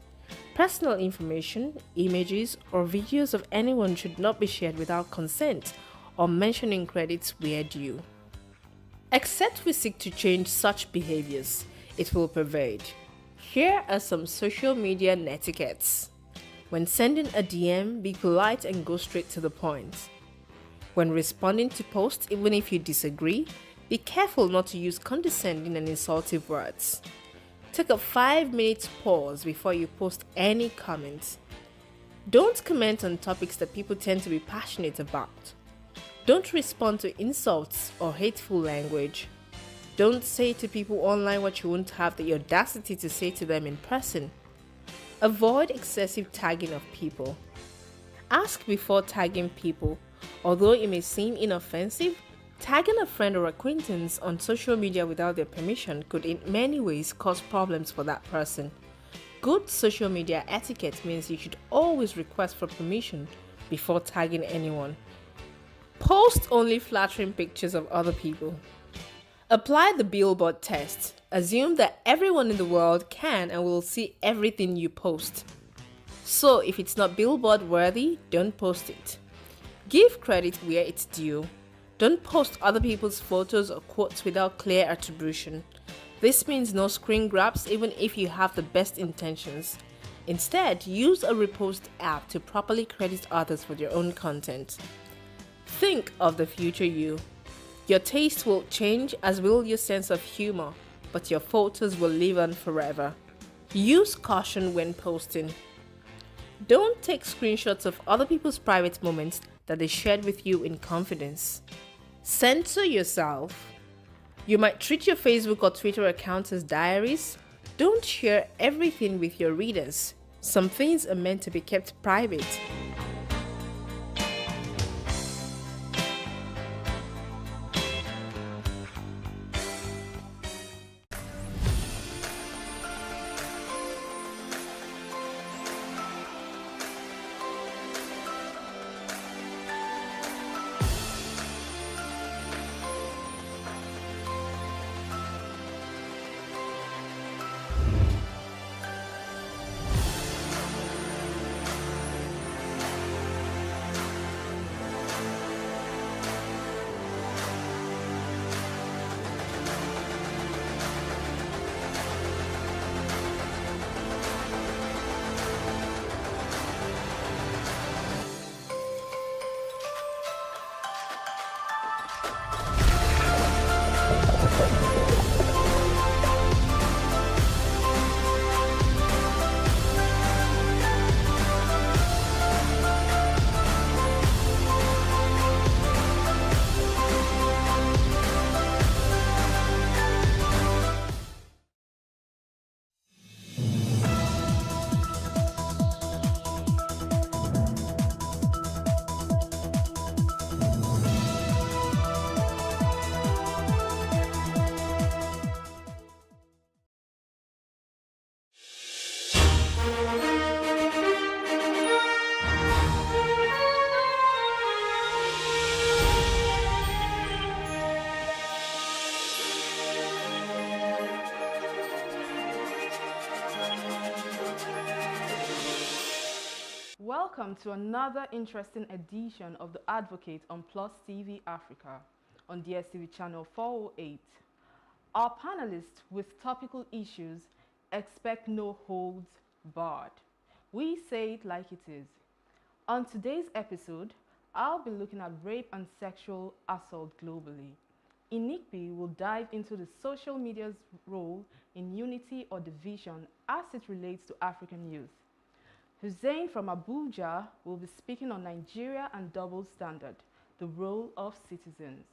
Personal information, images, or videos of anyone should not be shared without consent or mentioning credits where due. Except we seek to change such behaviors, it will pervade. Here are some social media netiquettes. When sending a DM, be polite and go straight to the point. When responding to posts, even if you disagree, be careful not to use condescending and insultive words. Take a 5-minute pause before you post any comments. Don't comment on topics that people tend to be passionate about. Don't respond to insults or hateful language. Don't say to people online what you won't have the audacity to say to them in person. Avoid excessive tagging of people. Ask before tagging people. Although it may seem inoffensive, tagging a friend or acquaintance on social media without their permission could in many ways cause problems for that person. Good social media etiquette means you should always request for permission before tagging anyone. Post only flattering pictures of other people. Apply the billboard test. Assume that everyone in the world can and will see everything you post. So if it's not billboard worthy, don't post it. Give credit where it's due. Don't post other people's photos or quotes without clear attribution. This means no screen grabs even if you have the best intentions. Instead, use a repost app to properly credit others with your own content. Think of the future you. Your taste will change, as will your sense of humor, but your photos will live on forever. Use caution when posting. Don't take screenshots of other people's private moments that they shared with you in confidence. Censor yourself. You might treat your Facebook or Twitter accounts as diaries. Don't share everything with your readers. Some things are meant to be kept private. Welcome to another interesting edition of The Advocate on Plus TV Africa on DSTV channel 408. Our panelists with topical issues expect no holds barred. We say it like it is. On today's episode, I'll be looking at rape and sexual assault globally. Inikbi will dive into the social media's role in unity or division as it relates to African youth. Hussein from Abuja will be speaking on Nigeria and double standard, the role of citizens.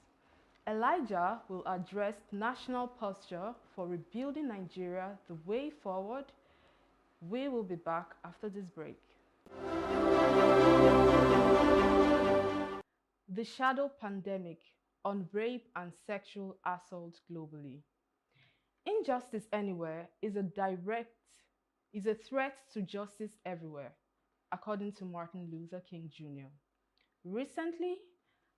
Elijah will address national posture for rebuilding Nigeria, the way forward. We will be back after this break. The shadow pandemic on rape and sexual assault globally. Injustice anywhere is a threat to justice everywhere, according to Martin Luther King Jr. Recently,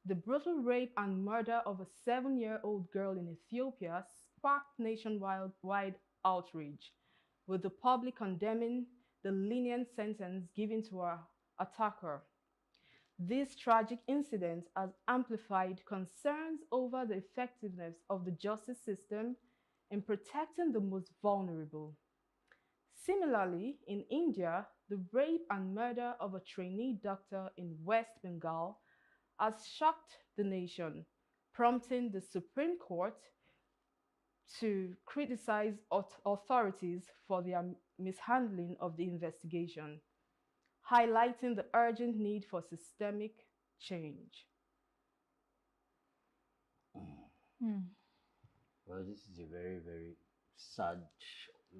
the brutal rape and murder of a 7-year-old girl in Ethiopia sparked nationwide outrage, with the public condemning the lenient sentence given to her attacker. This tragic incident has amplified concerns over the effectiveness of the justice system in protecting the most vulnerable. Similarly, in India, the rape and murder of a trainee doctor in West Bengal has shocked the nation, prompting the Supreme Court to criticize authorities for their mishandling of the investigation, highlighting the urgent need for systemic change. Well, this is a very, very sad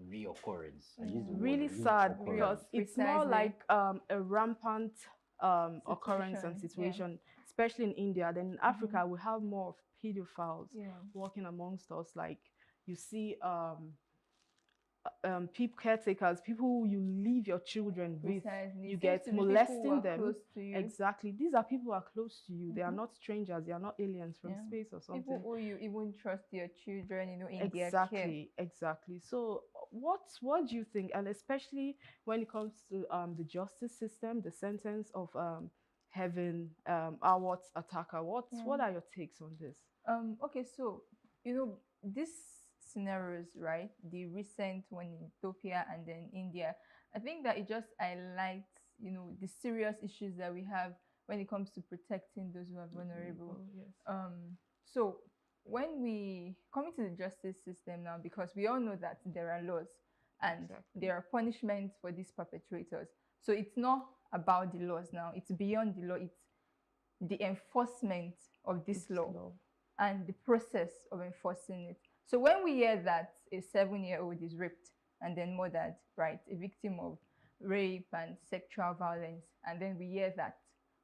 reoccurrence. Really sad, because it's more like a rampant occurrence and situation, especially in India. Then in Africa, we have more of pedophiles walking amongst us. Like you see people, caretakers, people who you leave your children with, you get molesting them. Exactly. These are people who are close to you. They are not strangers. They are not aliens from space or something. People who you even trust your children, in their care. Exactly. So what do you think? And especially when it comes to the justice system, the sentence of having Awat's attacker. What are your takes on this? Okay, so this scenarios, right? The recent one in Ethiopia and then India. I think that it just highlights, the serious issues that we have when it comes to protecting those who are vulnerable. So when we come into the justice system now, because we all know that there are laws and there are punishments for these perpetrators. So it's not about the laws now. It's beyond the law. It's the enforcement of this law and the process of enforcing it. So when we hear that a 7-year-old is raped and then murdered, right, a victim of rape and sexual violence, and then we hear that,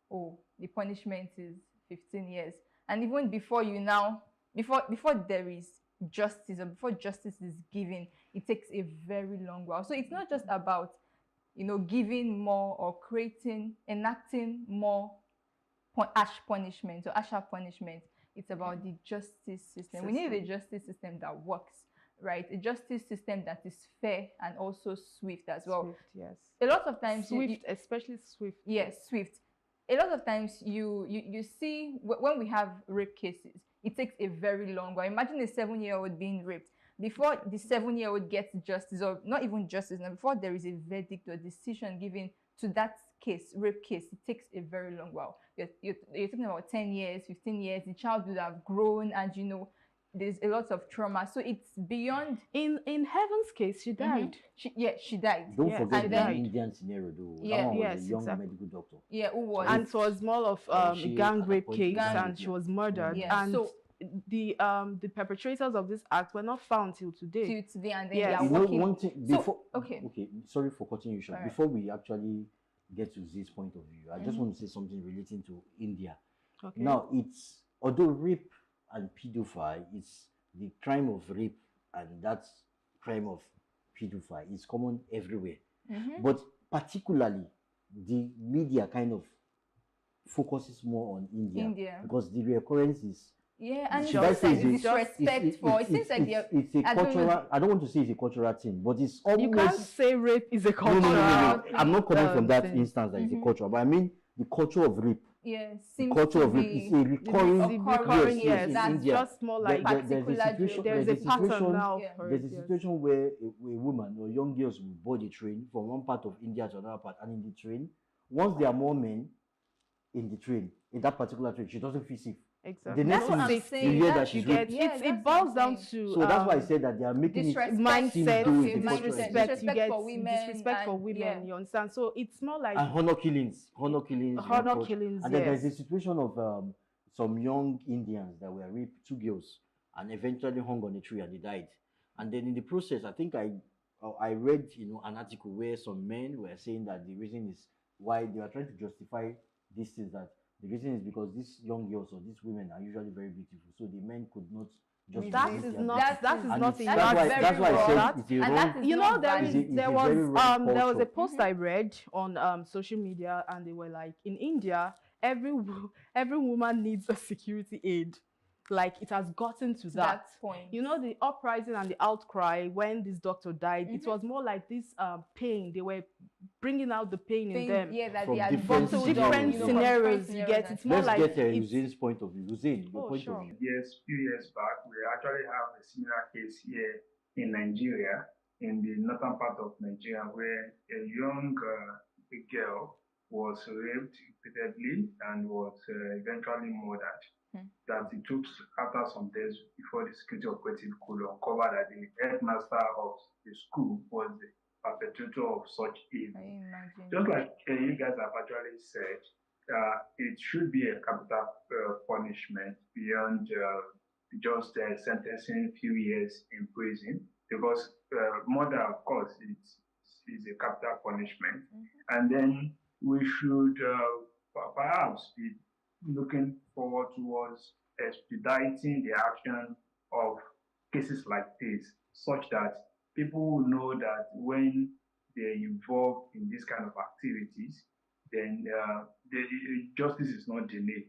the punishment is 15 years. And even before before there is justice or before justice is given, it takes a very long while. So it's not just about, giving more or enacting more harsh punishment or harsher punishment. It's about the justice system. We need a justice system that works, right? A justice system that is fair and also swift as well. Swift, yes. A lot of times, especially swift. Yes, swift. A lot of times, you see when we have rape cases, it takes a very long while. Imagine a 7-year-old being raped. Before the 7-year-old gets justice, or not even justice, now before there is a verdict or decision given to that case, rape case, it takes a very long while. You're talking about 10 years, 15 years, the child would have grown and, there's a lot of trauma. So it's beyond. In Heaven's case, she died. She died. Don't forget the Indian scenario, though. Yeah, was a young medical doctor. Yeah, who was? And it was more of a gang rape case, and she was murdered. Yeah. And so the perpetrators of this act were not found till today. And then they are working. One thing before. Okay, sorry for cutting you short. Right. Before we actually get to this point of view, I just want to say something relating to India. Okay. Now, although rape and pedophile, it's the crime of rape and that's crime of pedophile. It's common everywhere. But particularly, the media kind of focuses more on India. because the reoccurrence is Yeah, and should I say it's disrespectful. It seems like it's a cultural. I don't want to say it's a cultural thing, but it's almost. You can't say rape is a cultural. No. I'm not coming from that thing. instance that it's a cultural, but I mean the culture of rape. Yeah, the culture of rape is a recurring. Yes, in that's India. just more like there's a pattern now. There's a situation where a woman or young girls will board a train from one part of India to another part, and in the train, once there are more men in the train, in that particular train, she doesn't feel safe. Exactly. The next thing you hear that she's raped. It boils down to. So that's why I said that they are making mindset, disrespect. You get for women, disrespect for women. You understand? So it's more like and honor killings. And then there's a situation of some young Indians that were raped, 2 girls, and eventually hung on a tree and they died. And then in the process, I think I read an article where some men were saying that the reason is why they are trying to justify this is that. The reason is because these young girls or these women are usually very beautiful, so the men could not just. That is not. That's why I said it's a wrong. You know, there was a post I read on social media, and they were like, in India, every woman needs a security aid. Like it has gotten to that point. You know, the uprising and the outcry when this doctor died, it was more like this pain. They were bringing out the pain in them. Yeah, that from they are different scenarios. You get it's more like. Let's get Hussein's point of view. Hussein, your point of view. Yes, few years back, we actually have a similar case here in Nigeria, in the northern part of Nigeria, where a young girl was raped repeatedly and was eventually murdered. That it took after some days before the security operative could uncover that the headmaster of the school was the perpetrator of such evil. Just like you guys have actually said, it should be a capital punishment beyond just sentencing a few years in prison, because murder, of course, is a capital punishment. And then we should perhaps be looking forward towards expediting the action of cases like this, such that people will know that when they're involved in this kind of activities, then justice is not delayed,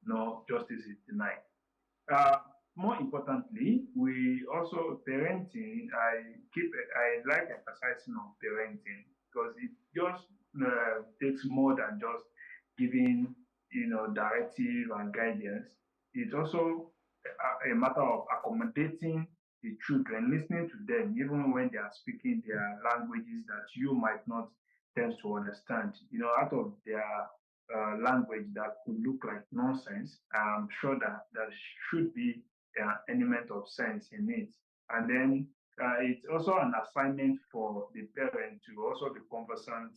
no justice is denied. More importantly, we also parenting. I like emphasizing on parenting because it just takes more than just giving directive and guidance. It's also a matter of accommodating the children, listening to them, even when they are speaking their languages that you might not tend to understand. Out of their language that could look like nonsense, I'm sure that there should be an element of sense in it. And then it's also an assignment for the parent to also be conversant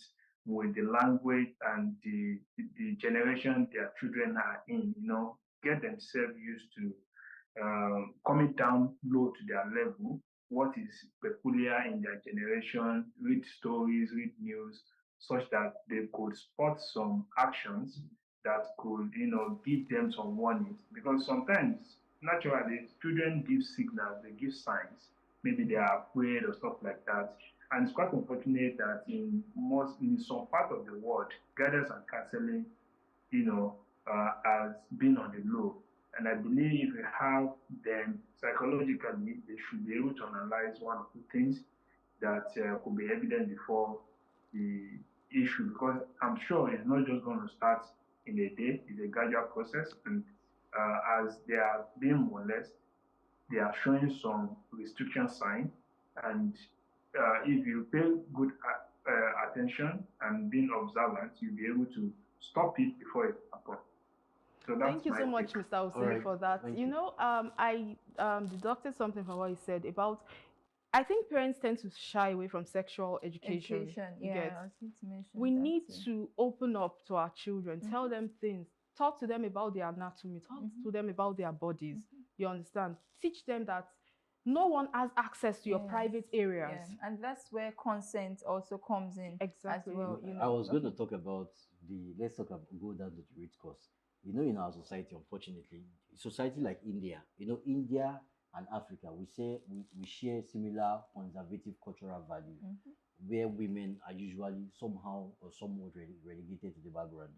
with the language and the generation their children are in, get themselves used to coming down low to their level, what is peculiar in their generation, read stories, read news, such that they could spot some actions that could, give them some warnings. Because sometimes, naturally, children give signals, they give signs. Maybe they are afraid or stuff like that. And it's quite unfortunate that in some part of the world, guidance and counseling, has been on the low. And I believe if we have them psychologically, they should be able to analyze one or two things that could be evident before the issue. Because I'm sure it's not just going to start in a day; it's a gradual process. And as they are being molested, they are showing some restriction sign, and if you pay good attention and being observant, you'll be able to stop it before it happens. So thank you so much, Mr. Hussein, for that. I deducted something from what you said about. I think parents tend to shy away from sexual education. We need to open up to our children, tell them things, talk to them about their anatomy, talk to them about their bodies. You understand? Teach them that no one has access to your private areas. And that's where consent also comes in. Exactly. As well, I was going to talk about go down to the root cause. In our society, unfortunately, society like India, India and Africa, we share similar conservative cultural values, where women are usually somehow or somewhat relegated to the background.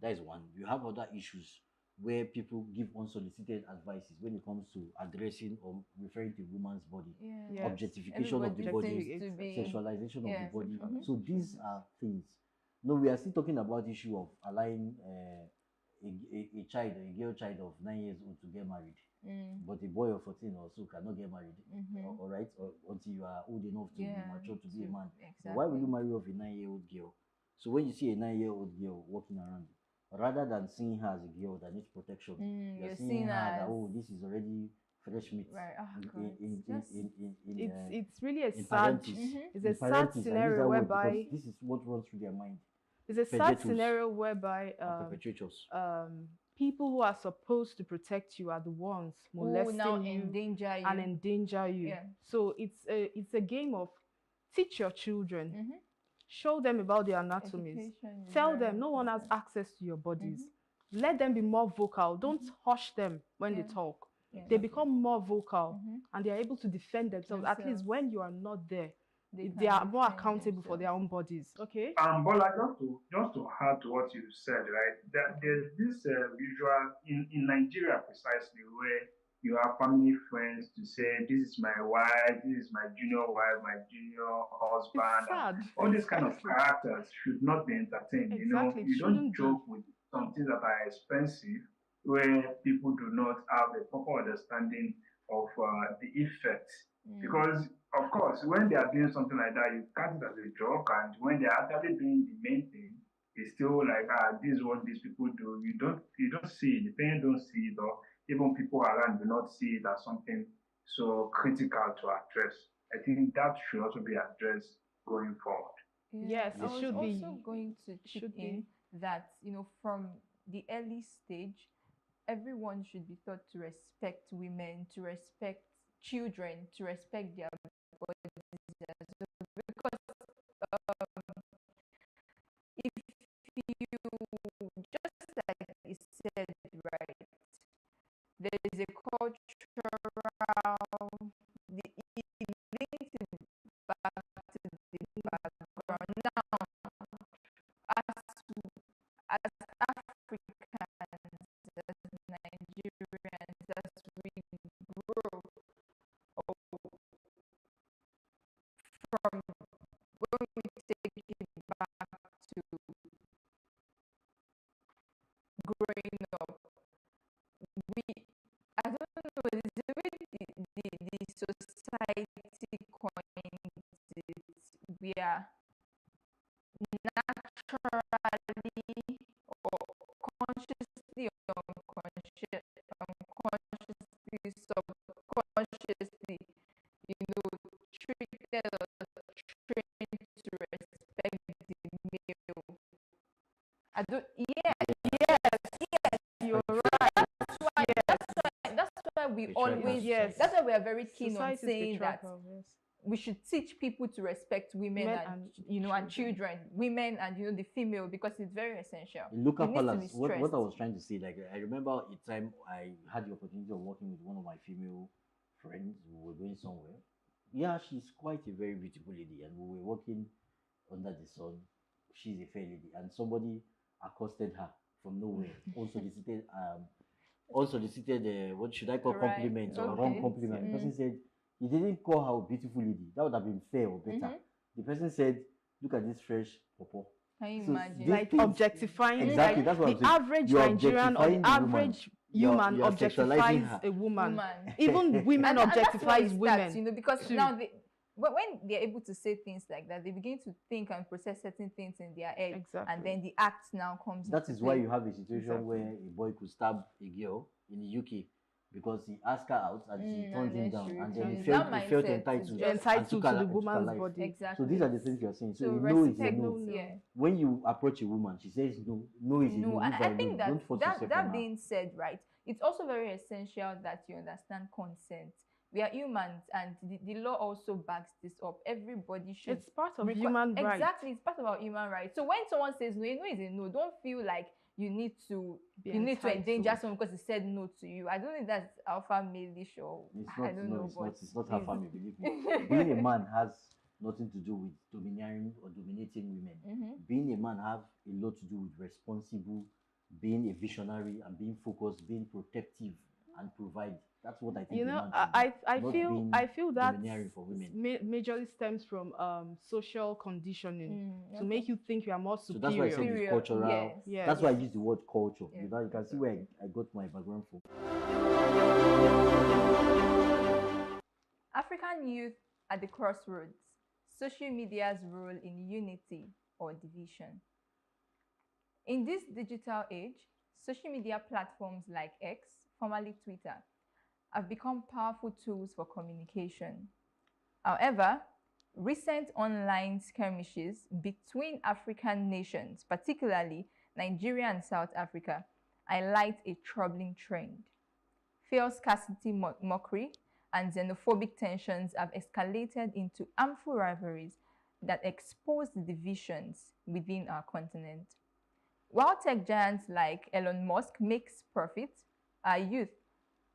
That is one. You have other issues where people give unsolicited advices when it comes to addressing or referring to woman's body, Yeah. Yes. objectification of the Everybody body, seems to be- sexualization of Yeah. the body. Mhm. So these are things. No, we are still talking about the issue of allowing a child, a girl child of 9 years old to get married. But a boy of 14 or so cannot get married, Mhm. all right, or until you are old enough to be Yeah, mature to be a man. exactly. Why will you marry off a 9-year-old girl? So when you see a 9-year-old girl walking around, rather than seeing her as a girl that needs protection, You're seeing seeing her her that, as- oh, this is already fresh meat. Right. Oh, in, God. in, It's just- It's really a in sad, parentis. it's In a sad parentis, I use that scenario word because whereby this is what runs through their mind. it's a sad Perpetuals scenario whereby and perpetrators. people who are supposed to protect you are the ones Who molesting now you endanger you. and endanger you. Yeah. So it's a game of teach your children, Mhm. show them about their anatomies, Education is tell very them no one has important. access to your bodies. Let them be more vocal. Don't hush them when they Yeah. talk. Yeah. They become more vocal and they are able to defend themselves. At least Themselves. when you are not there, They they can are more defend accountable for their own bodies. Okay. Bola, just to add to what you said, right? That there's this visual in Nigeria precisely where you have family friends to say, "This is my wife, this is my junior wife, my junior husband." sad. All these kind of characters should not be entertained. Exactly, it You don't shouldn't be. joke with some things that are expensive where people do not have a proper understanding of the effects. Because, of course, when they are doing something like that, you count it as a joke, and when they are actually doing the main thing, it's still like, this is what these people do. You don't see it. The parents don't see it, or even people around do not see it as something so critical to address. I think that should also be addressed going forward. Yes, I it was should be. also going to chip should in that from the early stage, everyone should be taught to respect women, to respect children, to respect their bodies as well. Because if you just like you said, right, there is a cultural it links it back to the background. Now, as Africans, as Nigerians, as we grow from when we take it back to growing up, I don't know, the way the society coins it, we are naturally or consciously or unconsciously, subconsciously, treated or trained to respect the male. I don't. Yes, you're right. That's why we always. Yes. That's why we are very keen on Society's saying that patriarchal, yes. we should teach people to respect women Men and children, women and the female, because it's very essential. In Luca It needs to be Palace, what I stressed. was trying to say, like, I remember a time I had the opportunity of working with one of my female friends. We were going somewhere. Yeah, she's quite a very beautiful lady, and we were working under the sun. She's a fair lady, and somebody accosted her from nowhere, unsolicited, what should I call, Right, compliments or okay. wrong compliment. The person said, he didn't call her a beautiful lady. That would have been fair or better. The person said, look at this fresh popo. Can you So imagine? these Like things- objectifying, Exactly, like that's what I'm the saying. average You're Nigerian or objectifying the the woman. average You're- human you're sexualizing objectifies her. a woman. Woman. Even women And that's why it objectifies starts, women. because too. now when they're able to say things like that, they begin to think and process certain things in their head, and then the act now comes. That into is why play. you have a situation where a boy could stab a girl in the UK because he asked her out and she turned him down, and then he felt entitled and took her life. Exactly. So these are the things you are saying. So So a no is a respect, no. yeah. When you approach a woman, she says no. No is a no. And These are I a think no. that Don't force that, yourself that on her. being said, right, it's also very essential that you understand consent. We are humans, and the law also backs this up. Everybody should. It's part of human rights. Exactly, it's part of our human rights. So when someone says no, a no is a no. Don't feel like you need to endanger someone because he said no to you. I don't think that's alpha male-ish or It's I not. don't No, know. it's but not. It's not her family. Believe me. Being a man has nothing to do with domineering or dominating women. Being a man have a lot to do with responsible being a visionary and being focused, being protective and provide. That's what I think. You know, a man should do, I feel that domineering for women. Majorly stems from social conditioning to make you think you are more So superior. that's why I said it's cultural. Yes. Yes. That's why I use the word culture. You know, you can see where I got my background from. African youth at the crossroads. Social media's role in unity or division. In this digital age, social media platforms like X, formerly Twitter, have become powerful tools for communication. However, recent online skirmishes between African nations, particularly Nigeria and South Africa, highlight a troubling trend. Fuel scarcity mockery and xenophobic tensions have escalated into harmful rivalries that expose the divisions within our continent. While tech giants like Elon Musk makes profit, our youth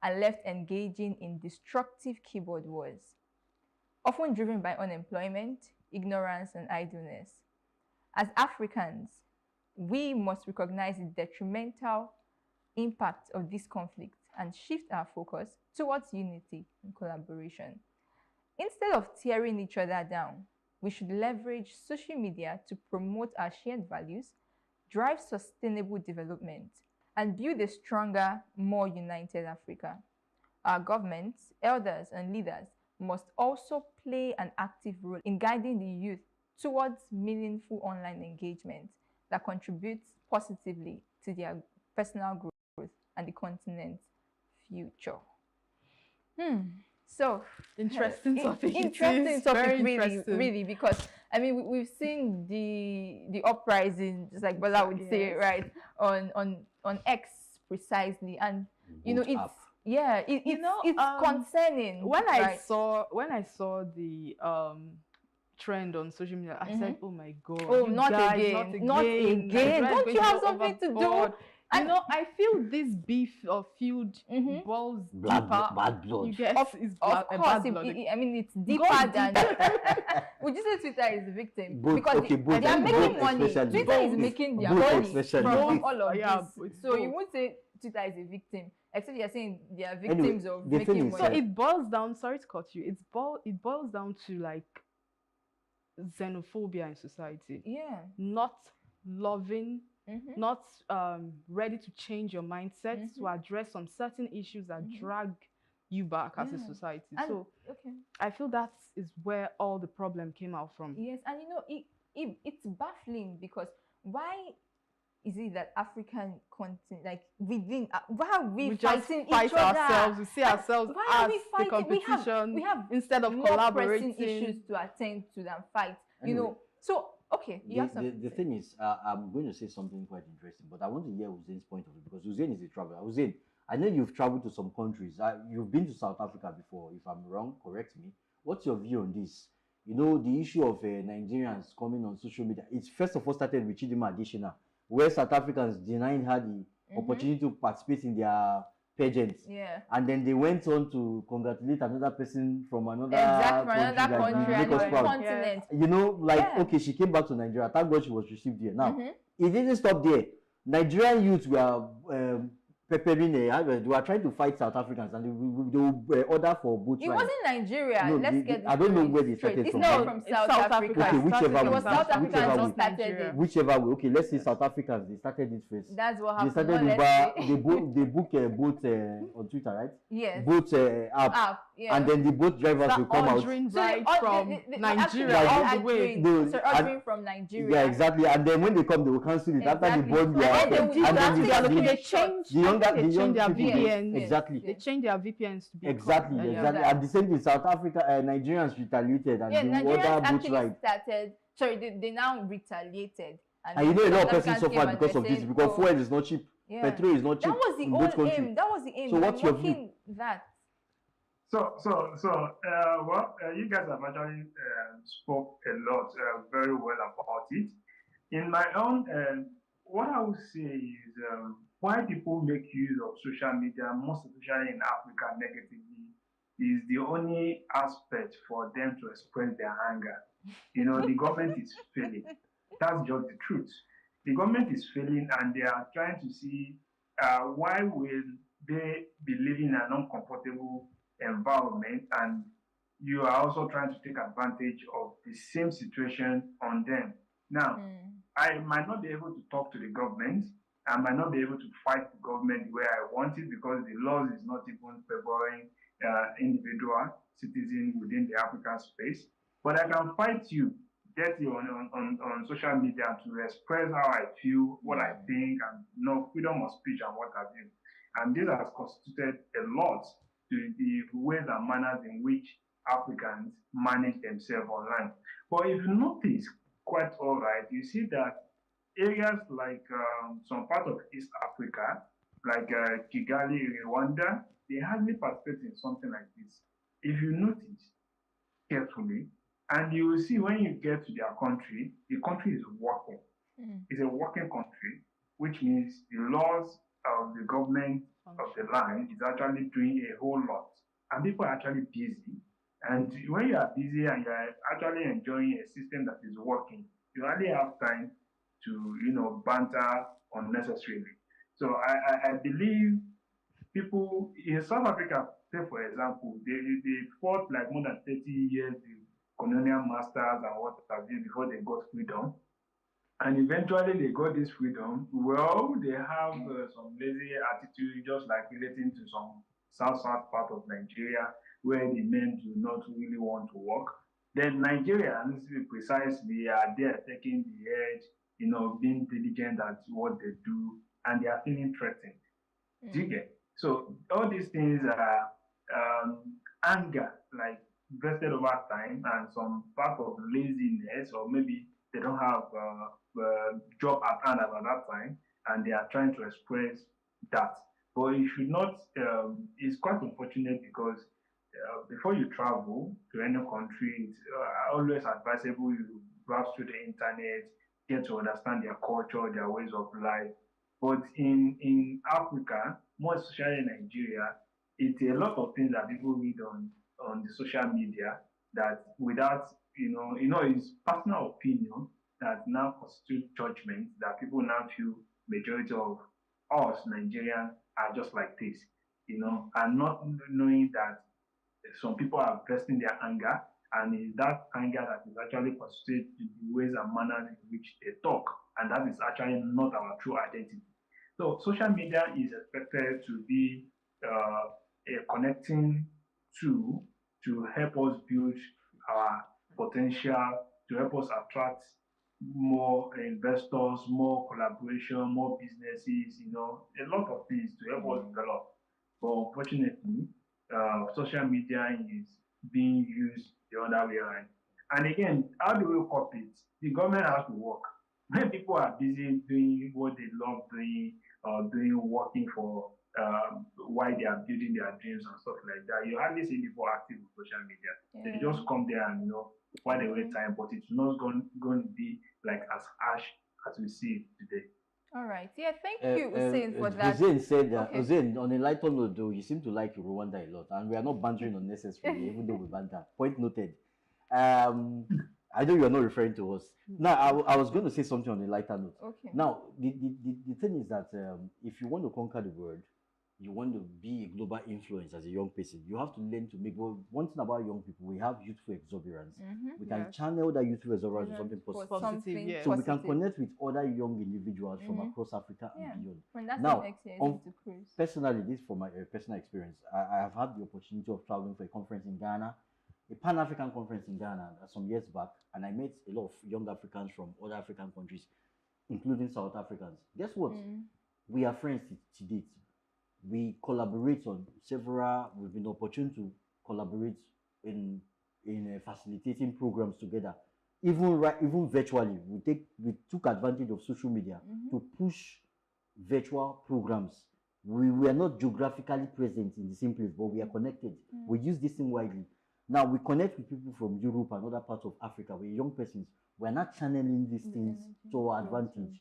are left engaging in destructive keyboard wars, often driven by unemployment, ignorance, and idleness. As Africans, we must recognize the detrimental impact of this conflict and shift our focus towards unity and collaboration. Instead of tearing each other down, we should leverage social media to promote our shared values, drive sustainable development, and build a stronger, more united Africa. Our governments, elders, and leaders must also play an active role in guiding the youth towards meaningful online engagement that contributes positively to their personal growth and the continent's future. So interesting topic. Interesting topic, Very really, interesting. really, because I mean we've seen the uprising, just like Bola would say, right, on X precisely, and you know it's it's concerning. When I right? saw the trend on social media, I said, "Oh my God! Oh, you not guys, again. Nigeria is Don't going you have go something to do?" overboard." And you know, I feel this beef or feud balls deeper. Bad blood. You get Of it's course, a bad blood. I mean, it's deeper Goes than. Would you say Twitter is the victim? Both, because okay, both, they are making both money. especially. Twitter is making their Both money especially. from all of Yeah, this. it's So you both. won't say Twitter is a victim, except you're saying they are Anyway, victims of the thing making is, money. So it boils down. Sorry to cut you. It boils down to like xenophobia in society. Yeah. Not loving, not ready to change your mindset to address some certain issues that drag you back as a Yeah. society. And- So okay. I feel that is where all the problem came out from. Yes, and you know, it's baffling because why is it that African continent, like within, why are we just fighting fight each other? ourselves. We see And ourselves why are as we the fighting? competition We have instead of more pressing collaborating. issues to attend to than fight. You Anyway, know, so okay, you have something. The thing is, I'm going to say something quite interesting, but I want to hear Hussein's point of view because Hussein is a traveler. Hussein, I know you've traveled to some countries. You've been to South Africa before. If I'm wrong, correct me. What's your view on this? You know, the issue of Nigerians coming on social media. It's first of all started with Chidinma Additional, where South Africans denied her the opportunity to participate in their pageants. Yeah. And then they went on to congratulate another person from another Exactly, from another that country, make us another proud. continent. You know, like, Yeah. okay, she came back to Nigeria. Thank God she was received here. Now, it didn't stop there. Nigerian youths were preparing, they were trying to fight South Africans and they were order for both It sides. wasn't Nigeria. No, Let's get I don't know where they straight. started It's from. not from South Africa. Okay, whichever It way. was South Africans whichever who way. started it. Whichever way. Okay, let's say South Africans, they started it first. That's what They happened. started No, over, let's say. they book a boat on Twitter, right? Yes. Boat app. Yeah. And then the boat drivers will come out. ordering So right from Nigeria Like, all the way. no, So and- ordering from Nigeria. Yeah, exactly. And then when they come, they will cancel it. After they Exactly. burn their And then they will They the change. younger, I think the they young change their people, VPNs. exactly. They change their VPNs to be Exactly, Yeah. exactly. And the same thing, South Africa, Nigerians retaliated and Yeah, the Nigerians other boat actually ride. started. Sorry, they now retaliated. And you know a lot of South persons Africans came suffered and because were of this saying, because oh, fuel is not cheap. yeah. Petrol is not cheap. That was the in whole both countries. aim. That was the aim. So what's your view? Working that. You guys have actually spoke a lot, very well about it. In my own, what I would say is why people make use of social media, most especially in Africa, negatively, is the only aspect for them to express their anger. You know, the government is failing. That's just the truth. the government is failing, and they are trying to see why will they be living in an uncomfortable environment, and you are also trying to take advantage of the same situation on them. Now, I might not be able to talk to the government. I might not be able to fight the government the way I want it, because the laws is not even favoring individual citizens within the African space. But I can fight you dirty on social media to express how I feel, what I think, and freedom of speech and what have you. And this has constituted a lot to the ways and manners in which Africans manage themselves online. But if you notice, quite all right, you see that areas like some part of East Africa, like Kigali, Rwanda, they hardly participate in something like this. If you notice carefully, and you will see when you get to their country, the country is working. It's a working country, which means the laws of the government of the land is actually doing a whole lot. And people are actually busy. And when you are busy and you are actually enjoying a system that is working, you hardly have time to, banter unnecessarily. So I believe people in South Africa, say for example, they fought like more than 30 years, the colonial masters and what have you, before they got freedom. And eventually they got this freedom. Well, they have some lazy attitude, just like relating to some south part of Nigeria, where the men do not really want to work. Then Nigerians, precisely, are there taking the edge, being diligent at what they do, and they are feeling threatened. Do you get? So all these things are anger, like vested over time, and some part of laziness, or maybe they don't have job at hand at that time, and they are trying to express that. But you should not, it's quite unfortunate, because before you travel to any country, it's always advisable you browse through the internet, get to understand their culture, their ways of life. But in Africa, more especially in Nigeria, it's a lot of things that people read on the social media that without, it's personal opinion that now constitute judgment, that people now feel majority of us Nigerians are just like this, and not knowing that some people are expressing their anger, and it's that anger that is actually constituted the ways and manners in which they talk, and that is actually not our true identity. So social media is expected to be a connecting tool to help us build our potential, to help us attract more investors, more collaboration, more businesses, a lot of things to help us develop. But unfortunately, social media is being used the other way around. And again, how do we cope it? The government has to work. When people are busy doing what they love doing, working for why they are building their dreams and stuff like that, you hardly see people active on social media. They just come there and while they wait time, but it's not going to be like as harsh as we see today. All right. Yeah, thank you, Hussein, for that. Hussein said that, Hussein, on a lighter note, though, you seem to like Rwanda a lot, and we are not bantering unnecessarily, even though we banter. Point noted. I know you are not referring to us. Now, I was going to say something on a lighter note. Okay. Now, the thing is that if you want to conquer the world, you want to be a global influence as a young person, you have to learn to make, one thing about young people, we have youthful exuberance. We can channel that youthful exuberance to something positive. Yeah. So we can connect with other young individuals from across Africa and beyond. When that's now, the next year, to cruise. Personally, this is from my personal experience. I have had the opportunity of traveling for a conference in Ghana, a Pan-African conference in Ghana some years back, and I met a lot of young Africans from other African countries, including South Africans. Guess what? We are friends to date. We collaborate on several, we've been opportune to collaborate in facilitating programs together. Even virtually, we took advantage of social media to push virtual programs. We are not geographically present in the same place, but we are connected. We use this thing widely. Now we connect with people from Europe and other parts of Africa. We're young persons. We're not channeling these things to our advantage.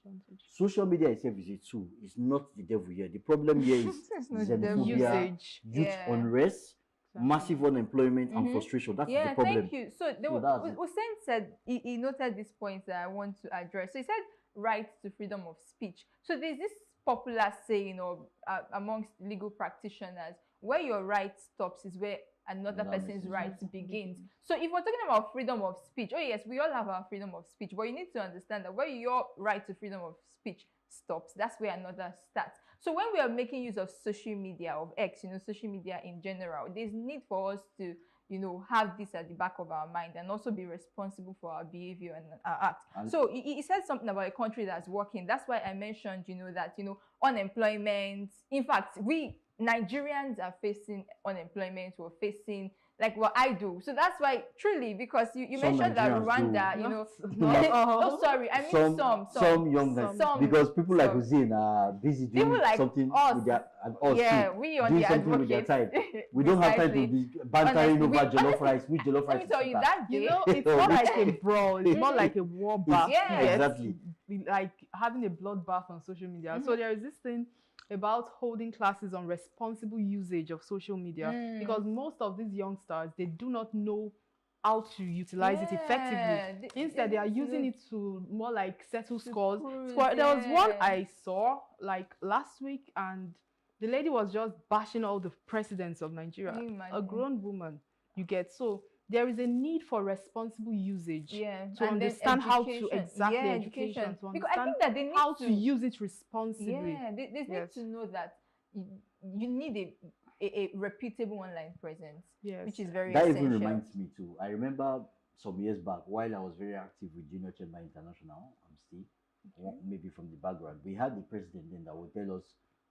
Social media itself is a tool. It's not the devil here. The problem here is xenophobia, youth unrest, massive unemployment and frustration. That's the problem. Thank you. So Hussein said, he noted this point that I want to address. So he said right to freedom of speech. So there's this popular saying amongst legal practitioners, where your right stops is where another person's right begins. So if we're talking about freedom of speech, oh yes, we all have our freedom of speech, but you need to understand that where your right to freedom of speech stops, that's where another starts. So when we are making use of social media, of X, social media in general, there's need for us to have this at the back of our mind and also be responsible for our behavior and our act. So he said something about a country that's working. That's why I mentioned, that, unemployment. In fact, we Nigerians are facing unemployment. We're facing what I do. So that's why, truly, because you mentioned that Rwanda, oh, sorry, I mean some young guys, because people like Hussein are busy doing something with their, and us too, we on doing the something with their time. We don't have time to be bantering over jollof rice. Which jollof rice? Let me tell you that day, it's not like a brawl. It's not like a war bath. Yeah, exactly. Like having a bloodbath on social media. So there is this thing about holding classes on responsible usage of social media, because most of these youngsters, they do not know how to utilize it effectively. Instead, they are using it to more like settle scores. There was one I saw like last week, and the lady was just bashing all the presidents of Nigeria. A grown woman, you get. So there is a need for responsible usage to understand how to education, to because I think that they need how to use it responsibly. Yeah, they need to know that you need a reputable online presence, which is very essential. That even reminds me too. I remember some years back, while I was very active with Junior Chamber International, maybe from the background, we had the president then that would tell us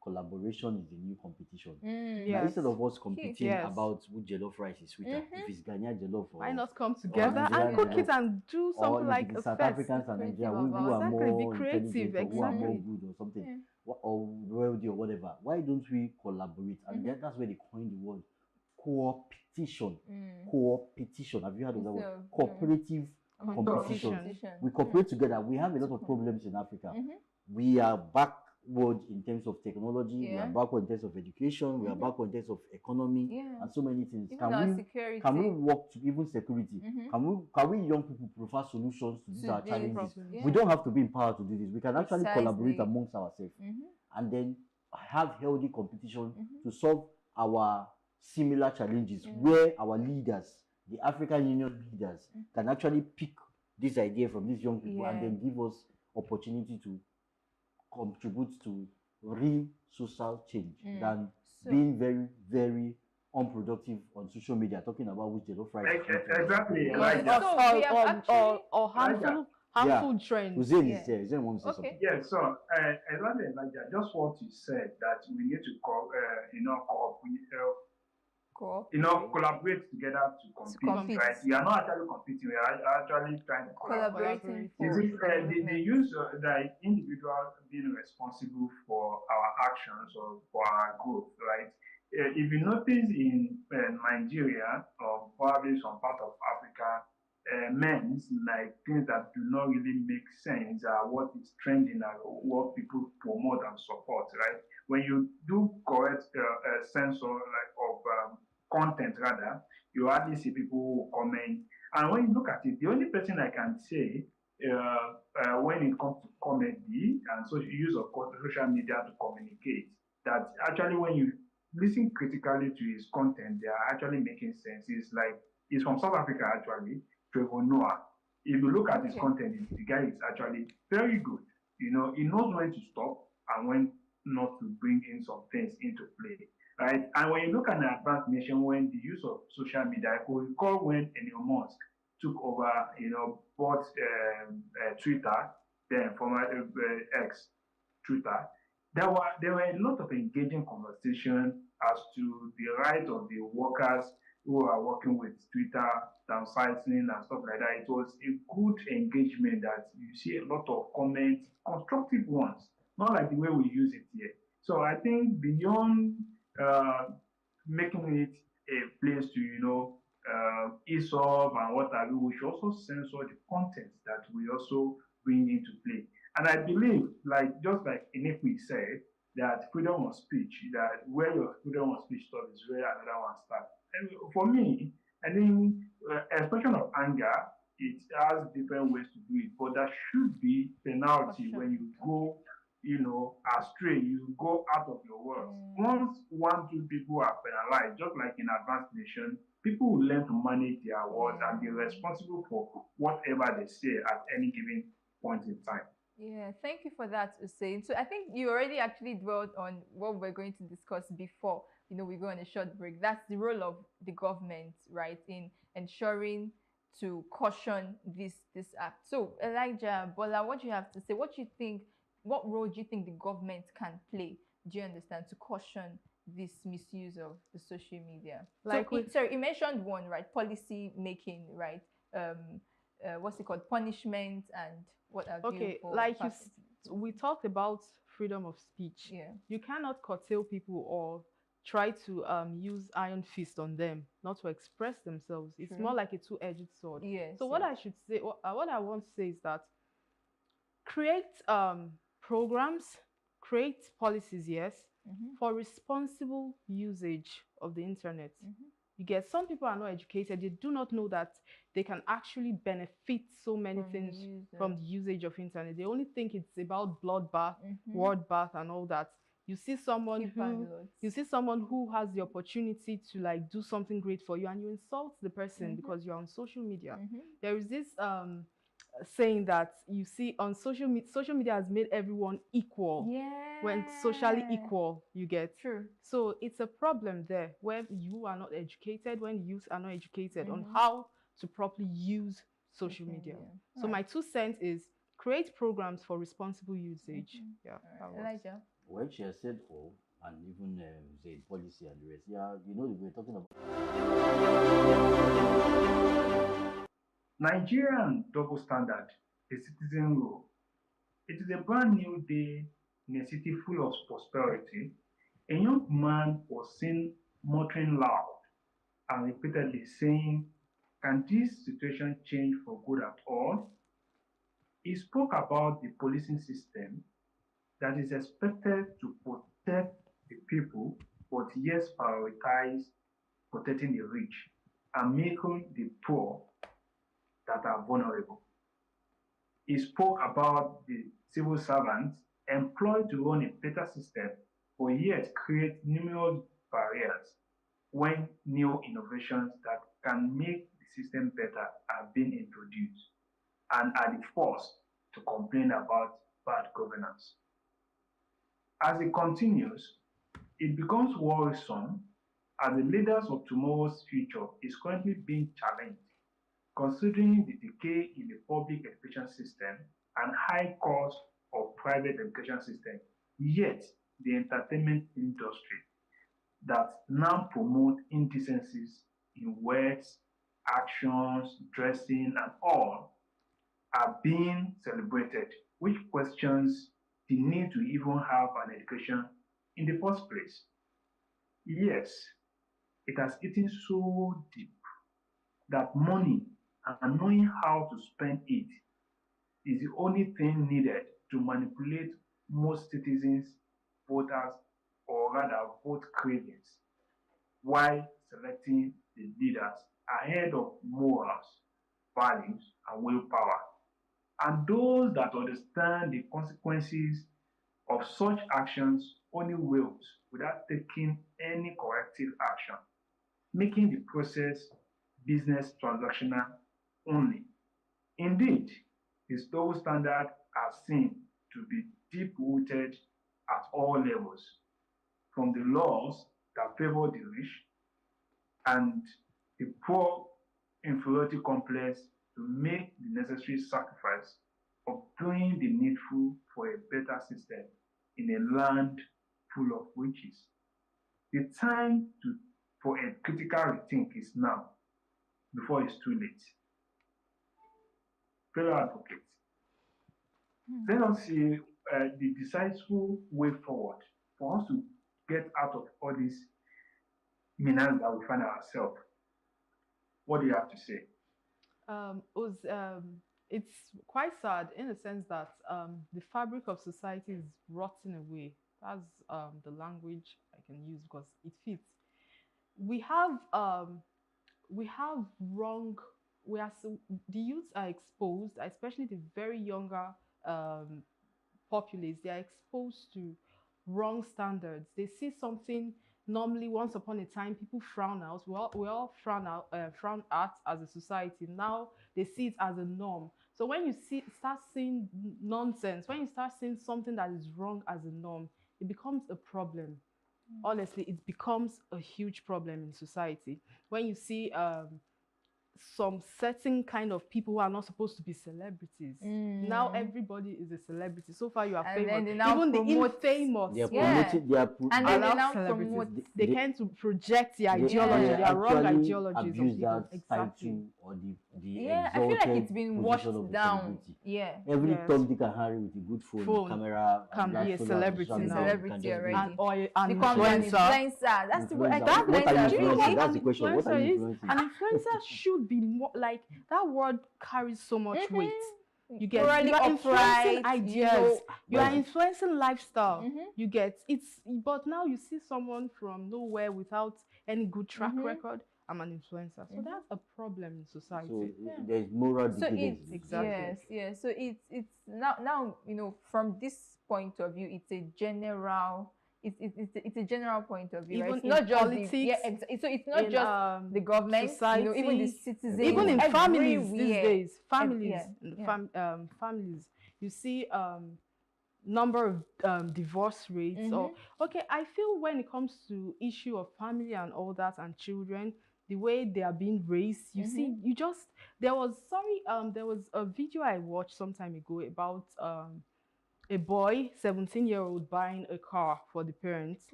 collaboration is the new competition. Now, instead of us competing about which jollof rice is sweeter, if it's Ghanaian jollof, why not come together and cook it and do something like a South Africans and Nigerians who are more creative, who are more good or something, or wealthy or whatever. Why don't we collaborate? And then that's where they coined the word co-opetition. Co-opetition. Have you heard of that word? Cooperative competition. We cooperate together. We have a lot of problems in Africa. We are backward in terms of technology, we are backward in terms of education, we are backward in terms of economy, and so many things. Can we work to even security? Can we young people provide solutions to these our challenges? We don't have to be in power to do this. We can actually collaborate amongst ourselves and then have healthy competition to solve our similar challenges, where our leaders, the African Union leaders, can actually pick this idea from these young people and then give us opportunity to contribute to real social change than being very, very unproductive on social media, talking about which jollof rice. Exactly. Or harmful trends. Hussein is there. Hussein wants to say something. Yes, so exactly, Elijah, just what you said, that we need to collaborate together to compete. Right? We are not actually competing, we are actually trying to collaborate. The use of the individual being responsible for our actions or for our growth, right? If you notice in Nigeria or probably some part of Africa, men's like things that do not really make sense are what is trending and what people promote and support, right? When you do correct censor of content rather, you hardly see people who comment. And when you look at it, the only person I can say when it comes to comedy and so use of social media to communicate, that actually when you listen critically to his content, they are actually making sense. It's from South Africa actually, Trevor Noah. If you look at his content, the guy is actually very good. He knows when to stop and when not to bring in some things into play. Right, and when you look at the advanced nation, when the use of social media, I could recall when Elon Musk took over, bought Twitter, then former X Twitter, there were a lot of engaging conversation as to the right of the workers who are working with Twitter, downsizing and stuff like that. It was a good engagement that you see a lot of comments, constructive ones, not like the way we use it here. So I think beyond making it a place to, ease up and what have you, we should also censor the content that we also bring into play. And I believe, just like Inekwe said, that freedom of speech, that where your freedom of speech stops is where another one starts. And for me, I think expression of anger it has different ways to do it, but there should be penalty when you go, astray, you go out of your words. Once one, two people are penalized, just like in advanced nation, people will learn to manage their words and be responsible for whatever they say at any given point in time. Yeah, thank you for that, Hussein. So I think you already actually dwelled on what we're going to discuss before, we go on a short break. That's the role of the government, right, in ensuring to caution this act. So Elijah, Bola, what do you have to say? What role do you think the government can play, do you understand, to caution this misuse of the social media? You mentioned one, right? Policy making, right? What's it called? Punishment and what have you. Okay, like we talked about freedom of speech. Yeah. You cannot curtail people or try to use iron fist on them not to express themselves. It's True. more like a two-edged sword. Yes, so what I should say, what I want to say is that create programs, create policies, yes, for responsible usage of the internet. You get, some people are not educated. They do not know that they can actually benefit so many things from the usage of internet. They only think it's about bloodbath, word bath, and all that. You see someone who has the opportunity to like do something great for you, and you insult the person because you're on social media. There is this saying that you see on social media has made everyone equal. When socially equal, you get. True. So it's a problem there where you are not educated, when youth are not educated on how to properly use social media. So my 2 cents is create programs for responsible usage. Yeah. Elijah. Well, she has said all, and even the policy and the rest. Yeah, we're talking about Nigerian double standard, a citizen rule. It is a brand new day in a city full of prosperity. A young man was seen muttering loud and repeatedly saying, "Can this situation change for good at all?" He spoke about the policing system that is expected to protect the people, but yes, prioritize protecting the rich and making the poor that are vulnerable. He spoke about the civil servants employed to run a better system, but yet create numerous barriers when new innovations that can make the system better are being introduced, and are the first to complain about bad governance. As it continues, it becomes worrisome as the leaders of tomorrow's future is currently being challenged, considering the decay in the public education system and high cost of private education system. Yet, the entertainment industry that now promote indecencies in words, actions, dressing, and all are being celebrated, which questions the need to even have an education in the first place. Yes, it has eaten so deep that money and knowing how to spend it is the only thing needed to manipulate most citizens, voters, or rather vote cravings, while selecting the leaders ahead of morals, values, and willpower. And those that understand the consequences of such actions only wills without taking any corrective action, making the process business transactional only. Indeed, these double standards are seen to be deep-rooted at all levels, from the laws that favor the rich and the poor inferiority complex to make the necessary sacrifice of doing the needful for a better system in a land full of riches. The time for a critical rethink is now, before it's too late. Fellow advocates, let us see the decisive way forward for us to get out of all these menace that we find ourselves. What do you have to say? It's quite sad in the sense that the fabric of society is rotting away. That's the language I can use because it fits. We have wrong the youths are exposed, especially the very younger populace. They are exposed to wrong standards. They see something normally once upon a time people frown out. We all frown at as a society. Now they see it as a norm. So when you start seeing nonsense, when you start seeing something that is wrong as a norm, it becomes a problem. Honestly, it becomes a huge problem in society. When you see some certain kind of people who are not supposed to be celebrities. Now everybody is a celebrity. So far you are And famous. then they now Even the promote- infamous. They are promoting. They are And then they are now celebrities. promote. They tend to project their they ideology, their wrong actually ideologies on abuse people. that Exactly. title or the Yeah, I feel like exalted it's been position washed of a down. celebrity. Yeah. Every Yes. Tom, Dick, and Harry with a good phone, camera, can and be a platform, celebrity social now. media, Celebrity can just be already. Or an Become an influencer. That's the word. Influencer. That's What are you influencer. Do you know influencing? what That's an the question. What are influencer you is? influencing? An influencer should be more like that word carries so much weight. You get Morally you are influencing upright, ideas. You are But- influencing lifestyle. You get it's but now you see someone from nowhere without any good track record. I'm an influencer. So that's a problem in society. So there's moral So decadence. it's Exactly. yes. So it's now from this point of view, it's a general. It's a general point of view. Right? Even It's not in just politics, so it's not in, just the government, society, even the citizens, even in families these everywhere. days, families, Yeah, in yeah. families, you see number of divorce rates. Or okay, I feel when it comes to issue of family and all that and children, the way they are being raised, you see, there was a video I watched some time ago about a boy, 17-year-old, buying a car for the parents.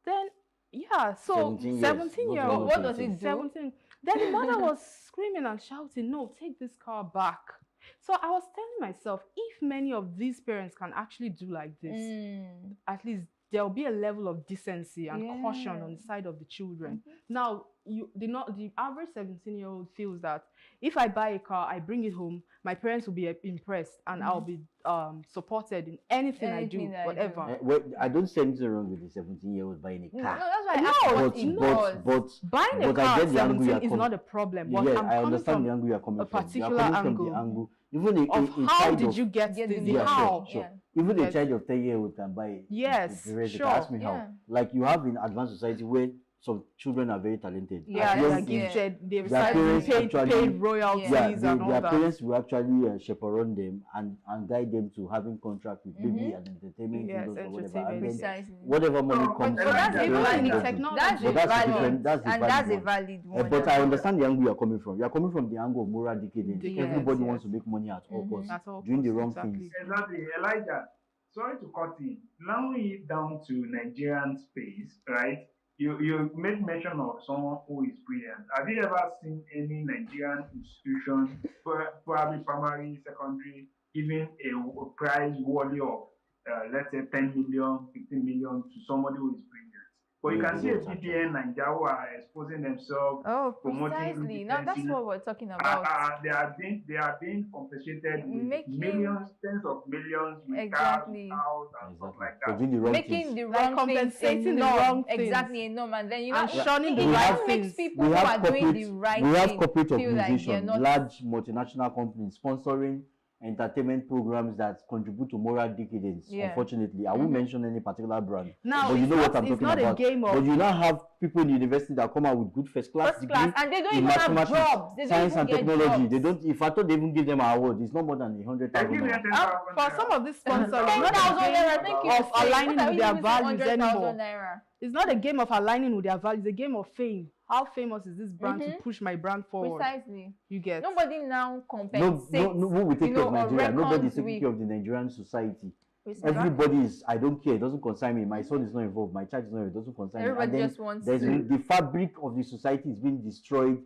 Then, yeah, so 17-year-old. What does it do? 17. Then the mother was screaming and shouting, no, take this car back. So I was telling myself, if many of these parents can actually do like this, at least there'll be a level of decency and caution on the side of the children. Now, the average 17-year-old feels that if I buy a car, I bring it home, my parents will be impressed and I'll be supported in anything I do, whatever. Well, I don't see anything wrong with the 17-year-old buying a car. No, that's why I asked what it was. Buying a but I car get at the angle 17 you are is not a problem. But Yes, I'm I coming understand from the angle you are coming a from. You are particular coming angle from the angle. Even of how child did of- you get this? Yeah, How? sure. Even a child of 10-year-old can buy it. Yes, Sure. sure. Ask me how. Yeah. Like you have in advanced society where some children are very talented. Yeah, At they young are age, gifted, they their parents paid actually- royalties yeah, and all their that. parents will actually chaperone them and guide them to having contract with maybe an entertainment Yes, industry or whatever. entertainment. And then Precisely. whatever money comes But from that's the a parents valid will one. do. That's But a that's a valid different. That's and a that's a one. valid one. But I understand the angle you are coming from. You are coming from the angle of moral decadence. Yes, Everybody yes. wants to make money at all costs, At all doing the costs, wrong exactly. things. Exactly, Elijah. Sorry to cut in. Narrowing it down to Nigerian space, right? You made mention of someone who is brilliant. Have you ever seen any Nigerian institution, probably primary, secondary, giving a prize worthy of, let's say, 10 million, 15 million to somebody who is brilliant? But you Yeah, can see they a don't actually. BBN Nigeria who are exposing themselves, Oh, promoting precisely. Now that's indecency. what we're talking about. They are being compensated with Making- millions, tens of millions with Exactly. cars, house, and stuff like For that. doing the wrong Making things. the Like wrong things compensating the a norm. wrong things. Exactly a norm, and then you know And shunning the it right even makes things. people We who have are doing corporate, the right we have thing corporate feel like they're organizations, not. large multinational companies sponsoring entertainment programs that contribute to moral decadence. Yeah. Unfortunately, I won't mention any particular brand. Now, but you it's know what not- I'm it's talking not a about. game of- But you now have people in university that come out with good first class First class, degree and they don't in even have mathematics, jobs. They don't science even and get technology. jobs. They don't. If I thought they even give them an award, it's not more than 100,000 naira. For some of these sponsors, it's 10,000 not a naira, game thank you of for saying. aligning What are with you their using values 100,000 anymore. naira? It's not a game of aligning with their values. It's a game of fame. How famous is this brand to Mhm. push my brand forward? Precisely. You get. Nobody now No, compensates. who will take you care know, of or Nigeria? Nobody is reckons taking with- care of the Nigerian society. Precisely. Everybody is, I don't care, it doesn't concern me. My son is not involved, my child is not involved, it doesn't concern Everybody me. And then just wants there's to- the fabric of the society is being destroyed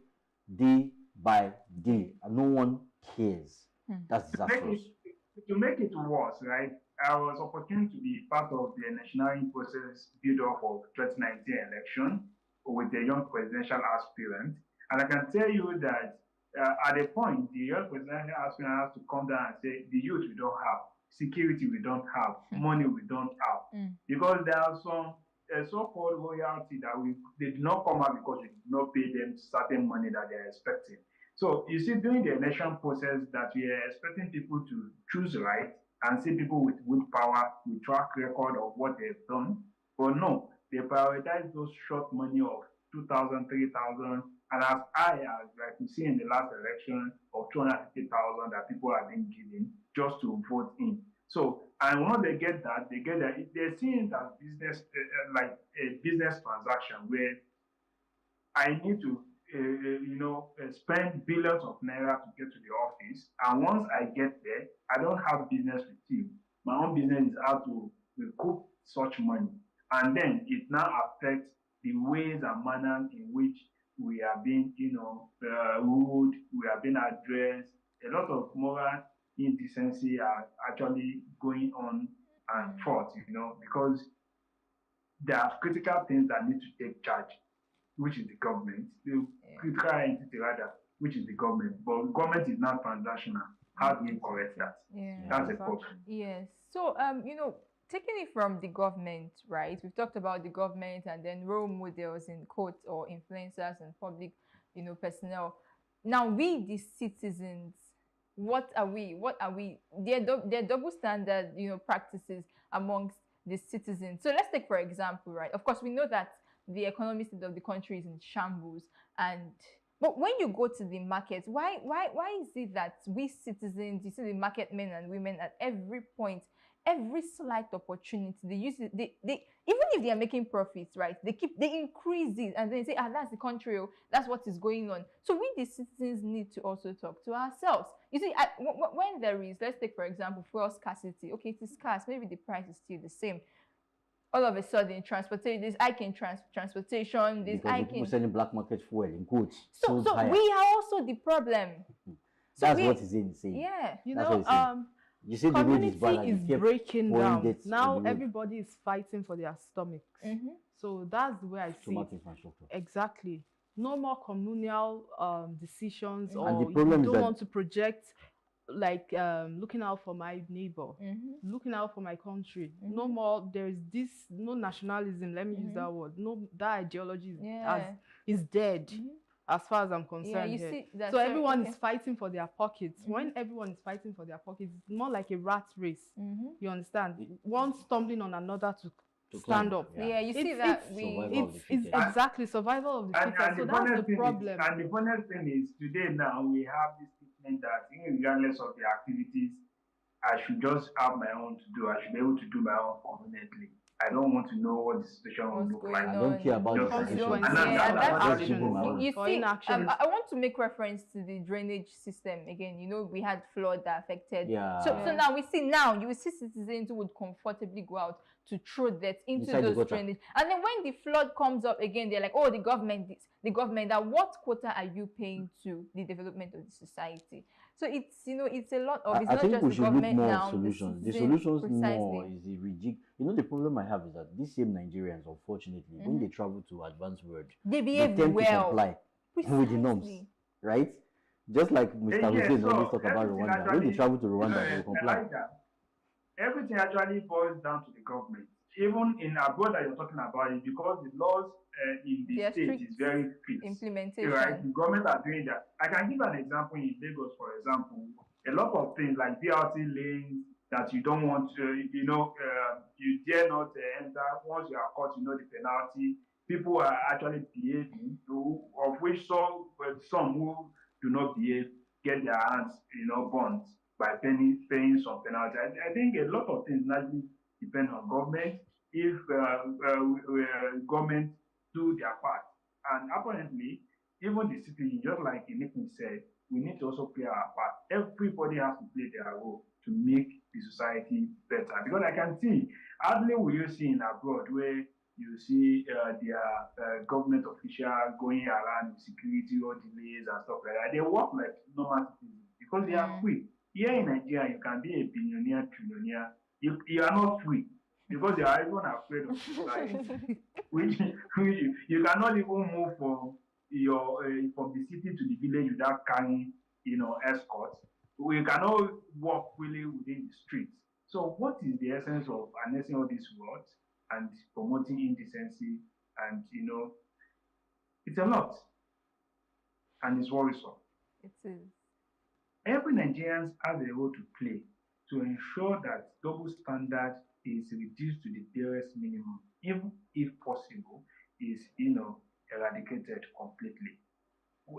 day by day, and no one cares. That's disastrous. To make it worse, right? I was opportune to be part of the national process build-up of 2019 election with the young presidential aspirant. And I can tell you that at a point, the young presidential aspirant has to come down and say, the youth we don't have, security we don't have, money we don't have. Because there are some so-called royalty that they did not come out because we did not pay them certain money that they are expecting. So you see, during the election process, that we are expecting people to choose right and see people with power, with track record of what they've done. But no, they prioritize those short money of 2,000, 3,000, and as high as, like we see in the last election, of 250,000 that people are being given just to vote in. So, and once they get that, they're seeing it as business, like a business transaction where I need to, spend billions of naira to get to the office. And once I get there, I don't have business with you. My own business is how to recoup such money. And then it now affects the ways and manners in which we are being, ruled, we are being addressed. A lot of moral indecency are actually going on and forth, because there are critical things that need to take charge, which is the government, the critical entity rather, which is the government. But government is not transactional. How do we correct that? Yeah, that's a problem. Yes. So, taking it from the government, right? We've talked about the government and then role models in quotes or influencers and public, personnel. Now, we, the citizens, what are we? There are double standard, practices amongst the citizens. So let's take, for example, right? Of course, we know that the economic state of the country is in shambles, but when you go to the market, why is it that we citizens, you see the market men and women at every point, every slight opportunity, they use it, they even if they are making profits, right, they increase it, and then they say, that's the country, that's what is going on. So we, the citizens, need to also talk to ourselves. You see, when there is, let's take, for example, fuel scarcity. Okay, it is scarce, maybe the price is still the same. All of a sudden, transportation, this I can transportation, this because I people can selling black market fuel in quotes. So we are also the problem. That's what is insane. Yeah, you see, community the road is breaking down. Now everybody is fighting for their stomachs. So that's the way I see it. Exactly. No more communal decisions, or you don't want to project like looking out for my neighbor, looking out for my country. No more. There is this no nationalism. Let me use that word. No, that ideology is dead. As far as I'm concerned, so everyone is fighting for their pockets. When everyone is fighting for their pockets, it's more like a rat race. You understand? One stumbling on another to stand up. Yeah, you see that it's exactly survival of the fittest. So that's the problem. And the funny thing is, today now we have this statement that regardless of the activities, I should just have my own to do. I should be able to do my own conveniently. I don't want to know what the situation will look like. I don't care about the situation. You see, I want to make reference to the drainage system again. We had flood that affected. So now we see you will see citizens who would comfortably go out to throw that into those drainage. And then when the flood comes up again, they're like, oh, the government, that what quota are you paying to the development of the society? So it's, it's a lot of, it's not just the government now. The solutions more is the ridiculous. The problem I have is that these same Nigerians, unfortunately, when they travel to advanced world, they behave tend well. to comply with the norms, right? Just like Mr. Hussein always talk about Rwanda. When they travel to Rwanda, they comply. Everything actually boils down to the government. Even in abroad that you're talking about it, because the laws in the state is very fixed. Implementation. Right? The government are doing that. I can give an example in Lagos, for example. A lot of things like BRT lanes that you don't want to, you dare not enter. Once you are caught, the penalty. People are actually behaving, of which some who do not behave get their hands, burnt by paying some penalty. I think a lot of things naturally depend on government. If government do their part, and apparently even the citizen, just like Nitin said, we need to also play our part. Everybody has to play their role to make the society better. Because I can see, hardly will you see in abroad where you see their government officials going around with security or delays and stuff like that. They work like normal citizens because they are free. Here in Nigeria, you can be a billionaire, trillionaire. You are not free because they are even afraid of society. which you cannot even move from the city to the village without carrying, escorts. We cannot walk freely within the streets. So what is the essence of harnessing all these words and promoting indecency? And it's a lot, and it's worrisome. It is. Every Nigerian has a role to play to ensure that double standard is reduced to the barest minimum, even if possible, is eradicated completely.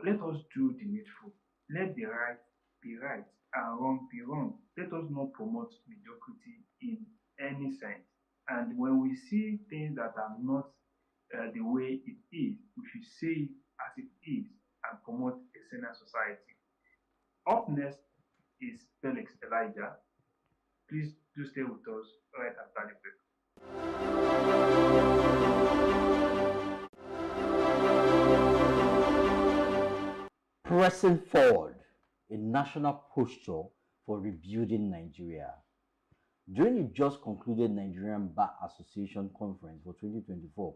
Let us do the needful. Let the right be right and wrong be wrong. Let us not promote mediocrity in any sense. And when we see things that are not the way it is, we should say it as it is and promote a saner society. Up next is Felix Elijah. Please do stay with us right after the break. Pressing forward, a national posture for rebuilding Nigeria. During the just concluded Nigerian Bar Association conference for 2024,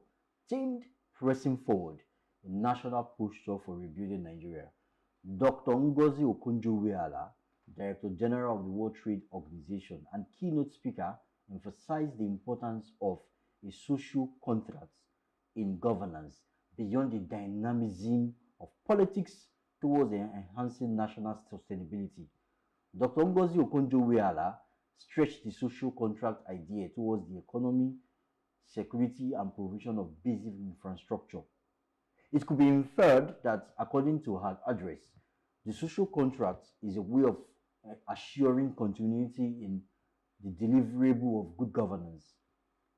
themed Pressing Forward, a national posture for rebuilding Nigeria, Dr. Ngozi Okonjo-Iweala, Director General of the World Trade Organization and keynote speaker, emphasized the importance of a social contract in governance beyond the dynamism of politics towards enhancing national sustainability. Dr. Ngozi Okonjo-Iweala stretched the social contract idea towards the economy, security, and provision of basic infrastructure. It could be inferred that, according to her address, the social contract is a way of assuring continuity in the deliverable of good governance,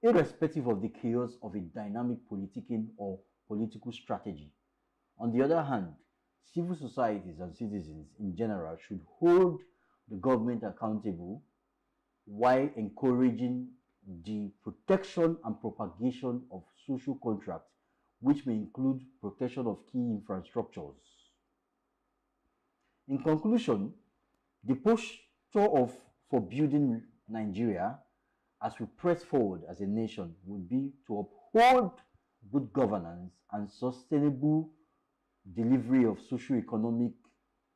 irrespective of the chaos of a dynamic politicking or political strategy. On the other hand, civil societies and citizens in general should hold the government accountable while encouraging the protection and propagation of social contracts, which may include protection of key infrastructures. In conclusion, the posture for building Nigeria as we press forward as a nation would be to uphold good governance and sustainable delivery of socio-economic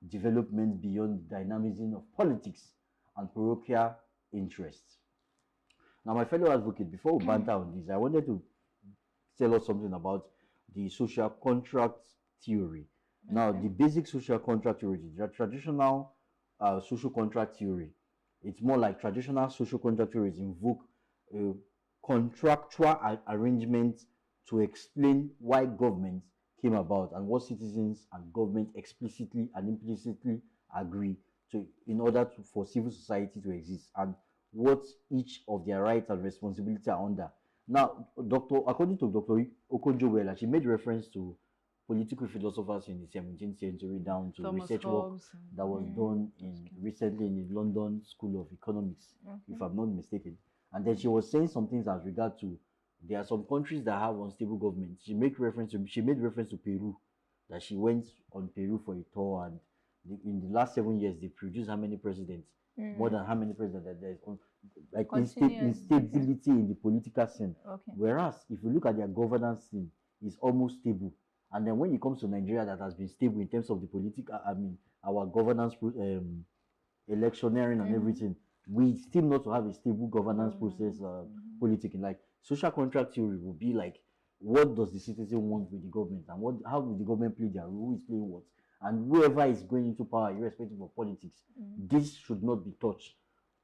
development beyond the dynamism of politics and parochial interests. Now, my fellow advocate, before we banter on this, I wanted to tell us something about the social contract theory. Now, the basic social contract theory, the traditional social contract theory, it's more like traditional social contract theories invoke contractual arrangements to explain why government came about and what citizens and government explicitly and implicitly agree to in order for civil society to exist, and what each of their rights and responsibilities are under. Now, according to Dr. Okonjo-Iweala, she made reference to political philosophers in the 17th century down to Thomas research Hobbes. work that was done recently in the London School of Economics, if I'm not mistaken. And then she was saying some things as regard to there are some countries that have unstable government. She made reference to Peru, that she went on Peru for a tour, and in the last 7 years they produced how many presidents? More than how many presidents that there is on, like instability in the political scene. Whereas if you look at their governance scene, it's almost stable. And then when it comes to Nigeria, that has been stable in terms of the political, our governance, electioneering and everything, we still not to have a stable governance process, politicking. Like social contract theory will be like, what does the citizen want with the government, and how will the government play their role, who is playing what, and whoever is going into power, irrespective of politics, this should not be touched.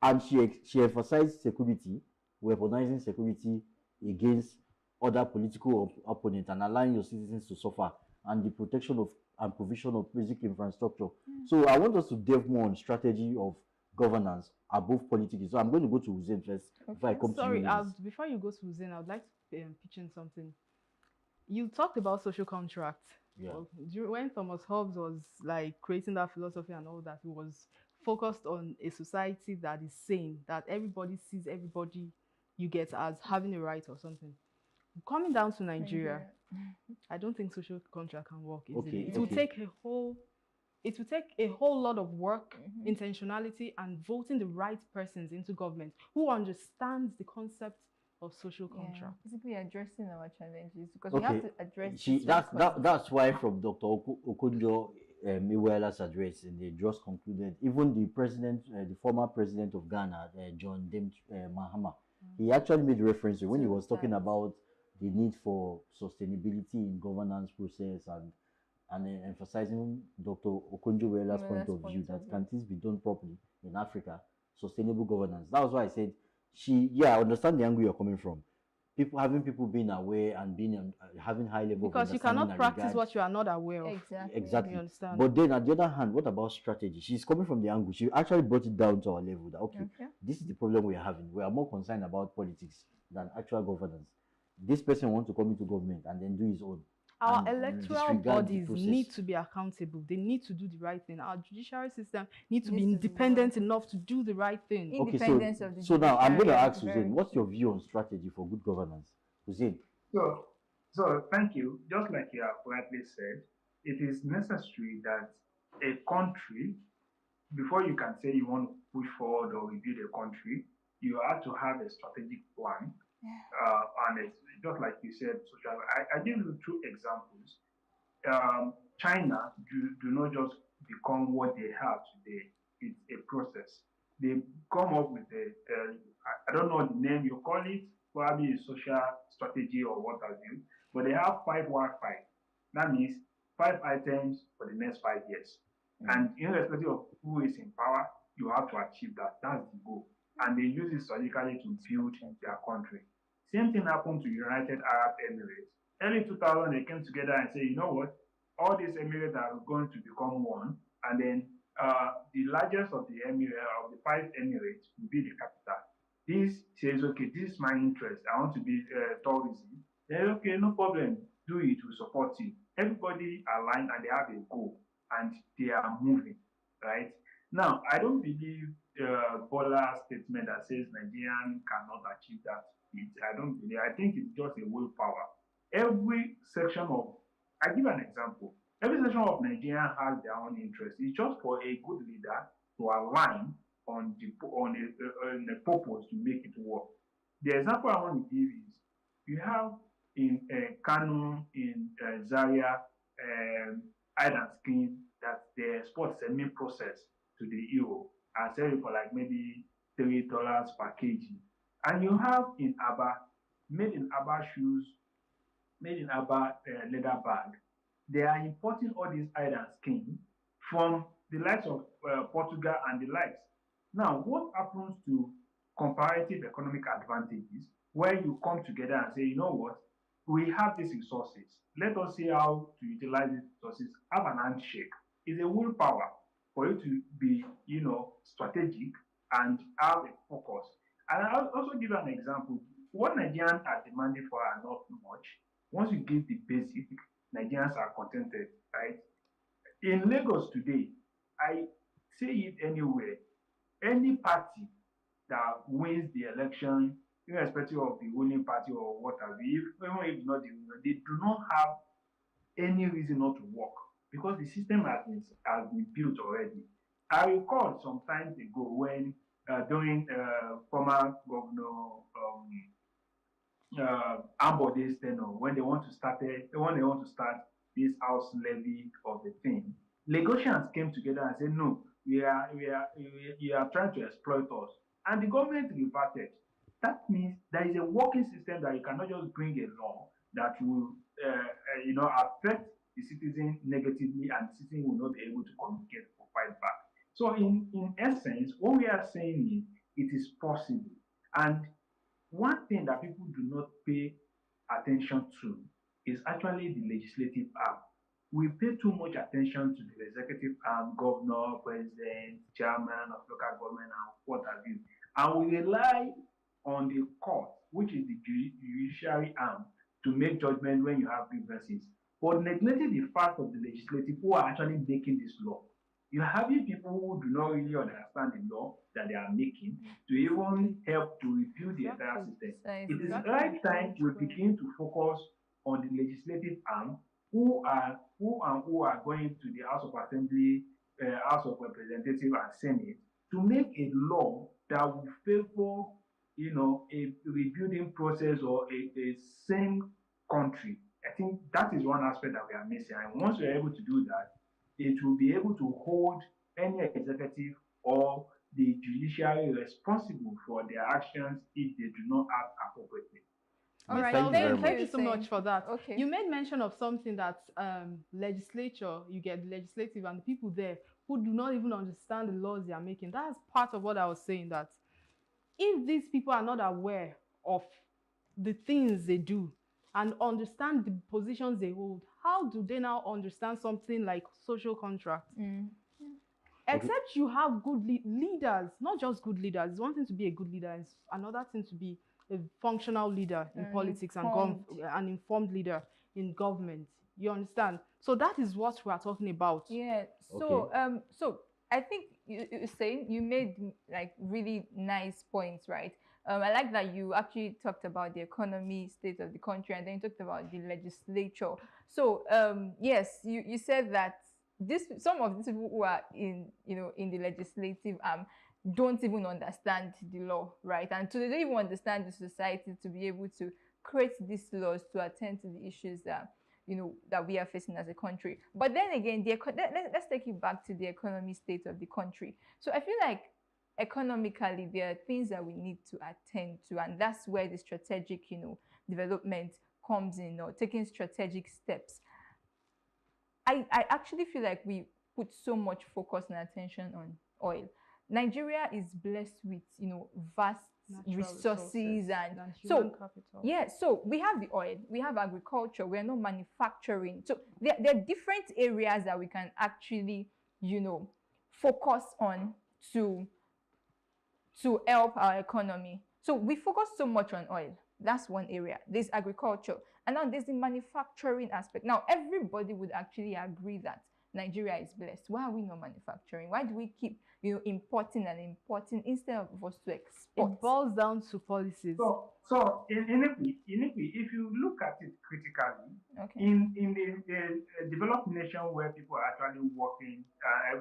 And she emphasized security, weaponizing security against other political opponents and allowing your citizens to suffer, and the protection of and provision of basic infrastructure. So I want us to delve more on strategy of governance above politics. So I'm going to go to Hussein first before I come to you. Before you go to Hussein, I would like to pitch in something. You talked about social contract. Yeah. Well, when Thomas Hobbes was like creating that philosophy and all that, he was focused on a society that is sane, that everybody sees everybody you get as having a right or something. Coming down to Nigeria, I don't think social contract can work easily. It will take a whole lot of work, intentionality, and voting the right persons into government who understands the concept of social contract. Basically addressing our challenges, because we have to address that's why from Dr. Okonjo-Iweala's address in the just concluded, even the president, the former president of Ghana, John Mahama, he actually made reference to when he was talking about the need for sustainability in governance process and then emphasizing Dr. Okonjo-Iweala's point of view that can things be done properly in Africa, sustainable governance. That was why I said I understand the angle you're coming from. Having people being aware and being having high level because of you cannot practice what you are not aware of. Exactly. You understand? But then on the other hand, what about strategy? She's coming from the angle. She actually brought it down to our level that this is the problem we are having. We are more concerned about politics than actual governance. This person wants to come into government and then do his own. Our electoral bodies need to be accountable. They need to do the right thing. Our judiciary system needs to be independent enough to do the right thing. Independence of the judiciary. So now I'm going to ask Hussein, what's your view on strategy for good governance? Hussein. So thank you. Just like you have rightly said, it is necessary that a country, before you can say you want to push forward or rebuild a country, you have to have a strategic plan. And it's just like you said, social. I give you two examples. China do not just become what they have today. It's a process. They come up with I don't know the name you call it, probably a social strategy or what have you, but they have 5-1-5. That means 5 items for the next 5 years. And irrespective of who is in power, you have to achieve that. That's the goal. And they use it strategically to build their country. Same thing happened to United Arab Emirates. Early 2000, they came together and said, you know what? All these emirates are going to become one. And then the largest of the 5 emirates will be the capital. This says, okay, this is my interest. I want to be tourism. Then, okay, no problem. Do it. We support you. Everybody aligned and they have a goal. And they are moving, right? Now, I don't believe Bola's statement that says Nigerian cannot achieve that. I don't believe. I think it's just a willpower. Every section of, I give an example. Every section of Nigeria has their own interest. It's just for a good leader to align on a purpose to make it work. The example I want to give is you have in Kano, in Zaria, hide and skin that they export semi-process to the EU and sell it for like maybe $3 per kg. And you have in Aba, made in Aba shoes, made in Aba leather bag. They are importing all these hide and skin from the likes of Portugal and the likes. Now, what happens to comparative economic advantages where you come together and say, you know what, we have these resources. Let us see how to utilize these resources. Have an handshake. It's a willpower for you to be, strategic and have a focus. And I'll also give an example. What Nigerians are demanding for are not much. Once you give the basic, Nigerians are contented, right? In Lagos today, I say it anywhere, any party that wins the election, irrespective of the ruling party or whatever, even if not the winner, they do not have any reason not to work because the system has been built already. I recall some time ago when during former Governor Ambode's tenure, when they want to start this house levy of the thing, Lagosians came together and said, no, you are trying to exploit us. And the government reverted. That means there is a working system that you cannot just bring a law that will affect the citizen negatively and the citizen will not be able to communicate or fight back. So in essence, what we are saying is it is possible. And one thing that people do not pay attention to is actually the legislative arm. We pay too much attention to the executive arm, governor, president, chairman of local government, and what have you. And we rely on the court, which is the judiciary arm, to make judgment when you have grievances. But neglecting the fact of the legislative who are actually making this law. You're having people who do not really understand the law that they are making to even help to review the entire system. It is the right time we begin to focus on the legislative arm who are going to the House of Assembly, House of Representatives, and Senate to make a law that will favor, a rebuilding process or a sane country. I think that is one aspect that we are missing. And once we are able to do that, it will be able to hold any executive or the judiciary responsible for their actions if they do not act appropriately. All right, thank you so much for that. Okay. You made mention of something that legislature, you get legislative and the people there who do not even understand the laws they are making. That's part of what I was saying, that if these people are not aware of the things they do and understand the positions they hold, how do they now understand something like social contract? Except you have good leaders, not just good leaders. It's one thing to be a good leader, it's another thing to be a functional leader in politics and an informed leader in government. You understand? So that is what we are talking about. Yeah. So so I think you made like really nice points, right? I like that you actually talked about the economy, state of the country, and then you talked about the legislature. So yes, you said that some of these people who are in the legislative don't even understand the law, right? And so they don't even understand the society to be able to create these laws to attend to the issues that that we are facing as a country. But then again, let's take it back to the economy state of the country. So I feel like economically there are things that we need to attend to, and that's where the strategic development comes in, or taking strategic steps. I actually feel like we put so much focus and attention on oil. Nigeria is blessed with vast resources and so capital. Yeah, so we have the oil, we have agriculture, we are not manufacturing. So there are different areas that we can actually focus on to help our economy. So we focus so much on oil. That's one area. There's agriculture. And now there's the manufacturing aspect. Now, everybody would actually agree that Nigeria is blessed. Why are we not manufacturing? Why do we keep importing and importing instead of us to export? It boils down to policies. So if you look at it critically, in the developed nation where people are actually working,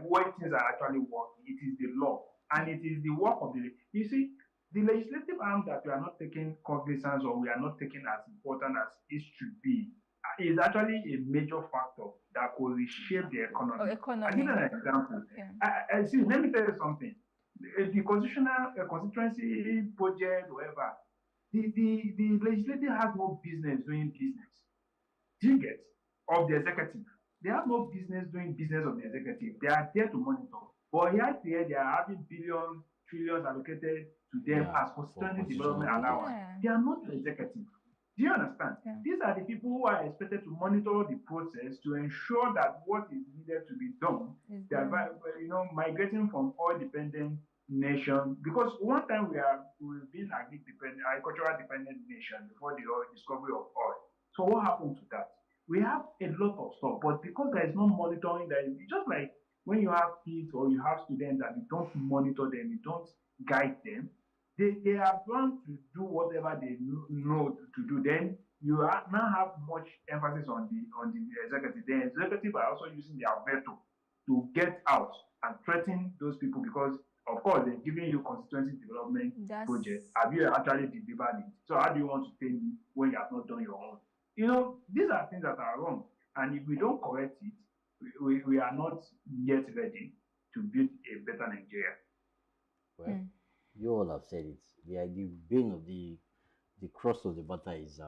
where things are actually working, it is the law. And it is the work of you see, the legislative arm that we are not taking cognizance or we are not taking as important as it should be is actually a major factor that could reshape the economy. I'll give you an example. Yeah. See, let me tell you something. The constituency project, whatever, the legislative has no business doing business. Do you get? Of the executive. They have no business doing business of the executive. They are there to monitor. But here they are having billions, trillions allocated to them as constituency development allowance. They are not the executive. Do you understand? Yeah. These are the people who are expected to monitor the process to ensure that what is needed to be done, migrating from oil-dependent nation. Because one time we've been agricultural dependent nation before the discovery of oil. So what happened to that? We have a lot of stuff, but because there is no monitoring, just like when you have kids or you have students and you don't monitor them, you don't guide them, they are bound to do whatever they know to do. Then you now have much emphasis on the executive. The executive are also using their veto to get out and threaten those people because, of course, they're giving you constituency development project. Have you actually delivered it? So how do you want to tell me when you have not done your own? These are things that are wrong. And if we don't correct it, we are not yet ready to build a better Nigeria. Well, you all have said it. The vein of the crust of the matter is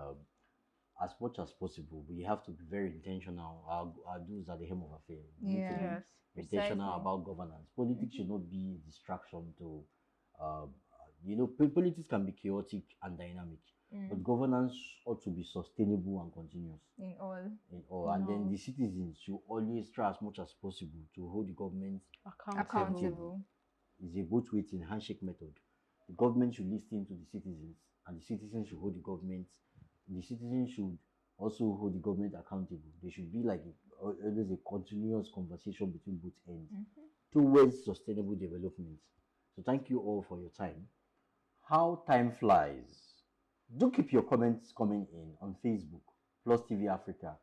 as much as possible, we have to be very intentional. Our dues are the hem of affair. Yes. Intentional about governance. Politics should not be a distraction to, politics can be chaotic and dynamic. But governance ought to be sustainable and continuous. In all. And then the citizens should always try as much as possible to hold the government accountable. It's a both ways in handshake method. The government should listen to the citizens, and the citizens should hold the government. The citizens should also hold the government accountable. There should be like always a continuous conversation between both ends towards sustainable development. So thank you all for your time. How time flies. Do keep your comments coming in on Facebook, Plus TV Africa,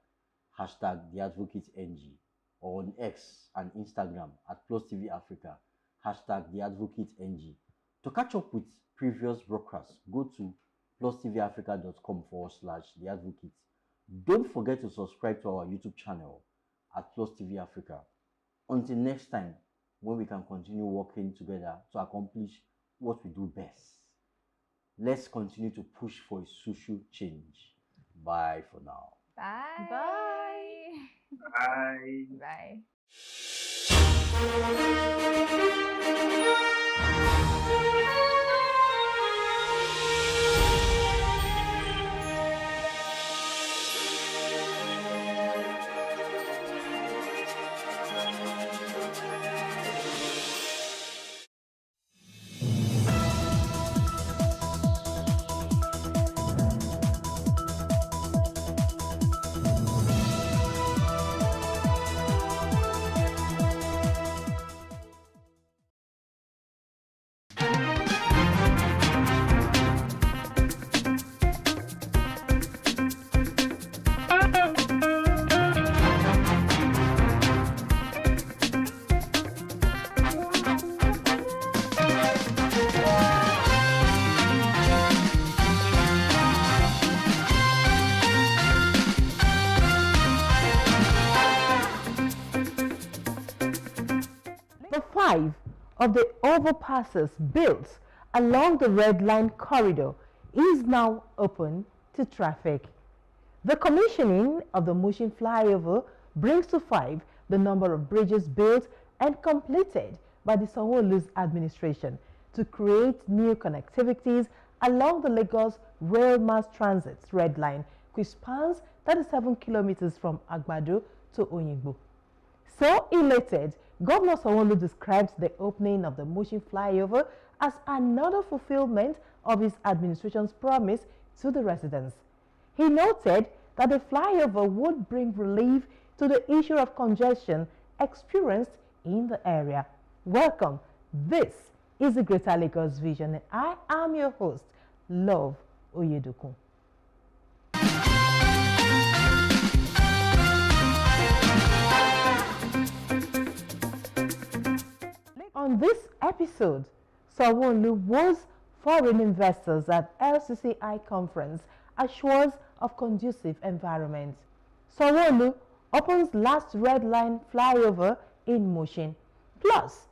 #TheAdvocateNG, or on X and Instagram at Plus TV Africa, #TheAdvocateNG. To catch up with previous broadcasts, go to plustvafrica.com/theadvocate. Don't forget to subscribe to our YouTube channel at Plus TV Africa. Until next time, when we can continue working together to accomplish what we do best. let's continue to push for a social change. Bye for now. Bye. Bye. Bye. The 5 of the overpasses built along the Red Line corridor is now open to traffic. The commissioning of the Mushin flyover brings to 5 the number of bridges built and completed by the Sanwo-Olu's administration to create new connectivities along the Lagos Rail Mass Transit's Red Line, which spans 37 kilometers from Agbado to Oyingbo. So elated, Governor Sanwo-Olu described the opening of the Mushin flyover as another fulfillment of his administration's promise to the residents. He noted that the flyover would bring relief to the issue of congestion experienced in the area. Welcome. This is the Greater Lagos Vision, and I am your host, Love Oyedokun. On this episode, Sanwo-Olu was foreign investors at LCCI conference assures of conducive environment. Sanwo-Olu opens last Red Line flyover in Mushin. Plus,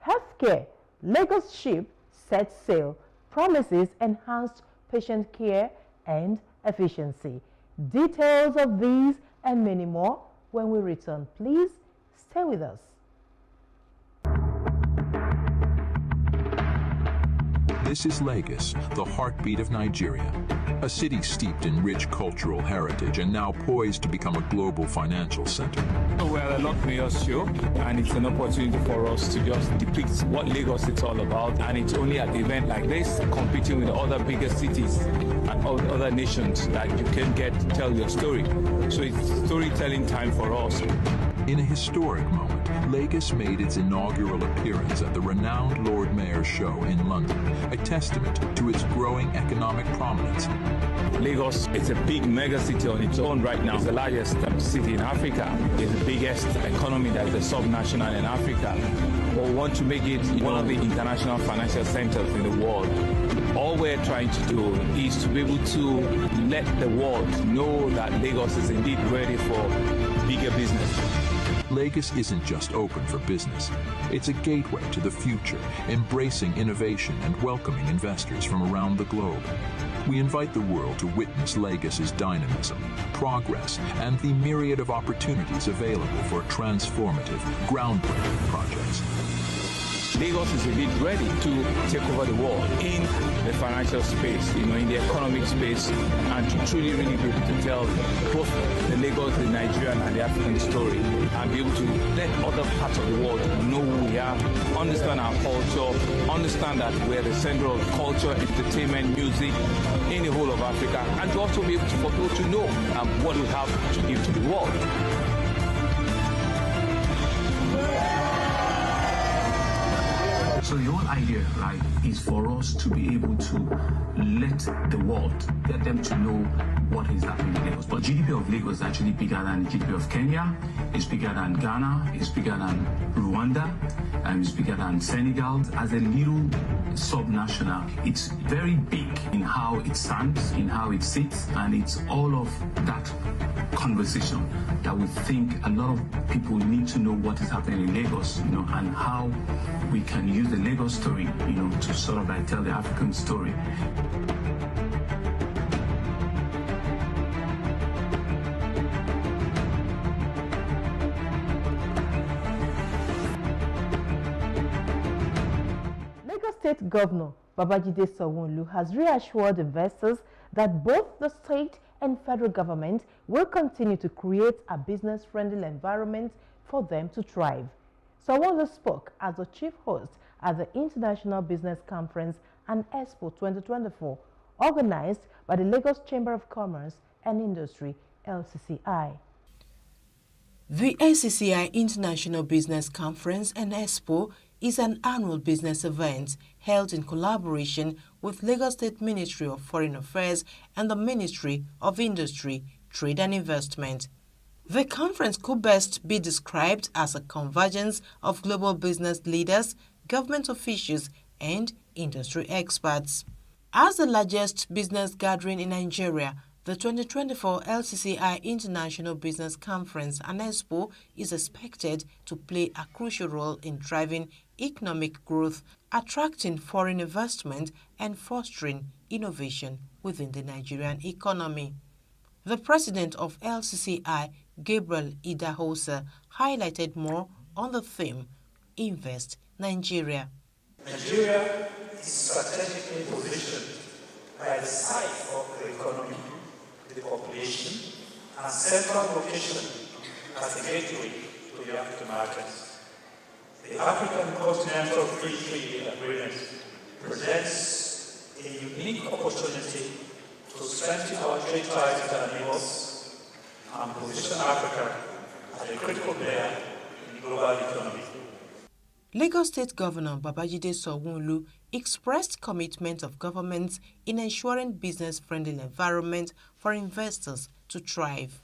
healthcare, Lagos ship sets sail, promises enhanced patient care and efficiency. Details of these and many more when we return. Please stay with us. This is Lagos, the heartbeat of Nigeria, a city steeped in rich cultural heritage and now poised to become a global financial center. We're at a Lot Mayor's show, and it's an opportunity for us to just depict what Lagos is all about, and it's only at an event like this, competing with other bigger cities and other nations, that you can get to tell your story. So it's storytelling time for us. In a historic moment, Lagos made its inaugural appearance at the renowned Lord Mayor's show in London, a testament to its growing economic prominence. Lagos is a big mega city on its own right now. It's the largest city in Africa. It's the biggest economy that is a subnational in Africa. But we want to make it one of the international financial centers in the world. All we're trying to do is to be able to let the world know that Lagos is indeed ready for bigger business. Lagos isn't just open for business. It's a gateway to the future, embracing innovation and welcoming investors from around the globe. We invite the world to witness Lagos's dynamism, progress, and the myriad of opportunities available for transformative, groundbreaking projects. Lagos is indeed ready to take over the world in the financial space, in the economic space, and to truly really be able to tell both the Lagos, the Nigerian, and the African story, and be able to let other parts of the world know who we are, understand our culture, understand that we're the center of culture, entertainment, music in the whole of Africa, and to also be able for people to know what we have to give to the world. So the whole idea, right, is for us to be able to let the world, get them to know what is happening in Lagos. But GDP of Lagos is actually bigger than the GDP of Kenya, it's bigger than Ghana, it's bigger than Rwanda, and it's bigger than Senegal. As a little subnational, it's very big in how it stands, in how it sits, and it's all of that conversation that we think a lot of people need to know what is happening in Lagos, and how we can use the Lagos story, to sort of tell the African story. State Governor Babajide Sanwo-Olu has reassured investors that both the state and federal government will continue to create a business-friendly environment for them to thrive. Sanwo-Olu spoke as the chief host at the International Business Conference and Expo 2024, organized by the Lagos Chamber of Commerce and Industry, LCCI. The LCCI International Business Conference and Expo is an annual business event held in collaboration with Lagos State Ministry of Foreign Affairs and the Ministry of Industry, Trade and Investment. The conference could best be described as a convergence of global business leaders, government officials, and industry experts. As the largest business gathering in Nigeria, the 2024 LCCI International Business Conference and Expo is expected to play a crucial role in driving economic growth, attracting foreign investment, and fostering innovation within the Nigerian economy. The president of LCCI, Gabriel Idahosa, highlighted more on the theme, Invest Nigeria. Nigeria is strategically positioned by the size of the economy, the population, and central location as a gateway to the African markets. The African Continental Free Trade Agreement presents a unique opportunity to strengthen our trade ties with our neighbors and position Africa as a critical player in the global economy. Lagos State Governor Babajide Sanwo-Olu expressed commitment of governments in ensuring business-friendly environment for investors to thrive.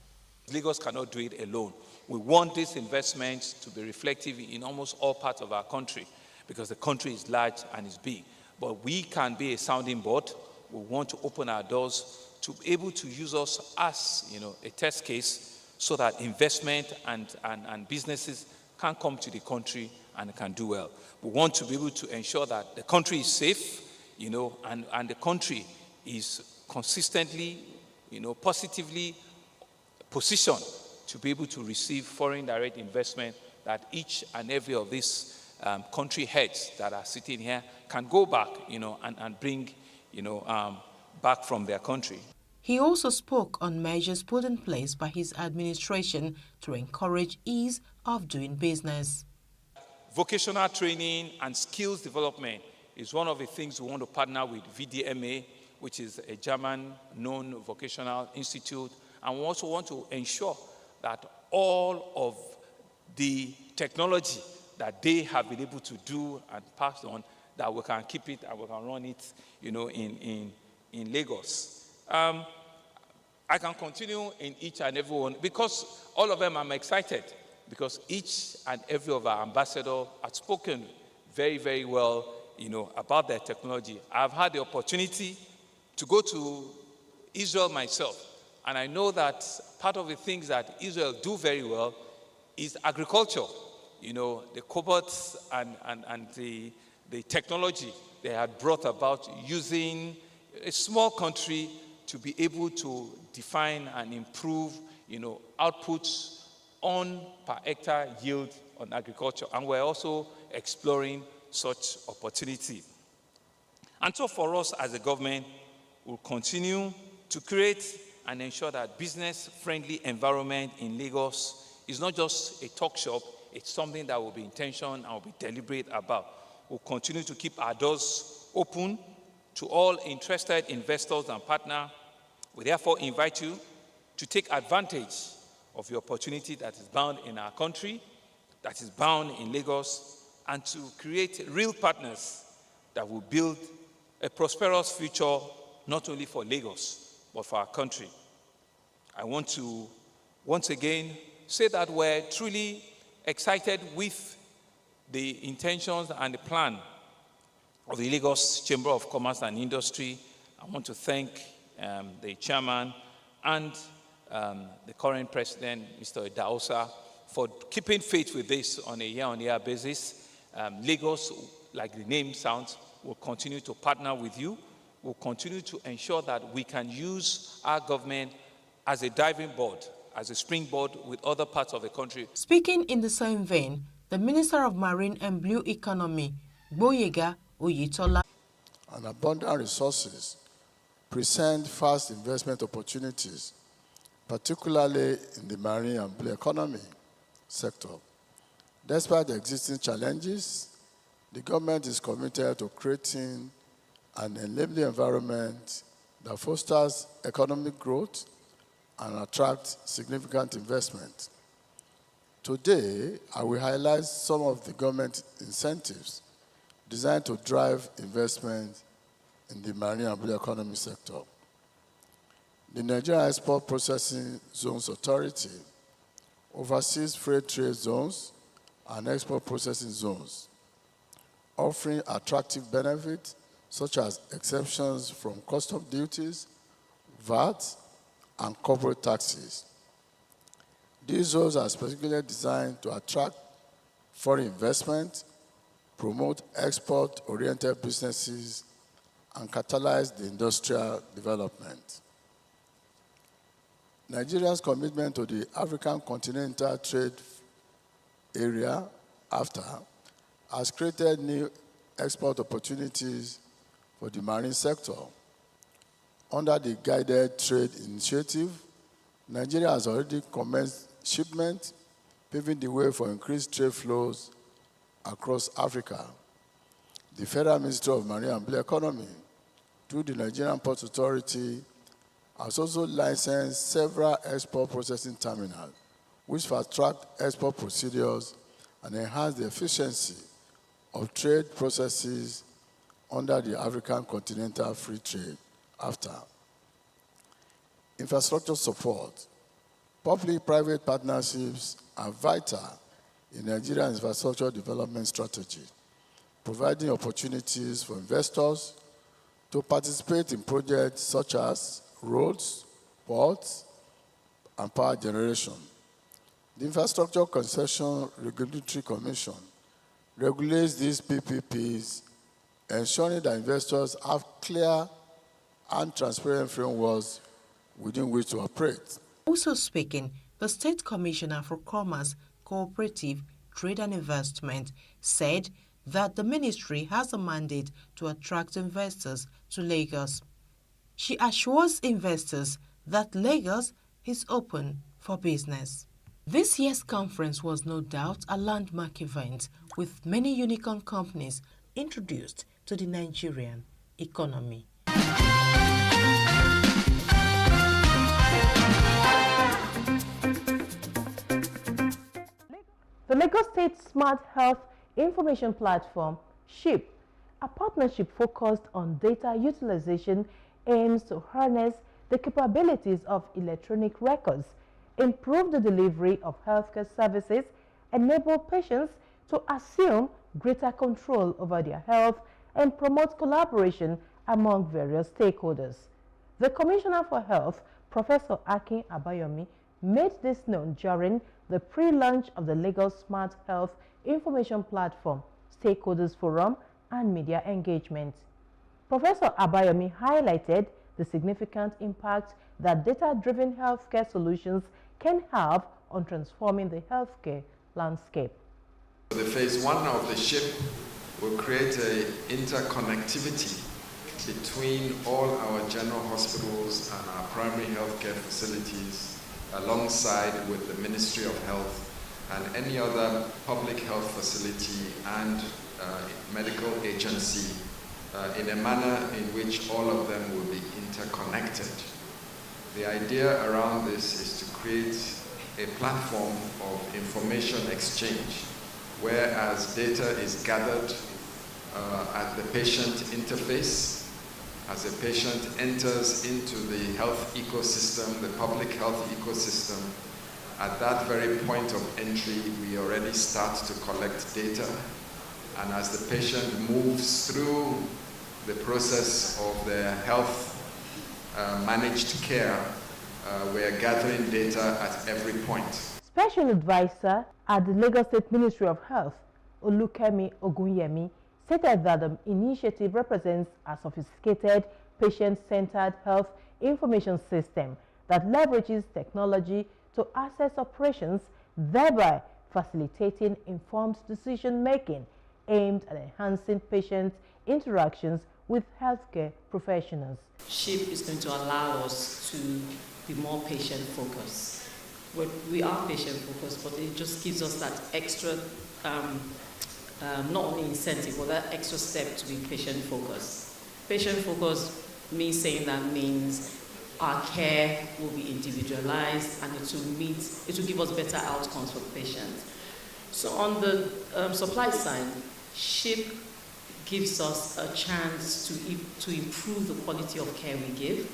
Lagos cannot do it alone. We want these investments to be reflective in almost all parts of our country because the country is large and is big. But we can be a sounding board. We want to open our doors to be able to use us as a test case so that investment and businesses can come to the country and can do well. We want to be able to ensure that the country is safe, and the country is consistently, positively positioned to be able to receive foreign direct investment, that each and every of these country heads that are sitting here can go back, and bring, back from their country. He also spoke on measures put in place by his administration to encourage ease of doing business. Vocational training and skills development is one of the things we want to partner with VDMA, which is a German-known vocational institute. And we also want to ensure that all of the technology that they have been able to do and pass on, that we can keep it and we can run it, in Lagos. I can continue in each and every one because all of them I'm excited because each and every of our ambassadors have spoken very, very well, about their technology. I've had the opportunity to go to Israel myself, and I know that part of the things that Israel do very well is agriculture. The cobots and the technology they had brought about using a small country to be able to define and improve, outputs on per hectare yield on agriculture. And we're also exploring such opportunity. And so for us as a government, we'll continue to create and ensure that business-friendly environment in Lagos is not just a talk shop, it's something that will be intentional and will be deliberate about. We'll continue to keep our doors open to all interested investors and partners. We therefore invite you to take advantage of the opportunity that is bound in our country, that is bound in Lagos, and to create real partners that will build a prosperous future, not only for Lagos, but for our country. I want to once again say that we're truly excited with the intentions and the plan of the Lagos Chamber of Commerce and Industry. I want to thank the chairman and the current president, Mr. Idahosa, for keeping faith with this on a year-on-year basis. Lagos, like the name sounds, will continue to partner with you. We'll continue to ensure that we can use our government as a diving board, as a springboard with other parts of the country. Speaking in the same vein, the Minister of Marine and Blue Economy, Gboyega Oyetola. And abundant resources present fast investment opportunities, particularly in the marine and blue economy sector. Despite the existing challenges, the government is committed to creating an enabling environment that fosters economic growth and attracts significant investment. Today, I will highlight some of the government incentives designed to drive investment in the marine and blue economy sector. The Nigerian Export Processing Zones Authority oversees freight trade zones and export processing zones, offering attractive benefits such as exemptions from custom duties, VAT, and corporate taxes. These zones are specifically designed to attract foreign investment, promote export-oriented businesses, and catalyze the industrial development. Nigeria's commitment to the African Continental Trade Area, AfTA, has created new export opportunities for the marine sector. Under the Guided Trade Initiative, Nigeria has already commenced shipment, paving the way for increased trade flows across Africa. The Federal Ministry of Marine and Blue Economy, through the Nigerian Ports Authority, has also licensed several export processing terminals, which fast-track export procedures and enhance the efficiency of trade processes under the African Continental Free Trade, AfTA. Infrastructure support. Public-private partnerships are vital in Nigeria's infrastructure development strategy, providing opportunities for investors to participate in projects such as roads, ports, and power generation. The Infrastructure Concession Regulatory Commission regulates these PPPs, ensuring that investors have clear and transparent frameworks within which to operate. Also speaking, the State Commissioner for Commerce, Cooperative, Trade and Investment said that the ministry has a mandate to attract investors to Lagos. She assures investors that Lagos is open for business. This year's conference was no doubt a landmark event with many unicorn companies introduced to the Nigerian economy. The Lagos State Smart Health Information Platform, SHIP, a partnership focused on data utilization, aims to harness the capabilities of electronic records, improve the delivery of healthcare services, enable patients to assume greater control over their health, and promote collaboration among various stakeholders. The Commissioner for Health, Professor Akin Abayomi, made this known during the pre-launch of the Lagos Smart Health Information Platform, Stakeholders Forum, and media engagement. Professor Abayomi highlighted the significant impact that data-driven healthcare solutions can have on transforming the healthcare landscape. The phase one of the SHIP will create an interconnectivity between all our general hospitals and our primary healthcare facilities, alongside with the Ministry of Health and any other public health facility and medical agency in a manner in which all of them will be interconnected. The idea around this is to create a platform of information exchange, where as data is gathered at the patient interface, as a patient enters into the health ecosystem, the public health ecosystem, at that very point of entry, we already start to collect data. And as the patient moves through the process of their health managed care, we are gathering data at every point. Special advisor at the Lagos State Ministry of Health, Olukemi Ogunyemi, stated that the initiative represents a sophisticated, patient-centered health information system that leverages technology to assess operations, thereby facilitating informed decision-making aimed at enhancing patient interactions with healthcare professionals. SHIP is going to allow us to be more patient-focused. We are patient-focused, but it just gives us that extra, not only incentive, but that extra step to be patient-focused. Patient-focused means our care will be individualized and it will give us better outcomes for the patient. So on the supply side, SHIP gives us a chance to improve the quality of care we give.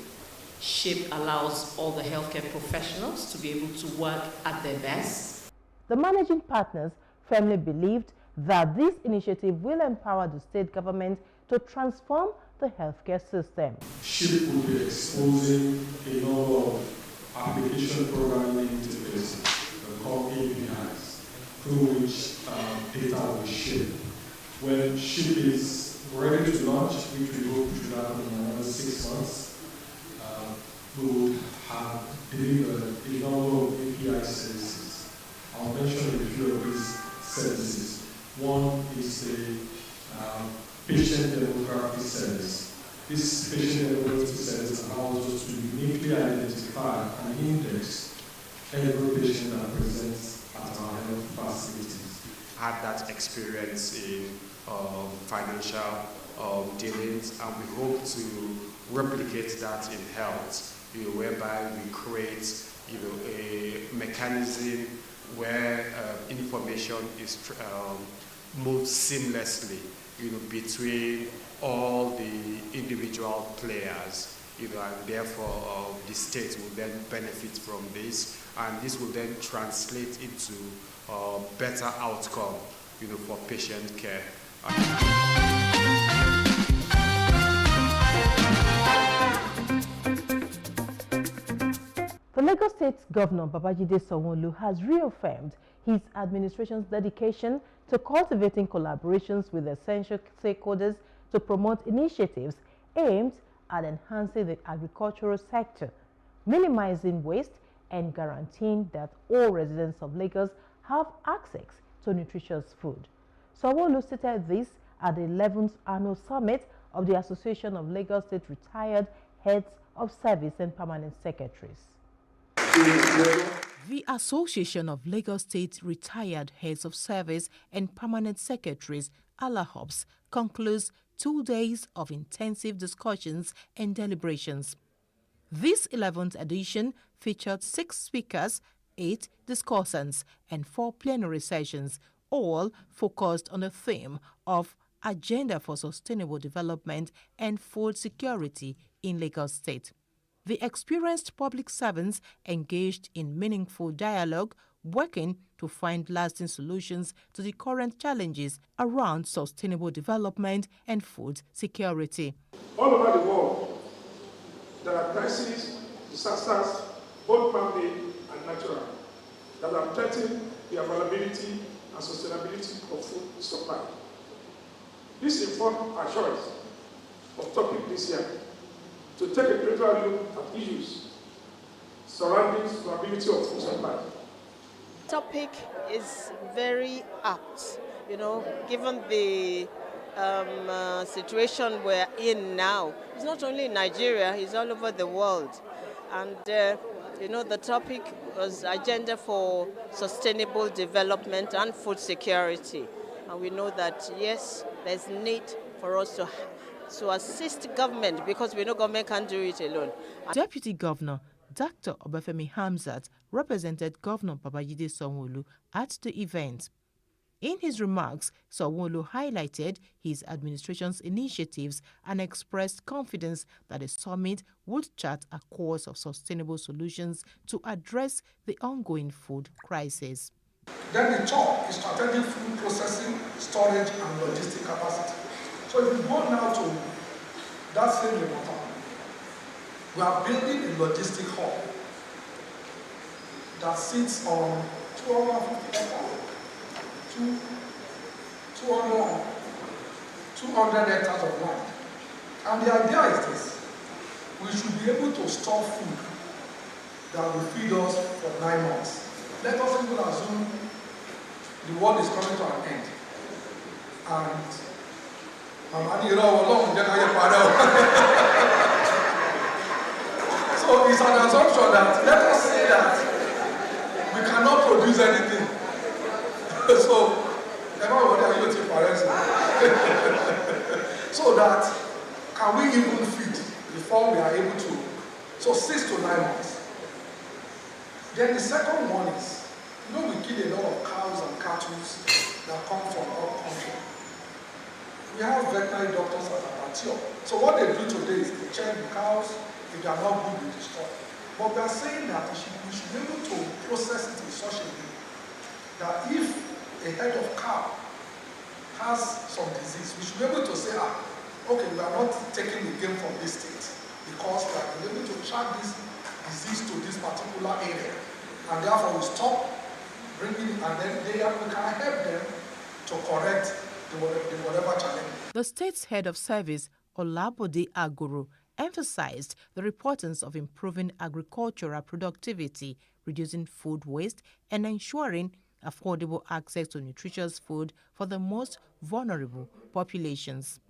SHIP allows all the healthcare professionals to be able to work at their best. The managing partners firmly believed that this initiative will empower the state government to transform the healthcare system. SHIP will be exposing a number of application programming interfaces called APIs, through which data will share. When SHIP is ready to launch, which we hope should happen in another 6 months, we will have delivered a number of API services. I'll mention a few of these services. One is the patient demography service. This patient demography service allows us to uniquely identify and index every patient that presents at our health facilities. Had that experience in financial dealings, and we hope to replicate that in health, whereby we create a mechanism where information is moved seamlessly between all the individual players, and therefore the state will then benefit from this, and this will then translate into better outcome for patient care. The Lagos State Governor Babajide Sanwo-Olu has reaffirmed his administration's dedication to cultivating collaborations with essential stakeholders to promote initiatives aimed at enhancing the agricultural sector, minimizing waste, and guaranteeing that all residents of Lagos have access to nutritious food. Sanwo-Olu stated this at the 11th annual summit of the Association of Lagos State Retired Heads of Service and Permanent Secretaries. The Association of Lagos State Retired Heads of Service and Permanent Secretaries, ALAHOPS, concludes 2 days of intensive discussions and deliberations. This 11th edition featured 6 speakers, 8 discussants, and 4 plenary sessions, all focused on the theme of Agenda for Sustainable Development and Food Security in Lagos State. The experienced public servants engaged in meaningful dialogue, working to find lasting solutions to the current challenges around sustainable development and food security. All over the world, there are crises, disasters, both man-made and natural, that are threatening the availability and sustainability of food supply. This informed our choice of topic this year, to take a critical look at issues surrounding sustainability of food supply. Topic is very apt, given the situation we're in now. It's not only in Nigeria, it's all over the world. And, the topic was Agenda for Sustainable Development and Food Security. And we know that, yes, there's need for us to assist government, because we know government can't do it alone. Deputy Governor Dr. Obafemi Hamzat represented Governor Babajide Sanwo-Olu at the event. In his remarks, Sanwo-Olu highlighted his administration's initiatives and expressed confidence that the summit would chart a course of sustainable solutions to address the ongoing food crisis. Then the top is strategic food processing, storage, and logistic capacity. So if we go now to that same level, we are building a logistic hub that sits on 200 hectares of land. And the idea is this: we should be able to store food that will feed us for 9 months. Let us even assume the world is coming to an end, and So it's an assumption that let us say that we cannot produce anything. So so that can we even feed before we are able to? So 6 to 9 months. Then the second one is, we kill a lot of cows and cattle that come from our country. We have veterinary doctors at Abattoir. So what they do today is they check the cows. If they are not good, we destroy. But we are saying that we should be able to process it in such a way that if a head of cow has some disease, we should be able to say, okay, we are not taking the game from this state because we are able to track this disease to this particular area. And therefore we stop bringing it, and then we can help them to correct the whatever challenge. The state's head of service, Olabode Aguru, emphasized the importance of improving agricultural productivity, reducing food waste, and ensuring affordable access to nutritious food for the most vulnerable populations.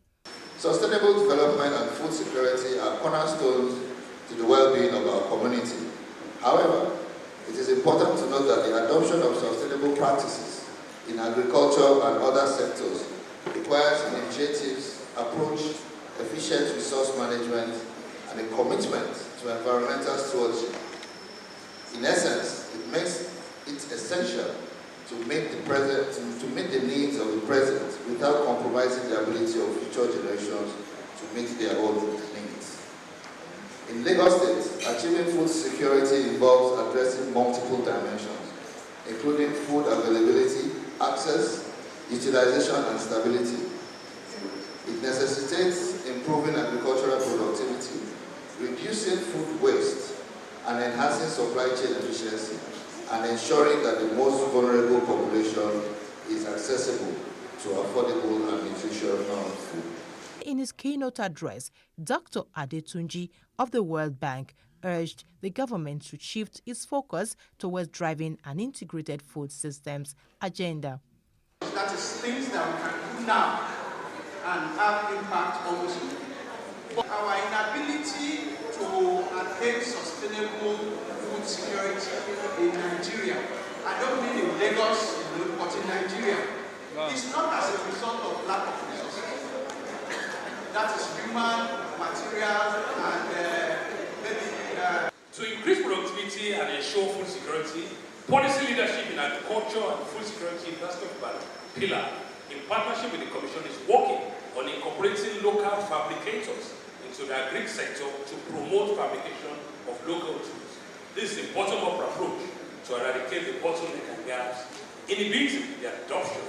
Sustainable development and food security are cornerstones to the well-being of our community. However, it is important to note that the adoption of sustainable practices in agriculture and other sectors requires initiatives, approach, efficient resource management, and a commitment to environmental stewardship. In essence, it makes it essential to meet the needs of the present without compromising the ability of future generations to meet their own needs. In Lagos State, achieving food security involves addressing multiple dimensions, including food availability, access, utilization, and stability. It necessitates improving agricultural productivity, reducing food waste, and enhancing supply chain efficiency, and ensuring that the most vulnerable population is accessible to affordable and nutritional food. In his keynote address, Dr. Adetunji of the World Bank urged the government to shift its focus towards driving an integrated food systems agenda. That is things that we can do now and have impact almost immediately. But our inability to attain sustainable food security in Nigeria, I don't mean in Lagos, but in Nigeria, it's not as a result of lack of resources. That is human, material, and To increase productivity and ensure food security, policy leadership in agriculture and food security investment pillar, in partnership with the Commission, is working on incorporating local fabricators into the agri sector to promote fabrication of local tools. This is a bottom-up approach to eradicate the bottleneck and gaps, inhibiting the adoption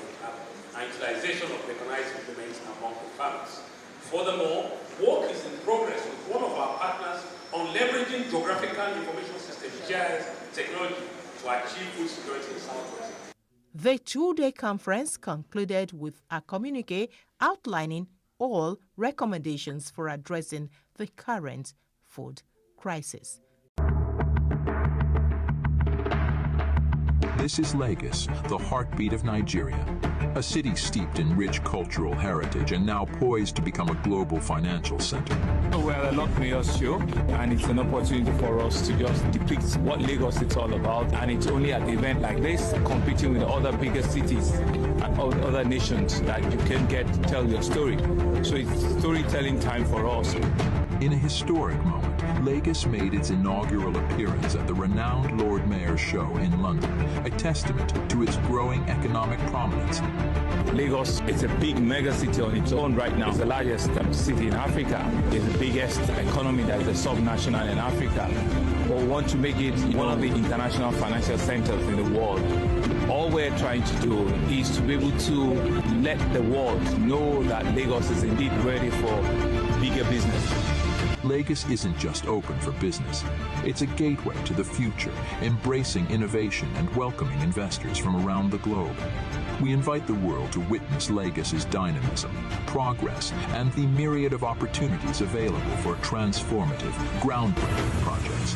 and utilization of mechanized implements among the farmers. Furthermore, work is in progress with one of our partners on leveraging geographical information system GIS technology to achieve food security in Southwest. The two-day conference concluded with a communique outlining all recommendations for addressing the current food crisis. This is Lagos, the heartbeat of Nigeria, a city steeped in rich cultural heritage and now poised to become a global financial center. We're at a Lot Mayor's show, and it's an opportunity for us to just depict what Lagos is all about. And it's only at an event like this, competing with other bigger cities and other nations, that you can get to tell your story. So it's storytelling time for us. In a historic moment, Lagos made its inaugural appearance at the renowned Lord Mayor's show in London, a testament to its growing economic prominence. Lagos is a big mega city on its own right now. It's the largest city in Africa. It's the biggest economy that is a sub-national in Africa. But we want to make it one of the international financial centers in the world. All we're trying to do is to be able to let the world know that Lagos is indeed ready for bigger business. Lagos isn't just open for business. It's a gateway to the future, embracing innovation and welcoming investors from around the globe. We invite the world to witness Lagos's dynamism, progress, and the myriad of opportunities available for transformative, groundbreaking projects.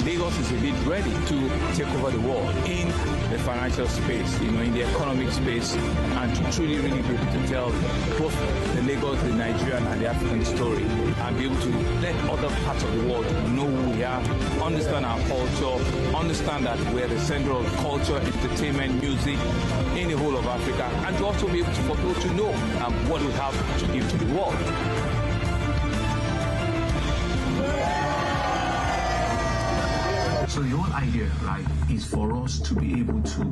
Lagos is indeed ready to take over the world in the financial space, in the economic space, and to truly really be able to tell both the Lagos, the Nigerian, and the African story, and be able to let other parts of the world know who we are, understand our culture, understand that we're the center of culture, entertainment, music in the whole of Africa, and to also be able for people to know what we have to give to the world. So the whole idea, right, is for us to be able to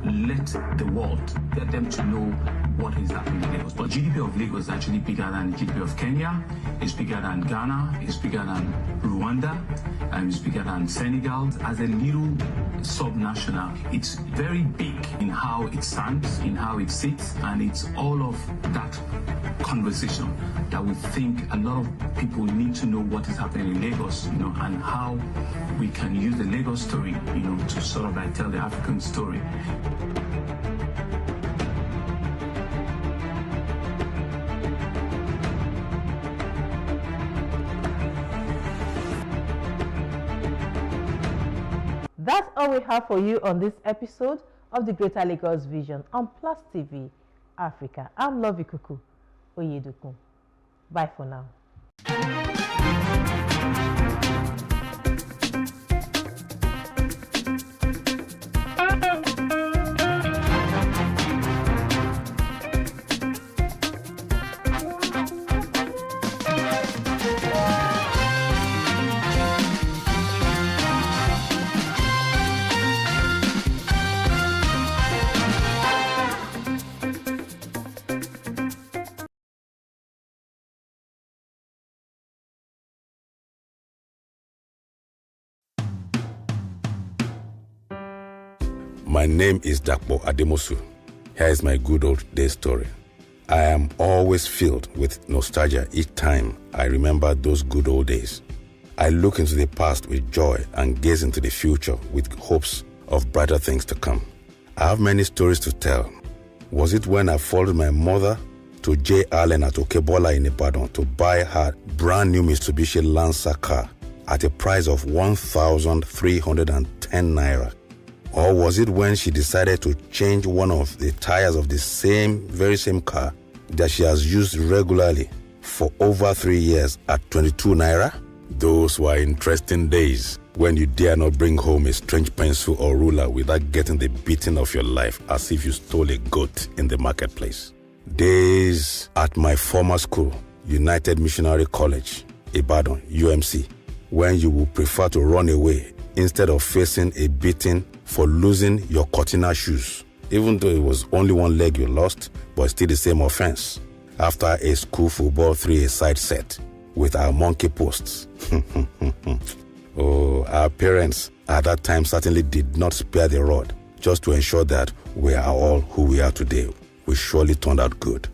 let the world, get them to know what is happening in Lagos. But GDP of Lagos is actually bigger than the GDP of Kenya, it's bigger than Ghana, it's bigger than Rwanda, and it's bigger than Senegal. As a little subnational, it's very big in how it stands, in how it sits, and it's all of that conversation that we think a lot of people need to know what is happening in Lagos, and how we can use the Lagos story, to sort of like tell the African story. That's all we have for you on this episode of the Greater Lagos Vision on Plus TV Africa. I'm Lovey Kuku Oyedokun. Bye for now. My name is Dakpo Ademosu. Here is my good old day story. I am always filled with nostalgia each time I remember those good old days. I look into the past with joy and gaze into the future with hopes of brighter things to come. I have many stories to tell. Was it when I followed my mother to J. Allen at Okebola in Ibadan to buy her brand new Mitsubishi Lancer car at a price of 1,310 naira? Or was it when she decided to change one of the tires of the very same car that she has used regularly for over 3 years at 22 naira? Those were interesting days when you dare not bring home a strange pencil or ruler without getting the beating of your life as if you stole a goat in the marketplace. Days at my former school, United Missionary College, Ibadan, UMC, when you would prefer to run away instead of facing a beating for losing your Cortina shoes, even though it was only one leg you lost, but still the same offense. After a school football 3-a-side set with our monkey posts. Oh, our parents at that time certainly did not spare the rod just to ensure that we are all who we are today. We surely turned out good.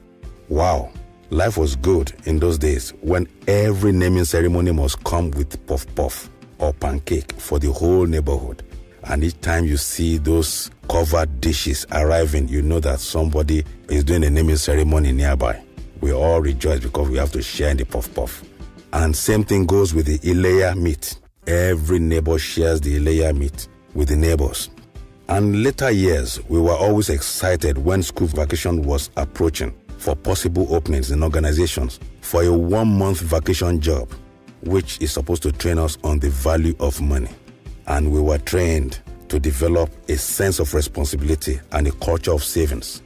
Wow, life was good in those days when every naming ceremony must come with puff-puff or pancake for the whole neighborhood. And each time you see those covered dishes arriving, you know that somebody is doing a naming ceremony nearby. We all rejoice because we have to share in the puff-puff. And same thing goes with the Ileya meat. Every neighbor shares the Ileya meat with the neighbors. And later years, we were always excited when school vacation was approaching for possible openings in organizations for a 1-month vacation job, which is supposed to train us on the value of money. And we were trained to develop a sense of responsibility and a culture of savings.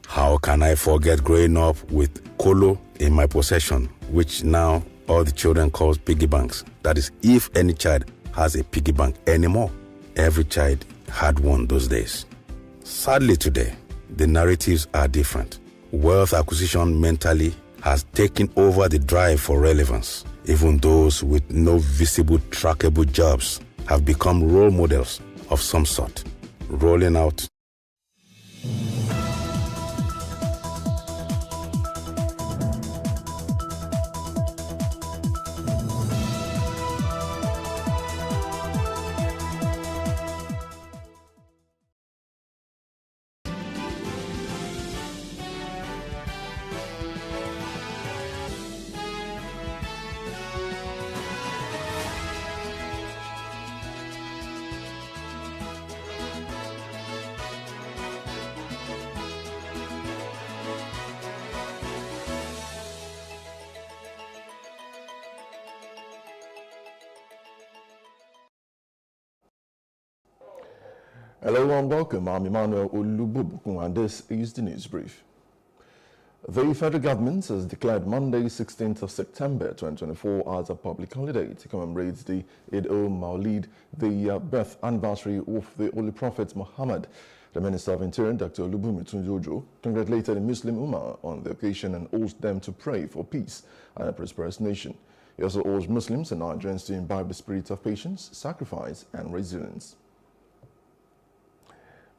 How can I forget growing up with Kolo in my possession, which now all the children call piggy banks? That is, if any child has a piggy bank anymore. Every child had one those days. Sadly today, the narratives are different. Wealth acquisition mentally has taken over the drive for relevance. Even those with no visible trackable jobs have become role models of some sort, rolling out Hello and welcome. I'm Emmanuel Olububukun and this is the news brief. The federal government has declared Monday, 16th of September 2024 as a public holiday to commemorate the Eid al-Mawlid, the birth anniversary of the Holy Prophet Muhammad. The Minister of Interior, Dr. Olubunmi Tunji-Ojo, congratulated the Muslim Ummah on the occasion and urged them to pray for peace and a prosperous nation. He also urged Muslims and Nigerians to imbibe the spirit of patience, sacrifice, and resilience.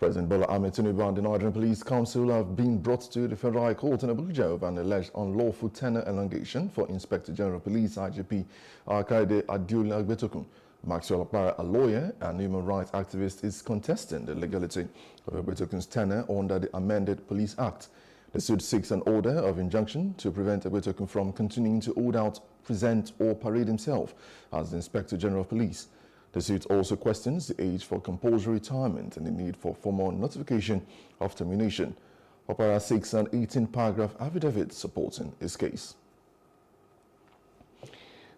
President Bola Ahmed Tinubu and the Nigerian Police Council have been brought to the Federal High Court in Abuja over an alleged unlawful tenure elongation for Inspector General Police IGP Kaide Adeola Agbetokun. Maxwell Okpara, a lawyer and human rights activist, is contesting the legality of Agbetokun's tenure under the amended Police Act. The suit seeks an order of injunction to prevent Agbetokun from continuing to hold out, present, or parade himself as the Inspector General of Police. The suit also questions the age for compulsory retirement and the need for formal notification of termination. Okpara seeks an 18-paragraph affidavit supporting his case.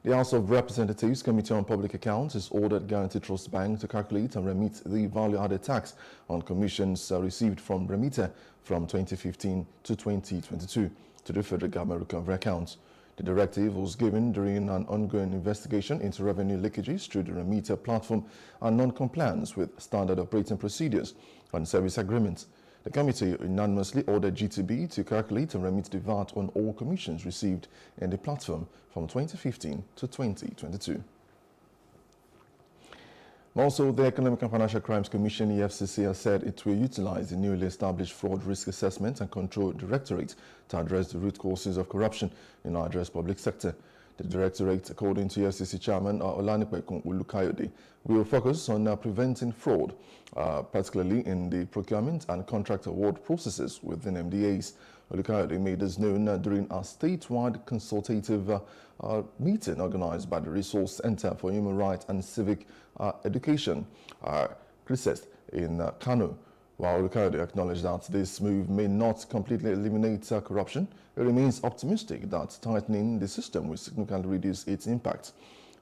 The House of Representatives Committee on Public Accounts has ordered Guaranty Trust Bank to calculate and remit the value-added tax on commissions received from remitter from 2015 to 2022 to the Federal Government Recovery Accounts. The directive was given during an ongoing investigation into revenue leakages through the remitter platform and non-compliance with standard operating procedures and service agreements. The committee unanimously ordered GTB to calculate and remit the VAT on all commissions received in the platform from 2015 to 2022. Also, the Economic and Financial Crimes Commission, EFCC, has said it will utilize the newly established Fraud Risk Assessment and Control Directorate to address the root causes of corruption in Nigeria's public sector. The Directorate, according to EFCC Chairman Olanipekun Olukayode, will focus on preventing fraud, particularly in the procurement and contract award processes within MDAs. Olukayode made this known during a statewide consultative meeting organized by the Resource Center for Human Rights and Civic Education, CRISEST, in Kano. While Olukayode acknowledged that this move may not completely eliminate corruption, he remains optimistic that tightening the system will significantly reduce its impact.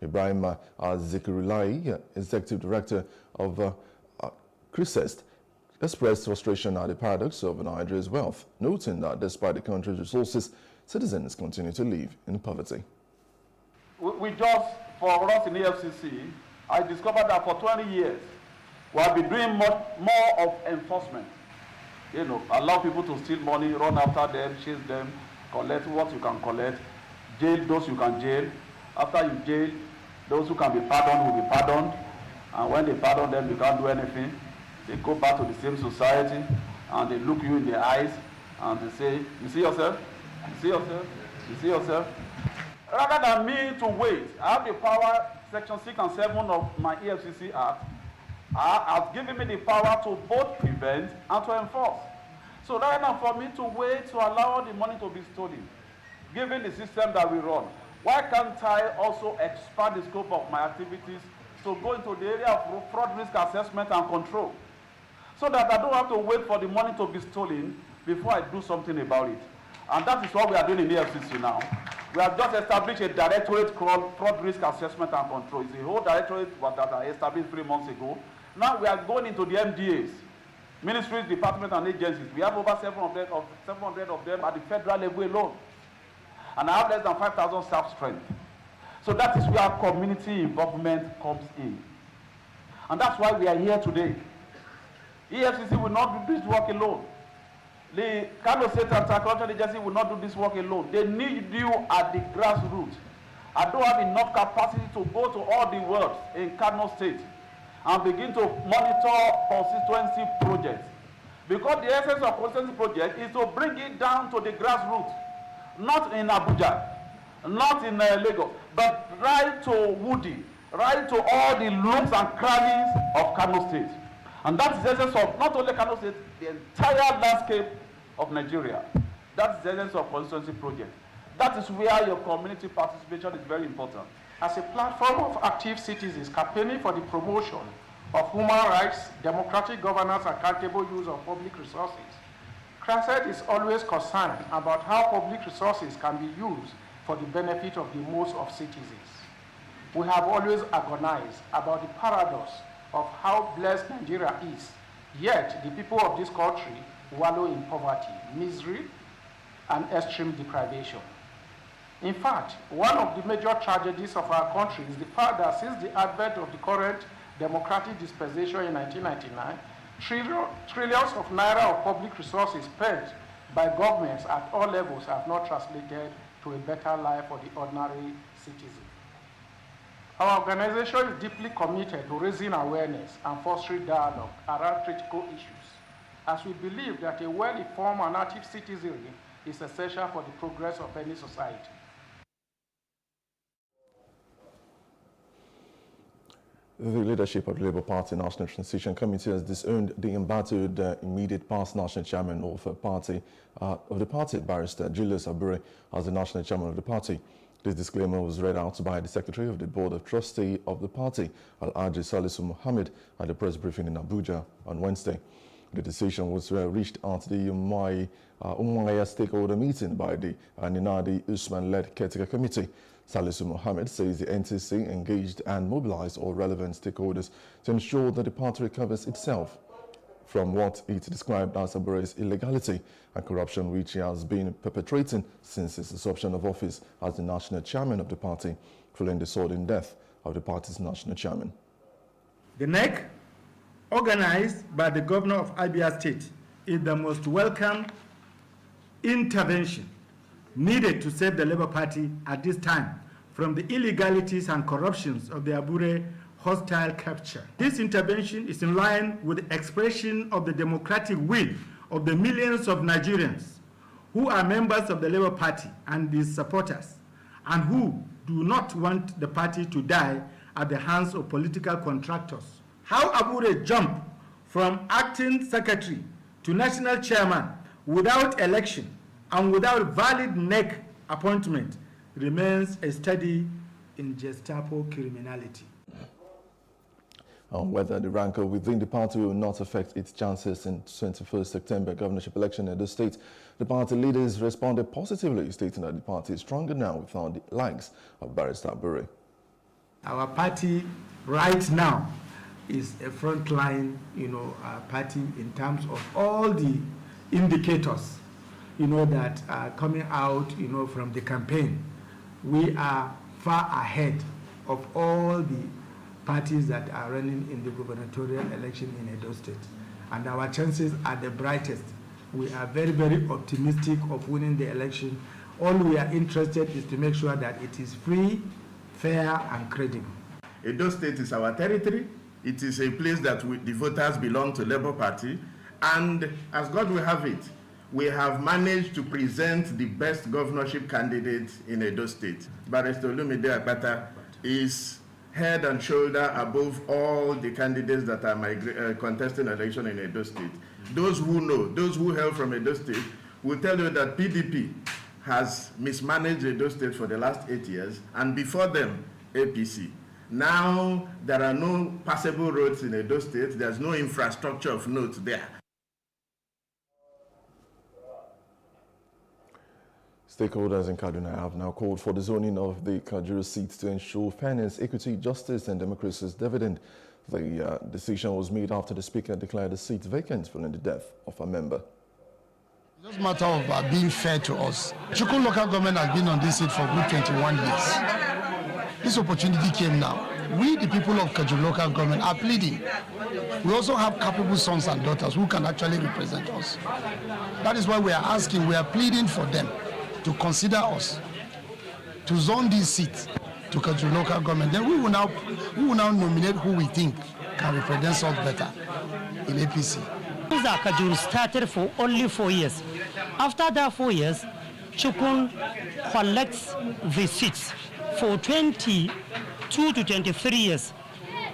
Ibrahim Zikirulai, Executive Director of CRISEST, expressed frustration at the paradox of Nigeria's wealth, noting that despite the country's resources, citizens continue to live in poverty. We just, for us in EFCC, I discovered that for 20 years, we have been doing more of enforcement. You know, allow people to steal money, run after them, chase them, collect what you can collect, jail those you can jail. After you jail, those who can be pardoned will be pardoned. And when they pardon them, you can't do anything. They go back to the same society and they look you in the eyes and they say, you see yourself? You see yourself? You see yourself? Rather than me to wait, I have the power, Section 6 and 7 of my EFCC Act, has given me the power to both prevent and to enforce. So rather than for me to wait to allow the money to be stolen, given the system that we run, why can't I also expand the scope of my activities to go into the area of fraud risk assessment and control, so that I don't have to wait for the money to be stolen before I do something about it. And that is what we are doing in the EFCC now. We have just established a directorate called Fraud Risk Assessment and Control. It's a whole directorate that I established 3 months ago. Now we are going into the MDAs, ministries, departments, and agencies. We have over 700 of them at the federal level alone. And I have less than 5,000 staff strength. So that is where community involvement comes in. And that's why we are here today. EFCC will not do this work alone. The Kano State Anti-Corruption Agency will not do this work alone. They need you at the grassroots. I don't have enough capacity to go to all the world in Kano State and begin to monitor constituency projects. Because the essence of constituency project is to bring it down to the grassroots, not in Abuja, not in Lagos, but right to Woody, right to all the nooks and crannies of Kano State. And that's the essence of not only Kano State, the entire landscape of Nigeria. That's the essence of constituency project. That is where your community participation is very important. As a platform of active citizens campaigning for the promotion of human rights, democratic governance, and accountable use of public resources, CRISEST is always concerned about how public resources can be used for the benefit of the most of citizens. We have always agonized about the paradox of how blessed Nigeria is Yet, the people of this country wallow in poverty, misery, and extreme deprivation. In fact, one of the major tragedies of our country is the fact that since the advent of the current democratic dispensation in 1999, trillions of naira of public resources spent by governments at all levels have not translated to a better life for the ordinary citizen. Our organization is deeply committed to raising awareness and fostering dialogue around critical issues, as we believe that a well-informed and active citizenry is essential for the progress of any society. The leadership of the Labour Party National Transition Committee has disowned the embattled immediate past national chairman of the party, Barrister Julius Abure, as the national chairman of the party. This disclaimer was read out by the Secretary of the Board of Trustees of the party, Alhaji Salisu Mohammed, at the press briefing in Abuja on Wednesday. The decision was reached at the Umuahia stakeholder meeting by the Ninadi Usman-led caretaker committee. Salisu Mohammed says the NTC engaged and mobilized all relevant stakeholders to ensure that the party recovers itself from what it described as Abure's illegality and corruption which he has been perpetrating since his assumption of office as the national chairman of the party, following the sudden death of the party's national chairman. The NEC, organized by the governor of Abia State, is the most welcome intervention needed to save the Labour Party at this time from the illegalities and corruptions of the Abure hostile capture. This intervention is in line with the expression of the democratic will of the millions of Nigerians who are members of the Labour Party and its supporters, and who do not want the party to die at the hands of political contractors. How Abure jumped from acting secretary to national chairman without election and without valid NEC appointment remains a study in Gestapo criminality. On whether the rancor within the party will not affect its chances in 21st September governorship election in the state, the party leaders responded positively, stating that the party is stronger now without the likes of Barrister Abure. Our party right now is a frontline, party in terms of all the indicators, that are coming out, from the campaign. We are far ahead of all the parties that are running in the gubernatorial election in Edo State. And our chances are the brightest. We are very, very optimistic of winning the election. All we are interested is to make sure that it is free, fair, and credible. Edo State is our territory. It is a place that the voters belong to Labour Party. And as God will have it, we have managed to present the best governorship candidate in Edo State. Barrister Olumide Akpata is head and shoulder above all the candidates that are contesting election in Edo State. Those who know, those who hail from Edo State, will tell you that PDP has mismanaged Edo State for the last 8 years, and before them, APC. Now, there are no passable roads in Edo State. There's no infrastructure of note there. Stakeholders in Kaduna have now called for the zoning of the Kajuru seats to ensure fairness, equity, justice, and democracy is dividend. The decision was made after the Speaker declared the seat vacant following the death of a member. It's just a matter of being fair to us. Chukwu local government has been on this seat for good 21 years. This opportunity came now. We, the people of Kajuru local government, are pleading. We also have capable sons and daughters who can actually represent us. That is why we are asking, we are pleading for them to consider us, to zone these seats to Kajuru local government. Then we will now nominate who we think can represent us better in APC. Kajuru started for only 4 years. After that 4 years, Chukwu collects the seats for 22 to 23 years.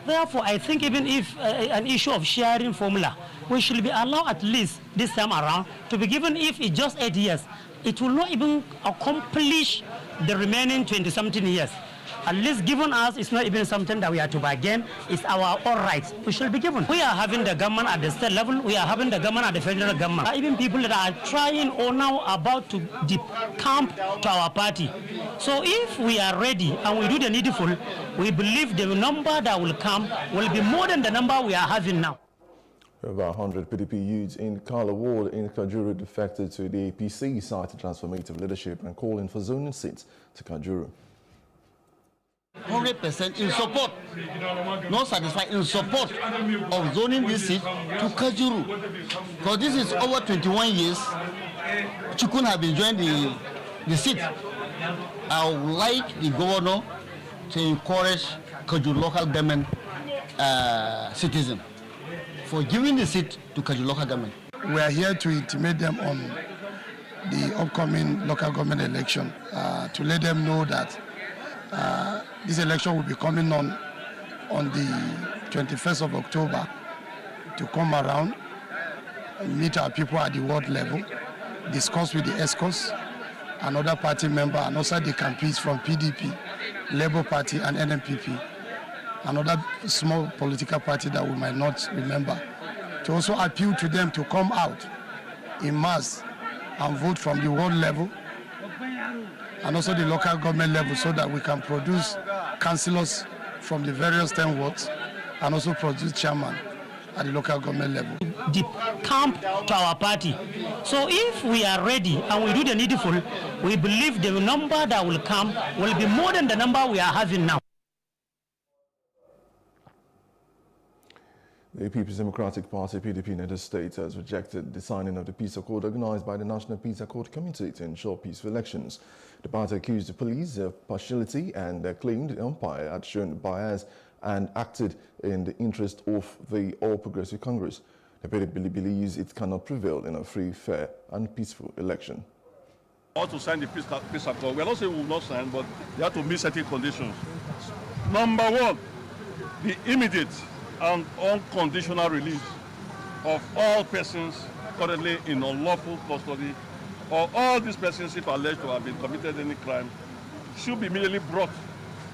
Therefore, I think even if an issue of sharing formula, we should be allowed at least this time around to be given, if it's just 8 years. It will not even accomplish the remaining 20-something years. At least given us, it's not even something that we are to bargain. It's our all rights. We should be given. We are having the government at the state level. We are having the government at the federal government. Even people that are trying or now about to decamp to our party. So if we are ready and we do the needful, we believe the number that will come will be more than the number we are having now. About 100 PDP youths in Kala Ward in Kajuru defected to the APC, citing transformative leadership and calling for zoning seats to Kajuru. 100% in support, not satisfied, in support of zoning this seat to Kajuru. Because this is over 21 years, Chukun have been joining the seat. I would like the governor to encourage Kajuru local government citizens for giving the seat to Kajuru local government. We are here to intimate them on the upcoming local government election, to let them know that this election will be coming on the 21st of October, to come around and meet our people at the ward level, discuss with the ESCOs and other party members, and also the campees from PDP, Labour Party and NNPP, and other small political party that we might not remember, to also appeal to them to come out in mass and vote from the ward level and also the local government level, so that we can produce councillors from the various 10 wards and also produce chairman at the local government level. The camp to our party. So if we are ready and we do the needful, we believe the number that will come will be more than the number we are having now. The People's Democratic Party, PDP, in the state has rejected the signing of the Peace Accord organized by the National Peace Accord Committee to ensure peaceful elections. The party accused the police of partiality and claimed the umpire had shown bias and acted in the interest of the All Progressive Congress. The PDP believes it cannot prevail in a free, fair and peaceful election. Or to sign the peace accord. We are not saying we will not sign, but they have to meet certain conditions. Number one, the immediate and unconditional release of all persons currently in unlawful custody, or all these persons, if alleged to have been committed any crime, should be immediately brought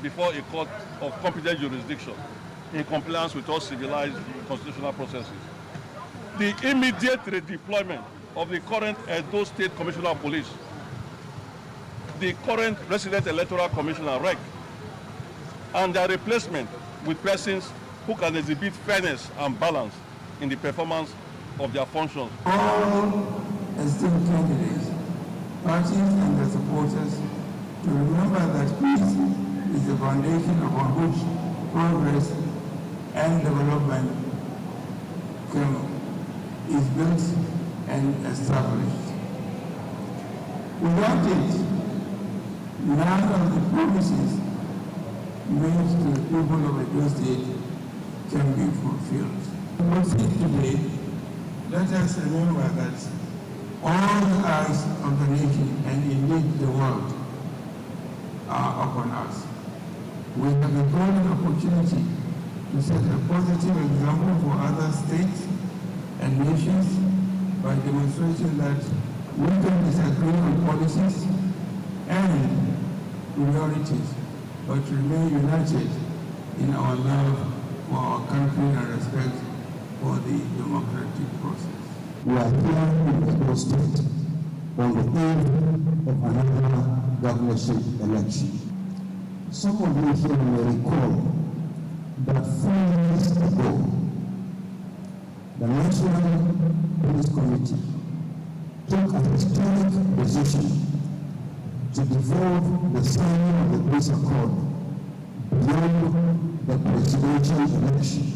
before a court of competent jurisdiction in compliance with all civilized constitutional processes. The immediate redeployment of the current Edo State Commissioner of Police, the current Resident Electoral Commissioner, REC, and their replacement with persons who can exhibit fairness and balance in the performance of their functions. All esteemed candidates, parties and their supporters to remember that peace is the foundation upon which progress and development is built and established. Without it, none of the promises made to the people of Edo State can be fulfilled. Today, let us remember that all the eyes of the nation and indeed the world are upon us. We have a golden opportunity to set a positive example for other states and nations by demonstrating that we can disagree on policies and priorities, but remain united in our love for our country and respect for the democratic process. We are here in Edo State on the eve of another governorship election. Some of you here may recall that 4 years ago, the National Police Committee took a historic decision to devolve the signing of the peace accord beyond the presidential election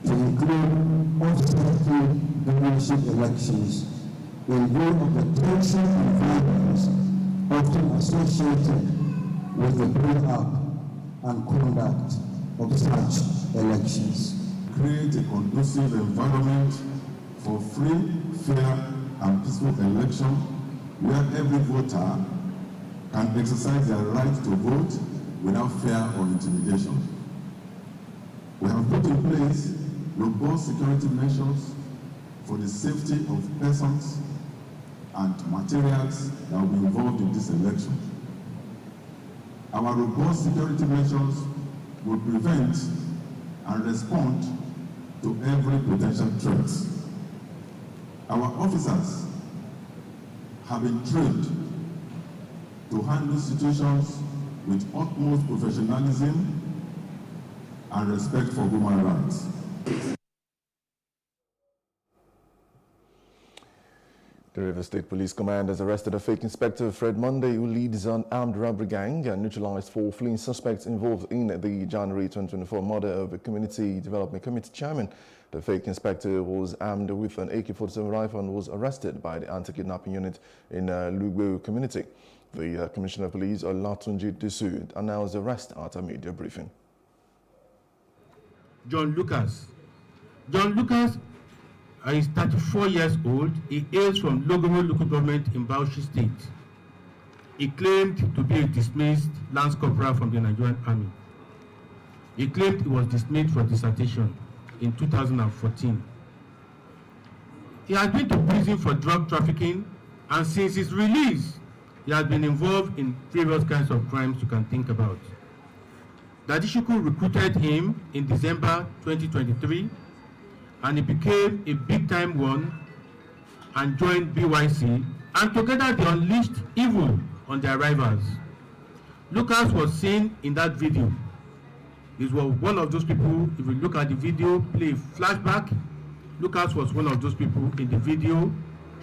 to include off-cycle governorship elections in view of the tension and violence often associated with the build-up and conduct of such elections. Create a conducive environment for free, fair, and peaceful election where every voter can exercise their right to vote without fear or intimidation. We have put in place robust security measures for the safety of persons and materials that will be involved in this election. Our robust security measures will prevent and respond to every potential threat. Our officers have been trained to handle situations with utmost professionalism and respect for human rights. The River State Police Command has arrested a fake inspector, Fred Monday, who leads an armed robbery gang and neutralized 4 fleeing suspects involved in the January 2024 murder of a Community Development Committee chairman. The fake inspector was armed with an AK-47 rifle and was arrested by the anti-kidnapping unit in Lugbo community. The Commissioner of Police, Olatunji Disu, announced the arrest at a media briefing. John Lucas is 34 years old. He hails from Logomo local government in Bauchi State. He claimed to be a dismissed Lance Corporal from the Nigerian Army. He claimed he was dismissed for dissertation in 2014. He has been to prison for drug trafficking, and since his release, he has been involved in various kinds of crimes you can think about. Daddy Shukwu recruited him in December 2023, and he became a big-time one and joined BYC, and together they unleashed evil on their rivals. Lucas was seen in that video. He was one of those people. If you look at the video, play flashback, Lucas was one of those people in the video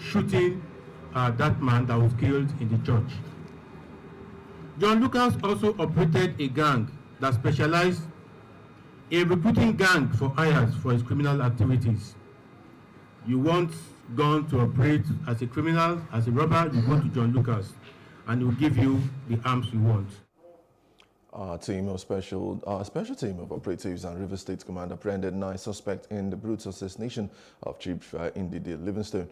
shooting that man that was killed in the church. John Lucas also operated a gang that specialized a recruiting gang for hires for his criminal activities. You want gone to operate as a criminal, as a robber, you go to John Lucas, and he will give you the arms you want. Our special team of operatives and River State Command apprehended 9 suspects in the brutal assassination of Chief Ndidi Livingstone,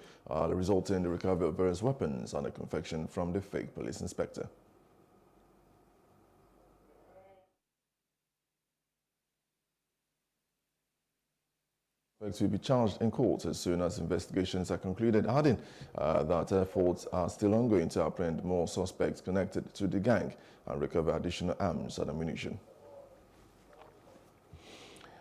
resulting in the recovery of various weapons and a confession from the fake police inspector. Suspects will be charged in court as soon as investigations are concluded, adding that efforts are still ongoing to apprehend more suspects connected to the gang and recover additional arms and ammunition.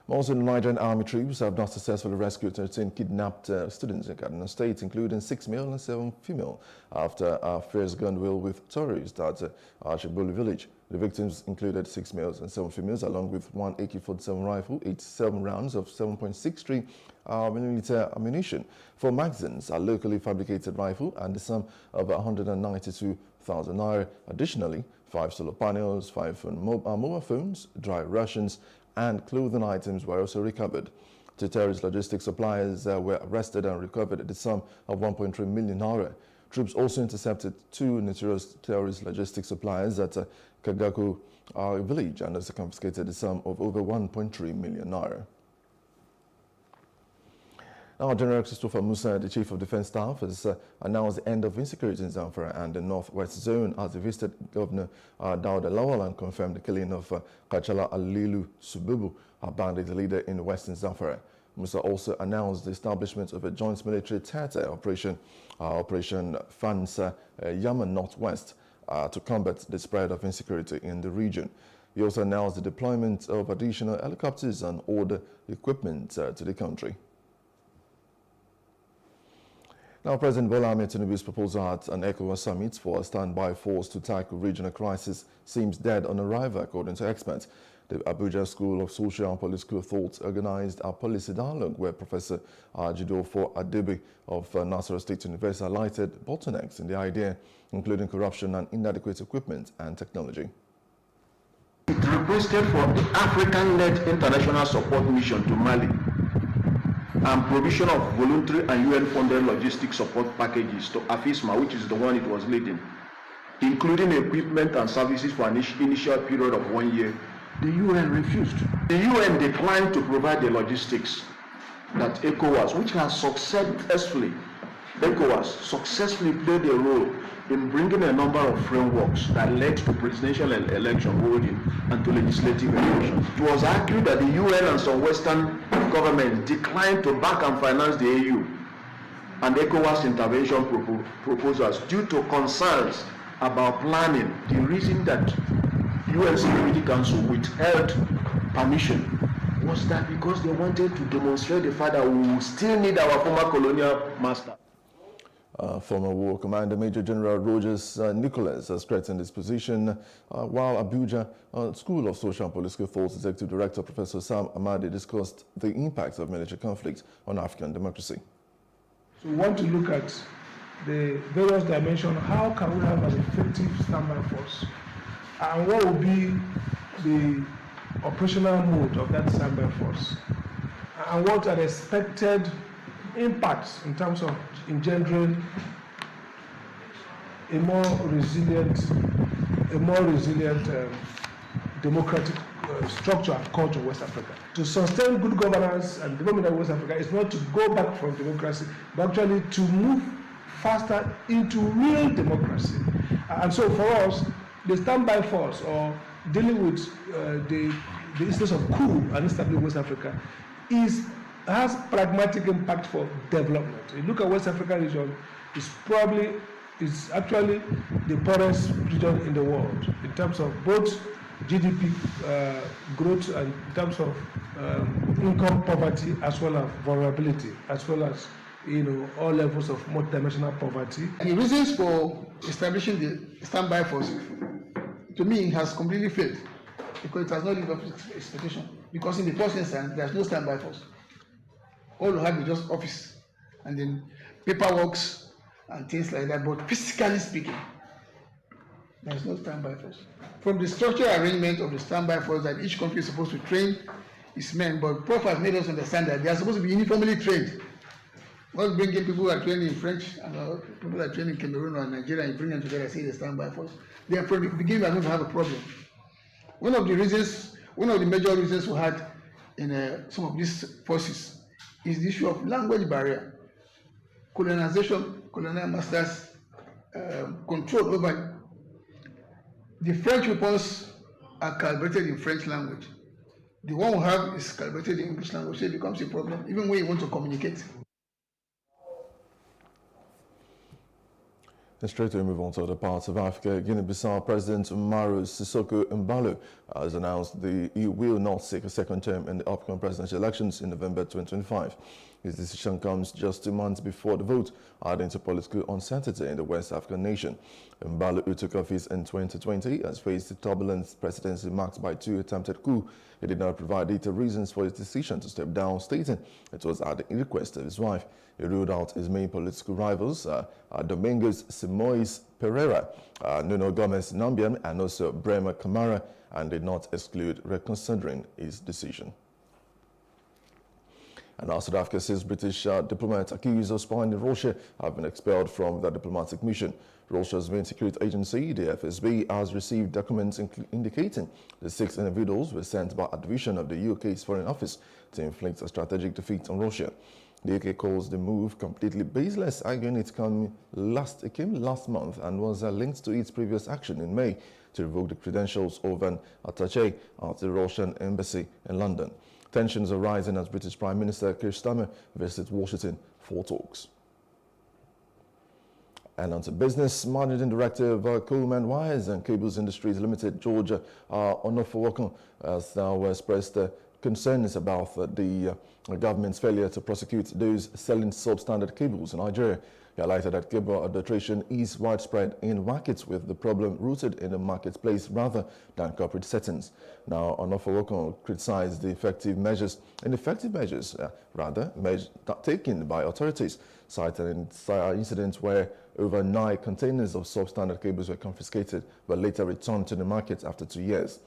Also, the Nigerian Army troops have not successfully rescued 13 kidnapped students in Kaduna State, including 6 male and 7 female, after a fierce gun war with terrorists at Ashibuli village. The victims included 6 males and 7 females, along with 1 AK-47 rifle, 87 rounds of 7.63 mm ammunition, 4 magazines, a locally fabricated rifle, and the sum of 192,000 naira. Additionally, 5 solar panels, 5 mobile phones, dry rations, and clothing items were also recovered. 2 terrorist logistics suppliers were arrested and recovered the sum of 1.3 million naira. Troops also intercepted 2 notorious terrorist logistics suppliers at Kagaku village and also confiscated the sum of over 1.3 million naira. Now, General Christopher Musa, the Chief of Defense Staff, has announced the end of insecurity in Zamfara and the Northwest Zone as he visited Governor Dauda Lawal and confirmed the killing of Kachala Alilu Sububu, a bandit leader in Western Zamfara. Musa also announced the establishment of a joint military theater operation, Operation Fansa Yaman Northwest, to combat the spread of insecurity in the region. He also announced the deployment of additional helicopters and order equipment to the country. Now, President Bola Ahmed Tinubu's proposal at an ECOWAS summit for a standby force to tackle regional crisis seems dead on arrival, according to experts. The Abuja School of Social and Political Thought organized a policy dialogue where Professor Jidofo Adebe of Nasarawa State University highlighted bottlenecks in the idea, including corruption and inadequate equipment and technology. It requested for the African-led international support mission to Mali and provision of voluntary and UN-funded logistic support packages to AFISMA, which is the one it was leading, including equipment and services for an initial period of 1 year. The UN refused. The UN declined to provide the logistics that ECOWAS, which has successfully played a role in bringing a number of frameworks that led to presidential election holding and to legislative elections. It was argued that the UN and some Western governments declined to back and finance the AU and ECOWAS intervention proposals due to concerns about planning. The reason that UN Security Council withheld permission was that because they wanted to demonstrate the fact that we will still need our former colonial master. Former War Commander Major General Rogers Nicholas has strengthened his position, while Abuja School of Social and Political Thought Executive Director Professor Sam Amadi discussed the impact of military conflict on African democracy. So we want to look at the various dimensions. How can we have an effective standby force? And what will be the operational mode of that standby force? And what are the expected impacts in terms of engendering a more resilient democratic structure and culture of West Africa. To sustain good governance and development of West Africa is not to go back from democracy, but actually to move faster into real democracy. And so for us, the standby force or dealing with the instance of coup and instability in West Africa has pragmatic impact for development. You look at West African region, it's actually the poorest region in the world in terms of both GDP growth and in terms of income poverty, as well as vulnerability, as well as all levels of multidimensional poverty. The reasons for establishing the standby force, to me, has completely failed because it has not lived up to expectation. Because in the first instance, there's no standby force. All you have is just office and then paperwork and things like that. But physically speaking, there's no standby force. From the structural arrangement of the standby force, that each country is supposed to train its men, but Prof has made us understand that they are supposed to be uniformly trained. Not bringing people who are trained in French and people who are trained in Cameroon or Nigeria and bring them together and say the standby force. They are from the beginning we are going to have a problem. One of the major reasons we had in some of these forces is the issue of language barrier, colonization, colonial masters, control over. The French weapons are calibrated in French language. The one we have is calibrated in English language, so it becomes a problem, even when you want to communicate. And straight away, move on to other parts of Africa. Guinea-Bissau President Umaru Sissoco Embalo has announced that he will not seek a second term in the upcoming presidential elections in November 2025. His decision comes just 2 months before the vote, adding to political uncertainty in the West African nation. Embalo, who took office in 2020, has faced a turbulent presidency marked by 2 attempted coups. He did not provide detailed reasons for his decision to step down, stating it was at the request of his wife. He ruled out his main political rivals, Domingos Simoes Pereira, Nuno Gomes Nambian, and also Brema Kamara, and did not exclude reconsidering his decision. And now South Africa says British diplomats accused of spying in Russia have been expelled from the diplomatic mission. Russia's main security agency, the FSB, has received documents indicating the 6 individuals were sent by a division of the UK's Foreign Office to inflict a strategic defeat on Russia. The UK calls the move completely baseless, arguing it came last month and was linked to its previous action in May to revoke the credentials of an attaché at the Russian embassy in London. Tensions are rising as British Prime Minister Keir Starmer visits Washington for talks. And on to business, Managing Director of Coleman Wires and Cables Industries Limited, Georgia Onofowokun, has now expressed concerns about the government's failure to prosecute those selling substandard cables in Nigeria. He highlighted that cable adulteration is widespread in markets, with the problem rooted in the marketplace rather than corporate settings. Now, Onofowokun criticized the ineffective measures taken by authorities, citing an incident where over 9 containers of substandard cables were confiscated but later returned to the market after 2 years.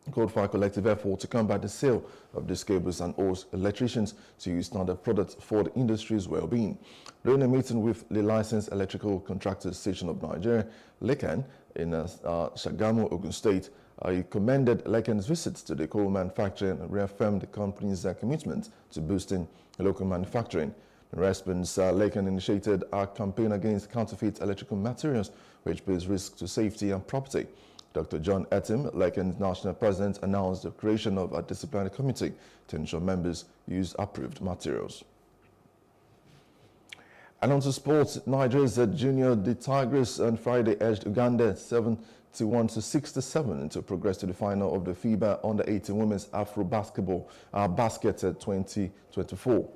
Called for a collective effort to combat the sale of these cables and urged electricians to use standard products for the industry's well-being. During a meeting with the Licensed Electrical Contractors Association of Nigeria, LECAN, in Shagamu, Ogun State, he commended LECAN's visits to the coal manufacturer and reaffirmed the company's commitment to boosting local manufacturing. In response, LECAN initiated a campaign against counterfeit electrical materials, which pose risk to safety and property. Dr. John Etim, LECAN's national president, announced the creation of a disciplinary committee to ensure members use approved materials. And on to sports, Nigeria's Junior the Tigers on Friday edged Uganda 71-67 to progress to the final of the FIBA Under-18 Women's Afro Basketball Basket 2024.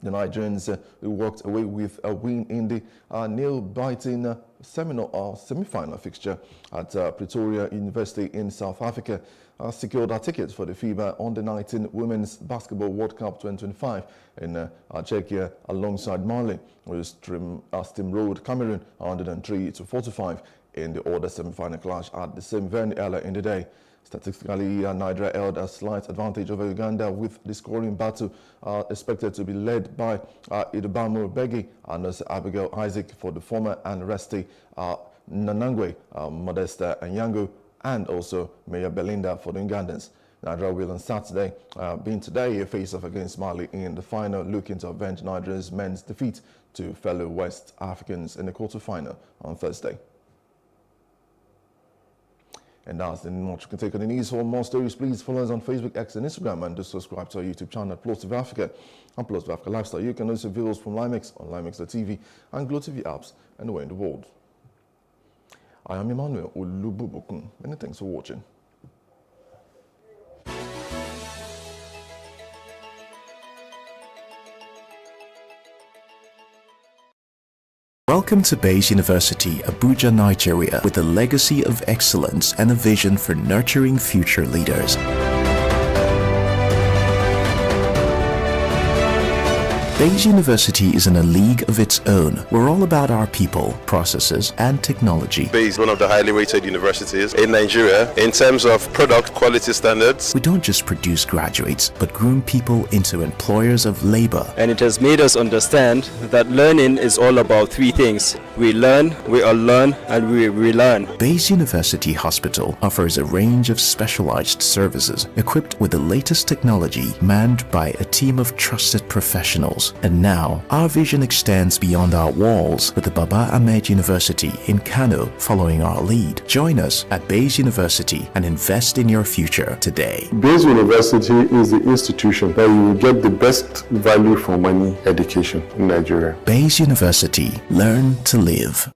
The Nigerians walked away with a win in the nail-biting semi-final fixture at Pretoria University in South Africa. secured our tickets for the FIBA Under-19 Women's Basketball World Cup 2025 in Czechia alongside Mali, who steamrolled Cameroon 103-45 in the other semi-final clash at the same venue earlier in the day. Statistically, Nigeria held a slight advantage over Uganda, with the scoring battle expected to be led by Idubamo Begi and Abigail Isaac for the former, and Resti Nanangwe, Modesta Anyango, and also Maya Belinda for the Ugandans. Nigeria will on Saturday, being today, face-off against Mali in the final, looking to avenge Nigeria's men's defeat to fellow West Africans in the quarter-final on Thursday. And that's the much you can take on the news. For more stories, please follow us on Facebook, X, and Instagram, and do subscribe to our YouTube channel, Plus TV Africa and Plus TV Africa Lifestyle. You can also view us from Limex on Limex.tv and Glow TV apps anywhere in the world. I am Emmanuel Olububokun. Many thanks for watching. Welcome to Bayes University, Abuja, Nigeria, with a legacy of excellence and a vision for nurturing future leaders. Bayes University is in a league of its own. We're all about our people, processes, and technology. Bayes is one of the highly rated universities in Nigeria in terms of product quality standards. We don't just produce graduates, but groom people into employers of labor. And it has made us understand that learning is all about three things. We learn, we unlearn, and we relearn. Bayes University Hospital offers a range of specialized services equipped with the latest technology, manned by a team of trusted professionals. And now, our vision extends beyond our walls with the Baba Ahmed University in Kano following our lead. Join us at Bayes University and invest in your future today. Bayes University is the institution where you will get the best value for money education in Nigeria. Bayes University. Learn to live.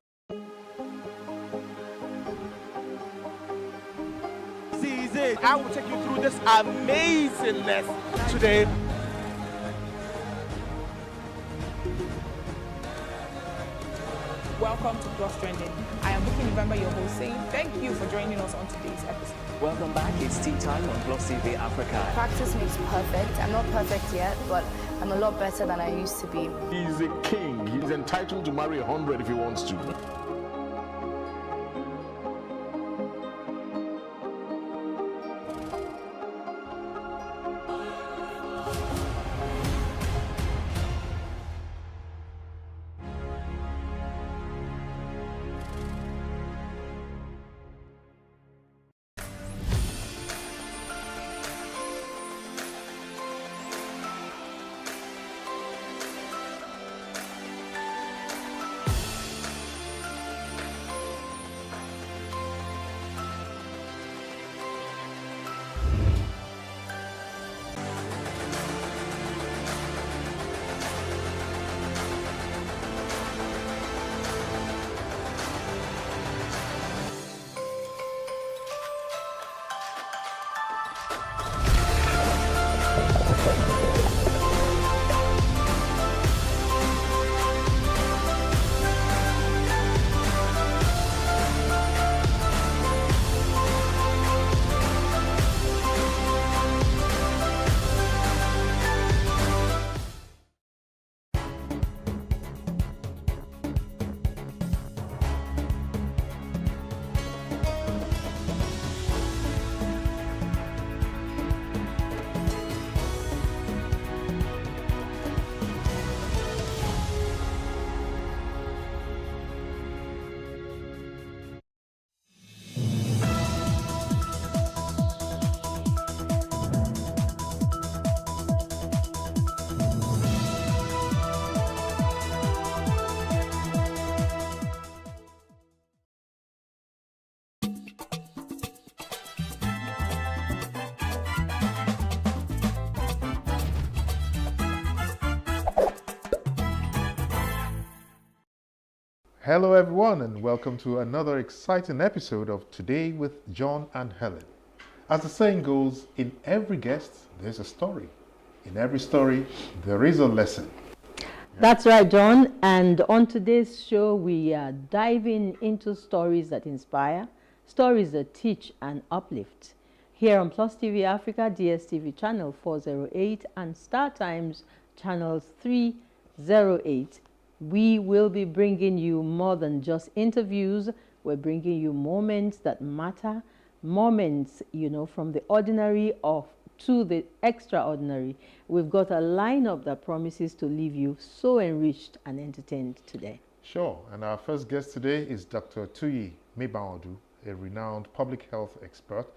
I will take you through this amazingness today. Welcome to Plus Trending. I am Buki November, your host, saying thank you for joining us on today's episode. Welcome back. It's tea time on Plus TV Africa. Practice makes perfect. I'm not perfect yet, but I'm a lot better than I used to be. He's a king. He's entitled to marry 100 if he wants to. Hello everyone, and welcome to another exciting episode of Today with John and Helen. As the saying goes, in every guest there's a story. In every story there is a lesson. That's right, John. And on today's show, we are diving into stories that inspire, stories that teach and uplift. here on Plus TV Africa, DSTV channel 408 and Star Times channels 308. We will be bringing you more than just interviews. We're bringing you moments that matter, moments, you know, from the ordinary to the extraordinary. We've got a lineup that promises to leave you so enriched and entertained today. Sure, and our first guest today is Dr. Tuyi Mebaodu, a renowned public health expert,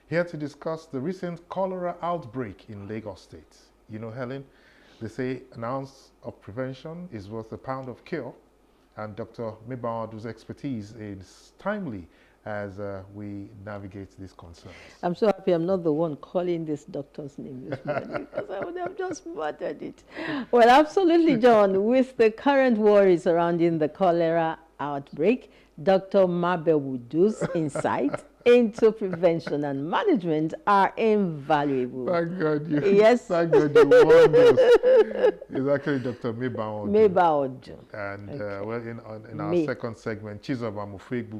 here to discuss the recent cholera outbreak in Lagos State. You know, Helen, they say an ounce of prevention is worth a pound of cure, and Dr. Mebaodu's expertise is timely as we navigate these concerns. I'm so happy I'm not the one calling this doctor's name this morning, because I would have just muttered it. Well, absolutely, John. With the current worries surrounding the cholera outbreak, Dr. Mebaodu's insight into prevention and management are invaluable. Thank God you. Yes. Thank God you warned us. It's actually Dr. Mebaodu. Mebaodu. And Okay. well, in our second segment, Chizoba Mufegbu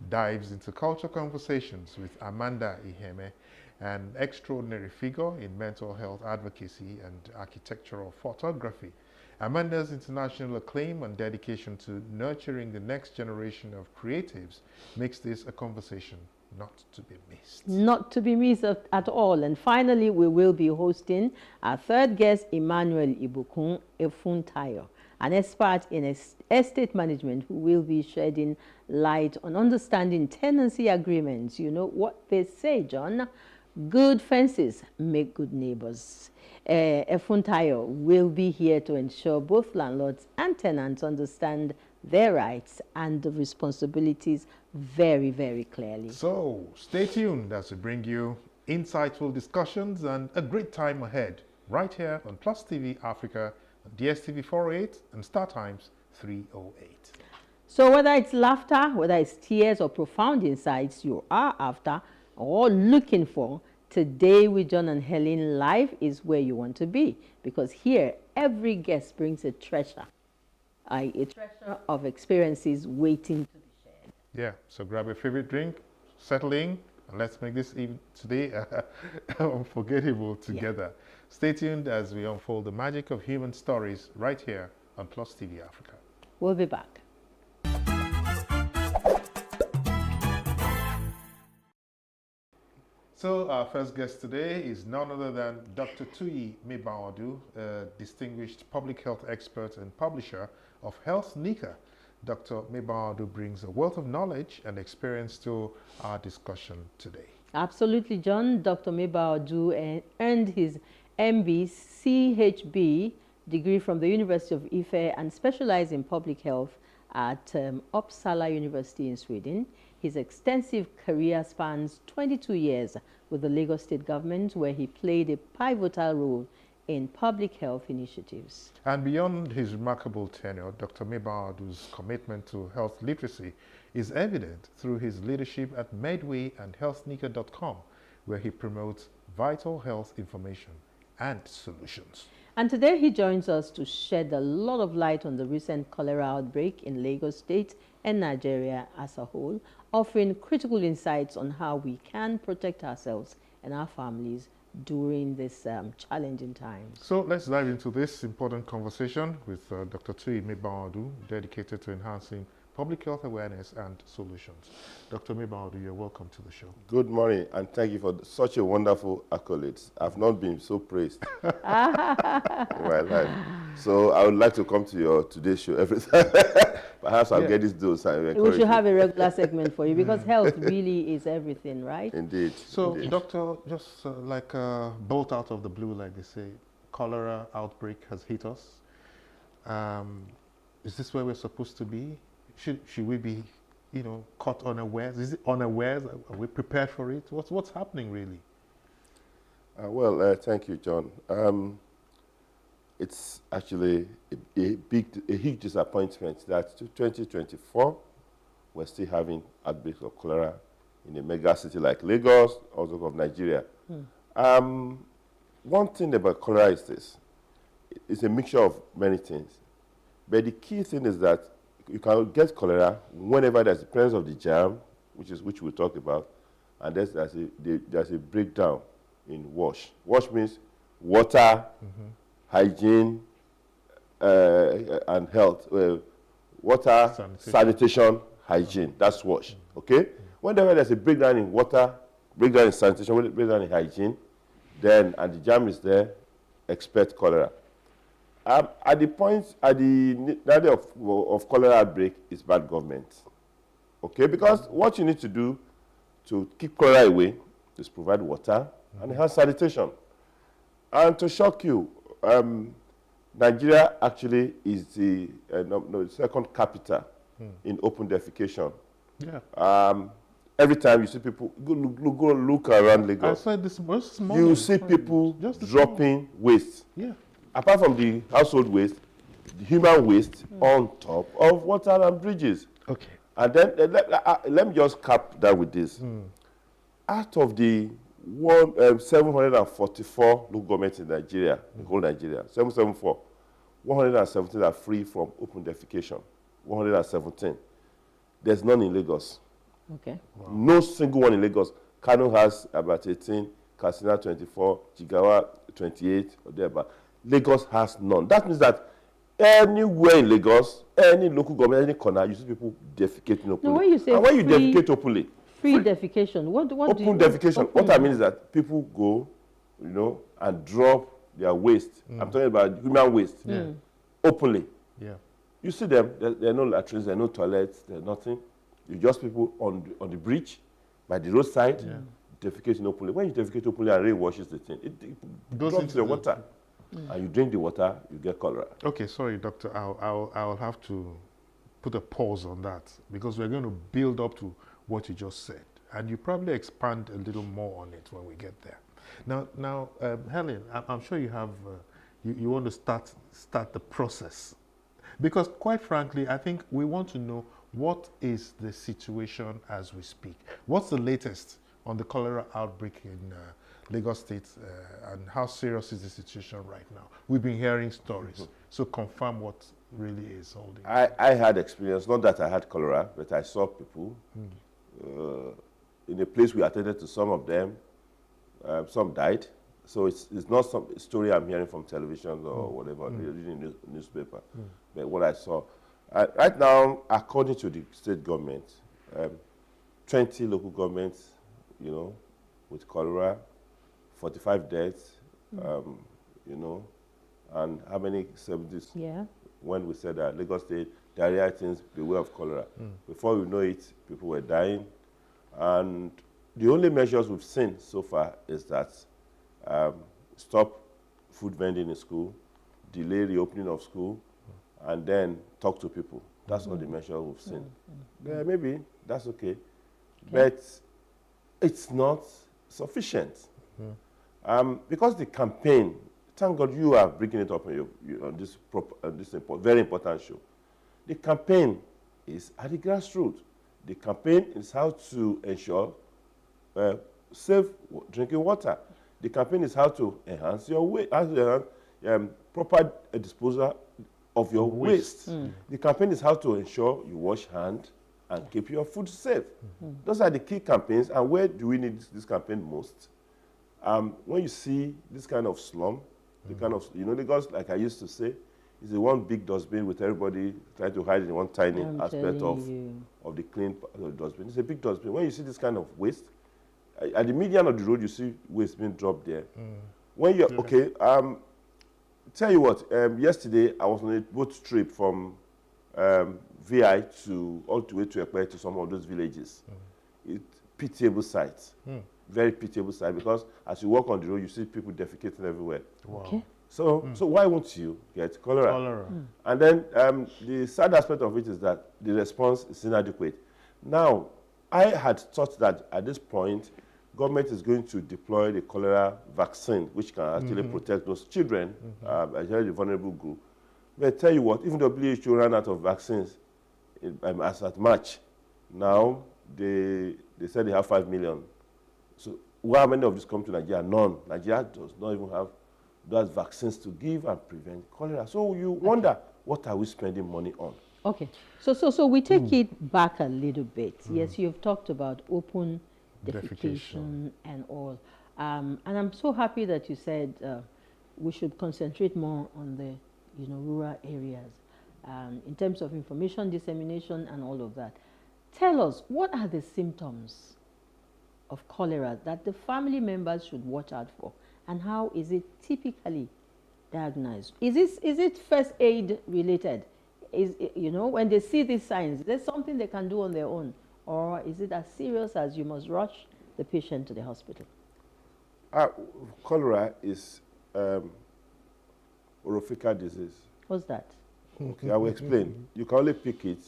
dives into culture conversations with Amanda Iheme, an extraordinary figure in mental health advocacy and architectural photography. Amanda's international acclaim and dedication to nurturing the next generation of creatives makes this a conversation not to be missed. Not to be missed at all. And finally, we will be hosting our third guest, Emmanuel Ibukun Efuntayo, an expert in estate management who will be shedding light on understanding tenancy agreements. You know what they say, John? Good fences make good neighbors. Efuntayo will be here to ensure both landlords and tenants understand their rights and the responsibilities very, very clearly. So stay tuned as we bring you insightful discussions and a great time ahead right here on Plus TV Africa, DSTV 408 and Star Times 308. So whether it's laughter, whether it's tears or profound insights you are after or looking for, today with John and Helen live is where you want to be, because here every guest brings a treasure of experiences waiting to be shared. Yeah, so grab a favorite drink, settle in, and let's make this even today unforgettable together. Yeah. Stay tuned as we unfold the magic of human stories right here on Plus TV Africa. We'll be back. So our first guest today is none other than Dr. Tuyi Mebaodu, a distinguished public health expert and publisher of Health Nika. Dr. Mebaodu brings a wealth of knowledge and experience to our discussion today. Absolutely, John. Dr. Mebaodu earned his MB-CHB degree from the University of Ife and specialized in public health at Uppsala University in Sweden. His extensive career spans 22 years with the Lagos State government, where he played a pivotal role in public health initiatives. And beyond his remarkable tenure, Dr. Mebaodu's commitment to health literacy is evident through his leadership at Medway and healthnika.com, where he promotes vital health information and solutions. And today he joins us to shed a lot of light on the recent cholera outbreak in Lagos State and Nigeria as a whole, offering critical insights on how we can protect ourselves and our families during this challenging times. So let's dive into this important conversation with Dr. Tuyi Mebaodu, dedicated to enhancing public health awareness and solutions. Dr. Mebaodu, you're welcome to the show. Good morning, and thank you for such a wonderful accolades. I've not been so praised in my life. So I would like to come to your today's show every time. Perhaps I'll get this dose. We should have a regular segment for you, because health really is everything, right? Indeed. So, indeed. Doctor, just like a bolt out of the blue, like they say, cholera outbreak has hit us. Is this where we're supposed to be? Should we be, you know, caught unawares? Is it unawares? Are we prepared for it? What's happening really? Well, thank you, John. It's actually a huge disappointment that 2024 we're still having outbreaks of cholera in a mega city like Lagos, also of Nigeria. One thing about cholera is this: it's a mixture of many things, but the key thing is that you can get cholera whenever there's the presence of the germ, which we'll talk about, and there's a breakdown in WASH. WASH means water, hygiene, and health. Water, sanitation, hygiene. That's WASH. Okay? Whenever there's a breakdown in water, breakdown in sanitation, breakdown in hygiene, then, and the jam is there, expect cholera. At the nadir of cholera outbreak is bad government. Okay? Because what you need to do to keep cholera away is provide water and enhance sanitation. And to shock you, Nigeria actually is the second capital in open defecation. Yeah. Every time you see people, go look around Lagos. I said this morning. You see people dropping waste. Yeah. Apart from the household waste, the human waste on top of water and bridges. Okay. And then let me just cap that with this. Out of the 744 local governments in Nigeria, the whole Nigeria, 774, 117 are free from open defecation. 117. There's none in Lagos. Okay. Wow. No single one in Lagos. Kano has about 18, Katsina 24, Jigawa 28, or thereabout. Lagos has none. That means that anywhere in Lagos, any local government, any corner, you see people defecating openly. No, when you say when you defecate openly, free defecation, what do open you defecation. Open. What I mean is that people go, and drop their waste. I'm talking about human waste openly. Yeah. You see them. There are no latrines, there are no toilets, there's nothing. You just people on the bridge, by the roadside, defecating openly. When you defecate openly and rain washes the thing, it goes into the water. And you drink the water, you get cholera. Okay, sorry, Doctor. I'll have to put a pause on that because we're going to build up to what you just said, and you probably expand a little more on it when we get there. Now, Helen, I'm sure you have you want to start the process, because quite frankly, I think we want to know what is the situation as we speak. What's the latest on the cholera outbreak in Lagos State, and how serious is the situation right now? We've been hearing stories, so confirm what really is holding. I had experience, not that I had cholera, but I saw people in a place we attended to. Some of them, some died. So it's not some story I'm hearing from television or whatever, reading the newspaper. But what I saw, right now, according to the state government, 20 local governments, with cholera, 45 deaths, and how many 70s? Yeah. When we said that Lagos State, diarrhea things, beware of cholera. Before we know it, people were dying. And the only measures we've seen so far is that stop food vending in school, delay reopening of school, and then talk to people. That's all the measures we've seen. Yeah, maybe that's okay. But it's not sufficient. Because the campaign, thank God you are bringing it up on this very important show. The campaign is at the grassroots. The campaign is how to ensure safe drinking water. The campaign is how to enhance your waste, proper disposal of your waste. The campaign is how to ensure you wash hands and keep your food safe. Those are the key campaigns. And where do we need this campaign most? When you see this kind of slum, the kind of, Lagos, like I used to say, is the one big dustbin with everybody trying to hide in one tiny aspect of the clean dustbin. It's a big dustbin. When you see this kind of waste, at the median of the road, you see waste being dropped there. When you're, tell you what, yesterday I was on a boat trip from VI all the way to Ekpe to some of those villages. It's pitiable sight. Very pitiable sight, because as you walk on the road, you see people defecating everywhere. Wow. Okay. So why won't you get cholera? And then the sad aspect of it is that the response is inadequate. Now, I had thought that at this point, government is going to deploy the cholera vaccine, which can actually protect those children, especially the vulnerable group. But I tell you what, even WHO ran out of vaccines as at March. Now, they said they have 5 million. So how many of these come to Nigeria? None. Nigeria does not even have those vaccines to give and prevent cholera. So you wonder, what are we spending money on? Okay. So we take it back a little bit. Yes, you've talked about open defecation and all. And I'm so happy that you said we should concentrate more on the rural areas in terms of information dissemination and all of that. Tell us, what are the symptoms of cholera that the family members should watch out for, and how is it typically diagnosed? Is it first aid related? Is it, when they see these signs, there's something they can do on their own, or is it as serious as you must rush the patient to the hospital? Cholera is orophycal disease. What's that? Okay, I will explain. You can only pick it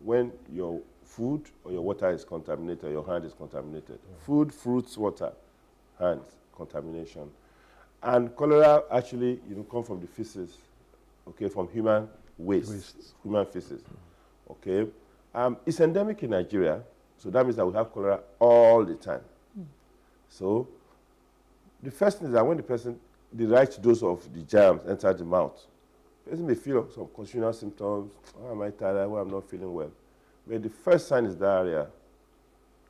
when your food or your water is contaminated, or your hand is contaminated. Food, fruits, water, hands, contamination. And cholera actually, come from the feces, okay, from human waste. Human feces, okay. It's endemic in Nigeria, so that means that we have cholera all the time. So the first thing is that when the right dose of the germs enter the mouth, the person may feel some constitutional symptoms. Oh, am I tired? Well, I'm not feeling well. But the first sign is diarrhea.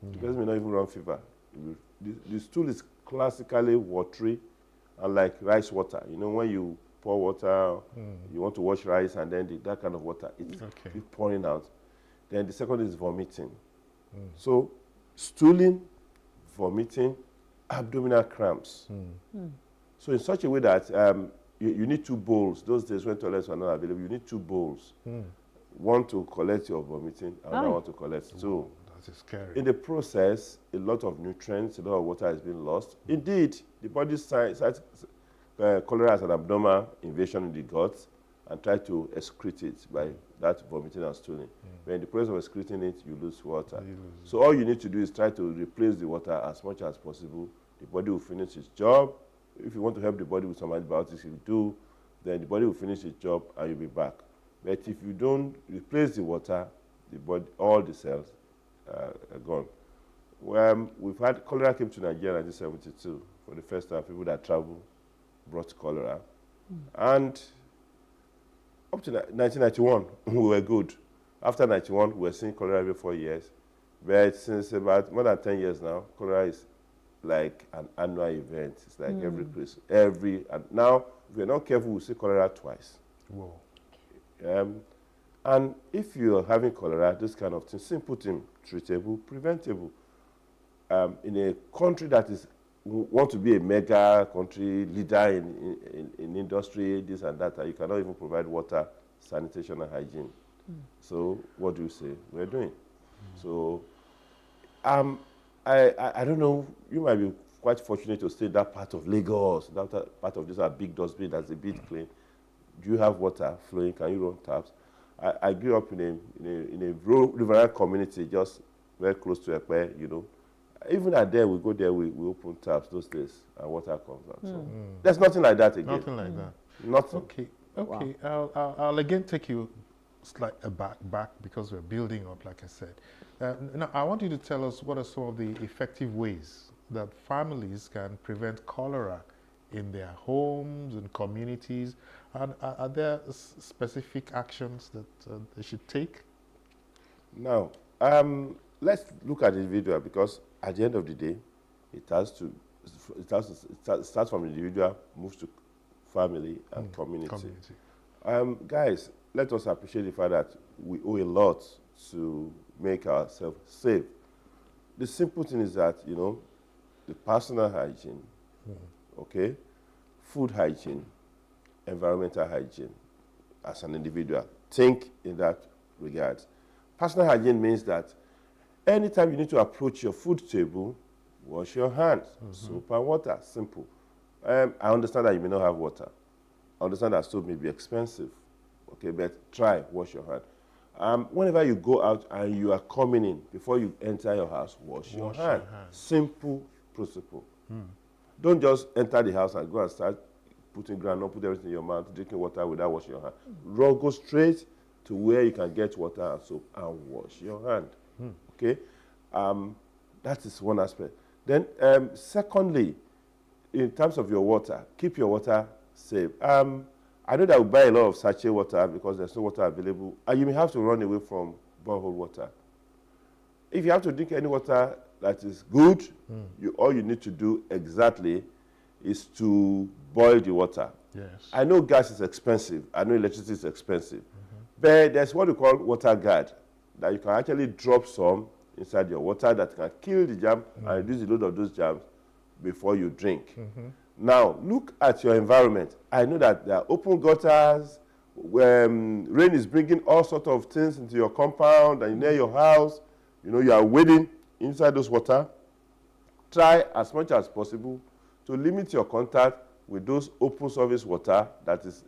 The person may not even run fever. The stool is classically watery and like rice water. When you pour water, you want to wash rice, and then that kind of water, it's pouring out. Then the second is vomiting. So stooling, vomiting, abdominal cramps. So in such a way that you need 2 bowls. Those days when toilets were not available, you need 2 bowls. One to collect your vomiting, another one to collect stool. That is scary. In the process, a lot of nutrients, a lot of water has been lost. Indeed, the body cites cholera as an abnormal invasion in the guts and try to excrete it by that vomiting and stooling. But in the process of excreting it, you lose water. So all you need to do is try to replace the water as much as possible. The body will finish its job. If you want to help the body with some antibiotics, you do, then the body will finish its job and you'll be back. But if you don't replace the water, the body, all the cells are gone. We've had cholera came to Nigeria in 1972 for the first time. People that traveled brought cholera. And up to 1991, we were good. After 91, we were seeing cholera every 4 years. But since about more than 10 years now, cholera is like an annual event. It's like every Christmas, and now, if we're not careful, we'll see cholera twice. Whoa. And if you're having cholera, this kind of thing, simple thing, treatable, preventable. In a country that want to be a mega country, leader in industry, this and that, you cannot even provide water, sanitation, and hygiene. So what do you say we're doing? So I don't know, you might be quite fortunate to stay in that part of Lagos, that part of this big dustbin that's a bit clean. Do you have water flowing? Can you run taps? I grew up in a rural community just very close to Ekpe, Even at there, we go there, we open taps those days, and water comes out. So there's nothing like that again. Nothing like that. Nothing. Okay. Wow. I'll again take you slightly back because we're building up, like I said. Now, I want you to tell us what are some of the effective ways that families can prevent cholera in their homes and communities, and are there specific actions that they should take? Now, let's look at the individual, because at the end of the day, it starts from the individual, moves to family and community. Guys, let us appreciate the fact that we owe a lot to make ourselves safe. The simple thing is that, the personal hygiene, okay, food hygiene, environmental hygiene as an individual. Think in that regard. Personal hygiene means that anytime you need to approach your food table, wash your hands, soap and water, simple. I understand that you may not have water. I understand that soap may be expensive, okay, but try, wash your hand. Whenever you go out and you are coming in, before you enter your house, wash your hand. Simple principle. Don't just enter the house and go and start putting groundnut, put everything in your mouth, drinking water without washing your hand. Go straight to where you can get water and soap and wash your hand. Okay? That is one aspect. Then, secondly, in terms of your water, keep your water safe. I know that we buy a lot of sachet water because there's no water available, and you may have to run away from borehole water. If you have to drink any water that is good. All you need to do exactly is to boil the water. Yes. I know gas is expensive. I know electricity is expensive. But there's what we call water guard, that you can actually drop some inside your water that can kill the germ and reduce the load of those germs before you drink. Now, look at your environment. I know that there are open gutters, where rain is bringing all sorts of things into your compound and near your house. You know, you are wading inside those water. Try as much as possible to limit your contact with those open surface water that is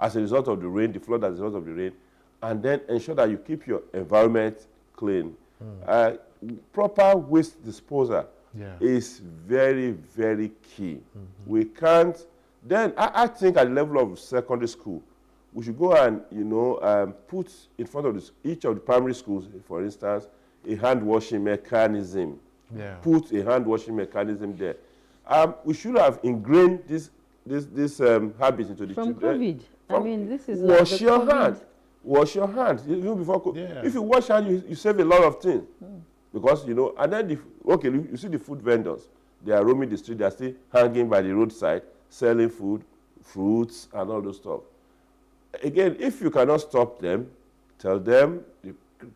as a result of the rain, the flood as a result of the rain, and then ensure that you keep your environment clean. Proper waste disposal is very, very key. We can't, then I think at the level of secondary school, we should go and, you know, put in front of each of the primary schools, for instance, a hand washing mechanism. Put a hand washing mechanism there. We should have ingrained this habit into the children. From COVID. I mean, this is wash like your COVID. hand. Wash your hands. Even before, if you wash your hands, you save a lot of things. Because, you know, and then, you see the food vendors. They are roaming the street. They are still hanging by the roadside, selling food, fruits, and all those stuff. Again, if you cannot stop them, tell them the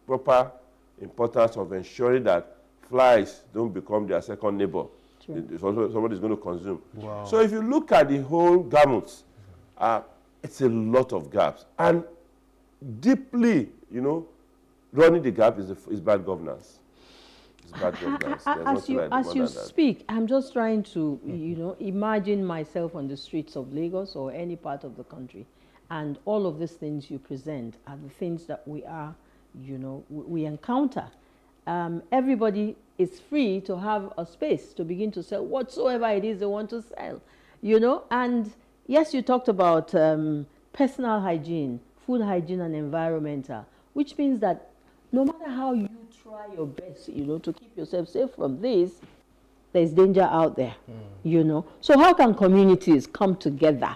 proper importance of ensuring that flies don't become their second neighbor. Somebody is going to consume. Wow. So if you look at the whole gamut, it's a lot of gaps. And deeply, you know, running the gap is bad governance. It's bad governance. As you speak, I'm just trying to, you know, imagine myself on the streets of Lagos or any part of the country. And all of these things you present are the things that we are, you know, we encounter. Everybody is free to have a space to begin to sell whatsoever it is they want to sell, you know. And yes, you talked about personal hygiene, food hygiene and environmental, which means that no matter how you try your best, you know, to keep yourself safe from this, there's danger out there, you know. So how can communities come together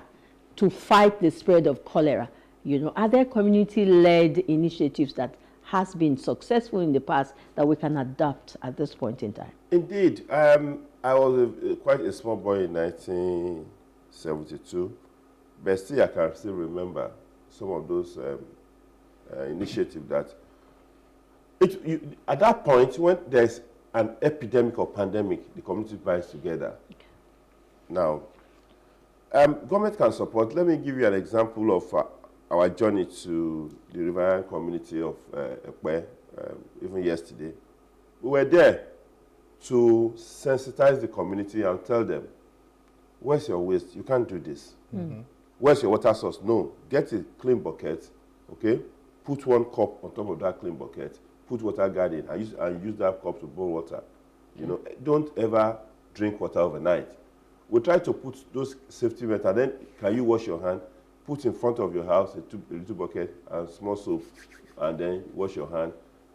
to fight the spread of cholera? You know, are there community-led initiatives that has been successful in the past that we can adopt at this point in time? Indeed. I was quite a small boy in 1972, but still I can still remember some of those initiatives that, at that point, when there's an epidemic or pandemic, the community binds together. Okay. Now, government can support. Let me give you an example of our journey to the riverine community of Ekpe, even yesterday. We were there to sensitize the community and tell them, where's your waste? You can't do this. Where's your water source? No. Get a clean bucket, okay? Put one cup on top of that clean bucket, put water guard in, and use that cup to boil water. You know, don't ever drink water overnight. We try to put those safety measures, and then can you wash your hand? Put in front of your house a little bucket and small soap, and then wash your hand.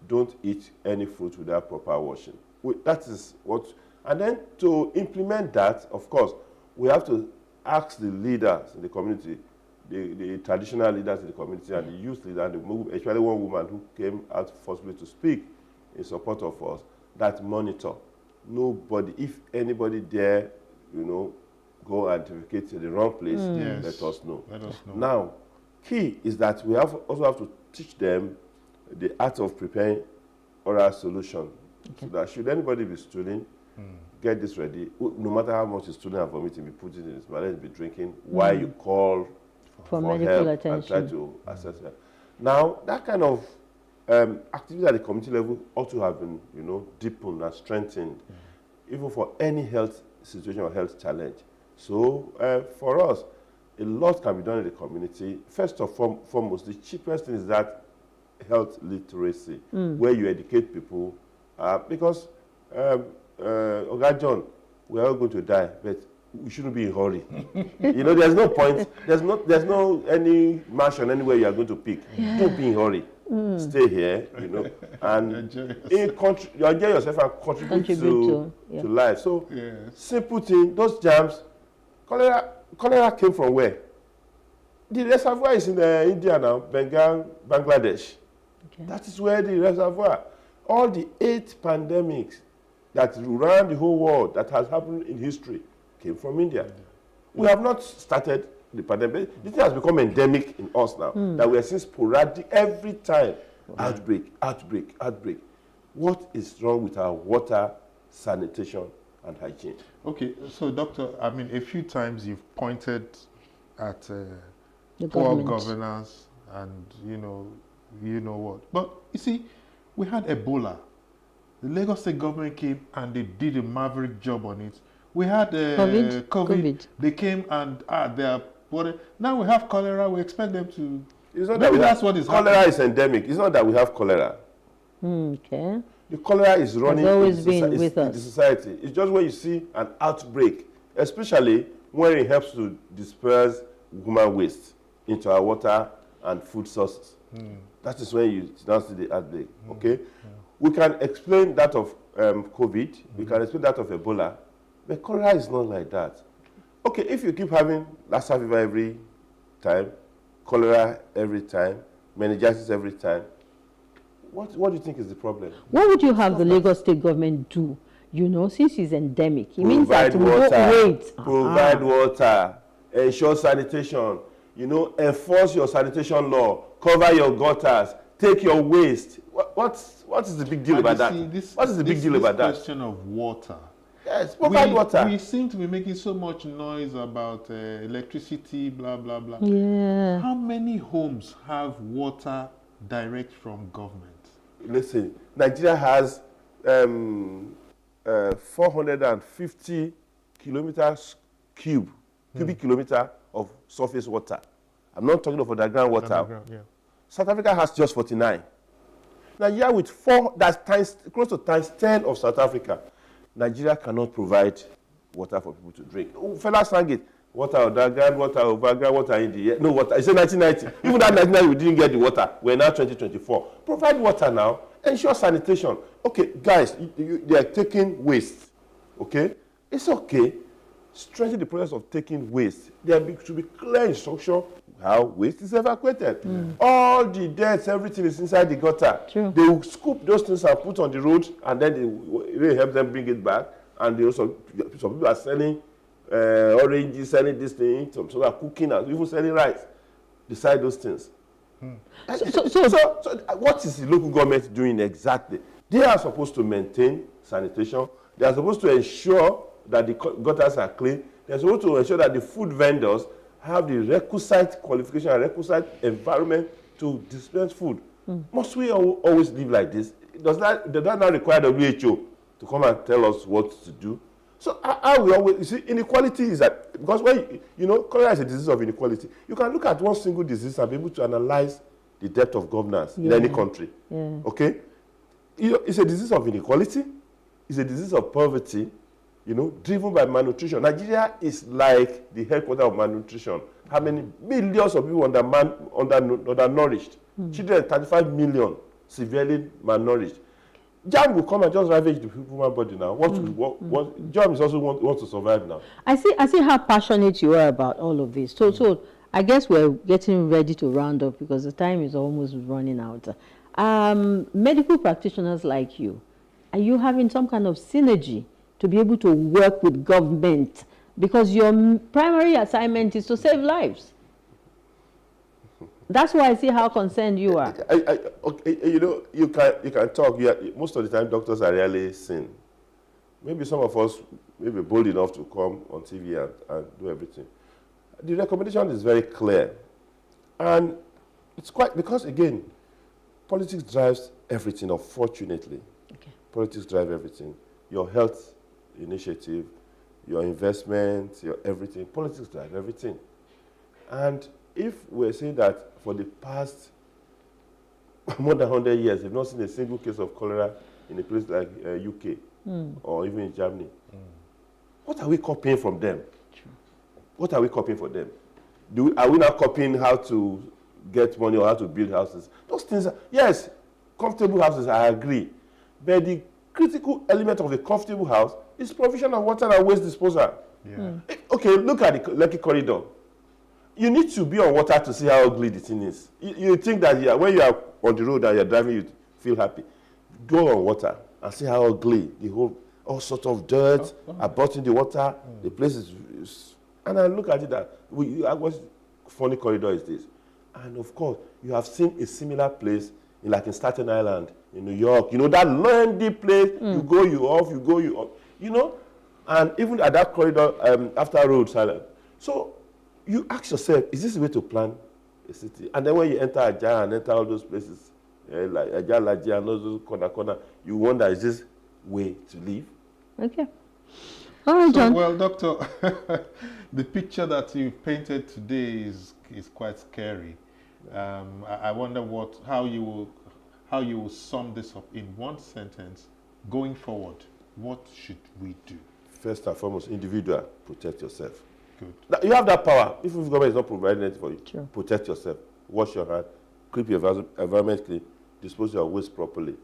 Don't eat any fruit without proper washing. That is what, and then to implement that, of course, we have to ask the leaders in the community, the traditional leaders in the community and the youth leader, and the movement, especially one woman who came out forcefully to speak in support of us, that monitor. Nobody, if anybody there, you know, go and advocate to the wrong place, let us know. Let us know. Now, key is that we also have to teach them the art of preparing oral solution. So that should anybody be stooling, get this ready. No matter how much is stooling and vomiting, be putting in his mouth, be drinking, while you call for medical attention and try to assess that. Now, that kind of activity at the community level ought to have been, you know, deepened and strengthened, even for any health situation or health challenge. So for us, a lot can be done in the community. First and foremost, the cheapest thing is that health literacy, where you educate people, because Oga John, we're all going to die, but we shouldn't be in a hurry. You know, there's no point. There's no any mansion anywhere you are going to pick. Don't be in a hurry. Stay here, you know, and enjoy yourself and contribute to life. So simple thing. Those jams, cholera came from where? The reservoir is in India now, Bengal, Bangladesh. That is where the reservoir. All the 8 pandemics that ran the whole world, that has happened in history, came from India. We have not started the pandemic. This thing has become endemic in us now, that we are seeing sporadic every time. Outbreak, outbreak, outbreak. What is wrong with our water, sanitation, and hygiene? Okay, so Doctor, I mean, a few times you've pointed at The poor government. governance and you know what. But you see, we had Ebola. The Lagos State government came and they did a maverick job on it. We had COVID. They came and they are now we have cholera. We expect them to. It's not Maybe that that's what is cholera happening. is endemic. It's not that we have cholera. Okay. The cholera is running always in been in with the us. society. It's just when you see an outbreak, especially when it helps to disperse human waste into our water and food sources. That is when you now see the outbreak. Okay, we can explain that of COVID. We can explain that of Ebola, but cholera is not like that. Okay, if you keep having Lassa fever every time, cholera every time, meningitis every time, what do you think is the problem? What would you have the Lagos State government do? You know, since it's endemic, it means that we don't wait. Provide water, ensure sanitation, you know, enforce your sanitation law, cover your gutters, take your waste. What is the big deal about that? What is the big deal about that? This question of water. Yes, provide water. We seem to be making so much noise about electricity, blah, blah, blah. Yeah. How many homes have water direct from government? Listen, Nigeria has 450 kilometers cubic kilometer of surface water. I'm not talking of underground water. Underground, yeah. South Africa has just 49. Nigeria with that's close to times 10 of South Africa. Nigeria cannot provide water for people to drink. Fella sang it. Water underground, water overground, water in the air. No water. It's 1990. Even that 1990, we didn't get the water. We're now 2024. Provide water now. Ensure sanitation. Okay, guys, they are taking waste. Okay? It's okay. Strengthen the process of taking waste. There should be clear instruction how waste is evacuated. All the dirt, everything is inside the gutter. True. They will scoop those things and put on the road, and then they will help them bring it back. And they also, some people are selling oranges, selling this thing, some people are cooking and even selling rice beside those things. So what is the local government doing exactly? They are supposed to maintain sanitation. They are supposed to ensure that the gutters are clean. They are supposed to ensure that the food vendors have the requisite qualification and requisite environment to dispense food. Must we always live like this? Does that not require WHO to come and tell us what to do? So how we always, you see, inequality is that, because when, cholera is a disease of inequality. You can look at one single disease and be able to analyze the depth of governance in any country. Okay? It's a disease of inequality. It's a disease of poverty, driven by malnutrition. Nigeria is like the headquarters of malnutrition. How many millions of people undernourished? Children, 35 million severely malnourished. Germ will come and just ravage the human body now. Germ is also wants to survive now. I see how passionate you are about all of this. So I guess we're getting ready to round up because the time is almost running out. Medical practitioners like you, are you having some kind of synergy to be able to work with government? Because your primary assignment is to save lives. That's why I see how concerned you are. You can talk. Most of the time, doctors are rarely seen. Maybe some of us may be bold enough to come on TV and do everything. The recommendation is very clear. And it's quite, because again, politics drives everything, unfortunately. Okay. Politics drive everything. Your health initiative, your investment, your everything. Politics drive everything. And if we're saying that for the past more than 100 years, they've not seen a single case of cholera in a place like UK or even in Germany, what are we copying from them? True. What are we copying from them? Are we now copying how to get money or how to build houses? Those things yes, comfortable houses, I agree. But the critical element of a comfortable house is provision of water and waste disposal. Yeah. Okay, look at the Lekki corridor. You need to be on water to see how ugly the thing is. You think that when you are on the road and you're driving, you feel happy. Go on water and see how ugly the whole. all sorts of dirt, about in the water. The place is, and I look at it that what funny corridor is this? And of course, you have seen a similar place like in Staten Island, in New York. You know, that lonely place, you go, you off, you go, you off. You know, and even at that corridor, after Rhodes Island. So you ask yourself, is this the way to plan a city? And then when you enter Ajah and enter all those places, like Ajah, Lajah, and all those corner, you wonder, is this way to live? Okay. All right, John. Well, Doctor, the picture that you painted today is quite scary. I wonder how you will sum this up in one sentence. Going forward, what should we do? First and foremost, individual, protect yourself. Good. Now, you have that power. If the government is not providing anything for you, sure. Protect yourself. Wash your hands, keep your environment clean, dispose your waste properly,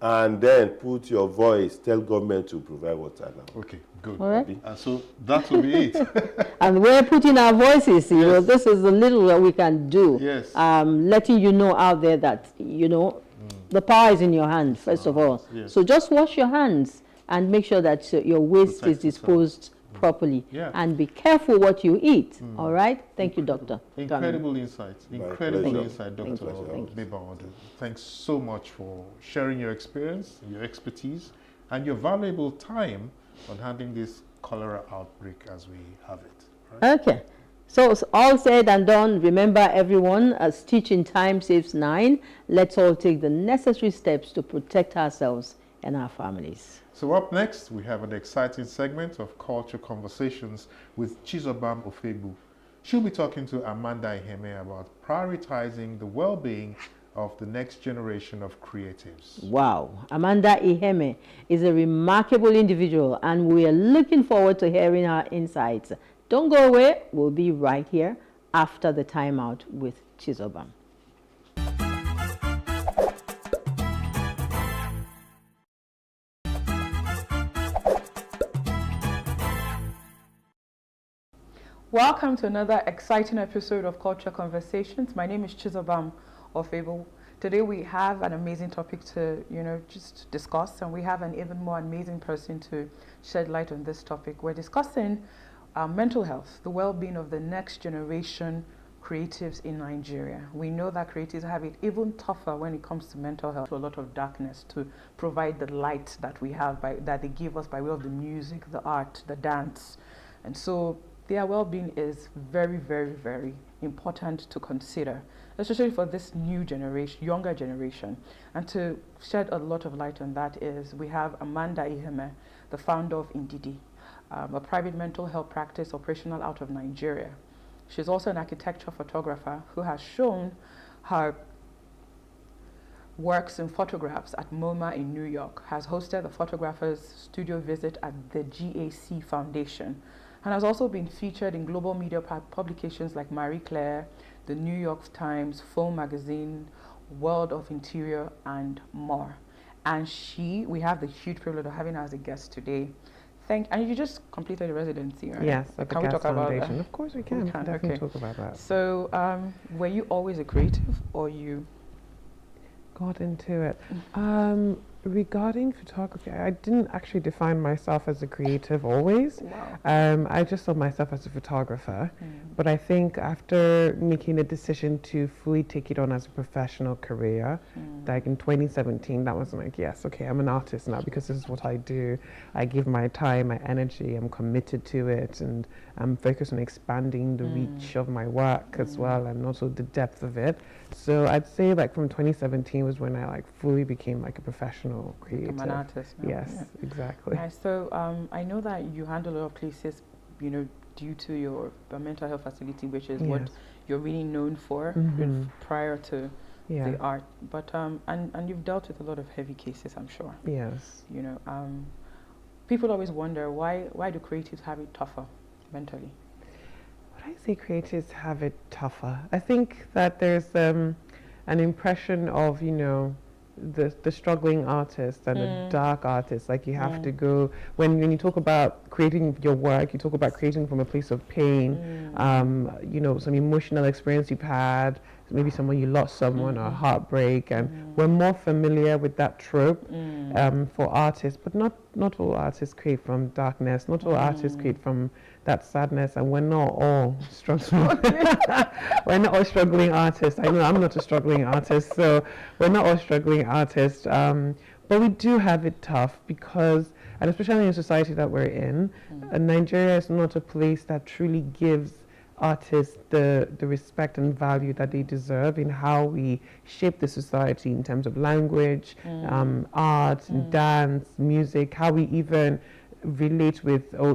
and then put your voice, tell government to provide water now. Okay, good. All right. And so that will be it. And we're putting our voices, you know, this is the little that we can do. Yes. Letting you know out there that, you know, the power is in your hand, first of all. Yes. So just wash your hands and make sure that your waste is disposed properly. Yeah. And be careful what you eat. All right? Thank you, Doctor. Incredible insights. Incredible pleasure. insight, Dr. Beba-Odu. Thanks so much for sharing your experience, your expertise, and your valuable time on handling this cholera outbreak as we have it. Right? Okay. So it's all said and done. Remember, everyone, as teaching time saves 9. Let's all take the necessary steps to protect ourselves and our families. So up next, we have an exciting segment of Culture Conversations with Chizobam Ofebu. She'll be talking to Amanda Iheme about prioritizing the well-being of the next generation of creatives. Wow. Amanda Iheme is a remarkable individual, and we are looking forward to hearing her insights. Don't go away. We'll be right here after the timeout with Chizobam. Welcome to another exciting episode of Culture Conversations. My name is Chizobam Ofebu. Today we have an amazing topic to, just discuss, and we have an even more amazing person to shed light on this topic. We're discussing mental health, the well-being of the next generation creatives in Nigeria. We know that creatives have it even tougher when it comes to mental health, to a lot of darkness, to provide the light that we have, that they give us by way of the music, the art, the dance. And so their well-being is very, very, very important to consider, especially for this new generation, younger generation. And to shed a lot of light on that is we have Amanda Iheme, the founder of Indidi, a private mental health practice operational out of Nigeria. She's also an architecture photographer who has shown her works and photographs at MoMA in New York, has hosted the photographer's studio visit at the GAC Foundation, and has also been featured in global media publications like Marie Claire, the New York Times, Foam Magazine, World of Interior, and more. And we have the huge privilege of having her as a guest today. And you just completed a residency, right? Yes, at the Can we talk Foundation. about that? Of course we can. Definitely talk about that. So, were you always a creative, or you got into it? Regarding photography, I didn't actually define myself as a creative always. Wow. I just saw myself as a photographer. But I think after making a decision to fully take it on as a professional career, like in 2017, that was like, yes, okay, I'm an artist now because this is what I do. I give my time, my energy, I'm committed to it, and I'm focused on expanding the reach of my work as well, and also the depth of it. So I'd say like from 2017 was when I like fully became like a professional creative. Become an artist now. Yes, Yeah. exactly. So I know that you handle a lot of places, due to your mental health facility, which is what you're really known for prior to the art. But and you've dealt with a lot of heavy cases, I'm sure. Yes. People always wonder why do creatives have it tougher mentally? When I say creatives have it tougher, I think that there's an impression of, the struggling artist and the dark artist. Like you have to go, when you talk about creating your work, you talk about creating from a place of pain, some emotional experience you've had, maybe someone you lost someone or heartbreak, and we're more familiar with that trope for artists, but not all artists create from darkness, not all artists create from that sadness, and we're not all struggling. We're not all struggling artists. I know I'm not a struggling artist, so we're not all struggling artists, but we do have it tough because, and especially in the society that we're in, Nigeria is not a place that truly gives artists the respect and value that they deserve in how we shape the society in terms of language, art, dance, music, how we even relate with or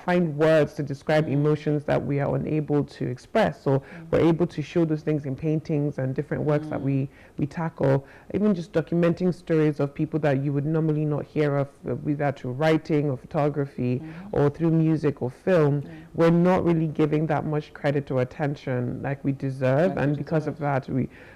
find words to describe emotions that we are unable to express. So we're able to show those things in paintings and different works that we tackle, even just documenting stories of people that you would normally not hear of, whether through writing or photography or through music or film. We're not really giving that much credit or attention like we deserve, and because of that,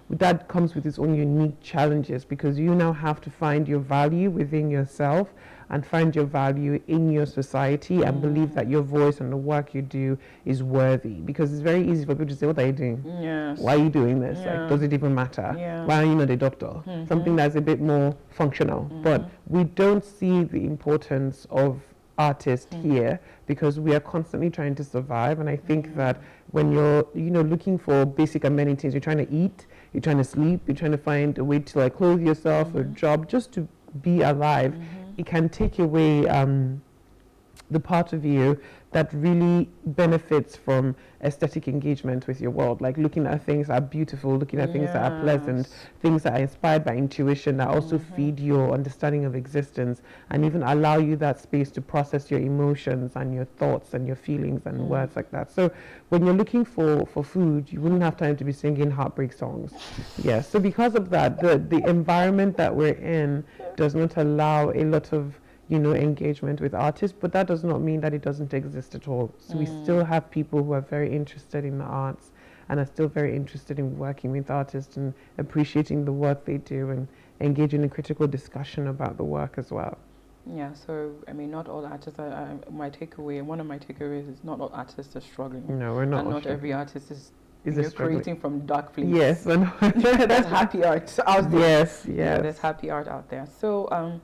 that comes with its own unique challenges, because you now have to find your value within yourself and find your value in your society and believe that your voice and the work you do is worthy. Because it's very easy for people to say, what are you doing? Yes. Why are you doing this? Like, does it even matter? Why are you not a doctor? Something that's a bit more functional. But we don't see the importance of artists here because we are constantly trying to survive. And I think that when you're looking for basic amenities, you're trying to eat, you're trying to sleep, you're trying to find a way to like clothe yourself, a job, just to be alive, it can take away the part of you that really benefits from aesthetic engagement with your world, like looking at things that are beautiful, looking at things that are pleasant, things that are inspired by intuition, that also feed your understanding of existence and even allow you that space to process your emotions and your thoughts and your feelings and words like that. So when you're looking for food, you wouldn't have time to be singing heartbreak songs. Yes, so because of that, the environment that we're in does not allow a lot of engagement with artists, but that does not mean that it doesn't exist at all. So we still have people who are very interested in the arts and are still very interested in working with artists and appreciating the work they do and engaging in critical discussion about the work as well. Yeah, so I mean, not all artists are, one of my takeaways is not all artists are struggling. No, we're not. And not every artist is struggling. creating from dark place. Yes. There's happy art out there. Yes, Yeah, there's happy art out there. So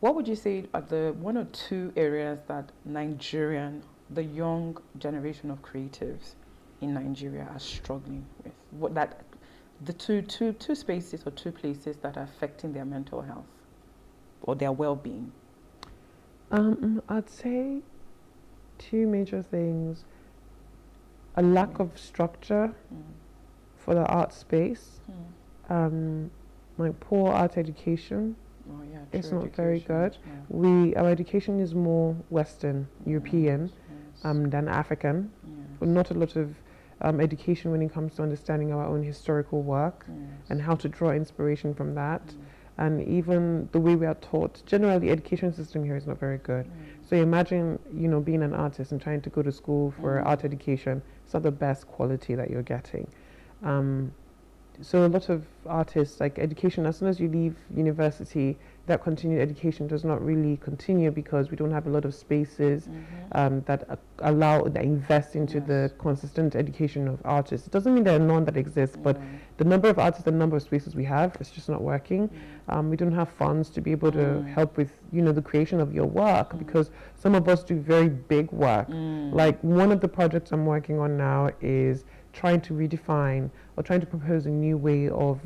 what would you say are the one or two areas that the young generation of creatives in Nigeria are struggling with? What that the two spaces or two places that are affecting their mental health or their well-being? I'd say two major things: a lack of structure for the art space, like poor art education. Oh, yeah, it's not very good. Our education is more Western European than African. Not a lot of education when it comes to understanding our own historical work and how to draw inspiration from that. And even the way we are taught, generally the education system here is not very good. So imagine, being an artist and trying to go to school for art education. It's not the best quality that you're getting. So a lot of artists, like education, as soon as you leave university, that continued education does not really continue because we don't have a lot of spaces that invest into the consistent education of artists. It doesn't mean there are none that exist, but the number of artists and number of spaces we have is just not working. We don't have funds to be able to help with, the creation of your work because some of us do very big work. Like one of the projects I'm working on now is trying to redefine or trying to propose a new way of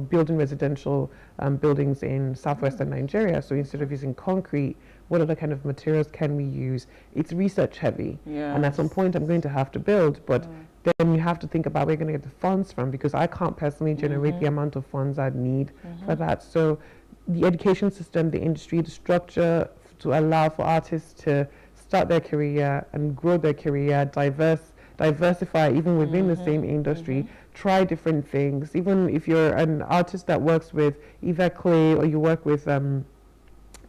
building residential buildings in southwestern Nigeria. So instead of using concrete, what other kind of materials can we use? It's research heavy, and at some point I'm going to have to build, but then you have to think about where you're going to get the funds from because I can't personally generate the amount of funds I'd need for that. So the education system, the industry, the structure to allow for artists to start their career and grow their career, diversify even within the same industry, try different things. Even if you're an artist that works with either clay or you work with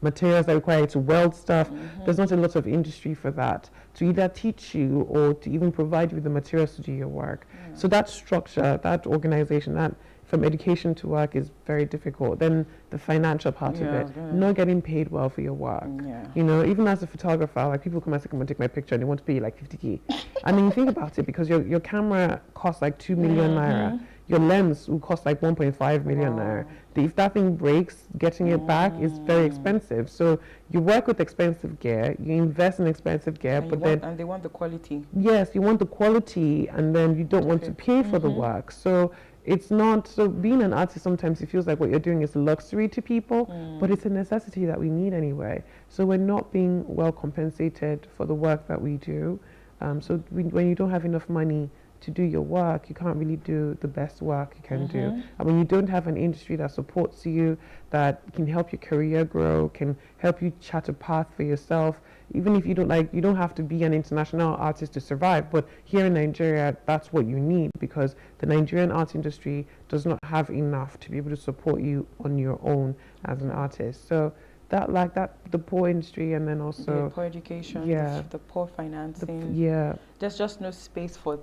materials that require you to weld stuff, there's not a lot of industry for that to either teach you or to even provide you with the materials to do your work. So that structure, that organization, that from education to work is very difficult. Then the financial part of it, not getting paid well for your work. Even as a photographer, like people come and say, come and take my picture and they want to pay you like 50K. And then you think about it because your camera costs like 2 million naira. your lens will cost like 1.5 million naira. If that thing breaks, getting it back is very expensive. So you work with expensive gear, you invest in expensive gear, and they want the quality. Yes, you want the quality, and then you don't want to pay for the work. So it's not, so being an artist, sometimes it feels like what you're doing is a luxury to people, but it's a necessity that we need anyway. So we're not being well compensated for the work that we do. When you don't have enough money to do your work, you can't really do the best work you can do. And when you don't have an industry that supports you, that can help your career grow, can help you chart a path for yourself, even if you don't have to be an international artist to survive, but here in Nigeria, that's what you need, because the Nigerian art industry does not have enough to be able to support you on your own as an artist. So the poor industry, and then also the poor education, the poor financing. There's just no space for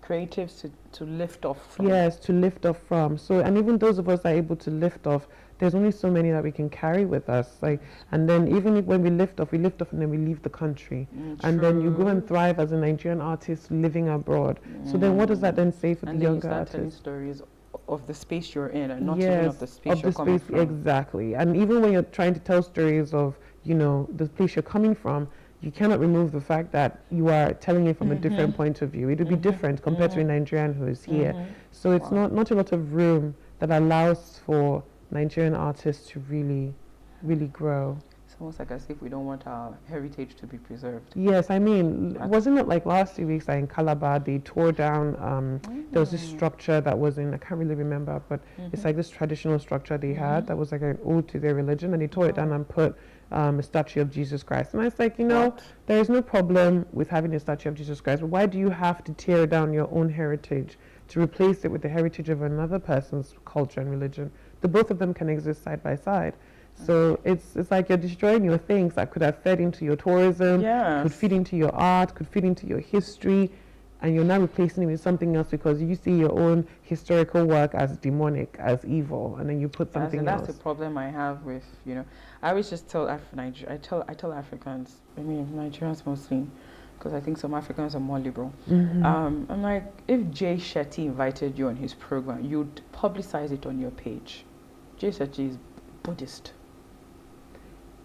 creatives to lift off from. Yes, to lift off from. So, and even those of us that are able to lift off, there's only so many that we can carry with us. And then even when we lift off and then we leave the country. And then you go and thrive as a Nigerian artist living abroad. So then what does that then say for the younger artists? Telling stories of the space you're in, and not even of the space you're coming from. Exactly. And even when you're trying to tell stories of, the place you're coming from, you cannot remove the fact that you are telling it from a different point of view. It would be different compared to a Nigerian who is here. So it's not a lot of room that allows for Nigerian artists to really, really grow. It's almost like as if we don't want our heritage to be preserved. Yes, I mean, wasn't it like last 2 weeks in Calabar, they tore down, there was this structure that was in, I can't really remember, but it's like this traditional structure they had that was like an ode to their religion, and they tore it down and put a statue of Jesus Christ. And I was like, there is no problem with having a statue of Jesus Christ, but why do you have to tear down your own heritage to replace it with the heritage of another person's culture and religion? The both of them can exist side by side. So it's like you're destroying your things that could have fed into your tourism, could feed into your art, could feed into your history, and you're now replacing it with something else because you see your own historical work as demonic, as evil, and then you put something else. That's the problem I have with, I always just tell I tell Africans, Nigerians mostly, because I think some Africans are more liberal. I'm like, if Jay Shetty invited you on his program, you'd publicize it on your page. Jay Shetty is Buddhist.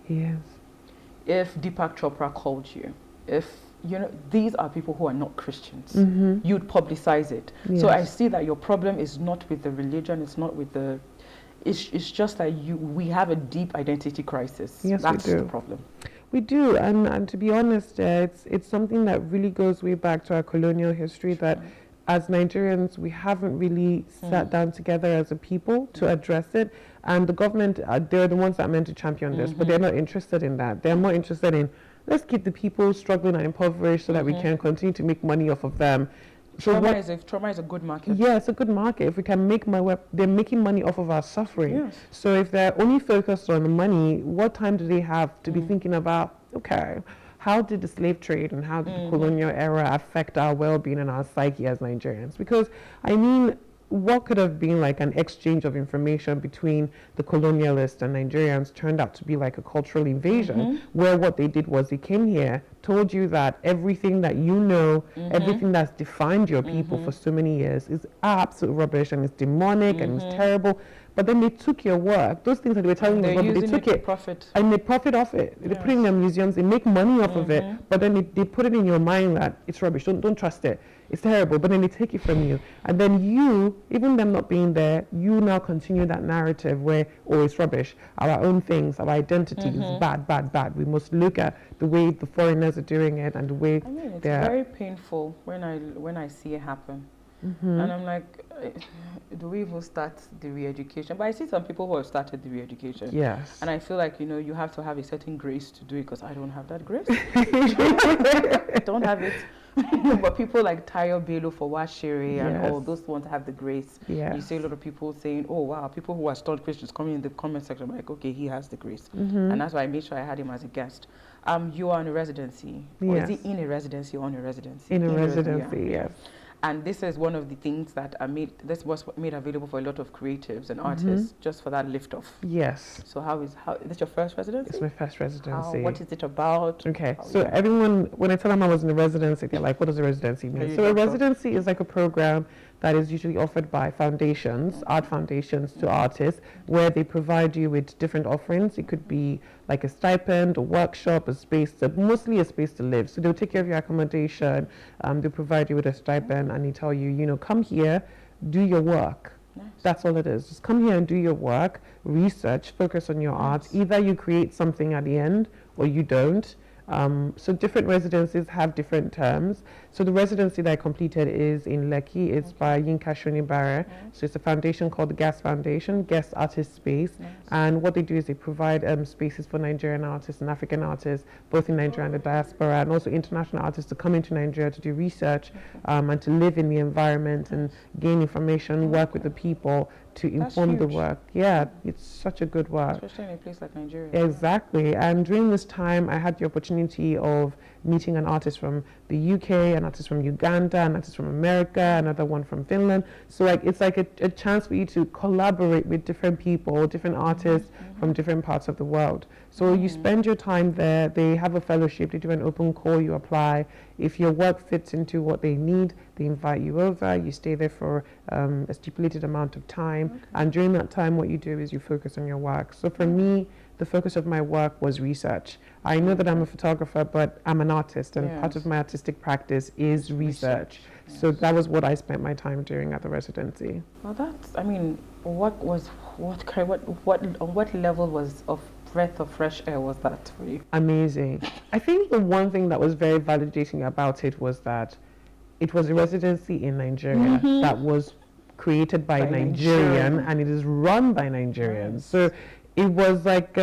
Yes. If Deepak Chopra called you, these are people who are not Christians, you'd publicize it. Yes. So I see that your problem is not with the religion, it's not with the, it's just that we have a deep identity crisis. Yes, that's we do. The problem. We do, and to be honest, it's something that really goes way back to our colonial history, that as Nigerians, we haven't really sat down together as a people to address it. And the government, they're the ones that are meant to champion this, but they're not interested in that. They're more interested in, let's keep the people struggling and impoverished so that we can continue to make money off of them. Trauma is a good market. Yeah, it's a good market. If we can make money, they're making money off of our suffering. Yes. So if they're only focused on the money, what time do they have to be thinking about, okay, how did the slave trade and how did the colonial era affect our well-being and our psyche as Nigerians? Because, I mean, what could have been like an exchange of information between the colonialists and Nigerians turned out to be like a cultural invasion, where what they did was they came here, told you that everything that you know, everything that's defined your people for so many years is absolute rubbish and it's demonic and it's terrible. But then they took your work, those things that they were telling you, they took it profit. And they profit off it. They put it in their museums, they make money off of it, but then they put it in your mind that it's rubbish, don't trust it. It's terrible, but then they take it from you. And then you, even them not being there, you now continue that narrative where, oh, it's rubbish. Our own things, our identity is bad, bad, bad. We must look at the way the foreigners are doing it and the way it's very painful when I see it happen. And I'm like, do we even start the re-education? But I see some people who have started the re-education. Yes. And I feel like, you have to have a certain grace to do it, because I don't have that grace. Don't have it. But people like Tayo Bello for Washiri and all those ones have the grace. Yes. You see a lot of people saying, oh wow, people who are staunch Christians coming in the comment section. I'm like, okay, he has the grace. And that's why I made sure I had him as a guest. You are on a residency. Or is it in a residency or on a residency? In a residency, yes. And this is one of the things that this was made available for a lot of creatives and artists, just for that lift off. Yes. So is this your first residency? It's my first residency. What is it about? Okay, so everyone, when I tell them I was in a residency, they're like, what does a residency mean? So a residency is like a program that is usually offered by foundations, art foundations to artists, where they provide you with different offerings. It could be like a stipend, a workshop, a space, mostly a space to live. So they'll take care of your accommodation, they'll provide you with a stipend, and they tell you, you know, come here, do your work. Nice. That's all it is. Just come here and do your work, research, focus on your art. Either you create something at the end or you don't. So different residencies have different terms. So the residency that I completed is in Lekki. It's by Yinka Shonibare. So it's a foundation called the GAS Foundation, Guest Artist Space. And what they do is they provide spaces for Nigerian artists and African artists, both in Nigeria and the diaspora, and also international artists to come into Nigeria to do research and to live in the environment and gain information, work with the people to inform the work. Yeah, it's such a good work. Especially in a place like Nigeria. Exactly. And during this time, I had the opportunity of meeting an artist from the UK, an artist from Uganda, an artist from America, another one from Finland. So like it's like a chance for you to collaborate with different people, different artists from different parts of the world. So you spend your time there. They have a fellowship. They do an open call. You apply. If your work fits into what they need, they invite you over. You stay there for a stipulated amount of time. And during that time, what you do is you focus on your work. So for me, the focus of my work was research. I know that I'm a photographer, but I'm an artist, and part of my artistic practice is research. So that was what I spent my time doing at the residency. Well, that's, I mean, on what level was of breath of fresh air was that for you? Amazing. I think the one thing that was very validating about it was that it was a residency in Nigeria that was created by a Nigerian, and it is run by Nigerians. So it was like,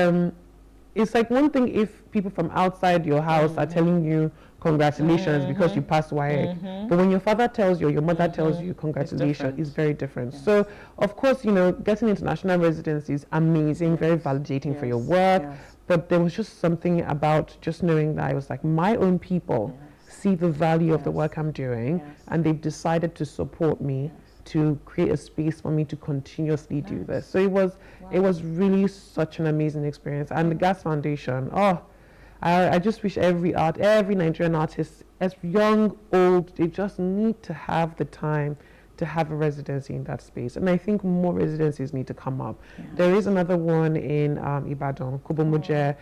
it's like one thing if people from outside your house are telling you congratulations because you passed WAEC, but when your father tells you or your mother tells you congratulations, it's very different. So of course, you know, getting international residency is amazing, very validating for your work, but there was just something about just knowing that I was like, my own people see the value of the work I'm doing, and they've decided to support me to create a space for me to continuously do this. So it was really such an amazing experience. And the GAS Foundation, I just wish every Nigerian artist, as young, old, they just need to have the time to have a residency in that space. And I think more residencies need to come up. There is another one in Ibadan, Kubomuje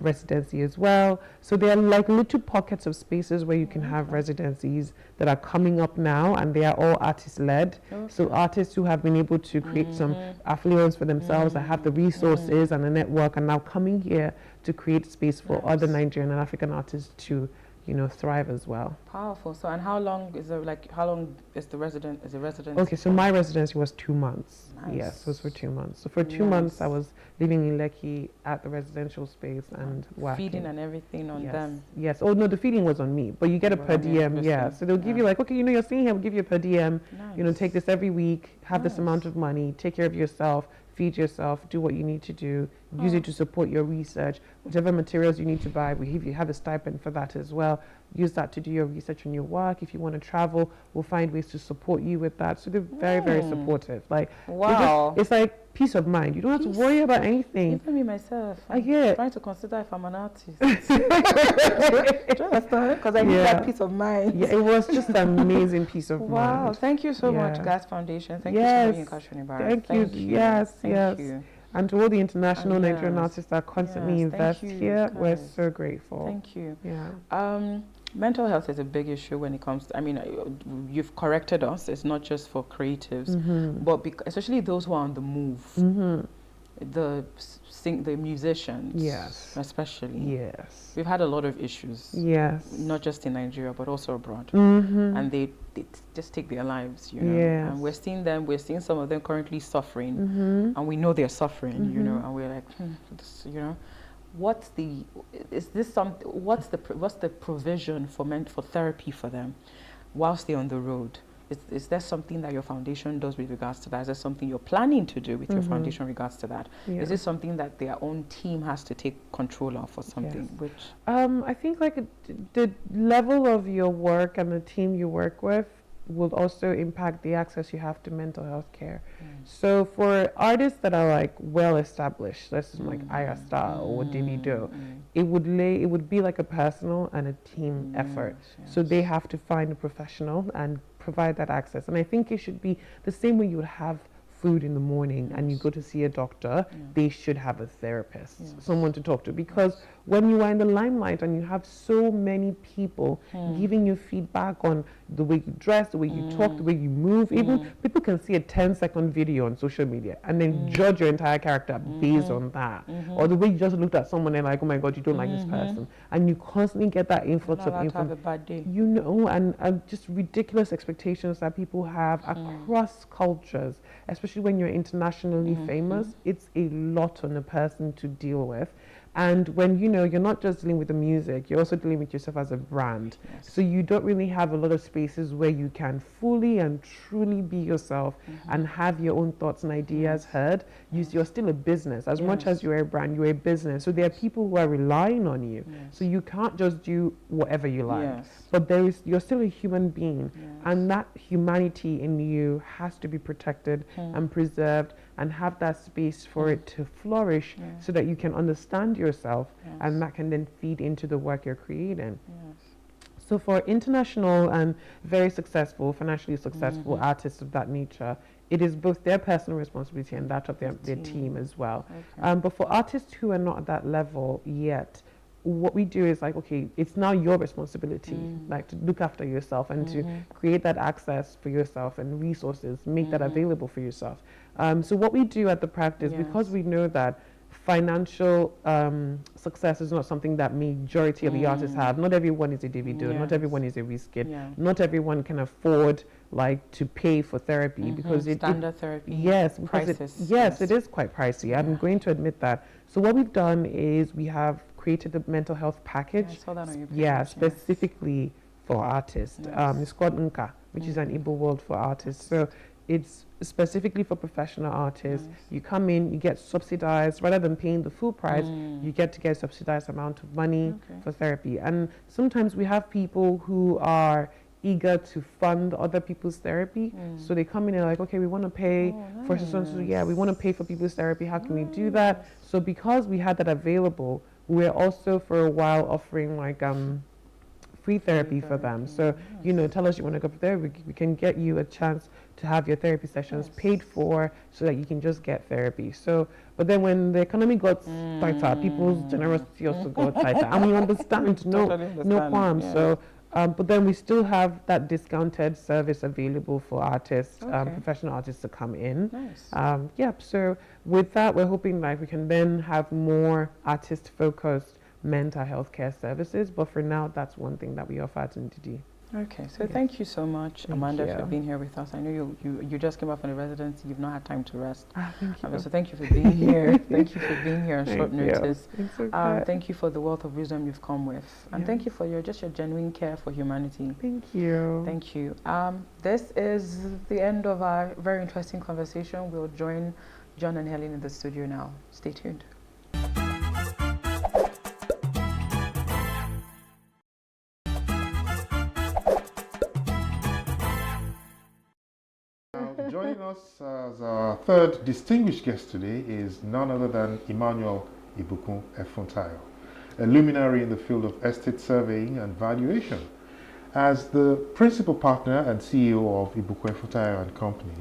residency as well. So there are like little pockets of spaces where you can have residencies that are coming up now, and they are all artist-led. So artists who have been able to create some affluence for themselves, that have the resources and the network, and now coming here to create space for other Nigerian and African artists to, you know, thrive as well. Powerful. So, and how long is the residency? Okay, so my residency was 2 months. Nice. Yes, it was for 2 months. So for 2 months, I was living in Lekki at the residential space and working. Feeding and everything on them. Yes. Oh no, the feeding was on me, but you get a per diem. Yeah. So they'll give you like, okay, you know, you're staying here, we'll give you a per diem. You know, take this every week, have this amount of money, take care of yourself, feed yourself, do what you need to do, use it to support your research. Whatever materials you need to buy, you have a stipend for that as well. Use that to do your research and your work. If you want to travel, we'll find ways to support you with that. So they're very, very supportive. Like, it's like peace of mind. You don't have to worry about anything. Even me myself, I'm trying to consider if I'm an artist. Because I need that peace of mind. Yeah, it was just an amazing peace of mind. Wow, thank you so much, GAS Foundation. Thank you so much, Yinka Shonibare. Thank you. Yes. And to all the international Nigerian artists that constantly invest here, we're so grateful. Thank you. Yeah. Mental health is a big issue when it comes to, I mean, you've corrected us, it's not just for creatives, but especially those who are on the move, the musicians, especially. We've had a lot of issues, not just in Nigeria, but also abroad, and they just take their lives, you know, and we're seeing some of them currently suffering, and we know they're suffering, you know, and we're like, you know, what's the provision for therapy for them whilst they're on the road? Is there something that your foundation does with regards to that? Is there something you're planning to do with your foundation in regards to that? Is it something that their own team has to take control of or something? I think like the level of your work and the team you work with will also impact the access you have to mental health care. So for artists that are like well established, this is like Aya Star or Davido, it would be like a personal and a team effort. So they have to find a professional and provide that access. And I think it should be the same way you would have food in the morning and you go to see a doctor, they should have a therapist, someone to talk to, because when you are in the limelight and you have so many people giving you feedback on the way you dress, the way you talk, the way you move, even people can see a 10-second video on social media and then judge your entire character based on that, or the way you just looked at someone and like, oh my God, you don't like this person, and you constantly get that influx of information, you know, and just ridiculous expectations that people have across cultures, especially when you're internationally famous. It's a lot on a person to deal with. And when, you know, you're not just dealing with the music, you're also dealing with yourself as a brand. So you don't really have a lot of spaces where you can fully and truly be yourself and have your own thoughts and ideas heard. You're still a business. As much as you're a brand, you're a business. So there are people who are relying on you. So you can't just do whatever you like. But you're still a human being. And that humanity in you has to be protected and preserved, and have that space for it to flourish so that you can understand yourself, and that can then feed into the work you're creating. So for international and very successful, financially successful artists of that nature, it is both their personal responsibility and that of their team as well. But for artists who are not at that level yet, what we do is like, okay, it's now your responsibility, like to look after yourself and to create that access for yourself and resources, make that available for yourself. So what we do at the practice, because we know that financial success is not something that majority of the artists have. Not everyone is a Davido, not everyone is a Wizkid, not everyone can afford like to pay for therapy because standard therapy. Yes, because it is quite pricey. I'm going to admit that. So what we've done is we have created a mental health package. I saw that on your page, specifically for artists. It's called Nka, which is an Igbo word for artists. So it's specifically for professional artists. You come in, you get subsidized, rather than paying the full price, you get to get a subsidized amount of money for therapy. And sometimes we have people who are eager to fund other people's therapy. So they come in and like, okay, we want to pay for so we want to pay for people's therapy. How can we do that? So because we had that available, we're also for a while offering like free therapy for them. So, you know, tell us you want to go there, we can get you a chance to have your therapy sessions paid for so that you can just get therapy. So, but then when the economy got tighter, people's generosity also got tighter. And we understand, no qualm. So, but then we still have that discounted service available for artists, professional artists to come in. So with that, we're hoping like we can then have more artist-focused mental health care services. But for now, that's one thing that we offer at NDD. Okay, so thank you so much, Amanda, for being here with us. I know you just came up from the residency. You've not had time to rest. Thank you. So thank you for being here. Thank you for being here on short notice. Thank you for the wealth of wisdom you've come with, and thank you for your genuine care for humanity. Thank you. Thank you. This is the end of our very interesting conversation. We'll join John and Helen in the studio now. Stay tuned. Joining us as our third distinguished guest today is none other than Emmanuel Ibukun Efuntayo, a luminary in the field of estate surveying and valuation. As the principal partner and CEO of Ibukun Efuntayo and Company,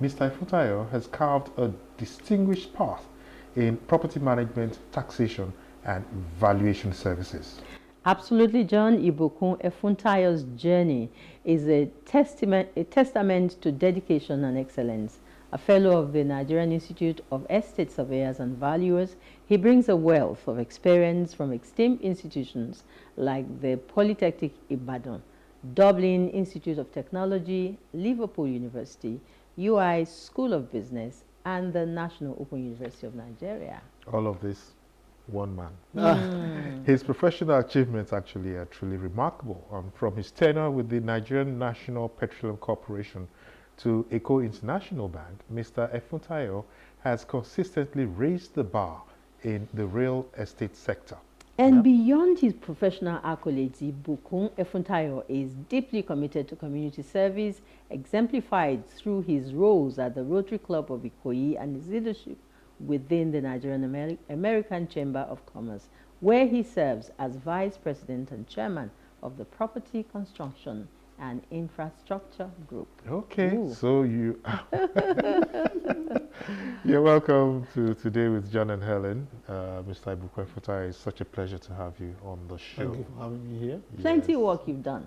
Mr. Efuntayo has carved a distinguished path in property management, taxation, and valuation services. Absolutely, John. Ibukun Efuntayo's journey is a testament to dedication and excellence. A fellow of the Nigerian Institute of Estate Surveyors and Valuers, he brings a wealth of experience from esteemed institutions like the Polytechnic Ibadan, Dublin Institute of Technology, Liverpool University, UI School of Business, and the National Open University of Nigeria. All of this, one man. His professional achievements actually are truly remarkable. From his tenure with the Nigerian National Petroleum Corporation to Eco International Bank, Mr. Efuntayo has consistently raised the bar in the real estate sector. And beyond his professional accolades, Ibukun Efuntayo is deeply committed to community service, exemplified through his roles at the Rotary Club of Ikoyi and his leadership within the Nigerian American Chamber of Commerce, where he serves as Vice President and Chairman of the Property Construction and Infrastructure Group. Okay, Ooh. so you're welcome to Today with John and Helen. Mr. Ibukun Efuntayo, it's such a pleasure to have you on the show. Thank you for having me here. Plenty of work you've done.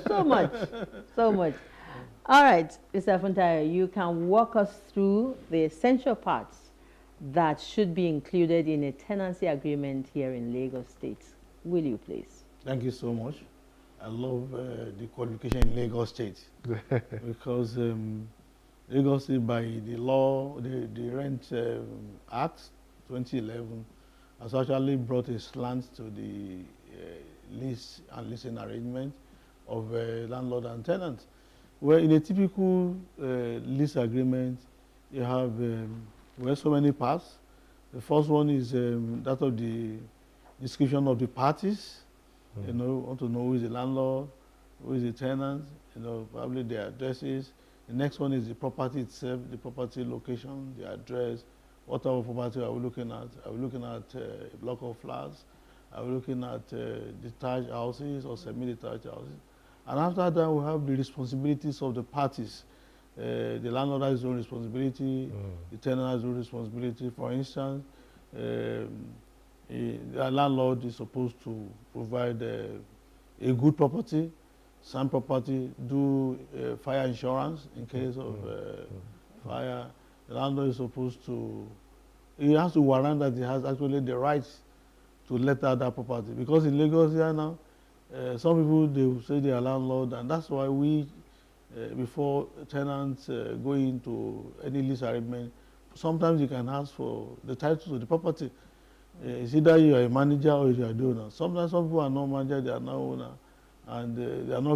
So much, so much. All right, Mr. Efuntayo, you can walk us through the essential parts that should be included in a tenancy agreement here in Lagos State. Will you please? Thank you so much. I love the qualification in Lagos State because Lagos State, by the law, the Rent Act 2011, has actually brought a slant to the lease and leasing arrangement of landlord and tenant. Where in a typical lease agreement, you have so many parts. The first one is that of the description of the parties. You know, want to know who is the landlord, who is the tenant, you know, probably their addresses. The next one is the property itself, the property location, the address. What type of property are we looking at? Are we looking at a block of flats? Are we looking at detached houses or semi-detached houses? And after that, we have the responsibilities of the parties. The landlord has his own responsibility, the tenant has his own responsibility. For instance, the landlord is supposed to provide a good property, sound property, do fire insurance in case of fire. The landlord is supposed to, he has to warrant that he has actually the rights to let out that property. Because in Lagos here now, some people, they will say they are landlord, and that's why we, before tenants go into any lease arrangement, sometimes you can ask for the title to the property. It's either you are a manager or you are the owner. Sometimes some people are not manager, they are not owner, and they are not